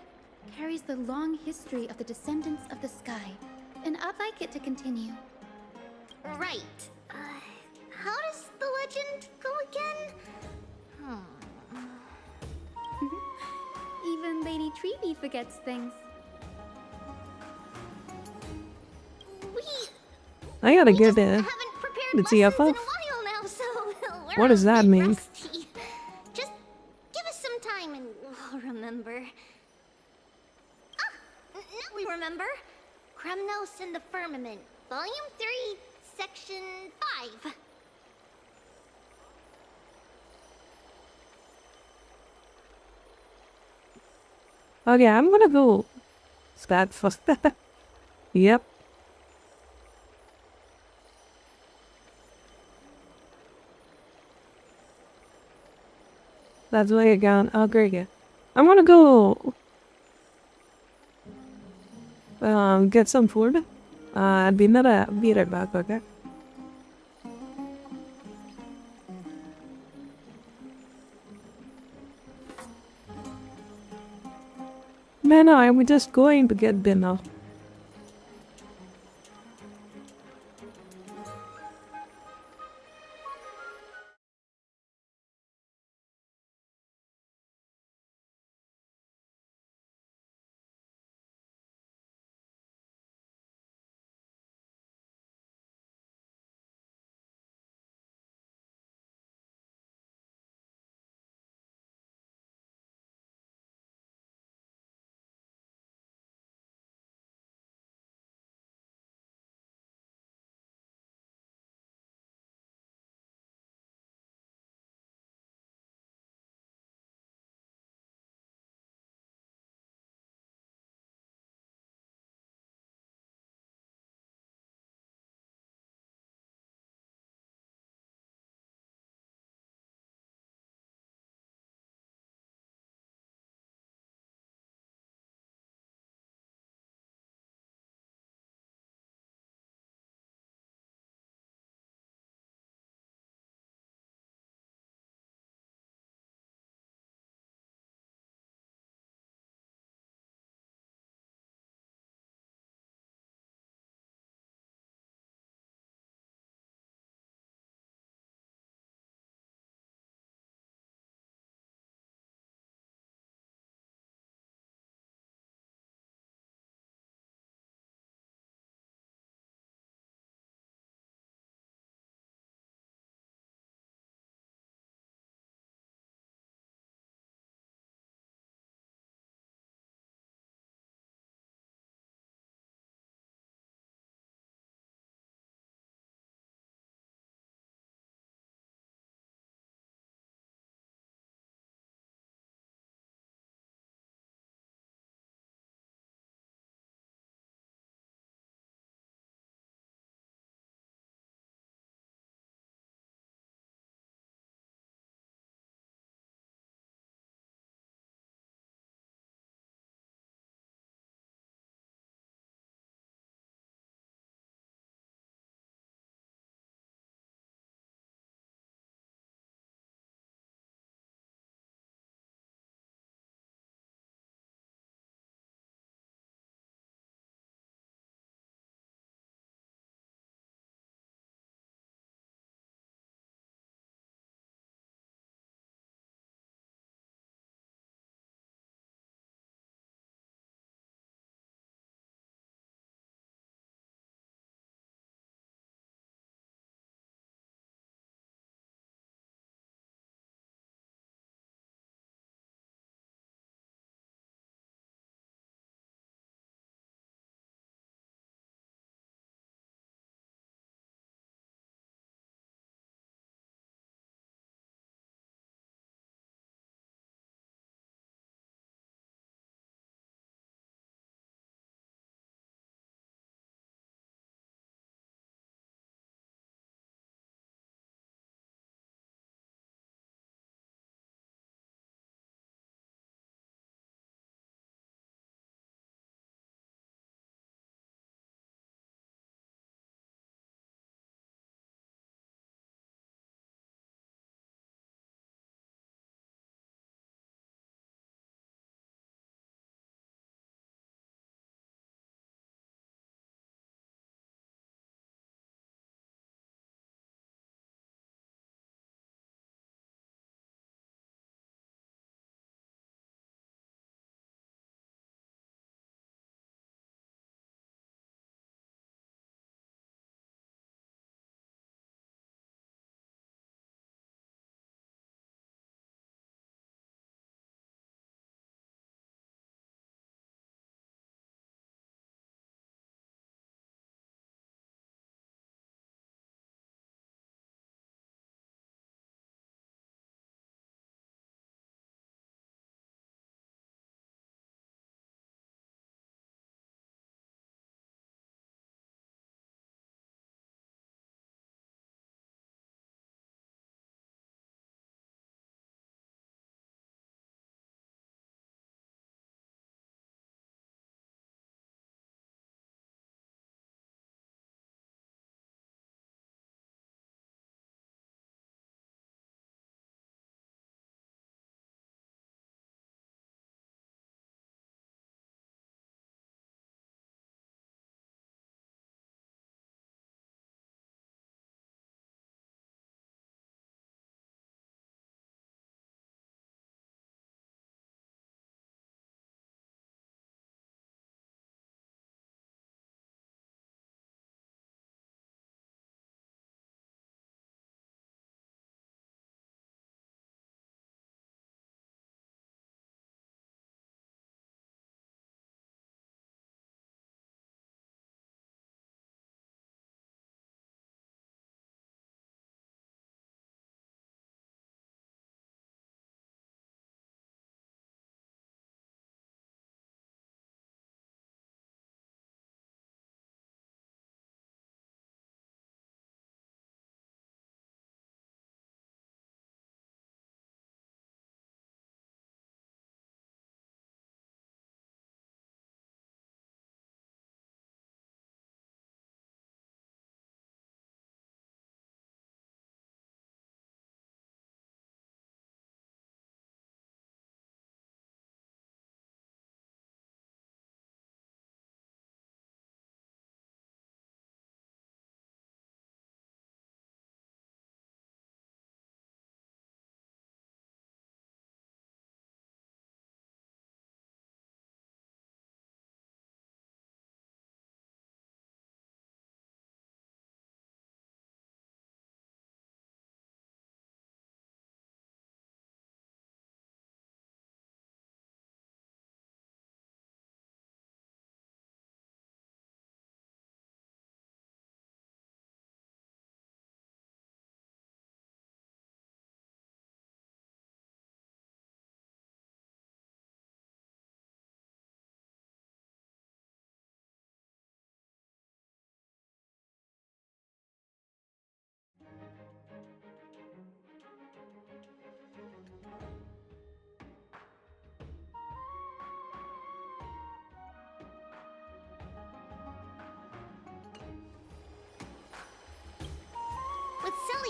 carries the long history of the descendants of the sky, and I'd like it to continue. Right. How does the legend go again? Even Lady Treby forgets things. I gotta get the TFO. What does that mean? Just give us some time and we'll remember. Now we remember. Kremnos and the Firmament, Volume 3, Section 5. Okay, I'm gonna go start first. Yep. That's why I got okay. I'm gonna go get some food. I'll be right back, okay? Man, I'm just going to get dinner.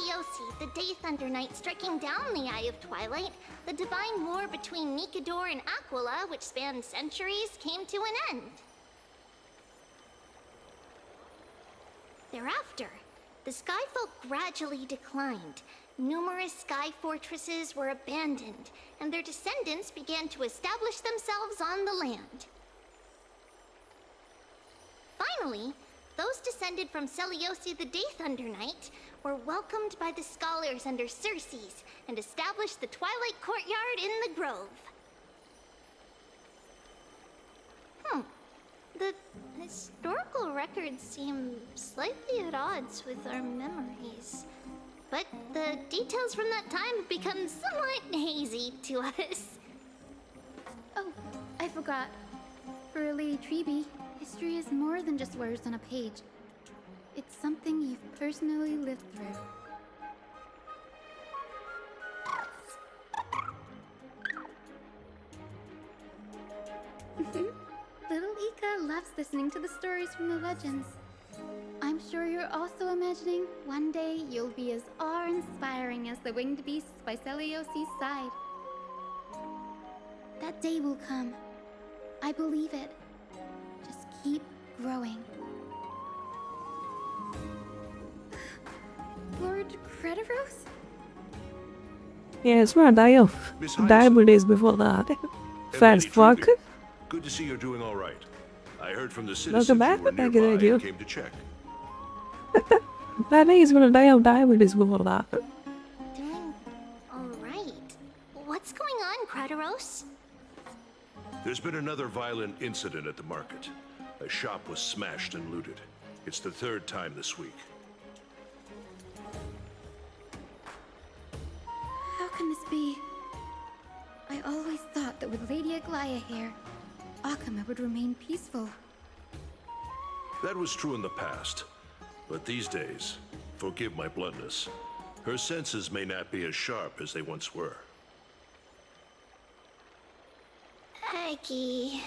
Seliosi, the Day Thunder Knight, striking down the Eye of Twilight, the divine war between Mikador and Aquila, which spanned centuries, came to an end. Thereafter, the Skyfolk gradually declined. Numerous sky fortresses were abandoned, and their descendants began to establish themselves on the land. Finally, those descended from Seliosi the Day Thunder Knight were welcomed by the scholars under Circes and established the Twilight Courtyard in the Grove. The historical records seem slightly at odds with our memories. But the details from that time have become somewhat hazy to us. Oh, I forgot. For Lady Treeby, history is more than just words on a page. It's something you've personally lived through. Little Ika loves listening to the stories from the legends. I'm sure you're also imagining one day you'll be as awe-inspiring as the winged beasts by Seliosi's side. That day will come. I believe it. Just keep growing. Lord Crediros? Yeah, it's where Diamond days before that. Fast fuck. Good to see you're doing all right. I heard from the Welcome citizens back. you were Thank nearby you. and came to check. That is when Diamond days before that. Doing alright. What's going on, Crediros? There's been another violent incident at the market. A shop was smashed and looted. It's the third time this week. How can this be? I always thought that with Lady Aglaya here, Akama would remain peaceful. That was true in the past. But these days, forgive my bluntness, her senses may not be as sharp as they once were. Aggie.